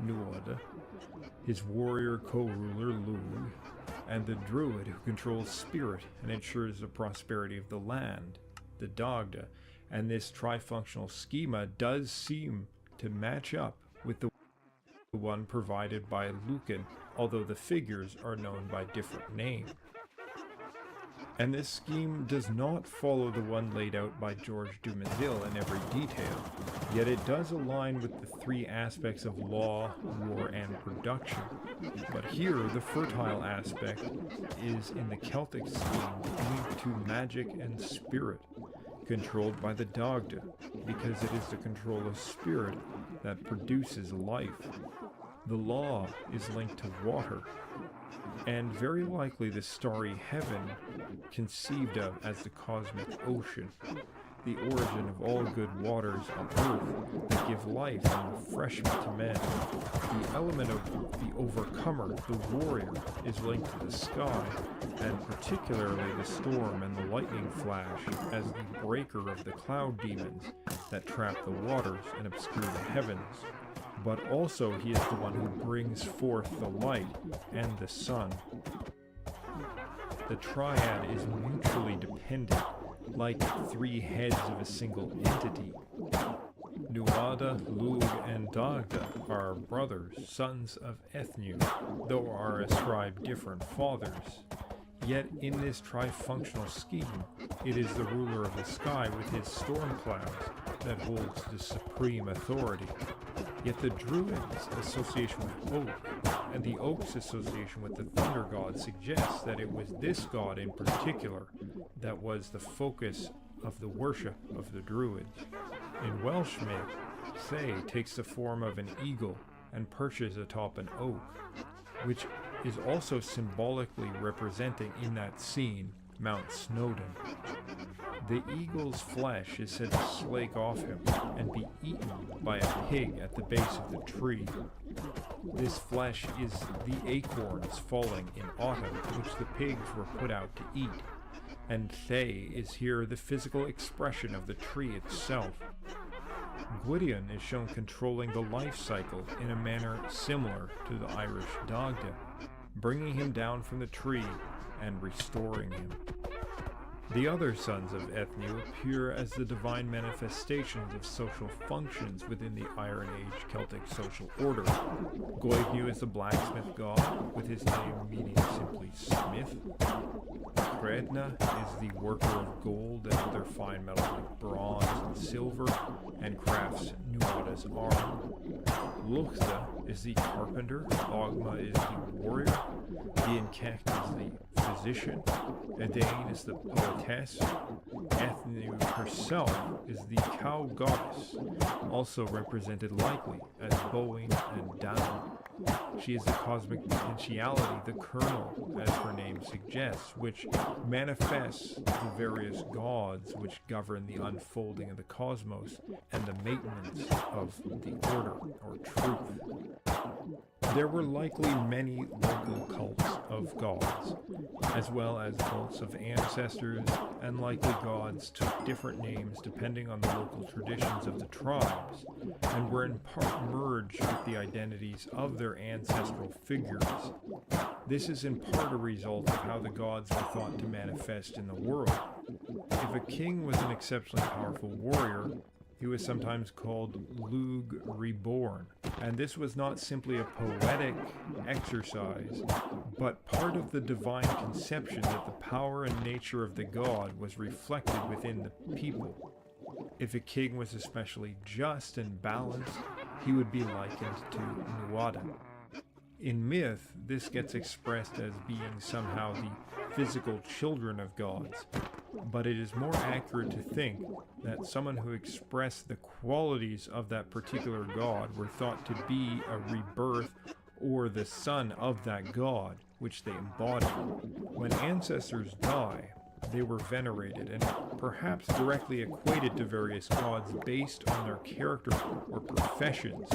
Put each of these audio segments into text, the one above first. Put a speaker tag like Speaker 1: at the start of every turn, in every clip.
Speaker 1: Nuada, his warrior co-ruler Lug, and the druid who controls spirit and ensures the prosperity of the land, the Dagda. And this trifunctional schema does seem to match up with the one provided by Lucan, although the figures are known by different names. And this scheme does not follow the one laid out by Georges Dumézil in every detail, yet it does align with the three aspects of law, war, and production. But here, the fertile aspect is in the Celtic scheme linked to magic and spirit, controlled by the Dagda, because it is the control of spirit that produces life. The law is linked to water, and very likely the starry heaven conceived of as the cosmic ocean, the origin of all good waters on earth that give life and refreshment to men. The element of the overcomer, the warrior, is linked to the sky, and particularly the storm and the lightning flash as the breaker of the cloud demons that trap the waters and obscure the heavens. But also he is the one who brings forth the light and the sun. The triad is mutually dependent, like three heads of a single entity. Nuada, Lug, and Dagda are brothers, sons of Ethnu, though are ascribed different fathers. Yet in this trifunctional scheme, it is the ruler of the sky with his storm clouds that holds the supreme authority. Yet the Druids' association with oak, and the oak's association with the thunder god suggests that it was this god in particular that was the focus of the worship of the Druids. In Welsh myth, Thay takes the form of an eagle and perches atop an oak, which is also symbolically representing in that scene Mount Snowdon. The eagle's flesh is said to slake off him and be eaten by a pig at the base of the tree. This flesh is the acorns falling in autumn, which the pigs were put out to eat, and Thay is here the physical expression of the tree itself. Gwydion is shown controlling the life cycle in a manner similar to the Irish Dagda, bringing him down from the tree and restoring him. The other sons of Ethnu appear as the divine manifestations of social functions within the Iron Age Celtic social order. Goibniu is the blacksmith god, with his name meaning simply smith. Credna is the worker of gold and other fine metals like bronze and silver, and crafts Nuada's arm. Luchta is the carpenter, Ogma is the warrior, Diankech is the physician, Edain is the poetess, Ethnu herself is the cow goddess, also represented likely as Bowen and Down. She is the cosmic potentiality, the kernel, as her name suggests, which manifests the various gods which govern the unfolding of the cosmos and the maintenance of the order or truth. There were likely many local cults of gods, as well as cults of ancestors, and likely gods took different names depending on the local traditions of the tribes, and were in part merged with the identities of their ancestral figures. This is in part a result of how the gods were thought to manifest in the world. If a king was an exceptionally powerful warrior, he was sometimes called Lug Reborn, and this was not simply a poetic exercise, but part of the divine conception that the power and nature of the god was reflected within the people. If a king was especially just and balanced, he would be likened to Nuada. In myth, this gets expressed as being somehow the physical children of gods, but it is more accurate to think that someone who expressed the qualities of that particular god were thought to be a rebirth or the son of that god, which they embodied. When ancestors die, they were venerated and perhaps directly equated to various gods based on their character or professions,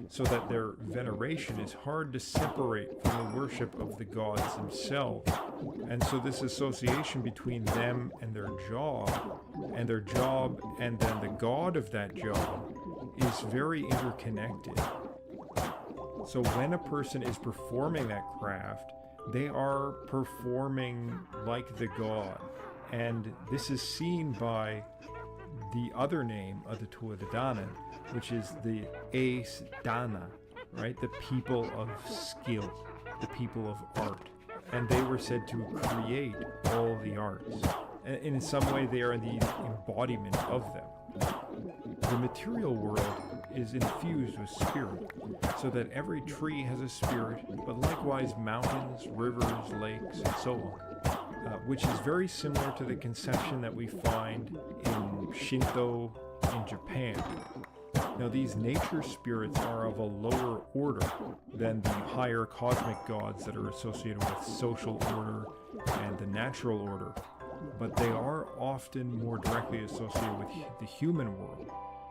Speaker 1: so that their veneration is hard to separate from the worship of the gods themselves. And so this association between them and their job and then the god of that job is very interconnected. So when a person is performing that craft, they are performing like the god. And this is seen by the other name of the Tuatha, which is the Aes Dana, right? The people of skill, the people of art. And they were said to create all the arts. And in some way, they are the embodiment of them. The material world is infused with spirit, so that every tree has a spirit, but likewise mountains, rivers, lakes, and so on, which is very similar to the conception that we find in Shinto in Japan. Now, these nature spirits are of a lower order than the higher cosmic gods that are associated with social order and the natural order, but they are often more directly associated with the human world,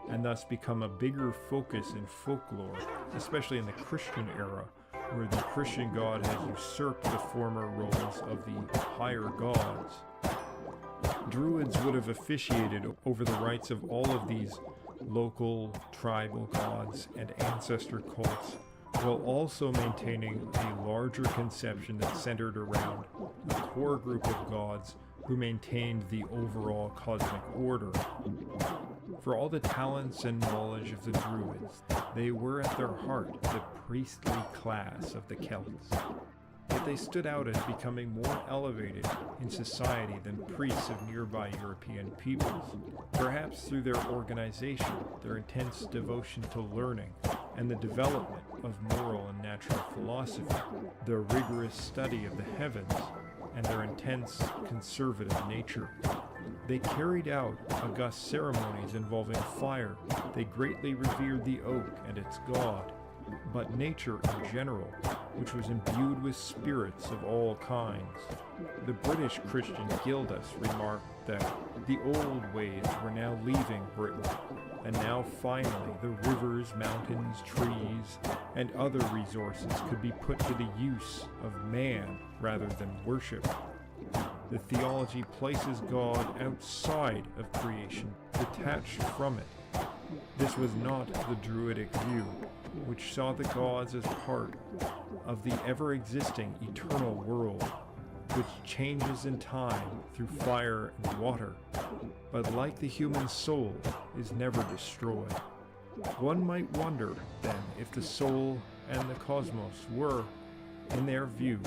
Speaker 1: and thus become a bigger focus in folklore, especially in the Christian era, where the Christian God has usurped the former roles of the higher gods. Druids would have officiated over the rites of all of these local tribal gods and ancestor cults, while also maintaining a larger conception that centered around a core group of gods who maintained the overall cosmic order. For all the talents and knowledge of the Druids, they were at their heart the priestly class of the Celts. Yet they stood out as becoming more elevated in society than priests of nearby European peoples, perhaps through their organization, their intense devotion to learning, and the development of moral and natural philosophy, their rigorous study of the heavens, and their intense conservative nature. They carried out august ceremonies involving fire. They greatly revered the oak and its god, but nature in general, which was imbued with spirits of all kinds. The British Christian Gildas remarked that the old ways were now leaving Britain, and now finally the rivers, mountains, trees, and other resources could be put to the use of man rather than worship. The theology places God outside of creation, detached from it. This was not the Druidic view, which saw the gods as part of the ever-existing eternal world, which changes in time through fire and water, but like the human soul, is never destroyed. One might wonder, then, if the soul and the cosmos were, in their view,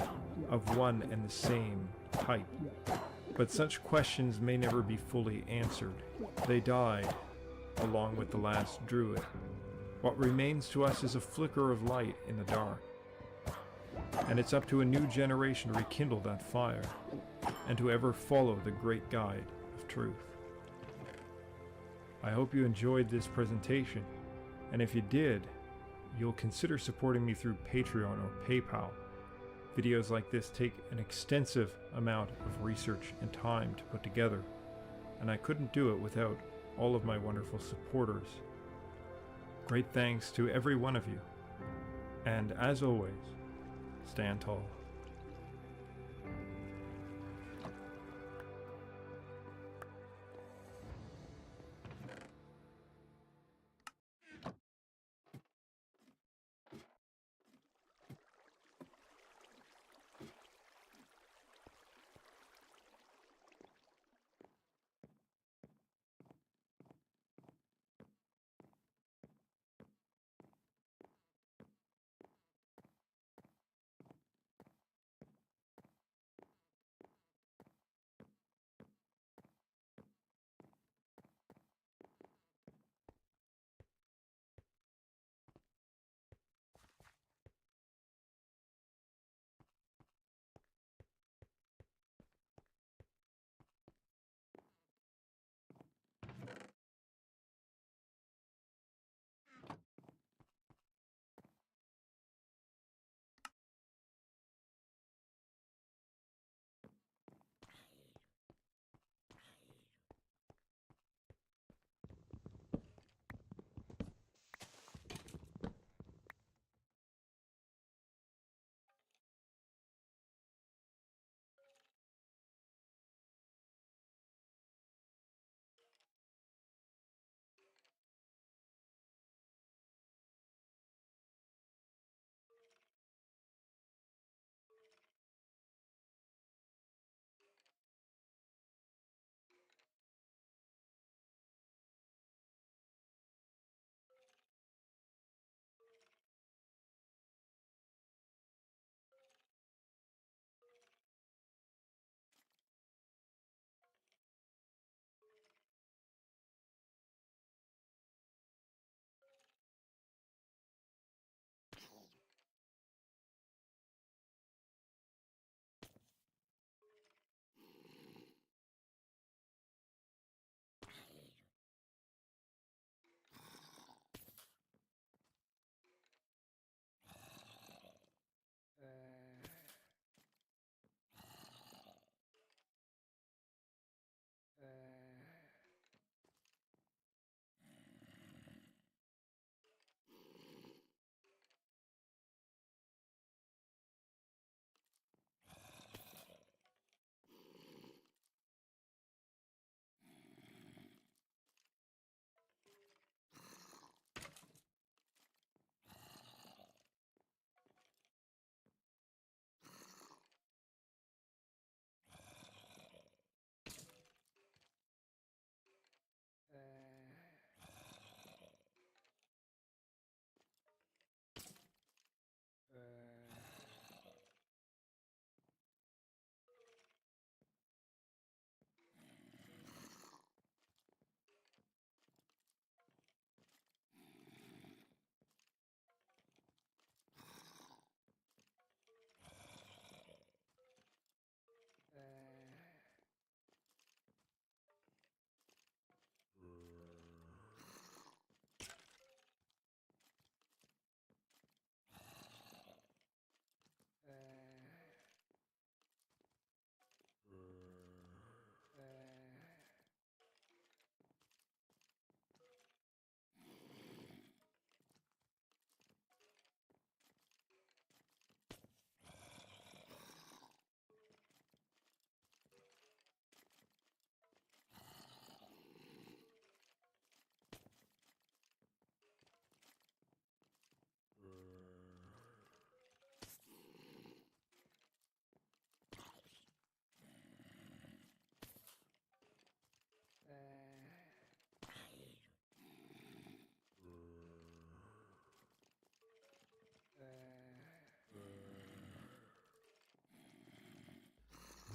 Speaker 1: of one and the same type. But such questions may never be fully answered. They died, along with the last Druid. What remains to us is a flicker of light in the dark. And it's up to a new generation to rekindle that fire, and to ever follow the great guide of truth. I hope you enjoyed this presentation, and if you did, you'll consider supporting me through Patreon or PayPal. Videos like this take an extensive amount of research and time to put together, and I couldn't do it without all of my wonderful supporters. Great thanks to every one of you, and as always, stand tall.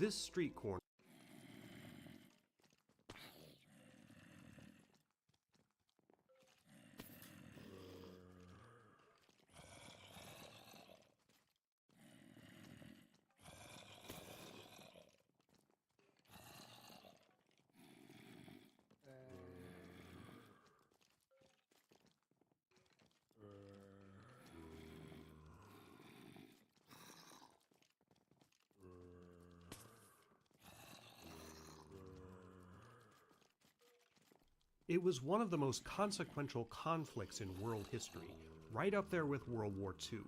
Speaker 2: this street corner. It was one of the most consequential conflicts in world history, right up there with World War II.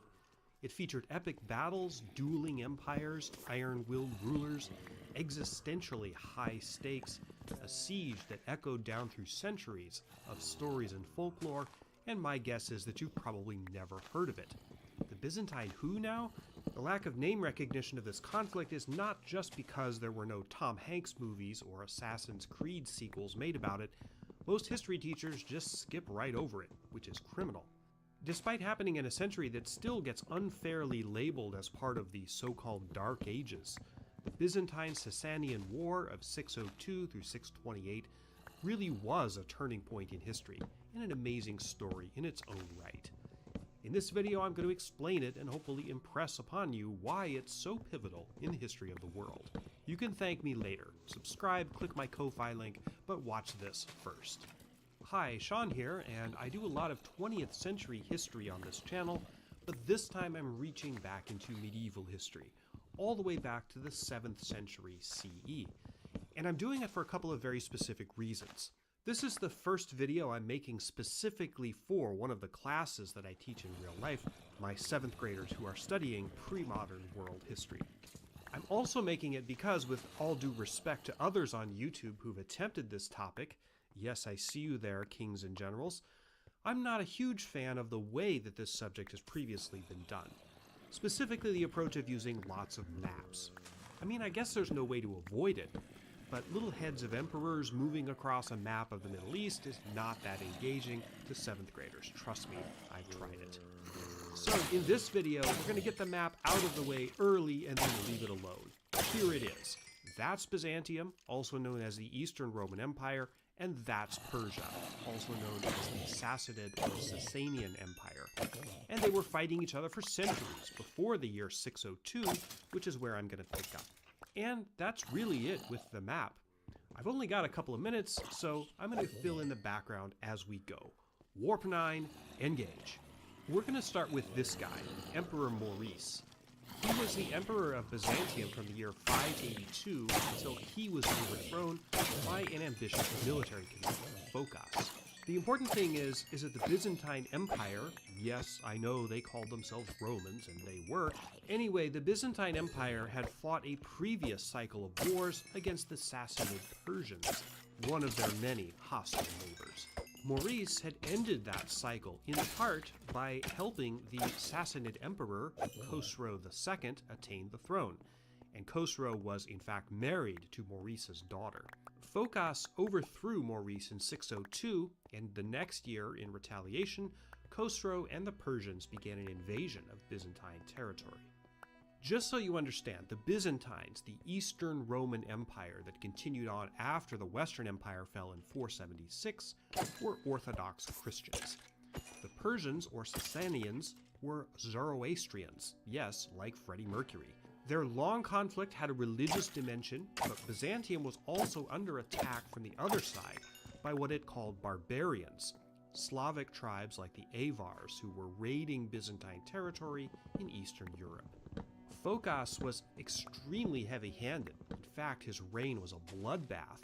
Speaker 2: It featured epic battles, dueling empires, iron-willed rulers, existentially high stakes, a siege that echoed down through centuries of stories and folklore, and my guess is that you've probably never heard of it. The Byzantine who now? The lack of name recognition of this conflict is not just because there were no Tom Hanks movies or Assassin's Creed sequels made about it. Most history teachers just skip right over it, which is criminal. Despite happening in a century that still gets unfairly labeled as part of the so-called Dark Ages, the Byzantine-Sasanian War of 602 through 628 really was a turning point in history, and an amazing story in its own right. In this video, I'm going to explain it and hopefully impress upon you why it's so pivotal in the history of the world. You can thank me later. Subscribe, click my Ko-Fi link, but watch this first. Hi, Sean here, and I do a lot of 20th century history on this channel, but this time I'm reaching back into medieval history, all the way back to the 7th century CE. And I'm doing it for a couple of very specific reasons. This is the first video I'm making specifically for one of the classes that I teach in real life, my 7th graders who are studying pre-modern world history. I'm also making it because, with all due respect to others on YouTube who've attempted this topic, yes, I see you there, kings and generals, I'm not a huge fan of the way that this subject has previously been done. Specifically the approach of using lots of maps. I mean, I guess there's no way to avoid it, but little heads of emperors moving across a map of the Middle East is not that engaging to 7th graders. Trust me, I've tried it. So in this video, we're going to get the map out of the way early and then leave it alone. Here it is. That's Byzantium, also known as the Eastern Roman Empire, and that's Persia, also known as the Sassanid or Sasanian Empire. And they were fighting each other for centuries before the year 602, which is where I'm going to pick up. And that's really it with the map. I've only got a couple of minutes, so I'm going to fill in the background as we go. Warp 9, engage. We're going to start with this guy, Emperor Maurice. He was the emperor of Byzantium from the year 582 until he was overthrown by an ambitious military commander, Phocas. The important thing is that the Byzantine Empire, yes, I know they called themselves Romans, and they were. Anyway, the Byzantine Empire had fought a previous cycle of wars against the Sassanid Persians, one of their many hostile neighbors. Maurice had ended that cycle in part by helping the Sassanid Emperor, Khosrow II, attain the throne, and Khosrow was in fact married to Maurice's daughter. Phocas overthrew Maurice in 602, and the next year, in retaliation, Khosrow and the Persians began an invasion of Byzantine territory. Just so you understand, the Byzantines, the Eastern Roman Empire that continued on after the Western Empire fell in 476, were Orthodox Christians. The Persians, or Sasanians, were Zoroastrians, yes, like Freddie Mercury. Their long conflict had a religious dimension, but Byzantium was also under attack from the other side by what it called barbarians, Slavic tribes like the Avars who were raiding Byzantine territory in Eastern Europe. Phocas was extremely heavy-handed. In fact, his reign was a bloodbath,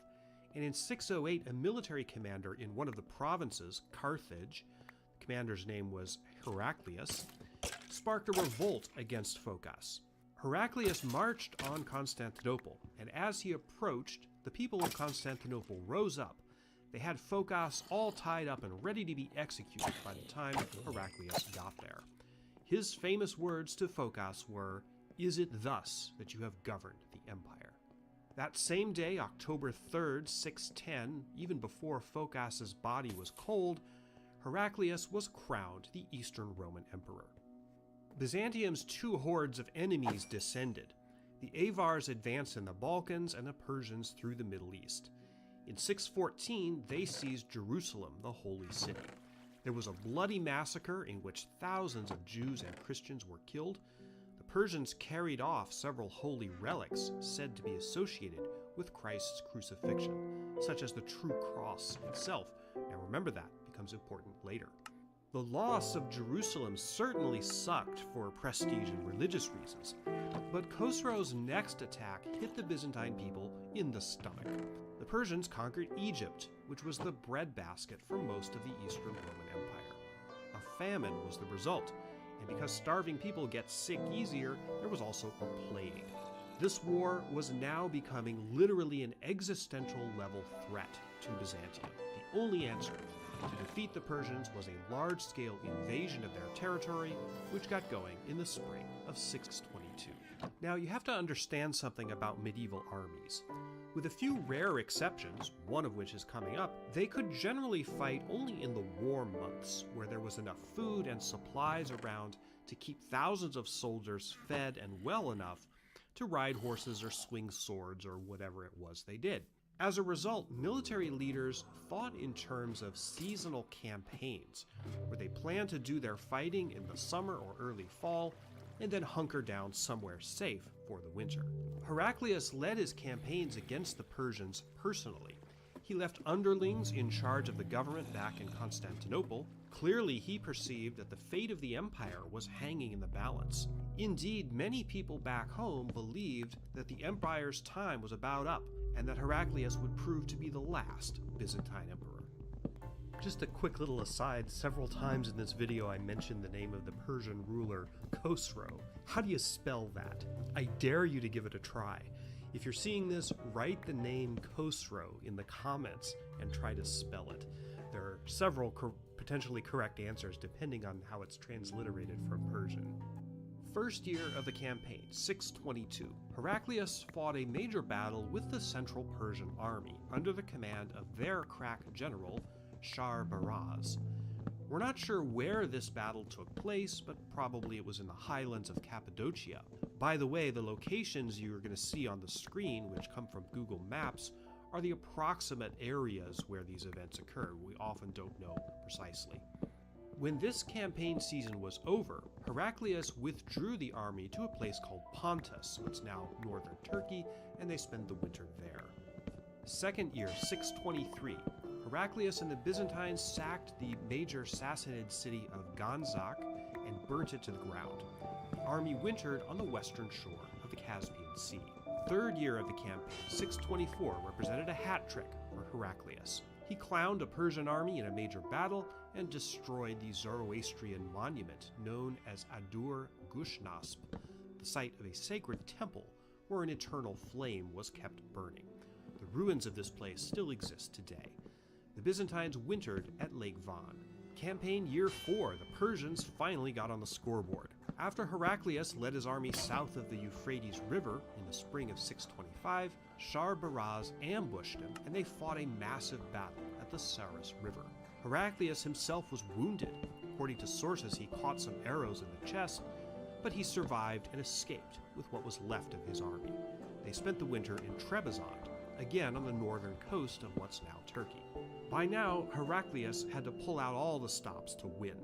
Speaker 2: and in 608 a military commander in one of the provinces, Carthage, the commander's name was Heraclius, sparked a revolt against Phocas. Heraclius marched on Constantinople, and as he approached, the people of Constantinople rose up. They had Phocas all tied up and ready to be executed by the time Heraclius got there. His famous words to Phocas were, "Is it thus that you have governed the empire?" That same day, October 3rd, 610, even before Phocas's body was cold, Heraclius was crowned the Eastern Roman Emperor. Byzantium's two hordes of enemies descended. The Avars advanced in the Balkans and the Persians through the Middle East. In 614, they seized Jerusalem, the holy city. There was a bloody massacre in which thousands of Jews and Christians were killed. The Persians carried off several holy relics said to be associated with Christ's crucifixion, such as the true cross itself. Now remember, that becomes important later. The loss of Jerusalem certainly sucked for prestige and religious reasons, but Khosrow's next attack hit the Byzantine people in the stomach. The Persians conquered Egypt, which was the breadbasket for most of the Eastern Roman Empire. A famine was the result, and because starving people get sick easier, there was also a plague. This war was now becoming literally an existential level threat to Byzantium. The only answer to defeat the Persians was a large-scale invasion of their territory, which got going in the spring of 622. Now, you have to understand something about medieval armies. With a few rare exceptions, one of which is coming up, they could generally fight only in the warm months, where there was enough food and supplies around to keep thousands of soldiers fed and well enough to ride horses or swing swords or whatever it was they did. As a result, military leaders thought in terms of seasonal campaigns, where they planned to do their fighting in the summer or early fall, and then hunker down somewhere safe for the winter. Heraclius led his campaigns against the Persians personally. He left underlings in charge of the government back in Constantinople. Clearly, he perceived that the fate of the empire was hanging in the balance. Indeed, many people back home believed that the empire's time was about up, and that Heraclius would prove to be the last Byzantine emperor. Just a quick little aside, several times in this video I mentioned the name of the Persian ruler Khosrow. How do you spell that? I dare you to give it a try. If you're seeing this, write the name Khosrow in the comments and try to spell it. There are several potentially correct answers depending on how it's transliterated from Persian. First year of the campaign, 622, Heraclius fought a major battle with the Central Persian army under the command of their crack general, Shar-Baraz. We're not sure where this battle took place, but probably it was in the highlands of Cappadocia. By the way, the locations you're going to see on the screen, which come from Google Maps, are the approximate areas where these events occurred. We often don't know precisely. When this campaign season was over, Heraclius withdrew the army to a place called Pontus, what's now northern Turkey, and they spent the winter there. Second year, 623, Heraclius and the Byzantines sacked the major Sassanid city of Ganzak and burnt it to the ground. The army wintered on the western shore of the Caspian Sea. Third year of the campaign, 624, represented a hat trick for Heraclius. He clowned a Persian army in a major battle and destroyed the Zoroastrian monument known as Adur Gushnasp, the site of a sacred temple where an eternal flame was kept burning. The ruins of this place still exist today. The Byzantines wintered at Lake Van. Campaign year 4, the Persians finally got on the scoreboard. After Heraclius led his army south of the Euphrates River in the spring of 625, Shar-Baraz ambushed him and they fought a massive battle at the Saras River. Heraclius himself was wounded. According to sources, he caught some arrows in the chest, but he survived and escaped with what was left of his army. They spent the winter in Trebizond, again on the northern coast of what's now Turkey. By now, Heraclius had to pull out all the stops to win.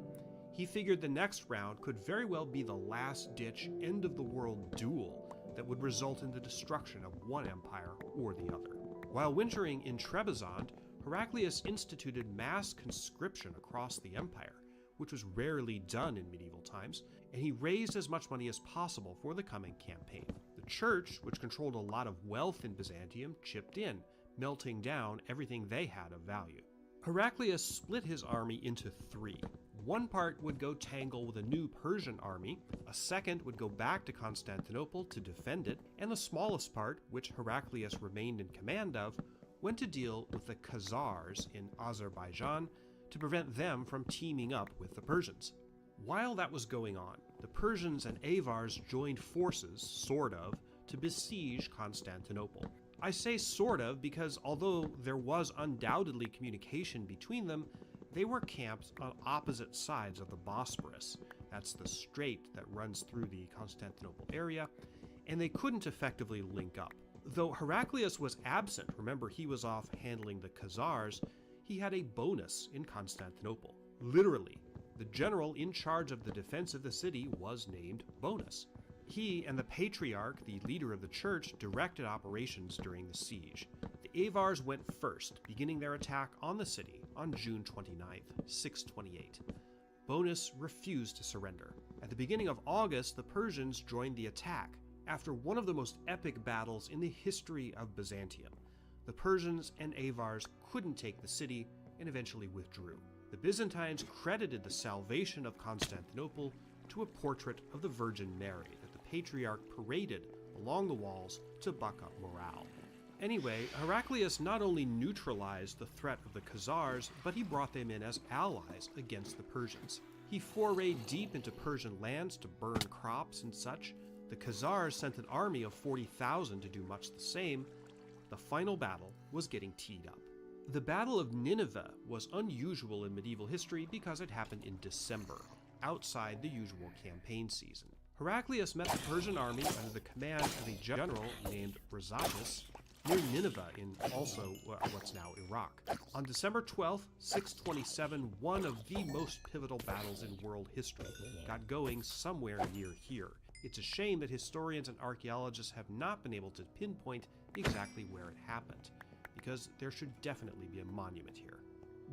Speaker 2: He figured the next round could very well be the last-ditch, end-of-the-world duel that would result in the destruction of one empire or the other. While wintering in Trebizond, Heraclius instituted mass conscription across the empire, which was rarely done in medieval times, and he raised as much money as possible for the coming campaign. The church, which controlled a lot of wealth in Byzantium, chipped in, melting down everything they had of value. Heraclius split his army into 3. One part would go tangle with a new Persian army, a second would go back to Constantinople to defend it, and the smallest part, which Heraclius remained in command of, went to deal with the Khazars in Azerbaijan to prevent them from teaming up with the Persians. While that was going on, the Persians and Avars joined forces, sort of, to besiege Constantinople. I say sort of because although there was undoubtedly communication between them, they were camped on opposite sides of the Bosporus. That's the strait that runs through the Constantinople area, and they couldn't effectively link up. Though Heraclius was absent, remember he was off handling the Khazars, he had a bonus in Constantinople. Literally, the general in charge of the defense of the city was named Bonus. He and the Patriarch, the leader of the church, directed operations during the siege. The Avars went first, beginning their attack on the city on June 29th, 628. Bonus refused to surrender. At the beginning of August, the Persians joined the attack, after one of the most epic battles in the history of Byzantium. The Persians and Avars couldn't take the city and eventually withdrew. The Byzantines credited the salvation of Constantinople to a portrait of the Virgin Mary that the Patriarch paraded along the walls to buck up morale. Anyway, Heraclius not only neutralized the threat of the Khazars, but he brought them in as allies against the Persians. He forayed deep into Persian lands to burn crops and such. The Khazars sent an army of 40,000 to do much the same. The final battle was getting teed up. The Battle of Nineveh was unusual in medieval history because it happened in December, outside the usual campaign season. Heraclius met the Persian army under the command of a general named Rhazatis near Nineveh in also what's now Iraq. On December 12, 627, one of the most pivotal battles in world history got going somewhere near here. It's a shame that historians and archaeologists have not been able to pinpoint exactly where it happened, because there should definitely be a monument here.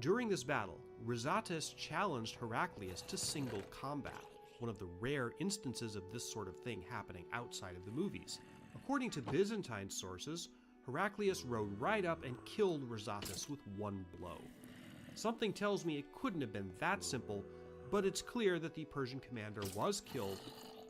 Speaker 2: During this battle, Rhazatis challenged Heraclius to single combat, one of the rare instances of this sort of thing happening outside of the movies. According to Byzantine sources, Heraclius rode right up and killed Rhazatis with one blow. Something tells me it couldn't have been that simple, but it's clear that the Persian commander was killed,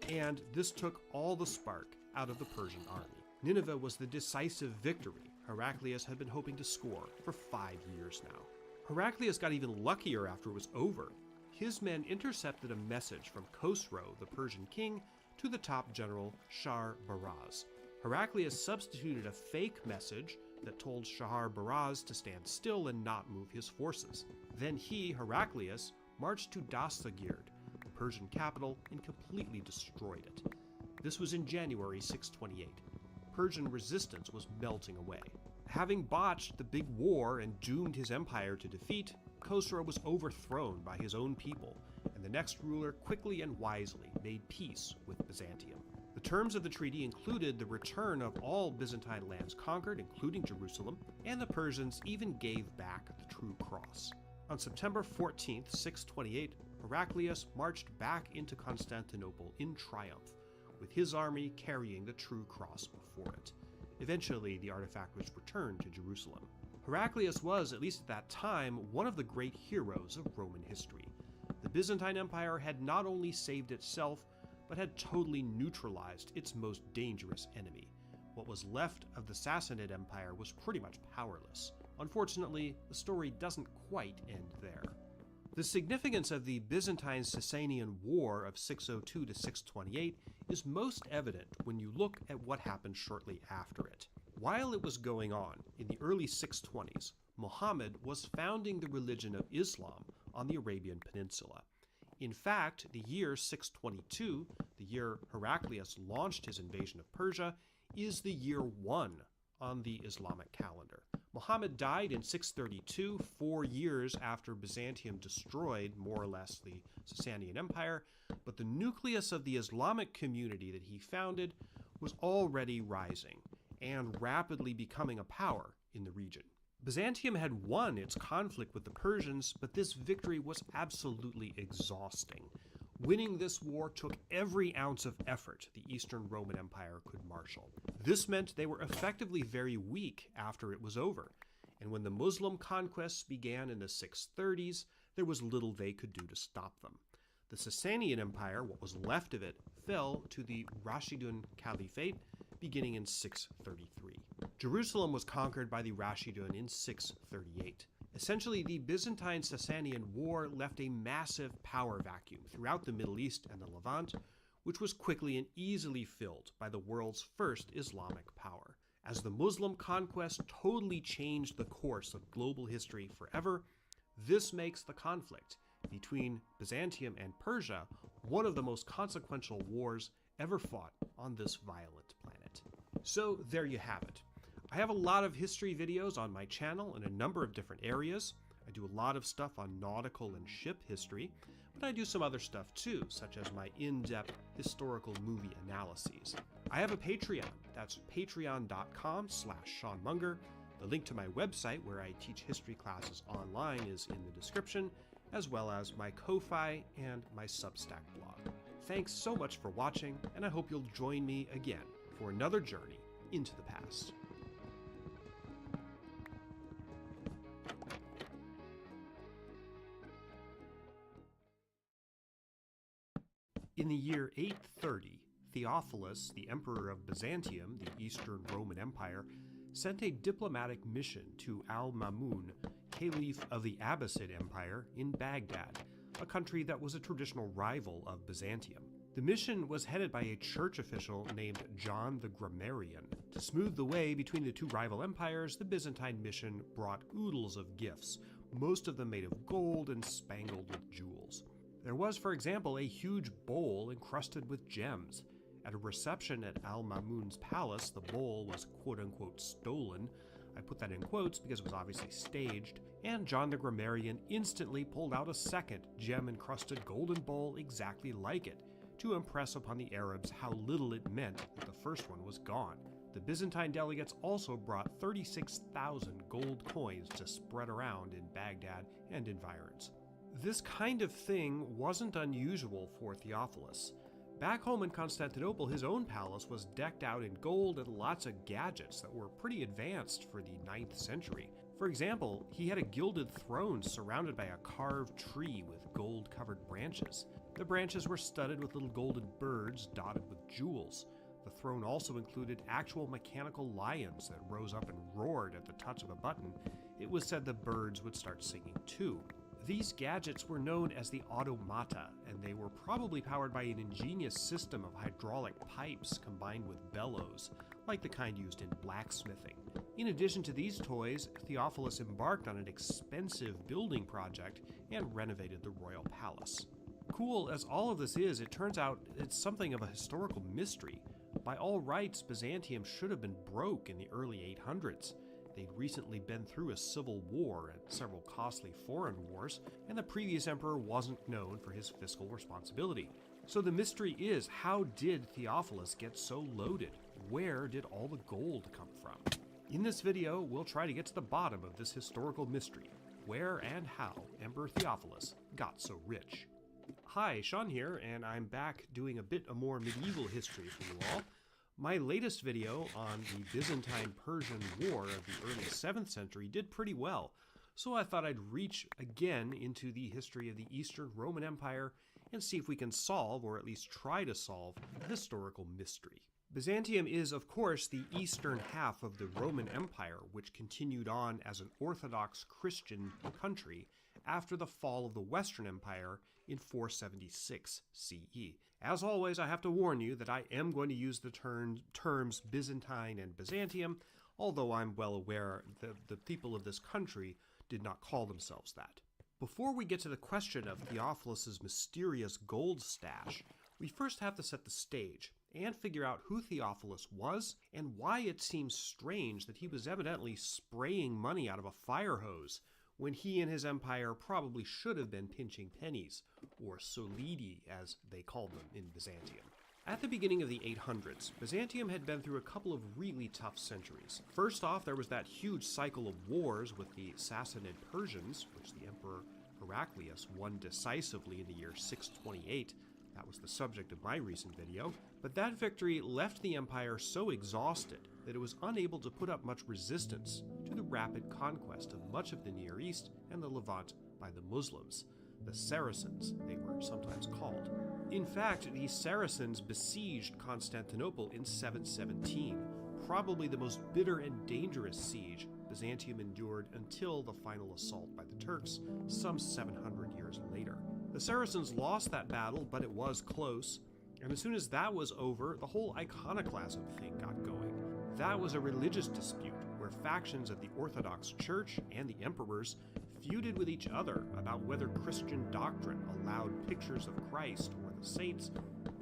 Speaker 2: and this took all the spark out of the Persian army. Nineveh was the decisive victory Heraclius had been hoping to score for 5 years now. Heraclius got even luckier after it was over. His men intercepted a message from Khosrow, the Persian king, to the top general Shahar-Baraz. Heraclius substituted a fake message that told Shahar-Baraz to stand still and not move his forces. Then he, Heraclius, marched to Dastagird, the Persian capital, and completely destroyed it. This was in January 628. Persian resistance was melting away. Having botched the big war and doomed his empire to defeat, Khosrow was overthrown by his own people, and the next ruler quickly and wisely made peace with Byzantium. The terms of the treaty included the return of all Byzantine lands conquered, including Jerusalem, and the Persians even gave back the True Cross. On September 14, 628, Heraclius marched back into Constantinople in triumph, with his army carrying the True Cross before it. Eventually, the artifact was returned to Jerusalem. Heraclius was, at least at that time, one of the great heroes of Roman history. The Byzantine Empire had not only saved itself, but had totally neutralized its most dangerous enemy. What was left of the Sassanid Empire was pretty much powerless. Unfortunately, the story doesn't quite end there. The significance of the Byzantine-Sasanian War of 602 to 628 is most evident when you look at what happened shortly after it. While it was going on, in the early 620s, Muhammad was founding the religion of Islam on the Arabian Peninsula. In fact, the year 622, the year Heraclius launched his invasion of Persia, is the year 1 on the Islamic calendar. Muhammad died in 632, 4 years after Byzantium destroyed, more or less, the Sasanian Empire, but the nucleus of the Islamic community that he founded was already rising and rapidly becoming a power in the region. Byzantium had won its conflict with the Persians, but this victory was absolutely exhausting. Winning this war took every ounce of effort the Eastern Roman Empire could marshal. This meant they were effectively very weak after it was over, and when the Muslim conquests began in the 630s, there was little they could do to stop them. The Sasanian Empire, what was left of it, fell to the Rashidun Caliphate beginning in 633. Jerusalem was conquered by the Rashidun in 638. Essentially, the Byzantine-Sasanian War left a massive power vacuum throughout the Middle East and the Levant, which was quickly and easily filled by the world's first Islamic power. As the Muslim conquest totally changed the course of global history forever, this makes the conflict between Byzantium and Persia one of the most consequential wars ever fought on this violent planet. So there you have it. I have a lot of history videos on my channel in a number of different areas. I do a lot of stuff on nautical and ship history, but I do some other stuff too, such as my in-depth historical movie analyses. I have a Patreon. That's patreon.com/Sean Munger. The link to my website where I teach history classes online is in the description, as well as my Ko-Fi and my Substack blog. Thanks so much for watching, and I hope you'll join me again for another journey into the past. In the year 830, Theophilus, the Emperor of Byzantium, the Eastern Roman Empire, sent a diplomatic mission to Al-Mamun, Caliph of the Abbasid Empire, in Baghdad, a country that was a traditional rival of Byzantium. The mission was headed by a church official named John the Grammarian. To smooth the way between the two rival empires, the Byzantine mission brought oodles of gifts, most of them made of gold and spangled with jewels. There was, for example, a huge bowl encrusted with gems. At a reception at Al-Mamun's palace, the bowl was quote-unquote stolen. I put that in quotes because it was obviously staged, and John the Grammarian instantly pulled out a second gem-encrusted golden bowl exactly like it, to impress upon the Arabs how little it meant that the first one was gone. The Byzantine delegates also brought 36,000 gold coins to spread around in Baghdad and environs. This kind of thing wasn't unusual for Theophilus. Back home in Constantinople, his own palace was decked out in gold and lots of gadgets that were pretty advanced for the 9th century. For example, he had a gilded throne surrounded by a carved tree with gold-covered branches. The branches were studded with little golden birds dotted with jewels. The throne also included actual mechanical lions that rose up and roared at the touch of a button. It was said the birds would start singing too. These gadgets were known as the automata, and they were probably powered by an ingenious system of hydraulic pipes combined with bellows, like the kind used in blacksmithing. In addition to these toys, Theophilus embarked on an expensive building project and renovated the royal palace. Cool as all of this is, it turns out it's something of a historical mystery. By all rights, Byzantium should have been broke in the early 800s. They'd recently been through a civil war and several costly foreign wars, and the previous emperor wasn't known for his fiscal responsibility. So the mystery is, how did Theophilus get so loaded? Where did all the gold come from? In this video, we'll try to get to the bottom of this historical mystery, where and how Emperor Theophilus got so rich. Hi, Sean here, and I'm back doing a bit of more medieval history for you all. My latest video on the Byzantine-Persian War of the early 7th century did pretty well, so I thought I'd reach again into the history of the Eastern Roman Empire and see if we can solve, or at least try to solve, a historical mystery. Byzantium is, of course, the eastern half of the Roman Empire, which continued on as an Orthodox Christian country after the fall of the Western Empire in 476 CE. As always, I have to warn you that I am going to use the terms Byzantine and Byzantium, although I'm well aware that the people of this country did not call themselves that. Before we get to the question of Theophilus' mysterious gold stash, we first have to set the stage and figure out who Theophilus was and why it seems strange that he was evidently spraying money out of a fire hose when he and his empire probably should have been pinching pennies, or solidi as they called them in Byzantium. At the beginning of the 800s, Byzantium had been through a couple of really tough centuries. First off, there was that huge cycle of wars with the Sassanid Persians, which the Emperor Heraclius won decisively in the year 628. That was the subject of my recent video. But that victory left the empire so exhausted that it was unable to put up much resistance to the rapid conquest of much of the Near East and the Levant by the Muslims, the Saracens, they were sometimes called. In fact, the Saracens besieged Constantinople in 717, probably the most bitter and dangerous siege Byzantium endured until the final assault by the Turks some 700 years later. The Saracens lost that battle, but it was close, and as soon as that was over, the whole iconoclasm thing got going. That was a religious dispute where factions of the Orthodox Church and the emperors feuded with each other about whether Christian doctrine allowed pictures of Christ or the saints,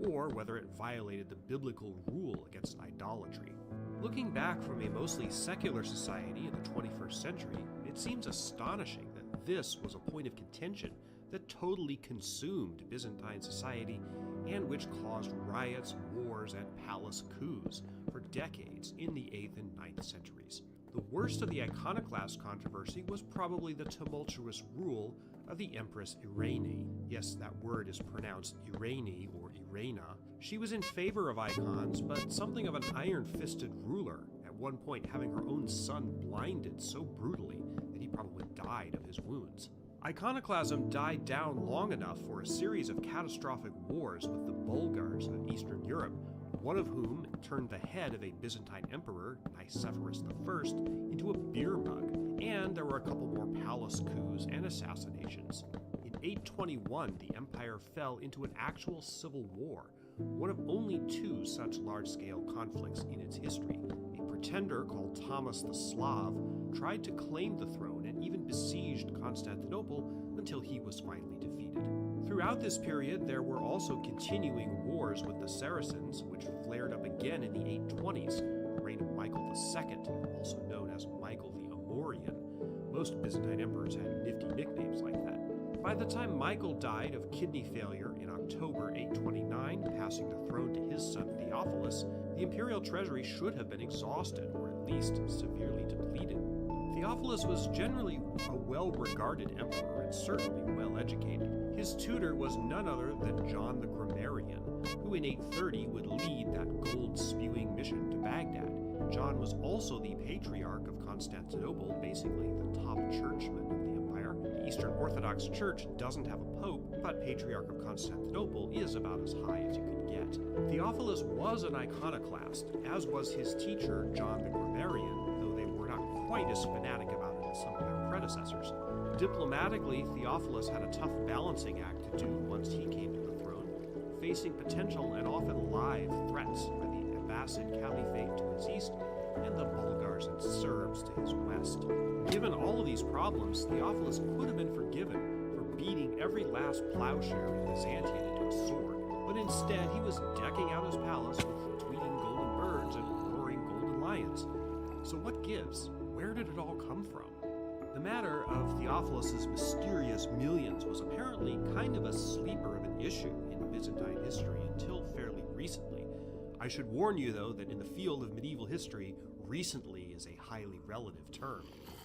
Speaker 2: or whether it violated the biblical rule against idolatry. Looking back from a mostly secular society in the 21st century, it seems astonishing that this was a point of contention that totally consumed Byzantine society and which caused riots, wars, and palace coups for decades in the 8th and 9th centuries. The worst of the iconoclast controversy was probably the tumultuous rule of the Empress Irene. Yes, that word is pronounced Irene or Irena. She was in favor of icons, but something of an iron-fisted ruler, at one point having her own son blinded so brutally that he probably died of his wounds. Iconoclasm died down long enough for a series of catastrophic wars with the Bulgars of Eastern Europe, one of whom turned the head of a Byzantine emperor, Nicephorus I, into a beer mug, and there were a couple more palace coups and assassinations. In 821, the empire fell into an actual civil war, one of only two such large-scale conflicts in its history. A pretender called Thomas the Slav tried to claim the throne and even besieged Constantinople until he was finally defeated. Throughout this period, there were also continuing wars with the Saracens, which flared up again in the 820s, the reign of Michael II, also known as Michael the Amorian. Most Byzantine emperors had nifty nicknames like that. By the time Michael died of kidney failure in October 829, passing the throne to his son Theophilus, the imperial treasury should have been exhausted, or at least severely depleted. Theophilus was generally a well-regarded emperor and certainly well-educated. His tutor was none other than John the Grammarian, who in 830 would lead that gold-spewing mission to Baghdad. John was also the patriarch of Constantinople, basically the top churchman of the empire. The Eastern Orthodox Church doesn't have a pope, but Patriarch of Constantinople is about as high as you could get. Theophilus was an iconoclast, as was his teacher, John the Grammarian, though they were not quite as fanatic about it as some of their predecessors. Diplomatically, Theophilus had a tough balancing act to do once he came to the throne, facing potential and often live threats by the Abbasid Caliphate to his east and the Bulgars and Serbs to his west. Given all of these problems, Theophilus could have been forgiven for beating every last plowshare in Byzantium into a sword, but instead he was decking out his palace with tweeting golden birds and roaring golden lions. So what gives? Where did it all come from? The matter of Theophilus's mysterious millions was apparently kind of a sleeper of an issue in Byzantine history until fairly recently. I should warn you, though, that in the field of medieval history, recently is a highly relative term.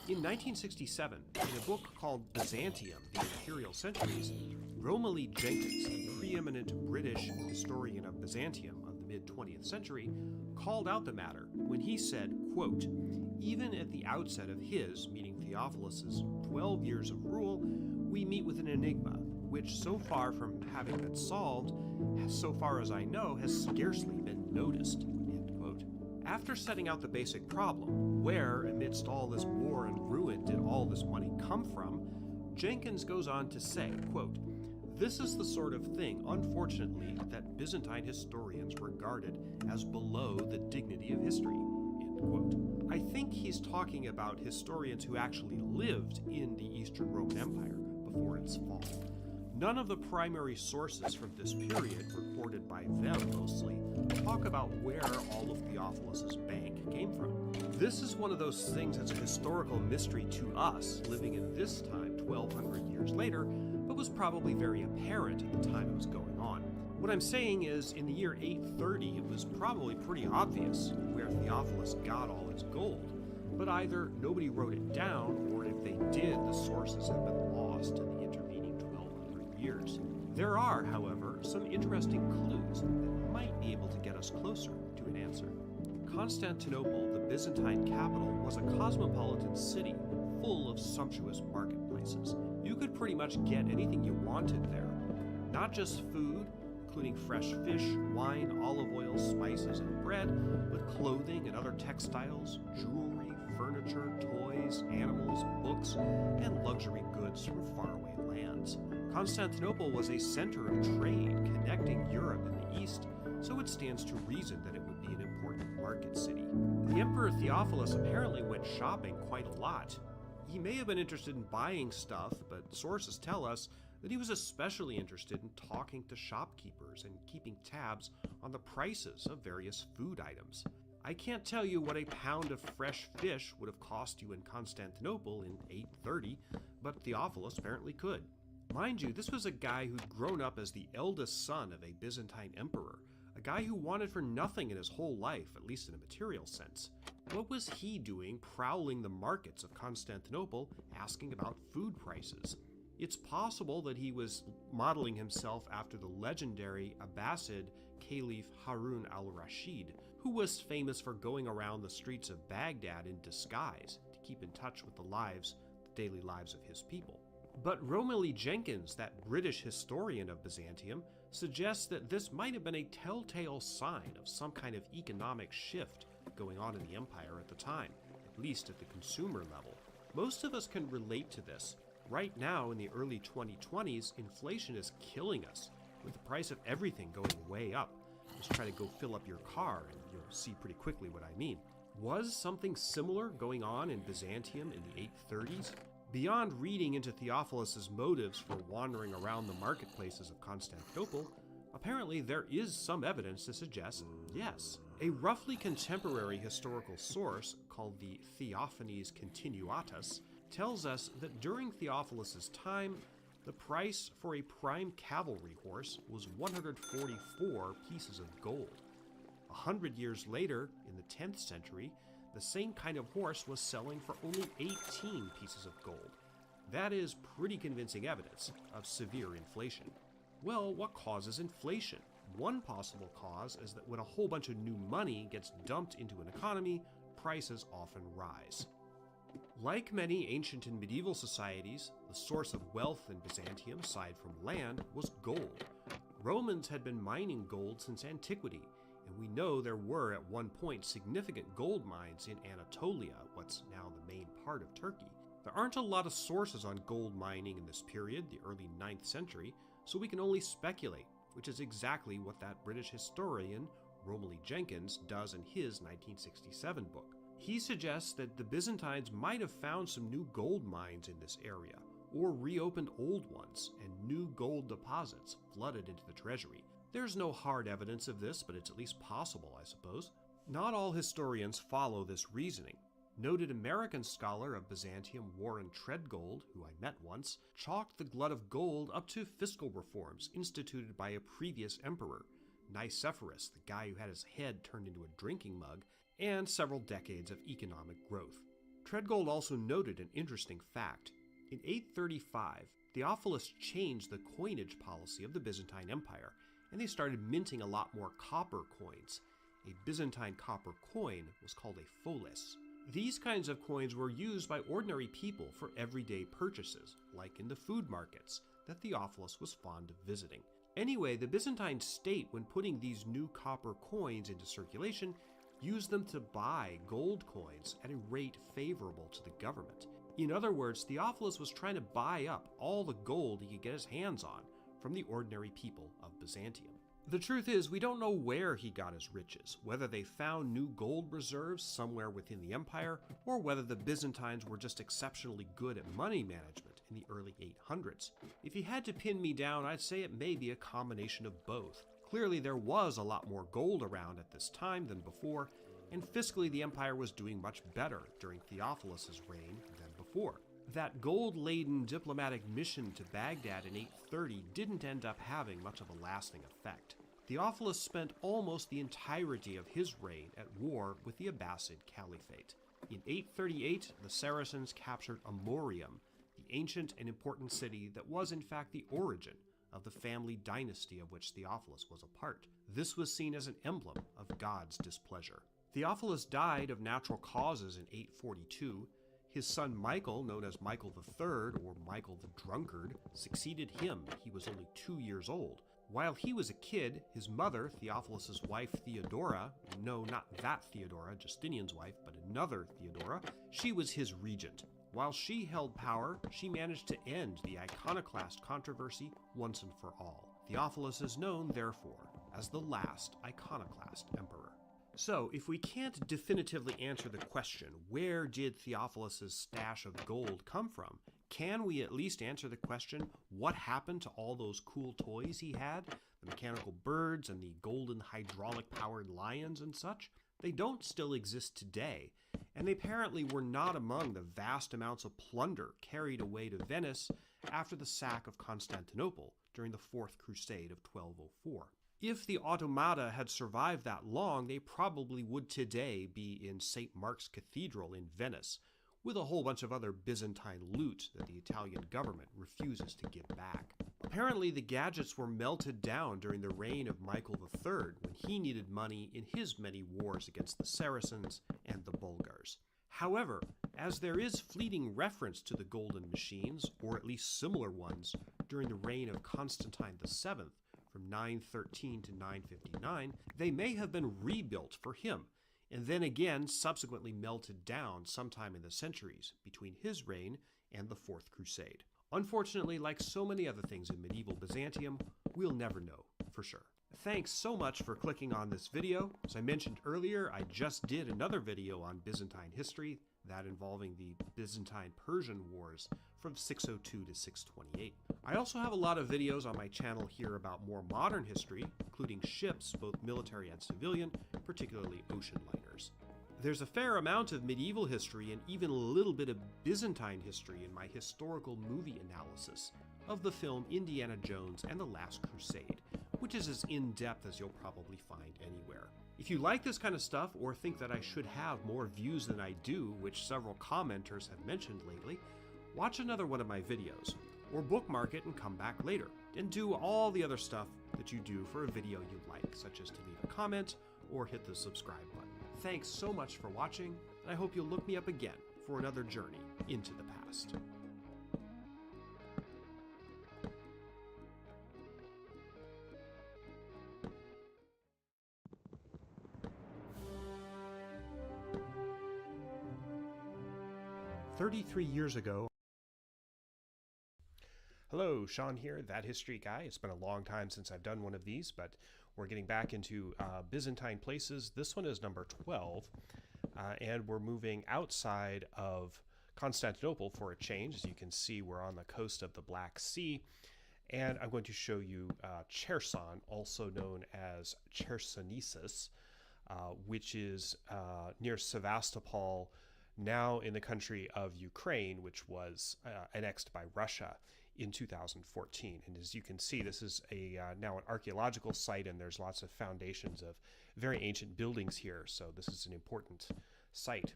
Speaker 2: In 1967, in a book called Byzantium, the Imperial Centuries, Romilly Jenkins, the preeminent British historian of Byzantium of the mid-20th century, called out the matter when he said, quote, "Even at the outset of his, meaning Theophilus's, 12 years of rule, we meet with an enigma, which so far from having been solved, so far as I know, has scarcely been noticed." End quote. After setting out the basic problem, where, amidst all this war and ruin, did all this money come from, Jenkins goes on to say, quote, "This is the sort of thing, unfortunately, that Byzantine historians regarded as below the dignity of history." End quote. I think he's talking about historians who actually lived in the Eastern Roman Empire before its fall. None of the primary sources from this period, reported by them mostly, talk about where all of Theophilus's bank came from. This is one of those things that's a historical mystery to us, living in this time 1,200 years later, but was probably very apparent at the time it was going on. What I'm saying is, in the year 830, it was probably pretty obvious where Theophilus got all his gold, but either nobody wrote it down, or if they did, the sources have been lost in the intervening 1,200 years. There are, however, some interesting clues that might be able to get us closer to an answer. Constantinople, the Byzantine capital, was a cosmopolitan city full of sumptuous marketplaces. You could pretty much get anything you wanted there. Not just food, including fresh fish, wine, olive oil, spices, and bread, but clothing and other textiles, jewelry, furniture, toys, animals, books, and luxury goods from faraway lands. Constantinople was a center of trade connecting Europe and the East, so it stands to reason that it would be an important market city. The Emperor Theophilus apparently went shopping quite a lot. He may have been interested in buying stuff, but sources tell us that he was especially interested in talking to shopkeepers and keeping tabs on the prices of various food items. I can't tell you what a pound of fresh fish would have cost you in Constantinople in 830, but Theophilus apparently could. Mind you, this was a guy who'd grown up as the eldest son of a Byzantine emperor, a guy who wanted for nothing in his whole life, at least in a material sense. What was he doing prowling the markets of Constantinople asking about food prices? It's possible that he was modeling himself after the legendary Abbasid Caliph Harun al-Rashid, who was famous for going around the streets of Baghdad in disguise to keep in touch with the daily lives of his people. But Romilly Jenkins, that British historian of Byzantium, suggests that this might have been a telltale sign of some kind of economic shift going on in the empire at the time, at least at the consumer level. Most of us can relate to this. Right now, in the early 2020s, inflation is killing us, with the price of everything going way up. Just try to go fill up your car and you'll see pretty quickly what I mean. Was something similar going on in Byzantium in the 830s? Beyond reading into Theophilus's motives for wandering around the marketplaces of Constantinople, apparently there is some evidence to suggest yes. A roughly contemporary historical source called the Theophanes Continuatus tells us that during Theophilus's time, the price for a prime cavalry horse was 144 pieces of gold. 100 years later, in the 10th century, the same kind of horse was selling for only 18 pieces of gold. That is pretty convincing evidence of severe inflation. Well, what causes inflation? One possible cause is that when a whole bunch of new money gets dumped into an economy, prices often rise. Like many ancient and medieval societies, the source of wealth in Byzantium, aside from land, was gold. Romans had been mining gold since antiquity, and we know there were at one point significant gold mines in Anatolia, what's now the main part of Turkey. There aren't a lot of sources on gold mining in this period, the early 9th century, so we can only speculate, which is exactly what that British historian, Romilly Jenkins, does in his 1967 book. He suggests that the Byzantines might have found some new gold mines in this area, or reopened old ones, and new gold deposits flooded into the treasury. There's no hard evidence of this, but it's at least possible, I suppose. Not all historians follow this reasoning. Noted American scholar of Byzantium Warren Treadgold, who I met once, chalked the glut of gold up to fiscal reforms instituted by a previous emperor, Nicephorus, the guy who had his head turned into a drinking mug, and several decades of economic growth. Treadgold also noted an interesting fact. In 835, Theophilus changed the coinage policy of the Byzantine Empire, and they started minting a lot more copper coins. A Byzantine copper coin was called a folis. These kinds of coins were used by ordinary people for everyday purchases, like in the food markets that Theophilus was fond of visiting. Anyway, the Byzantine state, when putting these new copper coins into circulation, used them to buy gold coins at a rate favorable to the government. In other words, Theophilus was trying to buy up all the gold he could get his hands on from the ordinary people of Byzantium. The truth is, we don't know where he got his riches, whether they found new gold reserves somewhere within the empire, or whether the Byzantines were just exceptionally good at money management in the early 800s. If you had to pin me down, I'd say it may be a combination of both. Clearly, there was a lot more gold around at this time than before, and fiscally the empire was doing much better during Theophilus' reign than before. That gold-laden diplomatic mission to Baghdad in 830 didn't end up having much of a lasting effect. Theophilus spent almost the entirety of his reign at war with the Abbasid Caliphate. In 838, the Saracens captured Amorium, the ancient and important city that was in fact the origin of the family dynasty of which Theophilus was a part. This was seen as an emblem of God's displeasure. Theophilus died of natural causes in 842. His son Michael, known as Michael III, or Michael the Drunkard, succeeded him. He was only 2 years old. While he was a kid, his mother, Theophilus' wife Theodora, no, not that Theodora, Justinian's wife, but another Theodora, she was his regent. While she held power, she managed to end the iconoclast controversy once and for all. Theophilus is known, therefore, as the last iconoclast emperor. So, if we can't definitively answer the question, where did Theophilus' stash of gold come from, can we at least answer the question, what happened to all those cool toys he had? The mechanical birds and the golden hydraulic-powered lions and such? They don't still exist today, and they apparently were not among the vast amounts of plunder carried away to Venice after the sack of Constantinople during the Fourth Crusade of 1204. If the automata had survived that long, they probably would today be in St. Mark's Cathedral in Venice, with a whole bunch of other Byzantine loot that the Italian government refuses to give back. Apparently, the gadgets were melted down during the reign of Michael III when he needed money in his many wars against the Saracens and the Bulgars. However, as there is fleeting reference to the golden machines, or at least similar ones, during the reign of Constantine VII, from 913 to 959, they may have been rebuilt for him, and then again subsequently melted down sometime in the centuries between his reign and the Fourth Crusade. Unfortunately, like so many other things in medieval Byzantium, we'll never know for sure. Thanks so much for clicking on this video. As I mentioned earlier, I just did another video on Byzantine history, that involving the Byzantine-Persian Wars from 602 to 628. I also have a lot of videos on my channel here about more modern history, including ships, both military and civilian, particularly ocean liners. There's a fair amount of medieval history and even a little bit of Byzantine history in my historical movie analysis of the film Indiana Jones and the Last Crusade, which is as in-depth as you'll probably find anywhere. If you like this kind of stuff or think that I should have more views than I do, which several commenters have mentioned lately, watch another one of my videos, or bookmark it and come back later, and do all the other stuff that you do for a video you like, such as to leave a comment or hit the subscribe button. Thanks so much for watching, and I hope you'll look me up again for another journey into the past. "33 years ago." Hello, Sean here, That History Guy. It's been a long time since I've done one of these, but we're getting back into Byzantine places. This one is number 12, and we're moving outside of Constantinople for a change. As you can see, we're on the coast of the Black Sea, and I'm going to show you Cherson, also known as Chersonesus, which is near Sevastopol, now in the country of Ukraine, which was annexed by Russia in 2014. And as you can see, this is now an archaeological site, and there's lots of foundations of very ancient buildings here, so this is an important site.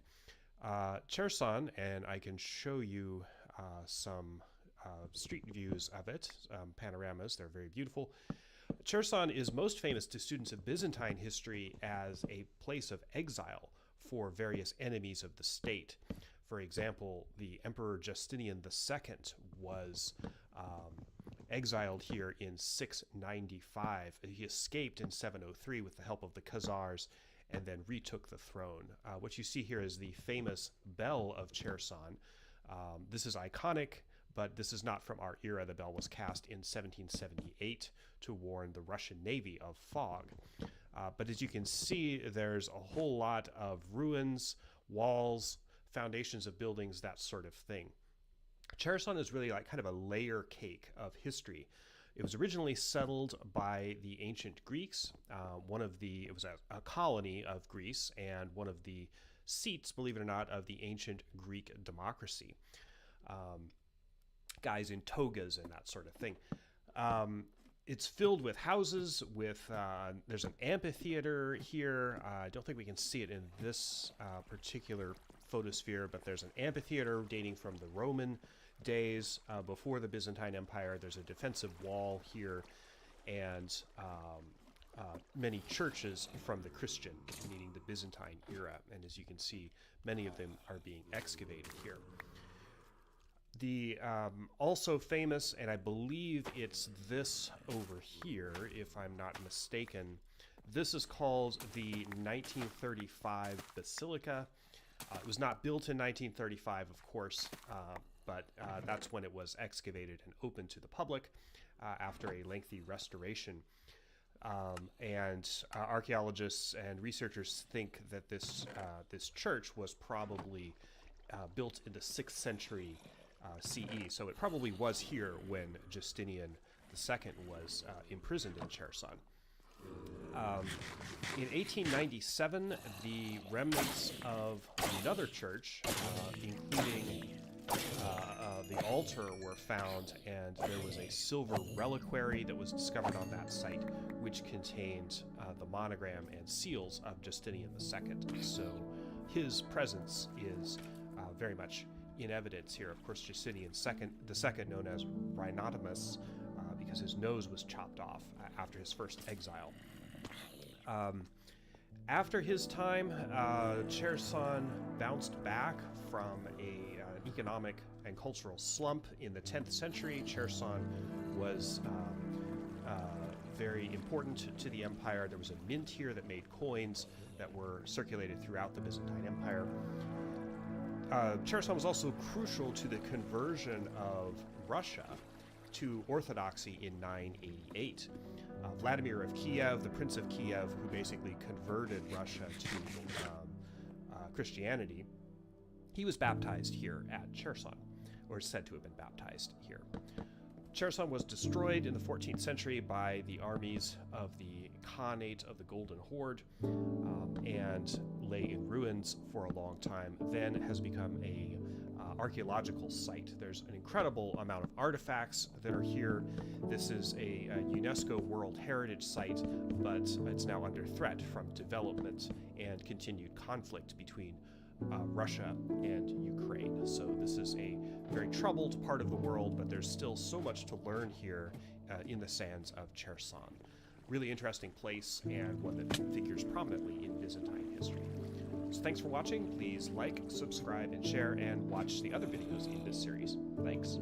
Speaker 2: Cherson, and I can show you some street views of it, panoramas. They're very beautiful. Cherson is most famous to students of Byzantine history as a place of exile for various enemies of the state. For example, the Emperor Justinian II was exiled here in 695. He escaped in 703 with the help of the Khazars and then retook the throne. What you see here is the famous bell of Cherson. This is iconic, but this is not from our era. The bell was cast in 1778 to warn the Russian Navy of fog. But as you can see, there's a whole lot of ruins, walls, foundations of buildings, that sort of thing. Cherson is really like kind of a layer cake of history. It was originally settled by the ancient Greeks. It was a colony of Greece and one of the seats, believe it or not, of the ancient Greek democracy. Guys in togas and that sort of thing. It's filled with houses, there's an amphitheater here. I don't think we can see it in this particular photosphere, but there's an amphitheater dating from the Roman days before the Byzantine Empire. There's a defensive wall here, and many churches from the Christian, meaning the Byzantine era. And as you can see, many of them are being excavated here. The also famous, and I believe it's this over here, if I'm not mistaken, this is called the 1935 Basilica. It was not built in 1935, of course, but that's when it was excavated and opened to the public after a lengthy restoration. Archaeologists and researchers think that this church was probably built in the 6th century CE. So it probably was here when Justinian II was imprisoned in Cherson. In 1897, the remnants of another church, including the altar, were found, and there was a silver reliquary that was discovered on that site, which contained the monogram and seals of Justinian II. So his presence is very much in evidence here. Of course, Justinian II, known as Rhinotomus, because his nose was chopped off after his first exile. After his time, Cherson bounced back from an economic and cultural slump. In the 10th century, Cherson was very important to the empire. There was a mint here that made coins that were circulated throughout the Byzantine Empire. Cherson was also crucial to the conversion of Russia to Orthodoxy in 988. Vladimir of Kiev, the Prince of Kiev, who basically converted Russia to Christianity, he was baptized here at Cherson, or is said to have been baptized here. Cherson was destroyed in the 14th century by the armies of the Khanate of the Golden Horde, and lay in ruins for a long time, then has become a archaeological site. There's an incredible amount of artifacts that are here. This is a UNESCO World Heritage Site, but it's now under threat from development and continued conflict between Russia and Ukraine. So this is a very troubled part of the world, but there's still so much to learn here in the sands of Cherson. Really interesting place, and one that figures prominently in Byzantine history. So thanks for watching. Please like, subscribe, and share, and watch the other videos in this series. Thanks.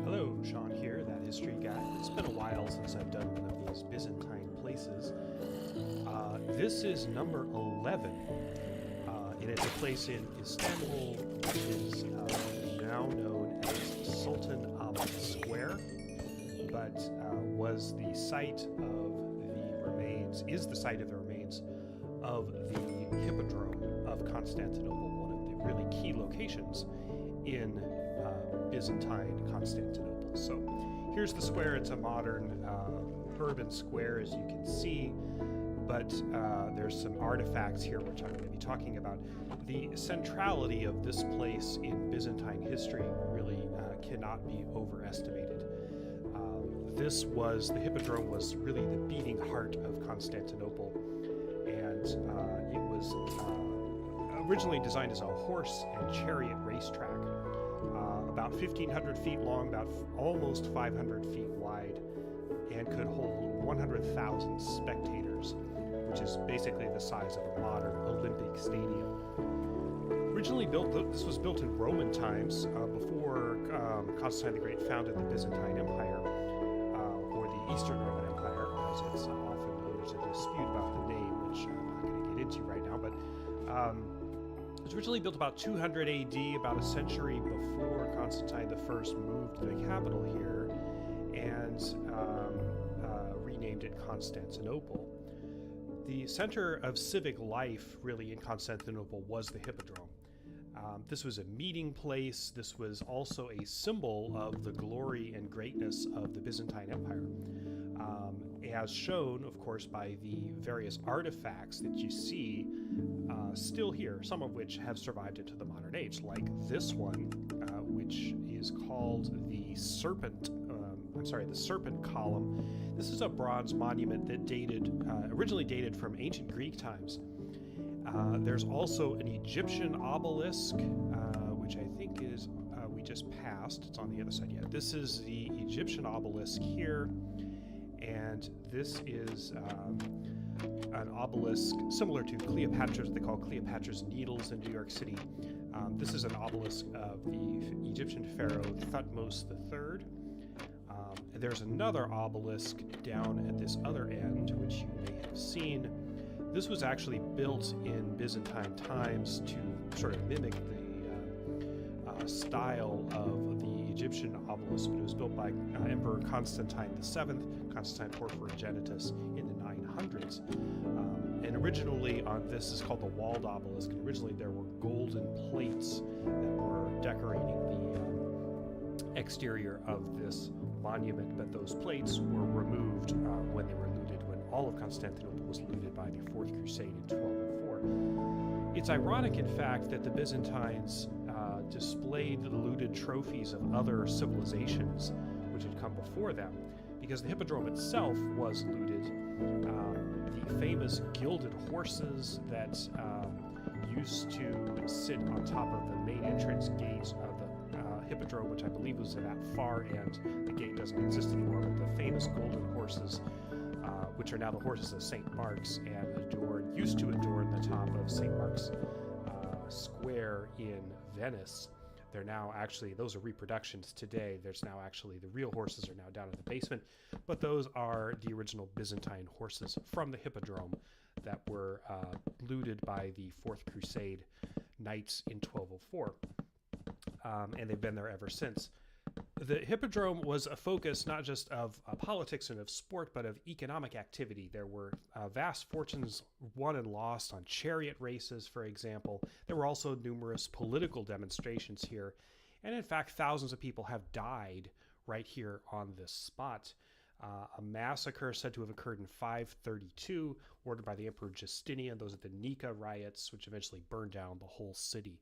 Speaker 3: Hello, Sean here, that history guy. It's been a while since I've done one of these Byzantine places. This is number 11, and it's a place in Istanbul which is now known as Sultan Ahmet Square, but was the site of the remains, is the site of the remains of the Hippodrome of Constantinople, one of the really key locations in Byzantine Constantinople. So here's the square. It's a modern urban square, as you can see, but there's some artifacts here which I'm going to be talking about. The centrality of this place in Byzantine history really cannot be overestimated. The Hippodrome was really the beating heart of Constantinople, and it was originally designed as a horse and chariot racetrack, about 1,500 feet long, about almost 500 feet wide, and could hold 100,000 spectators, which is basically the size of a modern Olympic stadium. Originally built, this was built in Roman times, before Constantine the Great founded the Byzantine Empire, or the Eastern Roman Empire, as it's often known. There's a dispute about the name, which I'm not going to get into right now, but it was originally built about 200 AD, about a century before Constantine I moved the capital here, and renamed it Constantinople. The center of civic life, really, in Constantinople was the Hippodrome. This was a meeting place. This was also a symbol of the glory and greatness of the Byzantine Empire, as shown, of course, by the various artifacts that you see still here, some of which have survived into the modern age, like this one, which is called the Serpent Column. This is a bronze monument that originally dated from ancient Greek times. There's also an Egyptian obelisk, which I think is, we just passed. It's on the other side. Yeah, this is the Egyptian obelisk here, and this is an obelisk similar to Cleopatra's, they call Cleopatra's Needles in New York City. This is an obelisk of the Egyptian pharaoh Thutmose III. There's another obelisk down at this other end, which you may have seen. This was actually built in Byzantine times to sort of mimic the style of the Egyptian obelisk, but it was built by Emperor Constantine VII, Constantine Porphyrogenitus, in the 900s. And originally, this is called the walled obelisk. And originally, there were golden plates that were decorating the exterior of this monument. But those plates were removed when they were looted, when all of Constantinople was looted by the Fourth Crusade in 1204. It's ironic, in fact, that the Byzantines displayed the looted trophies of other civilizations which had come before them, because the Hippodrome itself was looted. The famous gilded horses that used to sit on top of the main entrance gate of the Hippodrome, which I believe was at that far end. The gate doesn't exist anymore, but the famous golden horses, which are now the horses of St. Mark's, and used to adorn the top of St. Mark's Square in Venice. They're now actually, those are reproductions today. There's now actually, the real horses are now down in the basement, but those are the original Byzantine horses from the Hippodrome that were looted by the Fourth Crusade knights in 1204. And they've been there ever since. The Hippodrome was a focus not just of politics and of sport, but of economic activity. There were vast fortunes won and lost on chariot races, for example. There were also numerous political demonstrations here. And in fact, thousands of people have died right here on this spot. A massacre said to have occurred in 532, ordered by the Emperor Justinian. Those are the Nika riots, which eventually burned down the whole city.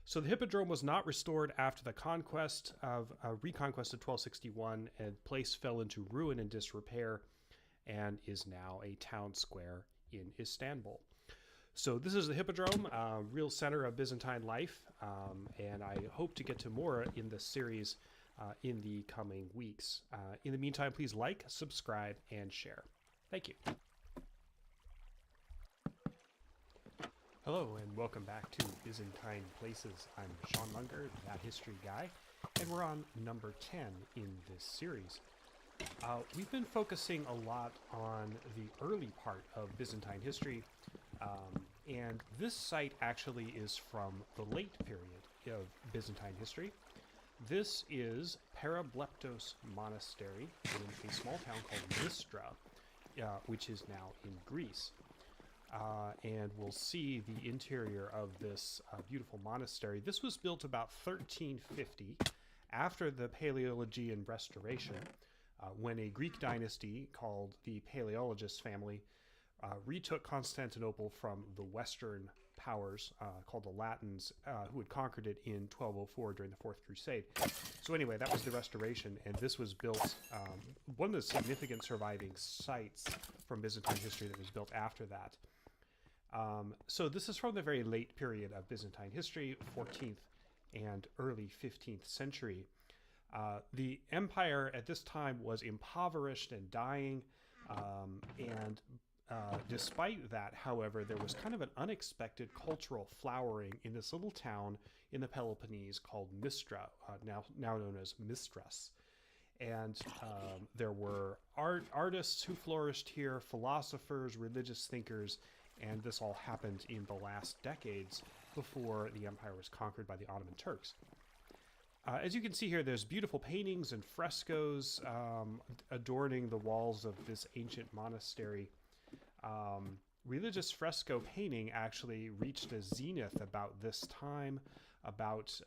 Speaker 3: So the Hippodrome was not restored after the reconquest of 1261, and place fell into ruin and disrepair, and is now a town square in Istanbul. So this is the Hippodrome, real center of Byzantine life, and I hope to get to more in this series in the coming weeks. In the meantime, please like, subscribe, and share. Thank you. Hello and welcome back to Byzantine Places. I'm Sean Munger, that history guy, and we're on number 10 in this series. We've been focusing a lot on the early part of Byzantine history, and this site actually is from the late period of Byzantine history. This is Parableptos Monastery in a small town called Mistra, which is now in Greece. And we'll see the interior of this beautiful monastery. This was built about 1350 after the Paleologian Restoration, when a Greek dynasty called the Paleologist family retook Constantinople from the Western powers called the Latins, who had conquered it in 1204 during the Fourth Crusade. So anyway, that was the restoration, and this was built, one of the significant surviving sites from Byzantine history that was built after that. So this is from the very late period of Byzantine history, 14th and early 15th century. The empire at this time was impoverished and dying, and despite that, however, there was kind of an unexpected cultural flowering in this little town in the Peloponnese called Mistra, now known as Mistras. And there were artists who flourished here, philosophers, religious thinkers, and this all happened in the last decades before the empire was conquered by the Ottoman Turks. As you can see here, there's beautiful paintings and frescoes adorning the walls of this ancient monastery. Religious fresco painting actually reached a zenith about this time, about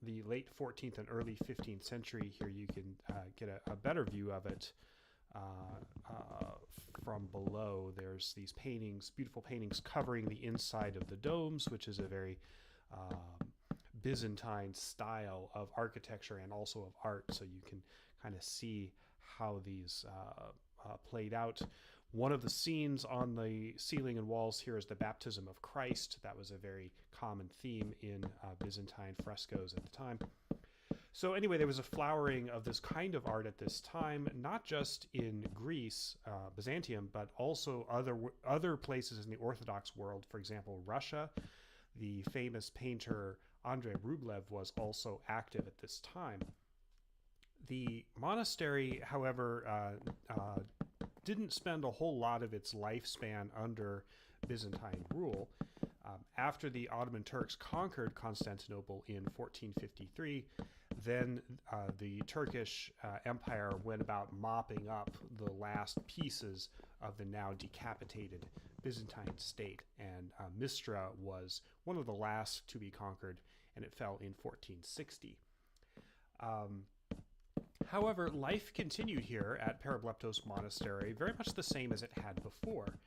Speaker 3: the late 14th and early 15th century. Here you can get a better view of it from below. There's these paintings, beautiful paintings covering the inside of the domes, which is a very Byzantine style of architecture and also of art, so you can kind of see how these played out. One of the scenes on the ceiling and walls here is the baptism of Christ. That was a very common theme in Byzantine frescoes at the time. So anyway, there was a flowering of this kind of art at this time, not just in Greece, Byzantium, but also other places in the Orthodox world. For example, Russia. The famous painter Andrei Rublev was also active at this time. The monastery, however, didn't spend a whole lot of its lifespan under Byzantine rule. After the Ottoman Turks conquered Constantinople in 1453, then the Turkish Empire went about mopping up the last pieces of the now decapitated Byzantine state, and Mistra was one of the last to be conquered, and it fell in 1460. However, life continued here at Parableptos Monastery very much the same as it had before.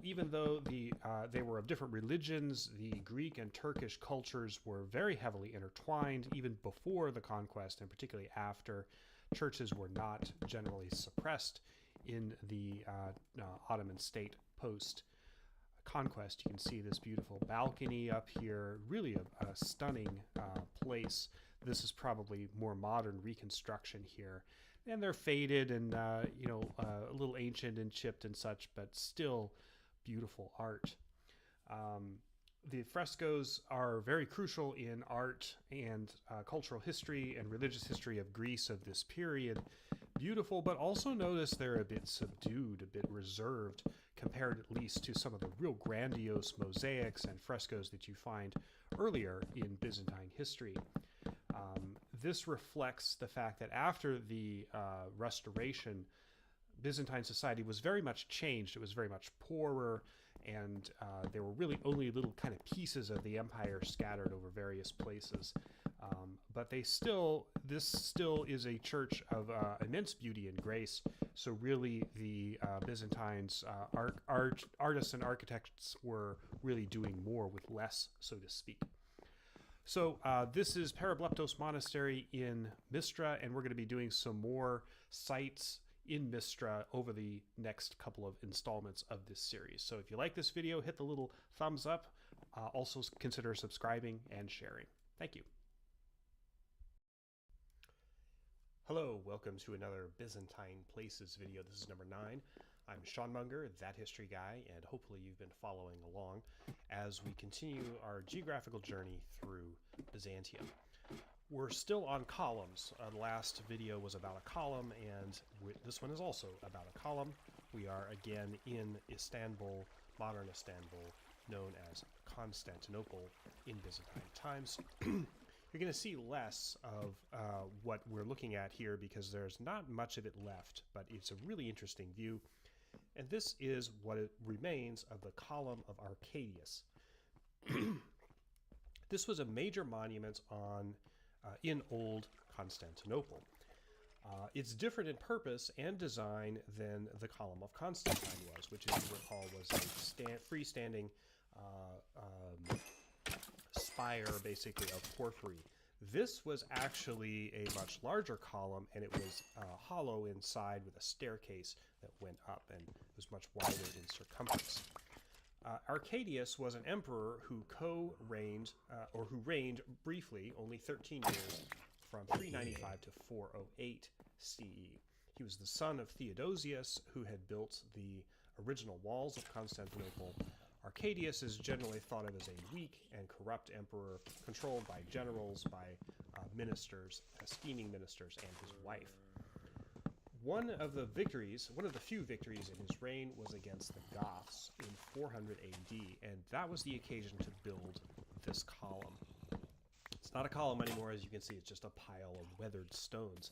Speaker 3: Even though they were of different religions, the Greek and Turkish cultures were very heavily intertwined even before the conquest, and particularly after. Churches were not generally suppressed in the Ottoman state post-conquest. You can see this beautiful balcony up here, really a stunning place. This is probably more modern reconstruction here. And they're faded and, a little ancient and chipped and such, but still beautiful art. The frescoes are very crucial in art and cultural history and religious history of Greece of this period. Beautiful, but also notice they're a bit subdued, a bit reserved, compared at least to some of the real grandiose mosaics and frescoes that you find earlier in Byzantine history. This reflects the fact that after the restoration, Byzantine society was very much changed. It was very much poorer, and there were really only little kind of pieces of the empire scattered over various places. But this still is a church of immense beauty and grace. So really, the Byzantines, artists and architects were really doing more with less, so to speak. So this is Parableptos Monastery in Mistra, and we're going to be doing some more sites in Mistra over the next couple of installments of this series. So if you like this video, hit the little thumbs up. Also consider subscribing and sharing. Thank you. Hello, welcome to another Byzantine Places video. This is number 9. I'm Sean Munger, That History Guy, and hopefully you've been following along as we continue our geographical journey through Byzantium. We're still on columns. The last video was about a column, and this one is also about a column. We are again in Istanbul, modern Istanbul, known as Constantinople in Byzantine times. You're going to see less of what we're looking at here because there's not much of it left, but it's a really interesting view. And this is what it remains of the column of Arcadius. This was a major monument in Old Constantinople. It's different in purpose and design than the column of Constantine was, which, as you recall, was a freestanding spire, basically, of porphyry. This was actually a much larger column, and it was hollow inside with a staircase that went up, and it was much wider in circumference. Arcadius was an emperor who reigned briefly, only 13 years, from 395 to 408 CE. He was the son of Theodosius, who had built the original walls of Constantinople. Arcadius is generally thought of as a weak and corrupt emperor, controlled by generals, by ministers, scheming ministers, and his wife. One of the few victories in his reign was against the Goths in 400 AD, and that was the occasion to build this column. It's not a column anymore, as you can see, it's just a pile of weathered stones.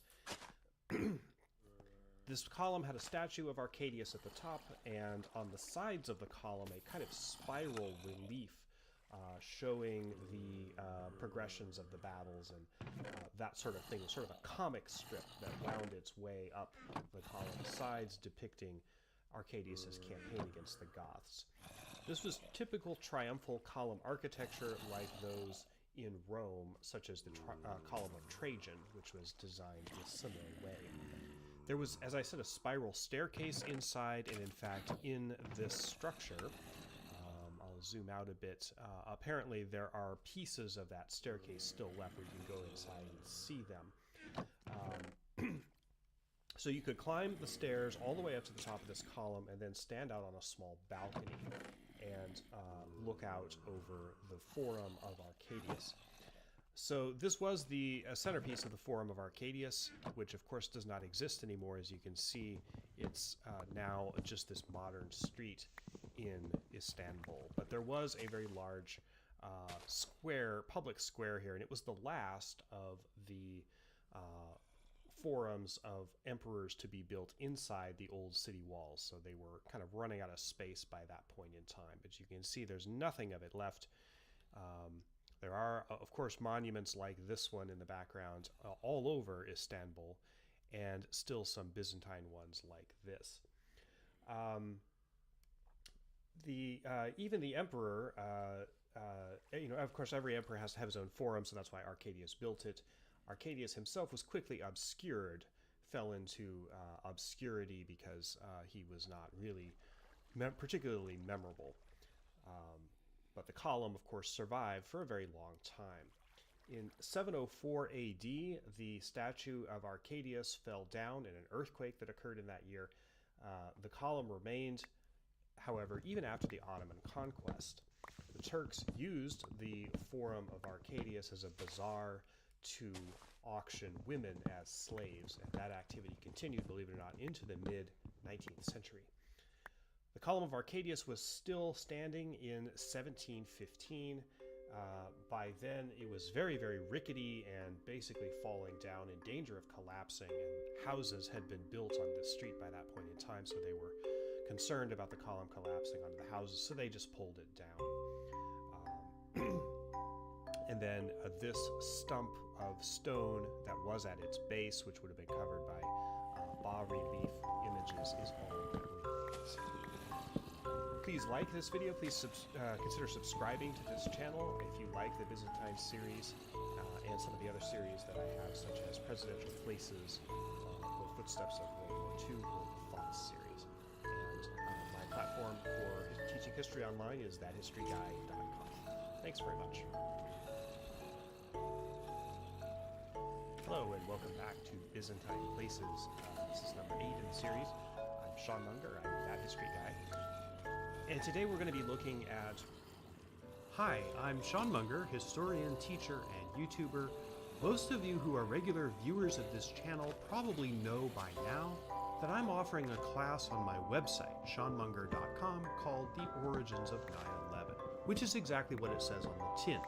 Speaker 3: This column had a statue of Arcadius at the top, and on the sides of the column, a kind of spiral relief showing the progressions of the battles and that sort of thing. It was sort of a comic strip that wound its way up the column sides, depicting Arcadius' campaign against the Goths. This was typical triumphal column architecture like those in Rome, such as the column of Trajan, which was designed in a similar way. There was, as I said, a spiral staircase inside, and in fact, in this structure, I'll zoom out a bit, apparently there are pieces of that staircase still left where you can go inside and see them. So you could climb the stairs all the way up to the top of this column and then stand out on a small balcony and look out over the Forum of Arcadius. So this was the centerpiece of the Forum of Arcadius, which of course does not exist anymore. As you can see, it's now just this modern street in Istanbul. But there was a very large public square here, and it was the last of the forums of emperors to be built inside the old city walls. So they were kind of running out of space by that point in time. But you can see there's nothing of it left. There are, of course, monuments like this one in the background all over Istanbul, and still some Byzantine ones like this. Even the emperor, of course, every emperor has to have his own forum, so that's why Arcadius built it. Arcadius himself was quickly obscured, fell into obscurity because he was not really particularly memorable. But the column, of course, survived for a very long time. In 704 AD, the statue of Arcadius fell down in an earthquake that occurred in that year. The column remained, however, even after the Ottoman conquest. The Turks used the Forum of Arcadius as a bazaar to auction women as slaves, and that activity continued, believe it or not, into the mid-19th century. The Column of Arcadius was still standing in 1715. By then, it was very, very rickety and basically falling down, in danger of collapsing, and houses had been built on this street by that point in time, so they were concerned about the column collapsing onto the houses, so they just pulled it down. And then this stump of stone that was at its base, which would have been covered by bas-relief images, is all that remains. Please like this video. Please consider subscribing to this channel if you like the Byzantine series and some of the other series that I have, such as Presidential Places, or Footsteps of World War II, or the Thoughts series. And my platform for teaching history online is thathistoryguy.com. Thanks very much. Hello and welcome back to Byzantine Places. This is number 8 in the series. I'm Sean Munger, I'm That History Guy. And today we're going to be looking at...
Speaker 2: Hi, I'm Sean Munger, historian, teacher, and YouTuber. Most of you who are regular viewers of this channel probably know by now that I'm offering a class on my website, seanmunger.com, called The Origins of 9/11, which is exactly what it says on the tin.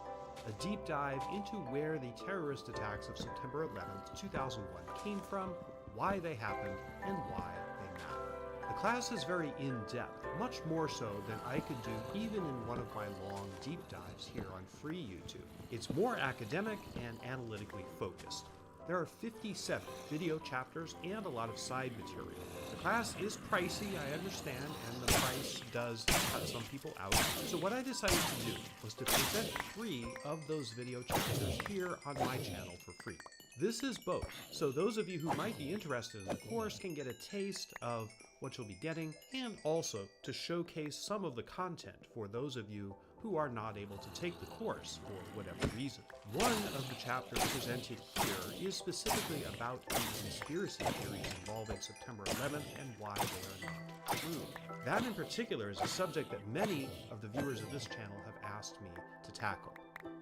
Speaker 2: A deep dive into where the terrorist attacks of September 11th, 2001 came from, why they happened, and why they matter. The class is very in-depth, much more so than I could do even in one of my long deep dives here on free YouTube. It's more academic and analytically focused. There are 57 video chapters and a lot of side material. The class is pricey, I understand, and the price does cut some people out. So what I decided to do was to present 3 of those video chapters here on my channel for free. This is both, so those of you who might be interested in the course can get a taste of what you'll be getting, and also to showcase some of the content for those of you who are not able to take the course for whatever reason. One of the chapters presented here is specifically about the conspiracy theories involving September 11th and why they are not true. That in particular is a subject that many of the viewers of this channel have asked me to tackle.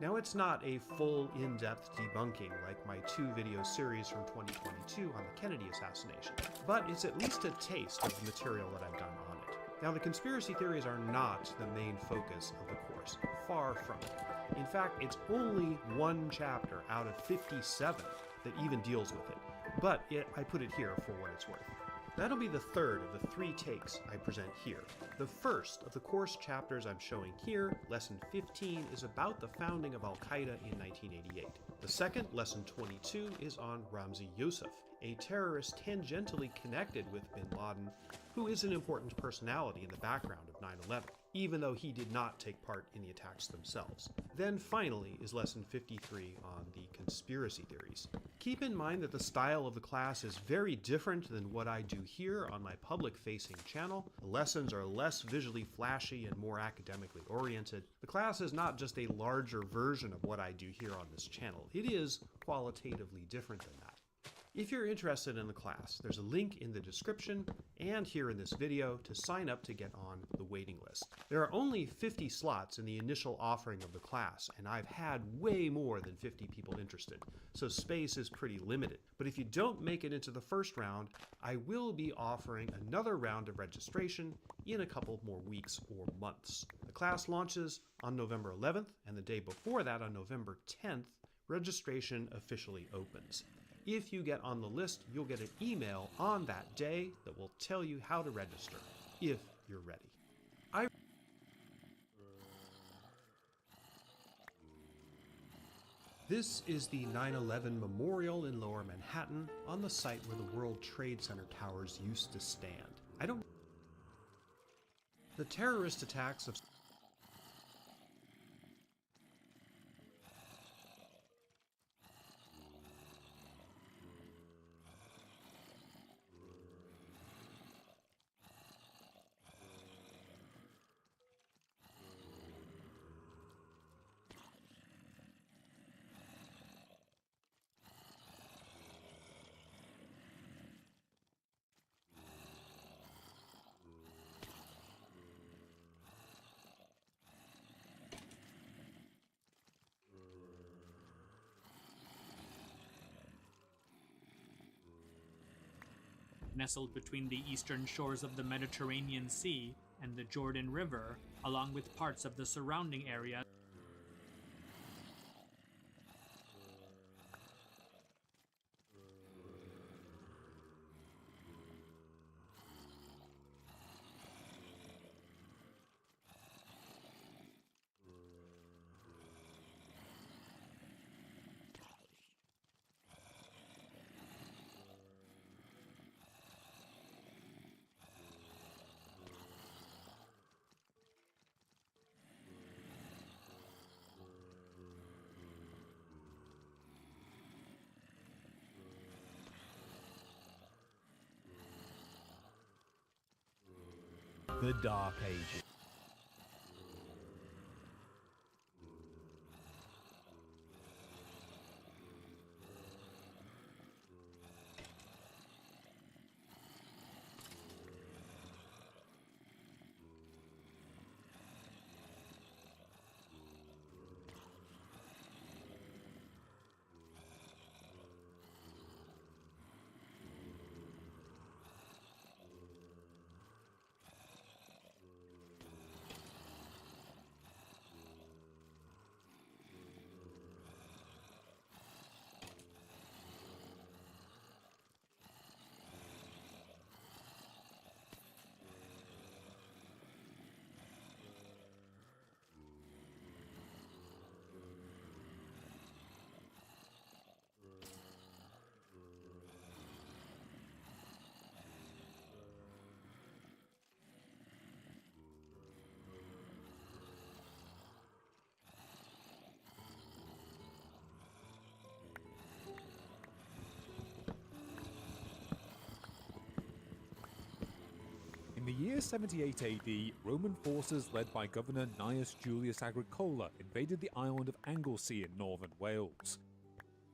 Speaker 2: Now, it's not a full in-depth debunking like my 2 video series from 2022 on the Kennedy assassination, but it's at least a taste of the material that I've done on it. Now, the conspiracy theories are not the main focus of the course, far from it. In fact, it's only 1 chapter out of 57 that even deals with it, but I put it here for what it's worth. That'll be the 3rd of the 3 takes I present here. The first of the course chapters I'm showing here, Lesson 15, is about the founding of Al-Qaeda in 1988. The second, Lesson 22, is on Ramzi Youssef, a terrorist tangentially connected with bin Laden, who is an important personality in the background of 9/11, even though he did not take part in the attacks themselves. Then finally is Lesson 53 on the conspiracy theories. Keep in mind that the style of the class is very different than what I do here on my public-facing channel. The lessons are less visually flashy and more academically oriented. The class is not just a larger version of what I do here on this channel. It is qualitatively different than that. If you're interested in the class, there's a link in the description and here in this video to sign up to get on the waiting list. There are only 50 slots in the initial offering of the class, and I've had way more than 50 people interested, so space is pretty limited. But if you don't make it into the first round, I will be offering another round of registration in a couple more weeks or months. The class launches on November 11th, and the day before that, on November 10th, registration officially opens. If you get on the list, you'll get an email on that day that will tell you how to register, if you're ready. This is the 9/11 Memorial in Lower Manhattan, on the site where the World Trade Center towers used to stand. The terrorist attacks of
Speaker 4: nestled between the eastern shores of the Mediterranean Sea and the Jordan River, along with parts of the surrounding area.
Speaker 5: The Dark Ages. In the year 78 AD, Roman forces led by Governor Gnaeus Julius Agricola invaded the island of Anglesey in northern Wales.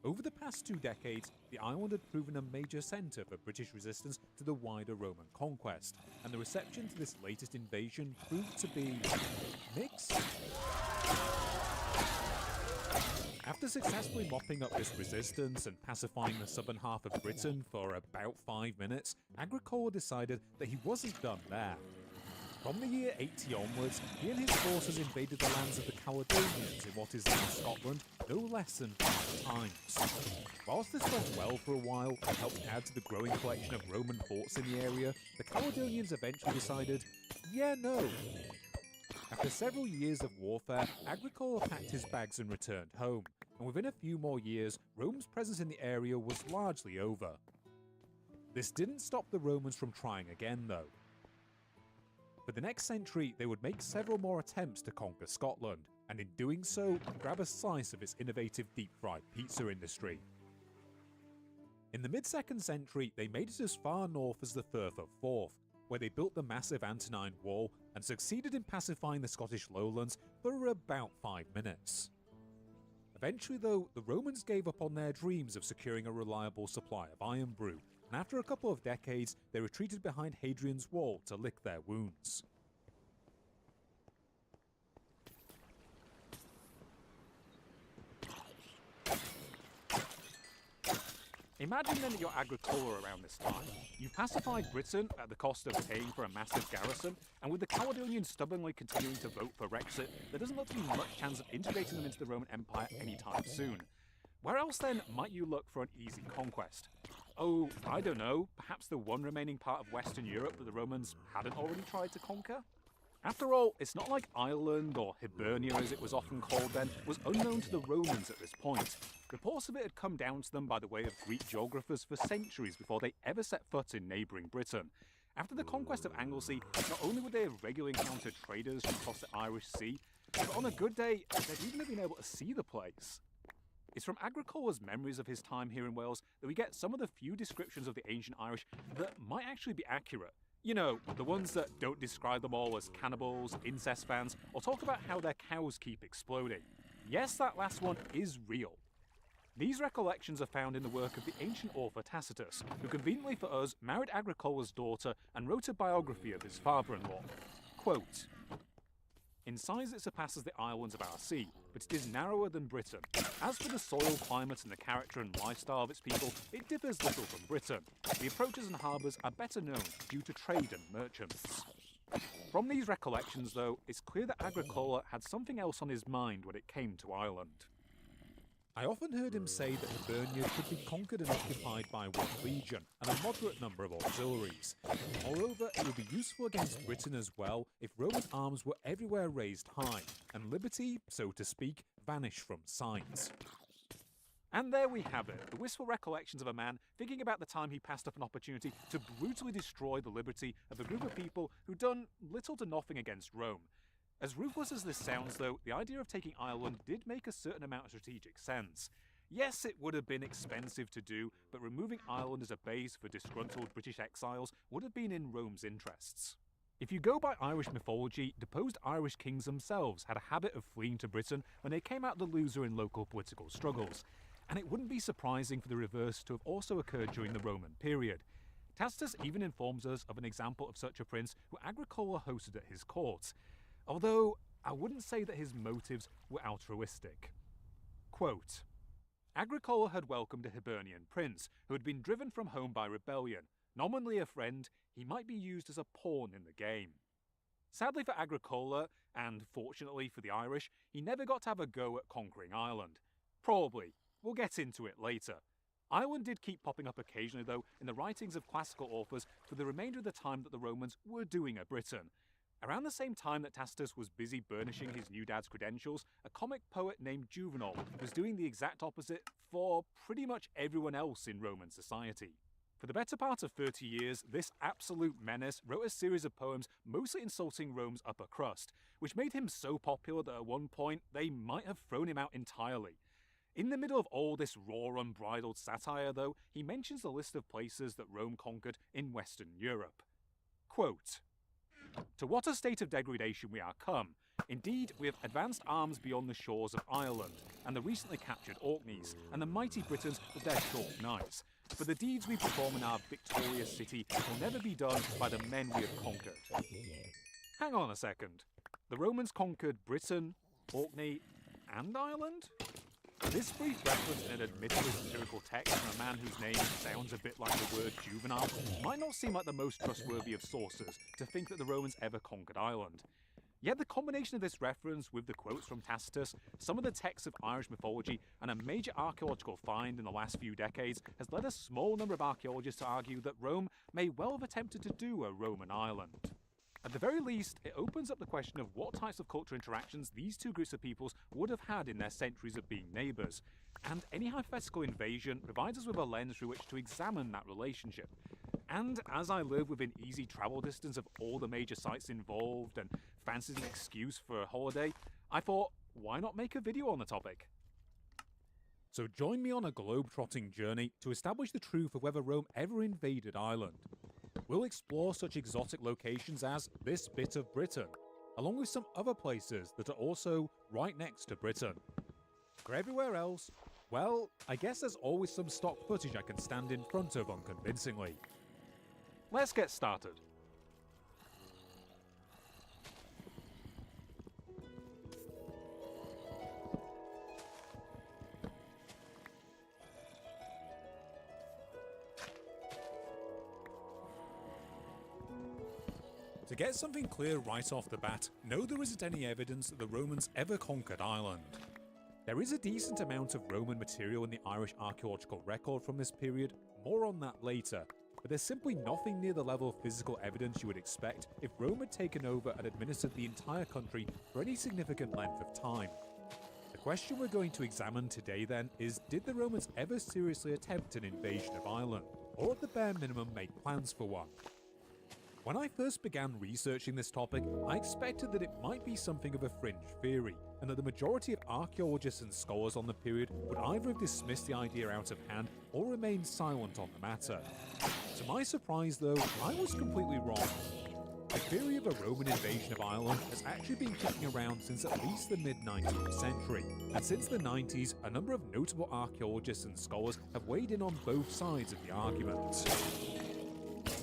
Speaker 5: Over the past 2 decades, the island had proven a major centre for British resistance to the wider Roman conquest, and the reception to this latest invasion proved to be mixed. After successfully mopping up this resistance and pacifying the southern half of Britain for about 5 minutes, Agricola decided that he wasn't done there. From the year 80 onwards, he and his forces invaded the lands of the Caledonians in what is now Scotland no less than 5 times. Whilst this went well for a while and helped add to the growing collection of Roman forts in the area, the Caledonians eventually decided, yeah, no. After several years of warfare, Agricola packed his bags and returned home, and within a few more years, Rome's presence in the area was largely over. This didn't stop the Romans from trying again, though. For the next century, they would make several more attempts to conquer Scotland, and in doing so, grab a slice of its innovative deep-fried pizza industry. In the mid-2nd century, they made it as far north as the Firth of Forth, where they built the massive Antonine Wall and succeeded in pacifying the Scottish lowlands for about 5 minutes. Eventually, though, the Romans gave up on their dreams of securing a reliable supply of iron brew, and after a couple of decades, they retreated behind Hadrian's Wall to lick their wounds.
Speaker 6: Imagine then that you're Agricola around this time. You've pacified Britain at the cost of paying for a massive garrison, and with the Caledonians stubbornly continuing to vote for Brexit, there doesn't look to be much chance of integrating them into the Roman Empire anytime soon. Where else then might you look for an easy conquest? Oh, I don't know, perhaps the one remaining part of Western Europe that the Romans hadn't already tried to conquer? After all, it's not like Ireland, or Hibernia as it was often called then, was unknown to the Romans at this point. Reports of it had come down to them by the way of Greek geographers for centuries before they ever set foot in neighbouring Britain. After the conquest of Anglesey, not only would they have regularly encountered traders who crossed the Irish Sea, but on a good day, they'd even have been able to see the place. It's from Agricola's memories of his time here in Wales that we get some of the few descriptions of the ancient Irish that might actually be accurate. You know, the ones that don't describe them all as cannibals, incest fans, or talk about how their cows keep exploding. Yes, that last one is real. These recollections are found in the work of the ancient author Tacitus, who conveniently for us married Agricola's daughter and wrote a biography of his father-in-law. Quote, "In size it surpasses the islands of our sea, but it is narrower than Britain. As for the soil, climate and the character and lifestyle of its people, it differs little from Britain. The approaches and harbours are better known due to trade and merchants." From these recollections, though, it's clear that Agricola had something else on his mind when it came to Ireland.
Speaker 5: I often heard him say that Hibernia could be conquered and occupied by one legion and a moderate number of auxiliaries. Moreover, it would be useful against Britain as well if Roman arms were everywhere raised high, and liberty, so to speak, vanished from sight.
Speaker 6: And there we have it, the wistful recollections of a man thinking about the time he passed up an opportunity to brutally destroy the liberty of a group of people who'd done little to nothing against Rome. As ruthless as this sounds, though, the idea of taking Ireland did make a certain amount of strategic sense. Yes, it would have been expensive to do, but removing Ireland as a base for disgruntled British exiles would have been in Rome's interests. If you go by Irish mythology, deposed Irish kings themselves had a habit of fleeing to Britain when they came out the loser in local political struggles, and it wouldn't be surprising for the reverse to have also occurred during the Roman period. Tacitus even informs us of an example of such a prince who Agricola hosted at his court. Although, I wouldn't say that his motives were altruistic. Quote, "Agricola had welcomed a Hibernian prince who had been driven from home by rebellion. Nominally a friend, he might be used as a pawn in the game." Sadly for Agricola, and fortunately for the Irish, he never got to have a go at conquering Ireland. Probably. We'll get into it later. Ireland did keep popping up occasionally, though, in the writings of classical authors for the remainder of the time that the Romans were doing at Britain. Around the same time that Tacitus was busy burnishing his new dad's credentials, a comic poet named Juvenal was doing the exact opposite for pretty much everyone else in Roman society. For the better part of 30 years, this absolute menace wrote a series of poems mostly insulting Rome's upper crust, which made him so popular that at one point they might have thrown him out entirely. In the middle of all this raw, unbridled satire, though, he mentions the list of places that Rome conquered in Western Europe. Quote, "To what a state of degradation we are come. Indeed, we have advanced arms beyond the shores of Ireland, and the recently captured Orkneys, and the mighty Britons with their short knives. But the deeds we perform in our victorious city will never be done by the men we have conquered." Hang on a second. The Romans conquered Britain, Orkney, and Ireland? This brief reference in an admittedly satirical text from a man whose name sounds a bit like the word juvenile might not seem like the most trustworthy of sources to think that the Romans ever conquered Ireland. Yet the combination of this reference with the quotes from Tacitus, some of the texts of Irish mythology, and a major archaeological find in the last few decades has led a small number of archaeologists to argue that Rome may well have attempted to do a Roman Ireland. At the very least, it opens up the question of what types of cultural interactions these two groups of peoples would have had in their centuries of being neighbours, and any hypothetical invasion provides us with a lens through which to examine that relationship. And as I live within easy travel distance of all the major sites involved and fancies an excuse for a holiday, I thought, why not make a video on the topic?
Speaker 5: So join me on a globe-trotting journey to establish the truth of whether Rome ever invaded Ireland. We'll explore such exotic locations as this bit of Britain, along with some other places that are also right next to Britain. For everywhere else, well, I guess there's always some stock footage I can stand in front of unconvincingly.
Speaker 6: Let's get started.
Speaker 5: To get something clear right off the bat, no, there isn't any evidence that the Romans ever conquered Ireland. There is a decent amount of Roman material in the Irish archaeological record from this period, more on that later, but there's simply nothing near the level of physical evidence you would expect if Rome had taken over and administered the entire country for any significant length of time. The question we're going to examine today then is, did the Romans ever seriously attempt an invasion of Ireland, or at the bare minimum make plans for one? When I first began researching this topic, I expected that it might be something of a fringe theory, and that the majority of archaeologists and scholars on the period would either have dismissed the idea out of hand or remained silent on the matter. To my surprise though, I was completely wrong. The theory of a Roman invasion of Ireland has actually been kicking around since at least the mid-19th century, and since the 90s, a number of notable archaeologists and scholars have weighed in on both sides of the argument.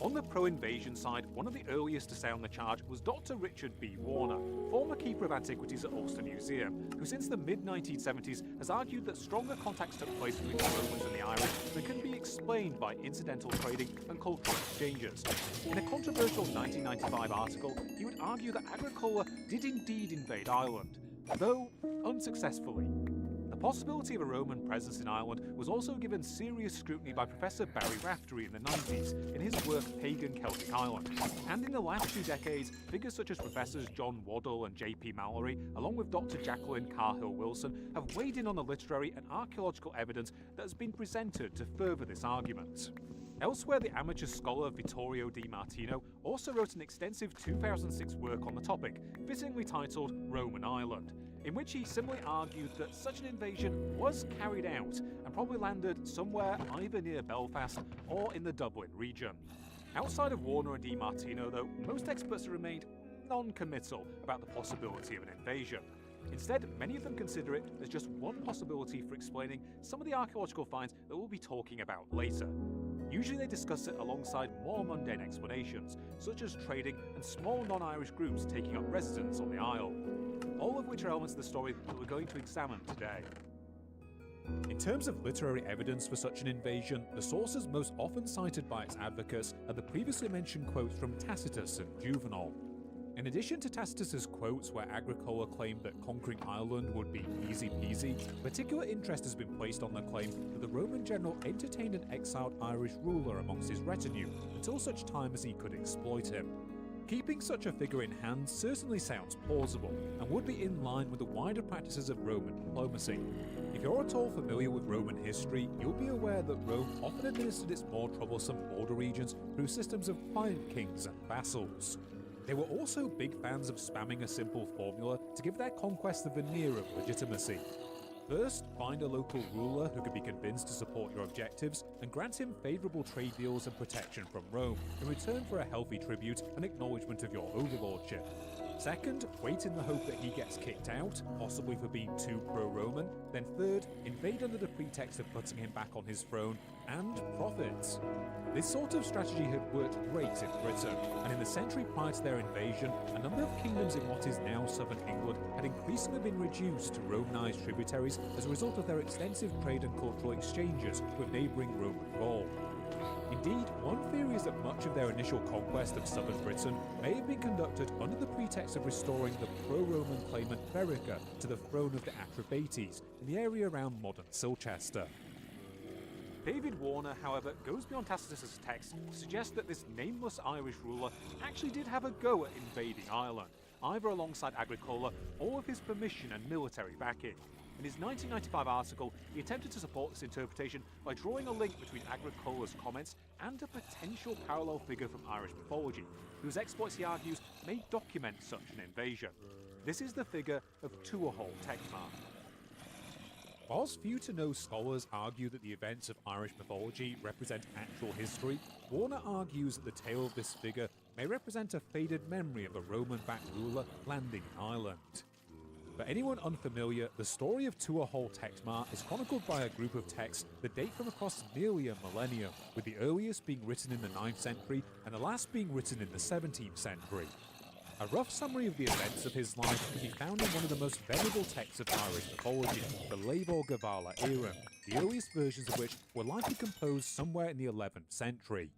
Speaker 6: On the pro-invasion side, one of the earliest to sound the charge was Dr. Richard B. Warner, former keeper of antiquities at Ulster Museum, who since the mid-1970s has argued that stronger contacts took place between the Romans and the Irish than can be explained by incidental trading and cultural exchanges. In a controversial 1995 article, he would argue that Agricola did indeed invade Ireland, though unsuccessfully. The possibility of a Roman presence in Ireland was also given serious scrutiny by Professor Barry Raftery in the 90s in his work Pagan Celtic Ireland. And in the last 2 decades, figures such as Professors John Waddell and J.P. Mallory, along with Dr. Jacqueline Carhill-Wilson, have weighed in on the literary and archaeological evidence that has been presented to further this argument. Elsewhere, the amateur scholar Vittorio Di Martino also wrote an extensive 2006 work on the topic, fittingly titled Roman Ireland, in which he similarly argued that such an invasion was carried out and probably landed somewhere either near Belfast or in the Dublin region. Outside of Warner and Di Martino, though, most experts have remained non-committal about the possibility of an invasion. Instead, many of them consider it as just one possibility for explaining some of the archaeological finds that we'll be talking about later. Usually they discuss it alongside more mundane explanations, such as trading and small non-Irish groups taking up residence on the Isle, all of which are elements of the story that we're going to examine today.
Speaker 5: In terms of literary evidence for such an invasion, the sources most often cited by its advocates are the previously mentioned quotes from Tacitus and Juvenal. In addition to Tacitus's quotes where Agricola claimed that conquering Ireland would be easy peasy, particular interest has been placed on the claim that the Roman general entertained an exiled Irish ruler amongst his retinue until such time as he could exploit him. Keeping such a figure in hand certainly sounds plausible, and would be in line with the wider practices of Roman diplomacy. If you're at all familiar with Roman history, you'll be aware that Rome often administered its more troublesome border regions through systems of client kings and vassals. They were also big fans of spamming a simple formula to give their conquest the veneer of legitimacy. First, find a local ruler who can be convinced to support your objectives, and grant him favourable trade deals and protection from Rome in return for a healthy tribute and acknowledgement of your overlordship. Second, wait in the hope that he gets kicked out, possibly for being too pro-Roman. Then third, invade under the pretext of putting him back on his throne, and profit. This sort of strategy had worked great in Britain, and in the century prior to their invasion, a number of kingdoms in what is now southern England had increasingly been reduced to Romanized tributaries as a result of their extensive trade and cultural exchanges with neighbouring Roman Gaul. Indeed, one theory is that much of their initial conquest of southern Britain may have been conducted under the pretext of restoring the pro-Roman claimant Verica to the throne of the Atrebates in the area around modern Silchester.
Speaker 6: David Warner, however, goes beyond Tacitus's text to suggest that this nameless Irish ruler actually did have a go at invading Ireland, either alongside Agricola or with his permission and military backing. In his 1995 article, he attempted to support this interpretation by drawing a link between Agricola's comments and a potential parallel figure from Irish mythology, whose exploits, he argues, may document such an invasion. This is the figure of Tuathal Techmar.
Speaker 5: Whilst few to no scholars argue that the events of Irish mythology represent actual history, Warner argues that the tale of this figure may represent a faded memory of a Roman-backed ruler landing in Ireland. For anyone unfamiliar, the story of Tuathal Techmar is chronicled by a group of texts that date from across nearly a millennium, with the earliest being written in the 9th century and the last being written in the 17th century. A rough summary of the events of his life can be found in one of the most venerable texts of Irish mythology, the Labor Gavala Éireann, the earliest versions of which were likely composed somewhere in the 11th century.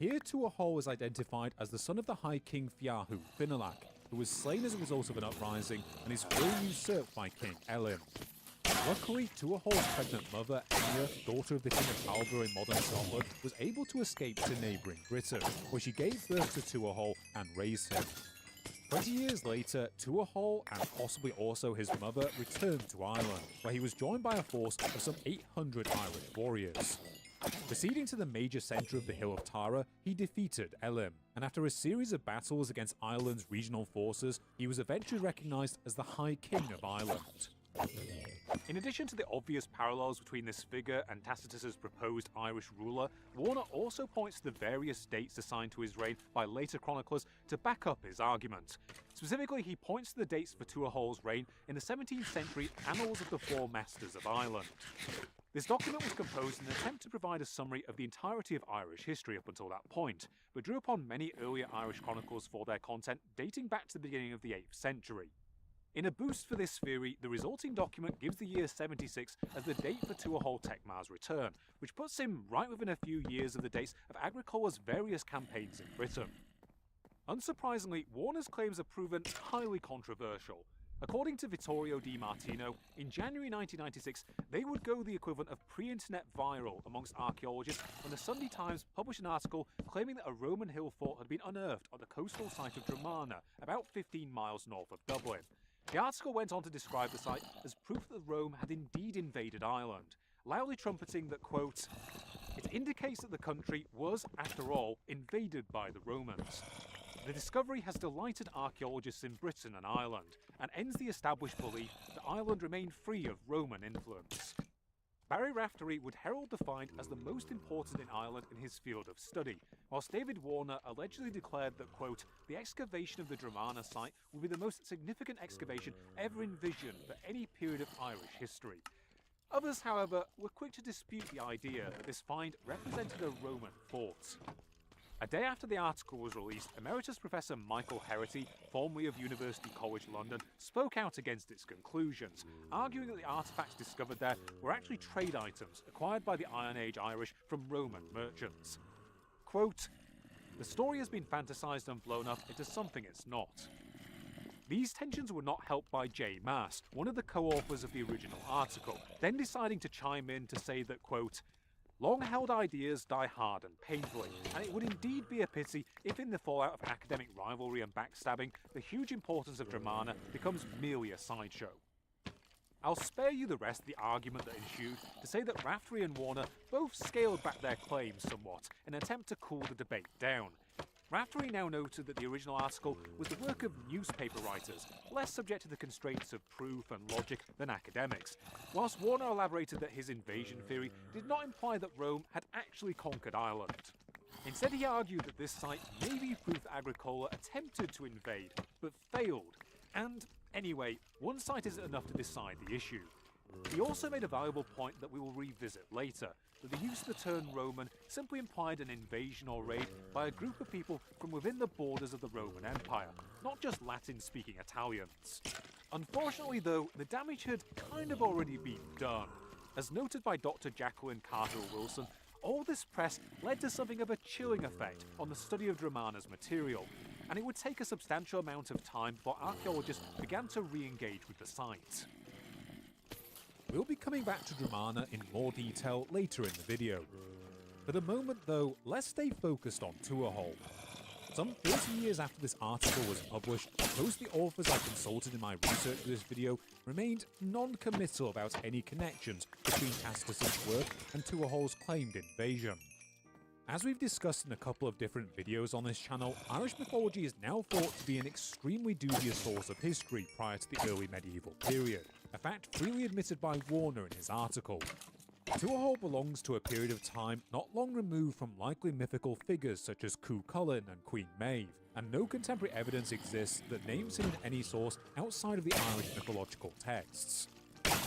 Speaker 5: Here Tuathal is identified as the son of the High King Fiahu Finnelach, who was slain as a result of an uprising and his throne usurped by King Elim. Luckily, Tuathall's pregnant mother, Enya, daughter of the King of Alba in modern Scotland, was able to escape to neighbouring Britain, where she gave birth to Tuathall and raised him. 20 years later, Tuathall, and possibly also his mother, returned to Ireland, where he was joined by a force of some 800 Irish warriors. Proceeding to the major centre of the Hill of Tara, he defeated Elim, and after a series of battles against Ireland's regional forces, he was eventually recognised as the High King of Ireland.
Speaker 6: In addition to the obvious parallels between this figure and Tacitus's proposed Irish ruler, Warner also points to the various dates assigned to his reign by later chroniclers to back up his argument. Specifically, he points to the dates for Tuathall's reign in the 17th century Annals of the Four Masters of Ireland. This document was composed in an attempt to provide a summary of the entirety of Irish history up until that point, but drew upon many earlier Irish chronicles for their content dating back to the beginning of the 8th century. In a boost for this theory, the resulting document gives the year 76 as the date for Tuathal Tecma's return, which puts him right within a few years of the dates of Agricola's various campaigns in Britain. Unsurprisingly, Warner's claims are proven highly controversial. According to Vittorio Di Martino, in January 1996, they would go the equivalent of pre-internet viral amongst archaeologists when the Sunday Times published an article claiming that a Roman hill fort had been unearthed on the coastal site of Dromana, about 15 miles north of Dublin. The article went on to describe the site as proof that Rome had indeed invaded Ireland, loudly trumpeting that, quote, "It indicates that the country was, after all, invaded by the Romans. The discovery has delighted archaeologists in Britain and Ireland, and ends the established belief that Ireland remained free of Roman influence." Barry Raftery would herald the find as the most important in Ireland in his field of study, whilst David Warner allegedly declared that, quote, "The excavation of the Dromana site will be the most significant excavation ever envisioned for any period of Irish history." Others, however, were quick to dispute the idea that this find represented a Roman fort. A day after the article was released, Emeritus Professor Michael Herity, formerly of University College London, spoke out against its conclusions, arguing that the artefacts discovered there were actually trade items acquired by the Iron Age Irish from Roman merchants. Quote, "The story has been fantasized and blown up into something it's not." These tensions were not helped by J. Mass, one of the co-authors of the original article, then deciding to chime in to say that, quote, "Long-held ideas die hard and painfully, and it would indeed be a pity if in the fallout of academic rivalry and backstabbing, the huge importance of Dromana becomes merely a sideshow." I'll spare you the rest of the argument that ensued to say that Raftery and Warner both scaled back their claims somewhat in an attempt to cool the debate down. Raftery now noted that the original article was the work of newspaper writers, less subject to the constraints of proof and logic than academics, whilst Warner elaborated that his invasion theory did not imply that Rome had actually conquered Ireland. Instead, he argued that this site may be proof that Agricola attempted to invade, but failed, and anyway, one site isn't enough to decide the issue. He also made a valuable point that we will revisit later, that the use of the term Roman simply implied an invasion or raid by a group of people from within the borders of the Roman Empire, not just Latin-speaking Italians. Unfortunately though, the damage had kind of already been done. As noted by Dr. Jacqueline Carter-Wilson, all this press led to something of a chilling effect on the study of Dromana's material, and it would take a substantial amount of time before archaeologists began to re-engage with the site.
Speaker 5: We'll be coming back to Dromana in more detail later in the video. For the moment though, let's stay focused on Tuathal. Some 30 years after this article was published, most of the authors I consulted in my research for this video remained non-committal about any connections between Tacitus' work and Tuathal's claimed invasion. As we've discussed in a couple of different videos on this channel, Irish mythology is now thought to be an extremely dubious source of history prior to the early medieval period, a fact freely admitted by Warner in his article. Tuathal belongs to a period of time not long removed from likely mythical figures such as Cú Chulainn and Queen Maeve, and no contemporary evidence exists that names him in any source outside of the Irish mythological texts.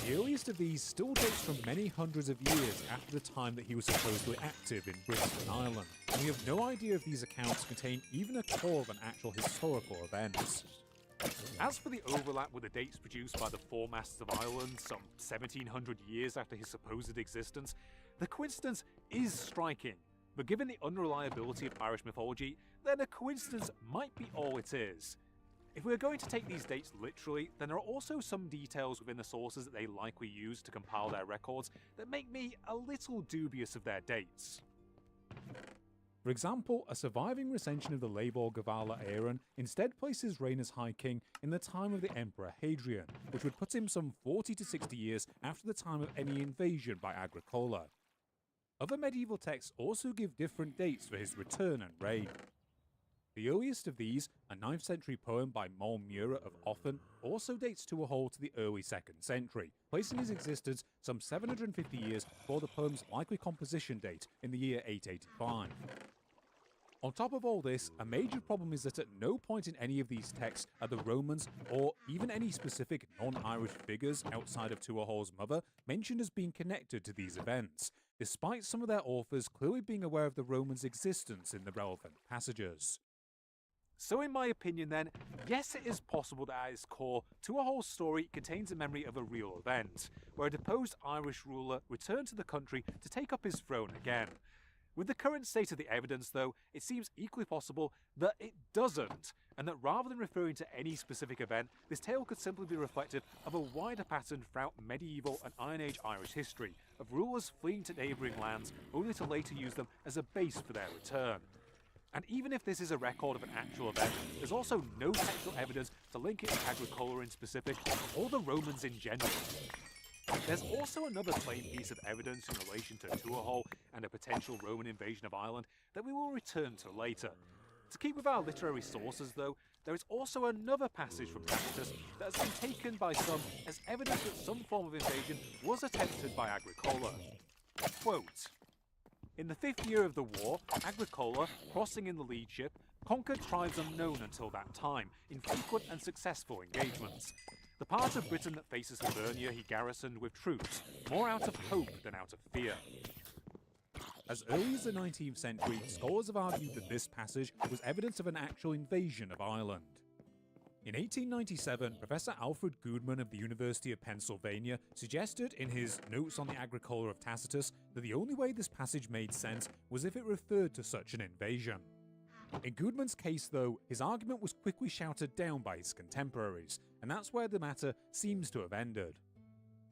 Speaker 5: The earliest of these still dates from many hundreds of years after the time that he was supposedly active in Britain and Ireland, and we have no idea if these accounts contain even a core of an actual historical event.
Speaker 6: As for the overlap with the dates produced by the Four Masters of Ireland some 1700 years after his supposed existence, the coincidence is striking, but given the unreliability of Irish mythology, then a coincidence might be all it is. If we're going to take these dates literally, then there are also some details within the sources that they likely use to compile their records that make me a little dubious of their dates.
Speaker 5: For example, a surviving recension of the Labor Gavala Aaron instead places Reign as High King in the time of the Emperor Hadrian, which would put him some 40 to 60 years after the time of any invasion by Agricola. Other medieval texts also give different dates for his return and reign. The earliest of these, a 9th century poem by Maulmura of Offen, also dates Tuatha to the early 2nd century, placing his existence some 750 years before the poem's likely composition date in the year 885. On top of all this, a major problem is that at no point in any of these texts are the Romans, or even any specific non-Irish figures outside of Tuatha's mother, mentioned as being connected to these events, despite some of their authors clearly being aware of the Romans' existence in the relevant passages.
Speaker 6: So in my opinion then, yes, it is possible that at its core, Tuatha's story contains a memory of a real event, where a deposed Irish ruler returned to the country to take up his throne again. With the current state of the evidence though, it seems equally possible that it doesn't, and that rather than referring to any specific event, this tale could simply be reflective of a wider pattern throughout medieval and Iron Age Irish history, of rulers fleeing to neighbouring lands only to later use them as a base for their return. And even if this is a record of an actual event, there's also no textual evidence to link it to Agricola in specific, or the Romans in general. There's also another plain piece of evidence in relation to Tuatha and a potential Roman invasion of Ireland that we will return to later. To keep with our literary sources though, there is also another passage from Tacitus that has been taken by some as evidence that some form of invasion was attempted by Agricola. Quote, "In the 5th year of the war, Agricola, crossing in the lead ship, conquered tribes unknown until that time, in frequent and successful engagements. The part of Britain that faces Hibernia he garrisoned with troops, more out of hope than out of fear."
Speaker 5: As early as the 19th century, scholars have argued that this passage was evidence of an actual invasion of Ireland. In 1897, Professor Alfred Goodman of the University of Pennsylvania suggested in his Notes on the Agricola of Tacitus that the only way this passage made sense was if it referred to such an invasion. In Goodman's case, though, his argument was quickly shouted down by his contemporaries, and that's where the matter seems to have ended.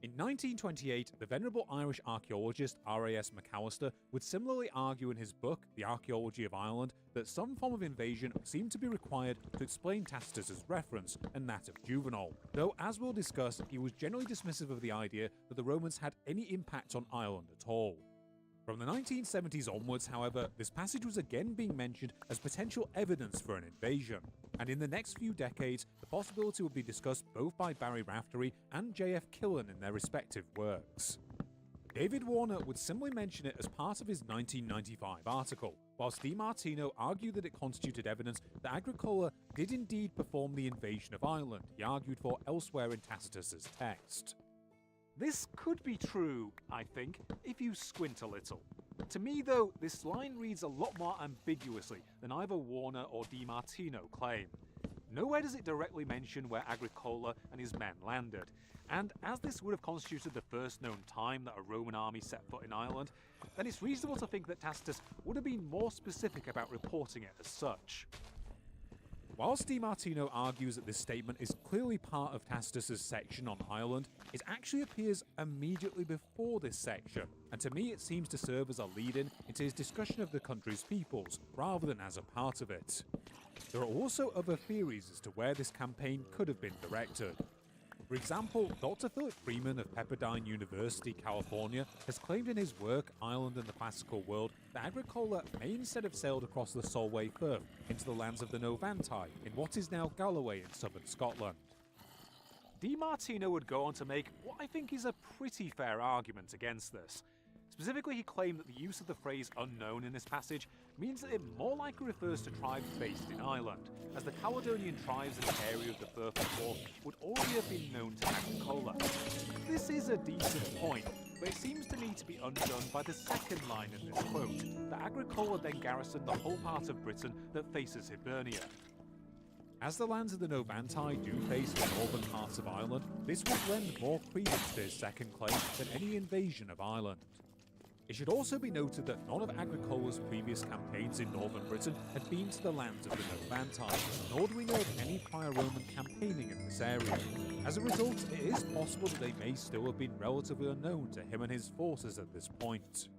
Speaker 5: In 1928, the venerable Irish archaeologist R.A.S. McAllister would similarly argue in his book, The Archaeology of Ireland, that some form of invasion seemed to be required to explain Tacitus's reference and that of Juvenal, though as we'll discuss, he was generally dismissive of the idea that the Romans had any impact on Ireland at all. From the 1970s onwards, however, this passage was again being mentioned as potential evidence for an invasion, and in the next few decades, the possibility would be discussed both by Barry Raftery and J.F. Killen in their respective works. David Warner would simply mention it as part of his 1995 article, whilst DiMartino argued that it constituted evidence that Agricola did indeed perform the invasion of Ireland he argued for elsewhere in Tacitus's text.
Speaker 6: This could be true, I think, if you squint a little. To me, though, this line reads a lot more ambiguously than either Warner or DiMartino claim. Nowhere does it directly mention where Agricola and his men landed, and as this would have constituted the first known time that a Roman army set foot in Ireland, then it's reasonable to think that Tacitus would have been more specific about reporting it as such.
Speaker 5: Whilst DiMartino argues that this statement is clearly part of Tacitus's section on Ireland, it actually appears immediately before this section, and to me it seems to serve as a lead-in into his discussion of the country's peoples, rather than as a part of it. There are also other theories as to where this campaign could have been directed. For example, Dr. Philip Freeman of Pepperdine University, California, has claimed in his work Ireland and the Classical World that Agricola may instead have sailed across the Solway Firth into the lands of the Novantae in what is now Galloway in southern Scotland.
Speaker 6: DiMartino would go on to make what I think is a pretty fair argument against this. Specifically, he claimed that the use of the phrase unknown in this passage means that it more likely refers to tribes based in Ireland, as the Caledonian tribes in the area of the Firth of Forth would already have been known to Agricola. This is a decent point, but it seems to me to be undone by the second line in this quote, that Agricola then garrisoned the whole part of Britain that faces Hibernia.
Speaker 5: As the lands of the Novantae do face the northern parts of Ireland, this would lend more credence to his second claim than any invasion of Ireland. It should also be noted that none of Agricola's previous campaigns in northern Britain had been to the lands of the Novantae, nor do we know of any prior Roman campaigning in this area. As a result, it is possible that they may still have been relatively unknown to him and his forces at this point.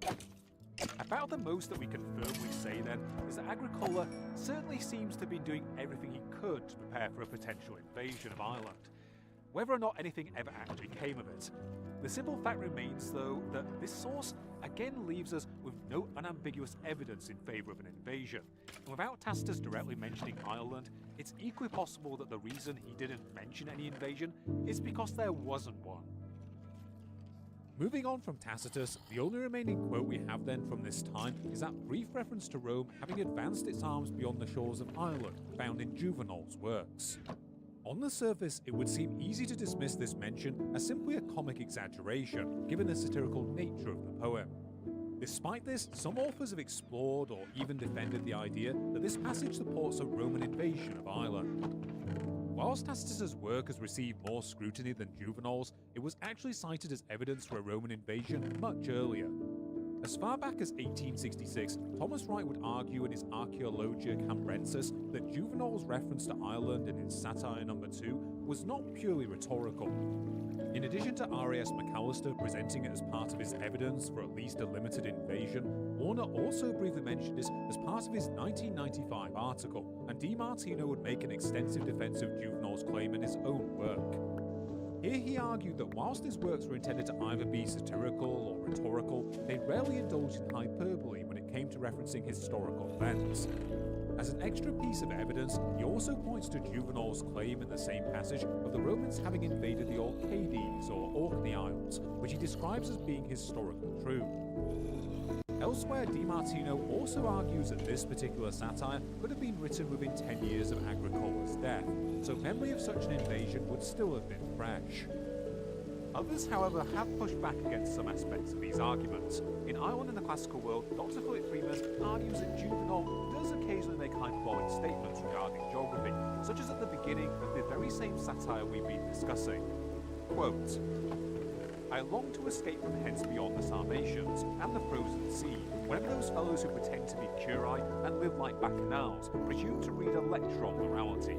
Speaker 6: About the most that we can firmly say then is that Agricola certainly seems to be doing everything he could to prepare for a potential invasion of Ireland. Whether or not anything ever actually came of it. The simple fact remains, though, that this source again leaves us with no unambiguous evidence in favour of an invasion. And without Tacitus directly mentioning Ireland, it's equally possible that the reason he didn't mention any invasion is because there wasn't one.
Speaker 5: Moving on from Tacitus, the only remaining quote we have then from this time is that brief reference to Rome having advanced its arms beyond the shores of Ireland, found in Juvenal's works. On the surface, it would seem easy to dismiss this mention as simply a comic exaggeration, given the satirical nature of the poem. Despite this, some authors have explored or even defended the idea that this passage supports a Roman invasion of Ireland. Whilst Tacitus's work has received more scrutiny than Juvenal's, it was actually cited as evidence for a Roman invasion much earlier. As far back as 1866, Thomas Wright would argue in his Archaeologia Cambrensis that Juvenal's reference to Ireland in his Satire No. 2 was not purely rhetorical. In addition to R.A.S. McAllister presenting it as part of his evidence for at least a limited invasion, Warner also briefly mentioned it as part of his 1995 article, and DiMartino would make an extensive defense of Juvenal's claim in his own work. Here he argued that whilst his works were intended to either be satirical or rhetorical, they rarely indulged in hyperbole when it came to referencing historical events. As an extra piece of evidence, he also points to Juvenal's claim in the same passage of the Romans having invaded the Orcades or Orkney Isles, which he describes as being historically true. Elsewhere, DiMartino also argues that this particular satire could have been written within 10 years of Agricola's death, so memory of such an invasion would still have been fresh.
Speaker 6: Others, however, have pushed back against some aspects of these arguments. In Ireland in the Classical World, Dr. Philip Freeman argues that Juvenal does occasionally make hyperbolic statements regarding geography, such as at the beginning of the very same satire we've been discussing. Quote, I long to escape from hence beyond the Sarmatians and the frozen sea, whenever those fellows who pretend to be curi and live like bacchanals presume to read a lecture on morality.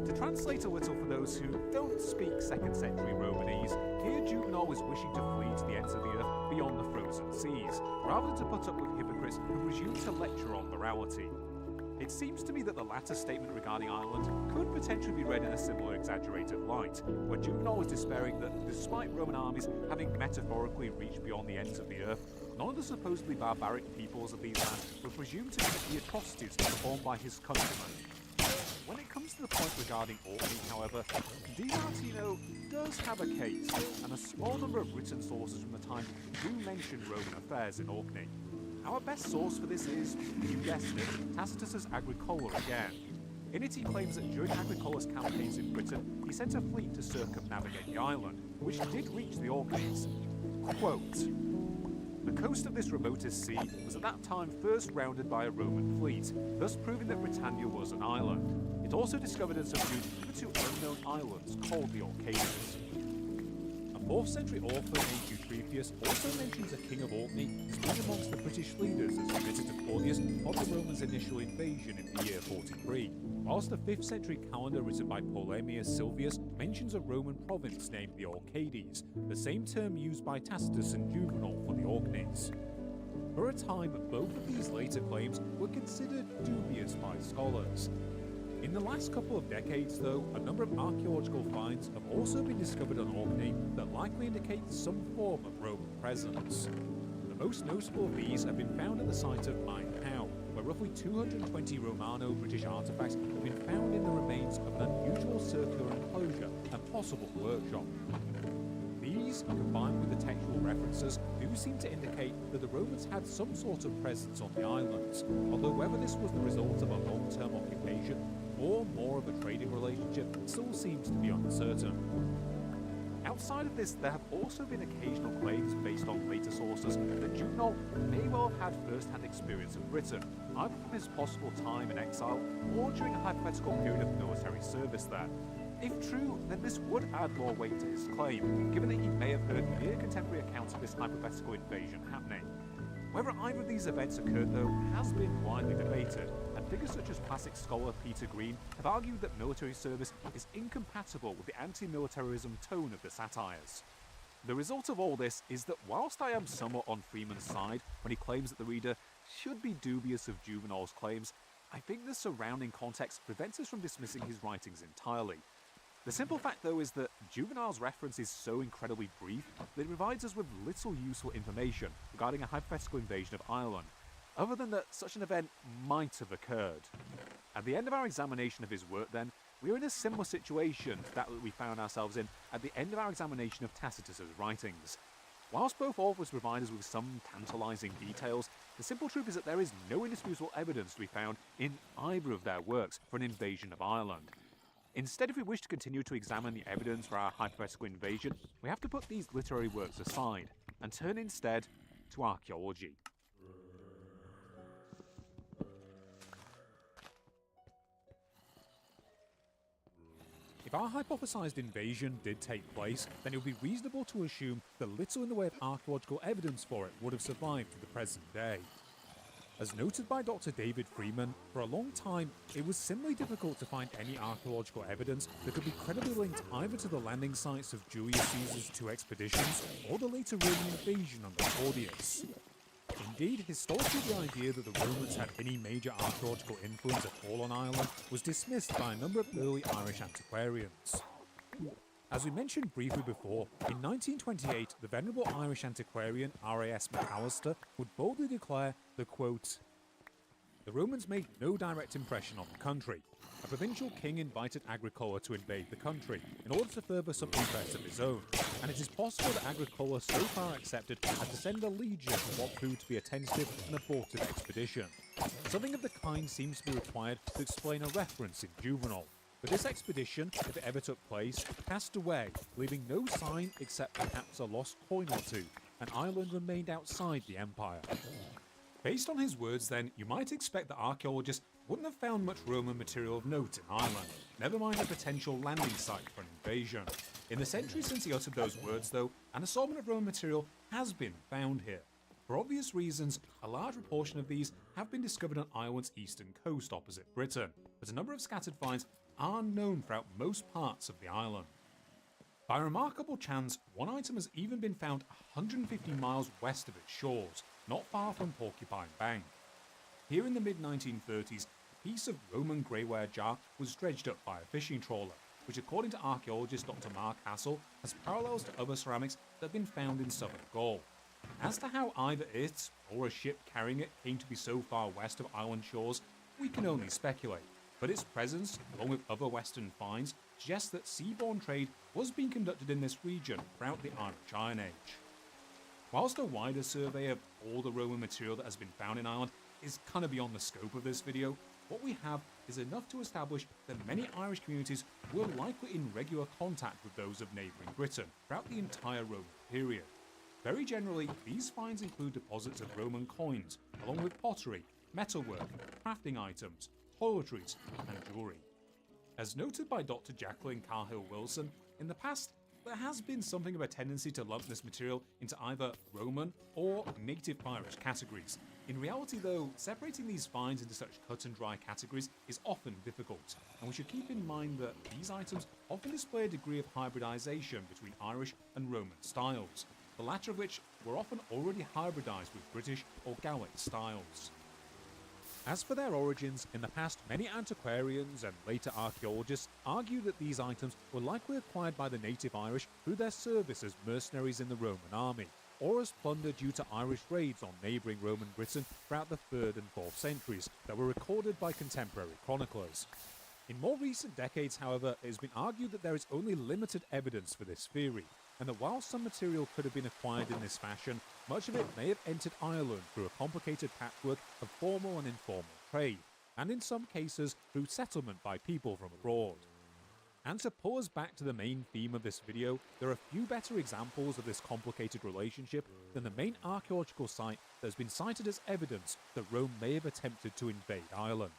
Speaker 6: To translate a little for those who don't speak 2nd century Romanese, here Juvenal was wishing to flee to the ends of the earth beyond the frozen seas, rather than to put up with hypocrites who presume to lecture on morality. It seems to me that the latter statement regarding Ireland could potentially be read in a similar exaggerated light, where Juvenal was despairing that despite Roman armies having metaphorically reached beyond the ends of the earth, none of the supposedly barbaric peoples of these lands were presumed to commit the atrocities performed by his countrymen. When it comes to the point regarding Orkney, however, DiMartino does have a case, and a small number of written sources from the time do mention Roman affairs in Orkney. Our best source for this is, you guessed it, Tacitus's Agricola again. In it he claims that during Agricola's campaigns in Britain, he sent a fleet to circumnavigate the island, which did reach the Orkneys. Quote, the coast of this remotest sea was at that time first rounded by a Roman fleet, thus proving that Britannia was an island. It also discovered and subdued the 2 unknown islands called the Orcades. A 4th century author named Eutropius also mentions a king of Orkney as being amongst the British leaders as he visited Claudius of the Romans' initial invasion in the year 43, whilst the 5th century calendar written by Polemius Silvius mentions a Roman province named the Orcades, the same term used by Tacitus and Juvenal for the Orkneys. For a time, both of these later claims were considered dubious by scholars. In the last couple of decades, though, a number of archaeological finds have also been discovered on Orkney that likely indicate some form of Roman presence. The most notable of these have been found at the site of Mine Howe, where roughly 220 Romano-British artifacts have been found in the remains of an unusual circular enclosure and possible workshop. These, combined with the textual references, do seem to indicate that the Romans had some sort of presence on the islands, although whether this was the result of a long-term occupation or more of a trading relationship still seems to be uncertain. Outside of this, there have also been occasional claims based on later sources that Juvenal may well have had first-hand experience of Britain, either from his possible time in exile or during a hypothetical period of military service there. If true, then this would add more weight to his claim, given that he may have heard near contemporary accounts of this hypothetical invasion happening. Whether either of these events occurred, though, has been widely debated, and figures such as classic scholar Peter Green have argued that military service is incompatible with the anti-militarism tone of the satires. The result of all this is that whilst I am somewhat on Freeman's side when he claims that the reader should be dubious of Juvenal's claims, I think the surrounding context prevents us from dismissing his writings entirely. The simple fact, though, is that Juvenal's reference is so incredibly brief that it provides us with little useful information regarding a hypothetical invasion of Ireland, other than that such an event might have occurred. At the end of our examination of his work, then, we are in a similar situation to that we found ourselves in at the end of our examination of Tacitus's writings. Whilst both authors provide us with some tantalising details, the simple truth is that there is no indisputable evidence to be found in either of their works for an invasion of Ireland. Instead, if we wish to continue to examine the evidence for our hypothetical invasion, we have to put these literary works aside and turn instead to archaeology.
Speaker 5: If our hypothesized invasion did take place, then it would be reasonable to assume that little in the way of archaeological evidence for it would have survived to the present day. As noted by Dr. David Freeman, for a long time it was similarly difficult to find any archaeological evidence that could be credibly linked either to the landing sites of Julius Caesar's two expeditions or the later Roman invasion under Claudius. Indeed, historically the idea that the Romans had any major archaeological influence at all on Ireland was dismissed by a number of early Irish antiquarians. As we mentioned briefly before, in 1928 the venerable Irish antiquarian R.A.S. McAllister would boldly declare that, quote, "The Romans made no direct impression on the country. A provincial king invited Agricola to invade the country in order to further some interests of his own, and it is possible that Agricola so far accepted as to send a legion for what proved to be a tentative and abortive expedition. Something of the kind seems to be required to explain a reference in Juvenal. But this expedition, if it ever took place, passed away, leaving no sign except perhaps a lost coin or two, and Ireland remained outside the empire." Based on his words then, you might expect that archaeologists wouldn't have found much Roman material of note in Ireland, never mind a potential landing site for an invasion. In the centuries since he uttered those words, though, an assortment of Roman material has been found here. For obvious reasons, a large proportion of these have been discovered on Ireland's eastern coast opposite Britain, but a number of scattered finds are known throughout most parts of the island. By remarkable chance, one item has even been found 150 miles west of its shores, not far from Porcupine Bank. Here in the mid-1930s, a piece of Roman greyware jar was dredged up by a fishing trawler, which according to archaeologist Dr. Mark Hassel has parallels to other ceramics that have been found in southern Gaul. As to how either it, or a ship carrying it, came to be so far west of island shores, we can only speculate. But its presence, along with other western finds, suggests that seaborne trade was being conducted in this region throughout the Irish Iron Age. Whilst a wider survey of all the Roman material that has been found in Ireland is kind of beyond the scope of this video, what we have is enough to establish that many Irish communities were likely in regular contact with those of neighbouring Britain throughout the entire Roman period. Very generally, these finds include deposits of Roman coins, along with pottery, metalwork, crafting items, toiletries, and jewellery. As noted by Dr. Jacqueline Carhill-Wilson, in the past there has been something of a tendency to lump this material into either Roman or native Irish categories. In reality though, separating these finds into such cut and dry categories is often difficult, and we should keep in mind that these items often display a degree of hybridization between Irish and Roman styles, the latter of which were often already hybridized with British or Gallic styles. As for their origins, in the past many antiquarians and later archaeologists argue that these items were likely acquired by the native Irish through their service as mercenaries in the Roman army, or as plunder due to Irish raids on neighbouring Roman Britain throughout the 3rd and 4th centuries that were recorded by contemporary chroniclers. In more recent decades, however, it has been argued that there is only limited evidence for this theory, and that while some material could have been acquired in this fashion, much of it may have entered Ireland through a complicated patchwork of formal and informal trade, and in some cases through settlement by people from abroad. And to pull us back to the main theme of this video, there are few better examples of this complicated relationship than the main archaeological site that has been cited as evidence that Rome may have attempted to invade Ireland.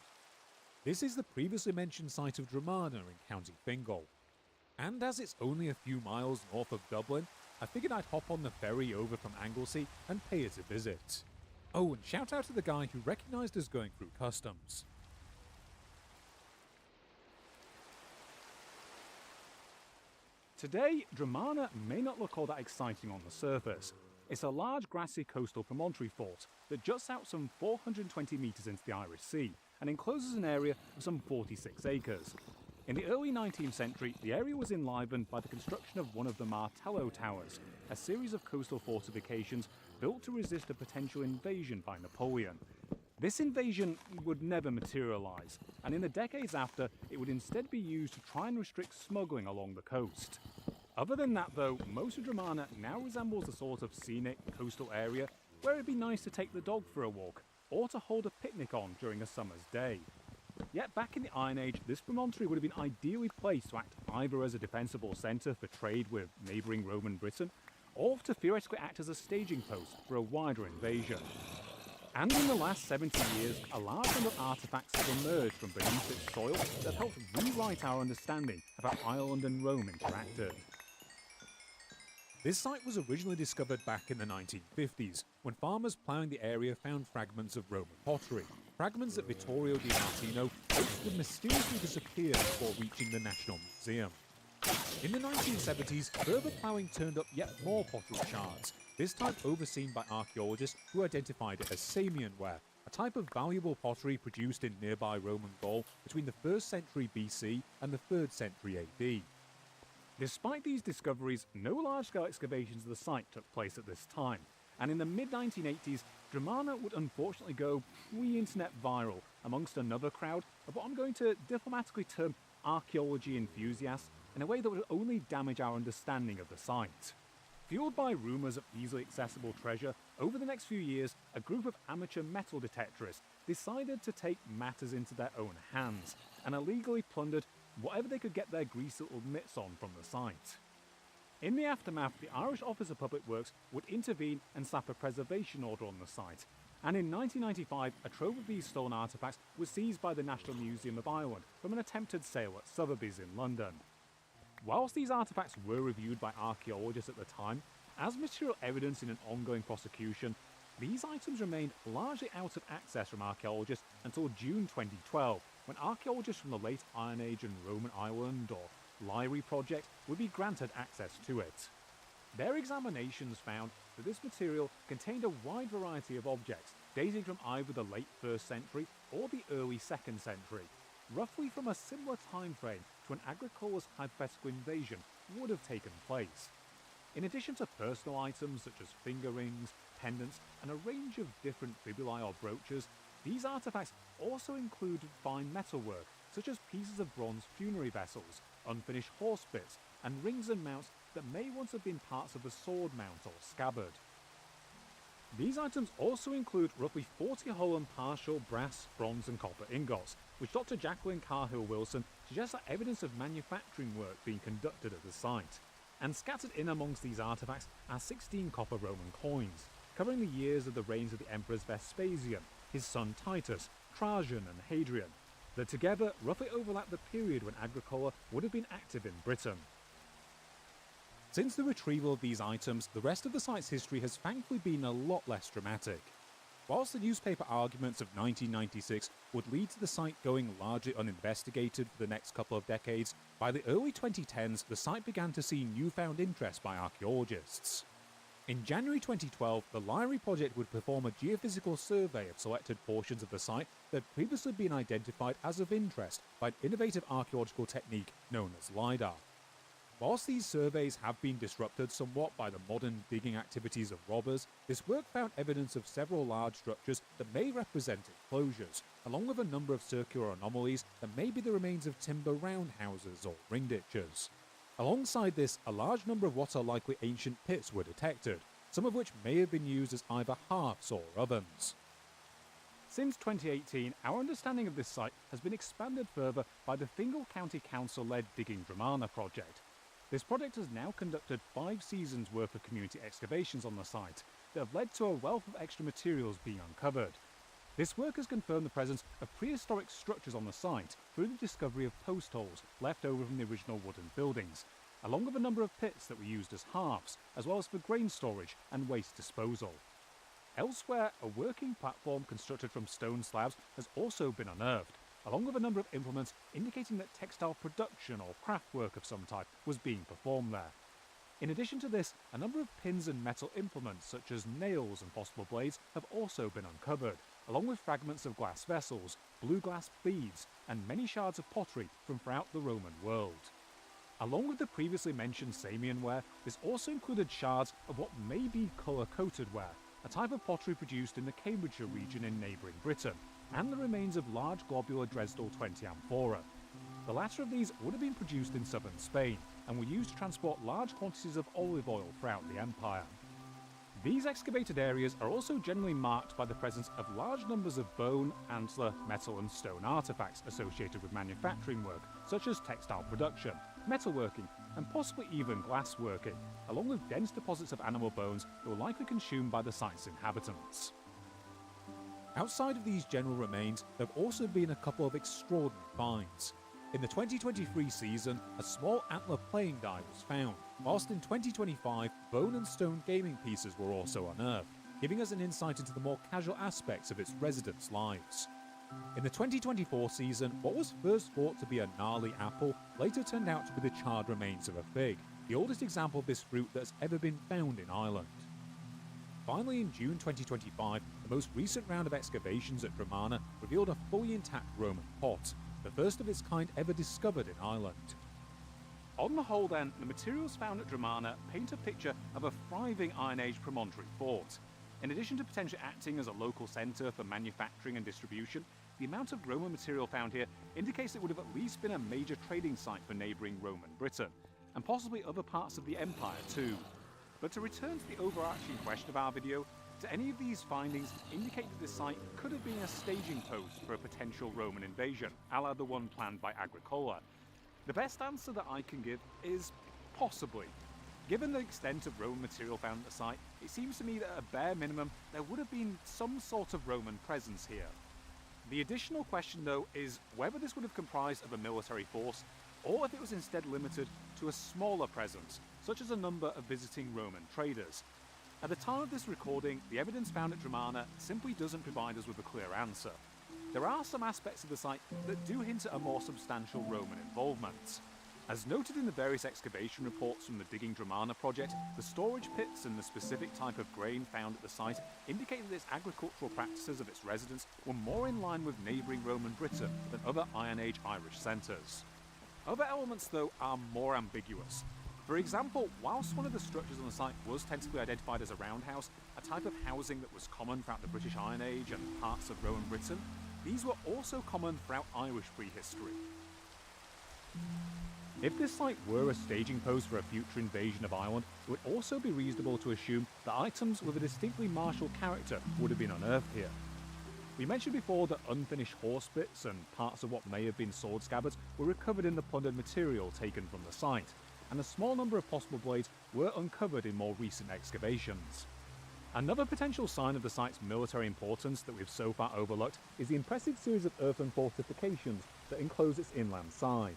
Speaker 5: This is the previously mentioned site of Dromana in County Fingal. And as it's only a few miles north of Dublin, I figured I'd hop on the ferry over from Anglesey and pay it a visit. Oh, and shout out to the guy who recognised us going through customs.
Speaker 6: Today, Dromana may not look all that exciting on the surface. It's a large grassy coastal promontory fort that juts out some 420 metres into the Irish Sea and encloses an area of some 46 acres. In the early 19th century, the area was enlivened by the construction of one of the Martello Towers, a series of coastal fortifications built to resist a potential invasion by Napoleon. This invasion would never materialise, and in the decades after, it would instead be used to try and restrict smuggling along the coast. Other than that though, most of Dromana now resembles a sort of scenic coastal area where it'd be nice to take the dog for a walk, or to hold a picnic on during a summer's day. Yet back in the Iron Age, this promontory would have been ideally placed to act either as a defensible centre for trade with neighbouring Roman Britain, or to theoretically act as a staging post for a wider invasion. And in the last 70 years, a large number of artefacts have emerged from beneath its soil that have helped rewrite our understanding of how Ireland and Rome interacted.
Speaker 5: This site was originally discovered back in the 1950s, when farmers ploughing the area found fragments of Roman pottery, fragments that Vittorio Di Martino hoped would mysteriously disappear before reaching the National Museum. In the 1970s, further ploughing turned up yet more pottery shards, this time overseen by archaeologists who identified it as Samian ware, a type of valuable pottery produced in nearby Roman Gaul between the 1st century BC and the 3rd century AD.
Speaker 6: Despite these discoveries, no large-scale excavations of the site took place at this time, and in the mid-1980s, Dromana would unfortunately go pre-internet viral amongst another crowd of what I'm going to diplomatically term archaeology enthusiasts in a way that would only damage our understanding of the site. Fueled by rumours of easily accessible treasure, over the next few years, a group of amateur metal detectorists decided to take matters into their own hands and illegally plundered whatever they could get their greasy little mitts on from the site. In the aftermath, the Irish Office of Public Works would intervene and slap a preservation order on the site, and in 1995 a trove of these stolen artefacts was seized by the National Museum of Ireland from an attempted sale at Sotheby's in London. Whilst these artefacts were reviewed by archaeologists at the time, as material evidence in an ongoing prosecution, these items remained largely out of access from archaeologists until June 2012, when archaeologists from the late Iron Age and Roman Ireland, or LIRI project, would be granted access to it. Their examinations found that this material contained a wide variety of objects, dating from either the late 1st century or the early 2nd century, roughly from a similar time frame to when Agricola's hypothetical invasion would have taken place. In addition to personal items such as finger rings, pendants, and a range of different fibulae or brooches, these artifacts also include fine metalwork, such as pieces of bronze funerary vessels, unfinished horse bits, and rings and mounts that may once have been parts of a sword mount or scabbard. These items also include roughly 40 whole and partial brass, bronze and copper ingots, which Dr. Jacqueline Carhill-Wilson suggests are evidence of manufacturing work being conducted at the site. And scattered in amongst these artifacts are 16 copper Roman coins, covering the years of the reigns of the emperors Vespasian, his son Titus, Trajan and Hadrian, that together roughly overlap the period when Agricola would have been active in Britain.
Speaker 5: Since the retrieval of these items, the rest of the site's history has thankfully been a lot less dramatic. Whilst the newspaper arguments of 1996 would lead to the site going largely uninvestigated for the next couple of decades, by the early 2010s the site began to see newfound interest by archaeologists. In January 2012, the LIRI project would perform a geophysical survey of selected portions of the site that had previously been identified as of interest by an innovative archaeological technique known as LiDAR. Whilst these surveys have been disrupted somewhat by the modern digging activities of robbers, this work found evidence of several large structures that may represent enclosures, along with a number of circular anomalies that may be the remains of timber roundhouses or ring ditches. Alongside this, a large number of what are likely ancient pits were detected, some of which may have been used as either hearths or ovens.
Speaker 6: Since 2018, our understanding of this site has been expanded further by the Fingal County Council-led Digging Dromana project. This project has now conducted 5 seasons worth of community excavations on the site that have led to a wealth of extra materials being uncovered. This work has confirmed the presence of prehistoric structures on the site through the discovery of post holes left over from the original wooden buildings, along with a number of pits that were used as hearths, as well as for grain storage and waste disposal. Elsewhere, a working platform constructed from stone slabs has also been unearthed, along with a number of implements indicating that textile production or craft work of some type was being performed there. In addition to this, a number of pins and metal implements such as nails and possible blades have also been uncovered, along with fragments of glass vessels, blue glass beads, and many shards of pottery from throughout the Roman world. Along with the previously mentioned Samian ware, this also included shards of what may be colour-coated ware, a type of pottery produced in the Cambridgeshire region in neighbouring Britain, and the remains of large globular Dresdel 20 amphora. The latter of these would have been produced in southern Spain, and were used to transport large quantities of olive oil throughout the empire. These excavated areas are also generally marked by the presence of large numbers of bone, antler, metal and stone artefacts associated with manufacturing work, such as textile production, metalworking, and possibly even glassworking, along with dense deposits of animal bones that were likely consumed by the site's inhabitants.
Speaker 5: Outside of these general remains, there have also been a couple of extraordinary finds. In the 2023 season, a small antler playing die was found, whilst in 2025, bone and stone gaming pieces were also unearthed, giving us an insight into the more casual aspects of its residents' lives. In the 2024 season, what was first thought to be a gnarly apple later turned out to be the charred remains of a fig, the oldest example of this fruit that has ever been found in Ireland. Finally, in June 2025, the most recent round of excavations at Dramana revealed a fully intact Roman pot, the first of its kind ever discovered in Ireland.
Speaker 6: On the whole then, the materials found at Dramana paint a picture of a thriving Iron Age promontory fort. In addition to potentially acting as a local centre for manufacturing and distribution, the amount of Roman material found here indicates it would have at least been a major trading site for neighbouring Roman Britain, and possibly other parts of the empire too. But to return to the overarching question of our video, do any of these findings indicate that this site could have been a staging post for a potential Roman invasion, a la the one planned by Agricola? The best answer that I can give is possibly. Given the extent of Roman material found at the site, it seems to me that at a bare minimum there would have been some sort of Roman presence here. The additional question though is whether this would have comprised of a military force, or if it was instead limited to a smaller presence, such as a number of visiting Roman traders. At the time of this recording, the evidence found at Dramana simply doesn't provide us with a clear answer. There are some aspects of the site that do hint at a more substantial Roman involvement. As noted in the various excavation reports from the Digging Dramana project, the storage pits and the specific type of grain found at the site indicate that its agricultural practices of its residents were more in line with neighbouring Roman Britain than other Iron Age Irish centres. Other elements, though, are more ambiguous. For example, whilst one of the structures on the site was tentatively identified as a roundhouse, a type of housing that was common throughout the British Iron Age and parts of Roman Britain, these were also common throughout Irish prehistory. If this site were a staging post for a future invasion of Ireland, it would also be reasonable to assume that items with a distinctly martial character would have been unearthed here. We mentioned before that unfinished horse bits and parts of what may have been sword scabbards were recovered in the plundered material taken from the site, and a small number of possible blades were uncovered in more recent excavations. Another potential sign of the site's military importance that we've so far overlooked is the impressive series of earthen fortifications that enclose its inland side.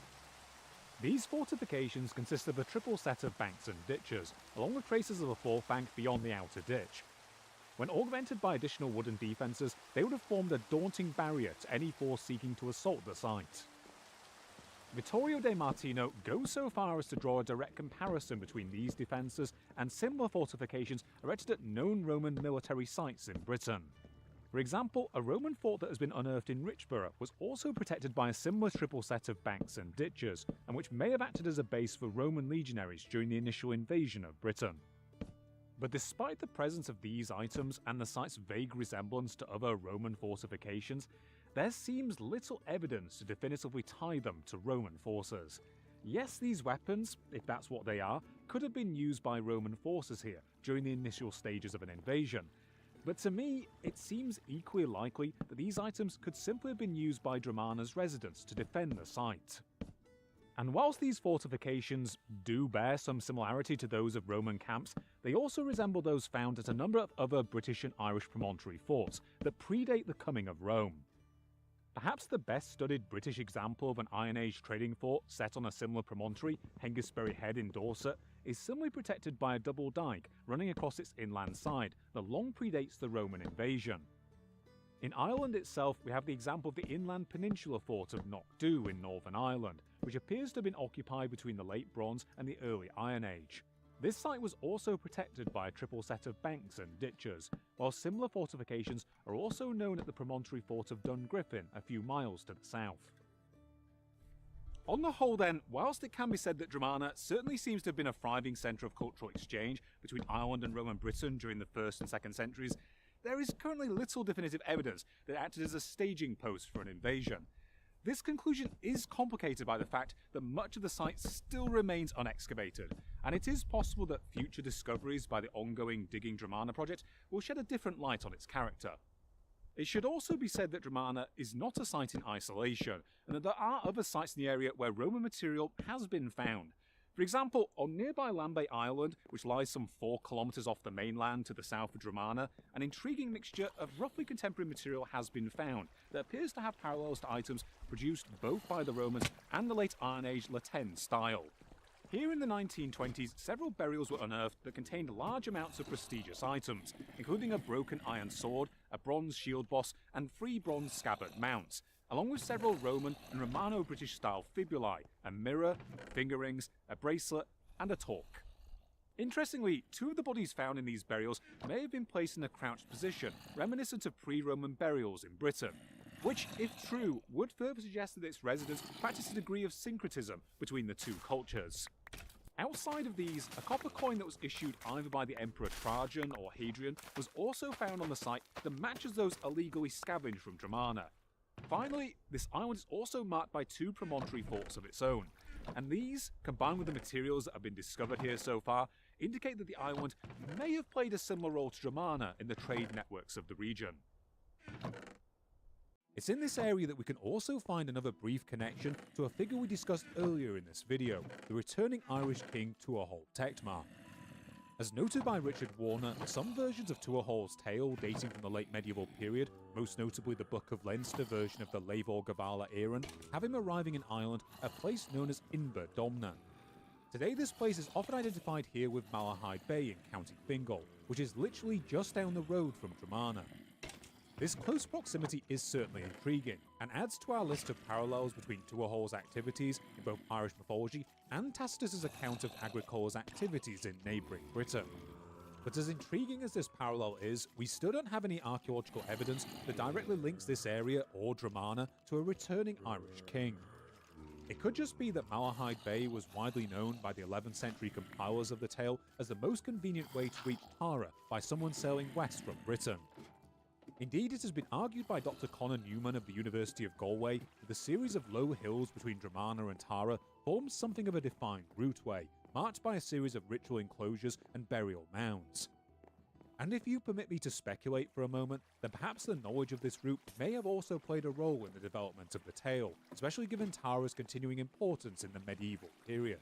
Speaker 6: These fortifications consist of a triple set of banks and ditches, along with traces of a fourth bank beyond the outer ditch. When augmented by additional wooden defences, they would have formed a daunting barrier to any force seeking to assault the site. Vittorio De Martino goes so far as to draw a direct comparison between these defences and similar fortifications erected at known Roman military sites in Britain. For example, a Roman fort that has been unearthed in Richborough was also protected by a similar triple set of banks and ditches, and which may have acted as a base for Roman legionaries during the initial invasion of Britain. But despite the presence of these items and the site's vague resemblance to other Roman fortifications, there seems little evidence to definitively tie them to Roman forces. Yes, these weapons, if that's what they are, could have been used by Roman forces here during the initial stages of an invasion, but to me, it seems equally likely that these items could simply have been used by Dramana's residents to defend the site. And whilst these fortifications do bear some similarity to those of Roman camps, they also resemble those found at a number of other British and Irish promontory forts that predate the coming of Rome. Perhaps the best studied British example of an Iron Age trading fort set on a similar promontory, Hengistbury Head in Dorset, is similarly protected by a double dike running across its inland side that long predates the Roman invasion. In Ireland itself, we have the example of the inland peninsula fort of Knockdhu in Northern Ireland, which appears to have been occupied between the Late Bronze and the Early Iron Age. This site was also protected by a triple set of banks and ditches, while similar fortifications are also known at the promontory fort of Dungriffin a few miles to the south. On the whole then, whilst it can be said that Dromana certainly seems to have been a thriving centre of cultural exchange between Ireland and Roman Britain during the 1st and 2nd centuries, there is currently little definitive evidence that it acted as a staging post for an invasion. This conclusion is complicated by the fact that much of the site still remains unexcavated, and it is possible that future discoveries by the ongoing Digging Dromana project will shed a different light on its character. It should also be said that Dromana is not a site in isolation, and that there are other sites in the area where Roman material has been found. For example, on nearby Lambay Island, which lies some 4 kilometres off the mainland to the south of Dromana, an intriguing mixture of roughly contemporary material has been found that appears to have parallels to items produced both by the Romans and the late Iron Age Latin style. Here in the 1920s, several burials were unearthed that contained large amounts of prestigious items, including a broken iron sword, a bronze shield boss, and 3 bronze scabbard mounts, along with several Roman and Romano-British style fibulae, a mirror, finger rings, a bracelet, and a torque. Interestingly, 2 of the bodies found in these burials may have been placed in a crouched position, reminiscent of pre-Roman burials in Britain, which, if true, would further suggest that its residents practiced a degree of syncretism between the 2 cultures. Outside of these, a copper coin that was issued either by the Emperor Trajan or Hadrian was also found on the site that matches those illegally scavenged from Dromana. Finally, this island is also marked by 2 promontory forts of its own, and these, combined with the materials that have been discovered here so far, indicate that the island may have played a similar role to Dromana in the trade networks of the region. It's in this area that we can also find another brief connection to a figure we discussed earlier in this video, the returning Irish king Tuathail Tectmar. As noted by Richard Warner, some versions of Tuathail's tale dating from the late medieval period, most notably the Book of Leinster version of the Leibhor Gavala Éireann, have him arriving in Ireland at a place known as Inver Domna. Today this place is often identified here with Malahide Bay in County Fingal, which is literally just down the road from Dromana. This close proximity is certainly intriguing, and adds to our list of parallels between Tuathail's activities in both Irish mythology and Tacitus's account of Agricola's activities in neighbouring Britain. But as intriguing as this parallel is, we still don't have any archaeological evidence that directly links this area or Dromana to a returning Irish king. It could just be that Malahide Bay was widely known by the 11th century compilers of the tale as the most convenient way to reach Tara by someone sailing west from Britain. Indeed, it has been argued by Dr. Conor Newman of the University of Galway that the series of low hills between Dromana and Tara forms something of a defined routeway, marked by a series of ritual enclosures and burial mounds. And if you permit me to speculate for a moment, then perhaps the knowledge of this route may have also played a role in the development of the tale, especially given Tara's continuing importance in the medieval period.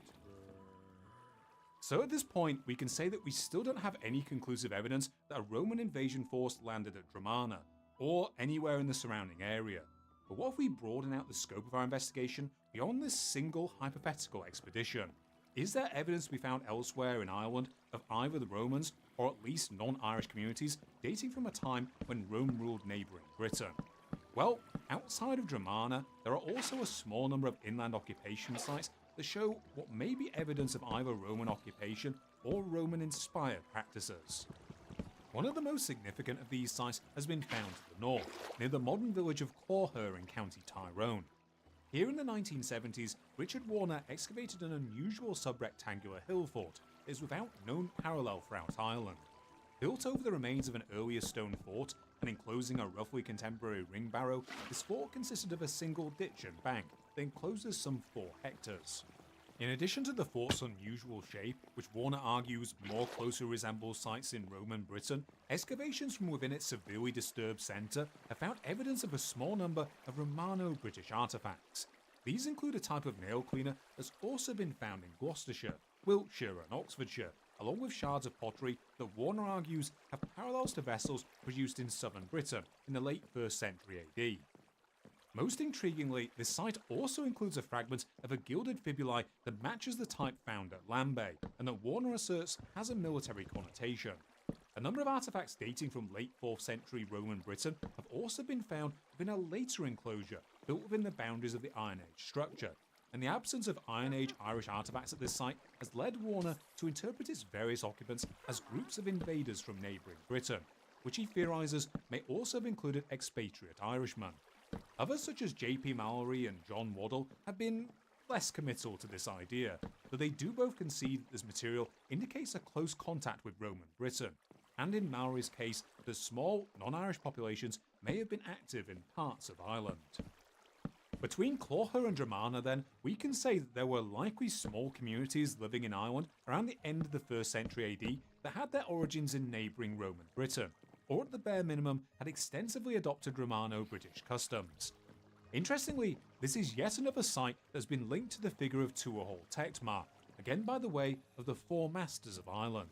Speaker 6: So at this point, we can say that we still don't have any conclusive evidence that a Roman invasion force landed at Dromana, or anywhere in the surrounding area. But what if we broaden out the scope of our investigation beyond this single hypothetical expedition? Is there evidence to be found elsewhere in Ireland of either the Romans, or at least non-Irish communities, dating from a time when Rome ruled neighbouring Britain? Well, outside of Dromana, there are also a small number of inland occupation sites that show what may be evidence of either Roman occupation or Roman-inspired practices. One of the most significant of these sites has been found to the north, near the modern village of Clogher in County Tyrone. Here in the 1970s, Richard Warner excavated an unusual sub-rectangular hill fort that is without known parallel throughout Ireland. Built over the remains of an earlier stone fort and enclosing a roughly contemporary ring barrow, this fort consisted of a single ditch and bank that encloses some 4 hectares. In addition to the fort's unusual shape, which Warner argues more closely resembles sites in Roman Britain, excavations from within its severely disturbed centre have found evidence of a small number of Romano-British artefacts. These include a type of nail cleaner that's also been found in Gloucestershire, Wiltshire and Oxfordshire, along with shards of pottery that Warner argues have parallels to vessels produced in southern Britain in the late 1st century AD. Most intriguingly, this site also includes a fragment of a gilded fibulae that matches the type found at Lambay, and that Warner asserts has a military connotation. A number of artifacts dating from late 4th century Roman Britain have also been found within a later enclosure built within the boundaries of the Iron Age structure, and the absence of Iron Age Irish artifacts at this site has led Warner to interpret its various occupants as groups of invaders from neighbouring Britain, which he theorises may also have included expatriate Irishmen. Others such as J.P. Mallory and John Waddell have been less committal to this idea, though they do both concede that this material indicates a close contact with Roman Britain, and in Mallory's case, the small, non-Irish populations may have been active in parts of Ireland. Between Clogher and Dromana then, we can say that there were likely small communities living in Ireland around the end of the 1st century AD that had their origins in neighbouring Roman Britain, or at the bare minimum had extensively adopted Romano-British customs. Interestingly, this is yet another site that has been linked to the figure of Tuathail Techtmar, again by the way of the Four Masters of Ireland.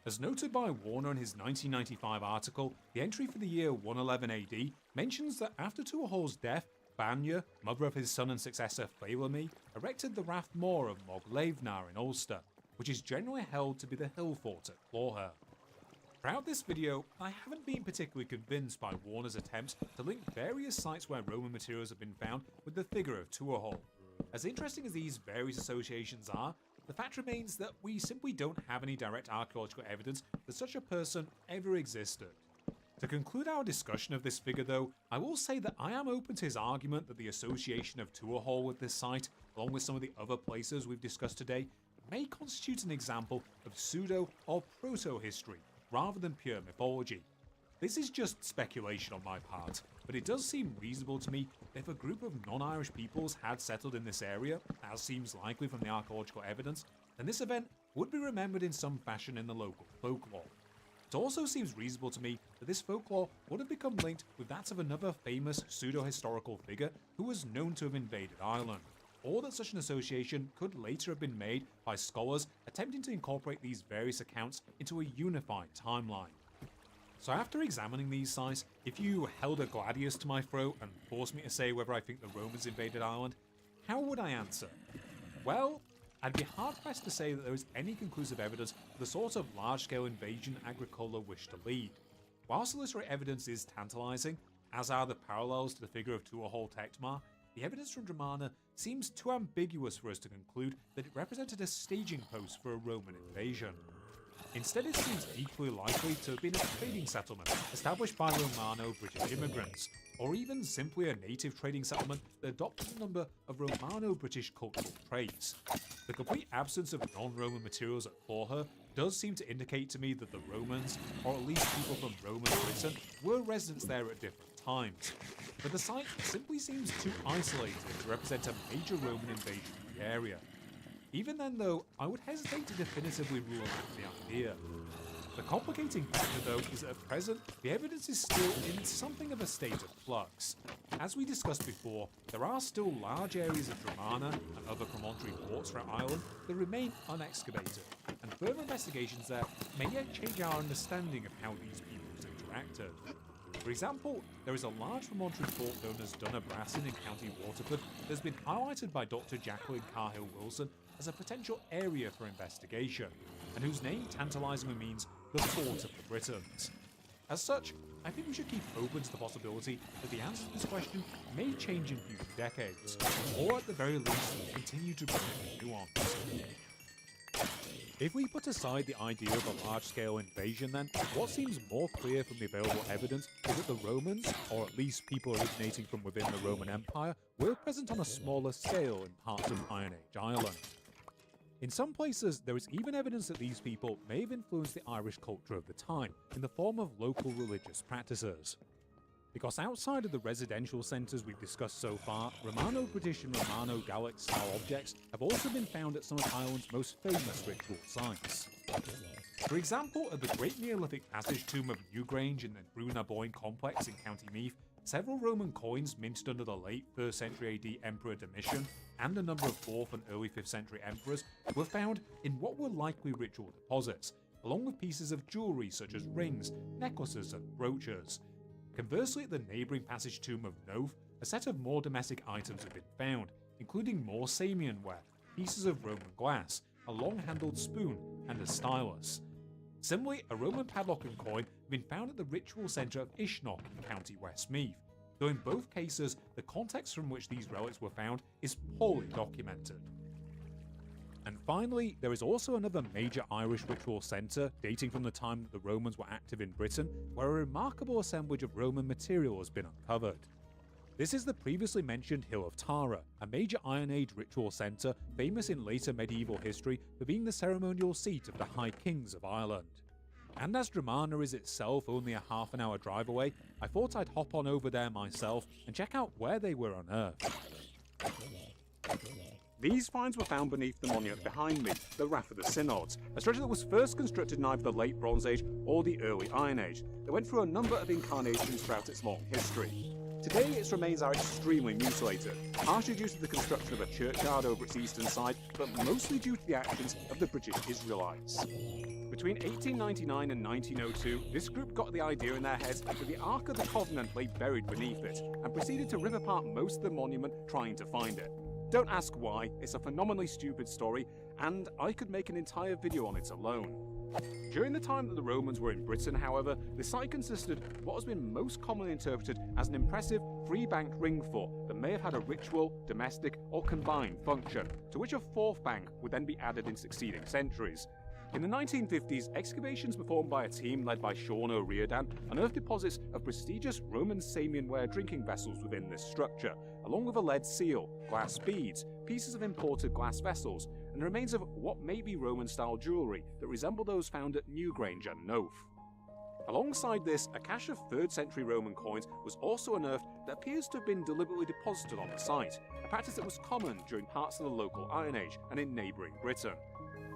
Speaker 6: As noted by Warner in his 1995 article, the entry for the year 111 AD mentions that after Tuathail's death, Banya, mother of his son and successor Phailemy, erected the Rath Mór of Moglaevnar in Ulster, which is generally held to be the hill fort at Clogher. Throughout this video, I haven't been particularly convinced by Warner's attempts to link various sites where Roman materials have been found with the figure of Tuathail. As interesting as these various associations are, the fact remains that we simply don't have any direct archaeological evidence that such a person ever existed. To conclude our discussion of this figure though, I will say that I am open to his argument that the association of Tuathail with this site, along with some of the other places we've discussed today, may constitute an example of pseudo or proto-history, rather than pure mythology. This is just speculation on my part, but it does seem reasonable to me that if a group of non-Irish peoples had settled in this area, as seems likely from the archaeological evidence, then this event would be remembered in some fashion in the local folklore. It also seems reasonable to me that this folklore would have become linked with that of another famous pseudo-historical figure who was known to have invaded Ireland, or that such an association could later have been made by scholars attempting to incorporate these various accounts into a unified timeline. So after examining these sites, if you held a gladius to my throat and forced me to say whether I think the Romans invaded Ireland, how would I answer? Well, I'd be hard-pressed to say that there is any conclusive evidence for the sort of large-scale invasion Agricola wished to lead. Whilst the literary evidence is tantalising, as are the parallels to the figure of Tuathail Techtmar, the evidence from Dromana seems too ambiguous for us to conclude that it represented a staging post for a Roman invasion. Instead, it seems equally likely to have been a trading settlement established by Romano-British immigrants, or even simply a native trading settlement that adopted a number of Romano-British cultural traits. The complete absence of non-Roman materials at Clogher does seem to indicate to me that the Romans, or at least people from Roman Britain, were residents there at different times. But the site simply seems too isolated to represent a major Roman invasion of the area. Even then though, I would hesitate to definitively rule out the idea. The complicating factor though is that at present, the evidence is still in something of a state of flux. As we discussed before, there are still large areas of Dromana and other promontory ports throughout Ireland that remain unexcavated, and further investigations there may yet change our understanding of how these peoples interacted. For example, there is a large promontory fort known as Dunabrassin in County Waterford that has been highlighted by Dr. Jacqueline Carhill-Wilson as a potential area for investigation, and whose name tantalisingly means the Fort of the Britons. As such, I think we should keep open to the possibility that the answer to this question may change in future decades, or at the very least continue to bring nuance. If we put aside the idea of a large-scale invasion then, what seems more clear from the available evidence is that the Romans, or at least people originating from within the Roman Empire, were present on a smaller scale in parts of Iron Age Ireland. In some places, there is even evidence that these people may have influenced the Irish culture of the time in the form of local religious practices. Because outside of the residential centres we've discussed so far, Romano-British and Romano-Gallic style objects have also been found at some of Ireland's most famous ritual sites. For example, at the Great Neolithic Passage tomb of Newgrange in the Brú na Bóinne complex in County Meath,
Speaker 5: Several Roman coins minted under the late 1st century AD Emperor Domitian and a number of 4th and early 5th century emperors were found in what were likely ritual deposits, along with pieces of jewellery such as rings, necklaces and brooches. Conversely, at the neighbouring passage tomb of Nov, a set of more domestic items have been found, including more Samian ware, pieces of Roman glass, a long-handled spoon and a stylus. Similarly, a Roman padlock and coin have been found at the ritual centre of Ishnock in County Westmeath, though in both cases the context from which these relics were found is poorly documented. And finally, there is also another major Irish ritual centre dating from the time that the Romans were active in Britain, where a remarkable assemblage of Roman material has been uncovered. This is the previously mentioned Hill of Tara, a major Iron Age ritual centre famous in later medieval history for being the ceremonial seat of the High Kings of Ireland. And as Dromana is itself only a half an hour drive away, I thought I'd hop on over there myself and check out where they were unearthed.
Speaker 6: These finds were found beneath the monument behind me, the Rath of the Synods, a structure that was first constructed in either the late Bronze Age or the early Iron Age, that went through a number of incarnations throughout its long history. Today its remains are extremely mutilated, partially due to the construction of a churchyard over its eastern side, but mostly due to the actions of the British Israelites. Between 1899 and 1902, this group got the idea in their heads that the Ark of the Covenant lay buried beneath it, and proceeded to rip apart most of the monument trying to find it. Don't ask why, it's a phenomenally stupid story, and I could make an entire video on it alone. During the time that the Romans were in Britain, however, the site consisted of what has been most commonly interpreted as an impressive three-banked ring fort that may have had a ritual, domestic, or combined function, to which a fourth bank would then be added in succeeding centuries. In the 1950s, excavations performed by a team led by Sean O'Riordan unearthed deposits of prestigious Roman Samian ware drinking vessels within this structure, along with a lead seal, glass beads, pieces of imported glass vessels, and the remains of what may be Roman-style jewellery that resemble those found at Newgrange and Nove. Alongside this, a cache of 3rd century Roman coins was also unearthed that appears to have been deliberately deposited on the site, a practice that was common during parts of the local Iron Age and in neighbouring Britain.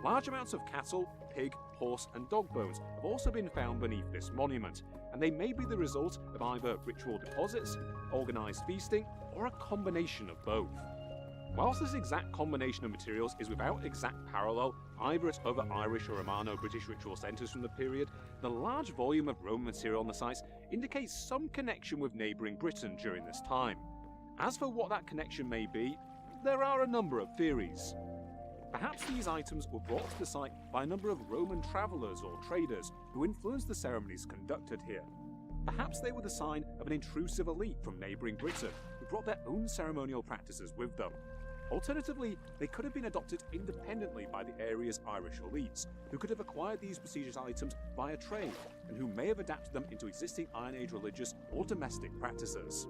Speaker 6: Large amounts of cattle, pig, horse and dog bones have also been found beneath this monument, and they may be the result of either ritual deposits, organised feasting, or a combination of both. Whilst this exact combination of materials is without exact parallel either at other Irish or Romano-British ritual centres from the period, the large volume of Roman material on the sites indicates some connection with neighbouring Britain during this time. As for what that connection may be, there are a number of theories. Perhaps these items were brought to the site by a number of Roman travellers or traders who influenced the ceremonies conducted here. Perhaps they were the sign of an intrusive elite from neighbouring Britain who brought their own ceremonial practices with them. Alternatively, they could have been adopted independently by the area's Irish elites, who could have acquired these prestigious items via trade, and who may have adapted them into existing Iron Age religious or domestic practices.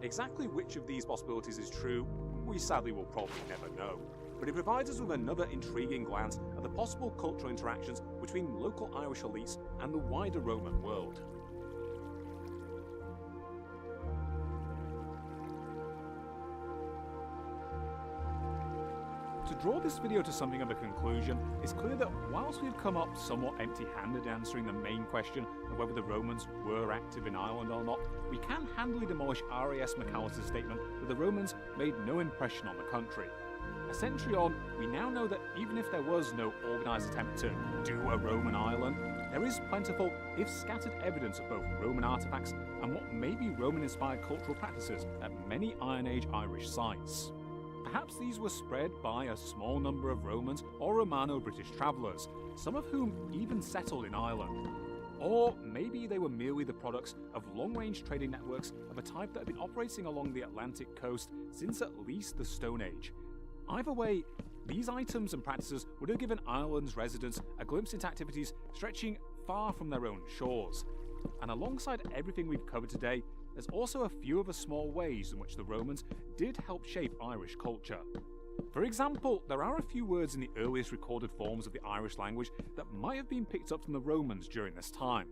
Speaker 6: Exactly which of these possibilities is true, we sadly will probably never know, but it provides us with another intriguing glance at the possible cultural interactions between local Irish elites and the wider Roman world. To draw this video to something of a conclusion, it's clear that whilst we've come up somewhat empty-handed answering the main question of whether the Romans were active in Ireland or not, we can handily demolish R.A.S. McAllister's statement that the Romans made no impression on the country. A century on, we now know that even if there was no organised attempt to do a Roman Ireland, there is plentiful, if scattered, evidence of both Roman artefacts and what may be Roman-inspired cultural practices at many Iron Age Irish sites. Perhaps these were spread by a small number of Romans or Romano-British travellers, some of whom even settled in Ireland. Or maybe they were merely the products of long-range trading networks of a type that had been operating along the Atlantic coast since at least the Stone Age. Either way, these items and practices would have given Ireland's residents a glimpse into activities stretching far from their own shores. And alongside everything we've covered today, there's also a few other small ways in which the Romans did help shape Irish culture. For example, there are a few words in the earliest recorded forms of the Irish language that might have been picked up from the Romans during this time.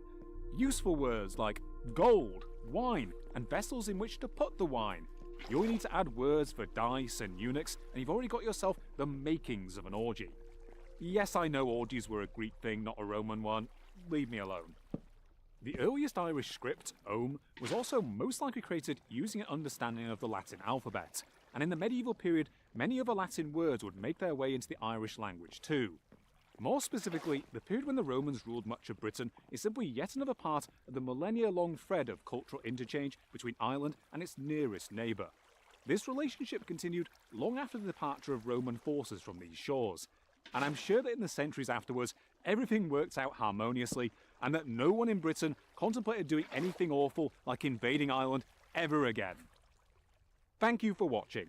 Speaker 6: Useful words like gold, wine, and vessels in which to put the wine. You only need to add words for dice and eunuchs, and you've already got yourself the makings of an orgy. Yes, I know orgies were a Greek thing, not a Roman one. Leave me alone. The earliest Irish script, Ogham, was also most likely created using an understanding of the Latin alphabet, and in the medieval period, many other Latin words would make their way into the Irish language too. More specifically, the period when the Romans ruled much of Britain is simply yet another part of the millennia-long thread of cultural interchange between Ireland and its nearest neighbour. This relationship continued long after the departure of Roman forces from these shores, and I'm sure that in the centuries afterwards, everything worked out harmoniously, and that no one in Britain contemplated doing anything awful like invading Ireland ever again. Thank you for watching.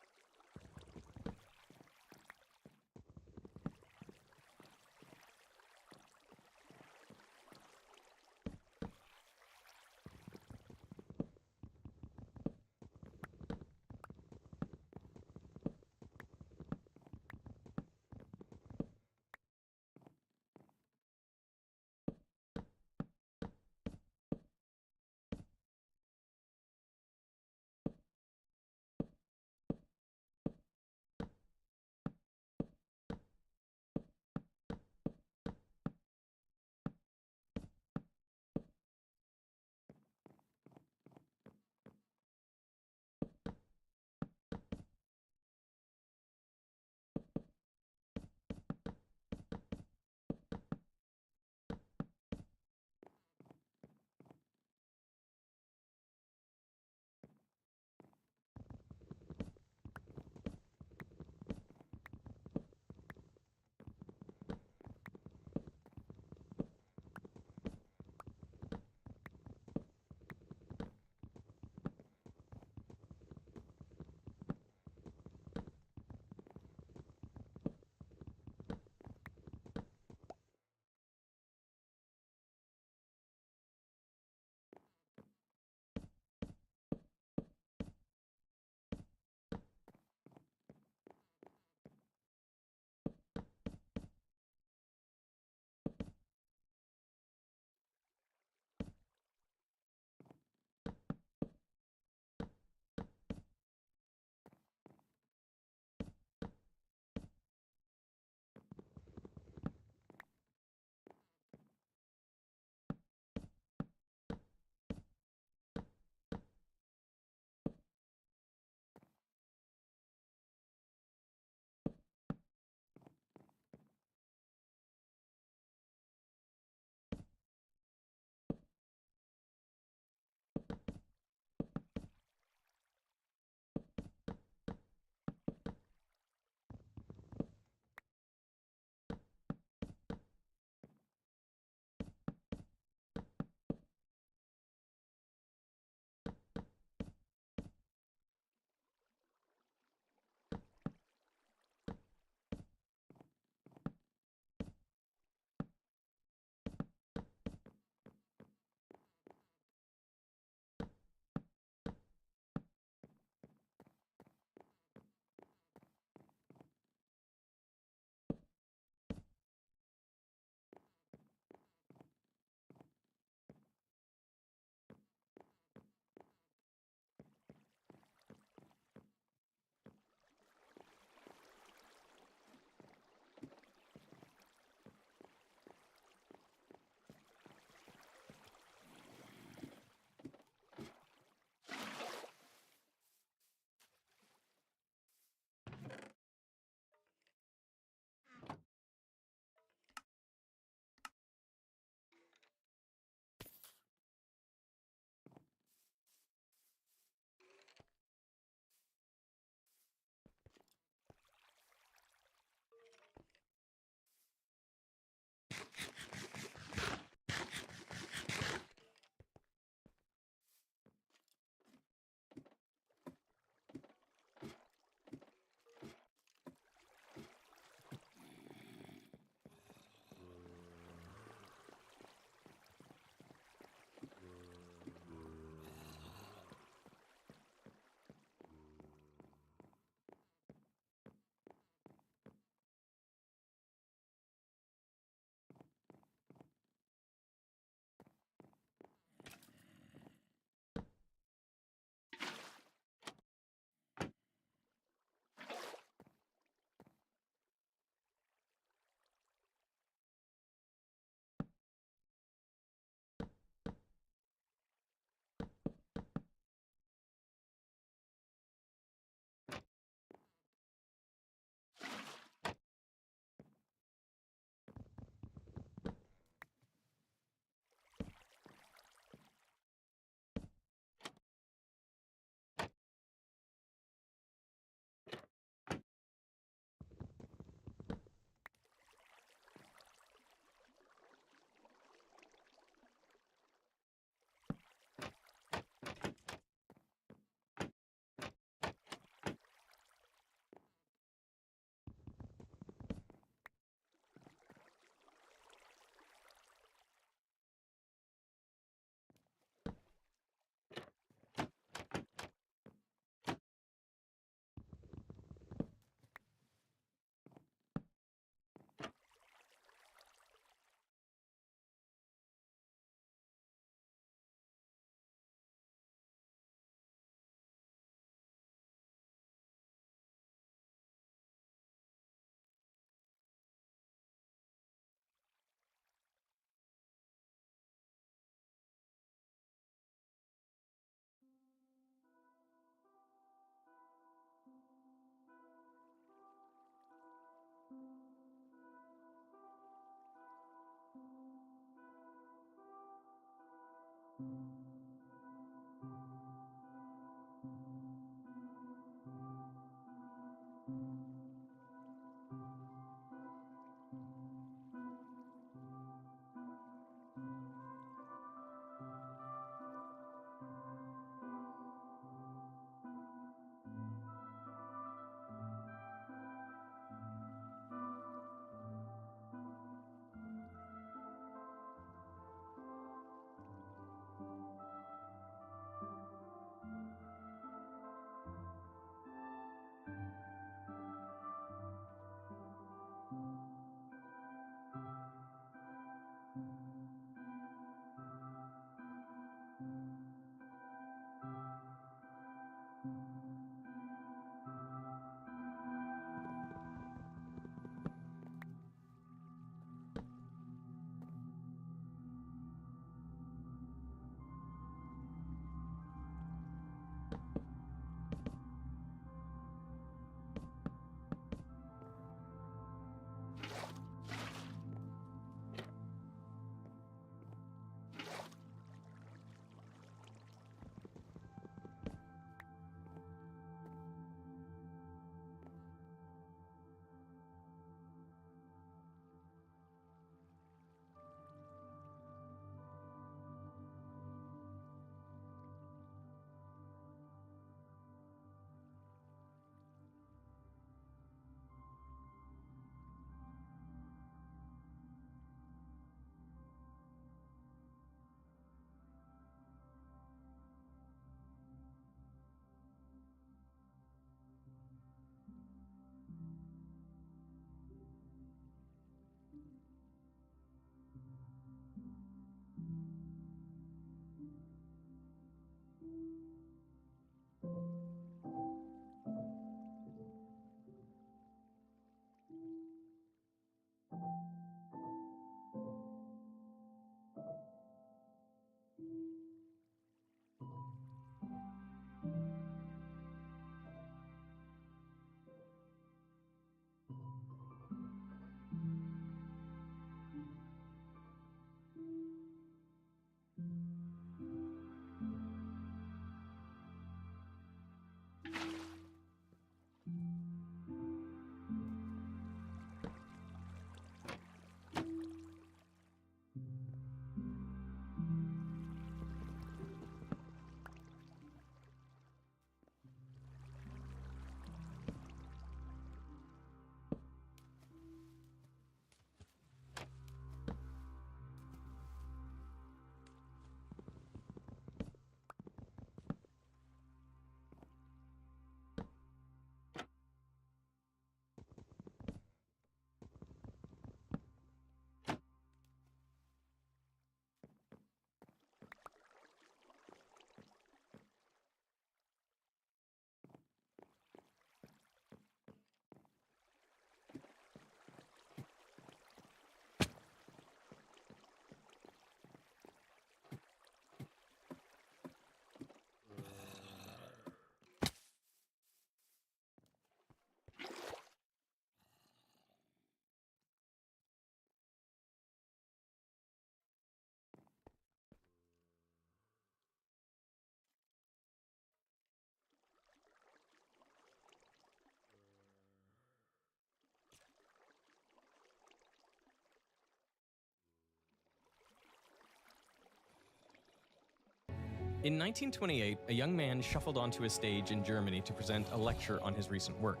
Speaker 7: In 1928, a young man shuffled onto a stage in Germany to present a lecture on his recent work.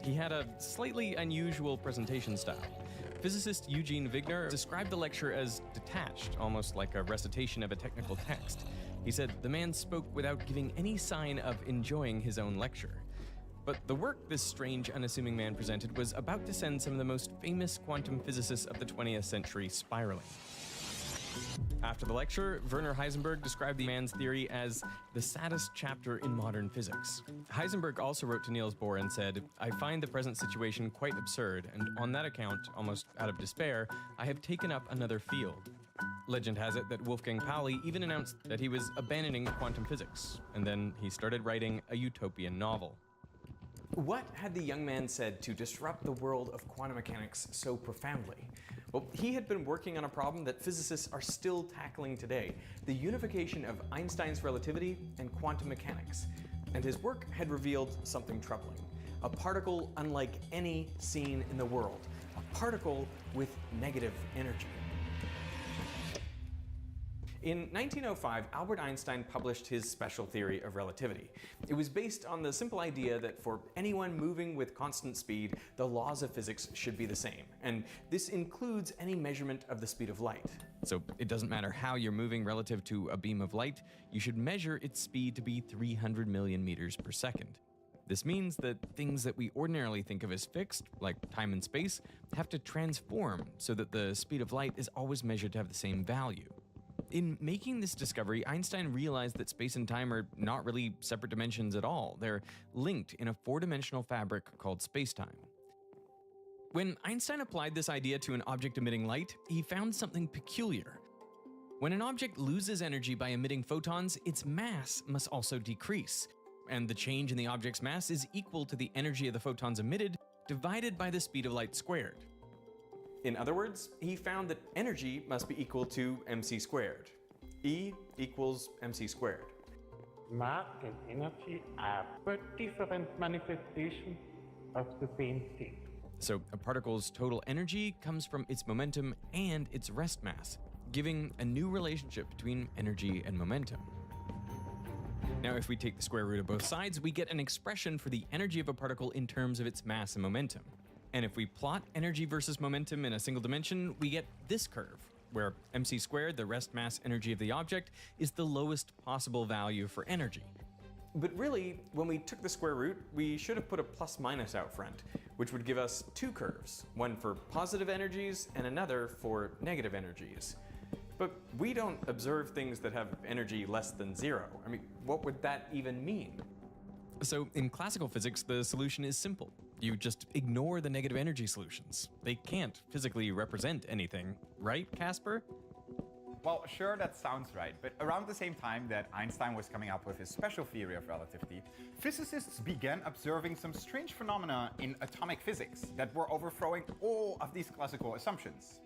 Speaker 7: He had a slightly unusual presentation style. Physicist Eugene Wigner described the lecture as detached, almost like a recitation of a technical text. He said the man spoke without giving any sign of enjoying his own lecture. But the work this strange, unassuming man presented was about to send some of the most famous quantum physicists of the 20th century spiraling. After the lecture, Werner Heisenberg described the man's theory as the saddest chapter in modern physics. Heisenberg also wrote to Niels Bohr and said, "I find the present situation quite absurd, and on that account, almost out of despair, I have taken up another field." Legend has it that Wolfgang Pauli even announced that he was abandoning quantum physics, and then he started writing a utopian novel. What had the young man said to disrupt the world of quantum mechanics so profoundly? Well, he had been working on a problem that physicists are still tackling today, the unification of Einstein's relativity and quantum mechanics. And his work had revealed something troubling. A particle unlike any seen in the world. A particle with negative energy. In 1905, Albert Einstein published his special theory of relativity. It was based on the simple idea that for anyone moving with constant speed, the laws of physics should be the same, and this includes any measurement of the speed of light. So it doesn't matter how you're moving relative to a beam of light, you should measure its speed to be 300 million meters per second. This means that things that we ordinarily think of as fixed, like time and space, have to transform so that the speed of light is always measured to have the same value. In making this discovery, Einstein realized that space and time are not really separate dimensions at all. They're linked in a four-dimensional fabric called spacetime. When Einstein applied this idea to an object emitting light, he found something peculiar. When an object loses energy by emitting photons, its mass must also decrease, and the change in the object's mass is equal to the energy of the photons emitted divided by the speed of light squared. In other words, he found that energy must be equal to mc squared. E equals mc squared.
Speaker 8: Mass and energy are but different manifestations of the same thing.
Speaker 7: So a particle's total energy comes from its momentum and its rest mass, giving a new relationship between energy and momentum. Now, if we take the square root of both sides, we get an expression for the energy of a particle in terms of its mass and momentum. And if we plot energy versus momentum in a single dimension, we get this curve, where mc squared, the rest mass energy of the object, is the lowest possible value for energy. But really, when we took the square root, we should have put a plus minus out front, which would give us two curves, one for positive energies and another for negative energies. But we don't observe things that have energy less than zero. I mean, what would that even mean? So in classical physics, the solution is simple. You just ignore the negative energy solutions. They can't physically represent anything, right, Casper?
Speaker 9: Well, sure, that sounds right, but around the same time that Einstein was coming up with his special theory of relativity, physicists began observing some strange phenomena in atomic physics that were overthrowing all of these classical assumptions.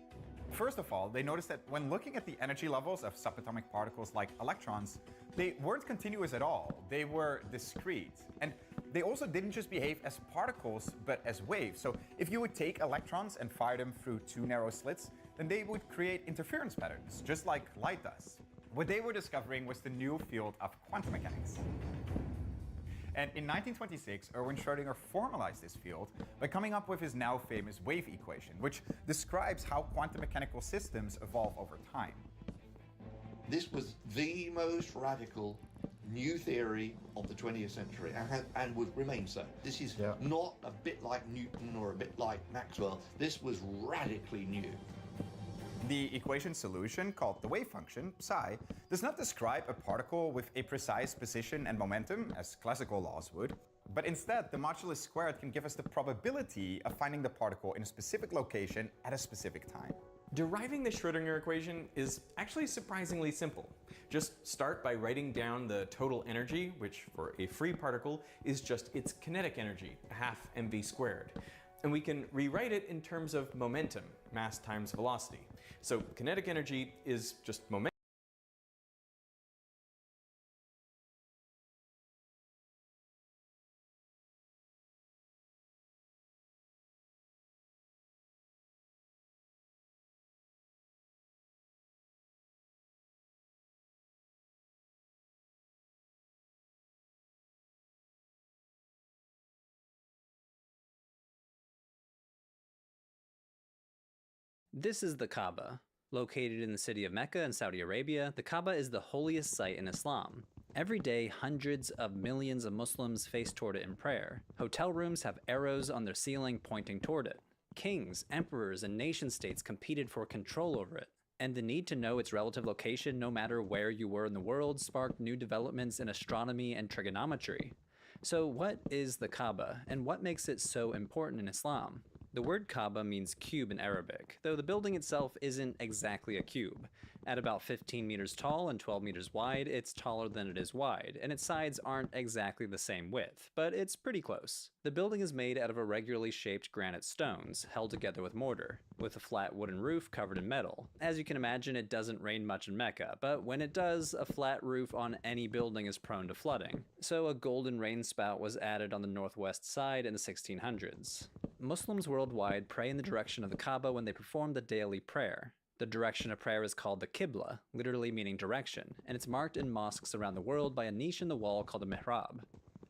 Speaker 9: First of all, they noticed that when looking at the energy levels of subatomic particles like electrons, they weren't continuous at all. They were discrete. And they also didn't just behave as particles, but as waves. So if you would take electrons and fire them through two narrow slits, then they would create interference patterns, just like light does. What they were discovering was the new field of quantum mechanics. And in 1926, Erwin Schrödinger formalized this field by coming up with his now famous wave equation, which describes how quantum mechanical systems evolve over time.
Speaker 10: This was the most radical new theory of the 20th century and would remain so. This is not a bit like Newton or a bit like Maxwell. This was radically new.
Speaker 9: The equation solution, called the wave function, psi, does not describe a particle with a precise position and momentum, as classical laws would, but instead the modulus squared can give us the probability of finding the particle in a specific location at a specific time.
Speaker 7: Deriving the Schrödinger equation is actually surprisingly simple. Just start by writing down the total energy, which for a free particle is just its kinetic energy, half mv squared. And we can rewrite it in terms of momentum, mass times velocity. So kinetic energy is just momentum.
Speaker 11: This is the Kaaba. Located in the city of Mecca in Saudi Arabia, the Kaaba is the holiest site in Islam. Every day, hundreds of millions of Muslims face toward it in prayer. Hotel rooms have arrows on their ceiling pointing toward it. Kings, emperors, and nation-states competed for control over it. And the need to know its relative location no matter where you were in the world sparked new developments in astronomy and trigonometry. So what is the Kaaba, and what makes it so important in Islam? The word Kaaba means cube in Arabic, though the building itself isn't exactly a cube. At about 15 meters tall and 12 meters wide, it's taller than it is wide, and its sides aren't exactly the same width, but it's pretty close. The building is made out of irregularly shaped granite stones, held together with mortar, with a flat wooden roof covered in metal. As you can imagine, it doesn't rain much in Mecca, but when it does, a flat roof on any building is prone to flooding. So a golden rain spout was added on the northwest side in the 1600s. Muslims worldwide pray in the direction of the Kaaba when they perform the daily prayer. The direction of prayer is called the Qibla, literally meaning direction, and it's marked in mosques around the world by a niche in the wall called a mihrab.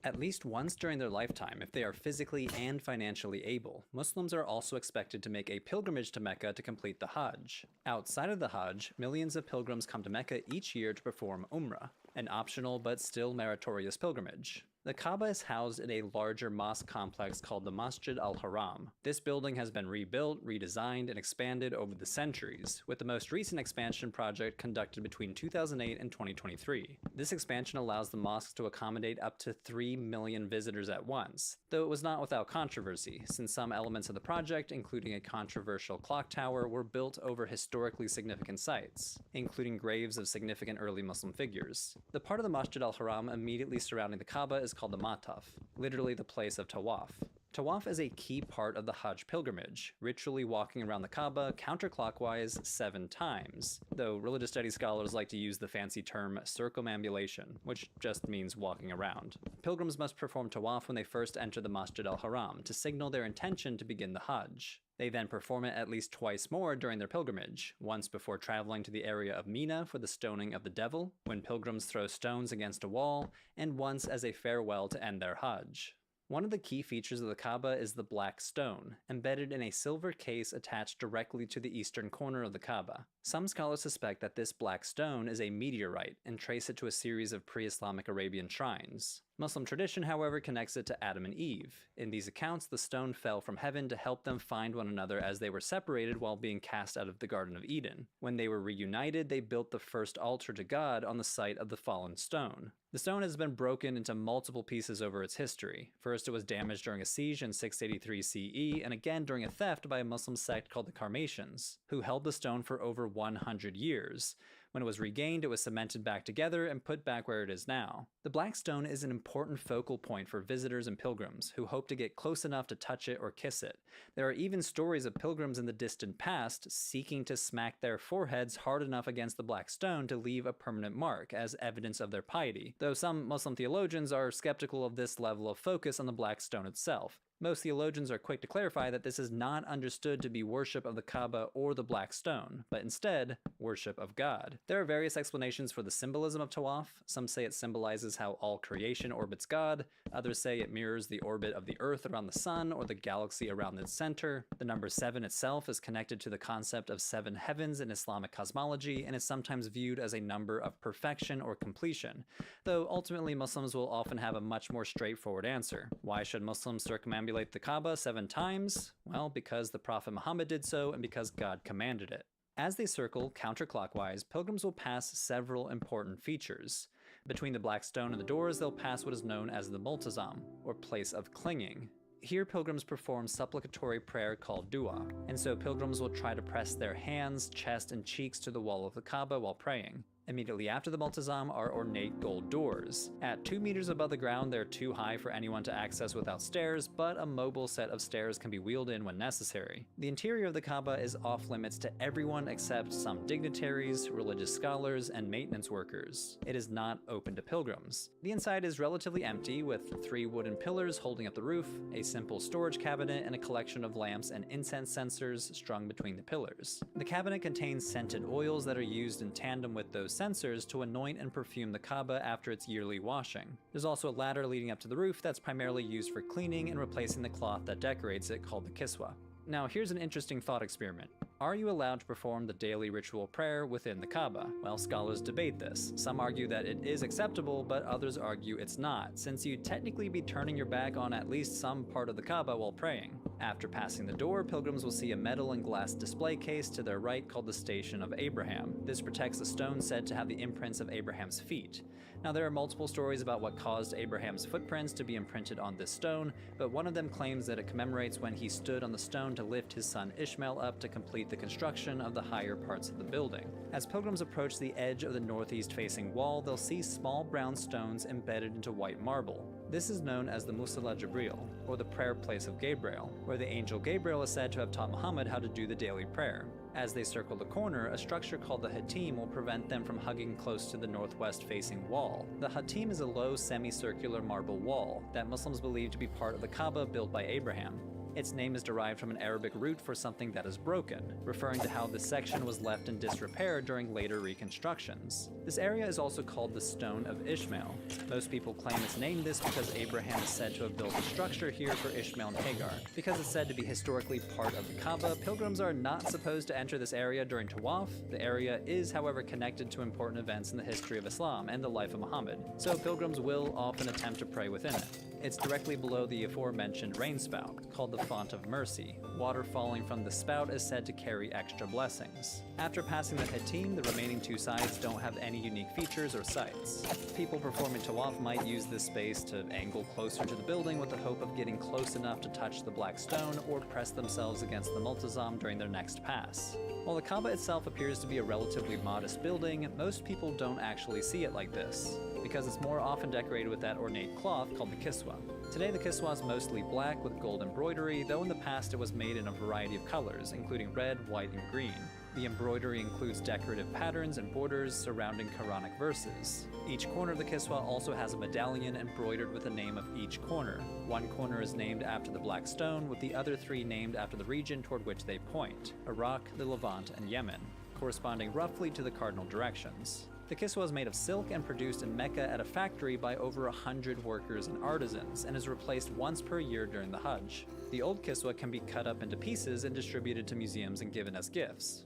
Speaker 11: At least once during their lifetime, if they are physically and financially able, Muslims are also expected to make a pilgrimage to Mecca to complete the Hajj. Outside of the Hajj, millions of pilgrims come to Mecca each year to perform Umrah, an optional but still meritorious pilgrimage. The Kaaba is housed in a larger mosque complex called the Masjid al-Haram. This building has been rebuilt, redesigned, and expanded over the centuries, with the most recent expansion project conducted between 2008 and 2023. This expansion allows the mosque to accommodate up to 3 million visitors at once, though it was not without controversy, since some elements of the project, including a controversial clock tower, were built over historically significant sites, including graves of significant early Muslim figures. The part of the Masjid al-Haram immediately surrounding the Kaaba is called the Mataf, literally the place of tawaf. Tawaf is a key part of the Hajj pilgrimage, ritually walking around the Kaaba counterclockwise 7 times, though religious studies scholars like to use the fancy term circumambulation, which just means walking around. Pilgrims must perform tawaf when they first enter the Masjid al-Haram to signal their intention to begin the Hajj. They then perform it at least twice more during their pilgrimage, once before traveling to the area of Mina for the stoning of the devil, when pilgrims throw stones against a wall, and once as a farewell to end their Hajj. One of the key features of the Kaaba is the black stone, embedded in a silver case attached directly to the eastern corner of the Kaaba. Some scholars suspect that this black stone is a meteorite and trace it to a series of pre-Islamic Arabian shrines. Muslim tradition, however, connects it to Adam and Eve. In these accounts, the stone fell from heaven to help them find one another as they were separated while being cast out of the Garden of Eden. When they were reunited, they built the first altar to God on the site of the fallen stone. The stone has been broken into multiple pieces over its history. First, it was damaged during a siege in 683 CE, and again during a theft by a Muslim sect called the Karmatians, who held the stone for over 100 years. When it was regained, it was cemented back together and put back where it is now. The black stone is an important focal point for visitors and pilgrims who hope to get close enough to touch it or kiss it. There are even stories of pilgrims in the distant past seeking to smack their foreheads hard enough against the black stone to leave a permanent mark as evidence of their piety, though some Muslim theologians are skeptical of this level of focus on the black stone itself. Most theologians are quick to clarify that this is not understood to be worship of the Kaaba or the Black Stone, but instead, worship of God. There are various explanations for the symbolism of Tawaf. Some say it symbolizes how all creation orbits God. Others say it mirrors the orbit of the Earth around the Sun or the galaxy around its center. The number 7 itself is connected to the concept of 7 heavens in Islamic cosmology and is sometimes viewed as a number of perfection or completion, though ultimately Muslims will often have a much more straightforward answer. Why should Muslims circumambulate the Kaaba 7 times? Well, because the Prophet Muhammad did so and because God commanded it. As they circle counterclockwise, pilgrims will pass several important features. Between the black stone and the doors, they'll pass what is known as the multazam, or place of clinging. Here, pilgrims perform supplicatory prayer called dua, and so pilgrims will try to press their hands, chest, and cheeks to the wall of the Kaaba while praying. Immediately after the multazam are ornate gold doors. At 2 meters above the ground, they're too high for anyone to access without stairs, but a mobile set of stairs can be wheeled in when necessary. The interior of the Kaaba is off limits to everyone except some dignitaries, religious scholars, and maintenance workers. It is not open to pilgrims. The inside is relatively empty, with 3 wooden pillars holding up the roof, a simple storage cabinet, and a collection of lamps and incense censers strung between the pillars. The cabinet contains scented oils that are used in tandem with those censers to anoint and perfume the Kaaba after its yearly washing. There's also a ladder leading up to the roof that's primarily used for cleaning and replacing the cloth that decorates it called the kiswa. Now here's an interesting thought experiment. Are you allowed to perform the daily ritual prayer within the Kaaba? Well, scholars debate this. Some argue that it is acceptable, but others argue it's not, since you'd technically be turning your back on at least some part of the Kaaba while praying. After passing the door, pilgrims will see a metal and glass display case to their right called the Station of Abraham. This protects the stone said to have the imprints of Abraham's feet. Now, there are multiple stories about what caused Abraham's footprints to be imprinted on this stone, but one of them claims that it commemorates when he stood on the stone to lift his son Ishmael up to complete the construction of the higher parts of the building. As pilgrims approach the edge of the northeast-facing wall, they'll see small brown stones embedded into white marble. This is known as the Musalla Jibril, or the prayer place of Gabriel, where the angel Gabriel is said to have taught Muhammad how to do the daily prayer. As they circle the corner, a structure called the Hatim will prevent them from hugging close to the northwest-facing wall. The Hatim is a low semicircular marble wall that Muslims believe to be part of the Kaaba built by Abraham. Its name is derived from an Arabic root for something that is broken, referring to how this section was left in disrepair during later reconstructions. This area is also called the Stone of Ishmael. Most people claim it's named this because Abraham is said to have built a structure here for Ishmael and Hagar. Because it's said to be historically part of the Kaaba, pilgrims are not supposed to enter this area during Tawaf. The area is, however, connected to important events in the history of Islam and the life of Muhammad, so pilgrims will often attempt to pray within it. It's directly below the aforementioned rain spout, called the Font of Mercy. Water falling from the spout is said to carry extra blessings. After passing the Hatim, the remaining two sides don't have any unique features or sights. People performing Tawaf might use this space to angle closer to the building with the hope of getting close enough to touch the black stone or press themselves against the multazam during their next pass. While the Kaaba itself appears to be a relatively modest building, most people don't actually see it like this, because it's more often decorated with that ornate cloth called the kiswa. Today the kiswa is mostly black with gold embroidery, though in the past it was made in a variety of colors, including red, white, and green. The embroidery includes decorative patterns and borders surrounding Quranic verses. Each corner of the kiswa also has a medallion embroidered with the name of each corner. One corner is named after the black stone, with the other three named after the region toward which they point: Iraq, the Levant, and Yemen, corresponding roughly to the cardinal directions. The kiswa is made of silk and produced in Mecca at a factory by over 100 workers and artisans, and is replaced once per year during the Hajj. The old kiswa can be cut up into pieces and distributed to museums and given as gifts.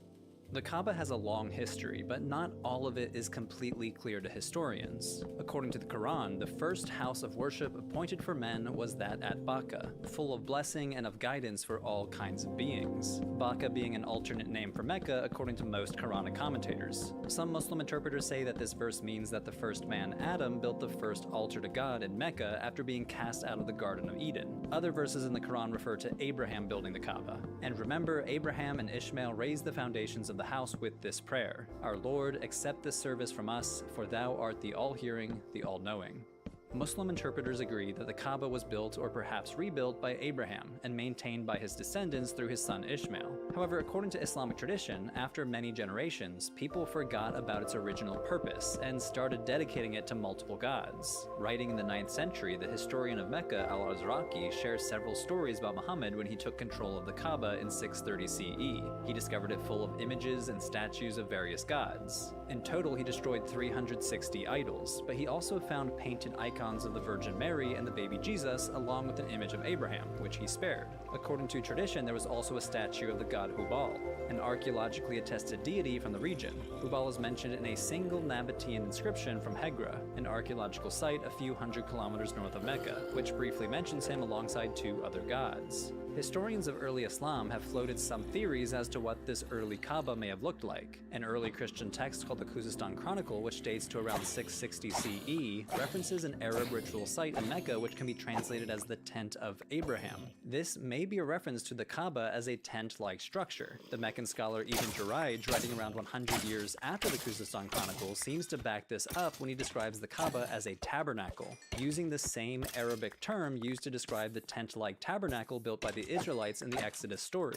Speaker 11: The Kaaba has a long history, but not all of it is completely clear to historians. According to the Quran, the first house of worship appointed for men was that at Baka, full of blessing and of guidance for all kinds of beings. Baka being an alternate name for Mecca according to most Quranic commentators. Some Muslim interpreters say that this verse means that the first man, Adam, built the first altar to God in Mecca after being cast out of the Garden of Eden. Other verses in the Quran refer to Abraham building the Kaaba. And remember, Abraham and Ishmael raised the foundations of the house with this prayer: Our Lord, accept this service from us, for thou art the all-hearing, the all-knowing. Muslim interpreters agree that the Kaaba was built or perhaps rebuilt by Abraham and maintained by his descendants through his son Ishmael. However, according to Islamic tradition, after many generations, people forgot about its original purpose and started dedicating it to multiple gods. Writing in the 9th century, the historian of Mecca, al-Azraqi, shares several stories about Muhammad when he took control of the Kaaba in 630 CE. He discovered it full of images and statues of various gods. In total, he destroyed 360 idols, but he also found painted icons of the Virgin Mary and the baby Jesus, along with an image of Abraham, which he spared. According to tradition, there was also a statue of the god Hubal, an archaeologically attested deity from the region. Hubal is mentioned in a single Nabatean inscription from Hegra, an archaeological site a few hundred kilometers north of Mecca, which briefly mentions him alongside two other gods. Historians of early Islam have floated some theories as to what this early Kaaba may have looked like. An early Christian text called the Khuzestan Chronicle, which dates to around 660 CE, references an Arab ritual site in Mecca which can be translated as the Tent of Abraham. This may be a reference to the Kaaba as a tent-like structure. The Meccan scholar Ibn Jurayj, writing around 100 years after the Khuzestan Chronicle, seems to back this up when he describes the Kaaba as a tabernacle, using the same Arabic term used to describe the tent-like tabernacle built by the Israelites in the Exodus story.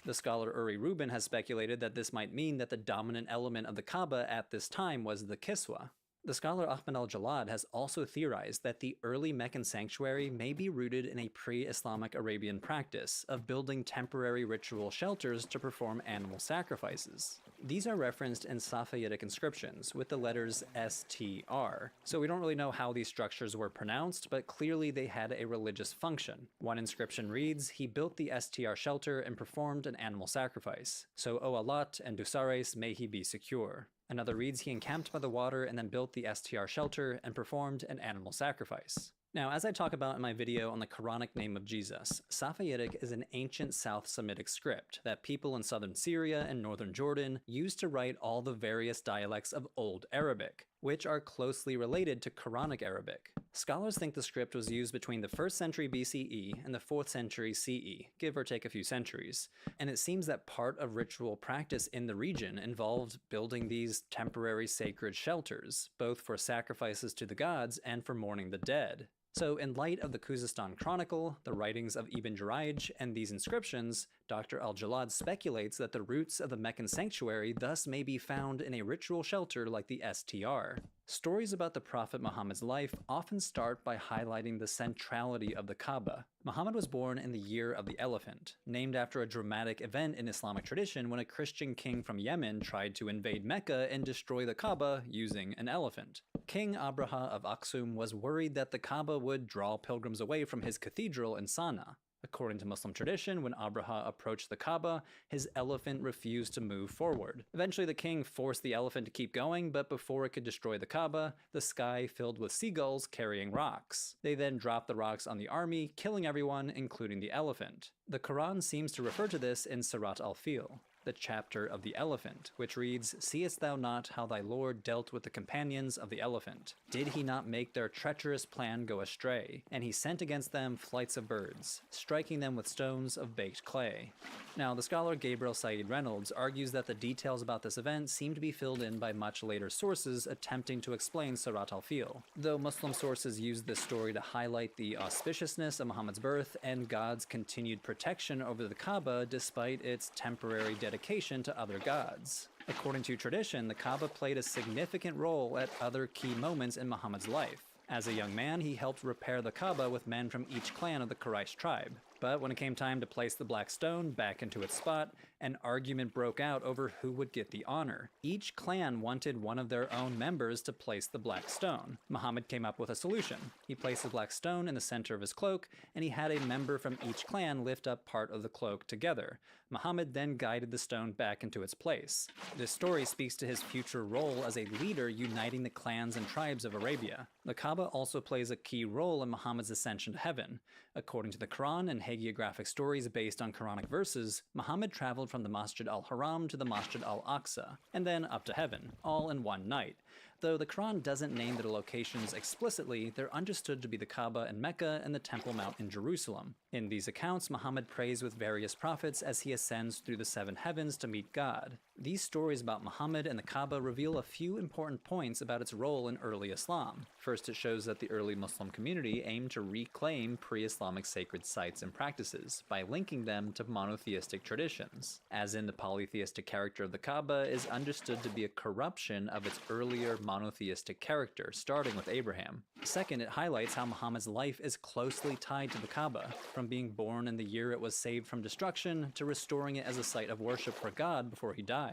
Speaker 11: The scholar Uri Rubin has speculated that this might mean that the dominant element of the Kaaba at this time was the kiswa. The scholar Ahmad al-Jalad has also theorized that the early Meccan sanctuary may be rooted in a pre-Islamic Arabian practice of building temporary ritual shelters to perform animal sacrifices. These are referenced in Safayidic inscriptions with the letters STR, so we don't really know how these structures were pronounced, but clearly they had a religious function. One inscription reads, "He built the STR shelter and performed an animal sacrifice, so O Allat and Dusares may he be secure." Another reads, "He encamped by the water and then built the STR shelter and performed an animal sacrifice." Now, as I talk about in my video on the Quranic name of Jesus, Safayidic is an ancient South Semitic script that people in southern Syria and northern Jordan used to write all the various dialects of Old Arabic. which are closely related to Quranic Arabic. Scholars think the script was used between the 1st century BCE and the 4th century CE, give or take a few centuries, and it seems that part of ritual practice in the region involved building these temporary sacred shelters, both for sacrifices to the gods and for mourning the dead. So in light of the Khuzestan Chronicle, the writings of Ibn Jurayj, and these inscriptions, Dr. Al-Jalad speculates that the roots of the Meccan sanctuary thus may be found in a ritual shelter like the STR. Stories about the Prophet Muhammad's life often start by highlighting the centrality of the Kaaba. Muhammad was born in the Year of the Elephant, named after a dramatic event in Islamic tradition when a Christian king from Yemen tried to invade Mecca and destroy the Kaaba using an elephant. King Abraha of Aksum was worried that the Kaaba would draw pilgrims away from his cathedral in Sana'a. According to Muslim tradition, when Abraha approached the Kaaba, his elephant refused to move forward. Eventually, the king forced the elephant to keep going, but before it could destroy the Kaaba, the sky filled with seagulls carrying rocks. They then dropped the rocks on the army, killing everyone, including the elephant. The Quran seems to refer to this in Surat al-Fil, the chapter of the elephant, which reads, "Seest thou not how thy Lord dealt with the companions of the elephant? Did he not make their treacherous plan go astray? And he sent against them flights of birds, striking them with stones of baked clay." Now, the scholar Gabriel Said Reynolds argues that the details about this event seem to be filled in by much later sources attempting to explain Surat al-Fil, though Muslim sources use this story to highlight the auspiciousness of Muhammad's birth and God's continued protection over the Kaaba despite its temporary dedication to other gods. According to tradition, the Kaaba played a significant role at other key moments in Muhammad's life. As a young man, he helped repair the Kaaba with men from each clan of the Quraysh tribe. But when it came time to place the black stone back into its spot, an argument broke out over who would get the honor. Each clan wanted one of their own members to place the black stone. Muhammad came up with a solution. He placed the black stone in the center of his cloak, and he had a member from each clan lift up part of the cloak together. Muhammad then guided the stone back into its place. This story speaks to his future role as a leader uniting the clans and tribes of Arabia. The Kaaba also plays a key role in Muhammad's ascension to heaven. According to the Quran and hagiographic stories based on Quranic verses, Muhammad traveled from the Masjid al-Haram to the Masjid al-Aqsa, and then up to heaven, all in one night. Though the Quran doesn't name the locations explicitly, they're understood to be the Kaaba in Mecca and the Temple Mount in Jerusalem. In these accounts, Muhammad prays with various prophets as he ascends through the seven heavens to meet God. These stories about Muhammad and the Kaaba reveal a few important points about its role in early Islam. First, it shows that the early Muslim community aimed to reclaim pre-Islamic sacred sites and practices by linking them to monotheistic traditions, as in the polytheistic character of the Kaaba is understood to be a corruption of its earlier monotheistic character, starting with Abraham. Second, it highlights how Muhammad's life is closely tied to the Kaaba, from being born in the year it was saved from destruction to restoring it as a site of worship for God before he died.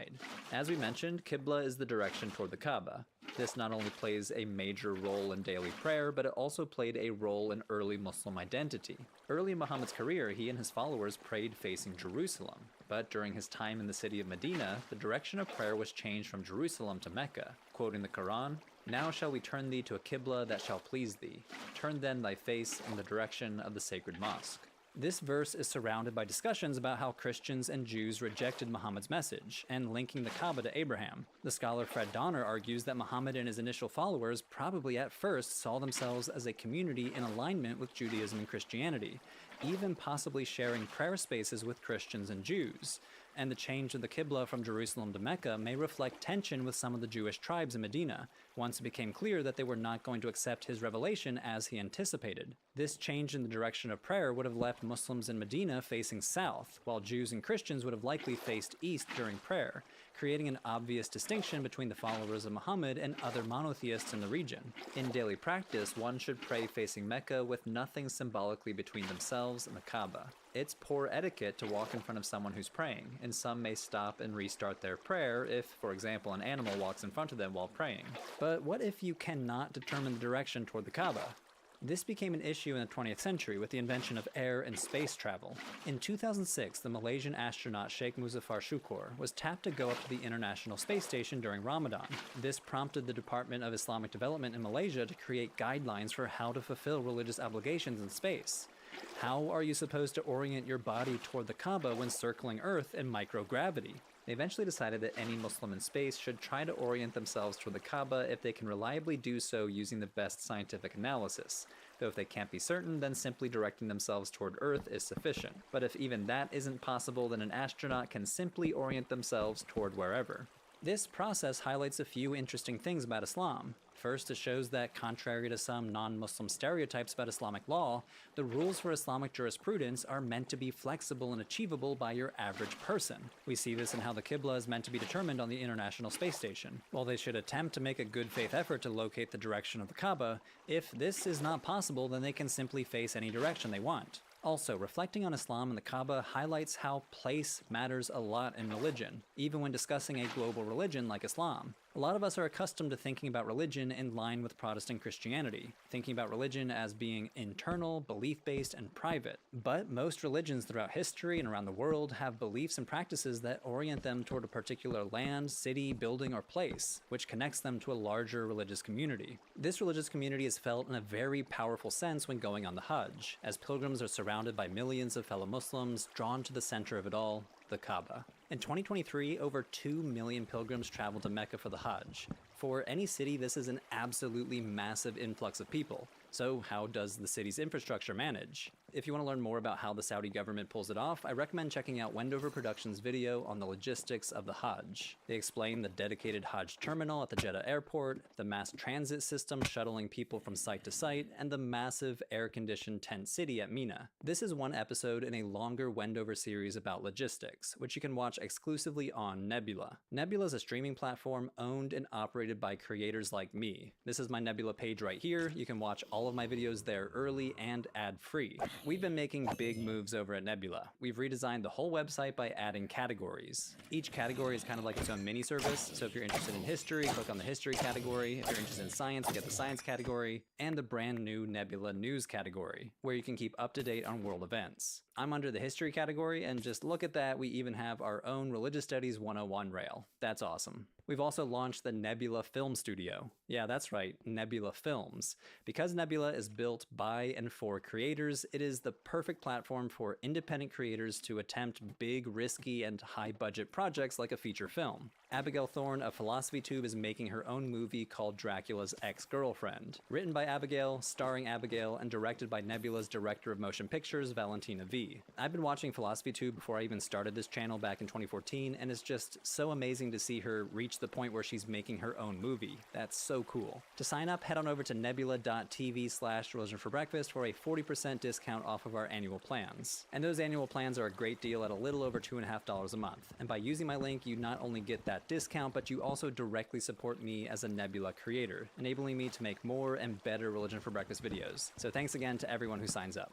Speaker 11: As we mentioned, Qibla is the direction toward the Kaaba. This not only plays a major role in daily prayer, but it also played a role in early Muslim identity. Early in Muhammad's career, he and his followers prayed facing Jerusalem. But during his time in the city of Medina, the direction of prayer was changed from Jerusalem to Mecca. Quoting the Quran, "Now shall we turn thee to a Qibla that shall please thee. Turn then thy face in the direction of the sacred mosque." This verse is surrounded by discussions about how Christians and Jews rejected Muhammad's message, and linking the Kaaba to Abraham. The scholar Fred Donner argues that Muhammad and his initial followers probably at first saw themselves as a community in alignment with Judaism and Christianity, even possibly sharing prayer spaces with Christians and Jews. And the change of the Qibla from Jerusalem to Mecca may reflect tension with some of the Jewish tribes in Medina, once it became clear that they were not going to accept his revelation as he anticipated. This change in the direction of prayer would have left Muslims in Medina facing south, while Jews and Christians would have likely faced east during prayer, creating an obvious distinction between the followers of Muhammad and other monotheists in the region. In daily practice, one should pray facing Mecca with nothing symbolically between themselves and the Kaaba. It's poor etiquette to walk in front of someone who's praying, and some may stop and restart their prayer if, for example, an animal walks in front of them while praying. But what if you cannot determine the direction toward the Kaaba? This became an issue in the 20th century with the invention of air and space travel. In 2006, the Malaysian astronaut Sheikh Muzaffar Shukor was tapped to go up to the International Space Station during Ramadan. This prompted the Department of Islamic Development in Malaysia to create guidelines for how to fulfill religious obligations in space. How are you supposed to orient your body toward the Kaaba when circling Earth in microgravity? They eventually decided that any Muslim in space should try to orient themselves toward the Kaaba if they can reliably do so using the best scientific analysis. Though if they can't be certain, then simply directing themselves toward Earth is sufficient. But if even that isn't possible, then an astronaut can simply orient themselves toward wherever. This process highlights a few interesting things about Islam. First, it shows that, contrary to some non-Muslim stereotypes about Islamic law, the rules for Islamic jurisprudence are meant to be flexible and achievable by your average person. We see this in how the Qibla is meant to be determined on the International Space Station. While they should attempt to make a good faith effort to locate the direction of the Kaaba, if this is not possible, then they can simply face any direction they want. Also, reflecting on Islam and the Kaaba highlights how place matters a lot in religion, even when discussing a global religion like Islam. A lot of us are accustomed to thinking about religion in line with Protestant Christianity, thinking about religion as being internal, belief-based, and private. But most religions throughout history and around the world have beliefs and practices that orient them toward a particular land, city, building, or place, which connects them to a larger religious community. This religious community is felt in a very powerful sense when going on the Hajj, as pilgrims are surrounded by millions of fellow Muslims drawn to the center of it all, the Kaaba. In 2023, over 2 million pilgrims traveled to Mecca for the Hajj. For any city, this is an absolutely massive influx of people. So how does the city's infrastructure manage? If you want to learn more about how the Saudi government pulls it off, I recommend checking out Wendover Productions' video on the logistics of the Hajj. They explain the dedicated Hajj terminal at the Jeddah airport, the mass transit system shuttling people from site to site, and the massive air-conditioned tent city at Mina. This is one episode in a longer Wendover series about logistics, which you can watch exclusively on Nebula. Nebula is a streaming platform owned and operated by creators like me. This is my Nebula page right here. You can watch all of my videos there early and ad-free. We've been making big moves over at Nebula. We've redesigned the whole website by adding categories. Each category is kind of like its own mini service, so if you're interested in history, click on the history category. If you're interested in science, get the science category, and the brand new Nebula news category, where you can keep up to date on world events. I'm under the history category, and just look at that, we even have our own Religious Studies 101 rail. That's awesome. We've also launched the Nebula Film Studio. Yeah, that's right, Nebula Films. Because Nebula is built by and for creators, it is the perfect platform for independent creators to attempt big, risky, and high-budget projects like a feature film. Abigail Thorne of Philosophy Tube is making her own movie called Dracula's Ex-Girlfriend. Written by Abigail, starring Abigail, and directed by Nebula's director of motion pictures, Valentina V. I've been watching Philosophy Tube before I even started this channel back in 2014, and it's just so amazing to see her reach the point where she's making her own movie. That's so cool. To sign up, head on over to nebula.tv/religion for breakfast for a 40% discount off of our annual plans. And those annual plans are a great deal at a little over $2.50 a month. And by using my link, you not only get that discount, but you also directly support me as a Nebula creator, enabling me to make more and better Religion for Breakfast videos. So thanks again to everyone who signs up.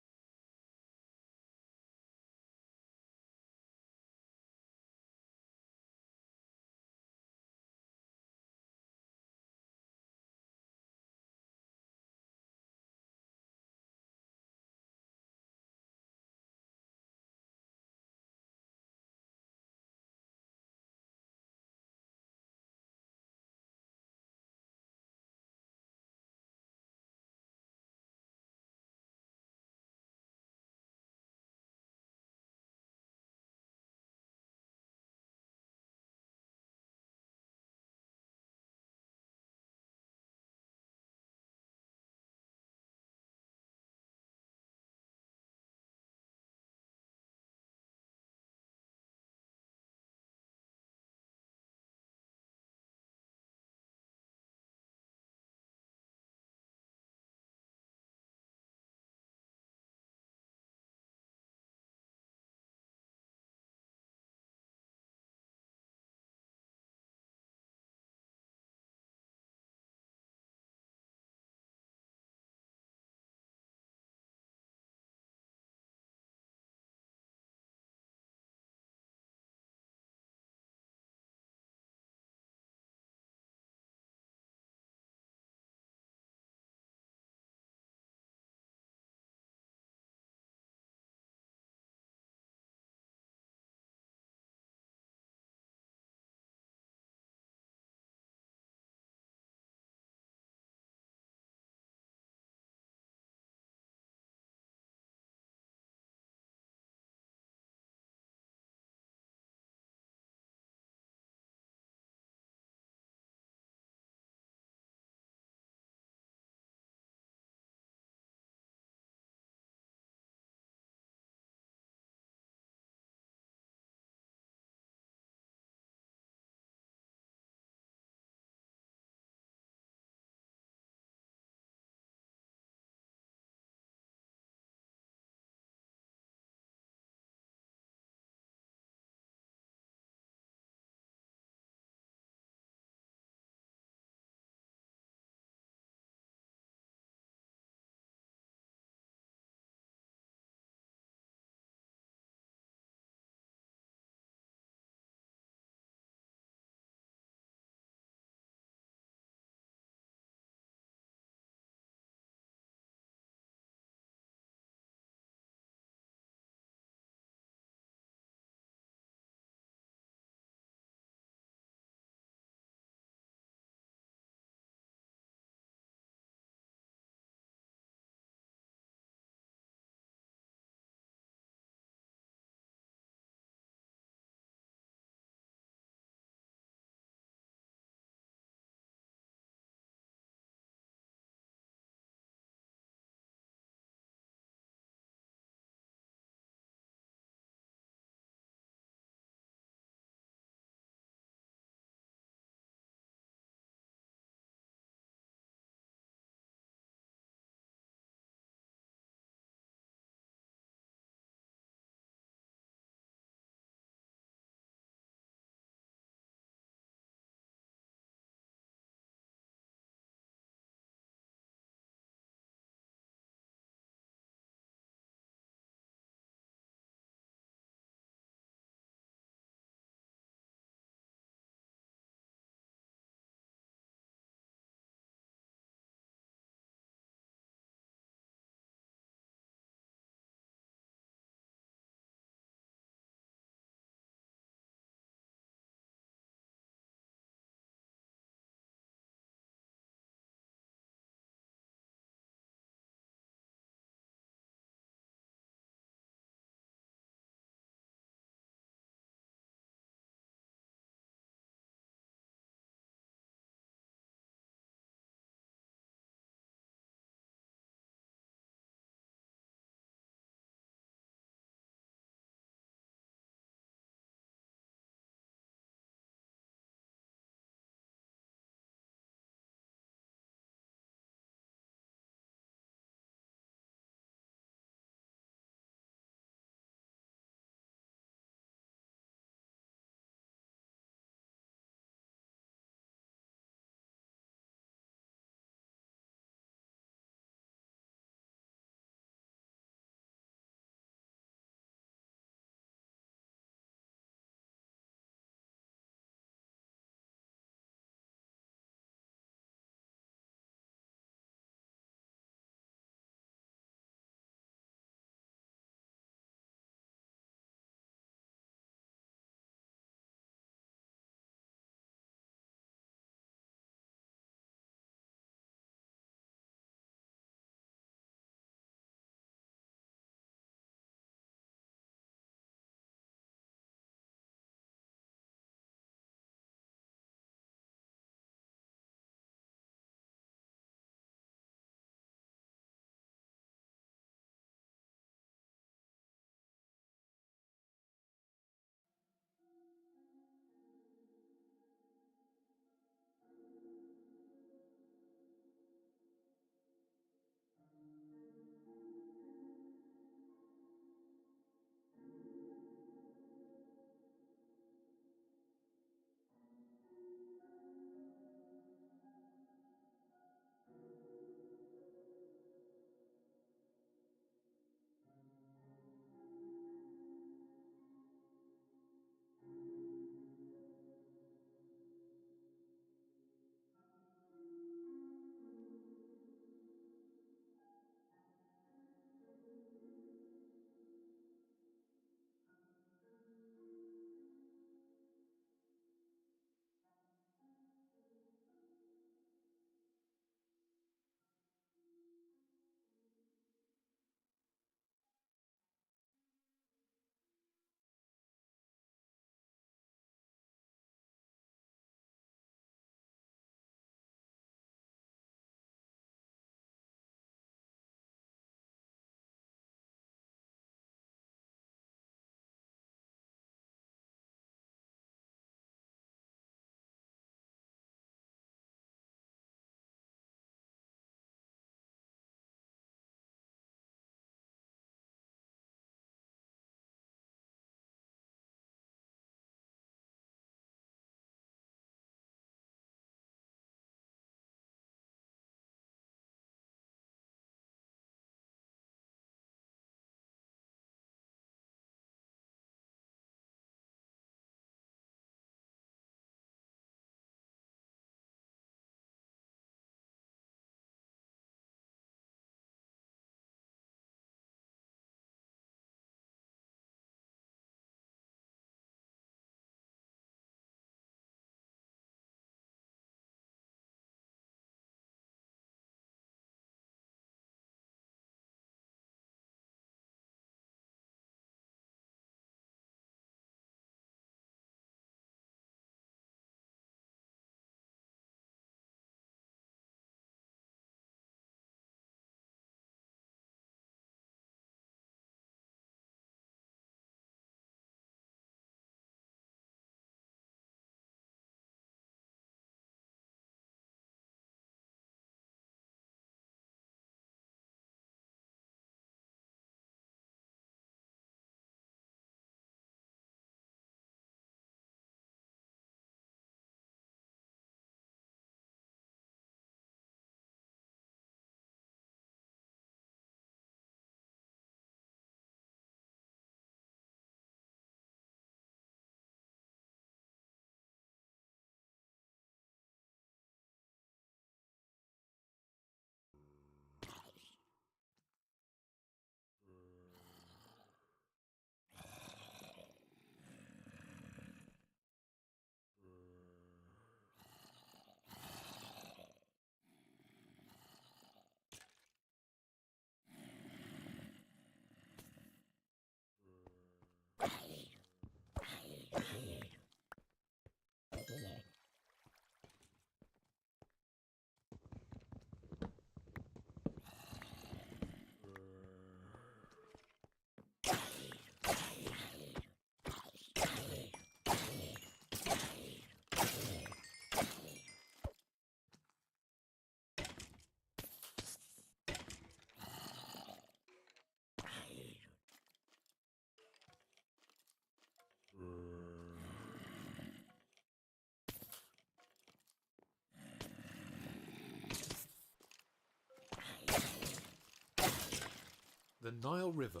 Speaker 5: The Nile River,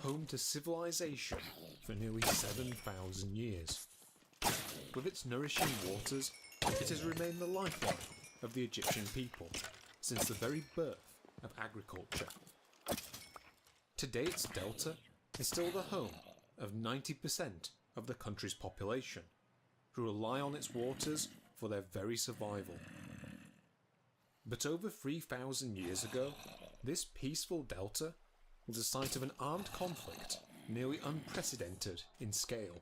Speaker 5: home to civilization for nearly 7,000 years. With its nourishing waters, it has remained the lifeline of the Egyptian people since the very birth of agriculture. Today its delta is still the home of 90% of the country's population, who rely on its waters for their very survival. But over 3,000 years ago, this peaceful delta was the site of an armed conflict nearly unprecedented in scale.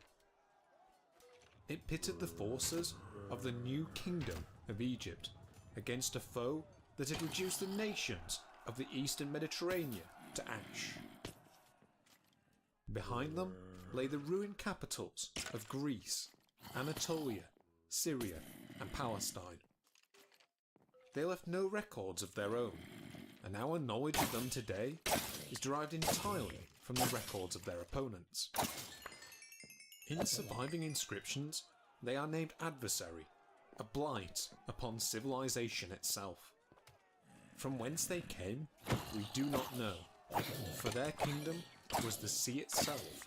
Speaker 5: It pitted the forces of the new kingdom of Egypt against a foe that had reduced the nations of the eastern Mediterranean to ash. Behind them lay the ruined capitals of Greece, Anatolia, Syria, and Palestine. They left no records of their own, and our knowledge of them today is derived entirely from the records of their opponents. In surviving inscriptions, they are named adversary, a blight upon civilization itself. From whence they came, we do not know, for their kingdom was the sea itself,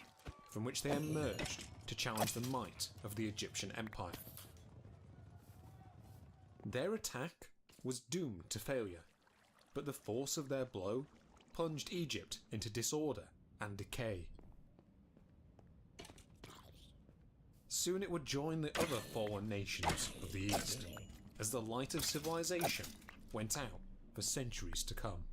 Speaker 5: from which they emerged to challenge the might of the Egyptian Empire. Their attack was doomed to failure, but the force of their blow plunged Egypt into disorder and decay. Soon it would join the other fallen nations of the East, as the light of civilization went out for centuries to come.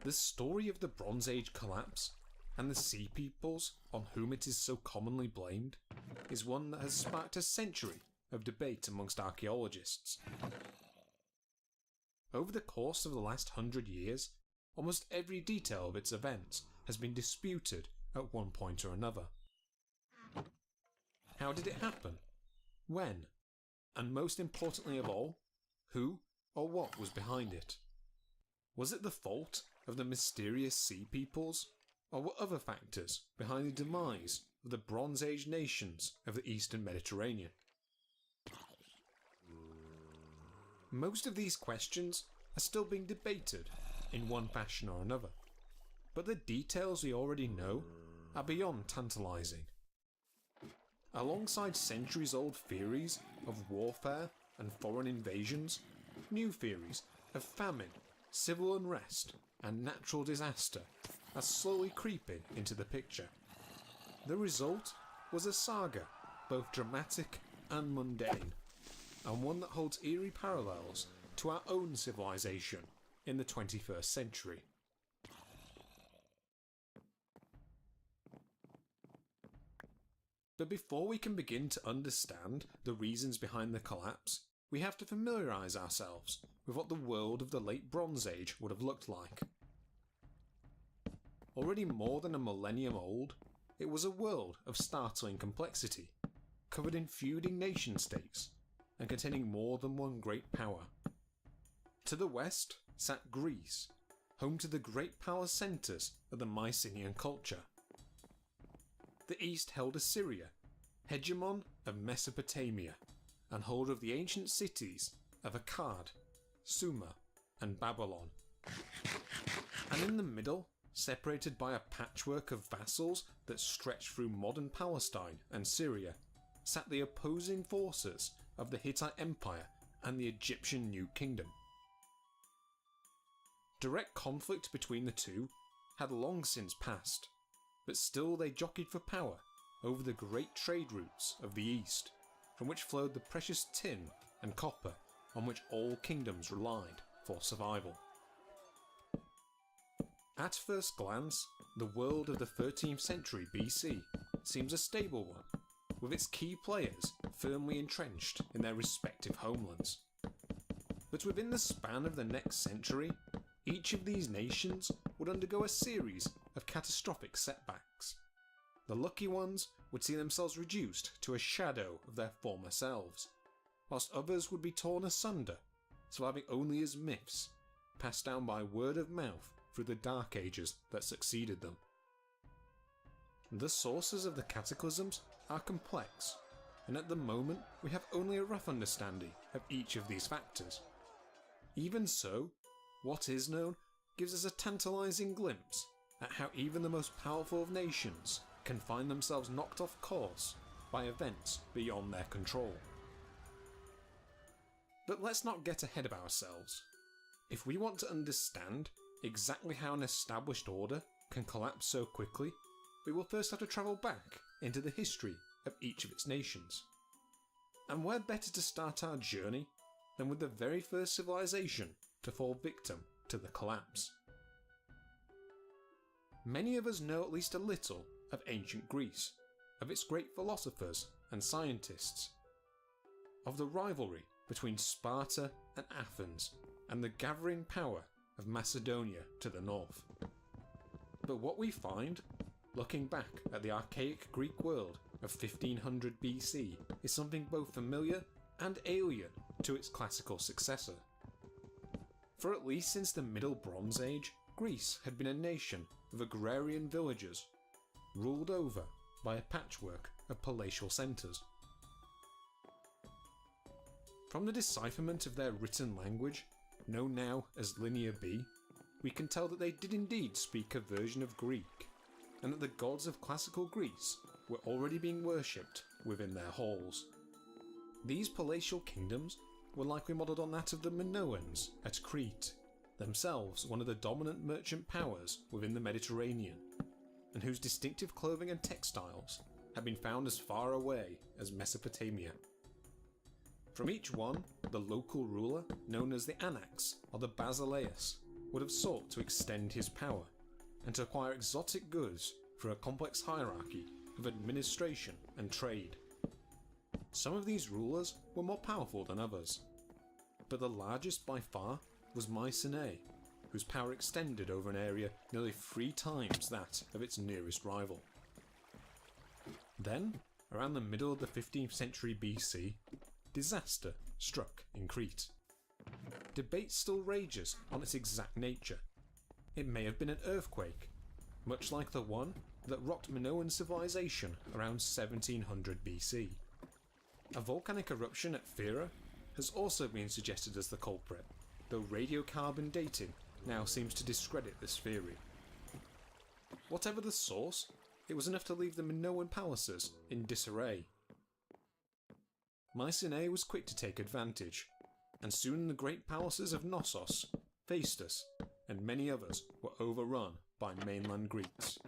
Speaker 5: The story of the Bronze Age collapse and the sea peoples on whom it is so commonly blamed is one that has sparked a century of debate amongst archaeologists. Over the course of the last 100 years, almost every detail of its events has been disputed at one point or another. How did it happen? When? And most importantly of all, who or what was behind it? Was it the fault of the mysterious sea peoples, or were other factors behind the demise of the Bronze Age nations of the Eastern Mediterranean? Most of these questions are still being debated in one fashion or another, but the details we already know are beyond tantalizing. Alongside centuries-old theories of warfare and foreign invasions, new theories of famine, civil unrest, and natural disaster are slowly creeping into the picture. The result was a saga, both dramatic and mundane, and one that holds eerie parallels to our own civilization in the 21st century. But before we can begin to understand the reasons behind the collapse, we have to familiarise ourselves with what the world of the late Bronze Age would have looked like. Already more than a millennium old, it was a world of startling complexity, covered in feuding nation-states, and containing more than one great power. To the west sat Greece, home to the great power centres of the Mycenaean culture. The east held Assyria, hegemon of Mesopotamia, and holder of the ancient cities of Akkad, Sumer, and Babylon. And in the middle, separated by a patchwork of vassals that stretched through modern Palestine and Syria, sat the opposing forces of the Hittite Empire and the Egyptian New Kingdom. Direct conflict between the two had long since passed, but still they jockeyed for power over the great trade routes of the East, from which flowed the precious tin and copper on which all kingdoms relied for survival. At first glance, the world of the 13th century BC seems a stable one,
Speaker 12: with its key players firmly entrenched in their respective homelands. But within the span of the next century, each of these nations would undergo a series of catastrophic setbacks. The lucky ones would see themselves reduced to a shadow of their former selves, whilst others would be torn asunder, surviving only as myths, passed down by word of mouth through the dark ages that succeeded them. The sources of the cataclysms are complex, and at the moment we have only a rough understanding of each of these factors. Even so, what is known gives us a tantalising glimpse at how even the most powerful of nations can find themselves knocked off course by events beyond their control. But let's not get ahead of ourselves. If we want to understand exactly how an established order can collapse so quickly, we will first have to travel back into the history of each of its nations. And where better to start our journey than with the very first civilization to fall victim to the collapse. Many of us know at least a little of ancient Greece, of its great philosophers and scientists, of the rivalry between Sparta and Athens, and the gathering power of Macedonia to the north. But what we find, looking back at the archaic Greek world of 1500 BC, is something both familiar and alien to its classical successor. For at least since the Middle Bronze Age, Greece had been a nation of agrarian villagers, ruled over by a patchwork of palatial centres. From the decipherment of their written language, known now as Linear B, we can tell that they did indeed speak a version of Greek, and that the gods of classical Greece were already being worshipped within their halls. These palatial kingdoms were likely modelled on that of the Minoans at Crete, themselves one of the dominant merchant powers within the Mediterranean, and whose distinctive clothing and textiles had been found as far away as Mesopotamia. From each one, the local ruler, known as the Anax or the Basileus, would have sought to extend his power and to acquire exotic goods through a complex hierarchy of administration and trade. Some of these rulers were more powerful than others, but the largest by far was Mycenae, whose power extended over an area nearly 3 times that of its nearest rival. Then, around the middle of the 15th century BC, disaster struck in Crete. Debate still rages on its exact nature. It may have been an earthquake, much like the one that rocked Minoan civilization around 1700 BC. A volcanic eruption at Thera has also been suggested as the culprit, though radiocarbon dating now seems to discredit this theory. Whatever the source, it was enough to leave the Minoan palaces in disarray. Mycenae was quick to take advantage, and soon the great palaces of Knossos, Phaistos, and many others were overrun by mainland Greeks.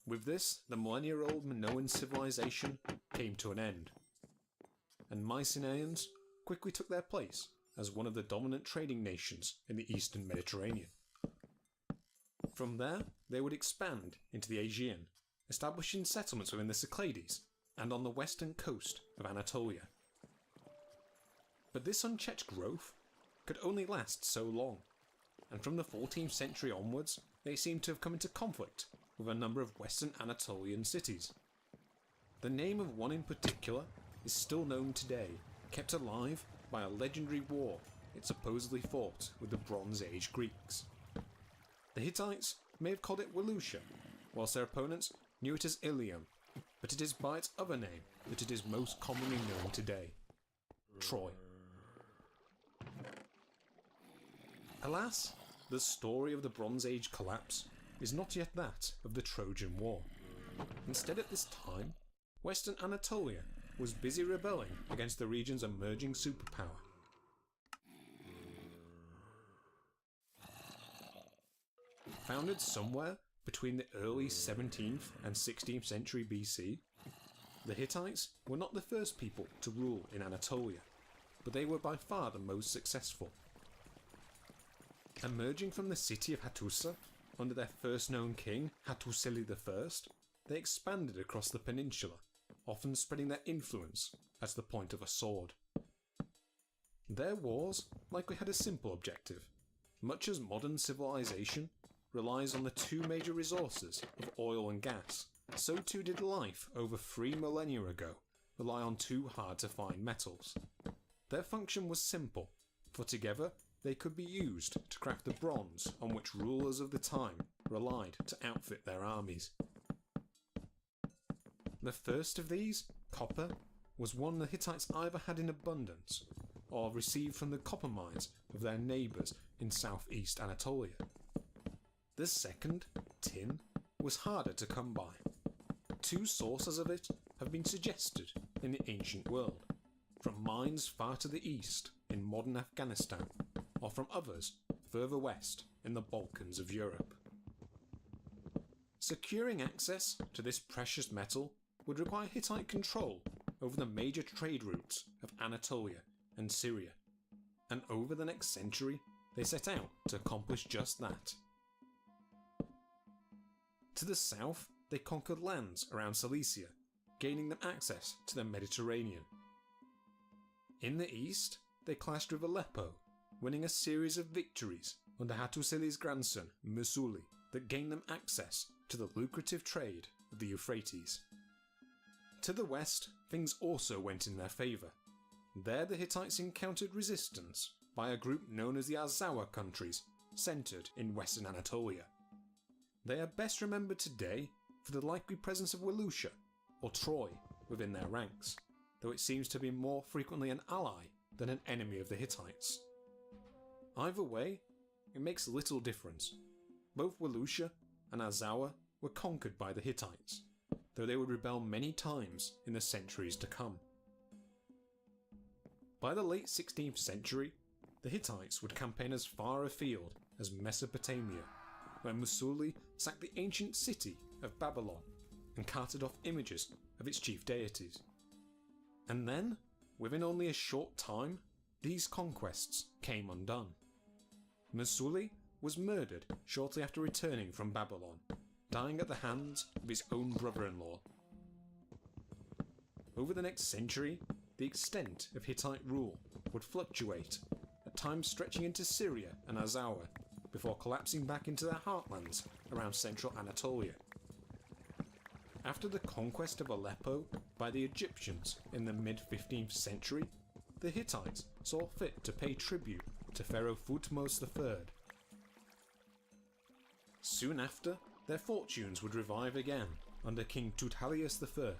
Speaker 12: With this, the millennia-old Minoan civilization came to an end, and Mycenaeans quickly took their place as one of the dominant trading nations in the eastern Mediterranean. From there, they would expand into the Aegean, establishing settlements within the Cyclades and on the western coast of Anatolia. But this unchecked growth could only last so long, and from the 14th century onwards, they seem to have come into conflict with a number of western Anatolian cities. The name of one in particular is still known today, kept alive by a legendary war it supposedly fought with the Bronze Age Greeks. The Hittites may have called it Walutia, whilst their opponents knew it as Ilium, but it is by its other name that it is most commonly known today: Troy. Alas, the story of the Bronze Age collapse is not yet that of the Trojan War. Instead, at this time, Western Anatolia was busy rebelling against the region's emerging superpower. Founded somewhere between the early 17th and 16th century BC, the Hittites were not the first people to rule in Anatolia, but they were by far the most successful. Emerging from the city of Hattusa under their first known king, Hattusili I, they expanded across the peninsula, often spreading their influence at the point of a sword. Their wars likely had a simple objective. Much as modern civilization relies on the two major resources of oil and gas, so too did life over 3 millennia ago rely on two hard-to-find metals. Their function was simple, for together they could be used to craft the bronze on which rulers of the time relied to outfit their armies. The first of these, copper, was one the Hittites either had in abundance or received from the copper mines of their neighbours in southeast Anatolia. The second, tin, was harder to come by. Two sources of it have been suggested in the ancient world, from mines far to the east in modern Afghanistan, or from others further west in the Balkans of Europe. Securing access to this precious metal would require Hittite control over the major trade routes of Anatolia and Syria, and over the next century they set out to accomplish just that. To the south, they conquered lands around Cilicia, gaining them access to the Mediterranean. In the east, they clashed with Aleppo, winning a series of victories under Hattusili's grandson, Musuli, that gained them access to the lucrative trade of the Euphrates. To the west, things also went in their favour. There the Hittites encountered resistance by a group known as the Azawa countries, centred in western Anatolia. They are best remembered today for the likely presence of Walusha, or Troy, within their ranks, though it seems to be more frequently an ally than an enemy of the Hittites. Either way, it makes little difference. Both Walusha and Azawa were conquered by the Hittites, though they would rebel many times in the centuries to come. By the late 16th century, the Hittites would campaign as far afield as Mesopotamia, where Musuli sacked the ancient city of Babylon and carted off images of its chief deities. And then, within only a short time, these conquests came undone. Musuli was murdered shortly after returning from Babylon, dying at the hands of his own brother-in-law. Over the next century, the extent of Hittite rule would fluctuate, at times stretching into Syria and Azawa, before collapsing back into their heartlands around central Anatolia. After the conquest of Aleppo by the Egyptians in the mid-15th century, the Hittites saw fit to pay tribute to Pharaoh Thutmose III. Soon after, their fortunes would revive again under King Tutalius I,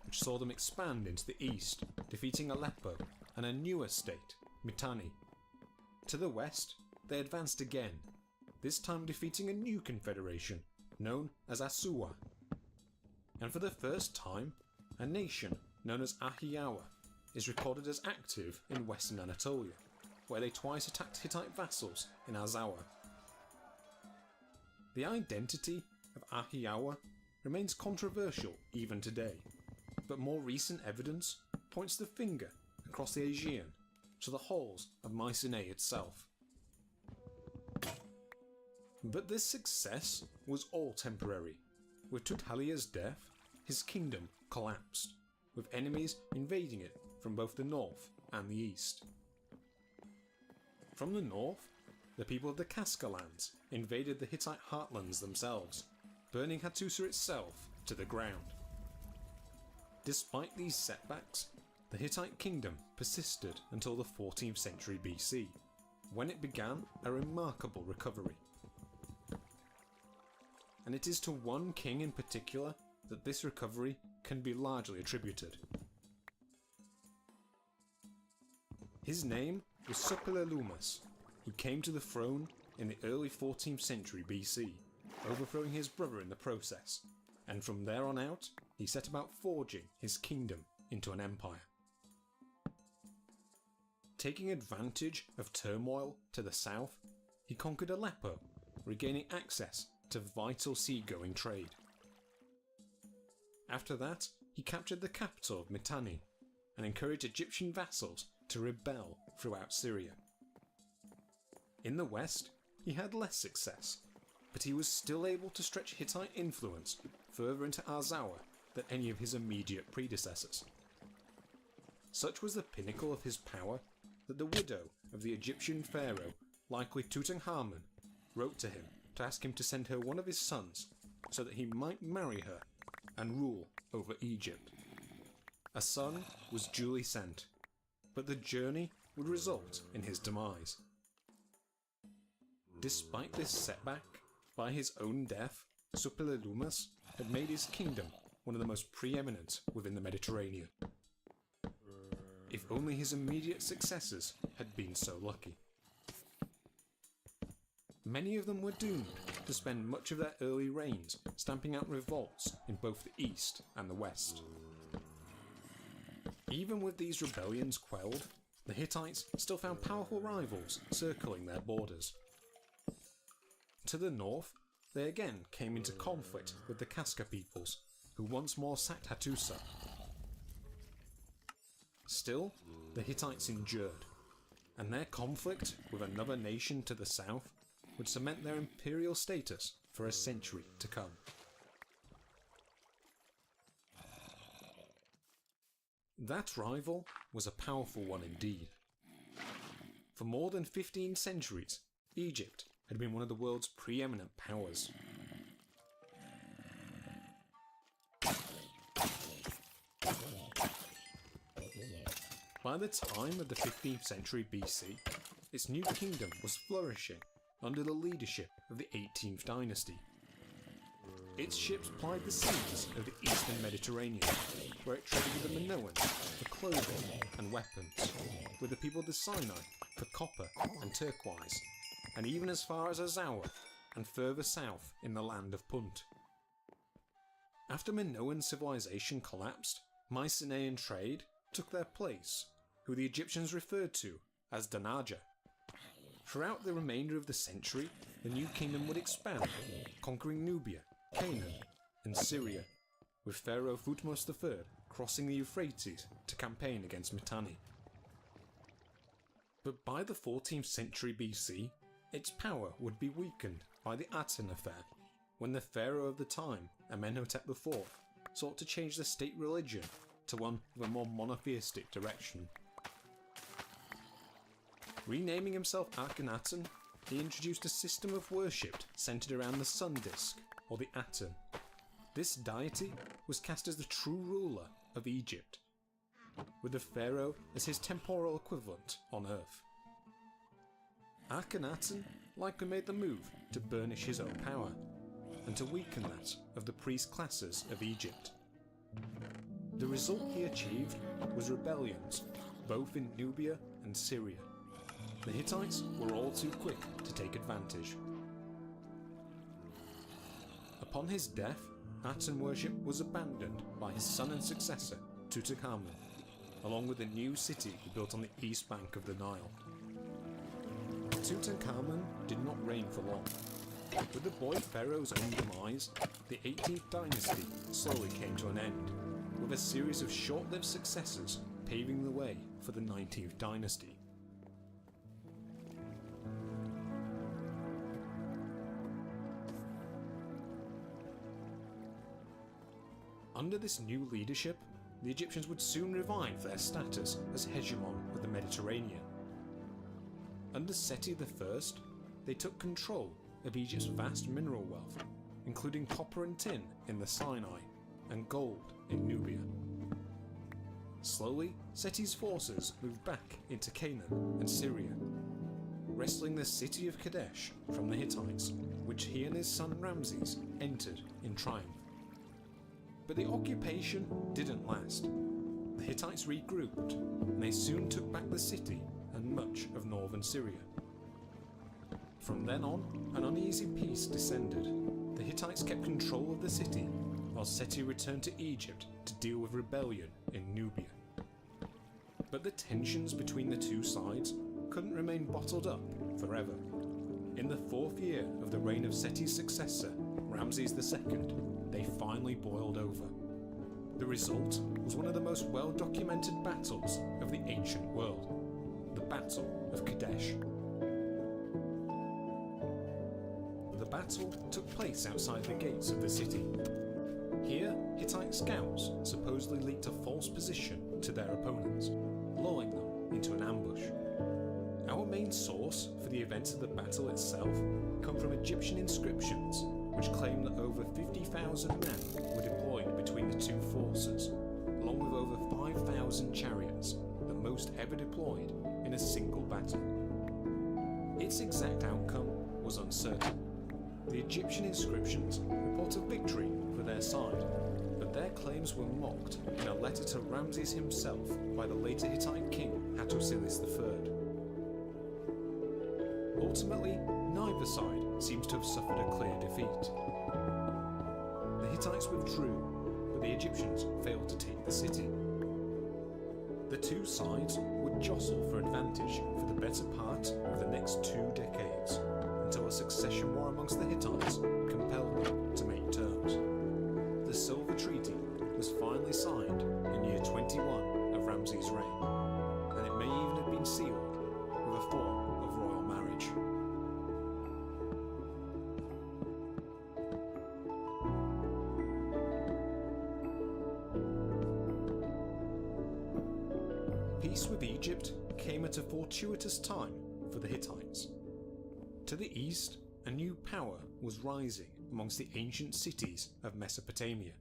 Speaker 12: which saw them expand into the east, defeating Aleppo and a newer state, Mitanni. To the west, they advanced again, this time defeating a new confederation known as Asuwa. And for the first time, a nation known as Ahiyawa is recorded as active in western Anatolia, where they twice attacked Hittite vassals in Azawa. The identity of Ahiyawa remains controversial even today, but more recent evidence points the finger across the Aegean to the halls of Mycenae itself. But this success was all temporary. With Tutalia's death, his kingdom collapsed, with enemies invading it from both the north and the east. From the north, the people of the Cascalands invaded the Hittite heartlands themselves, burning Hattusa itself to the ground. Despite these setbacks, the Hittite kingdom persisted until the 14th century BC, when it began a remarkable recovery. And it is to one king in particular that this recovery can be largely attributed. His name was Suppiluliuma. He came to the throne in the early 14th century BC, overthrowing his brother in the process, and from there on out he set about forging his kingdom into an empire. Taking advantage of turmoil to the south, he conquered Aleppo, regaining access to vital seagoing trade. After that, he captured the capital of Mitanni and encouraged Egyptian vassals to rebel throughout Syria. In the west, he had less success, but he was still able to stretch Hittite influence further into Arzawa than any of his immediate predecessors. Such was the pinnacle of his power that the widow of the Egyptian pharaoh, likely Tutankhamun, wrote to him to ask him to send her one of his sons so that he might marry her and rule over Egypt. A son was duly sent, but the journey would result in his demise. Despite this setback, by his own death, Suppiluliuma had made his kingdom one of the most preeminent within the Mediterranean. If only his immediate successors had been so lucky. Many of them were doomed to spend much of their early reigns stamping out revolts in both the east and the west. Even with these rebellions quelled, the Hittites still found powerful rivals circling their borders. To the north, they again came into conflict with the Kaska peoples, who once more sacked Hattusa. Still, the Hittites endured, and their conflict with another nation to the south would cement their imperial status for a century to come. That rival was a powerful one indeed. For more than 15 centuries, Egypt had been one of the world's preeminent powers. By the time of the 15th century BC, its new kingdom was flourishing under the leadership of the 18th dynasty. Its ships plied the seas of the eastern Mediterranean, where it traded with the Minoans for clothing and weapons, with the people of the Sinai for copper and turquoise, and even as far as Azawa and further south in the land of Punt. After Minoan civilization collapsed, Mycenaean trade took their place, who the Egyptians referred to as Danaja. Throughout the remainder of the century, the new kingdom would expand, conquering Nubia, Canaan, and Syria, with Pharaoh Thutmose III crossing the Euphrates to campaign against Mitanni. But by the 14th century BC, its power would be weakened by the Aten affair, when the pharaoh of the time, Amenhotep IV, sought to change the state religion to one with a more monotheistic direction. Renaming himself Akhenaten, he introduced a system of worship centered around the sun disk, or the Aten. This deity was cast as the true ruler of Egypt, with the pharaoh as his temporal equivalent on earth. Akhenaten likely made the move to burnish his own power, and to weaken that of the priest classes of Egypt. The result he achieved was rebellions, both in Nubia and Syria. The Hittites were all too quick to take advantage. Upon his death, Aten worship was abandoned by his son and successor, Tutankhamun, along with a new city he built on the east bank of the Nile. Tutankhamun did not reign for long. With the boy pharaoh's own demise, the 18th dynasty slowly came to an end, with a series of short-lived successors paving the way for the 19th dynasty. Under this new leadership, the Egyptians would soon revive their status as hegemon of the Mediterranean. Under Seti I, they took control of Egypt's vast mineral wealth, including copper and tin in the Sinai, and gold in Nubia. Slowly, Seti's forces moved back into Canaan and Syria, wresting the city of Kadesh from the Hittites, which he and his son Ramses entered in triumph. But the occupation didn't last. The Hittites regrouped, and they soon took back the city and much of northern Syria. From then on, an uneasy peace descended. The Hittites kept control of the city, while Seti returned to Egypt to deal with rebellion in Nubia. But the tensions between the two sides couldn't remain bottled up forever. In the 4th year of the reign of Seti's successor, Ramses II, they finally boiled over. The result was one of the most well-documented battles of the ancient world, the Battle of Kadesh. The battle took place outside the gates of the city. Here, Hittite scouts supposedly leaked a false position to their opponents, lulling them into an ambush. Our main source for the events of the battle itself come from Egyptian inscriptions, which claim that over 50,000 men were deployed between the two forces, along with over 5,000 chariots, the most ever deployed in a single battle. Its exact outcome was uncertain. The Egyptian inscriptions report a victory for their side, but their claims were mocked in a letter to Ramses himself by the later Hittite king Hattusilus III. Ultimately, neither side seems to have suffered a clear defeat. The Hittites withdrew, but the Egyptians failed to take the city. The two sides would jostle for advantage for the better part of the next 2 decades, until a succession war amongst the Hittites compelled them to make terms. The Silver Treaty was finally signed in year 21 of Ramses' reign, and it may even have been sealed with a form of royal marriage. Peace with Egypt came at a fortuitous time for the Hittites. To the east, a new power was rising amongst the ancient cities of Mesopotamia.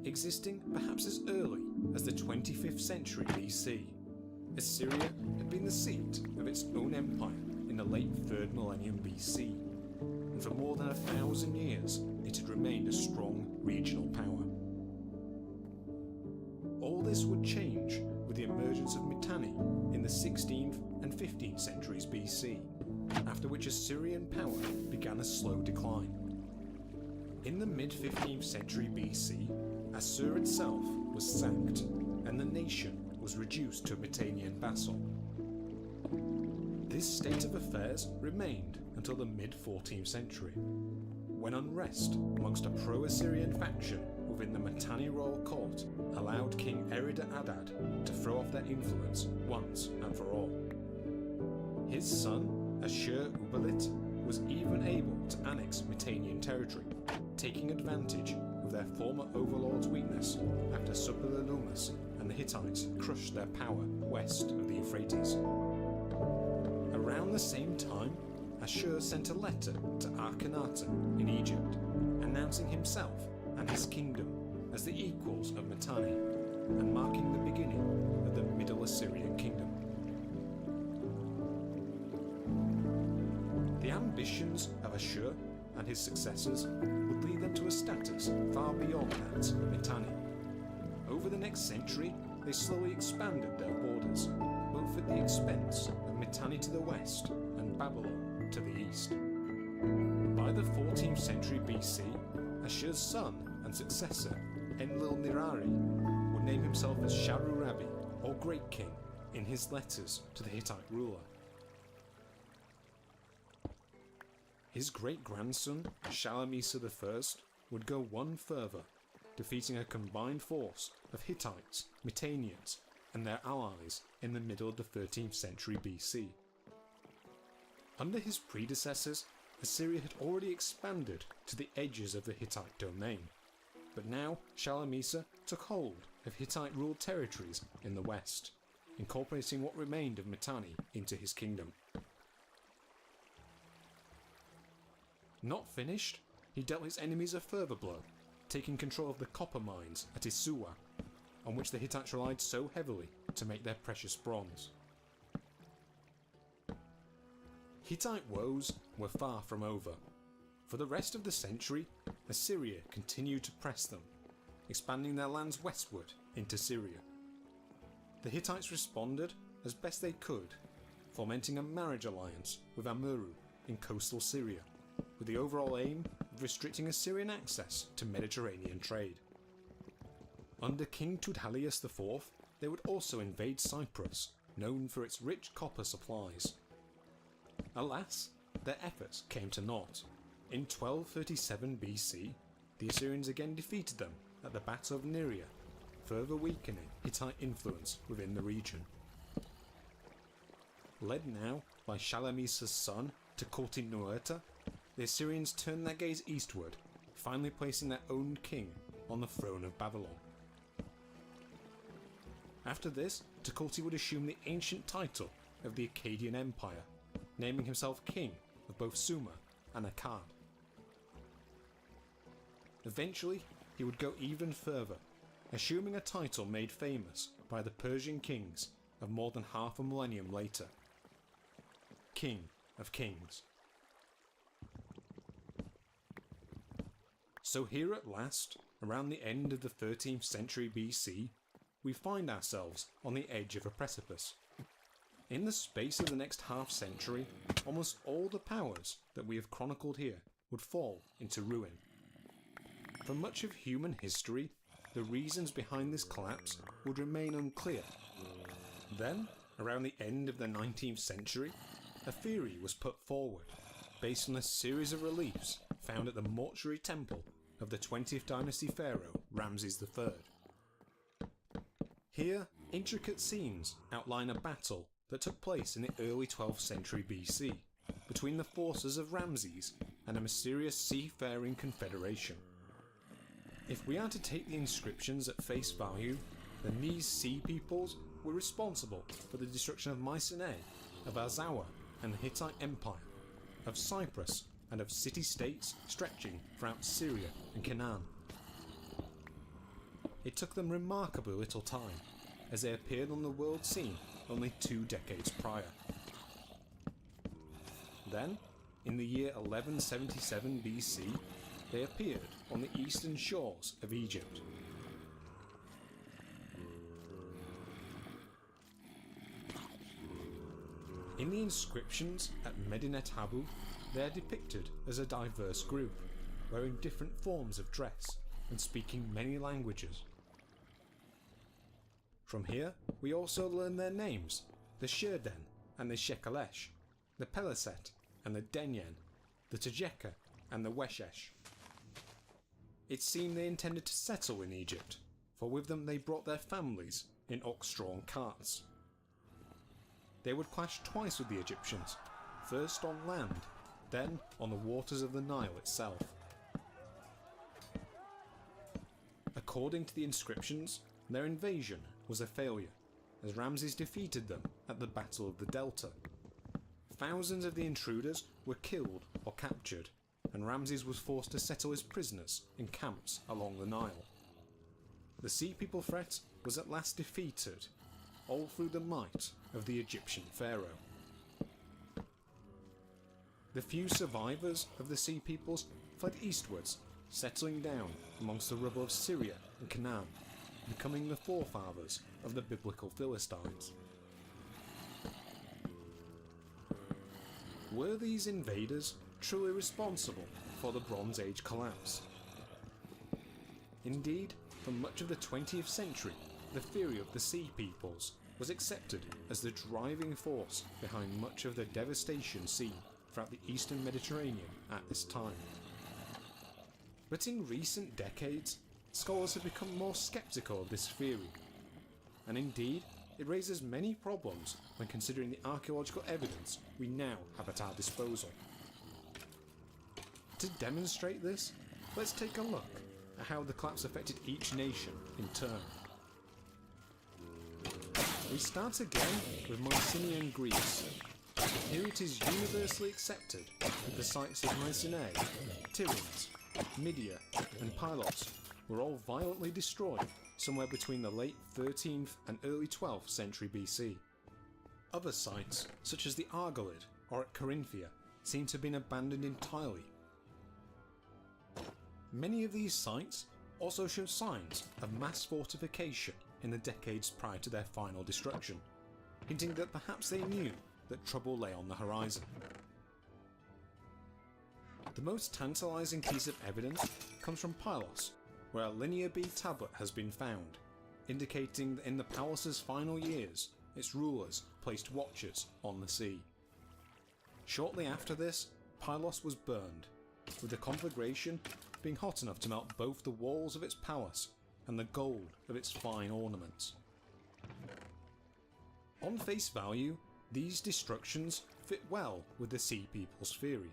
Speaker 12: Existing perhaps as early as the 25th century BC, Assyria had been the seat of its own empire in the late 3rd millennium BC, and for more than 1,000 years it had remained a strong regional power. All this would change with the emergence of Mitanni in the 16th and 15th centuries BC, after which Assyrian power began a slow decline. In the mid-15th century BC, Assur itself was sacked, and the nation was reduced to a Mitannian vassal. This state of affairs remained until the mid-14th century, when unrest amongst a pro-Assyrian faction within the Mitanni royal court allowed King Erid-Adad to throw off their influence once and for all. His son, Ashur-uballit, was even able to annex Mitannian territory, taking advantage of their former overlord's weakness after Suppiluliuma and the Hittites crushed their power west of the Euphrates. Around the same time, Ashur sent a letter to Akhenaten in Egypt, announcing himself and his kingdom as the equals of Mitanni, and marking the beginning of the Middle Assyrian Kingdom. The ambitions of Ashur and his successors would lead them to a status far beyond that of Mitanni. Over the next century, they slowly expanded their borders, both at the expense of Mitanni to the west and Babylon to the east. By the 14th century BC, Ashur's son and successor, Enlil-nirari, would name himself as Sharu-Rabi, or Great King, in his letters to the Hittite ruler. His great-grandson, Shalmaneser I, would go one further, defeating a combined force of Hittites, Mitannians, and their allies in the middle of the 13th century BC. Under his predecessors, Assyria had already expanded to the edges of the Hittite domain, but now Shalmaneser took hold of Hittite-ruled territories in the west, incorporating what remained of Mitanni into his kingdom. Not finished, he dealt his enemies a further blow, taking control of the copper mines at Isuwa, on which the Hittites relied so heavily to make their precious bronze. Hittite woes were far from over. For the rest of the century, Assyria continued to press them, expanding their lands westward into Syria. The Hittites responded as best they could, fomenting a marriage alliance with Amurru in coastal Syria, with the overall aim of restricting Assyrian access to Mediterranean trade. Under King Tudhalius IV, they would also invade Cyprus, known for its rich copper supplies. Alas, their efforts came to naught. In 1237 BC, the Assyrians again defeated them at the Battle of Niria, further weakening Hittite influence within the region. Led now by Shalamis' son, Tukulti-Nuerta, the Assyrians turned their gaze eastward, finally placing their own king on the throne of Babylon. After this, Tukulti would assume the ancient title of the Akkadian Empire, naming himself king of both Sumer and Akkad. Eventually, he would go even further, assuming a title made famous by the Persian kings of more than half a millennium later. King of Kings. So here at last, around the end of the 13th century BC, we find ourselves on the edge of a precipice. In the space of the next half century, almost all the powers that we have chronicled here would fall into ruin. For much of human history, the reasons behind this collapse would remain unclear. Then, around the end of the 19th century, a theory was put forward, based on a series of reliefs found at the mortuary temple of the 20th dynasty pharaoh Ramses III. Here, intricate scenes outline a battle that took place in the early 12th century BC between the forces of Ramses and a mysterious seafaring confederation. If we are to take the inscriptions at face value, then these sea peoples were responsible for the destruction of Mycenae, of Azawa and the Hittite Empire, of Cyprus and of city-states stretching throughout Syria and Canaan. It took them remarkably little time, as they appeared on the world scene only 2 decades prior. Then, in the year 1177 BC, they appeared on the eastern shores of Egypt. In the inscriptions at Medinet Habu, they are depicted as a diverse group, wearing different forms of dress and speaking many languages. From here, we also learn their names, the Shirden and the Shekelesh, the Peleset and the Denyen, the Tajeka and the Weshesh. It seemed they intended to settle in Egypt, for with them they brought their families in ox-drawn carts. They would clash twice with the Egyptians, first on land, then on the waters of the Nile itself. According to the inscriptions, their invasion was a failure, as Ramses defeated them at the Battle of the Delta. Thousands of the intruders were killed or captured, and Ramses was forced to settle his prisoners in camps along the Nile. The Sea People threat was at last defeated, all through the might of the Egyptian pharaoh. The few survivors of the Sea Peoples fled eastwards, settling down amongst the rubble of Syria and Canaan, becoming the forefathers of the biblical Philistines. Were these invaders truly responsible for the Bronze Age collapse? Indeed, for much of the 20th century, the theory of the Sea Peoples was accepted as the driving force behind much of the devastation seen throughout the eastern Mediterranean at this time. But in recent decades, scholars have become more sceptical of this theory, and indeed, it raises many problems when considering the archaeological evidence we now have at our disposal. To demonstrate this, let's take a look at how the collapse affected each nation in turn. We start again with Mycenaean Greece. Here it is universally accepted that the sites of Mycenae, Tiryns, Mydia and Pylos were all violently destroyed somewhere between the late 13th and early 12th century BC. Other sites, such as the Argolid or at Corinthia, seem to have been abandoned entirely. Many of these sites also show signs of mass fortification in the decades prior to their final destruction, hinting that perhaps they knew that trouble lay on the horizon. The most tantalising piece of evidence comes from Pylos, where a Linear B tablet has been found, indicating that in the palace's final years, its rulers placed watchers on the sea. Shortly after this, Pylos was burned, with the conflagration being hot enough to melt both the walls of its palace and the gold of its fine ornaments. On face value, these destructions fit well with the Sea People's theory.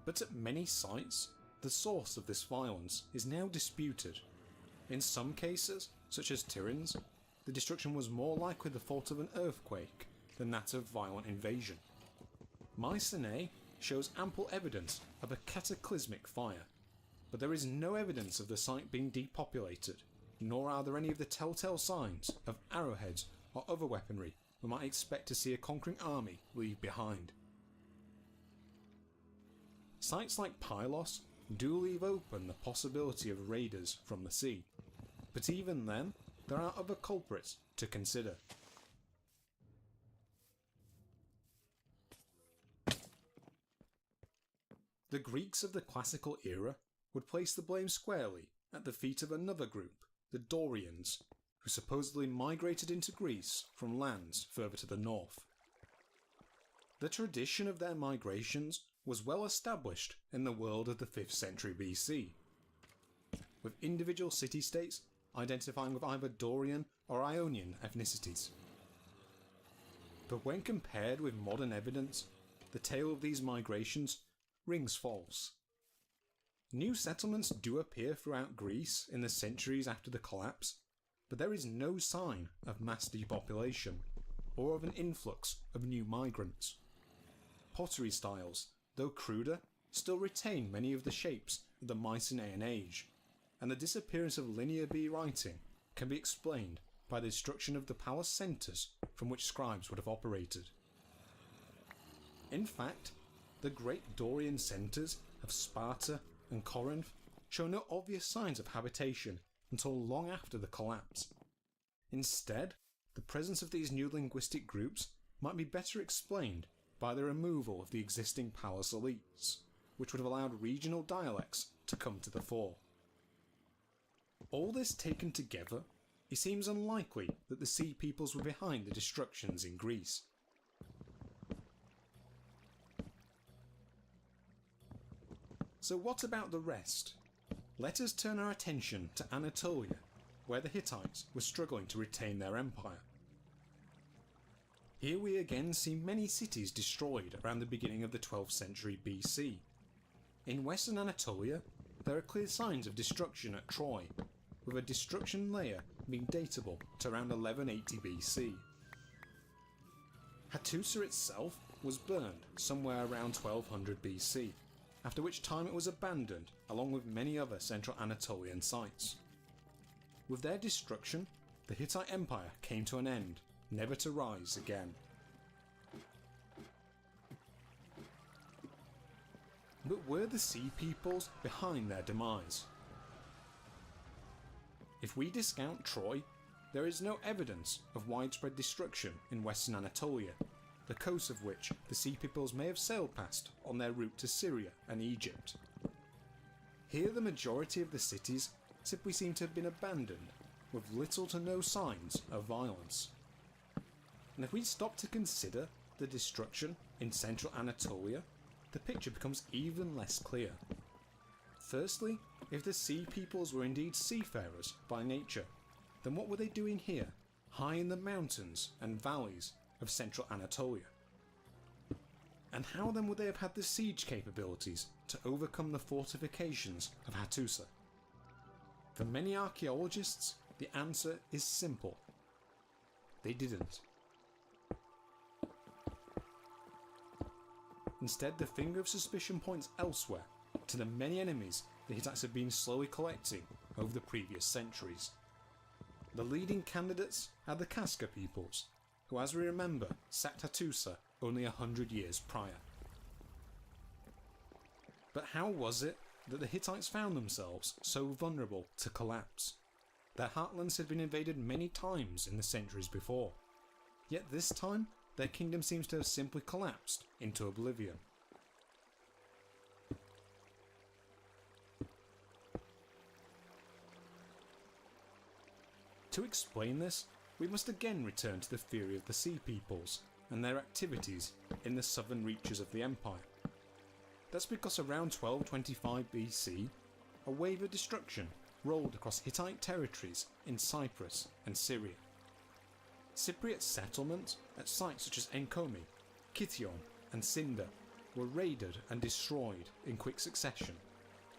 Speaker 12: But at many sites, the source of this violence is now disputed. In some cases, such as Tiryns, the destruction was more likely the fault of an earthquake than that of violent invasion. Mycenae shows ample evidence of a cataclysmic fire, but there is no evidence of the site being depopulated, nor are there any of the telltale signs of arrowheads or other weaponry we might expect to see a conquering army leave behind. Sites like Pylos do leave open the possibility of raiders from the sea, but even then, there are other culprits to consider. The Greeks of the classical era would place the blame squarely at the feet of another group, the Dorians, who supposedly migrated into Greece from lands further to the north. The tradition of their migrations was well established in the world of the 5th century BC, with individual city-states identifying with either Dorian or Ionian ethnicities. But when compared with modern evidence, the tale of these migrations rings false. New settlements do appear throughout Greece in the centuries after the collapse, but there is no sign of mass depopulation or of an influx of new migrants. Pottery styles, though cruder, still retain many of the shapes of the Mycenaean age, and the disappearance of Linear B writing can be explained by the destruction of the palace centres from which scribes would have operated. In fact, the great Dorian centres of Sparta and Corinth show no obvious signs of habitation until long after the collapse. Instead, the presence of these new linguistic groups might be better explained by the removal of the existing palace elites, which would have allowed regional dialects to come to the fore. All this taken together, it seems unlikely that the Sea Peoples were behind the destructions in Greece. So what about the rest? Let us turn our attention to Anatolia, where the Hittites were struggling to retain their empire. Here we again see many cities destroyed around the beginning of the 12th century BC. In western Anatolia, there are clear signs of destruction at Troy, with a destruction layer being datable to around 1180 BC. Hattusa itself was burned somewhere around 1200 BC, after which time it was abandoned along with many other central Anatolian sites. With their destruction, the Hittite Empire came to an end, never to rise again. But were the Sea Peoples behind their demise? If we discount Troy, there is no evidence of widespread destruction in western Anatolia, the coasts of which the Sea Peoples may have sailed past on their route to Syria and Egypt. Here the majority of the cities simply seem to have been abandoned, with little to no signs of violence. And if we stop to consider the destruction in central Anatolia, the picture becomes even less clear. Firstly, if the Sea Peoples were indeed seafarers by nature, then what were they doing here, high in the mountains and valleys of central Anatolia? And how then would they have had the siege capabilities to overcome the fortifications of Hattusa? For many archaeologists, the answer is simple. They didn't. Instead, the finger of suspicion points elsewhere, to the many enemies the Hittites have been slowly collecting over the previous centuries. The leading candidates are the Casca peoples, who, as we remember, sacked Hattusa only 100 years prior. But how was it that the Hittites found themselves so vulnerable to collapse? Their heartlands had been invaded many times in the centuries before, yet this time their kingdom seems to have simply collapsed into oblivion. To explain this, we must again return to the theory of the Sea Peoples and their activities in the southern reaches of the empire. That's because around 1225 BC, a wave of destruction rolled across Hittite territories in Cyprus and Syria. Cypriot settlements at sites such as Enkomi, Kition and Cinder were raided and destroyed in quick succession,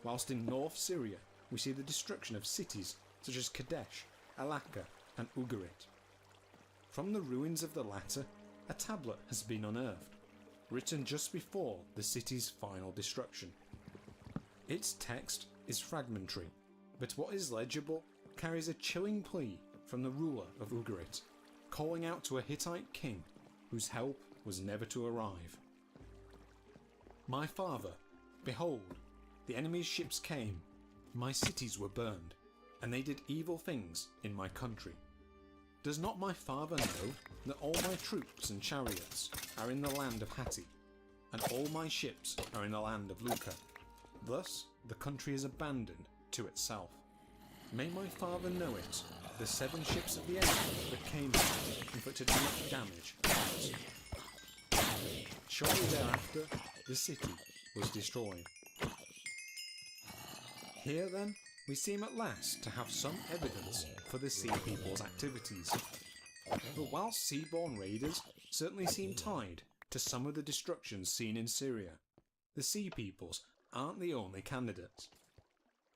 Speaker 12: whilst in North Syria we see the destruction of cities such as Kadesh, Alaka and Ugarit. From the ruins of the latter, a tablet has been unearthed, written just before the city's final destruction. Its text is fragmentary, but what is legible carries a chilling plea from the ruler of Ugarit, calling out to a Hittite king whose help was never to arrive. My father, behold, the enemy's ships came, my cities were burned, and they did evil things in my country. Does not my father know that all my troops and chariots are in the land of Hatti, and all my ships are in the land of Luca? Thus the country is abandoned to itself. May my father know it, the 7 ships of the enemy that came here inflicted much damage on us. Shortly thereafter, the city was destroyed. Here then, we seem at last to have some evidence for the Sea People's activities. But whilst Seaborn raiders certainly seem tied to some of the destructions seen in Syria, the Sea Peoples aren't the only candidates.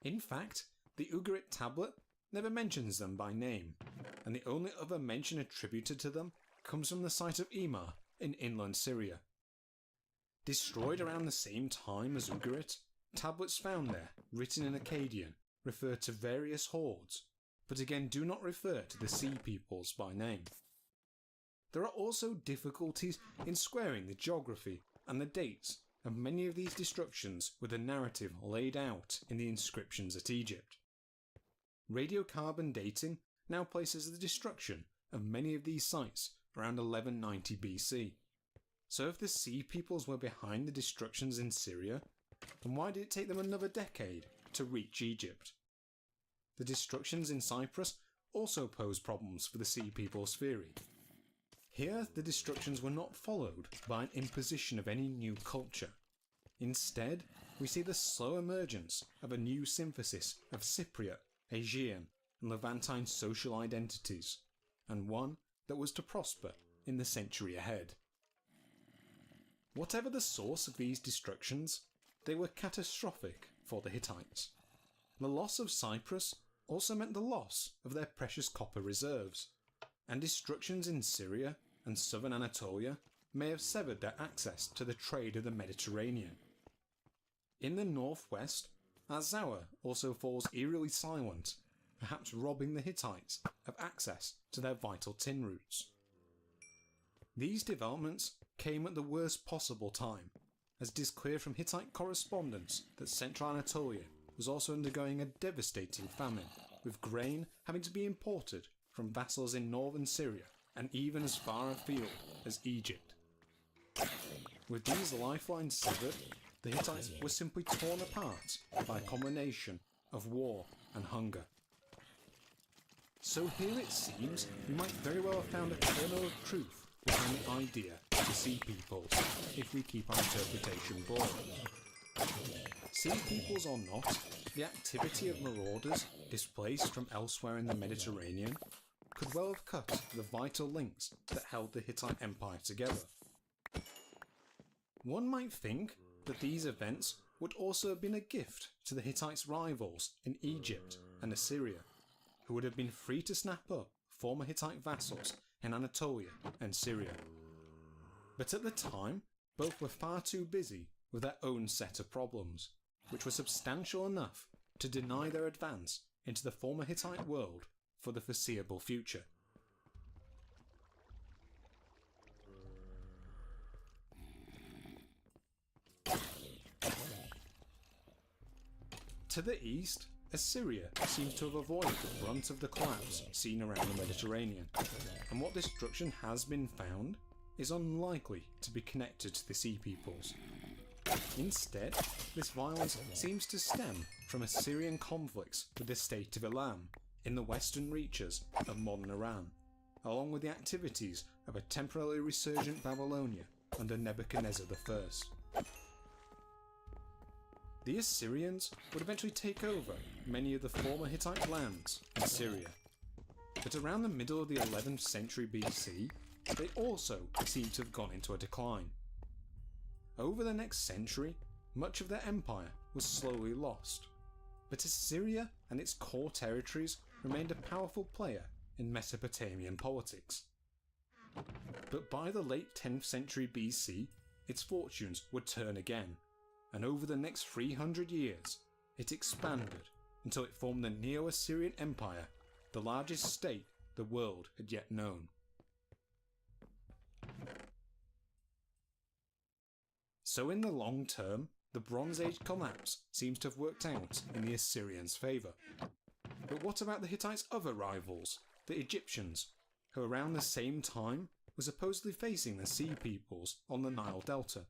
Speaker 12: In fact, the Ugarit tablet never mentions them by name, and the only other mention attributed to them comes from the site of Emar in inland Syria. Destroyed around the same time as Ugarit, tablets found there, written in Akkadian, refer to various hordes, but again do not refer to the Sea Peoples by name. There are also difficulties in squaring the geography and the dates of many of these destructions with the narrative laid out in the inscriptions at Egypt. Radiocarbon dating now places the destruction of many of these sites around 1190 BC. So if the Sea Peoples were behind the destructions in Syria, then why did it take them another decade to reach Egypt? The destructions in Cyprus also pose problems for the Sea People's theory. Here, the destructions were not followed by an imposition of any new culture. Instead, we see the slow emergence of a new synthesis of Cypriot, Aegean, and Levantine social identities, and one that was to prosper in the century ahead. Whatever the source of these destructions, they were catastrophic for the Hittites. The loss of Cyprus also meant the loss of their precious copper reserves, and destructions in Syria and southern Anatolia may have severed their access to the trade of the Mediterranean. In the northwest, Azzawa also falls eerily silent, perhaps robbing the Hittites of access to their vital tin routes. These developments came at the worst possible time, as it is clear from Hittite correspondence that central Anatolia was also undergoing a devastating famine, with grain having to be imported from vassals in northern Syria and even as far afield as Egypt. With these lifelines severed, the Hittites were simply torn apart by a combination of war and hunger. So here it seems we might very well have found a kernel of truth behind the idea of the Sea Peoples, if we keep our interpretation broad. Sea Peoples or not, the activity of marauders displaced from elsewhere in the Mediterranean could well have cut the vital links that held the Hittite Empire together. One might think that these events would also have been a gift to the Hittites' rivals in Egypt and Assyria, who would have been free to snap up former Hittite vassals in Anatolia and Syria. But at the time, both were far too busy with their own set of problems, which were substantial enough to deny their advance into the former Hittite world for the foreseeable future. To the east, Assyria seems to have avoided the brunt of the collapse seen around the Mediterranean, and what destruction has been found is unlikely to be connected to the Sea Peoples. Instead, this violence seems to stem from Assyrian conflicts with the state of Elam in the western reaches of modern Iran, along with the activities of a temporarily resurgent Babylonia under Nebuchadnezzar I. The Assyrians would eventually take over many of the former Hittite lands in Syria. But around the middle of the 11th century BC, they also seem to have gone into a decline. Over the next century, much of their empire was slowly lost, but Assyria and its core territories remained a powerful player in Mesopotamian politics. But by the late 10th century BC, its fortunes would turn again, and over the next 300 years, it expanded until it formed the Neo-Assyrian Empire, the largest state the world had yet known. So in the long term, the Bronze Age collapse seems to have worked out in the Assyrians' favour. But what about the Hittites' other rivals, the Egyptians, who around the same time were supposedly facing the Sea Peoples on the Nile Delta?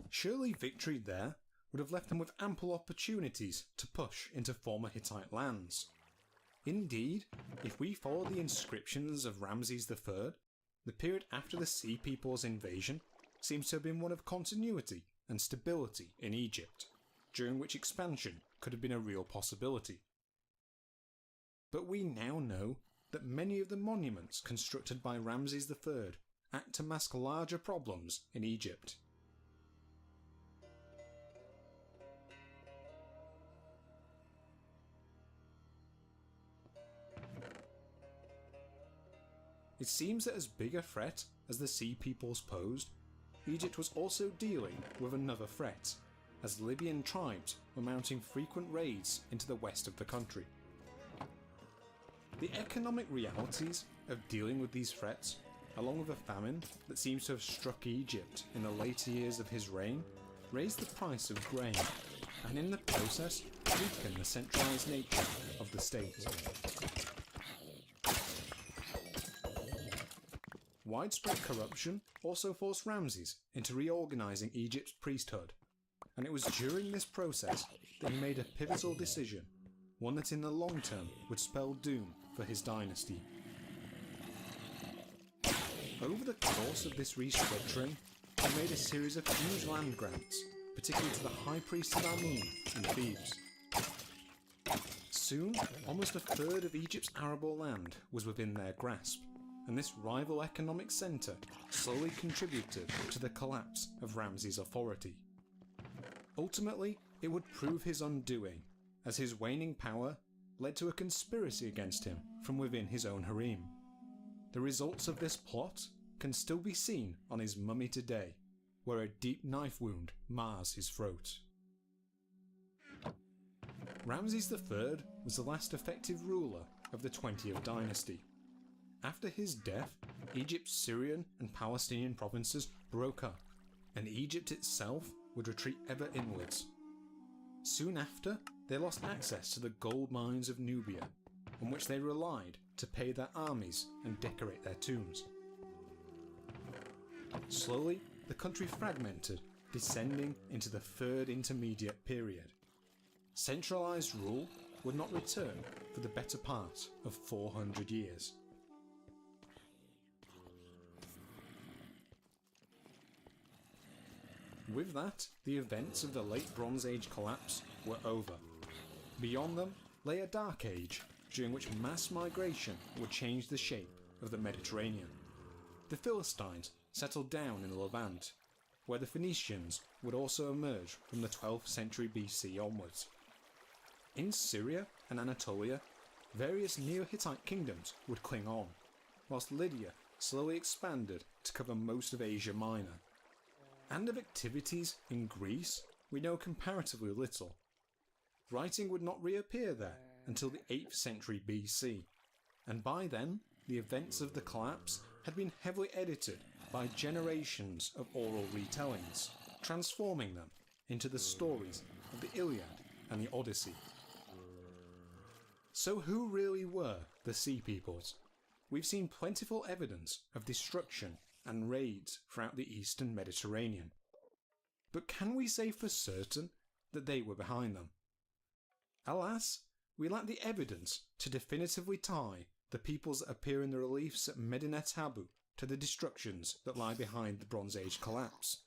Speaker 12: Surely victory there would have left them with ample opportunities to push into former Hittite lands. Indeed, if we follow the inscriptions of Ramses III, the period after the Sea Peoples' invasion seems to have been one of continuity and stability in Egypt, during which expansion could have been a real possibility. But we now know that many of the monuments constructed by Ramses III act to mask larger problems in Egypt. It seems that as big a threat as the Sea Peoples posed, Egypt was also dealing with another threat, as Libyan tribes were mounting frequent raids into the west of the country. The economic realities of dealing with these threats, along with a famine that seems to have struck Egypt in the later years of his reign, raised the price of grain, and in the process weakened the centralised nature of the state. Widespread corruption also forced Ramses into reorganising Egypt's priesthood, and it was during this process that he made a pivotal decision, one that in the long term would spell doom for his dynasty. Over the course of this restructuring, he made a series of huge land grants, particularly to the High Priest of Amun in Thebes. Soon, almost a third of Egypt's arable land was within their grasp, and this rival economic centre slowly contributed to the collapse of Ramses' authority. Ultimately, it would prove his undoing, as his waning power led to a conspiracy against him from within his own harem. The results of this plot can still be seen on his mummy today, where a deep knife wound mars his throat. Ramses III was the last effective ruler of the 20th dynasty. After his death, Egypt's Syrian and Palestinian provinces broke up, and Egypt itself would retreat ever inwards. Soon after, they lost access to the gold mines of Nubia, on which they relied to pay their armies and decorate their tombs. Slowly, the country fragmented, descending into the Third Intermediate Period. Centralised rule would not return for the better part of 400 years. With that, the events of the late Bronze Age collapse were over. Beyond them lay a Dark Age, during which mass migration would change the shape of the Mediterranean. The Philistines settled down in the Levant, where the Phoenicians would also emerge from the 12th century BC onwards. In Syria and Anatolia, various Neo-Hittite kingdoms would cling on, whilst Lydia slowly expanded to cover most of Asia Minor. And of activities in Greece, we know comparatively little. Writing would not reappear there until the 8th century BC, and by then, the events of the collapse had been heavily edited by generations of oral retellings, transforming them into the stories of the Iliad and the Odyssey. So who really were the Sea Peoples? We've seen plentiful evidence of destruction and raids throughout the eastern Mediterranean. But can we say for certain that they were behind them? Alas, we lack the evidence to definitively tie the peoples that appear in the reliefs at Medinet Habu to the destructions that lie behind the Bronze Age collapse.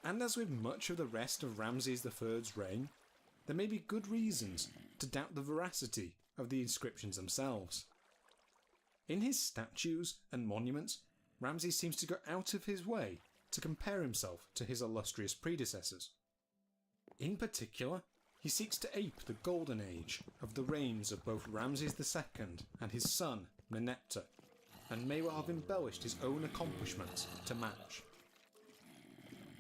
Speaker 12: And as with much of the rest of Ramses III's reign, there may be good reasons to doubt the veracity of the inscriptions themselves. In his statues and monuments, Ramses seems to go out of his way to compare himself to his illustrious predecessors. In particular, he seeks to ape the golden age of the reigns of both Ramses II and his son Merneptah, and may well have embellished his own accomplishments to match.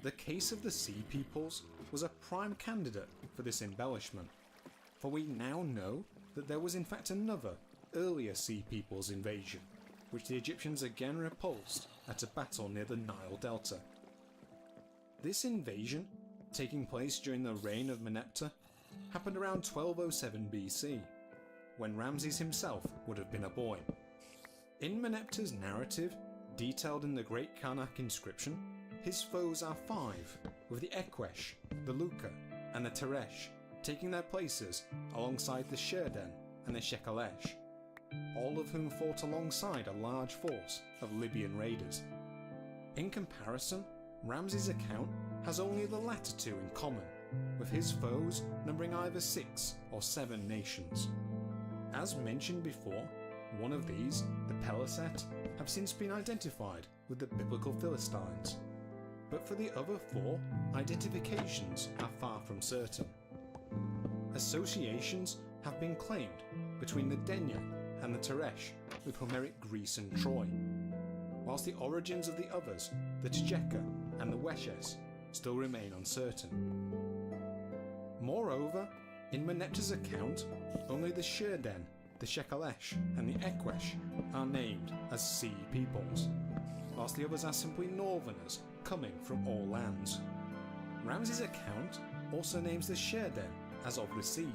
Speaker 12: The case of the Sea Peoples was a prime candidate for this embellishment, for we now know that there was in fact another, earlier Sea Peoples invasion, which the Egyptians again repulsed at a battle near the Nile Delta. This invasion, taking place during the reign of Merneptah, happened around 1207 BC, when Ramses himself would have been a boy. In Merneptah's narrative, detailed in the Great Karnak inscription, his foes are 5, with the Ekwesh, the Luka, and the Teresh taking their places alongside the Sherden and the Shekalesh, all of whom fought alongside a large force of Libyan raiders. In comparison, Ramses' account has only the latter two in common, with his foes numbering either 6 or 7 nations. As mentioned before, one of these, the Peliset, have since been identified with the biblical Philistines, but for the other 4, identifications are far from certain. Associations have been claimed between the Denya and the Teresh with Homeric Greece and Troy, whilst the origins of the others, the Tjeka and the Weshes, still remain uncertain. Moreover, in Merneptah's account, only the Sherden, the Shekalesh and the Ekwesh are named as Sea Peoples, whilst the others are simply northerners coming from all lands. Ramses' account also names the Sherden as of the sea,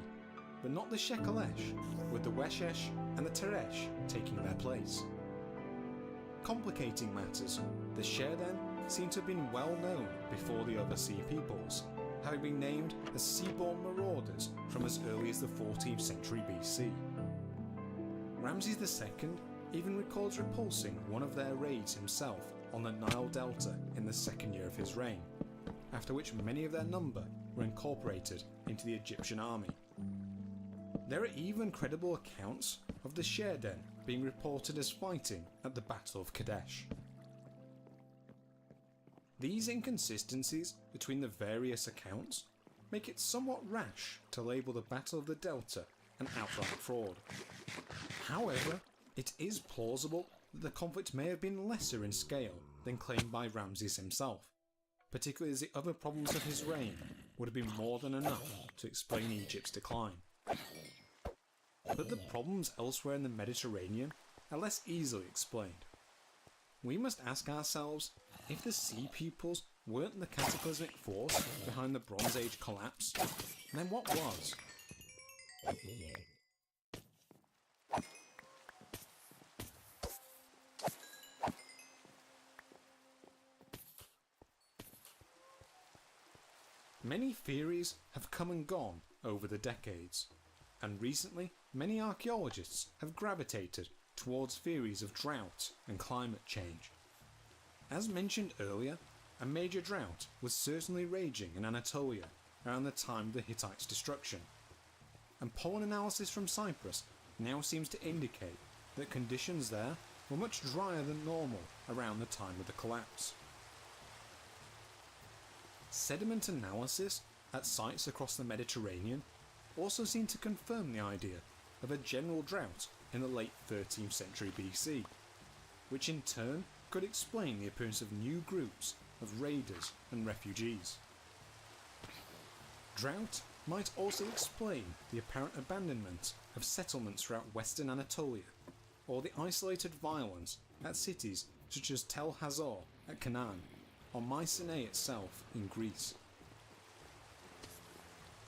Speaker 12: but not the Shekalesh, with the Weshesh and the Teresh taking their place. Complicating matters, the Sherden seem to have been well known before the other Sea Peoples, having been named as seaborne marauders from as early as the 14th century BC. Ramses II even records repulsing one of their raids himself on the Nile Delta in the 2nd year of his reign, after which many of their number were incorporated into the Egyptian army. There are even credible accounts of the Sherden being reported as fighting at the Battle of Kadesh. These inconsistencies between the various accounts make it somewhat rash to label the Battle of the Delta an outright fraud. However, it is plausible that the conflict may have been lesser in scale than claimed by Ramses himself, particularly as the other problems of his reign would have been more than enough to explain Egypt's decline. But the problems elsewhere in the Mediterranean are less easily explained. We must ask ourselves if the Sea Peoples weren't the cataclysmic force behind the Bronze Age collapse, then what was? Many theories have come and gone over the decades, and recently many archaeologists have gravitated towards theories of drought and climate change. As mentioned earlier, a major drought was certainly raging in Anatolia around the time of the Hittites' destruction, and pollen analysis from Cyprus now seems to indicate that conditions there were much drier than normal around the time of the collapse. Sediment analysis at sites across the Mediterranean also seem to confirm the idea of a general drought in the late 13th century BC, which in turn could explain the appearance of new groups of raiders and refugees. Drought might also explain the apparent abandonment of settlements throughout western Anatolia, or the isolated violence at cities such as Tel Hazor at Canaan, or Mycenae itself in Greece.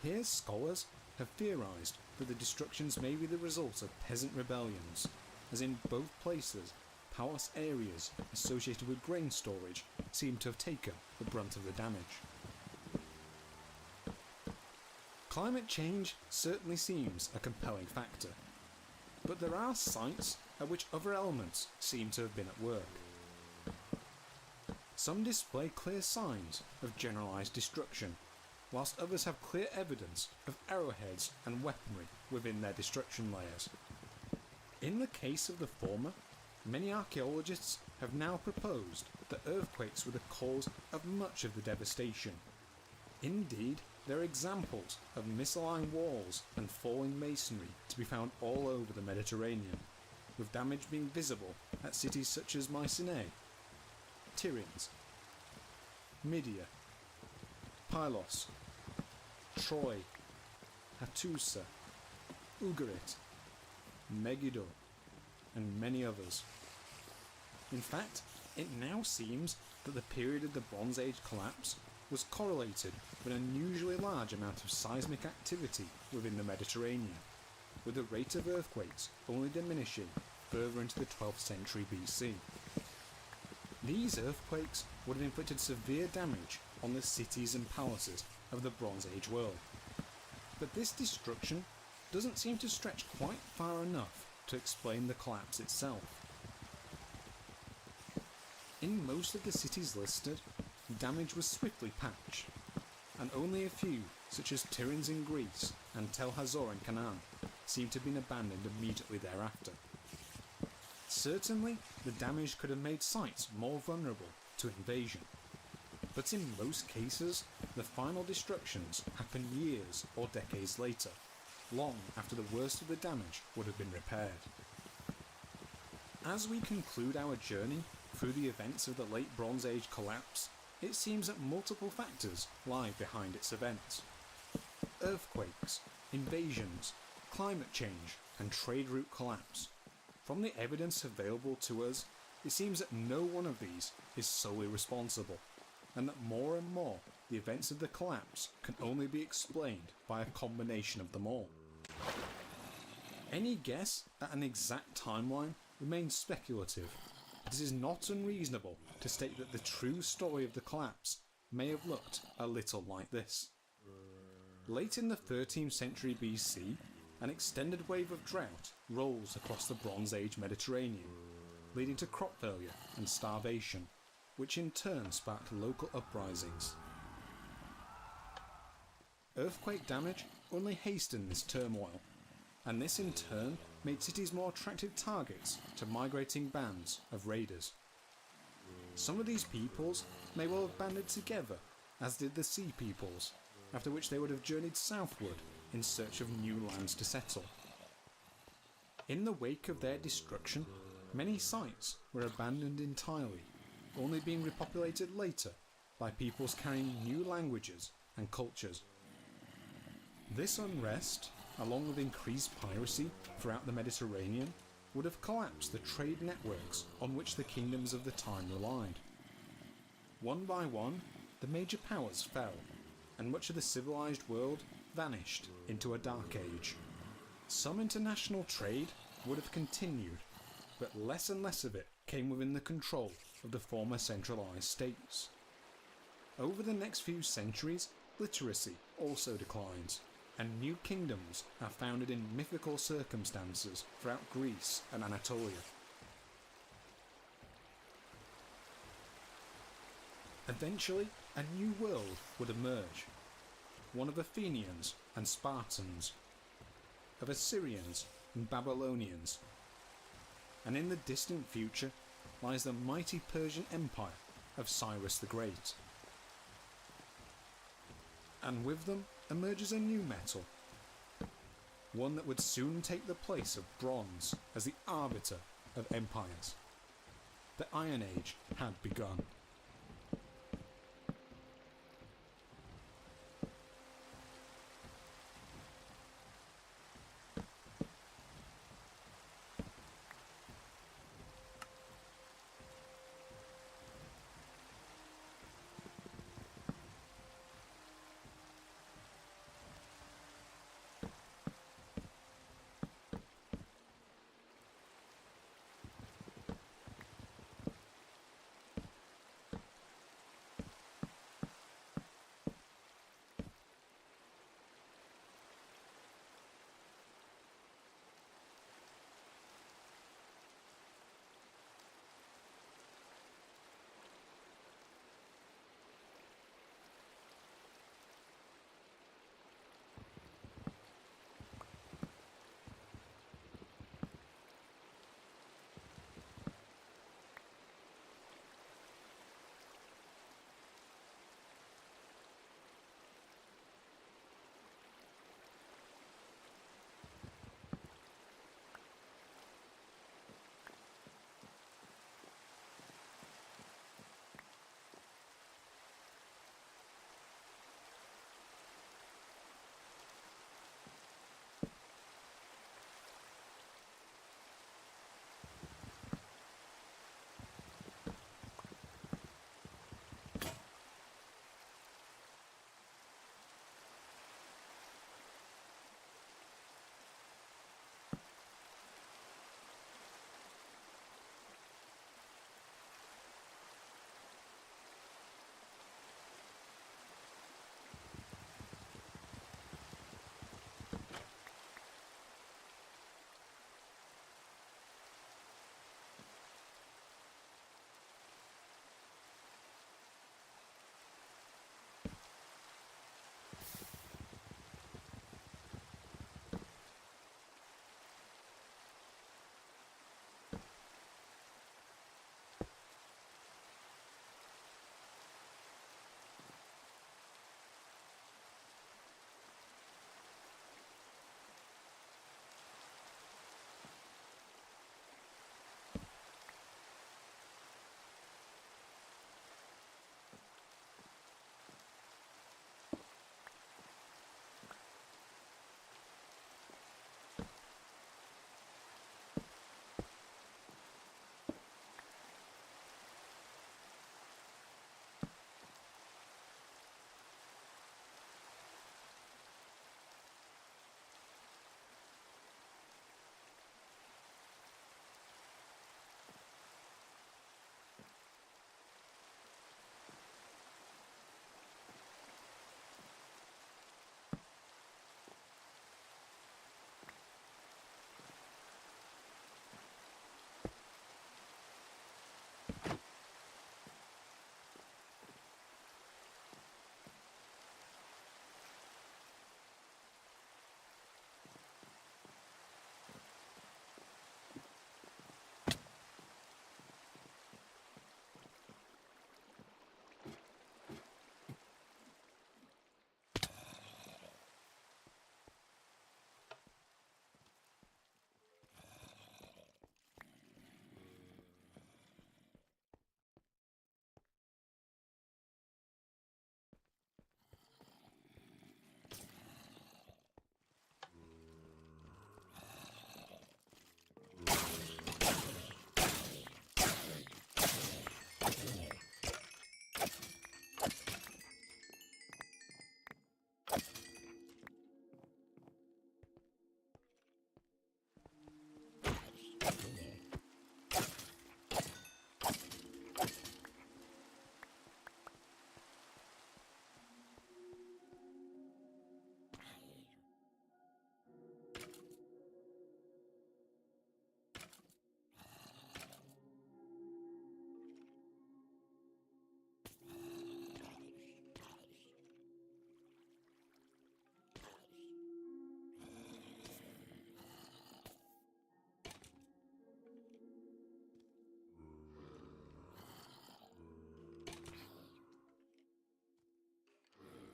Speaker 12: Here scholars have theorised that the destructions may be the result of peasant rebellions, as in both places palace areas associated with grain storage seem to have taken the brunt of the damage. Climate change certainly seems a compelling factor, but there are sites at which other elements seem to have been at work. Some display clear signs of generalized destruction, whilst others have clear evidence of arrowheads and weaponry within their destruction layers. In the case of the former, many archaeologists have now proposed that earthquakes were the cause of much of the devastation. Indeed, there are examples of misaligned walls and falling masonry to be found all over the Mediterranean, with damage being visible at cities such as Mycenae, Tiryns, Mydia, Pylos, Troy, Hattusa, Ugarit, Megiddo, and many others. In fact, it now seems that the period of the Bronze Age collapse was correlated with an unusually large amount of seismic activity within the Mediterranean, with the rate of earthquakes only diminishing further into the 12th century BC. These earthquakes would have inflicted severe damage on the cities and palaces of the Bronze Age world. But this destruction doesn't seem to stretch quite far enough to explain the collapse itself. In most of the cities listed, damage was swiftly patched, and only a few, such as Tiryns in Greece and Tel Hazor in Canaan, seem to have been abandoned immediately thereafter. Certainly, the damage could have made sites more vulnerable to invasion, but in most cases, the final destructions happen years or decades later, long after the worst of the damage would have been repaired. As we conclude our journey through the events of the late Bronze Age collapse, it seems that multiple factors lie behind its events. Earthquakes, invasions, climate change, and trade route collapse. From the evidence available to us, it seems that no one of these is solely responsible, and that more and more the events of the collapse can only be explained by a combination of them all. Any guess at an exact timeline remains speculative, but it is not unreasonable to state that the true story of the collapse may have looked a little like this. Late in the 13th century BC, an extended wave of drought rolls across the Bronze Age Mediterranean, leading to crop failure and starvation, which in turn sparked local uprisings. Earthquake damage only hastened this turmoil, and this in turn made cities more attractive targets to migrating bands of raiders. Some of these peoples may well have banded together, as did the Sea Peoples, after which they would have journeyed southward in search of new lands to settle. In the wake of their destruction, many sites were abandoned entirely, only being repopulated later by peoples carrying new languages and cultures. This unrest, along with increased piracy throughout the Mediterranean, would have collapsed the trade networks on which the kingdoms of the time relied. One by one, the major powers fell, and much of the civilized world vanished into a dark age. Some international trade would have continued, but less and less of it came within the control of the former centralized states. Over the next few centuries, literacy also declines, and new kingdoms are founded in mythical circumstances throughout Greece and Anatolia. Eventually, a new world would emerge, one of Athenians and Spartans, of Assyrians and Babylonians, and in the distant future lies the mighty Persian Empire of Cyrus the Great. And with them emerges a new metal, one that would soon take the place of bronze as the arbiter of empires. The Iron Age had begun.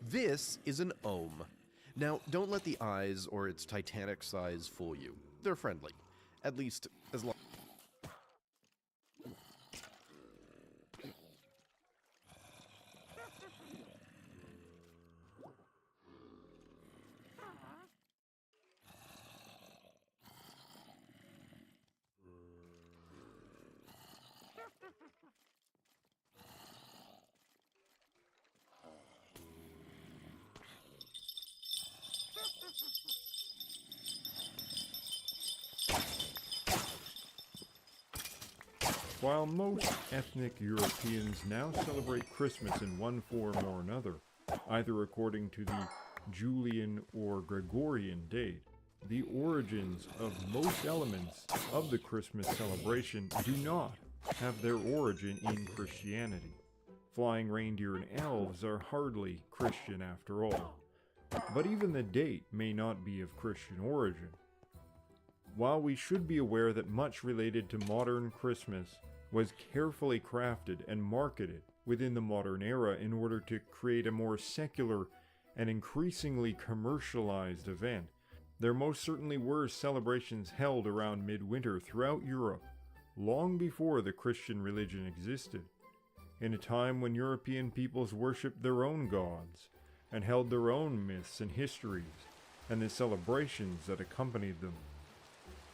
Speaker 13: This is an ohm. Now, don't let the eyes or its titanic size fool you. They're friendly. At least, as long.
Speaker 1: While most ethnic Europeans now celebrate Christmas in one form or another, either according to the Julian or Gregorian date, the origins of most elements of the Christmas celebration do not have their origin in Christianity. Flying reindeer and elves are hardly Christian after all, but even the date may not be of Christian origin. While we should be aware that much related to modern Christmas was carefully crafted and marketed within the modern era in order to create a more secular and increasingly commercialized event, there most certainly were celebrations held around midwinter throughout Europe, long before the Christian religion existed, in a time when European peoples worshipped their own gods and held their own myths and histories and the celebrations that accompanied them.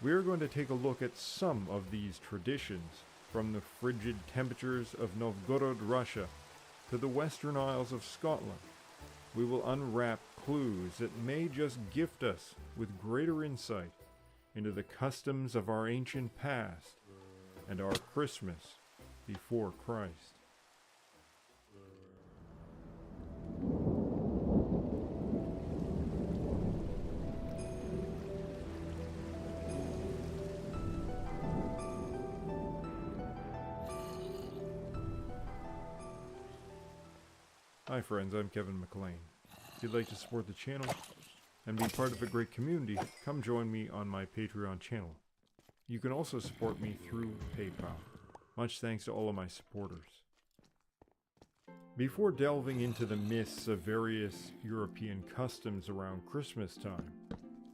Speaker 1: We are going to take a look at some of these traditions, from the frigid temperatures of Novgorod, Russia, to the Western Isles of Scotland. We will unwrap clues that may just gift us with greater insight into the customs of our ancient past and our Christmas before Christ. Hi friends, I'm Kevin McLean. If you'd like to support the channel and be part of a great community, come join me on my Patreon channel. You can also support me through PayPal. Much thanks to all of my supporters. Before delving into the myths of various European customs around Christmas time,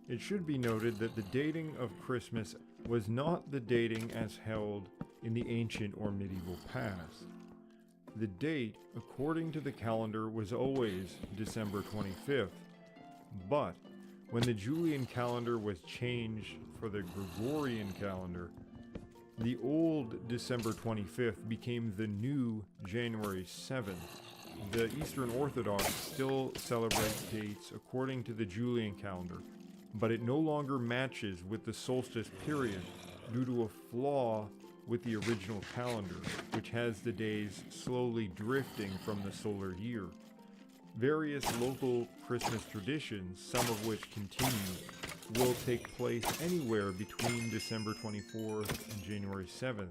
Speaker 1: it should be noted that the dating of Christmas was not the dating as held in the ancient or medieval past. The date, according to the calendar, was always December 25th, but when the Julian calendar was changed for the Gregorian calendar, the old December 25th became the new January 7th. The Eastern Orthodox still celebrate dates according to the Julian calendar, but it no longer matches with the solstice period due to a flaw with the original calendar, which has the days slowly drifting from the solar year. Various local Christmas traditions, some of which continue, will take place anywhere between December 24th and January 7th.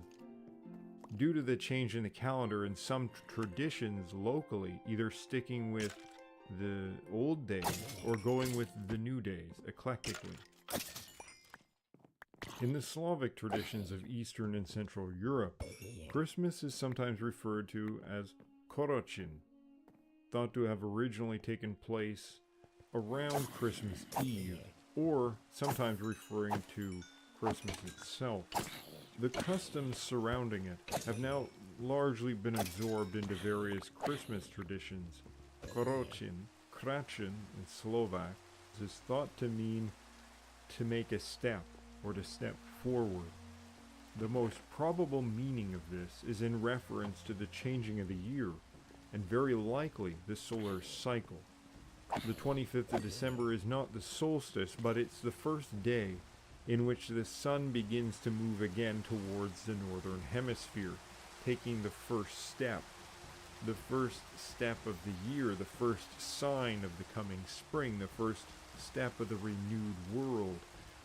Speaker 1: Due to the change in the calendar and some traditions locally, either sticking with the old days or going with the new days eclectically. In the Slavic traditions of Eastern and Central Europe, Christmas is sometimes referred to as Korochin, thought to have originally taken place around Christmas Eve, or sometimes referring to Christmas itself. The customs surrounding it have now largely been absorbed into various Christmas traditions. Korochin, Krachin in Slovak, is thought to mean to make a step or to step forward. The most probable meaning of this is in reference to the changing of the year, and very likely the solar cycle. The 25th of December is not the solstice, but it's the first day in which the sun begins to move again towards the northern hemisphere, taking the first step. The first step of the year, the first sign of the coming spring, the first step of the renewed world,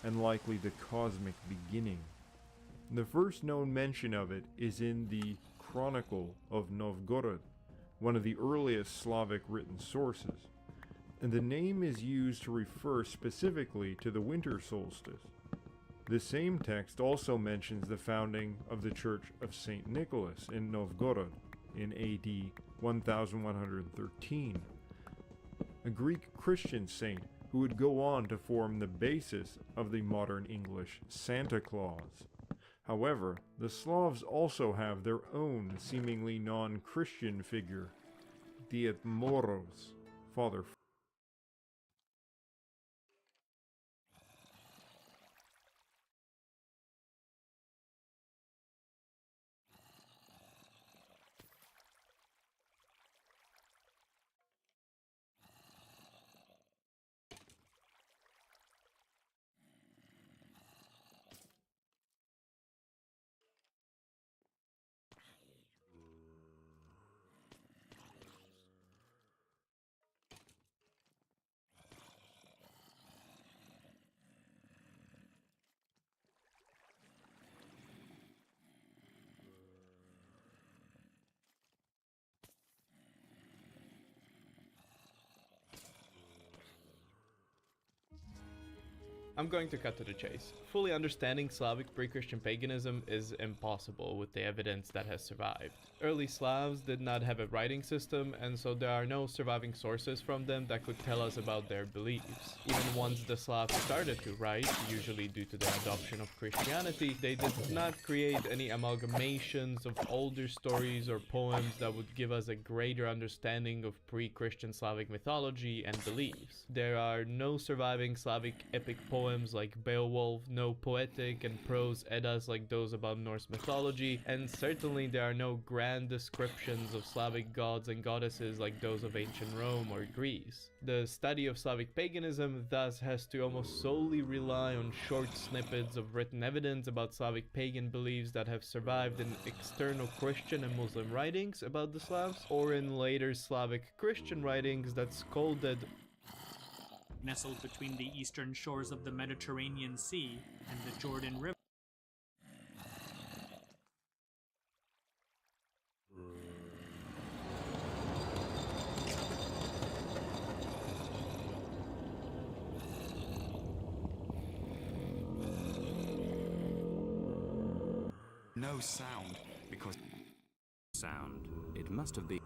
Speaker 1: and likely the cosmic beginning. The first known mention of it is in the Chronicle of Novgorod, one of the earliest Slavic written sources, and the name is used to refer specifically to the winter solstice. The same text also mentions the founding of the Church of St. Nicholas in Novgorod in AD 1113. a Greek Christian saint who would go on to form the basis of the modern English Santa Claus. However, the Slavs also have their own seemingly non-Christian figure, Diet Moros, Father.
Speaker 14: I'm going to cut to the chase. Fully understanding Slavic pre-Christian paganism is impossible with the evidence that has survived. Early Slavs did not have a writing system, and so there are no surviving sources from them that could tell us about their beliefs. Even once the Slavs started to write, usually due to their adoption of Christianity, they did not create any amalgamations of older stories or poems that would give us a greater understanding of pre-Christian Slavic mythology and beliefs. There are no surviving Slavic epic poems like Beowulf, no poetic and prose Eddas like those about Norse mythology, and certainly there are no grand descriptions of Slavic gods and goddesses like those of ancient Rome or Greece. The study of Slavic paganism thus has to almost solely rely on short snippets of written evidence about Slavic pagan beliefs that have survived in external Christian and Muslim writings about the Slavs, or in later Slavic Christian writings that scolded
Speaker 4: nestled between the eastern shores of the Mediterranean Sea and the Jordan River.
Speaker 15: No sound, because sound. It must have been.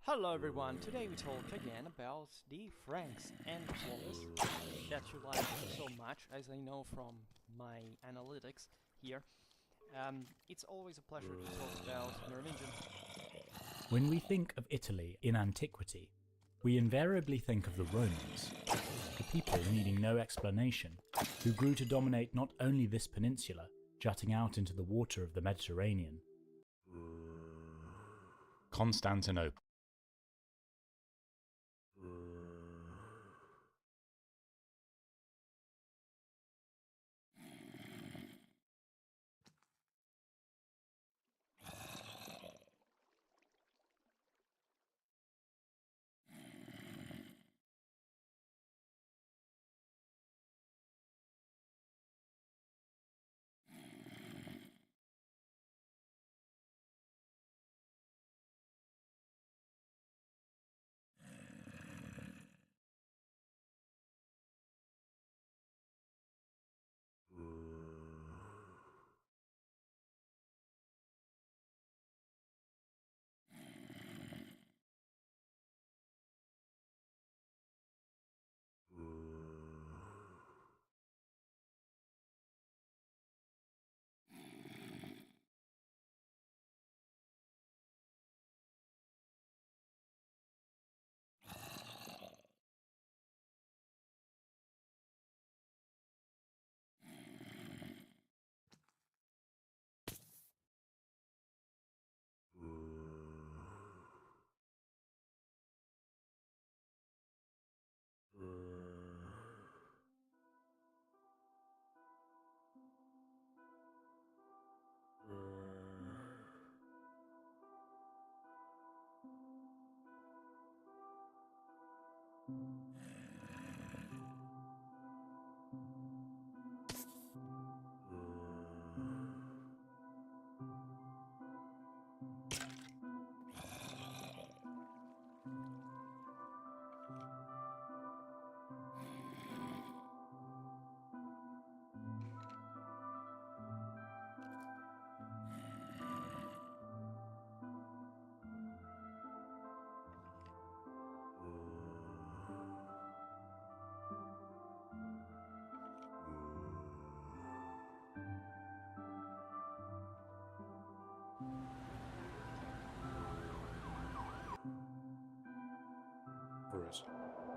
Speaker 16: Hello everyone, today we talk again about the Franks and Slavs that you like so much, as I know from my analytics here. It's always a pleasure to talk about Merovingian.
Speaker 17: When we think of Italy in antiquity, we invariably think of the Romans, the people needing no explanation, who grew to dominate not only this peninsula, jutting out into the water of the Mediterranean. Constantinople.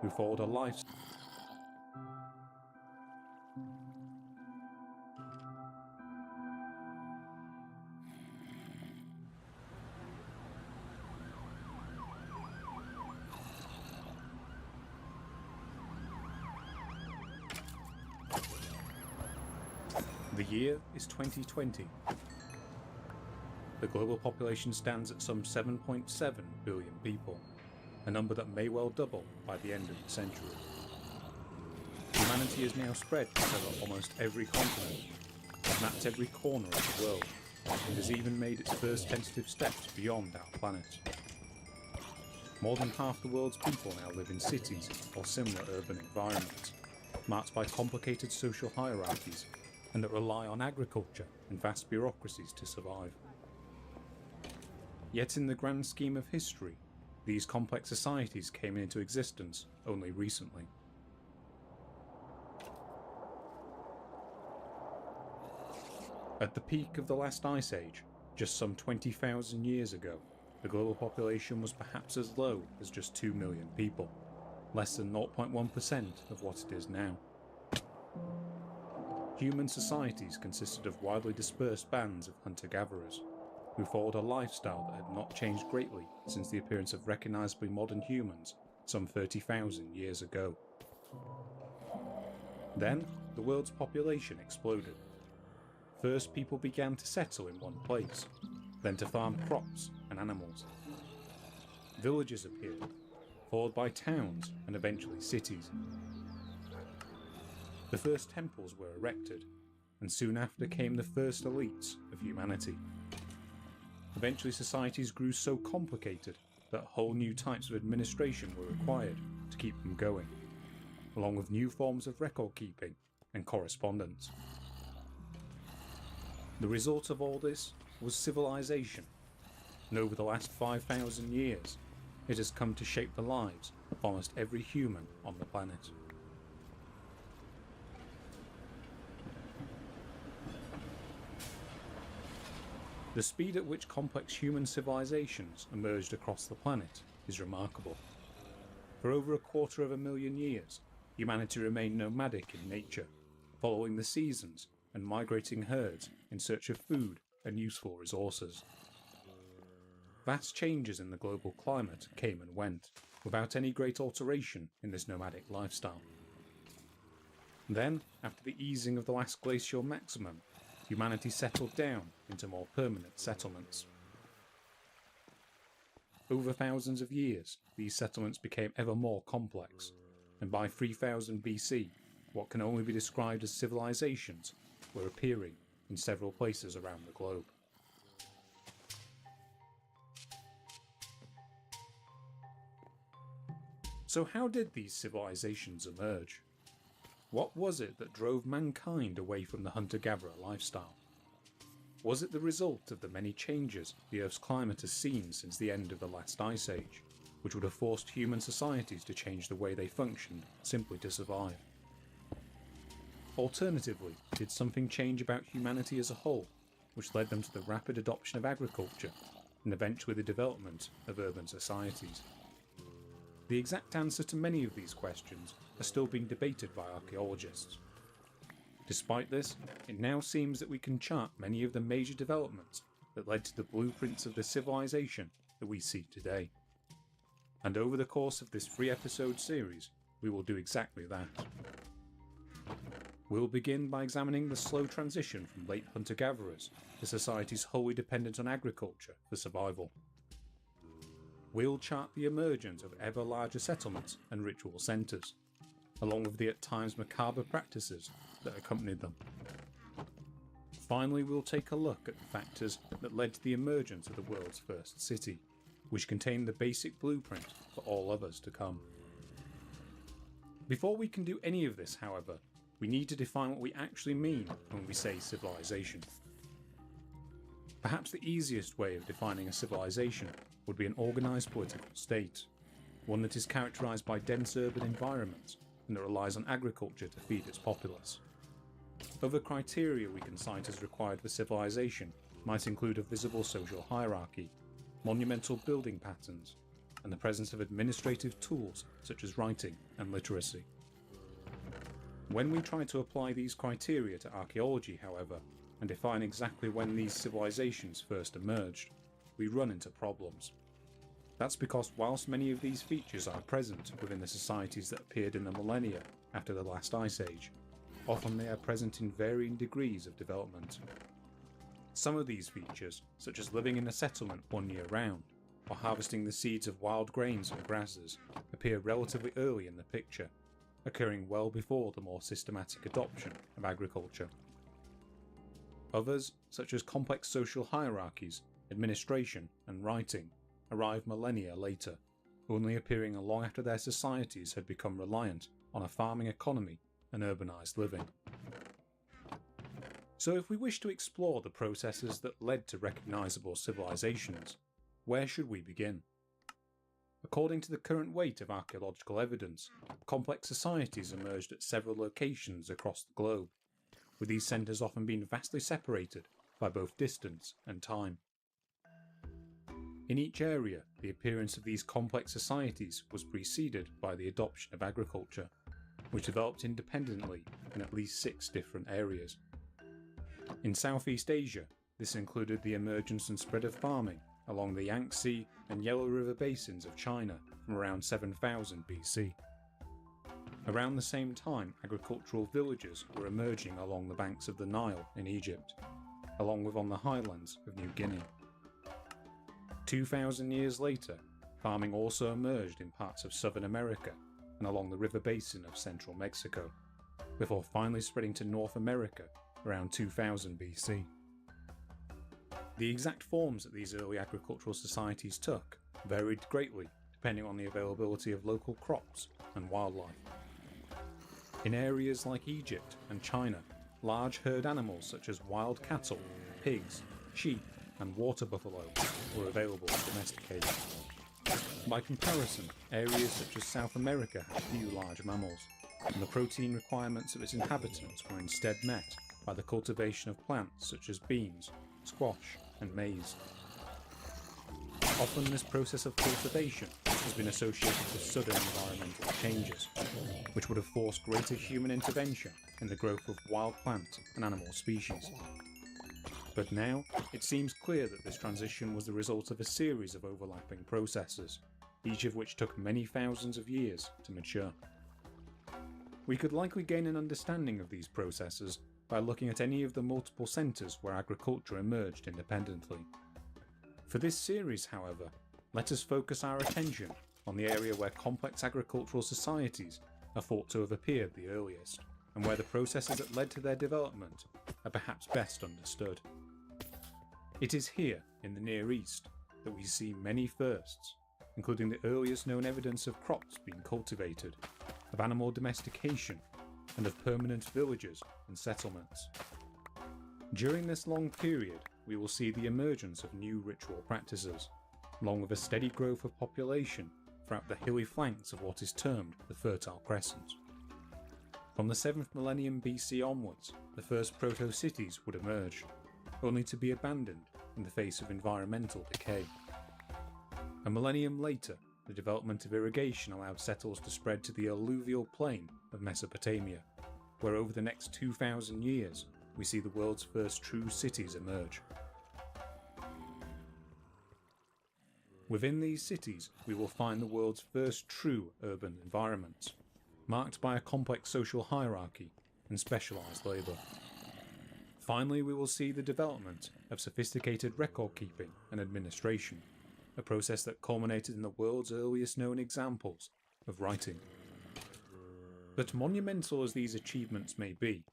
Speaker 5: who followed a life. The year is 2020. The global population stands at some 7.7 billion people, a number that may well double by the end of the century. Humanity is now spread to cover almost every continent, has mapped every corner of the world, and has even made its first tentative steps beyond our planet. More than half the world's people now live in cities or similar urban environments, marked by complicated social hierarchies and that rely on agriculture and vast bureaucracies to survive. Yet in the grand scheme of history, these complex societies came into existence only recently. At the peak of the last ice age, just some 20,000 years ago, the global population was perhaps as low as just 2 million people, less than 0.1% of what it is now. Human societies consisted of widely dispersed bands of hunter-gatherers, who followed a lifestyle that had not changed greatly since the appearance of recognisably modern humans some 30,000 years ago. Then, the world's population exploded. First, people began to settle in one place, then to farm crops and animals. Villages appeared, followed by towns and eventually cities. The first temples were erected, and soon after came the first elites of humanity. Eventually societies grew so complicated that whole new types of administration were required to keep them going, along with new forms of record keeping and correspondence. The result of all this was civilization, and over the last 5,000 years, it has come to shape the lives of almost every human on the planet. The speed at which complex human civilizations emerged across the planet is remarkable. For over 250,000 years, humanity remained nomadic in nature, following the seasons and migrating herds in search of food and useful resources. Vast changes in the global climate came and went, without any great alteration in this nomadic lifestyle. Then, after the easing of the last glacial maximum, humanity settled down into more permanent settlements. Over thousands of years, these settlements became ever more complex, and by 3000 BC, what can only be described as civilizations were appearing in several places around the globe. So how did these civilizations emerge? What was it that drove mankind away from the hunter-gatherer lifestyle? Was it the result of the many changes the Earth's climate has seen since the end of the last ice age, which would have forced human societies to change the way they functioned simply to survive? Alternatively, did something change about humanity as a whole, which led them to the rapid adoption of agriculture and eventually the development of urban societies? The exact answer to many of these questions are still being debated by archaeologists. Despite this, it now seems that we can chart many of the major developments that led to the blueprints of the civilization that we see today. And over the course of this 3-episode series, we will do exactly that. We'll begin by examining the slow transition from late hunter-gatherers to societies wholly dependent on agriculture for survival. We'll chart the emergence of ever larger settlements and ritual centres, along with the at times macabre practices that accompanied them. Finally, we'll take a look at the factors that led to the emergence of the world's first city, which contained the basic blueprint for all others to come. Before we can do any of this, however, we need to define what we actually mean when we say civilization. Perhaps the easiest way of defining a civilization would be an organised political state, one that is characterised by dense urban environments and that relies on agriculture to feed its populace. Other criteria we can cite as required for civilization might include a visible social hierarchy, monumental building patterns, and the presence of administrative tools such as writing and literacy. When we try to apply these criteria to archaeology, however, and define exactly when these civilizations first emerged, we run into problems. That's because whilst many of these features are present within the societies that appeared in the millennia after the last ice age, often they are present in varying degrees of development. Some of these features, such as living in a settlement one year round, or harvesting the seeds of wild grains and grasses, appear relatively early in the picture, occurring well before the more systematic adoption of agriculture. Others, such as complex social hierarchies, administration, and writing, arrive millennia later, only appearing long after their societies had become reliant on a farming economy and urbanized living. So if we wish to explore the processes that led to recognizable civilizations, where should we begin? According to the current weight of archaeological evidence, complex societies emerged at several locations across the globe, with these centres often being vastly separated by both distance and time. In each area, the appearance of these complex societies was preceded by the adoption of agriculture, which developed independently in at least 6 different areas. In Southeast Asia, this included the emergence and spread of farming along the Yangtze and Yellow River basins of China from around 7000 BC. Around the same time, agricultural villages were emerging along the banks of the Nile in Egypt, along with on the highlands of New Guinea. 2,000 years later, farming also emerged in parts of Southern America and along the river basin of central Mexico, before finally spreading to North America around 2000 BC. The exact forms that these early agricultural societies took varied greatly depending on the availability of local crops and wildlife. In areas like Egypt and China, large herd animals such as wild cattle, pigs, sheep, and water buffalo were available for domestication. By comparison, areas such as South America had few large mammals, and the protein requirements of its inhabitants were instead met by the cultivation of plants such as beans, squash, and maize. Often this process of cultivation has been associated with sudden environmental changes, which would have forced greater human intervention in the growth of wild plant and animal species. But now, it seems clear that this transition was the result of a series of overlapping processes, each of which took many thousands of years to mature. We could likely gain an understanding of these processes by looking at any of the multiple centres where agriculture emerged independently. For this series, however, let us focus our attention on the area where complex agricultural societies are thought to have appeared the earliest, and where the processes that led to their development are perhaps best understood. It is here, in the Near East, that we see many firsts, including the earliest known evidence of crops being cultivated, of animal domestication, and of permanent villages and settlements. During this long period, we will see the emergence of new ritual practices, along with a steady growth of population throughout the hilly flanks of what is termed the Fertile Crescent. From the 7th millennium BC onwards, the first proto-cities would emerge, only to be abandoned in the face of environmental decay. A millennium later, the development of irrigation allowed settlers to spread to the alluvial plain of Mesopotamia, where over the next 2,000 years we see the world's first true cities emerge. Within these cities, we will find the world's first true urban environments, marked by a complex social hierarchy and specialised labour. Finally, we will see the development of sophisticated record-keeping and administration, a process that culminated in the world's earliest known examples of writing. But monumental as these achievements may be,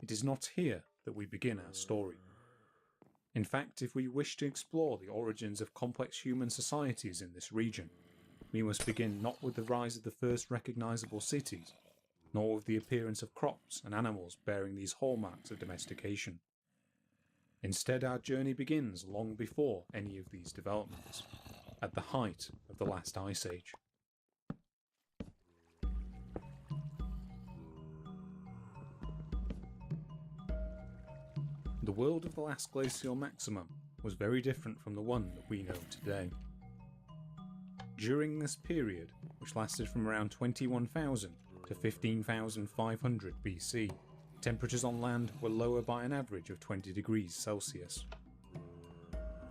Speaker 5: it is not here that we begin our story. In fact, if we wish to explore the origins of complex human societies in this region, we must begin not with the rise of the first recognisable cities, nor with the appearance of crops and animals bearing these hallmarks of domestication. Instead, our journey begins long before any of these developments, at the height of the last ice age. The world of the last glacial maximum was very different from the one that we know today. During this period, which lasted from around 21,000 to 15,500 BC, temperatures on land were lower by an average of 20 degrees Celsius.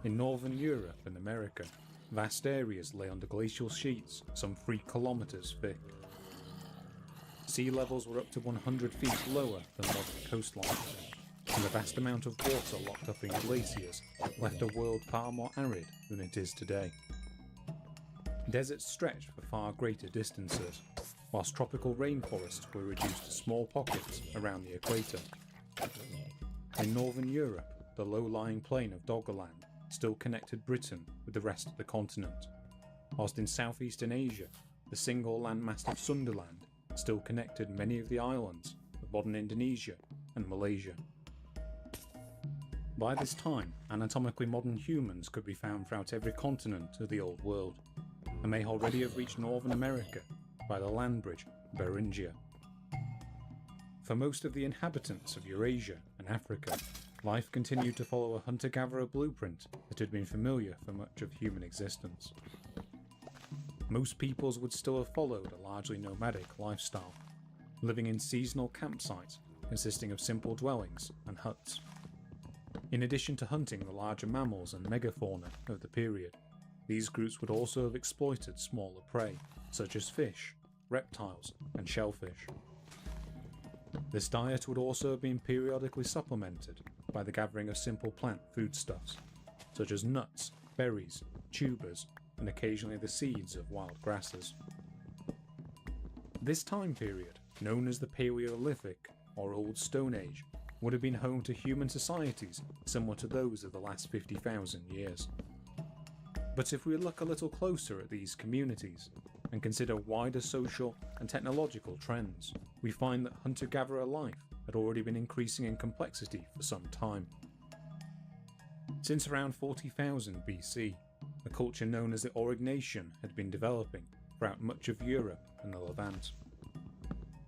Speaker 5: In northern Europe and America, vast areas lay under glacial sheets some 3 kilometers thick. Sea levels were up to 100 feet lower than modern coastlines, and the vast amount of water locked up in glaciers left a world far more arid than it is today. Deserts stretched for far greater distances, whilst tropical rainforests were reduced to small pockets around the equator. In northern Europe, the low-lying plain of Doggerland still connected Britain with the rest of the continent, whilst in southeastern Asia, the single landmass of Sundaland still connected many of the islands of modern Indonesia and Malaysia. By this time, anatomically modern humans could be found throughout every continent of the Old World, and may already have reached Northern America by the land bridge Beringia. For most of the inhabitants of Eurasia and Africa, life continued to follow a hunter-gatherer blueprint that had been familiar for much of human existence. Most peoples would still have followed a largely nomadic lifestyle, living in seasonal campsites consisting of simple dwellings and huts. In addition to hunting the larger mammals and megafauna of the period, these groups would also have exploited smaller prey, such as fish, reptiles, and shellfish. This diet would also have been periodically supplemented by the gathering of simple plant foodstuffs, such as nuts, berries, tubers, and occasionally the seeds of wild grasses. This time period, known as the Paleolithic or Old Stone Age, would have been home to human societies similar to those of the last 50,000 years. But if we look a little closer at these communities and consider wider social and technological trends, we find that hunter-gatherer life had already been increasing in complexity for some time. Since around 40,000 BC, a culture known as the Aurignacian had been developing throughout much of Europe and the Levant.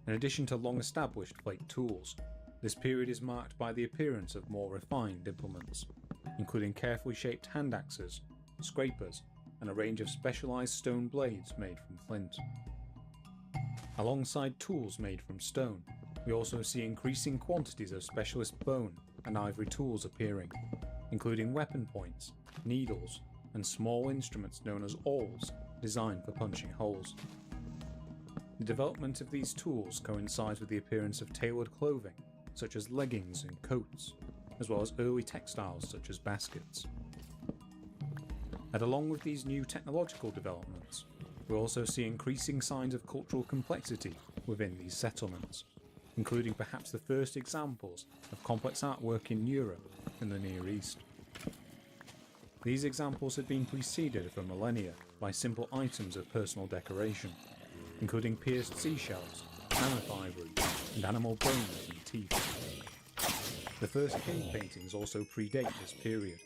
Speaker 5: In addition to long-established plate tools, this period is marked by the appearance of more refined implements, including carefully shaped hand axes, scrapers, and a range of specialised stone blades made from flint. Alongside tools made from stone, we also see increasing quantities of specialist bone and ivory tools appearing, including weapon points, needles, and small instruments known as awls, designed for punching holes. The development of these tools coincides with the appearance of tailored clothing, such as leggings and coats, as well as early textiles such as baskets. And along with these new technological developments, we also see increasing signs of cultural complexity within these settlements, including perhaps the first examples of complex artwork in Europe and the Near East. These examples had been preceded for millennia by simple items of personal decoration, including pierced seashells, mammoth ivory, and animal bones and teeth. The first cave paintings also predate this period,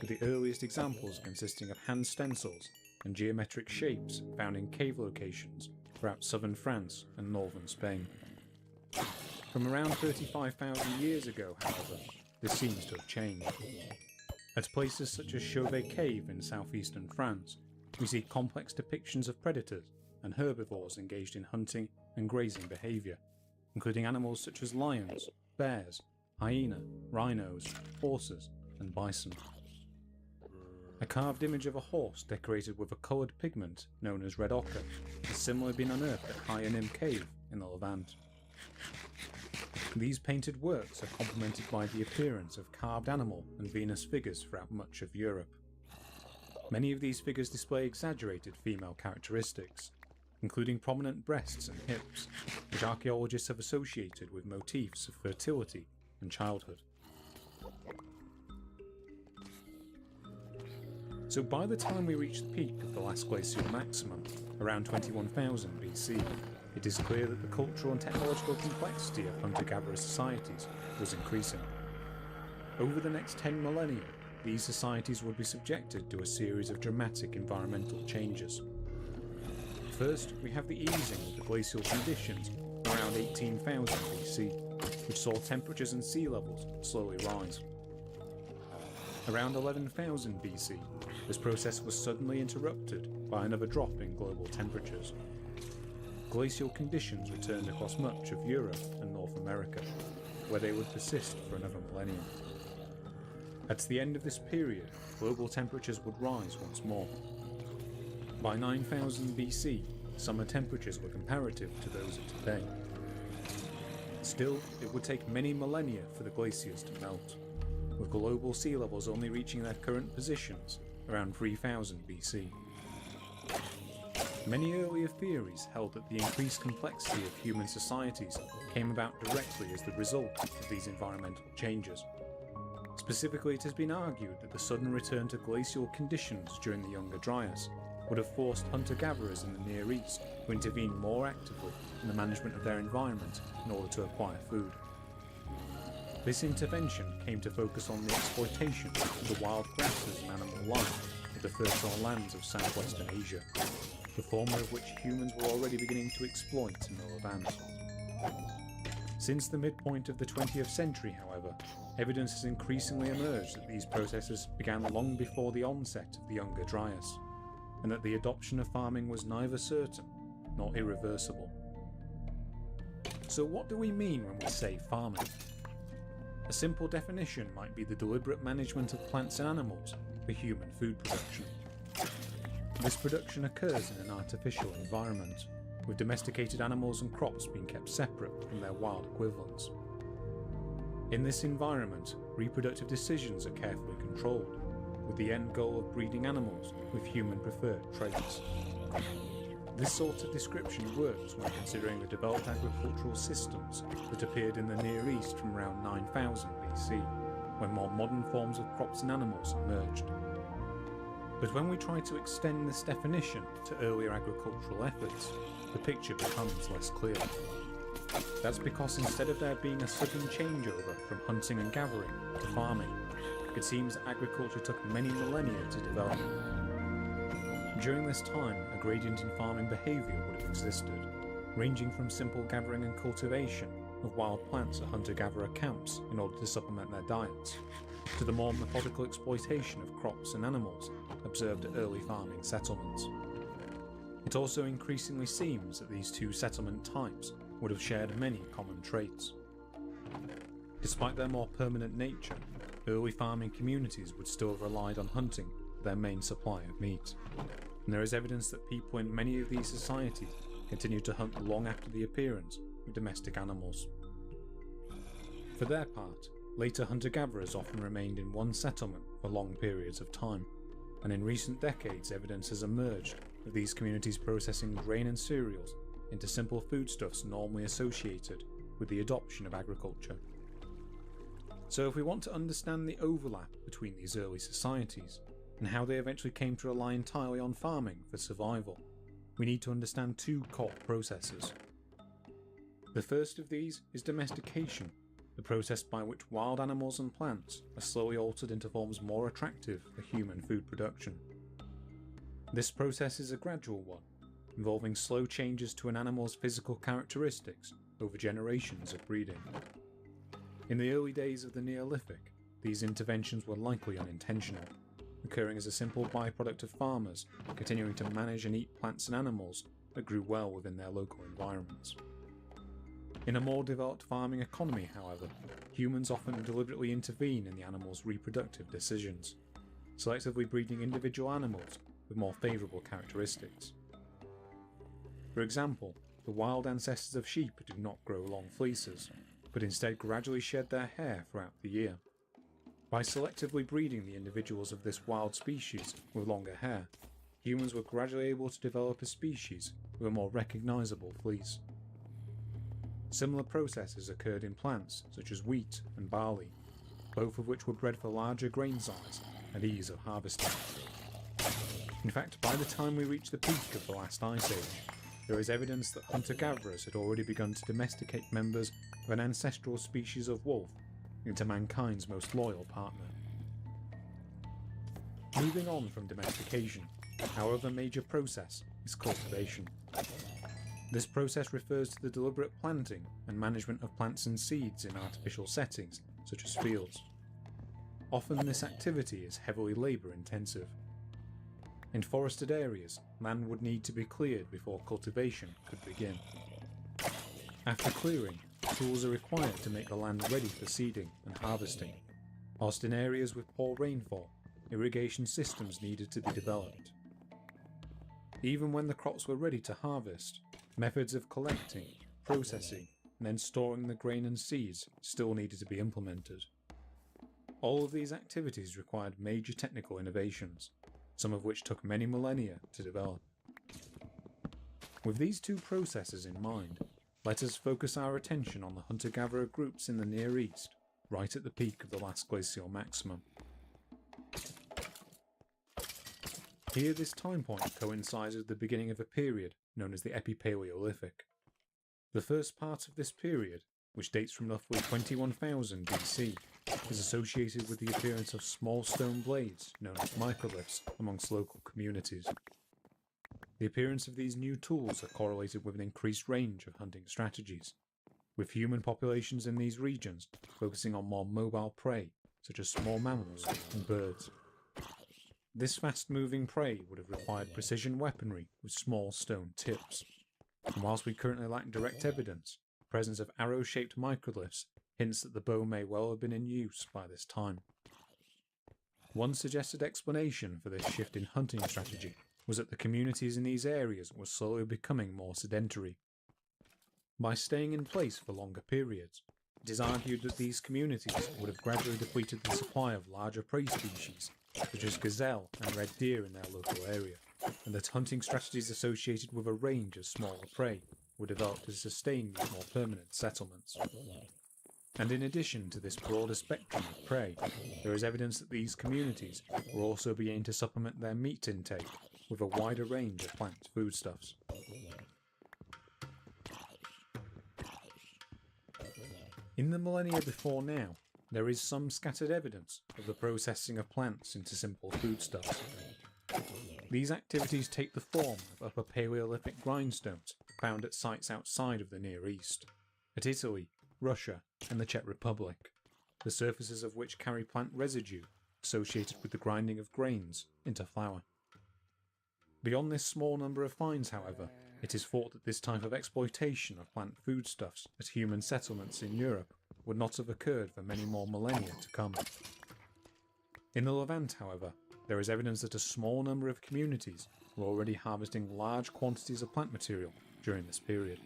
Speaker 5: with the earliest examples consisting of hand stencils and geometric shapes found in cave locations throughout southern France and northern Spain. From around 35,000 years ago, however, this seems to have changed. At places such as Chauvet Cave in southeastern France, we see complex depictions of predators and herbivores engaged in hunting and grazing behaviour, including animals such as lions, bears, hyena, rhinos, horses, and bison. A carved image of a horse decorated with a coloured pigment known as red ochre has similarly been unearthed at Hyanim Cave in the Levant. These painted works are complemented by the appearance of carved animal and Venus figures throughout much of Europe. Many of these figures display exaggerated female characteristics, including prominent breasts and hips, which archaeologists have associated with motifs of fertility and childhood. So by the time we reach the peak of the last glacial maximum, around 21,000 BC, it is clear that the cultural and technological complexity of hunter-gatherer societies was increasing. Over the next 10 millennia, these societies would be subjected to a series of dramatic environmental changes. First, we have the easing of the glacial conditions around 18,000 BC, which saw temperatures and sea levels slowly rise. Around 11,000 BC, this process was suddenly interrupted by another drop in global temperatures. Glacial conditions returned across much of Europe and North America, where they would persist for another millennium. At the end of this period, global temperatures would rise once more. By 9000 BC, summer temperatures were comparative to those of today. Still, it would take many millennia for the glaciers to melt, with global sea levels only reaching their current positions around 3000 BC. Many earlier theories held that the increased complexity of human societies came about directly as the result of these environmental changes. Specifically, it has been argued that the sudden return to glacial conditions during the Younger Dryas would have forced hunter-gatherers in the Near East to intervene more actively in the management of their environment in order to acquire food. This intervention came to focus on the exploitation of the wild grasses and animal life of the fertile lands of southwestern Asia, the former of which humans were already beginning to exploit in the Levant. Since the midpoint of the 20th century, however, evidence has increasingly emerged that these processes began long before the onset of the Younger Dryas, and that the adoption of farming was neither certain nor irreversible. So what do we mean when we say farming? A simple definition might be the deliberate management of plants and animals for human food production. This production occurs in an artificial environment, with domesticated animals and crops being kept separate from their wild equivalents. In this environment, reproductive decisions are carefully controlled, with the end goal of breeding animals with human preferred traits. This sort of description works when considering the developed agricultural systems that appeared in the Near East from around 9000 BC, when more modern forms of crops and animals emerged. But when we try to extend this definition to earlier agricultural efforts, the picture becomes less clear. That's because instead of there being a sudden changeover from hunting and gathering to farming, it seems that agriculture took many millennia to develop. During this time, a gradient in farming behaviour would have existed, ranging from simple gathering and cultivation of wild plants at hunter-gatherer camps in order to supplement their diets, to the more methodical exploitation of crops and animals observed at early farming settlements. It also increasingly seems that these two settlement types would have shared many common traits. Despite their more permanent nature, early farming communities would still have relied on hunting for their main supply of meat, and there is evidence that people in many of these societies continued to hunt long after the appearance of domestic animals. For their part, later hunter-gatherers often remained in one settlement for long periods of time, and in recent decades evidence has emerged of these communities processing grain and cereals into simple foodstuffs normally associated with the adoption of agriculture. So if we want to understand the overlap between these early societies, and how they eventually came to rely entirely on farming for survival, we need to understand two core processes. The first of these is domestication, the process by which wild animals and plants are slowly altered into forms more attractive for human food production. This process is a gradual one, involving slow changes to an animal's physical characteristics over generations of breeding. In the early days of the Neolithic, these interventions were likely unintentional, occurring as a simple byproduct of farmers continuing to manage and eat plants and animals that grew well within their local environments. In a more developed farming economy, however, humans often deliberately intervene in the animal's reproductive decisions, selectively breeding individual animals with more favourable characteristics. For example, the wild ancestors of sheep do not grow long fleeces, but instead gradually shed their hair throughout the year. By selectively breeding the individuals of this wild species with longer hair, humans were gradually able to develop a species with a more recognisable fleece. Similar processes occurred in plants such as wheat and barley, both of which were bred for larger grain size and ease of harvesting. In fact, by the time we reach the peak of the last ice age, there is evidence that hunter-gatherers had already begun to domesticate members of an ancestral species of wolf into mankind's most loyal partner. Moving on from domestication, our other major process is cultivation. This process refers to the deliberate planting and management of plants and seeds in artificial settings, such as fields. Often this activity is heavily labour intensive. In forested areas, land would need to be cleared before cultivation could begin. After clearing, tools are required to make the land ready for seeding and harvesting, whilst in areas with poor rainfall, irrigation systems needed to be developed. Even when the crops were ready to harvest, methods of collecting, processing, and then storing the grain and seeds still needed to be implemented. All of these activities required major technical innovations, some of which took many millennia to develop. With these two processes in mind, let us focus our attention on the hunter-gatherer groups in the Near East, right at the peak of the last glacial maximum. Here this time point coincides with the beginning of a period known as the Epipaleolithic. The first part of this period, which dates from roughly 21,000 BC, is associated with the appearance of small stone blades known as microliths amongst local communities. The appearance of these new tools are correlated with an increased range of hunting strategies, with human populations in these regions focusing on more mobile prey such as small mammals and birds. This fast-moving prey would have required precision weaponry with small stone tips, and whilst we currently lack direct evidence, the presence of arrow-shaped microliths hints that the bow may well have been in use by this time. One suggested explanation for this shift in hunting strategy was that the communities in these areas were slowly becoming more sedentary. By staying in place for longer periods, it is argued that these communities would have gradually depleted the supply of larger prey species, such as gazelle and red deer in their local area, and that hunting strategies associated with a range of smaller prey were developed to sustain these more permanent settlements. And in addition to this broader spectrum of prey, there is evidence that these communities were also beginning to supplement their meat intake with a wider range of plant foodstuffs. In the millennia before now, there is some scattered evidence of the processing of plants into simple foodstuffs. These activities take the form of Upper Paleolithic grindstones found at sites outside of the Near East, at Italy, Russia, and the Czech Republic, the surfaces of which carry plant residue associated with the grinding of grains into flour. Beyond this small number of finds, however, it is thought that this type of exploitation of plant foodstuffs at human settlements in Europe would not have occurred for many more millennia to come. In the Levant, however, there is evidence that a small number of communities were already harvesting large quantities of plant material during this period.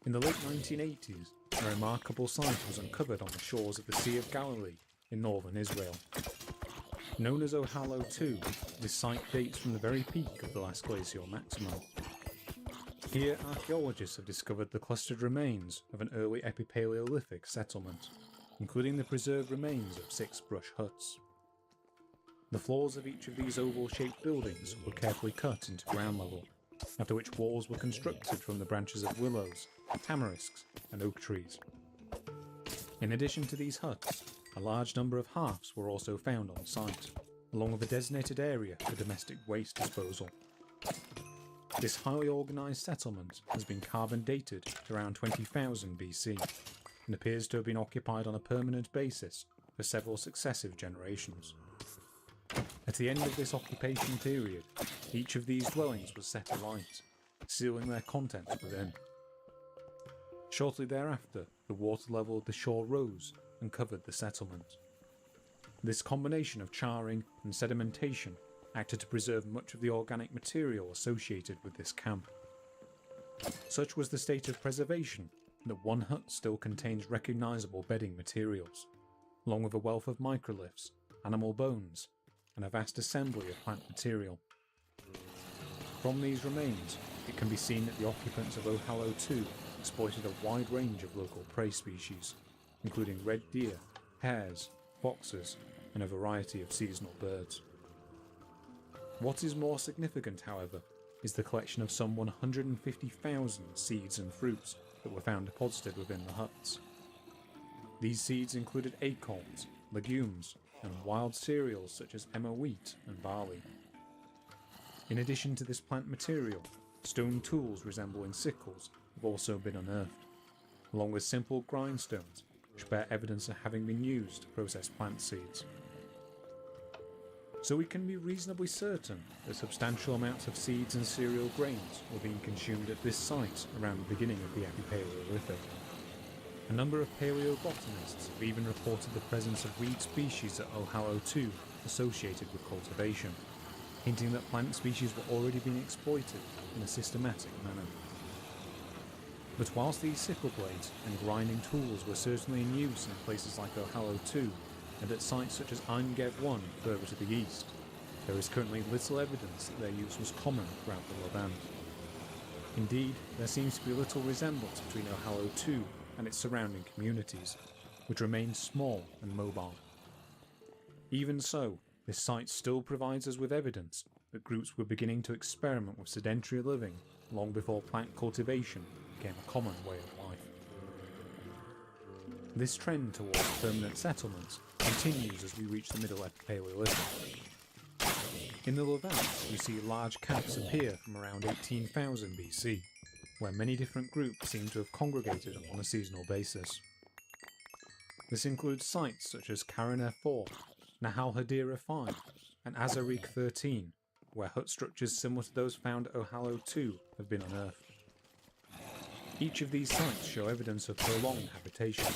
Speaker 5: In the late 1980s, a remarkable site was uncovered on the shores of the Sea of Galilee in northern Israel. Known as Ohalo II, this site dates from the very peak of the last glacial maximum. Here, archaeologists have discovered the clustered remains of an early Epipaleolithic settlement, including the preserved remains of 6 brush huts. The floors of each of these oval-shaped buildings were carefully cut into ground level, after which walls were constructed from the branches of willows, tamarisks, and oak trees. In addition to these huts, a large number of hearths were also found on site, along with a designated area for domestic waste disposal. This highly organised settlement has been carbon dated to around 20,000 BC, and appears to have been occupied on a permanent basis for several successive generations. At the end of this occupation period, each of these dwellings was set alight, sealing their contents within. Shortly thereafter, the water level of the shore rose and covered the settlement. This combination of charring and sedimentation acted to preserve much of the organic material associated with this camp. Such was the state of preservation that one hut still contains recognisable bedding materials, along with a wealth of microliths, animal bones, and a vast assembly of plant material. From these remains, it can be seen that the occupants of Ohalo II exploited a wide range of local prey species, including red deer, hares, foxes, and a variety of seasonal birds. What is more significant, however, is the collection of some 150,000 seeds and fruits that were found deposited within the huts. These seeds included acorns, legumes, and wild cereals such as emmer wheat and barley. In addition to this plant material, stone tools resembling sickles have also been unearthed, along with simple grindstones which bear evidence of having been used to process plant seeds. So we can be reasonably certain that substantial amounts of seeds and cereal grains were being consumed at this site around the beginning of the Epipaleolithic. A number of paleobotanists have even reported the presence of weed species at Ohalo 2 associated with cultivation, hinting that plant species were already being exploited in a systematic manner. But whilst these sickle blades and grinding tools were certainly in use in places like Ohalo 2 and at sites such as Eingev 1 further to the east, there is currently little evidence that their use was common throughout the Levant. Indeed, there seems to be little resemblance between Ohalo 2 and its surrounding communities, which remain small and mobile. Even so, this site still provides us with evidence that groups were beginning to experiment with sedentary living long before plant cultivation became a common way of life. This trend towards permanent settlements continues as we reach the Middle Epipaleolithic. In the Levant, we see large camps appear from around 18,000 BC, where many different groups seem to have congregated on a seasonal basis. This includes sites such as Karaner 4, Nahal Hadira 5, and Azarik 13, where hut structures similar to those found at Ohalo 2 have been unearthed. Each of these sites show evidence of prolonged habitation,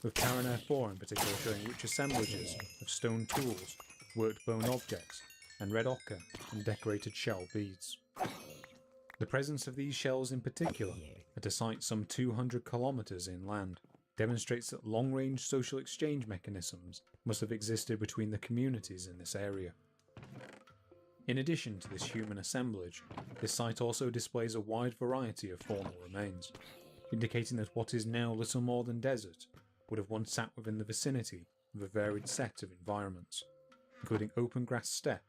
Speaker 5: with Karaner 4 in particular showing rich assemblages of stone tools, worked bone objects, and red ochre and decorated shell beads. The presence of these shells in particular, at a site some 200 kilometres inland, demonstrates that long-range social exchange mechanisms must have existed between the communities in this area. In addition to this human assemblage, this site also displays a wide variety of faunal remains, indicating that what is now little more than desert would have once sat within the vicinity of a varied set of environments, including open grass steppe,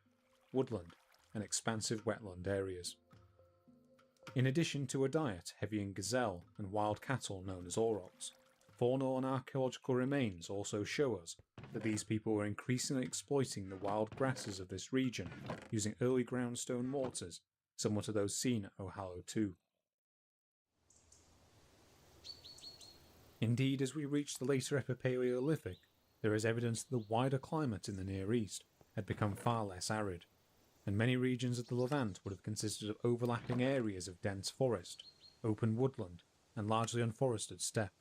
Speaker 5: woodland, and expansive wetland areas. In addition to a diet heavy in gazelle and wild cattle known as aurochs, faunal and archaeological remains also show us that these people were increasingly exploiting the wild grasses of this region using early groundstone mortars similar to those seen at Ohalo 2. Indeed, as we reach the later Epipaleolithic, there is evidence that the wider climate in the Near East had become far less arid, and many regions of the Levant would have consisted of overlapping areas of dense forest, open woodland, and largely unforested steppe.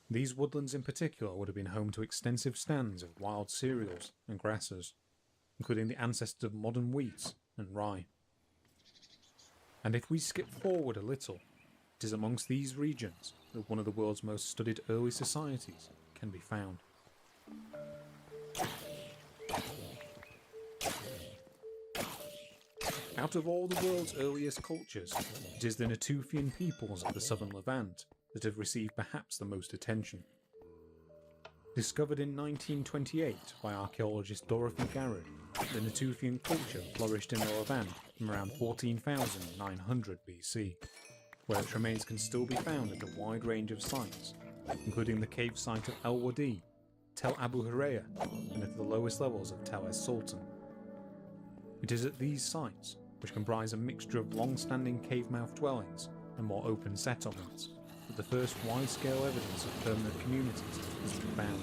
Speaker 5: These woodlands in particular would have been home to extensive stands of wild cereals and grasses, including the ancestors of modern wheat and rye. And if we skip forward a little, it is amongst these regions that one of the world's most studied early societies can be found. Out of all the world's earliest cultures, it is the Natufian peoples of the southern Levant that have received perhaps the most attention. Discovered in 1928 by archaeologist Dorothy Garrod, the Natufian culture flourished in the Levant from around 14,900 BC, where its remains can still be found at a wide range of sites, including the cave site of El Wadi, Tel Abu Huraya, and at the lowest levels of Tel Es Sultan. It is at these sites, which comprise a mixture of long-standing cave-mouth dwellings and more open settlements, that the first wide-scale evidence of permanent communities has been found.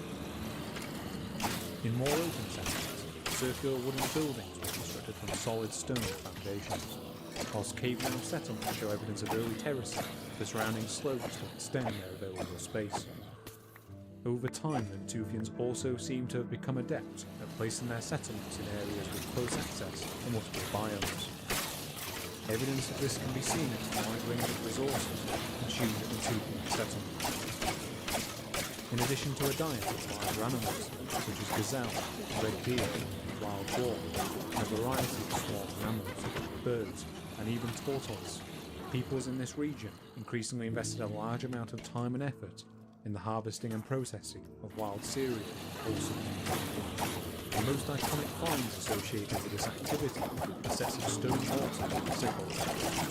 Speaker 5: In more open settlements, circular wooden buildings were constructed from solid stone foundations, whilst cave-mouth settlements show evidence of early terracing, the surrounding slopes to extend their available space. Over time, the Natufians also seem to have become adept at placing their settlements in areas with close access to multiple biomes. Evidence of this can be seen in the wide range of resources consumed at Natufian settlements. In addition to a diet of larger animals, such as gazelle, red deer, wild boar, and a variety of swarming mammals, birds, and even tortoise, peoples in this region increasingly invested a large amount of time and effort in the harvesting and processing of wild cereal and wholesome. The most iconic finds associated with this activity are sets of stone mortars and sickles,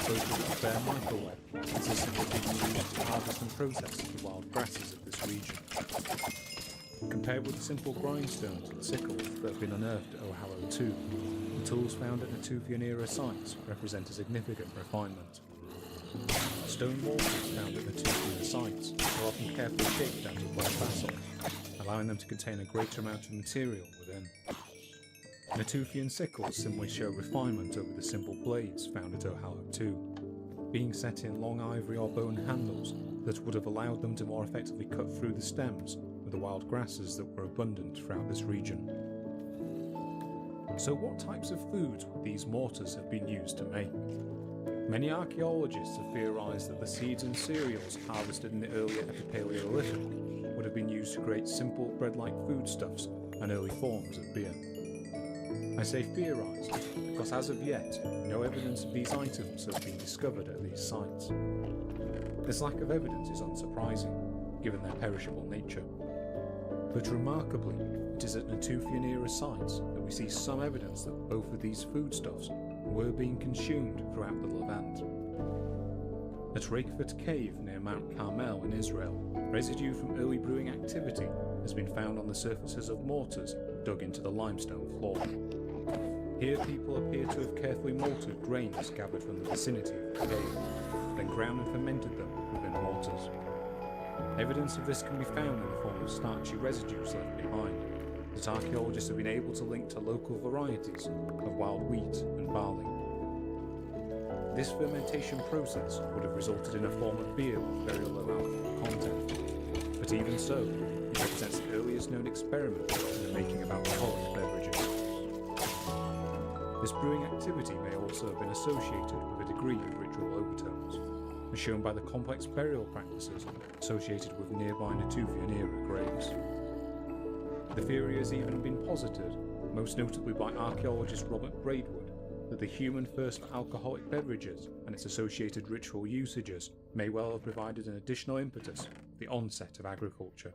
Speaker 5: both with a bare microweb, consistently being used to harvest and process the wild grasses of this region. Compared with the simple grindstones and sickles that have been unearthed at Ohalo 2, the tools found at Natufian-era sites represent a significant refinement. Stone mortars found at Natufian sites are
Speaker 12: often carefully shaped out of black basalt, allowing them to contain a greater amount of material within. Natufian sickles similarly show refinement over the simple blades found at Ohallow 2, being set in long ivory or bone handles that would have allowed them to more effectively cut through the stems of the wild grasses that were abundant throughout this region. So what types of foods would these mortars have been used to make? Many archaeologists have theorised that the seeds and cereals harvested in the earlier Epipaleolithic would have been used to create simple bread-like foodstuffs and early forms of beer. I say theorised because as of yet, no evidence of these items has been discovered at these sites. This lack of evidence is unsurprising, given their perishable nature. But remarkably, it is at Natufian era sites that we see some evidence that both of these foodstuffs were being consumed throughout the Levant. At Rakefort Cave near Mount Carmel in Israel, residue from early brewing activity has been found on the surfaces of mortars dug into the limestone floor. Here people appear to have carefully malted grains gathered from the vicinity of the cave, then ground and fermented them within mortars. Evidence of this can be found in the form of starchy residues left behind, that archaeologists have been able to link to local varieties of wild wheat and barley. This fermentation process would have resulted in a form of beer with very low alcohol content, but even so, it represents the earliest known experiment in the making of alcoholic beverages. This brewing activity may also have been associated with a degree of ritual overtones, as shown by the complex burial practices associated with nearby Natufian era graves. The theory has even been posited, most notably by archaeologist Robert Braidwood, that the human thirst for alcoholic beverages and its associated ritual usages may well have provided an additional impetus for the onset of agriculture.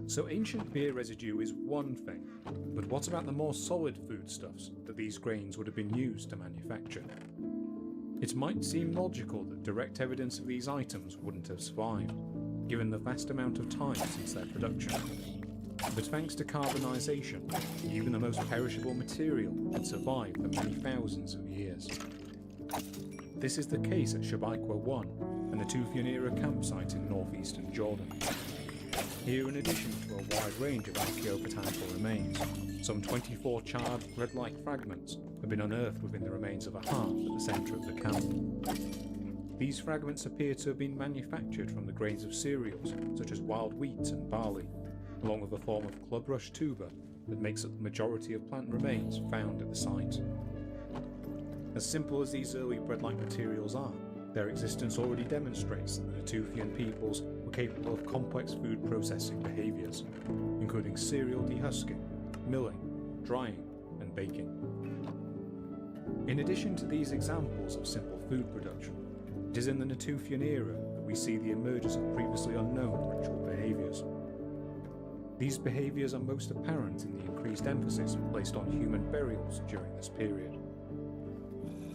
Speaker 12: So ancient beer residue is one thing, but what about the more solid foodstuffs that these grains would have been used to manufacture? It might seem logical that direct evidence of these items wouldn't have survived, given the vast amount of time since their production. But thanks to carbonisation, even the most perishable material can survive for many thousands of years. This is the case at Shabaikwa 1, a Natufian era campsite in northeastern Jordan. Here, in addition to a wide range of archaeobotanical remains, some 24 charred bread-like fragments have been unearthed within the remains of a hearth at the centre of the camp. These fragments appear to have been manufactured from the grains of cereals such as wild wheat and barley, along with a form of clubrush tuber that makes up the majority of plant remains found at the site. As simple as these early bread-like materials are, their existence already demonstrates that the Natufian peoples were capable of complex food processing behaviours, including cereal dehusking, milling, drying, and baking. In addition to these examples of simple food production, it is in the Natufian era that we see the emergence of previously unknown ritual behaviours. These behaviours are most apparent in the increased emphasis placed on human burials during this period.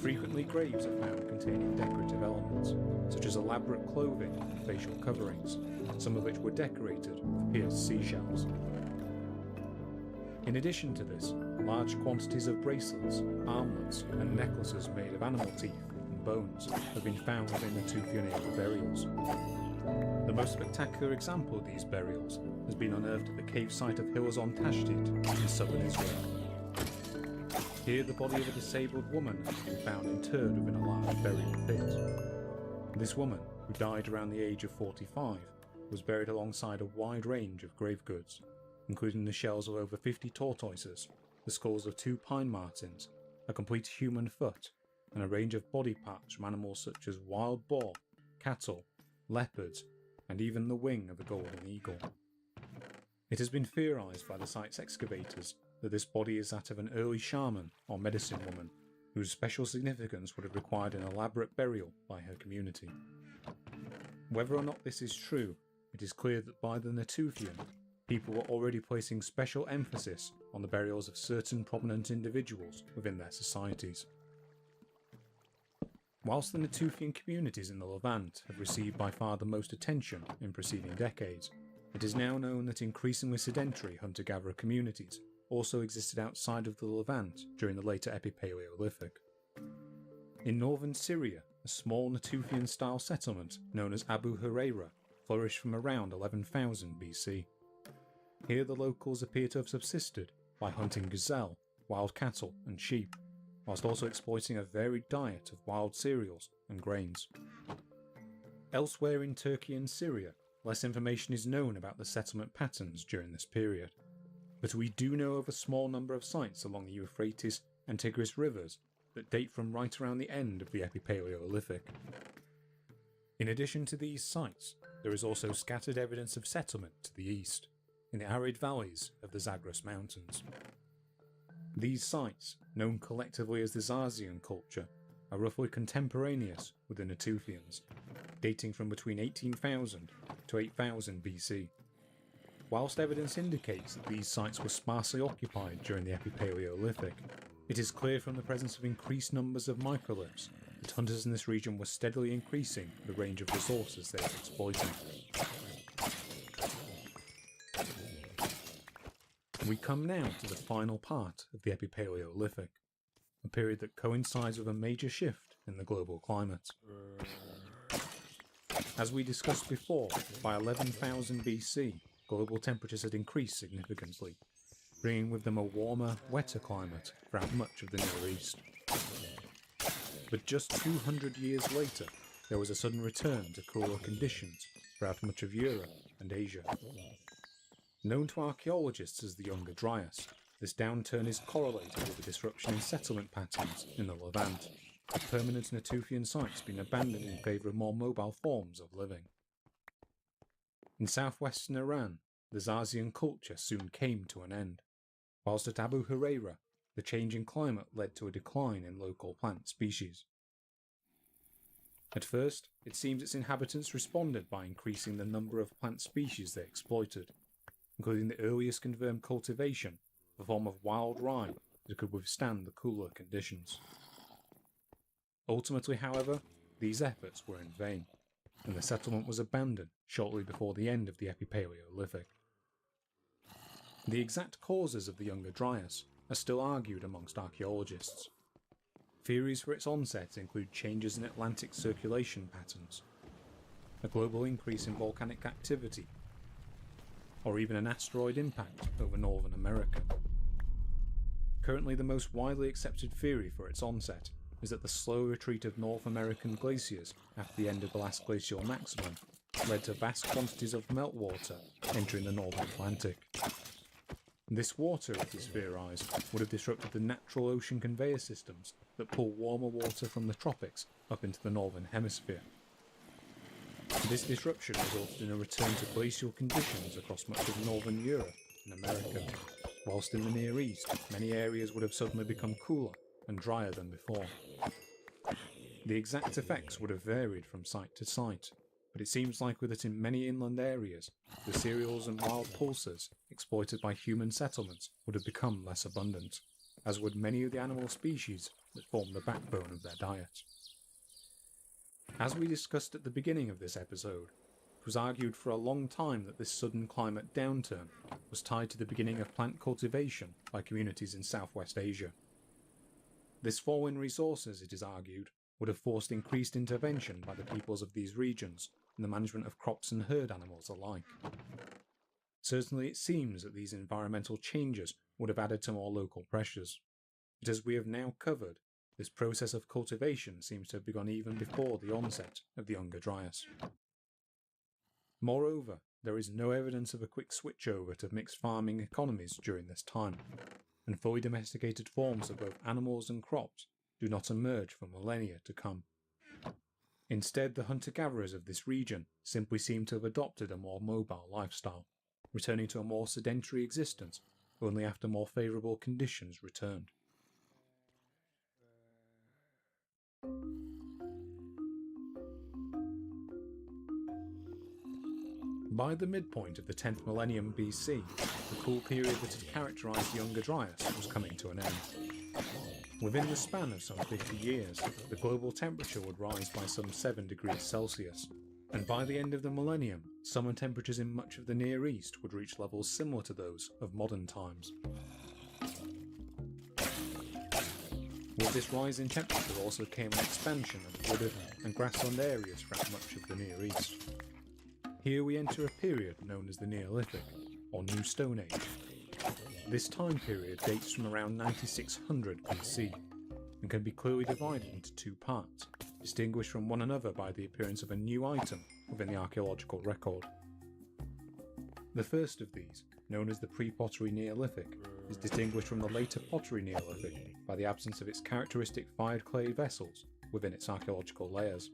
Speaker 12: Frequently graves are found containing decorative elements, such as elaborate clothing and facial coverings, some of which were decorated with pierced seashells. In addition to this, large quantities of bracelets, armlets, and necklaces made of animal teeth and bones have been found within Natufian era burials. The most spectacular example of these burials has been unearthed at the cave site of Hilazon Tashdid in southern Israel. Here, the body of a disabled woman has been found interred within a large burial pit. This woman, who died around the age of 45, was buried alongside a wide range of grave goods, including the shells of over 50 tortoises, the skulls of 2 pine martens, a complete human foot, and a range of body parts from animals such as wild boar, cattle, leopards, and even the wing of a golden eagle. It has been theorised by the site's excavators that this body is that of an early shaman or medicine woman, whose special significance would have required an elaborate burial by her community. Whether or not this is true, it is clear that by the Natufian, people were already placing special emphasis on the burials of certain prominent individuals within their societies. Whilst the Natufian communities in the Levant have received by far the most attention in preceding decades, it is now known that increasingly sedentary hunter-gatherer communities also existed outside of the Levant during the later Epipaleolithic. In northern Syria,
Speaker 5: a small Natufian-style settlement known as Abu Huraira flourished from around 11,000 BC. Here the locals appear to have subsisted by hunting gazelle, wild cattle and sheep, whilst also exploiting a varied diet of wild cereals and grains. Elsewhere in Turkey and Syria, less information is known about the settlement patterns during this period, but we do know of a small number of sites along the Euphrates and Tigris rivers that date from right around the end of the Epipaleolithic. In addition to these sites, there is also scattered evidence of settlement to the east, in the arid valleys of the Zagros Mountains. These sites, known collectively as the Zazian culture, are roughly contemporaneous with the Natufians, dating from between 18,000 to 8,000 BC. Whilst evidence indicates that these sites were sparsely occupied during the Epipaleolithic, it is clear from the presence of increased numbers of microliths that hunters in this region were steadily increasing the range of resources they were exploiting. We come now to the final part of the Epipaleolithic, a period that coincides with a major shift in the global climate. As we discussed before, by 11,000 BC, global temperatures had increased significantly, bringing with them a warmer, wetter climate throughout much of the Near East. But just 200 years later, there was a sudden return to cooler conditions throughout much of Europe and Asia. Known to archaeologists as the Younger Dryas, this downturn is correlated with a disruption in settlement patterns in the Levant, with permanent Natufian sites being abandoned in favour of more mobile forms of living. In southwestern Iran, the Zazian culture soon came to an end, whilst at Abu Huraira, the change in climate led to a decline in local plant species. At first, it seems its inhabitants responded by increasing the number of plant species they exploited, including the earliest confirmed cultivation of a form of wild rye that could withstand the cooler conditions. Ultimately, however, these efforts were in vain, and the settlement was abandoned shortly before the end of the Epipaleolithic. The exact causes of the Younger Dryas are still argued amongst archaeologists. Theories for its onset include changes in Atlantic circulation patterns, a global increase in volcanic activity, or even an asteroid impact over Northern America. Currently, the most widely accepted theory for its onset is that the slow retreat of North American glaciers after the end of the last glacial maximum led to vast quantities of meltwater entering the Northern Atlantic. This water, it is theorised, would have disrupted the natural ocean conveyor systems that pull warmer water from the tropics up into the Northern Hemisphere. This disruption resulted in a return to glacial conditions across much of Northern Europe and America, whilst in the Near East, many areas would have suddenly become cooler and drier than before. The exact effects would have varied from site to site, but it seems likely that in many inland areas, the cereals and wild pulses exploited by human settlements would have become less abundant, as would many of the animal species that form the backbone of their diet. As we discussed at the beginning of this episode, it was argued for a long time that this sudden climate downturn was tied to the beginning of plant cultivation by communities in Southwest Asia. This fall in resources, it is argued, would have forced increased intervention by the peoples of these regions in the management of crops and herd animals alike. Certainly it seems that these environmental changes would have added to more local pressures, but as we have now covered, this process of cultivation seems to have begun even before the onset of the Younger Dryas. Moreover, there is no evidence of a quick switchover to mixed farming economies during this time, and fully domesticated forms of both animals and crops do not emerge for millennia to come. Instead, the hunter-gatherers of this region simply seem to have adopted a more mobile lifestyle, returning to a more sedentary existence only after more favourable conditions returned. By the midpoint of the 10th millennium BC, the cool period that had characterised the Younger Dryas was coming to an end. Within the span of some 50 years, the global temperature would rise by some 7 degrees Celsius, and by the end of the millennium, summer temperatures in much of the Near East would reach levels similar to those of modern times.
Speaker 12: With this rise in temperature also came an expansion of wooded and grassland areas throughout much of the Near East. Here we enter a period known as the Neolithic, or New Stone Age. This time period dates from around 9600 BC, and can be clearly divided into two parts, distinguished from one another by the appearance of a new item within the archaeological record. The first of these, known as the pre-pottery Neolithic, is distinguished from the later pottery Neolithic by the absence of its characteristic fired clay vessels within its archaeological layers.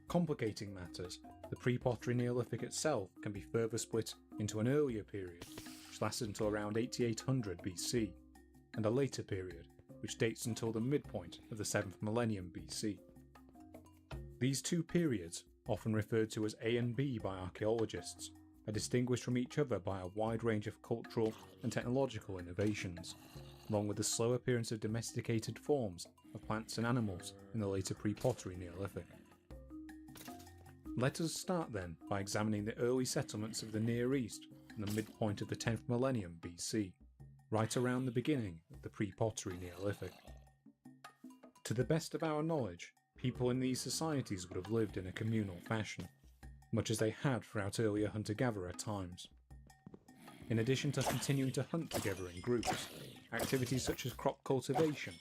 Speaker 12: Complicating matters, the pre-pottery Neolithic itself can be further split into an earlier period, which lasted until around 8800 BC, and a later period, which dates until the midpoint of the 7th millennium BC. These two periods, often referred to as A and B by archaeologists, are distinguished from each other by a wide range of cultural and technological innovations, along with the slow appearance of domesticated forms of plants and animals in the later pre-pottery Neolithic. Let us start then by examining the early settlements of the Near East from the midpoint of the 10th millennium BC, right around the beginning of the pre-pottery Neolithic. To the best of our knowledge, people in these societies would have lived in a communal fashion, much as they had throughout earlier hunter-gatherer times. In addition to continuing to hunt together in groups, activities such as crop cultivation,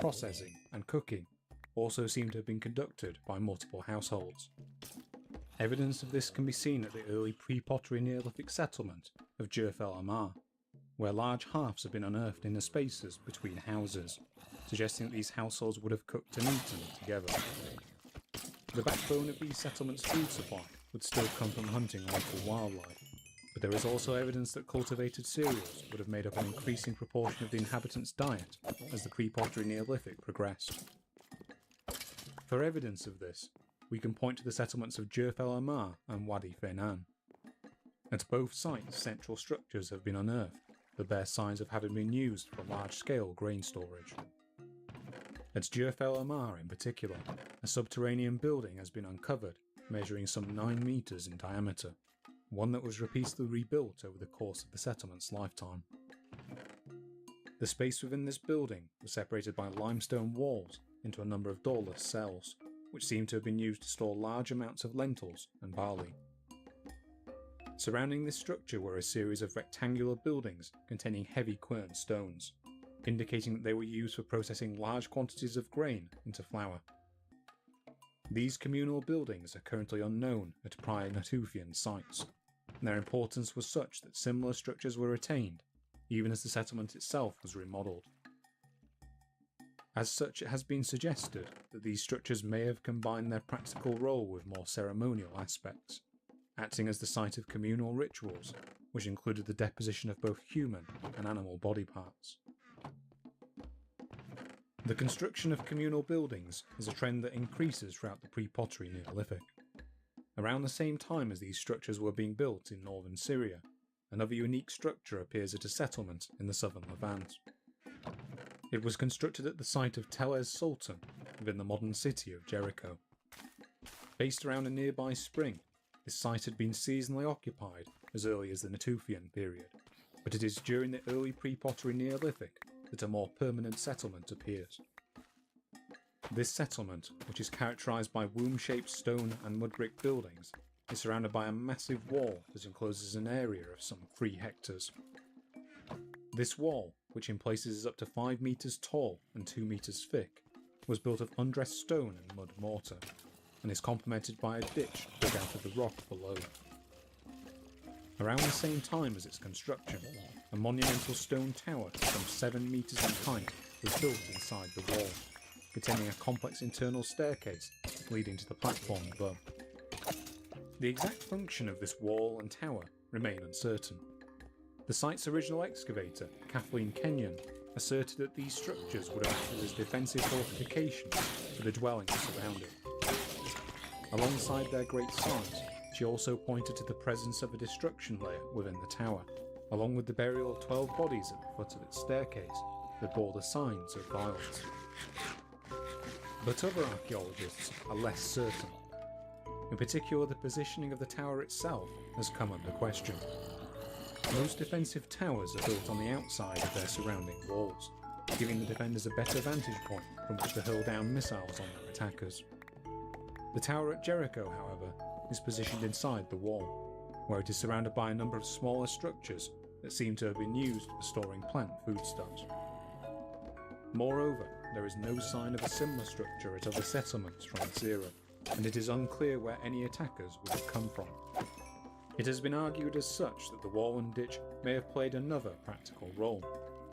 Speaker 12: processing, and cooking also seem to have been conducted by multiple households. Evidence of this can be seen at the early pre-pottery Neolithic settlement of Jerf el Amar, where large hearths have been unearthed in the spaces between houses, suggesting that these households would have cooked and eaten together. The backbone of these settlements' food supply would still come from hunting local wildlife, but there is also evidence that cultivated cereals would have made up an increasing proportion of the inhabitants' diet as the pre-pottery Neolithic progressed. For evidence of this, we can point to the settlements of Jerf el Amar and Wadi Fenan. At both sites, central structures have been unearthed that bear signs of having been used for large-scale grain storage. At Jerf el Amar in particular, a subterranean building has been uncovered measuring some 9 meters in diameter, one that was repeatedly rebuilt over the course of the settlement's lifetime. The space within this building was separated by limestone walls into a number of doorless cells, which seem to have been used to store large amounts of lentils and barley. Surrounding this structure were a series of rectangular buildings containing heavy quern stones, indicating that they were used for processing large quantities of grain into flour. These communal buildings are currently unknown at prior Natufian sites, and their importance was such that similar structures were retained, even as the settlement itself was remodelled. As such, it has been suggested that these structures may have combined their practical role with more ceremonial aspects, acting as the site of communal rituals, which included the deposition of both human and animal body parts. The construction of communal buildings is a trend that increases throughout the pre-pottery Neolithic. Around the same time as these structures were being built in northern Syria, another unique structure appears at a settlement in the southern Levant. It was constructed at the site of Tel Ez Sultan within the modern city of Jericho. Based around a nearby spring, this site had been seasonally occupied as early as the Natufian period, but it is during the early pre-pottery Neolithic that a more permanent settlement appears. This settlement, which is characterised by womb-shaped stone and mud brick buildings, is surrounded by a massive wall that encloses an area of some 3 hectares. This wall, which in places is up to 5 metres tall and 2 metres thick, was built of undressed stone and mud mortar, and is complemented by a ditch dug out of the rock below. Around the same time as its construction, a monumental stone tower some 7 metres in height was built inside the wall, containing a complex internal staircase leading to the platform above. The exact function of this wall and tower remain uncertain. The site's original excavator, Kathleen Kenyon, asserted that these structures would have acted as defensive fortifications for the dwellings surrounding. Alongside their great size, she also pointed to the presence of a destruction layer within the tower, along with the burial of 12 bodies at the foot of its staircase that bore the signs of violence. But other archaeologists are less certain. In particular, the positioning of the tower itself has come under question. Most defensive towers are built on the outside of their surrounding walls,
Speaker 5: giving the defenders a better vantage point from which to hurl down missiles on their attackers. The tower at Jericho, however, is positioned inside the wall, where it is surrounded by a number of smaller structures that seem to have been used for storing plant foodstuffs. Moreover, there is no sign of a similar structure at other settlements from this era, and it is unclear where any attackers would have come from. It has been argued as such that the wall and ditch may have played another practical role,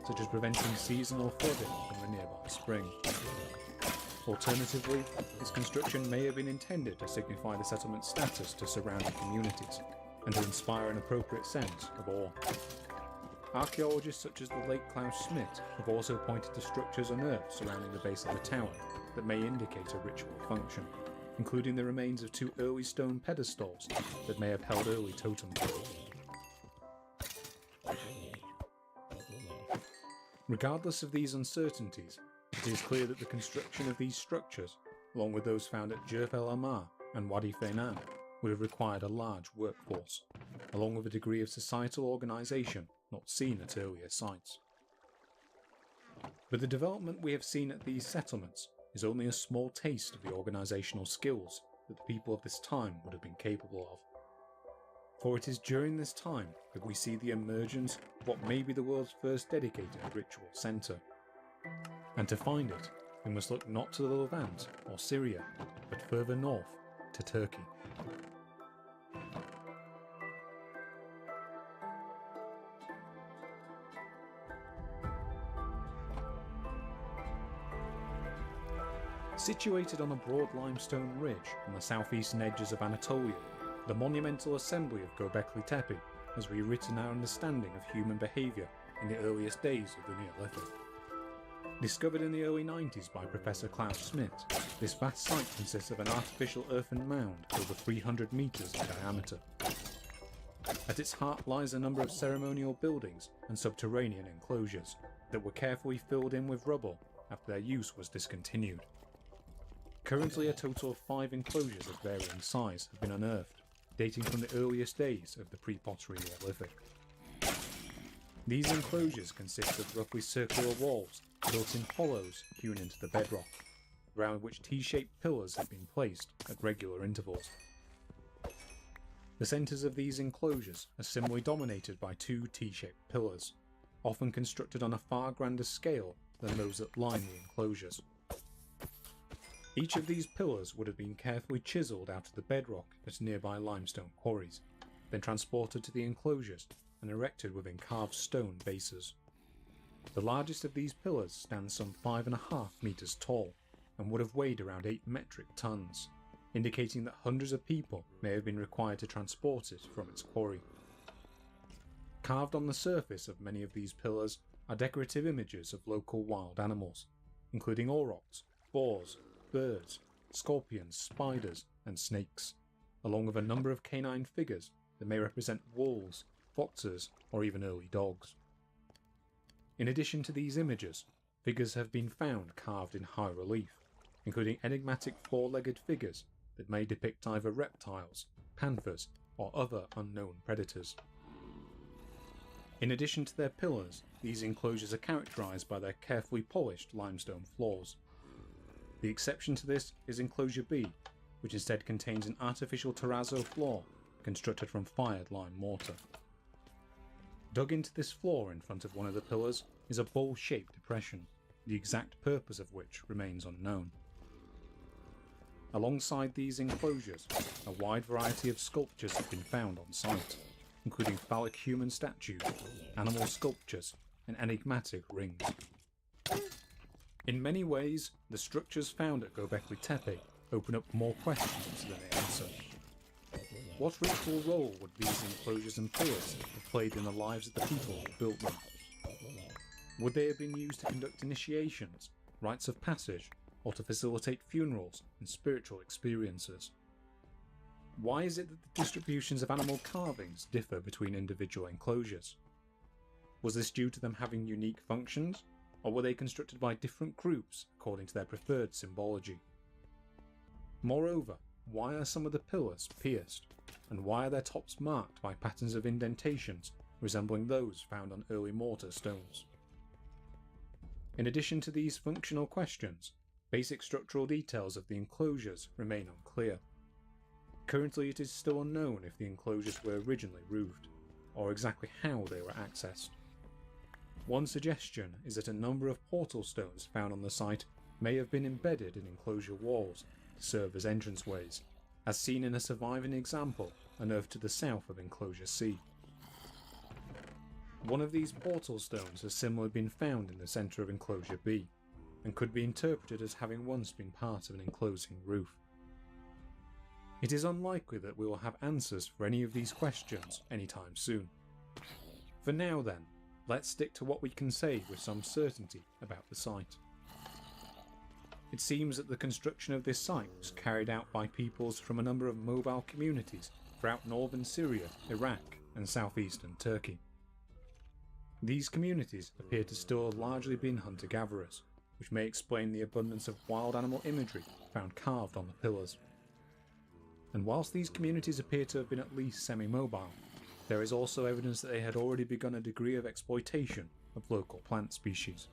Speaker 5: such as preventing seasonal flooding from the nearby spring. Alternatively, its construction may have been intended to signify the settlement's status to surrounding communities, and to inspire an appropriate sense of awe. Archaeologists such as the late Klaus Schmidt have also pointed to structures unearthed surrounding the base of the tower that may indicate a ritual function, including the remains of 2 early stone pedestals that may have held early totem poles. Regardless of these uncertainties, it is clear that the construction of these structures, along with those found at Jerf el Amar and Wadi Feinan, would have required a large workforce, along with a degree of societal organisation not seen at earlier sites. But the development we have seen at these settlements is only a small taste of the organisational skills that the people of this time would have been capable of. For it is during this time that we see the emergence of what may be the world's first dedicated ritual centre. And to find it, we must look not to the Levant or Syria, but further north to Turkey. Situated on a broad limestone ridge on the southeastern edges of Anatolia, the monumental assembly of Göbekli Tepe has rewritten our understanding of human behaviour in the earliest days of the Neolithic. Discovered in the early 90s by Professor Klaus Schmidt, this vast site consists of an artificial earthen mound over 300 metres in diameter. At its heart lies a number of ceremonial buildings and subterranean enclosures that were carefully filled in with rubble after their use was discontinued. Currently, a total of 5 enclosures of varying size have been unearthed, dating from the earliest days of the pre-pottery Neolithic. These enclosures consist of roughly circular walls built in hollows hewn into the bedrock, around which T-shaped pillars have been placed at regular intervals. The centres of these enclosures are similarly dominated by 2 T-shaped pillars, often constructed on a far grander scale than those that line the enclosures. Each of these pillars would have been carefully chiselled out of the bedrock at nearby limestone quarries, then transported to the enclosures and erected within carved stone bases. The largest of these pillars stands some 5.5 metres tall and would have weighed around 8 metric tons, indicating that hundreds of people may have been required to transport it from its quarry. Carved on the surface of many of these pillars are decorative images of local wild animals, including aurochs, boars, birds, scorpions, spiders, and snakes, along with a number of canine figures that may represent wolves, foxes, or even early dogs. In addition to these images, figures have been found carved in high relief, including enigmatic 4-legged figures that may depict either reptiles, panthers, or other unknown predators. In addition to their pillars, these enclosures are characterised by their carefully polished limestone floors. The exception to this is Enclosure B, which instead contains an artificial terrazzo floor constructed from fired lime mortar. Dug into this floor in front of one of the pillars is a bowl-shaped depression, the exact purpose of which remains unknown. Alongside these enclosures, a wide variety of sculptures have been found on site, including phallic human statues, animal sculptures, and enigmatic rings. In many ways, the structures found at Göbekli Tepe open up more questions than they answer. What ritual role would these enclosures and pillars have played in the lives of the people who built them? Would they have been used to conduct initiations, rites of passage, or to facilitate funerals and spiritual experiences? Why is it that the distributions of animal carvings differ between individual enclosures? Was this due to them having unique functions, or were they constructed by different groups according to their preferred symbology? Moreover, why are some of the pillars pierced, and why are their tops marked by patterns of indentations resembling those found on early mortar stones?
Speaker 12: In addition to these functional questions, basic structural details of the enclosures remain unclear. Currently it is still unknown if the enclosures were originally roofed, or exactly how they were accessed. One suggestion is that a number of portal stones found on the site may have been embedded in enclosure walls to serve as entranceways, as seen in a surviving example unearthed to the south of Enclosure C. One of these portal stones has similarly been found in the centre of Enclosure B, and could be interpreted as having once been part of an enclosing roof. It is unlikely that we will have answers for any of these questions anytime soon. For now then, let's stick to what we can say with some certainty about the site. It seems that the construction of this site was carried out by peoples from a number of mobile communities throughout northern Syria, Iraq and southeastern Turkey. These communities appear to still have largely been hunter-gatherers, which may explain the abundance of wild animal imagery found carved on the pillars. And whilst these communities appear to have been at least semi-mobile, there is also evidence that they had already begun a degree of exploitation of local plant species.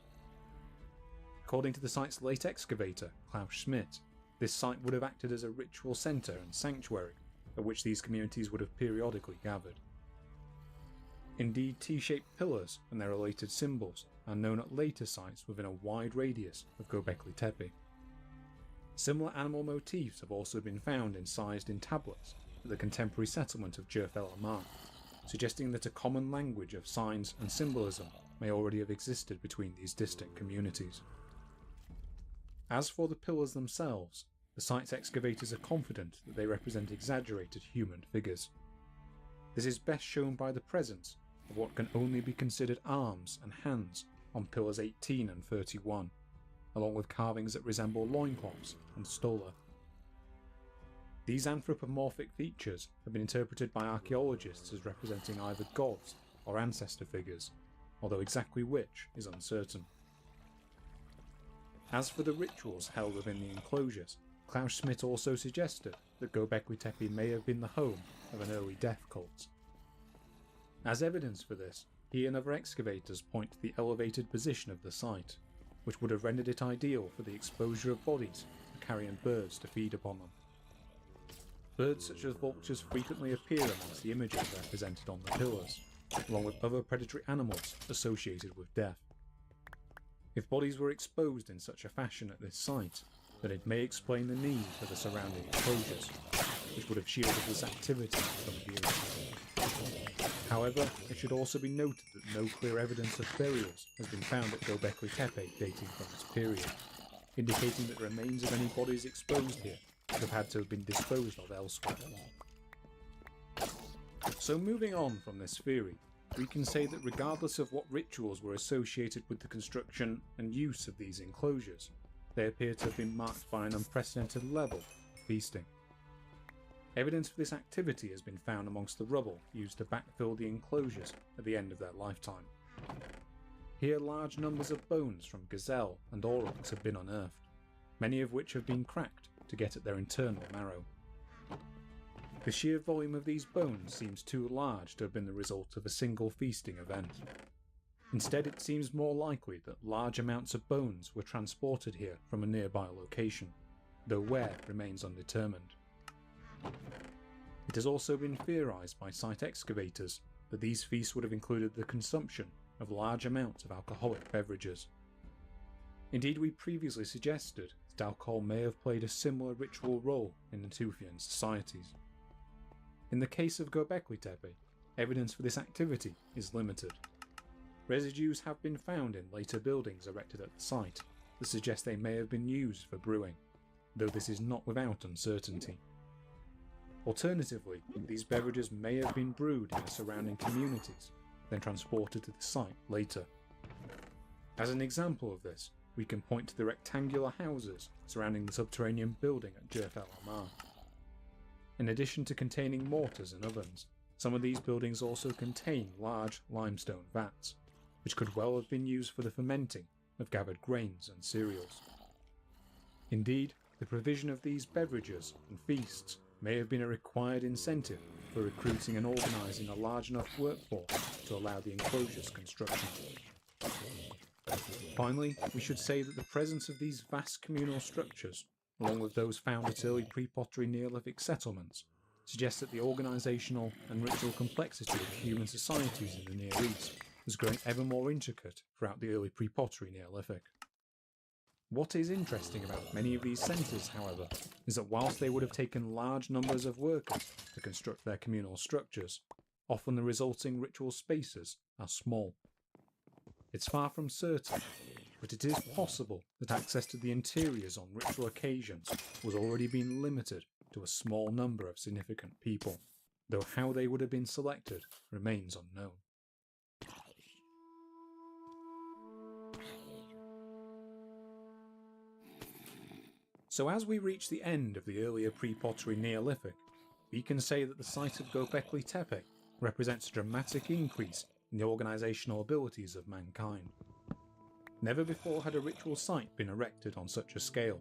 Speaker 12: According to the site's late excavator, Klaus Schmidt, this site would have acted as a ritual centre and sanctuary at which these communities would have periodically gathered. Indeed, T-shaped pillars and their related symbols are known at later sites within a wide radius of Göbekli Tepe. Similar animal motifs have also been found incised in tablets at the contemporary settlement of Jerf El Amar, suggesting that a common language of signs and symbolism may already have existed between these distant communities. As for the pillars themselves, the site's excavators are confident that they represent exaggerated human figures. This is best shown by the presence of what can only be considered arms and hands on pillars 18 and 31, along with carvings that resemble loincloths and stola. These anthropomorphic features have been interpreted by archaeologists as representing either gods or ancestor figures, although exactly which is uncertain. As for the rituals held within the enclosures, Klaus Schmidt also suggested that Göbekli Tepe may have been the home of an early death cult. As evidence for this, he and other excavators point to the elevated position of the site, which would have rendered it ideal for the exposure of bodies for carrion birds to feed upon them. Birds such as vultures frequently appear amongst the images represented on the pillars, along with other predatory animals associated with death. If bodies were exposed in such a fashion at this site, then it may explain the need for the surrounding enclosures, which would have shielded this activity from view. However, it should also be noted that no clear evidence of burials has been found at Göbekli Tepe dating from this period, indicating that remains of any bodies exposed here would have had to have been disposed of elsewhere. So moving on from this theory, we can say that regardless of what rituals were associated with the construction and use of these enclosures, they appear to have been marked by an unprecedented level of feasting. Evidence for this activity has been found amongst the rubble used to backfill the enclosures at the end of their lifetime. Here large numbers of bones from gazelle and aurochs have been unearthed, many of which have been cracked to get at their internal marrow. The sheer volume of these bones seems too large to have been the result of a single feasting event. Instead, it seems more likely that large amounts of bones were transported here from a nearby location, though where remains undetermined. It has also been theorised by site excavators that these feasts would have included the consumption of large amounts of alcoholic beverages. Indeed, we previously suggested that alcohol may have played a similar ritual role in Natufian societies. In the case of Göbekli Tepe, evidence for this activity is limited. Residues have been found in later buildings erected at the site that suggest they may have been used for brewing, though this is not without uncertainty. Alternatively, these beverages may have been brewed in the surrounding communities, then transported to the site later. As an example of this, we can point to the rectangular houses surrounding the subterranean building at Jerf El Amar. In addition to containing mortars and ovens, some of these buildings also contain large limestone vats, which could well have been used for the fermenting of gathered grains and cereals. Indeed, the provision of these beverages and feasts may have been a required incentive for recruiting and organising a large enough workforce to allow the enclosure's construction.
Speaker 5: Finally, we should say that the presence of these vast communal structures, along with those found at early pre-pottery Neolithic settlements, suggests that the organisational and ritual complexity of human societies in the Near East was growing ever more intricate throughout the early pre-pottery Neolithic. What is interesting about many of these centres, however, is that whilst they would have taken large numbers of workers to construct their communal structures, often the resulting ritual spaces are small. It's far from certain, but it is possible that access to the interiors on ritual occasions was already being limited to a small number of significant people, though how they would have been selected remains unknown. So as we reach the end of the earlier pre-pottery Neolithic, we can say that the site of Göbekli Tepe represents a dramatic increase in the organisational abilities of mankind. Never before had a ritual site been erected on such a scale,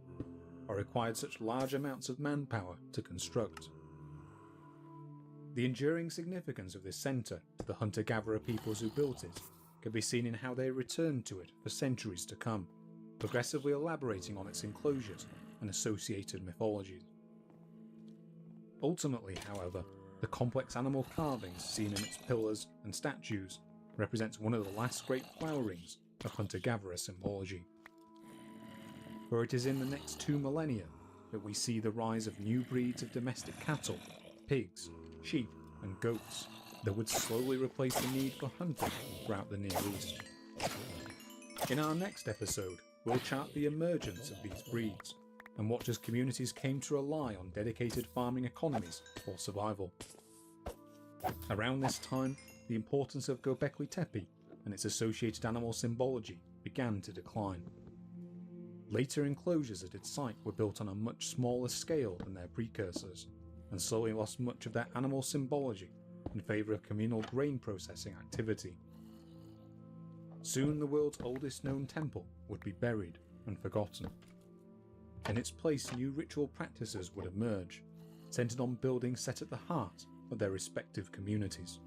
Speaker 5: or required such large amounts of manpower to construct. The enduring significance of this centre to the hunter-gatherer peoples who built it can be seen in how they returned to it for centuries to come, progressively elaborating on its enclosures and associated mythologies. Ultimately, however, the complex animal carvings seen in its pillars and statues represents one of the last great flowerings of hunter-gatherer symbology. For it is in the next 2 millennia that we see the rise of new breeds of domestic cattle, pigs, sheep and goats that would slowly replace the need for hunting throughout the Near East. In our next episode, we'll chart the emergence of these breeds and watch as communities came to rely on dedicated farming economies for survival. Around this time, the importance of Göbekli Tepe and its associated animal symbology began to decline. Later enclosures at its site were built on a much smaller scale than their precursors, and slowly lost much of their animal symbology in favour of communal grain processing activity. Soon the world's oldest known temple would be buried and forgotten. In its place, new ritual practices would emerge, centred on buildings set at the heart of their respective communities.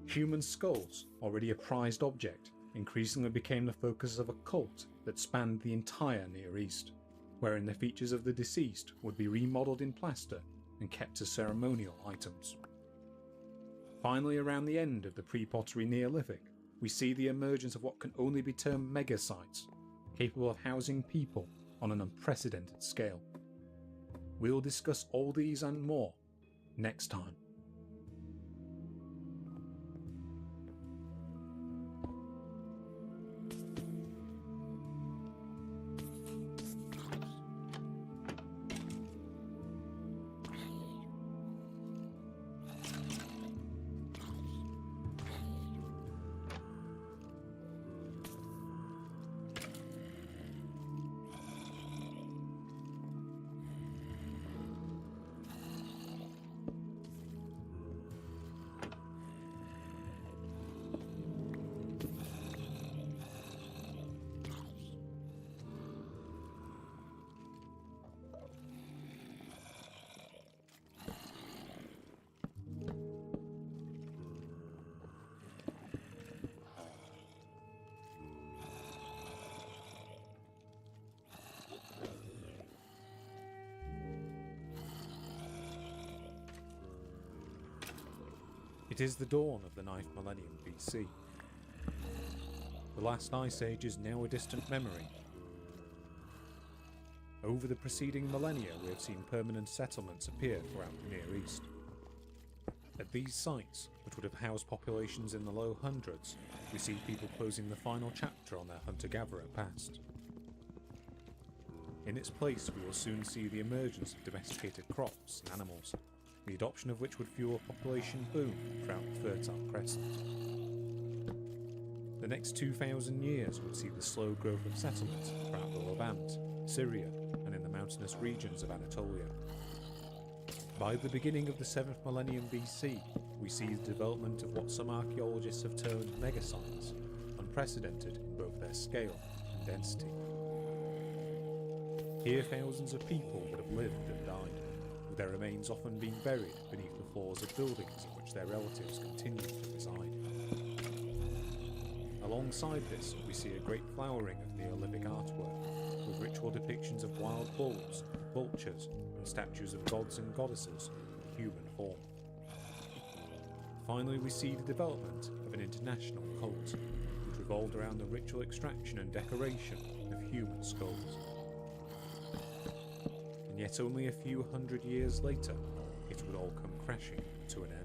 Speaker 5: Human skulls, already a prized object, increasingly became the focus of a cult that spanned the entire Near East, wherein the features of the deceased would be remodelled in plaster and kept as ceremonial items. Finally, around the end of the pre-pottery Neolithic, we see the emergence of what can only be termed mega-sites, capable of housing people on an unprecedented scale. We'll discuss all these and more next time. It is the dawn of the 9th millennium BC. The last ice age is now a distant memory. Over the preceding millennia, we have seen permanent settlements appear throughout the Near East. At these sites, which would have housed populations in the low hundreds, we see people closing the final chapter on their hunter-gatherer past. In its place, we will soon see the emergence of domesticated crops and animals, the adoption of which would fuel a population boom throughout the Fertile Crescent. The next 2,000 years would see the slow growth of settlements throughout the Levant, Syria, and in the mountainous regions of Anatolia. By the beginning of the 7th millennium BC, we see the development of what some archaeologists have termed megasites, unprecedented in both their scale and density. Here thousands of people would have lived and died, with their remains often being buried beneath the floors of buildings in which their relatives continued to reside. Alongside this, we see a great flowering of Neolithic artwork, with ritual depictions of wild bulls, vultures, and statues of gods and goddesses in human form. Finally, we see the development of an international cult, which revolved around the ritual extraction and decoration of human skulls. And yet only a few hundred years later, it would all come crashing to an end.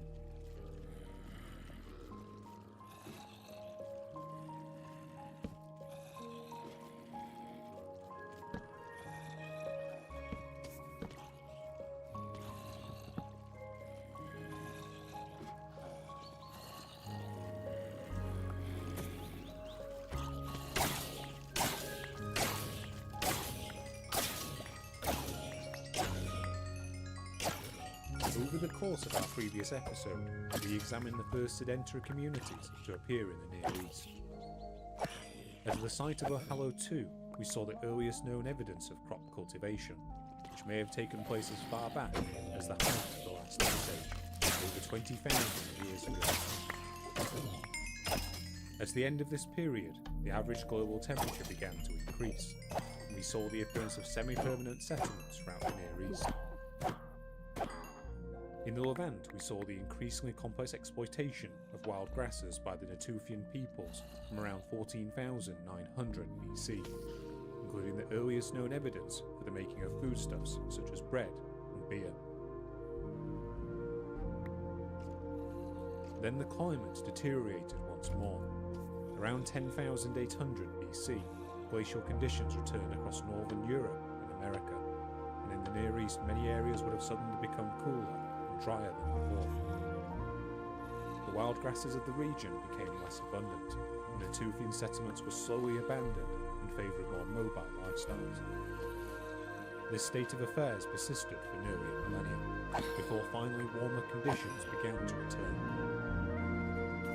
Speaker 5: Over the course of our previous episode, we examined the first Sedentary communities to appear in the Near East. At the site of Ohalo II, we saw the earliest known evidence of crop cultivation, which may have taken place as far back as the height of the last ice age, over 20,000 years ago. At the end of this period, the average global temperature began to increase, and we saw the appearance of semi-permanent settlements throughout the Near East. In the Levant, we saw the increasingly complex exploitation of wild grasses by the Natufian peoples from around 14,900 BC, including the earliest known evidence for the making of foodstuffs such as bread and beer. Then the climate deteriorated once more. Around 10,800 BC, glacial conditions returned across northern Europe and America, and in the Near East many areas would have suddenly become cooler drier than before. The wild grasses of the region became less abundant, and Natufian settlements were slowly abandoned in favour of more mobile lifestyles. This state of affairs persisted for nearly a millennium, before finally warmer conditions began to return.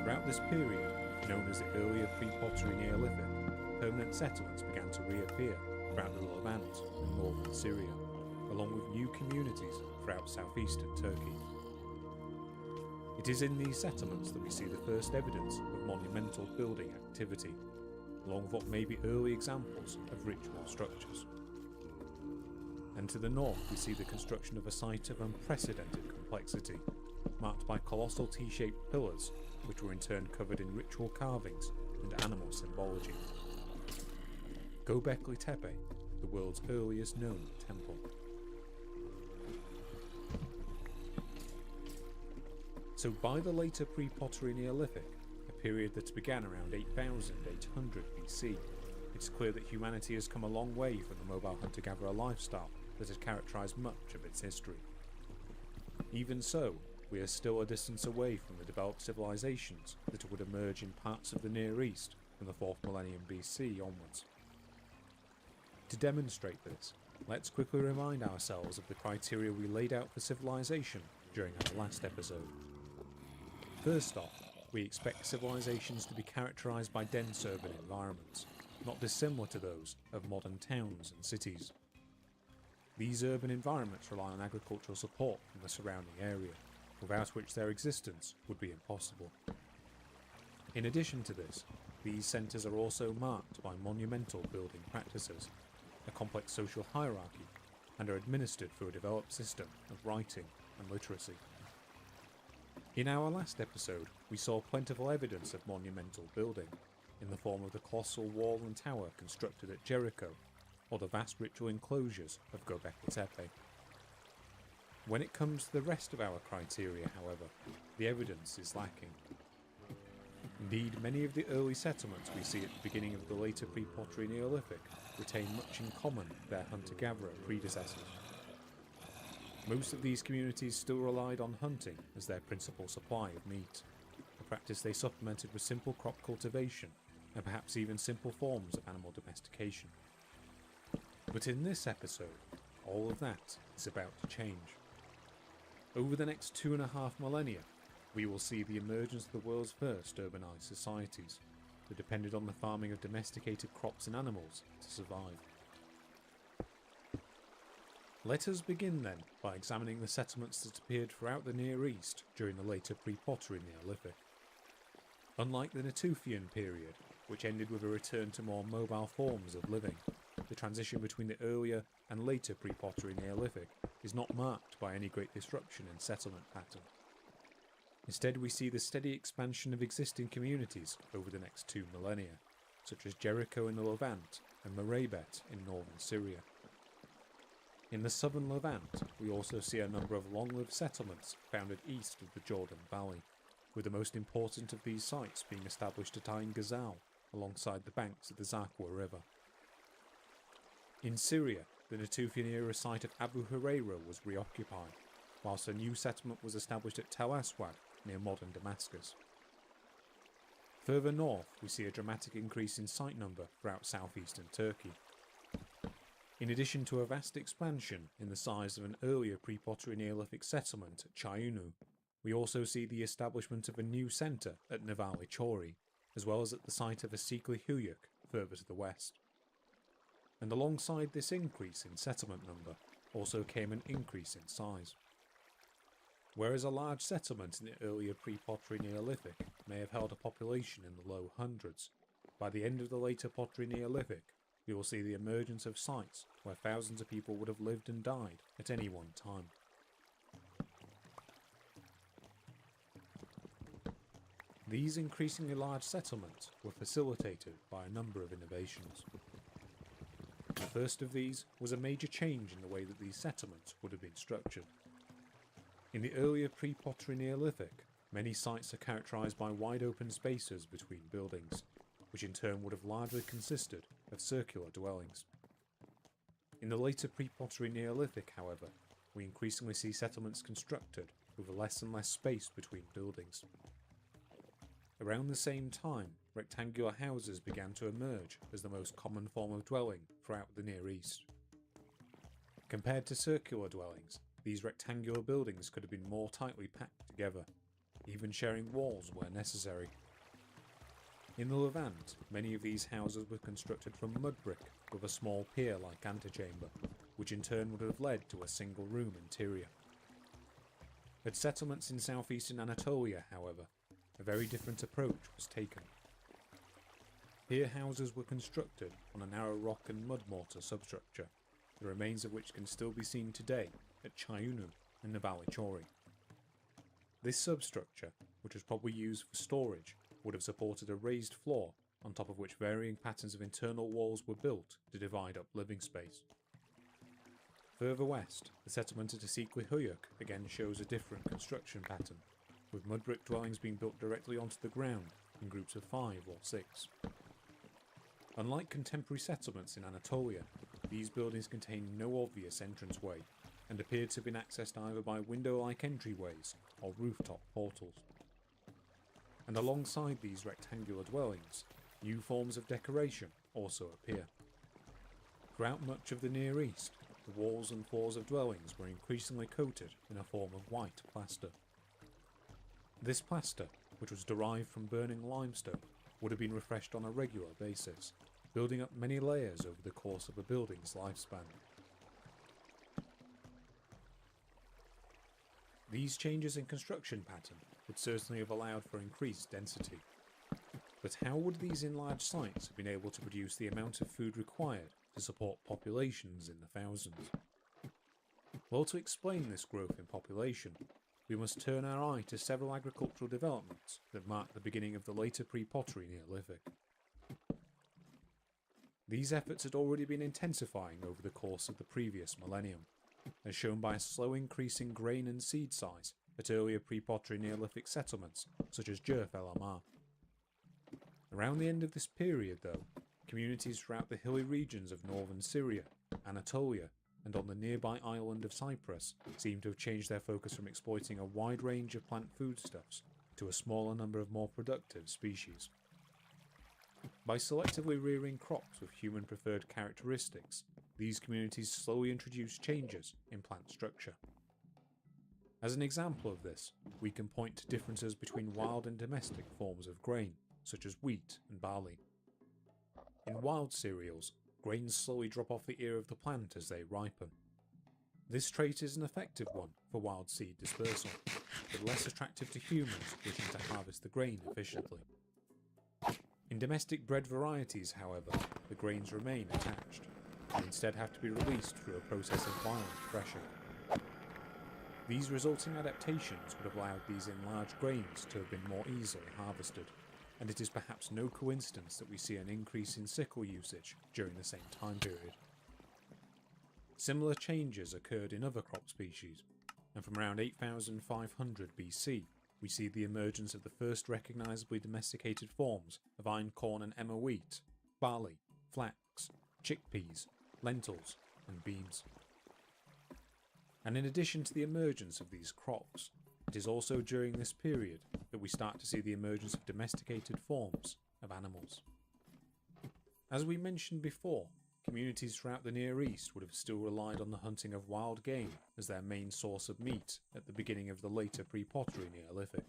Speaker 5: Throughout this period, known as the earlier pre-pottery Neolithic, permanent settlements began to reappear throughout the Levant and northern Syria, along with new communities throughout southeastern Turkey. It is in these settlements that we see the first evidence of monumental building activity, along with what may be early examples of ritual structures. And to the north we see the construction of a site of unprecedented complexity, marked by colossal T-shaped pillars, which were in turn covered in ritual carvings and animal symbology. Göbekli Tepe, the world's earliest known temple. So by the later pre-pottery Neolithic, a period that began around 8,800 BC, it's clear that humanity has come a long way from the mobile hunter-gatherer lifestyle that had characterized much of its history. Even so, we are still a distance away from the developed civilizations that would emerge in parts of the Near East from the 4th millennium BC onwards. To demonstrate this, let's quickly remind ourselves of the criteria we laid out for civilization during our last episode. First off, we expect civilizations to be characterized by dense urban environments, not dissimilar to those of modern towns and cities. These urban environments rely on agricultural support from the surrounding area, without which their existence would be impossible. In addition to this, these centres are also marked by monumental building practices, a complex social hierarchy, and are administered through a developed system of writing and literacy. In our last episode, we saw plentiful evidence of monumental building, in the form of the colossal wall and tower constructed at Jericho, or the vast ritual enclosures of Göbekli Tepe. When it comes to the rest of our criteria, however, the evidence is lacking. Indeed, many of the early settlements we see at the beginning of the later pre-pottery Neolithic retain much in common with their hunter-gatherer predecessors. Most of these communities still relied on hunting as their principal supply of meat, a practice they supplemented with simple crop cultivation and perhaps even simple forms of animal domestication. But in this episode, all of that is about to change. Over the next 2.5 millennia, we will see the emergence of the world's first urbanized societies that depended on the farming of domesticated crops and animals to survive. Let us begin then by examining the settlements that appeared throughout the Near East during the later pre-pottery Neolithic. Unlike the Natufian period, which ended with a return to more mobile forms of living, the transition between the earlier and later pre-pottery Neolithic is not marked by any great disruption in settlement pattern. Instead, we see the steady expansion of existing communities over the next 2 millennia, such as Jericho in the Levant and Merebet in northern Syria. In the southern Levant, we also see a number of long-lived settlements founded east of the Jordan Valley, with the most important of these sites being established at Ain Ghazal, alongside the banks of the Zakwa River. In Syria, the Natufian-era site of Abu Huraira was reoccupied, whilst a new settlement was established at Tel Aswad near modern Damascus. Further north, we see a dramatic increase in site number throughout southeastern Turkey. In addition to a vast expansion in the size of an earlier pre-pottery Neolithic settlement at Chayunu, we also see the establishment of a new centre at Navali Chori, as well as at the site of a Sikli Huyuk further to the west. And alongside this increase in settlement number also came an increase in size. Whereas a large settlement in the earlier pre-pottery Neolithic may have held a population in the low hundreds, by the end of the later pottery Neolithic we will see the emergence of sites where thousands of people would have lived and died at any one time. These increasingly large settlements were facilitated by a number of innovations. The first of these was a major change in the way that these settlements would have been structured. In the earlier pre-pottery Neolithic, many sites are characterised by wide open spaces between buildings, which in turn would have largely consisted of circular dwellings. In the later pre-pottery Neolithic, however, we increasingly see settlements constructed with less and less space between buildings. Around the same time, rectangular houses began to emerge as the most common form of dwelling throughout the Near East. Compared to circular dwellings, these rectangular buildings could have been more tightly packed together, even sharing walls where necessary. In the Levant, many of these houses were constructed from mud brick with a small pier-like antechamber, which in turn would have led to a single-room interior. At settlements in southeastern Anatolia, however, a very different approach was taken. Here houses were constructed on a narrow rock and mud mortar substructure, the remains of which can still be seen today at Chayunu and Navali Chori. This substructure, which was probably used for storage, would have supported a raised floor on top of which varying patterns of internal walls were built to divide up living space. Further west, the settlement at Sikli Huyuk again shows a different construction pattern, with mud brick dwellings being built directly onto the ground in groups of 5 or 6. Unlike contemporary settlements in Anatolia, these buildings contain no obvious entranceway and appear to have been accessed either by window-like entryways or rooftop portals. And alongside these rectangular dwellings, new forms of decoration also appear. Throughout much of the Near East, the walls and floors of dwellings were increasingly coated in a form of white plaster. This plaster, which was derived from burning limestone, would have been refreshed on a regular basis, building up many layers over the course of a building's lifespan. These changes in construction pattern would certainly have allowed for increased density. But how would these enlarged sites have been able to produce the amount of food required to support populations in the thousands? Well, to explain this growth in population, we must turn our eye to several agricultural developments that mark the beginning of the later pre-pottery Neolithic. These efforts had already been intensifying over the course of the previous millennium, as shown by a slow increase in grain and seed size at earlier pre-pottery Neolithic settlements such as Jerf El Amar. Around the end of this period, though, communities throughout the hilly regions of northern Syria, Anatolia, and on the nearby island of Cyprus seem to have changed their focus from exploiting a wide range of plant foodstuffs to a smaller number of more productive species. By selectively rearing crops with human-preferred characteristics, these communities slowly introduced changes in plant structure. As an example of this, we can point to differences between wild and domestic forms of grain, such as wheat and barley. In wild cereals, grains slowly drop off the ear of the plant as they ripen. This trait is an effective one for wild seed dispersal, but less attractive to humans wishing to harvest the grain efficiently. In domestic bred varieties, however, the grains remain attached, and instead have to be released through a process of violent threshing. These resulting adaptations would have allowed these enlarged grains to have been more easily harvested, and it is perhaps no coincidence that we see an increase in sickle usage during the same time period. Similar changes occurred in other crop species, and from around 8500 BC, we see the emergence of the first recognisably domesticated forms of einkorn and emmer wheat, barley, flax, chickpeas, lentils, and beans. And in addition to the emergence of these crops, it is also during this period that we start to see the emergence of domesticated forms of animals. As we mentioned before, communities throughout the Near East would have still relied on the hunting of wild game as their main source of meat at the beginning of the later pre-pottery Neolithic.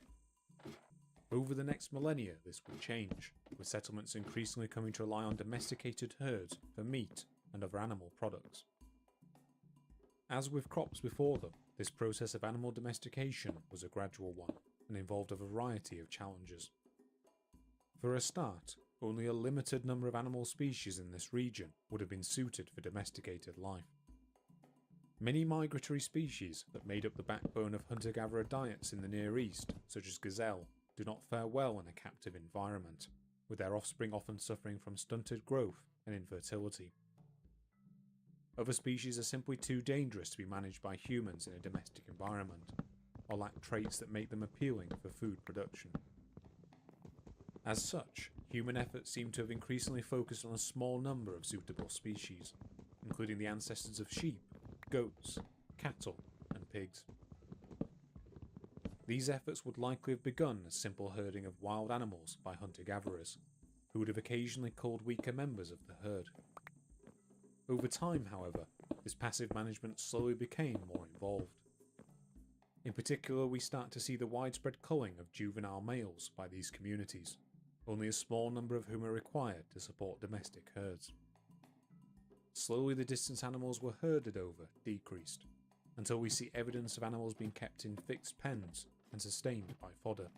Speaker 5: Over the next millennia this would change, with settlements increasingly coming to rely on domesticated herds for meat and other animal products. As with crops before them, this process of animal domestication was a gradual one and involved a variety of challenges. For a start, only a limited number of animal species in this region would have been suited for domesticated life. Many migratory species that made up the backbone of hunter-gatherer diets in the Near East, such as gazelle, do not fare well in a captive environment, with their offspring often suffering from stunted growth and infertility. Other species are simply too dangerous to be managed by humans in a domestic environment, or lack traits that make them appealing for food production. As such, human efforts seem to have increasingly focused on a small number of suitable species, including the ancestors of sheep, goats, cattle, and pigs. These efforts would likely have begun as simple herding of wild animals by hunter-gatherers, who would have occasionally culled weaker members of the herd. Over time, however, this passive management slowly became more involved. In particular, we start to see the widespread culling of juvenile males by these communities, only a small number of whom are required to support domestic herds. Slowly the distance animals were herded over decreased, until we see evidence of animals being kept in fixed pens and sustained by fodder.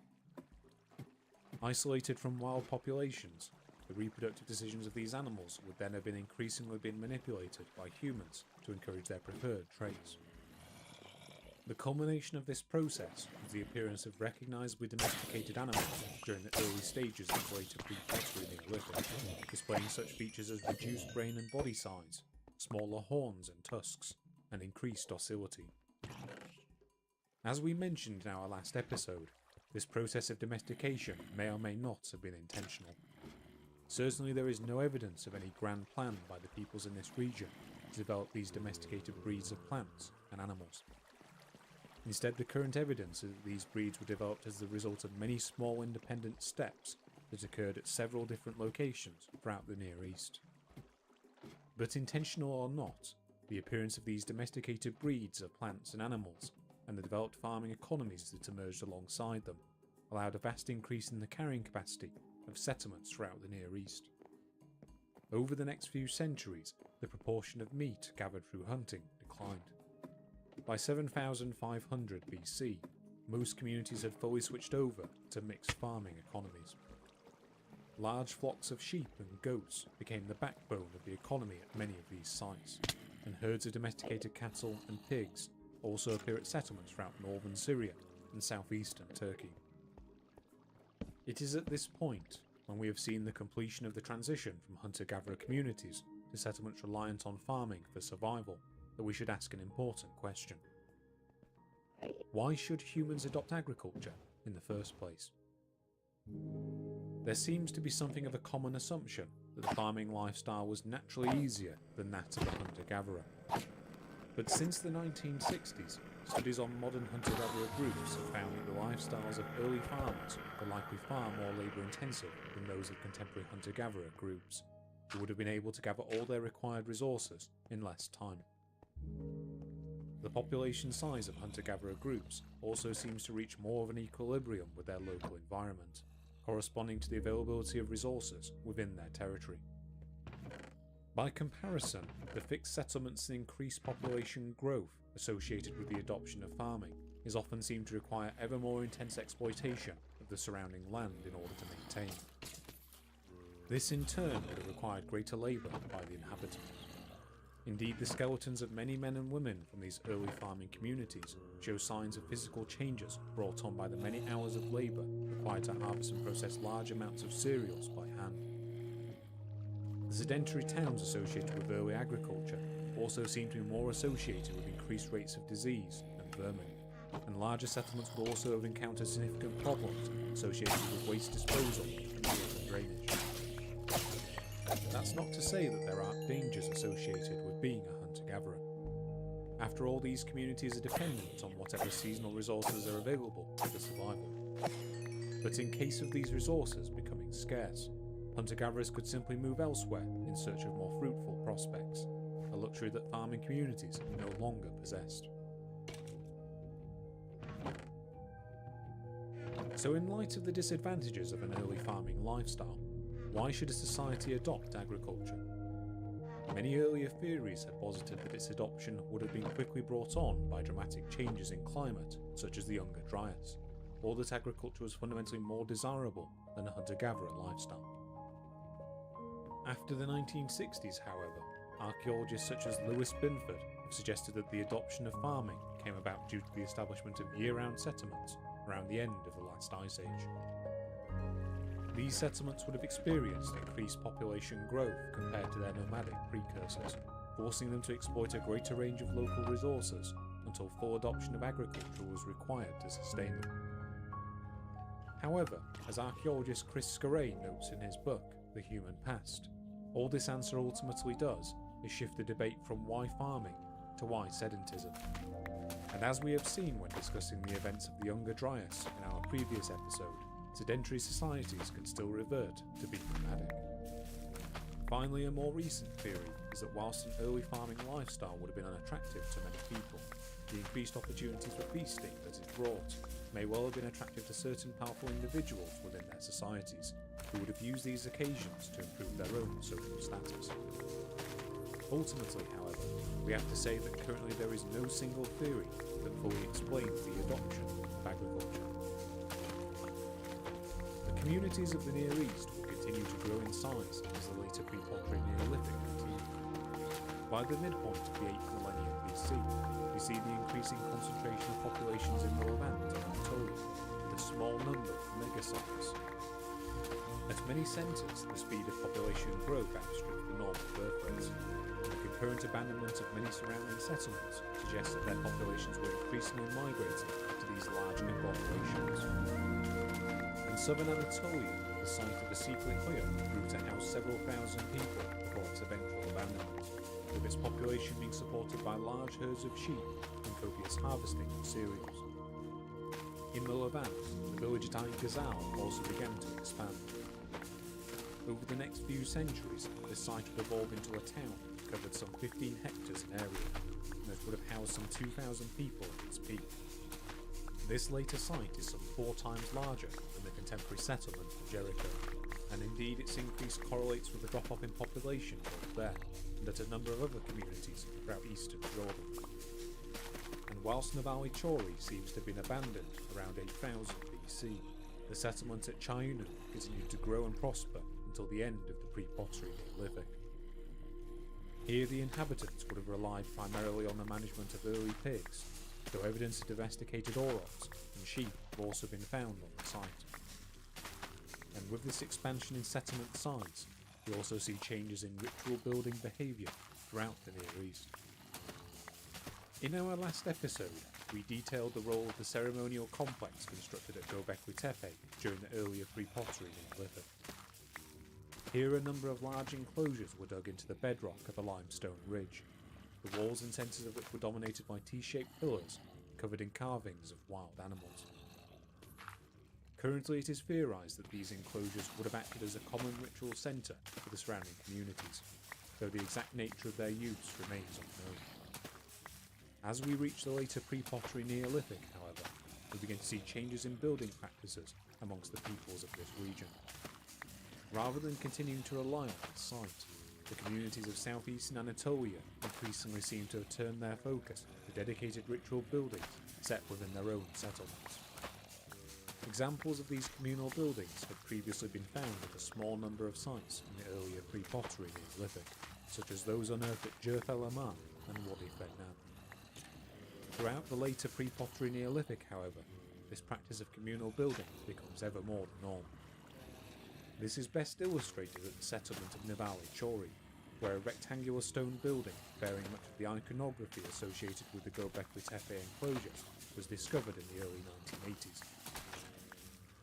Speaker 5: Isolated from wild populations, the reproductive decisions of these animals would then have been increasingly manipulated by humans to encourage their preferred traits. The culmination of this process was the appearance of recognisably domesticated animals during the early stages of the later pre-pottery Neolithic, displaying such features as reduced brain and body size, smaller horns and tusks, and increased docility. As we mentioned in our last episode, this process of domestication may or may not have been intentional. Certainly there is no evidence of any grand plan by the peoples in this region to develop these domesticated breeds of plants and animals. Instead, the current evidence is that these breeds were developed as the result of many small independent steps that occurred at several different locations throughout the Near East. But intentional or not, the appearance of these domesticated breeds of plants and animals, and the developed farming economies that emerged alongside them, allowed a vast increase in the carrying capacity of settlements throughout the Near East. Over the next few centuries, the proportion of meat gathered through hunting declined. By 7500 BC, most communities had fully switched over to mixed farming economies. Large flocks of sheep and goats became the backbone of the economy at many of these sites, and herds of domesticated cattle and pigs also appear at settlements throughout northern Syria and southeastern Turkey. It is at this point, when we have seen the completion of the transition from hunter-gatherer communities to settlements reliant on farming for survival, that we should ask an important question. Why should humans adopt agriculture in the first place? There seems to be something of a common assumption that the farming lifestyle was naturally easier than that of a hunter-gatherer. But since the 1960s, studies on modern hunter-gatherer groups have found that the lifestyles of early farmers were likely far more labour-intensive than those of contemporary hunter-gatherer groups, who would have been able to gather all their required resources in less time. The population size of hunter-gatherer groups also seems to reach more of an equilibrium with their local environment, corresponding to the availability of resources within their territory. By comparison, the fixed settlements and increased population growth associated with the adoption of farming is often seen to require ever more intense exploitation of the surrounding land in order to maintain. This in turn would have required greater labour by the inhabitants. Indeed, the skeletons of many men and women from these early farming communities show signs of physical changes brought on by the many hours of labour required to harvest and process large amounts of cereals by hand. The sedentary towns associated with early agriculture also seem to be more associated with increased rates of disease and vermin, and larger settlements would also have encountered significant problems associated with waste disposal and water drainage. That's not to say that there aren't dangers associated with being a hunter-gatherer. After all, these communities are dependent on whatever seasonal resources are available for survival. But in case of these resources becoming scarce, hunter-gatherers could simply move elsewhere in search of more fruitful prospects, a luxury that farming communities no longer possessed. So in light of the disadvantages of an early farming lifestyle, why should a society adopt agriculture? Many earlier theories had posited that its adoption would have been quickly brought on by dramatic changes in climate, such as the Younger Dryas, or that agriculture was fundamentally more desirable than a hunter-gatherer lifestyle. After the 1960s, however, archaeologists such as Lewis Binford have suggested that the adoption of farming came about due to the establishment of year-round settlements around the end of the last ice age. These settlements would have experienced increased population growth compared to their nomadic precursors, forcing them to exploit a greater range of local resources until full adoption of agriculture was required to sustain them. However, as archaeologist Chris Scarray notes in his book, The Human Past, all this answer ultimately does is shift the debate from why farming to why sedentism. And as we have seen when discussing the events of the Younger Dryas in our previous episode, sedentary societies can still revert to being nomadic. Finally, a more recent theory is that whilst an early farming lifestyle would have been unattractive to many people, the increased opportunities for feasting that it brought may well have been attractive to certain powerful individuals within their societies, who would have used these occasions to improve their own social status. Ultimately, however, we have to say that currently there is no single theory that fully explains the adoption of agriculture. The communities of the Near East will continue to grow in size as the later pre-pottery Neolithic continued. By the midpoint of the 8th millennium BC, we see the increasing concentration of populations in the Levant and Anatolia, with a small number of megasites. At many centres, the speed of population growth outstripped the normal birth rates, and the concurrent abandonment of many surrounding settlements suggests that their populations were increasingly migrating to these large agglomerations. In southern Anatolia, the site of the secret Hoya grew to house several thousand people before its eventual abandonment, with its population being supported by large herds of sheep and copious harvesting of cereals. In the Levant, the village at Ain Ghazal also began to expand. Over the next few centuries, this site would evolve into a town that covered some 15 hectares in area, and that would have housed some 2,000 people at its peak. This later site is some 4 times larger than the contemporary settlement of Jericho, and indeed its increase correlates with the drop-off in population both there and at a number of other communities throughout eastern Jordan. And whilst Navali Chori seems to have been abandoned around 8000 BC, the settlement at Chayunu continued to grow and prosper until the end of the pre-pottery Neolithic. Here the inhabitants would have relied primarily on the management of early pigs, though evidence of domesticated aurochs and sheep have also been found on the site. And with this expansion in settlement size, we also see changes in ritual building behaviour throughout the Near East. In our last episode, we detailed the role of the ceremonial complex constructed at Göbekli Tepe during the earlier pre-pottery Neolithic. Here a number of large enclosures were dug into the bedrock of a limestone ridge, the walls and centres of which were dominated by T-shaped pillars covered in carvings of wild animals. Currently it is theorised that these enclosures would have acted as a common ritual centre for the surrounding communities, though the exact nature of their use remains unknown. As we reach the later pre-pottery Neolithic, however, we begin to see changes in building practices amongst the peoples of this region. Rather than continuing to rely on this site, the communities of southeastern Anatolia increasingly seem to have turned their focus to dedicated ritual buildings set within their own settlements. Examples of these communal buildings had previously been found at a small number of sites in the earlier pre-pottery Neolithic, such as those unearthed at Jerf El Amar and Wadi Fednan. Throughout the later pre-pottery Neolithic, however, this practice of communal building becomes ever more the norm. This is best illustrated at the settlement of Nivali Chori, where a rectangular stone building bearing much of the iconography associated with the Göbekli Tepe enclosure was discovered in the early 1980s.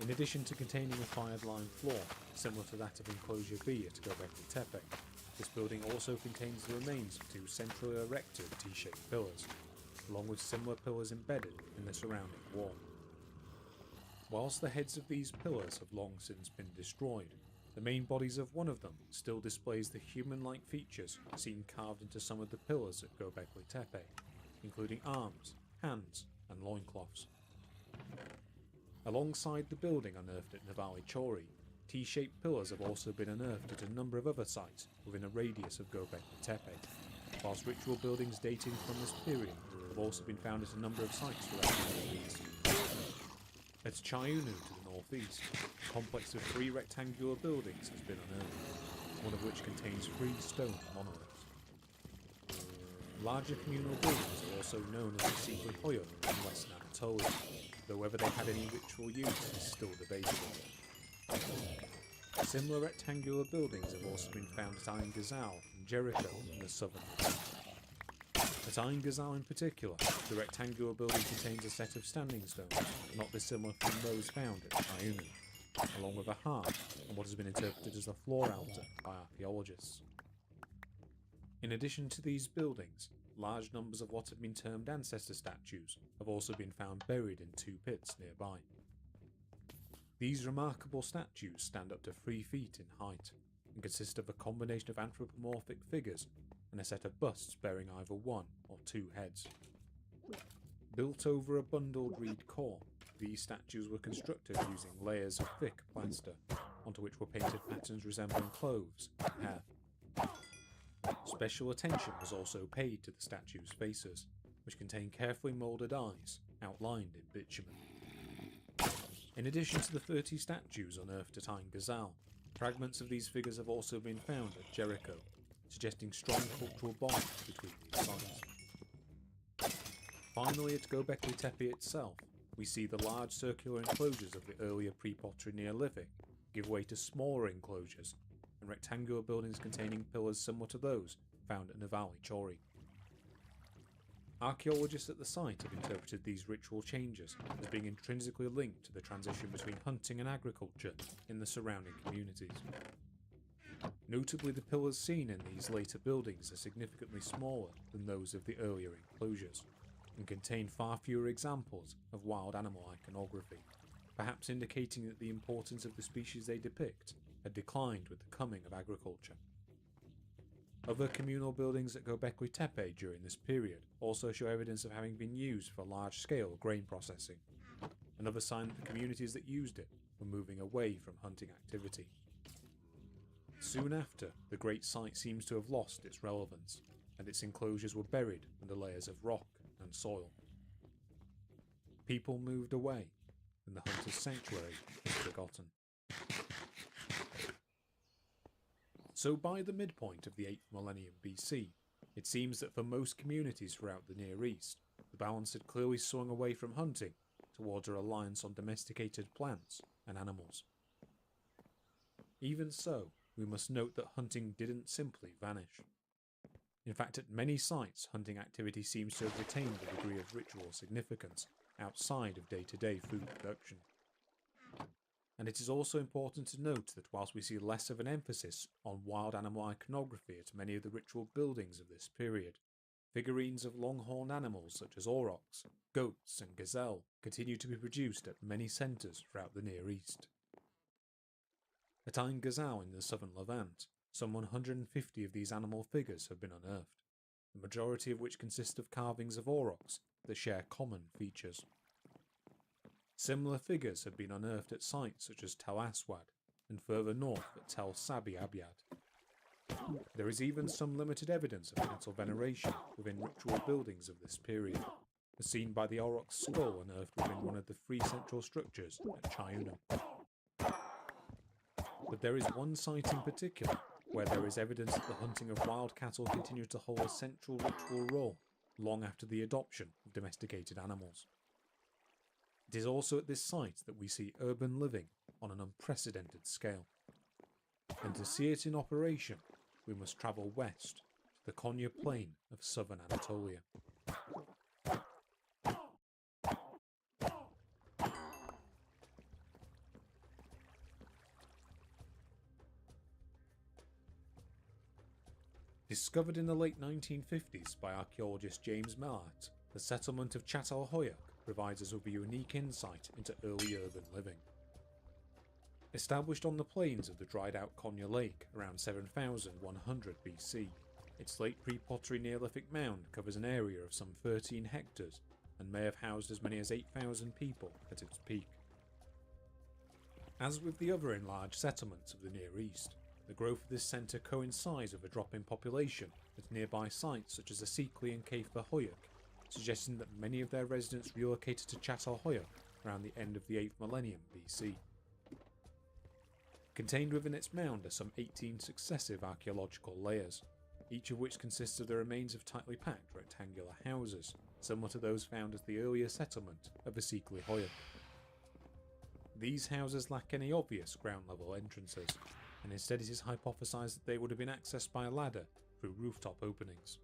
Speaker 5: In addition to containing a fired lime floor, similar to that of enclosure B at Göbekli Tepe, this building also contains the remains of two centrally erected T-shaped pillars, along with similar pillars embedded in the surrounding wall. Whilst the heads of these pillars have long since been destroyed, the main bodies of one of them still displays the human-like features seen carved into some of the pillars at Göbekli Tepe, including arms, hands, and loincloths. Alongside the building unearthed at Nivali Chori, T-shaped pillars have also been unearthed at a number of other sites within a radius of Göbekli Tepe, whilst ritual buildings dating from this period have also been found at a number of sites throughout the northeast. At Chayunu to the northeast, a complex of 3 rectangular buildings has been unearthed, one of which contains 3 stone monoliths. Larger communal buildings are also known as the Sikri Hoyo in Western Anatolia, though whether they had any ritual use is still debatable. Similar rectangular buildings have also been found at Ain Ghazal and Jericho in the southern Levant. At Ain Ghazal in particular, the rectangular building contains a set of standing stones, not dissimilar from those found at Chayunu, along with a hearth and what has been interpreted as a floor altar by archaeologists. In addition to these buildings, large numbers of what have been termed ancestor statues have also been found buried in 2 pits nearby. These remarkable statues stand up to 3 feet in height and consist of a combination of anthropomorphic figures and a set of busts bearing either 1 or 2 heads. Built over a bundled reed core, these statues were constructed using layers of thick plaster, onto which were painted patterns resembling clothes and hair. Special attention was also paid to the statues' faces, which contain carefully moulded eyes outlined in bitumen. In addition to the 30 statues unearthed at Ain Ghazal, fragments of these figures have also been found at Jericho, suggesting strong cultural bonds between these sites. Finally, at Göbekli Tepe itself, we see the large circular enclosures of the earlier pre-pottery Neolithic give way to smaller enclosures and rectangular buildings containing pillars similar to those found at Nivali Chori. Archaeologists at the site have interpreted these ritual changes as being intrinsically linked to the transition between hunting and agriculture in the surrounding communities. Notably, the pillars seen in these later buildings are significantly smaller than those of the earlier enclosures, and contain far fewer examples of wild animal iconography, perhaps indicating that the importance of the species they depict had declined with the coming of agriculture. Other communal buildings at Göbekli Tepe during this period also show evidence of having been used for large-scale grain processing, another sign that the communities that used it were moving away from hunting activity. Soon after, the great site seems to have lost its relevance, and its enclosures were buried under layers of rock and soil. People moved away, and the hunter's sanctuary was forgotten. So by the midpoint of the 8th millennium BC, it seems that for most communities throughout the Near East, the balance had clearly swung away from hunting towards a reliance on domesticated plants and animals. Even so, we must note that hunting didn't simply vanish. In fact, at many sites, hunting activity seems to have retained a degree of ritual significance outside of day-to-day food production. And it is also important to note that whilst we see less of an emphasis on wild animal iconography at many of the ritual buildings of this period, figurines of long-horned animals such as aurochs, goats and gazelle continue to be produced at many centres throughout the Near East. At Ain Ghazal in the southern Levant, some 150 of these animal figures have been unearthed, the majority of which consist of carvings of aurochs that share common features. Similar figures have been unearthed at sites such as Tel Aswad and further north at Tel Sabi Abyad. There is even some limited evidence of cattle veneration within ritual buildings of this period, as seen by the aurochs skull unearthed within one of the 3 central structures at Chiunum. But there is one site in particular where there is evidence that the hunting of wild cattle continued to hold a central ritual role long after the adoption of domesticated animals. It is also at this site that we see urban living on an unprecedented scale. And to see it in operation, we must travel west to the Konya Plain of southern Anatolia. Discovered in the late 1950s by archaeologist James Mellart, the settlement of Çatalhöyük provides us with a unique insight into early urban living. Established on the plains of the dried-out Konya Lake around 7100 BC, its late pre-pottery Neolithic mound covers an area of some 13 hectares and may have housed as many as 8,000 people at its peak. As with the other enlarged settlements of the Near East, the growth of this centre coincides with a drop in population at nearby sites such as Asikli and Keyfehöyük, suggesting that many of their residents relocated to Çatalhöyük around the end of the 8th millennium BC. Contained within its mound are some 18 successive archaeological layers, each of which consists of the remains of tightly packed rectangular houses, similar to those found at the earlier settlement of Asikli Höyük. These houses lack any obvious ground level entrances, and instead it is hypothesized that they would have been accessed by a ladder through rooftop openings.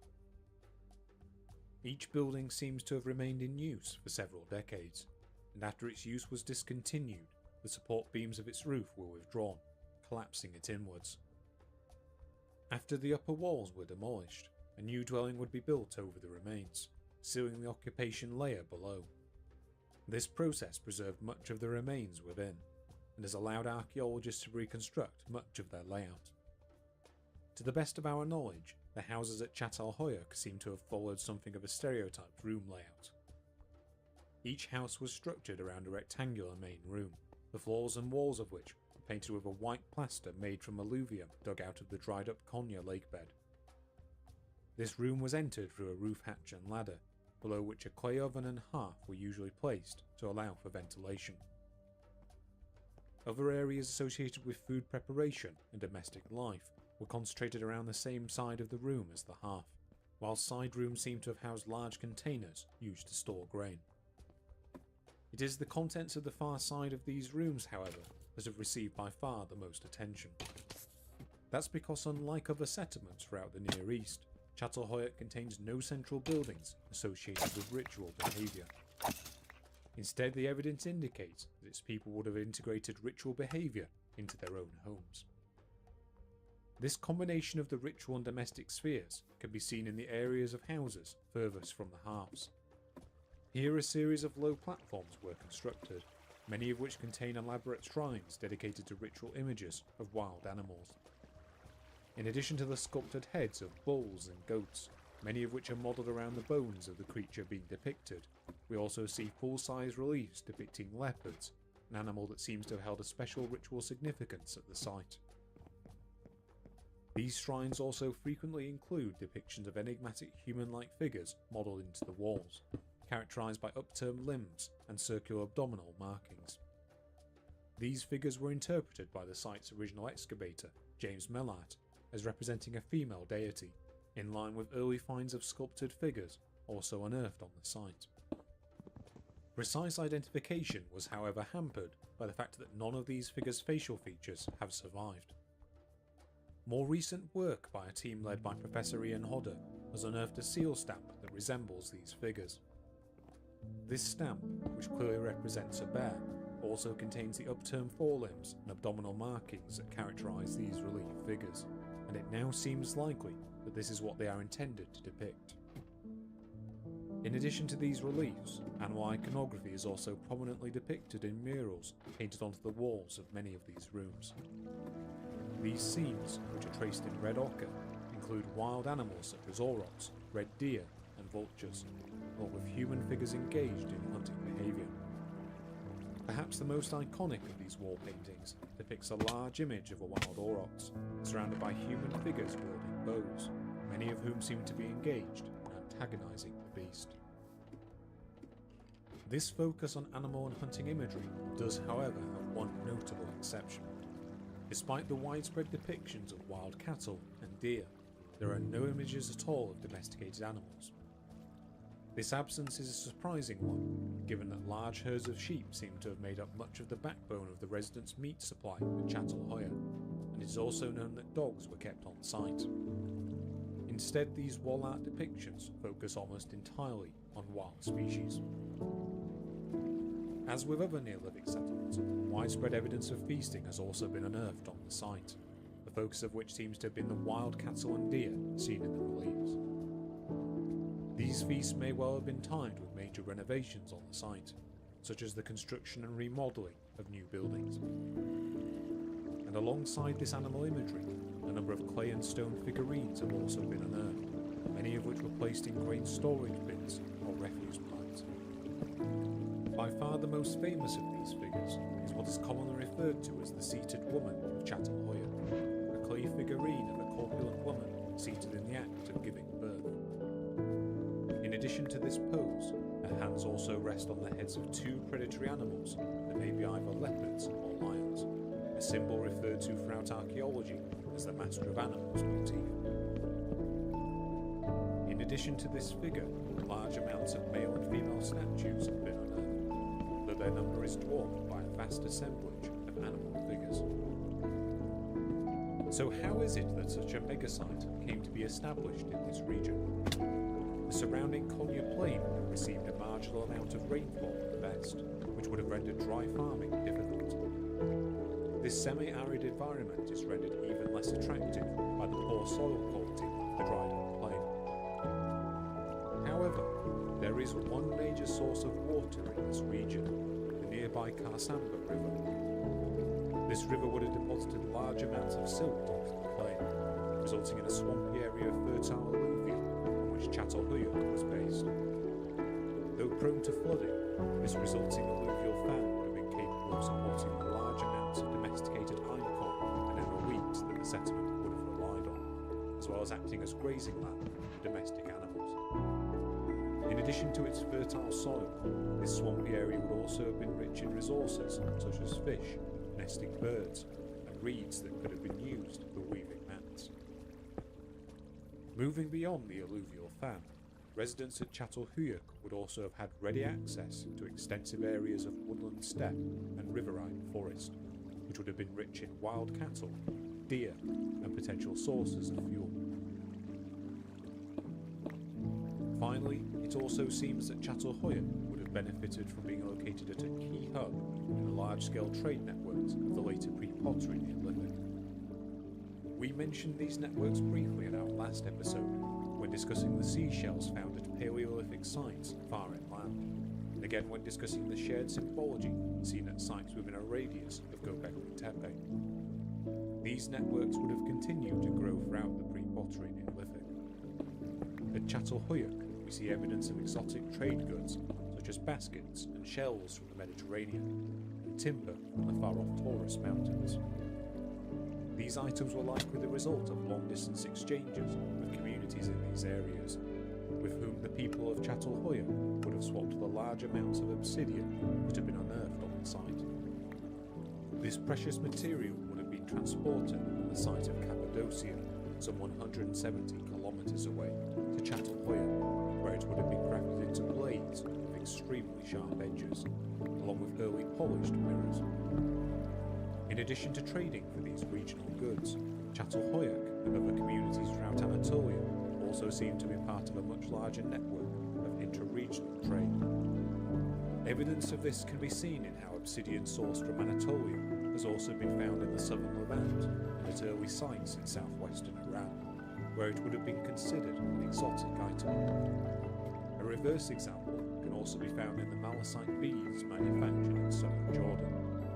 Speaker 5: Each building seems to have remained in use for several decades, and after its use was discontinued, the support beams of its roof were withdrawn, collapsing it inwards. After the upper walls were demolished, a new dwelling would be built over the remains, sealing the occupation layer below. This process preserved much of the remains within, and has allowed archaeologists to reconstruct much of their layout. To the best of our knowledge, the houses at Çatalhöyük seem to have followed something of a stereotyped room layout. Each house was structured around a rectangular main room, the floors and walls of which were painted with a white plaster made from alluvium dug out of the dried up Konya lake bed. This room was entered through a roof hatch and ladder, below which a clay oven and hearth were usually placed to allow for ventilation. Other areas associated with food preparation and domestic life were concentrated around the same side of the room as the hearth, while side rooms seem to have housed large containers used to store grain. It is the contents of the far side of these rooms, however, that have received by far the most attention. That's because, unlike other settlements throughout the Near East, Çatalhöyük contains no central buildings associated with ritual behaviour. Instead, the evidence indicates that its people would have integrated ritual behaviour into their own homes. This combination of the ritual and domestic spheres can be seen in the areas of houses furthest from the hearths. Here a series of low platforms were constructed, many of which contain elaborate shrines dedicated to ritual images of wild animals. In addition to the sculpted heads of bulls and goats, many of which are modelled around the bones of the creature being depicted, we also see full-size reliefs depicting leopards, an animal that seems to have held a special ritual significance at the site. These shrines also frequently include depictions of enigmatic human-like figures modelled into the walls, characterised by upturned limbs and circular abdominal markings. These figures were interpreted by the site's original excavator, James Mellart, as representing a female deity, in line with early finds of sculpted figures also unearthed on the site. Precise identification was however hampered by the fact that none of these figures' facial features have survived. More recent work by a team led by Professor Ian Hodder has unearthed a seal stamp that resembles these figures. This stamp, which clearly represents a bear, also contains the upturned forelimbs and abdominal markings that characterise these relief figures, and it now seems likely that this is what they are intended to depict. In addition to these reliefs, animal iconography is also prominently depicted in murals painted onto the walls of many of these rooms. These scenes, which are traced in red ochre, include wild animals such as aurochs, red deer and vultures, along with human figures engaged in hunting behaviour. Perhaps the most iconic of these wall paintings depicts a large image of a wild aurochs, surrounded by human figures wielding bows, many of whom seem to be engaged in antagonising the beast. This focus on animal and hunting imagery does, however, have one notable exception. Despite the widespread depictions of wild cattle and deer, there are no images at all of domesticated animals. This absence is a surprising one, given that large herds of sheep seem to have made up much of the backbone of the residents' meat supply at Chattel Hoya, and it is also known that dogs were kept on site. Instead, these wall art depictions focus almost entirely on wild species. As with other Neolithic settlements, widespread evidence of feasting has also been unearthed on the site, the focus of which seems to have been the wild cattle and deer seen in the reliefs. These feasts may well have been timed with major renovations on the site, such as the construction and remodelling of new buildings. And alongside this animal imagery, a number of clay and stone figurines have also been unearthed, many of which were placed in grain storage bins or refuse piles. By far the most famous of these figures is what is commonly referred to as the seated woman of Chattel Hoya, a clay figurine of a corpulent woman seated in the act of giving birth. In addition to this pose, her hands also rest on the heads of two predatory animals that may be either leopards or lions, a symbol referred to throughout archaeology as the Master of Animals motif. In addition to this figure, large amounts of male and female statues have been unearthed, though their number is dwarfed by a vast assemblage of animal figures. So how is it that such a megasite came to be established in this region? The surrounding Konya Plain had received a marginal amount of rainfall at best, which would have rendered dry farming difficult. This semi-arid environment is rendered even less attractive by the poor soil quality of the dried-up plain. However, there is one major source of water in this region, the nearby Karsamba River. This river would have deposited large amounts of silt onto the plain, resulting in a swampy area of fertile alluvial on which Chattel Hoya was based. Though prone to flooding, this resulting alluvial fan would have been capable of supporting the large amounts of domesticated einkorn and emmer wheat that the settlement would have relied on, as well as acting as grazing land for domestic animals. In addition to its fertile soil, this swampy area would also have been rich in resources such as fish, nesting birds, and reeds that could have been used for weaving mats. Moving beyond the alluvial fan, residents at Chattel Hoya would also have had ready access to extensive areas of woodland steppe and riverine forest, which would have been rich in wild cattle, deer, and potential sources of fuel. Finally, it also seems that Chattel Hoya would have benefited from being located at a key hub in the large-scale trade networks of the later pre-pottery Neolithic. We mentioned these networks briefly in our last episode when discussing the seashells found at Paleolithic sites far inland, and again when discussing the shared symbology seen at sites within a radius of Göbekli Tepe. These networks would have continued to grow throughout the pre-pottery Neolithic. At Chattel Hoya, we see evidence of exotic trade goods such as baskets and shells from the Mediterranean, and timber from the far-off Taurus Mountains. These items were likely the result of long-distance exchanges with communities in these areas, with whom the people of Chattel Hoya would have swapped the large amounts of obsidian that had been unearthed on the site. This precious material would have been transported from the site of Cappadocia, some 170 kilometers away, to Chattel Hoya, where it would have been crafted into blades with extremely sharp edges, along with early polished mirrors. In addition to trading for these regional goods, Chattel Hoya and other communities throughout Anatolia also seem to be part of a much larger network of inter-regional trade. Evidence of this can be seen in how obsidian sourced from Anatolia has also been found in the southern Levant and at early sites in southwestern Iran, where it would have been considered an exotic item. A reverse example can also be found in the malachite beads manufactured in southern Jordan,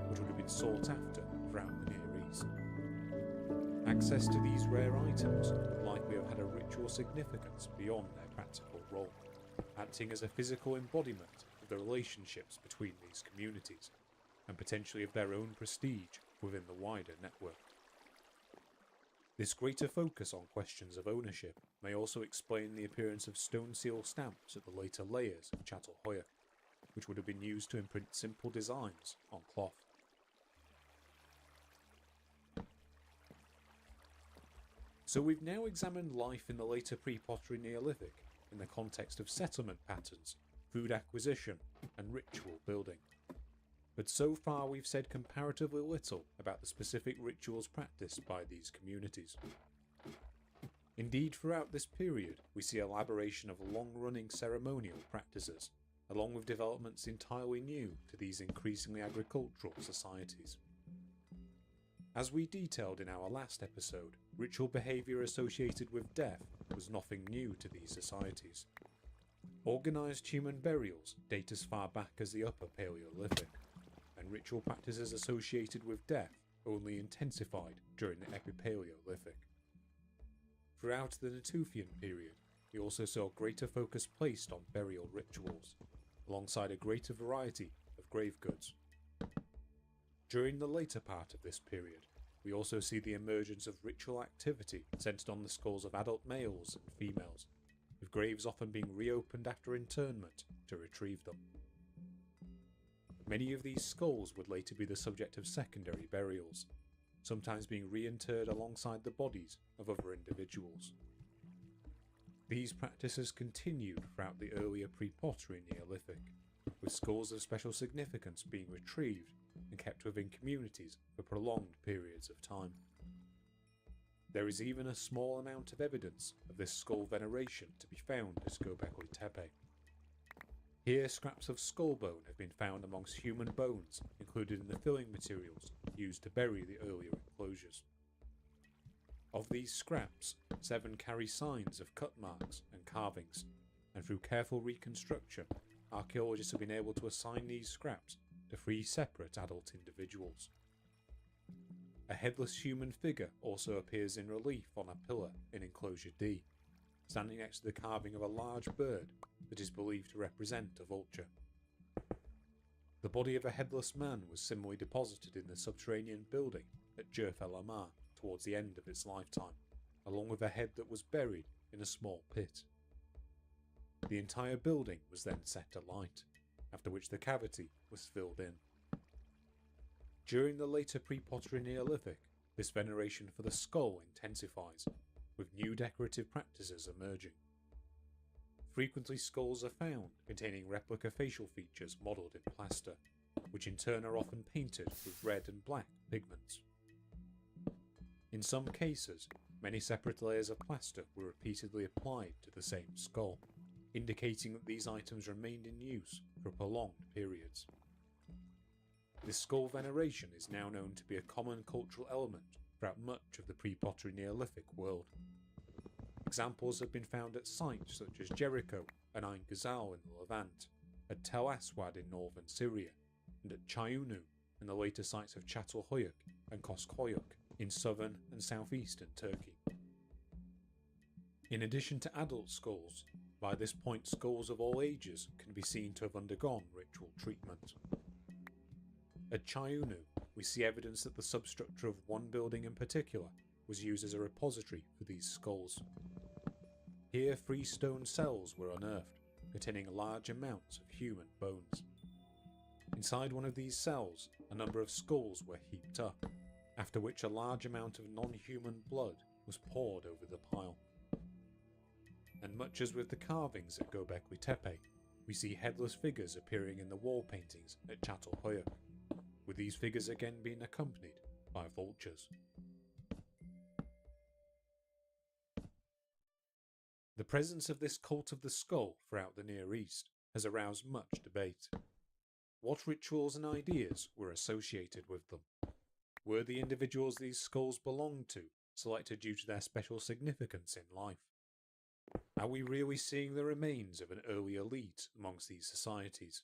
Speaker 5: which would have been sought after throughout the Near East. Access to these rare items would likely have had a ritual significance beyond their practical role, acting as a physical embodiment of the relationships between these communities, and potentially of their own prestige within the wider network. This greater focus on questions of ownership may also explain the appearance of stone seal stamps at the later layers of Chattel Hoya, which would have been used to imprint simple designs on cloth. So we've now examined life in the later pre-pottery Neolithic in the context of settlement patterns, food acquisition, and ritual building. But so far we've said comparatively little about the specific rituals practiced by these communities. Indeed, throughout this period, we see elaboration of long-running ceremonial practices, along with developments entirely new to these increasingly agricultural societies. As we detailed in our last episode, ritual behaviour associated with death was nothing new to these societies. Organised human burials date as far back as the Upper Paleolithic, and ritual practices associated with death only intensified during the Epipaleolithic. Throughout the Natufian period, we also saw greater focus placed on burial rituals, alongside a greater variety of grave goods. During the later part of this period, we also see the emergence of ritual activity centred on the skulls of adult males and females, with graves often being reopened after internment to retrieve them. Many of these skulls would later be the subject of secondary burials, sometimes being reinterred alongside the bodies of other individuals. These practices continued throughout the earlier pre-pottery Neolithic, with skulls of special significance being retrieved and kept within communities for prolonged periods of time. There is even a small amount of evidence of this skull veneration to be found at Göbekli Tepe. Here, scraps of skull bone have been found amongst human bones included in the filling materials used to bury the earlier enclosures. Of these scraps, 7 carry signs of cut marks and carvings, and through careful reconstruction, archaeologists have been able to assign these scraps to 3 separate adult individuals. A headless human figure also appears in relief on a pillar in Enclosure D, standing next to the carving of a large bird that is believed to represent a vulture. The body of a headless man was similarly deposited in the subterranean building at Jerf El Amar towards the end of its lifetime, along with a head that was buried in a small pit. The entire building was then set alight, after which the cavity was filled in. During the later pre-pottery Neolithic, this veneration for the skull intensifies, with new decorative practices emerging. Frequently skulls are found containing replica facial features modelled in plaster, which in turn are often painted with red and black pigments. In some cases, many separate layers of plaster were repeatedly applied to the same skull, indicating that these items remained in use for prolonged periods. This skull veneration is now known to be a common cultural element throughout much of the pre-pottery Neolithic world. Examples have been found at sites such as Jericho and Ain Ghazal in the Levant, at Tel Aswad in northern Syria, and at Chayunu and the later sites of Çatalhöyük and Koskoyuk in southern and southeastern Turkey. In addition to adult skulls, by this point skulls of all ages can be seen to have undergone ritual treatment. At Chayunu, we see evidence that the substructure of one building in particular was used as a repository for these skulls. Here 3 stone cells were unearthed, containing large amounts of human bones. Inside one of these cells, a number of skulls were heaped up, after which a large amount of non-human blood was poured over the pile. And much as with the carvings at Göbekli Tepe, we see headless figures appearing in the wall paintings at Çatalhöyük, with these figures again being accompanied by vultures. The presence of this cult of the skull throughout the Near East has aroused much debate. What rituals and ideas were associated with them? Were the individuals these skulls belonged to selected due to their special significance in life? Are we really seeing the remains of an early elite amongst these societies,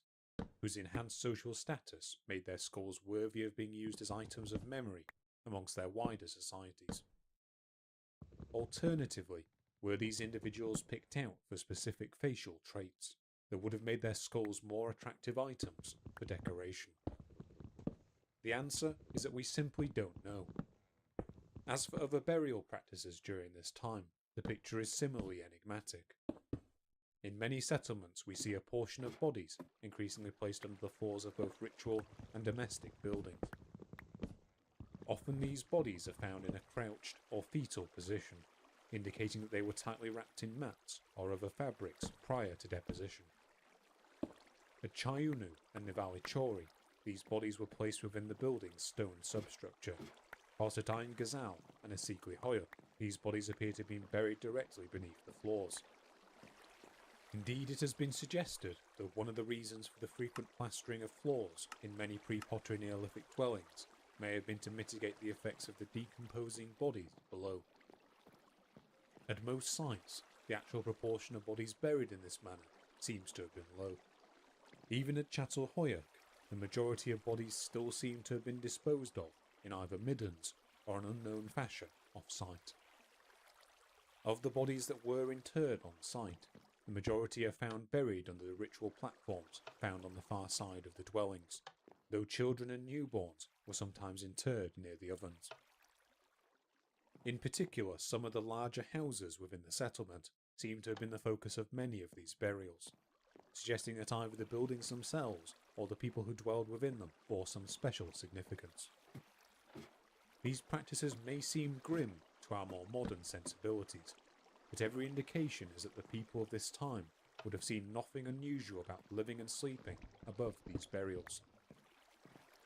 Speaker 5: whose enhanced social status made their skulls worthy of being used as items of memory amongst their wider societies? Alternatively, were these individuals picked out for specific facial traits that would have made their skulls more attractive items for decoration? The answer is that we simply don't know. As for other burial practices during this time, the picture is similarly enigmatic. In many settlements, we see a portion of bodies increasingly placed under the floors of both ritual and domestic buildings. Often these bodies are found in a crouched or fetal position, indicating that they were tightly wrapped in mats or other fabrics prior to deposition. At Chayunu and Nivali Chori, these bodies were placed within the building's stone substructure. Whilst at Ain Ghazal and Asikli Hoya, these bodies appear to have been buried directly beneath the floors. Indeed, it has been suggested that one of the reasons for the frequent plastering of floors in many pre-pottery Neolithic dwellings may have been to mitigate the effects of the decomposing bodies below. At most sites, the actual proportion of bodies buried in this manner seems to have been low. Even at Çatalhöyük, the majority of bodies still seem to have been disposed of in either middens or an unknown fashion off-site. Of the bodies that were interred on site, the majority are found buried under the ritual platforms found on the far side of the dwellings, though children and newborns were sometimes interred near the ovens. In particular, some of the larger houses within the settlement seem to have been the focus of many of these burials, suggesting that either the buildings themselves or the people who dwelled within them bore some special significance. These practices may seem grim to our more modern sensibilities, but every indication is that the people of this time would have seen nothing unusual about living and sleeping above these burials.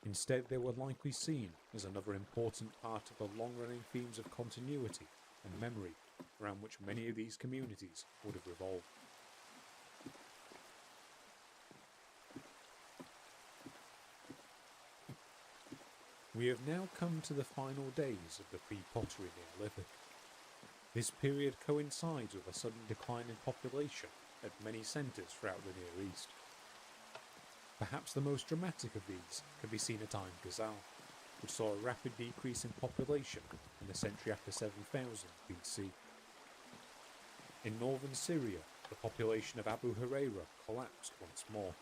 Speaker 5: Instead, they were likely seen as another important part of the long-running themes of continuity and memory around which many of these communities would have revolved. We have now come to the final days of the pre-pottery Neolithic. This period coincides with a sudden decline in population at many centres throughout the Near East. Perhaps the most dramatic of these can be seen at Ain Ghazal, which saw a rapid decrease in population in the century after 7000 BC. In northern Syria, the population of Abu Huraira collapsed once more,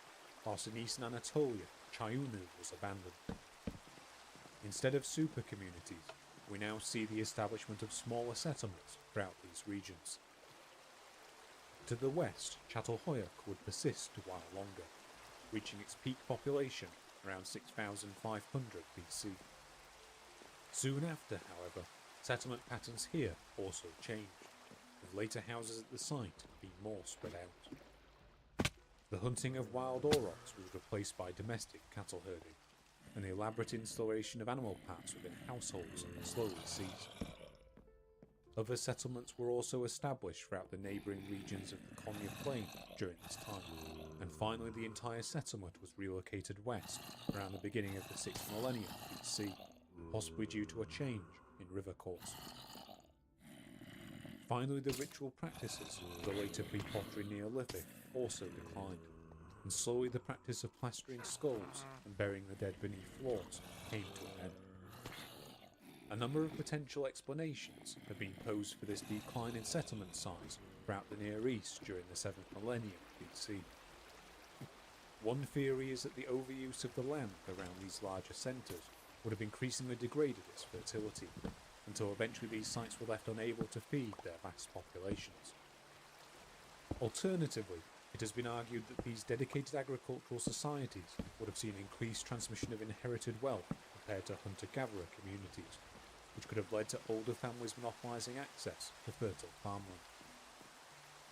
Speaker 5: whilst in eastern Anatolia, Chayunu was abandoned. Instead of super communities, we now see the establishment of smaller settlements throughout these regions. To the west, Çatalhöyük would persist a while longer, reaching its peak population around 6500 BC. Soon after, however, settlement patterns here also changed, with later houses at the site being more spread out. The hunting of wild aurochs was replaced by domestic cattle herding, and the elaborate installation of animal packs within households slowly ceased. Other settlements were also established throughout the neighbouring regions of the Konya Plain during this time, and finally the entire settlement was relocated west around the beginning of the 6th millennium BC, possibly due to a change in river course. Finally, the ritual practices of the later pre-pottery Neolithic also declined, and slowly the practice of plastering skulls and burying the dead beneath floors came to an end. A number of potential explanations have been posed for this decline in settlement size throughout the Near East during the 7th millennium BC. One theory is that the overuse of the land around these larger centres would have increasingly degraded its fertility, until eventually these sites were left unable to feed their vast populations. Alternatively, it has been argued that these dedicated agricultural societies would have seen increased transmission of inherited wealth compared to hunter-gatherer communities, which could have led to older families monopolising access to fertile farmland.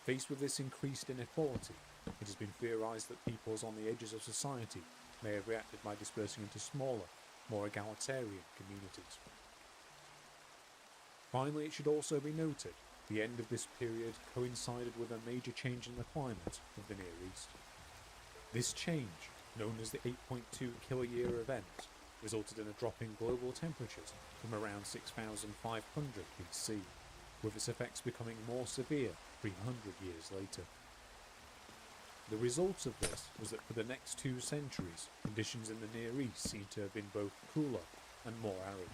Speaker 5: Faced with this increased inequality, it has been theorised that peoples on the edges of society may have reacted by dispersing into smaller, more egalitarian communities. Finally, it should also be noted the end of this period coincided with a major change in the climate of the Near East. This change, known as the 8.2 kiloyear event, resulted in a drop in global temperatures from around 6500 BC, with its effects becoming more severe 300 years later. The result of this was that for the next 2 centuries, conditions in the Near East seemed to have been both cooler and more arid.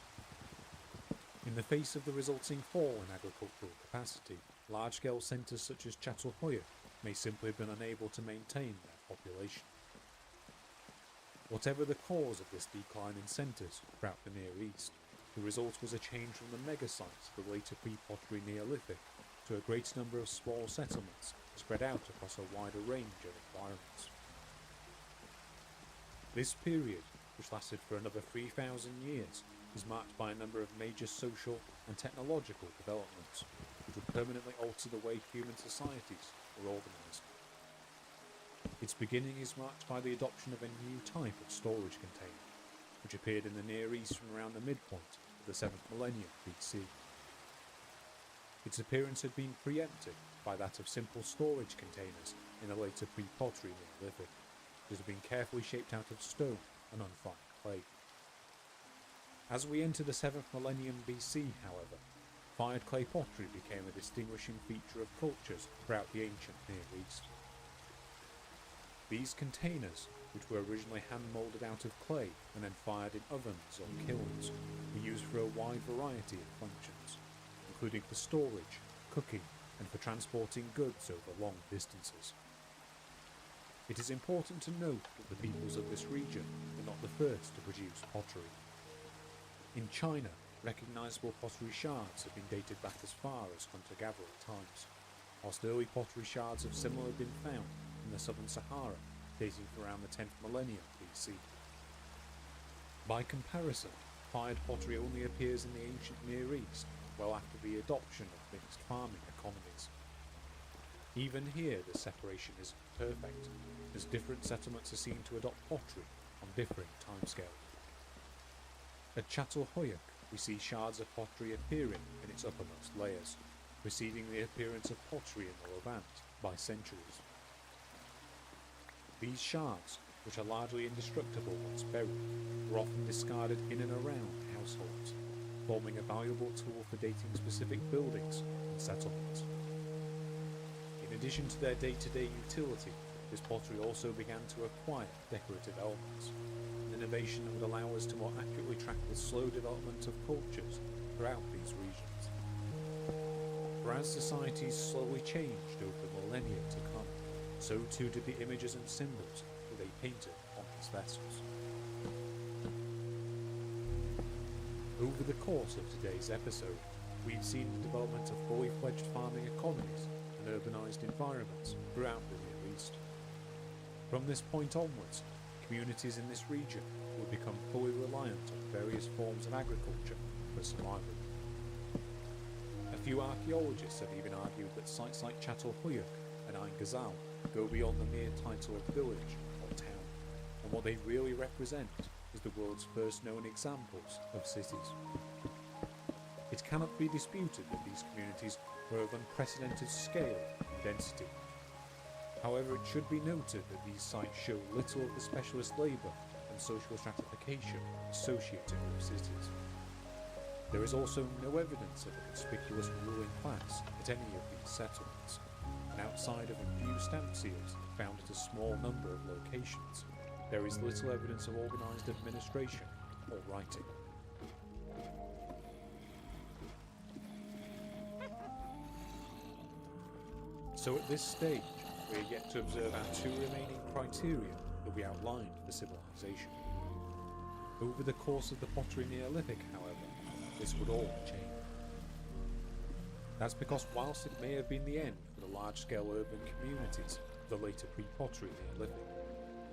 Speaker 5: In the face of the resulting fall in agricultural capacity, large-scale centres such as Çatalhöyük may simply have been unable to maintain their population. Whatever the cause of this decline in centres throughout the Near East, the result was a change from the mega-sites of the later pre-pottery Neolithic to a greater number of small settlements spread out across a wider range of environments. This period, which lasted for another 3,000 years, is marked by a number of major social and technological developments, which would permanently alter the way human societies were organised. Its beginning is marked by the adoption of a new type of storage container, which appeared in the Near East from around the midpoint of the 7th millennium BC. Its appearance had been preempted by that of simple storage containers in the later pre-pottery Neolithic, that had been carefully shaped out of stone and unfined clay. As we enter the 7th millennium BC, however, fired clay pottery became a distinguishing feature of cultures throughout the ancient Near East. These containers, which were originally hand-moulded out of clay and then fired in ovens or kilns, were used for a wide variety of functions, including for storage, cooking, and for transporting goods over long distances. It is important to note that the peoples of this region were not the first to produce pottery. In China, recognisable pottery shards have been dated back as far as hunter-gatherer times, whilst early pottery shards have similarly been found in the southern Sahara, dating from around the 10th millennium BC. By comparison, fired pottery only appears in the ancient Near East well after the adoption of mixed farming economies. Even here, the separation isn't perfect, as different settlements are seen to adopt pottery on differing timescales. At Çatalhöyük, we see shards of pottery appearing in its uppermost layers, preceding the appearance of pottery in the Levant by centuries. These shards, which are largely indestructible once buried, were often discarded in and around households, forming a valuable tool for dating specific buildings and settlements. In addition to their day-to-day utility, this pottery also began to acquire decorative elements, an innovation that would allow us to more accurately track the slow development of cultures throughout these regions. For as societies slowly changed over the millennia to come, so too did the images and symbols that they painted on these vessels. Over the course of today's episode, we've seen the development of fully fledged farming economies and urbanised environments throughout the Near East. From this point onwards, communities in this region would become fully reliant on various forms of agriculture for survival. A few archaeologists have even argued that sites like Çatalhöyük and Ain Ghazal go beyond the mere title of village or town, and what they really represent is the world's first known examples of cities. It cannot be disputed that these communities were of unprecedented scale and density. However, it should be noted that these sites show little of the specialist labour and social stratification associated with cities. There is also no evidence of a conspicuous ruling class at any of these settlements, and outside of a few stamp seals found at a small number of locations, there is little evidence of organised administration or writing. So at this stage, we are yet to observe our two remaining criteria that we outlined for civilization. Over the course of the Pottery Neolithic, however, this would all change. That's because whilst it may have been the end for the large-scale urban communities of the later pre-Pottery Neolithic,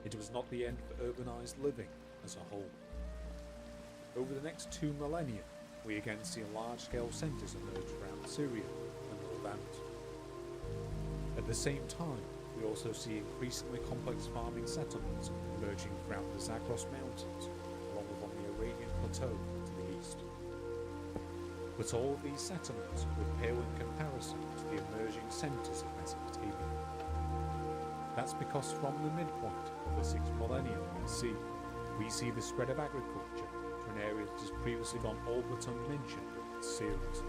Speaker 5: it was not the end for urbanised living as a whole. Over the next 2 millennia, we again see large-scale centres emerge around Syria and the Levant. At the same time, we also see increasingly complex farming settlements emerging throughout the Zagros Mountains, along with on the Arabian Plateau to the east. But all of these settlements would pale in comparison to the emerging centres of Mesopotamia. That's because from the midpoint of the 6th millennium BC, we see the spread of agriculture to an area that has previously gone all but unmentioned in this series,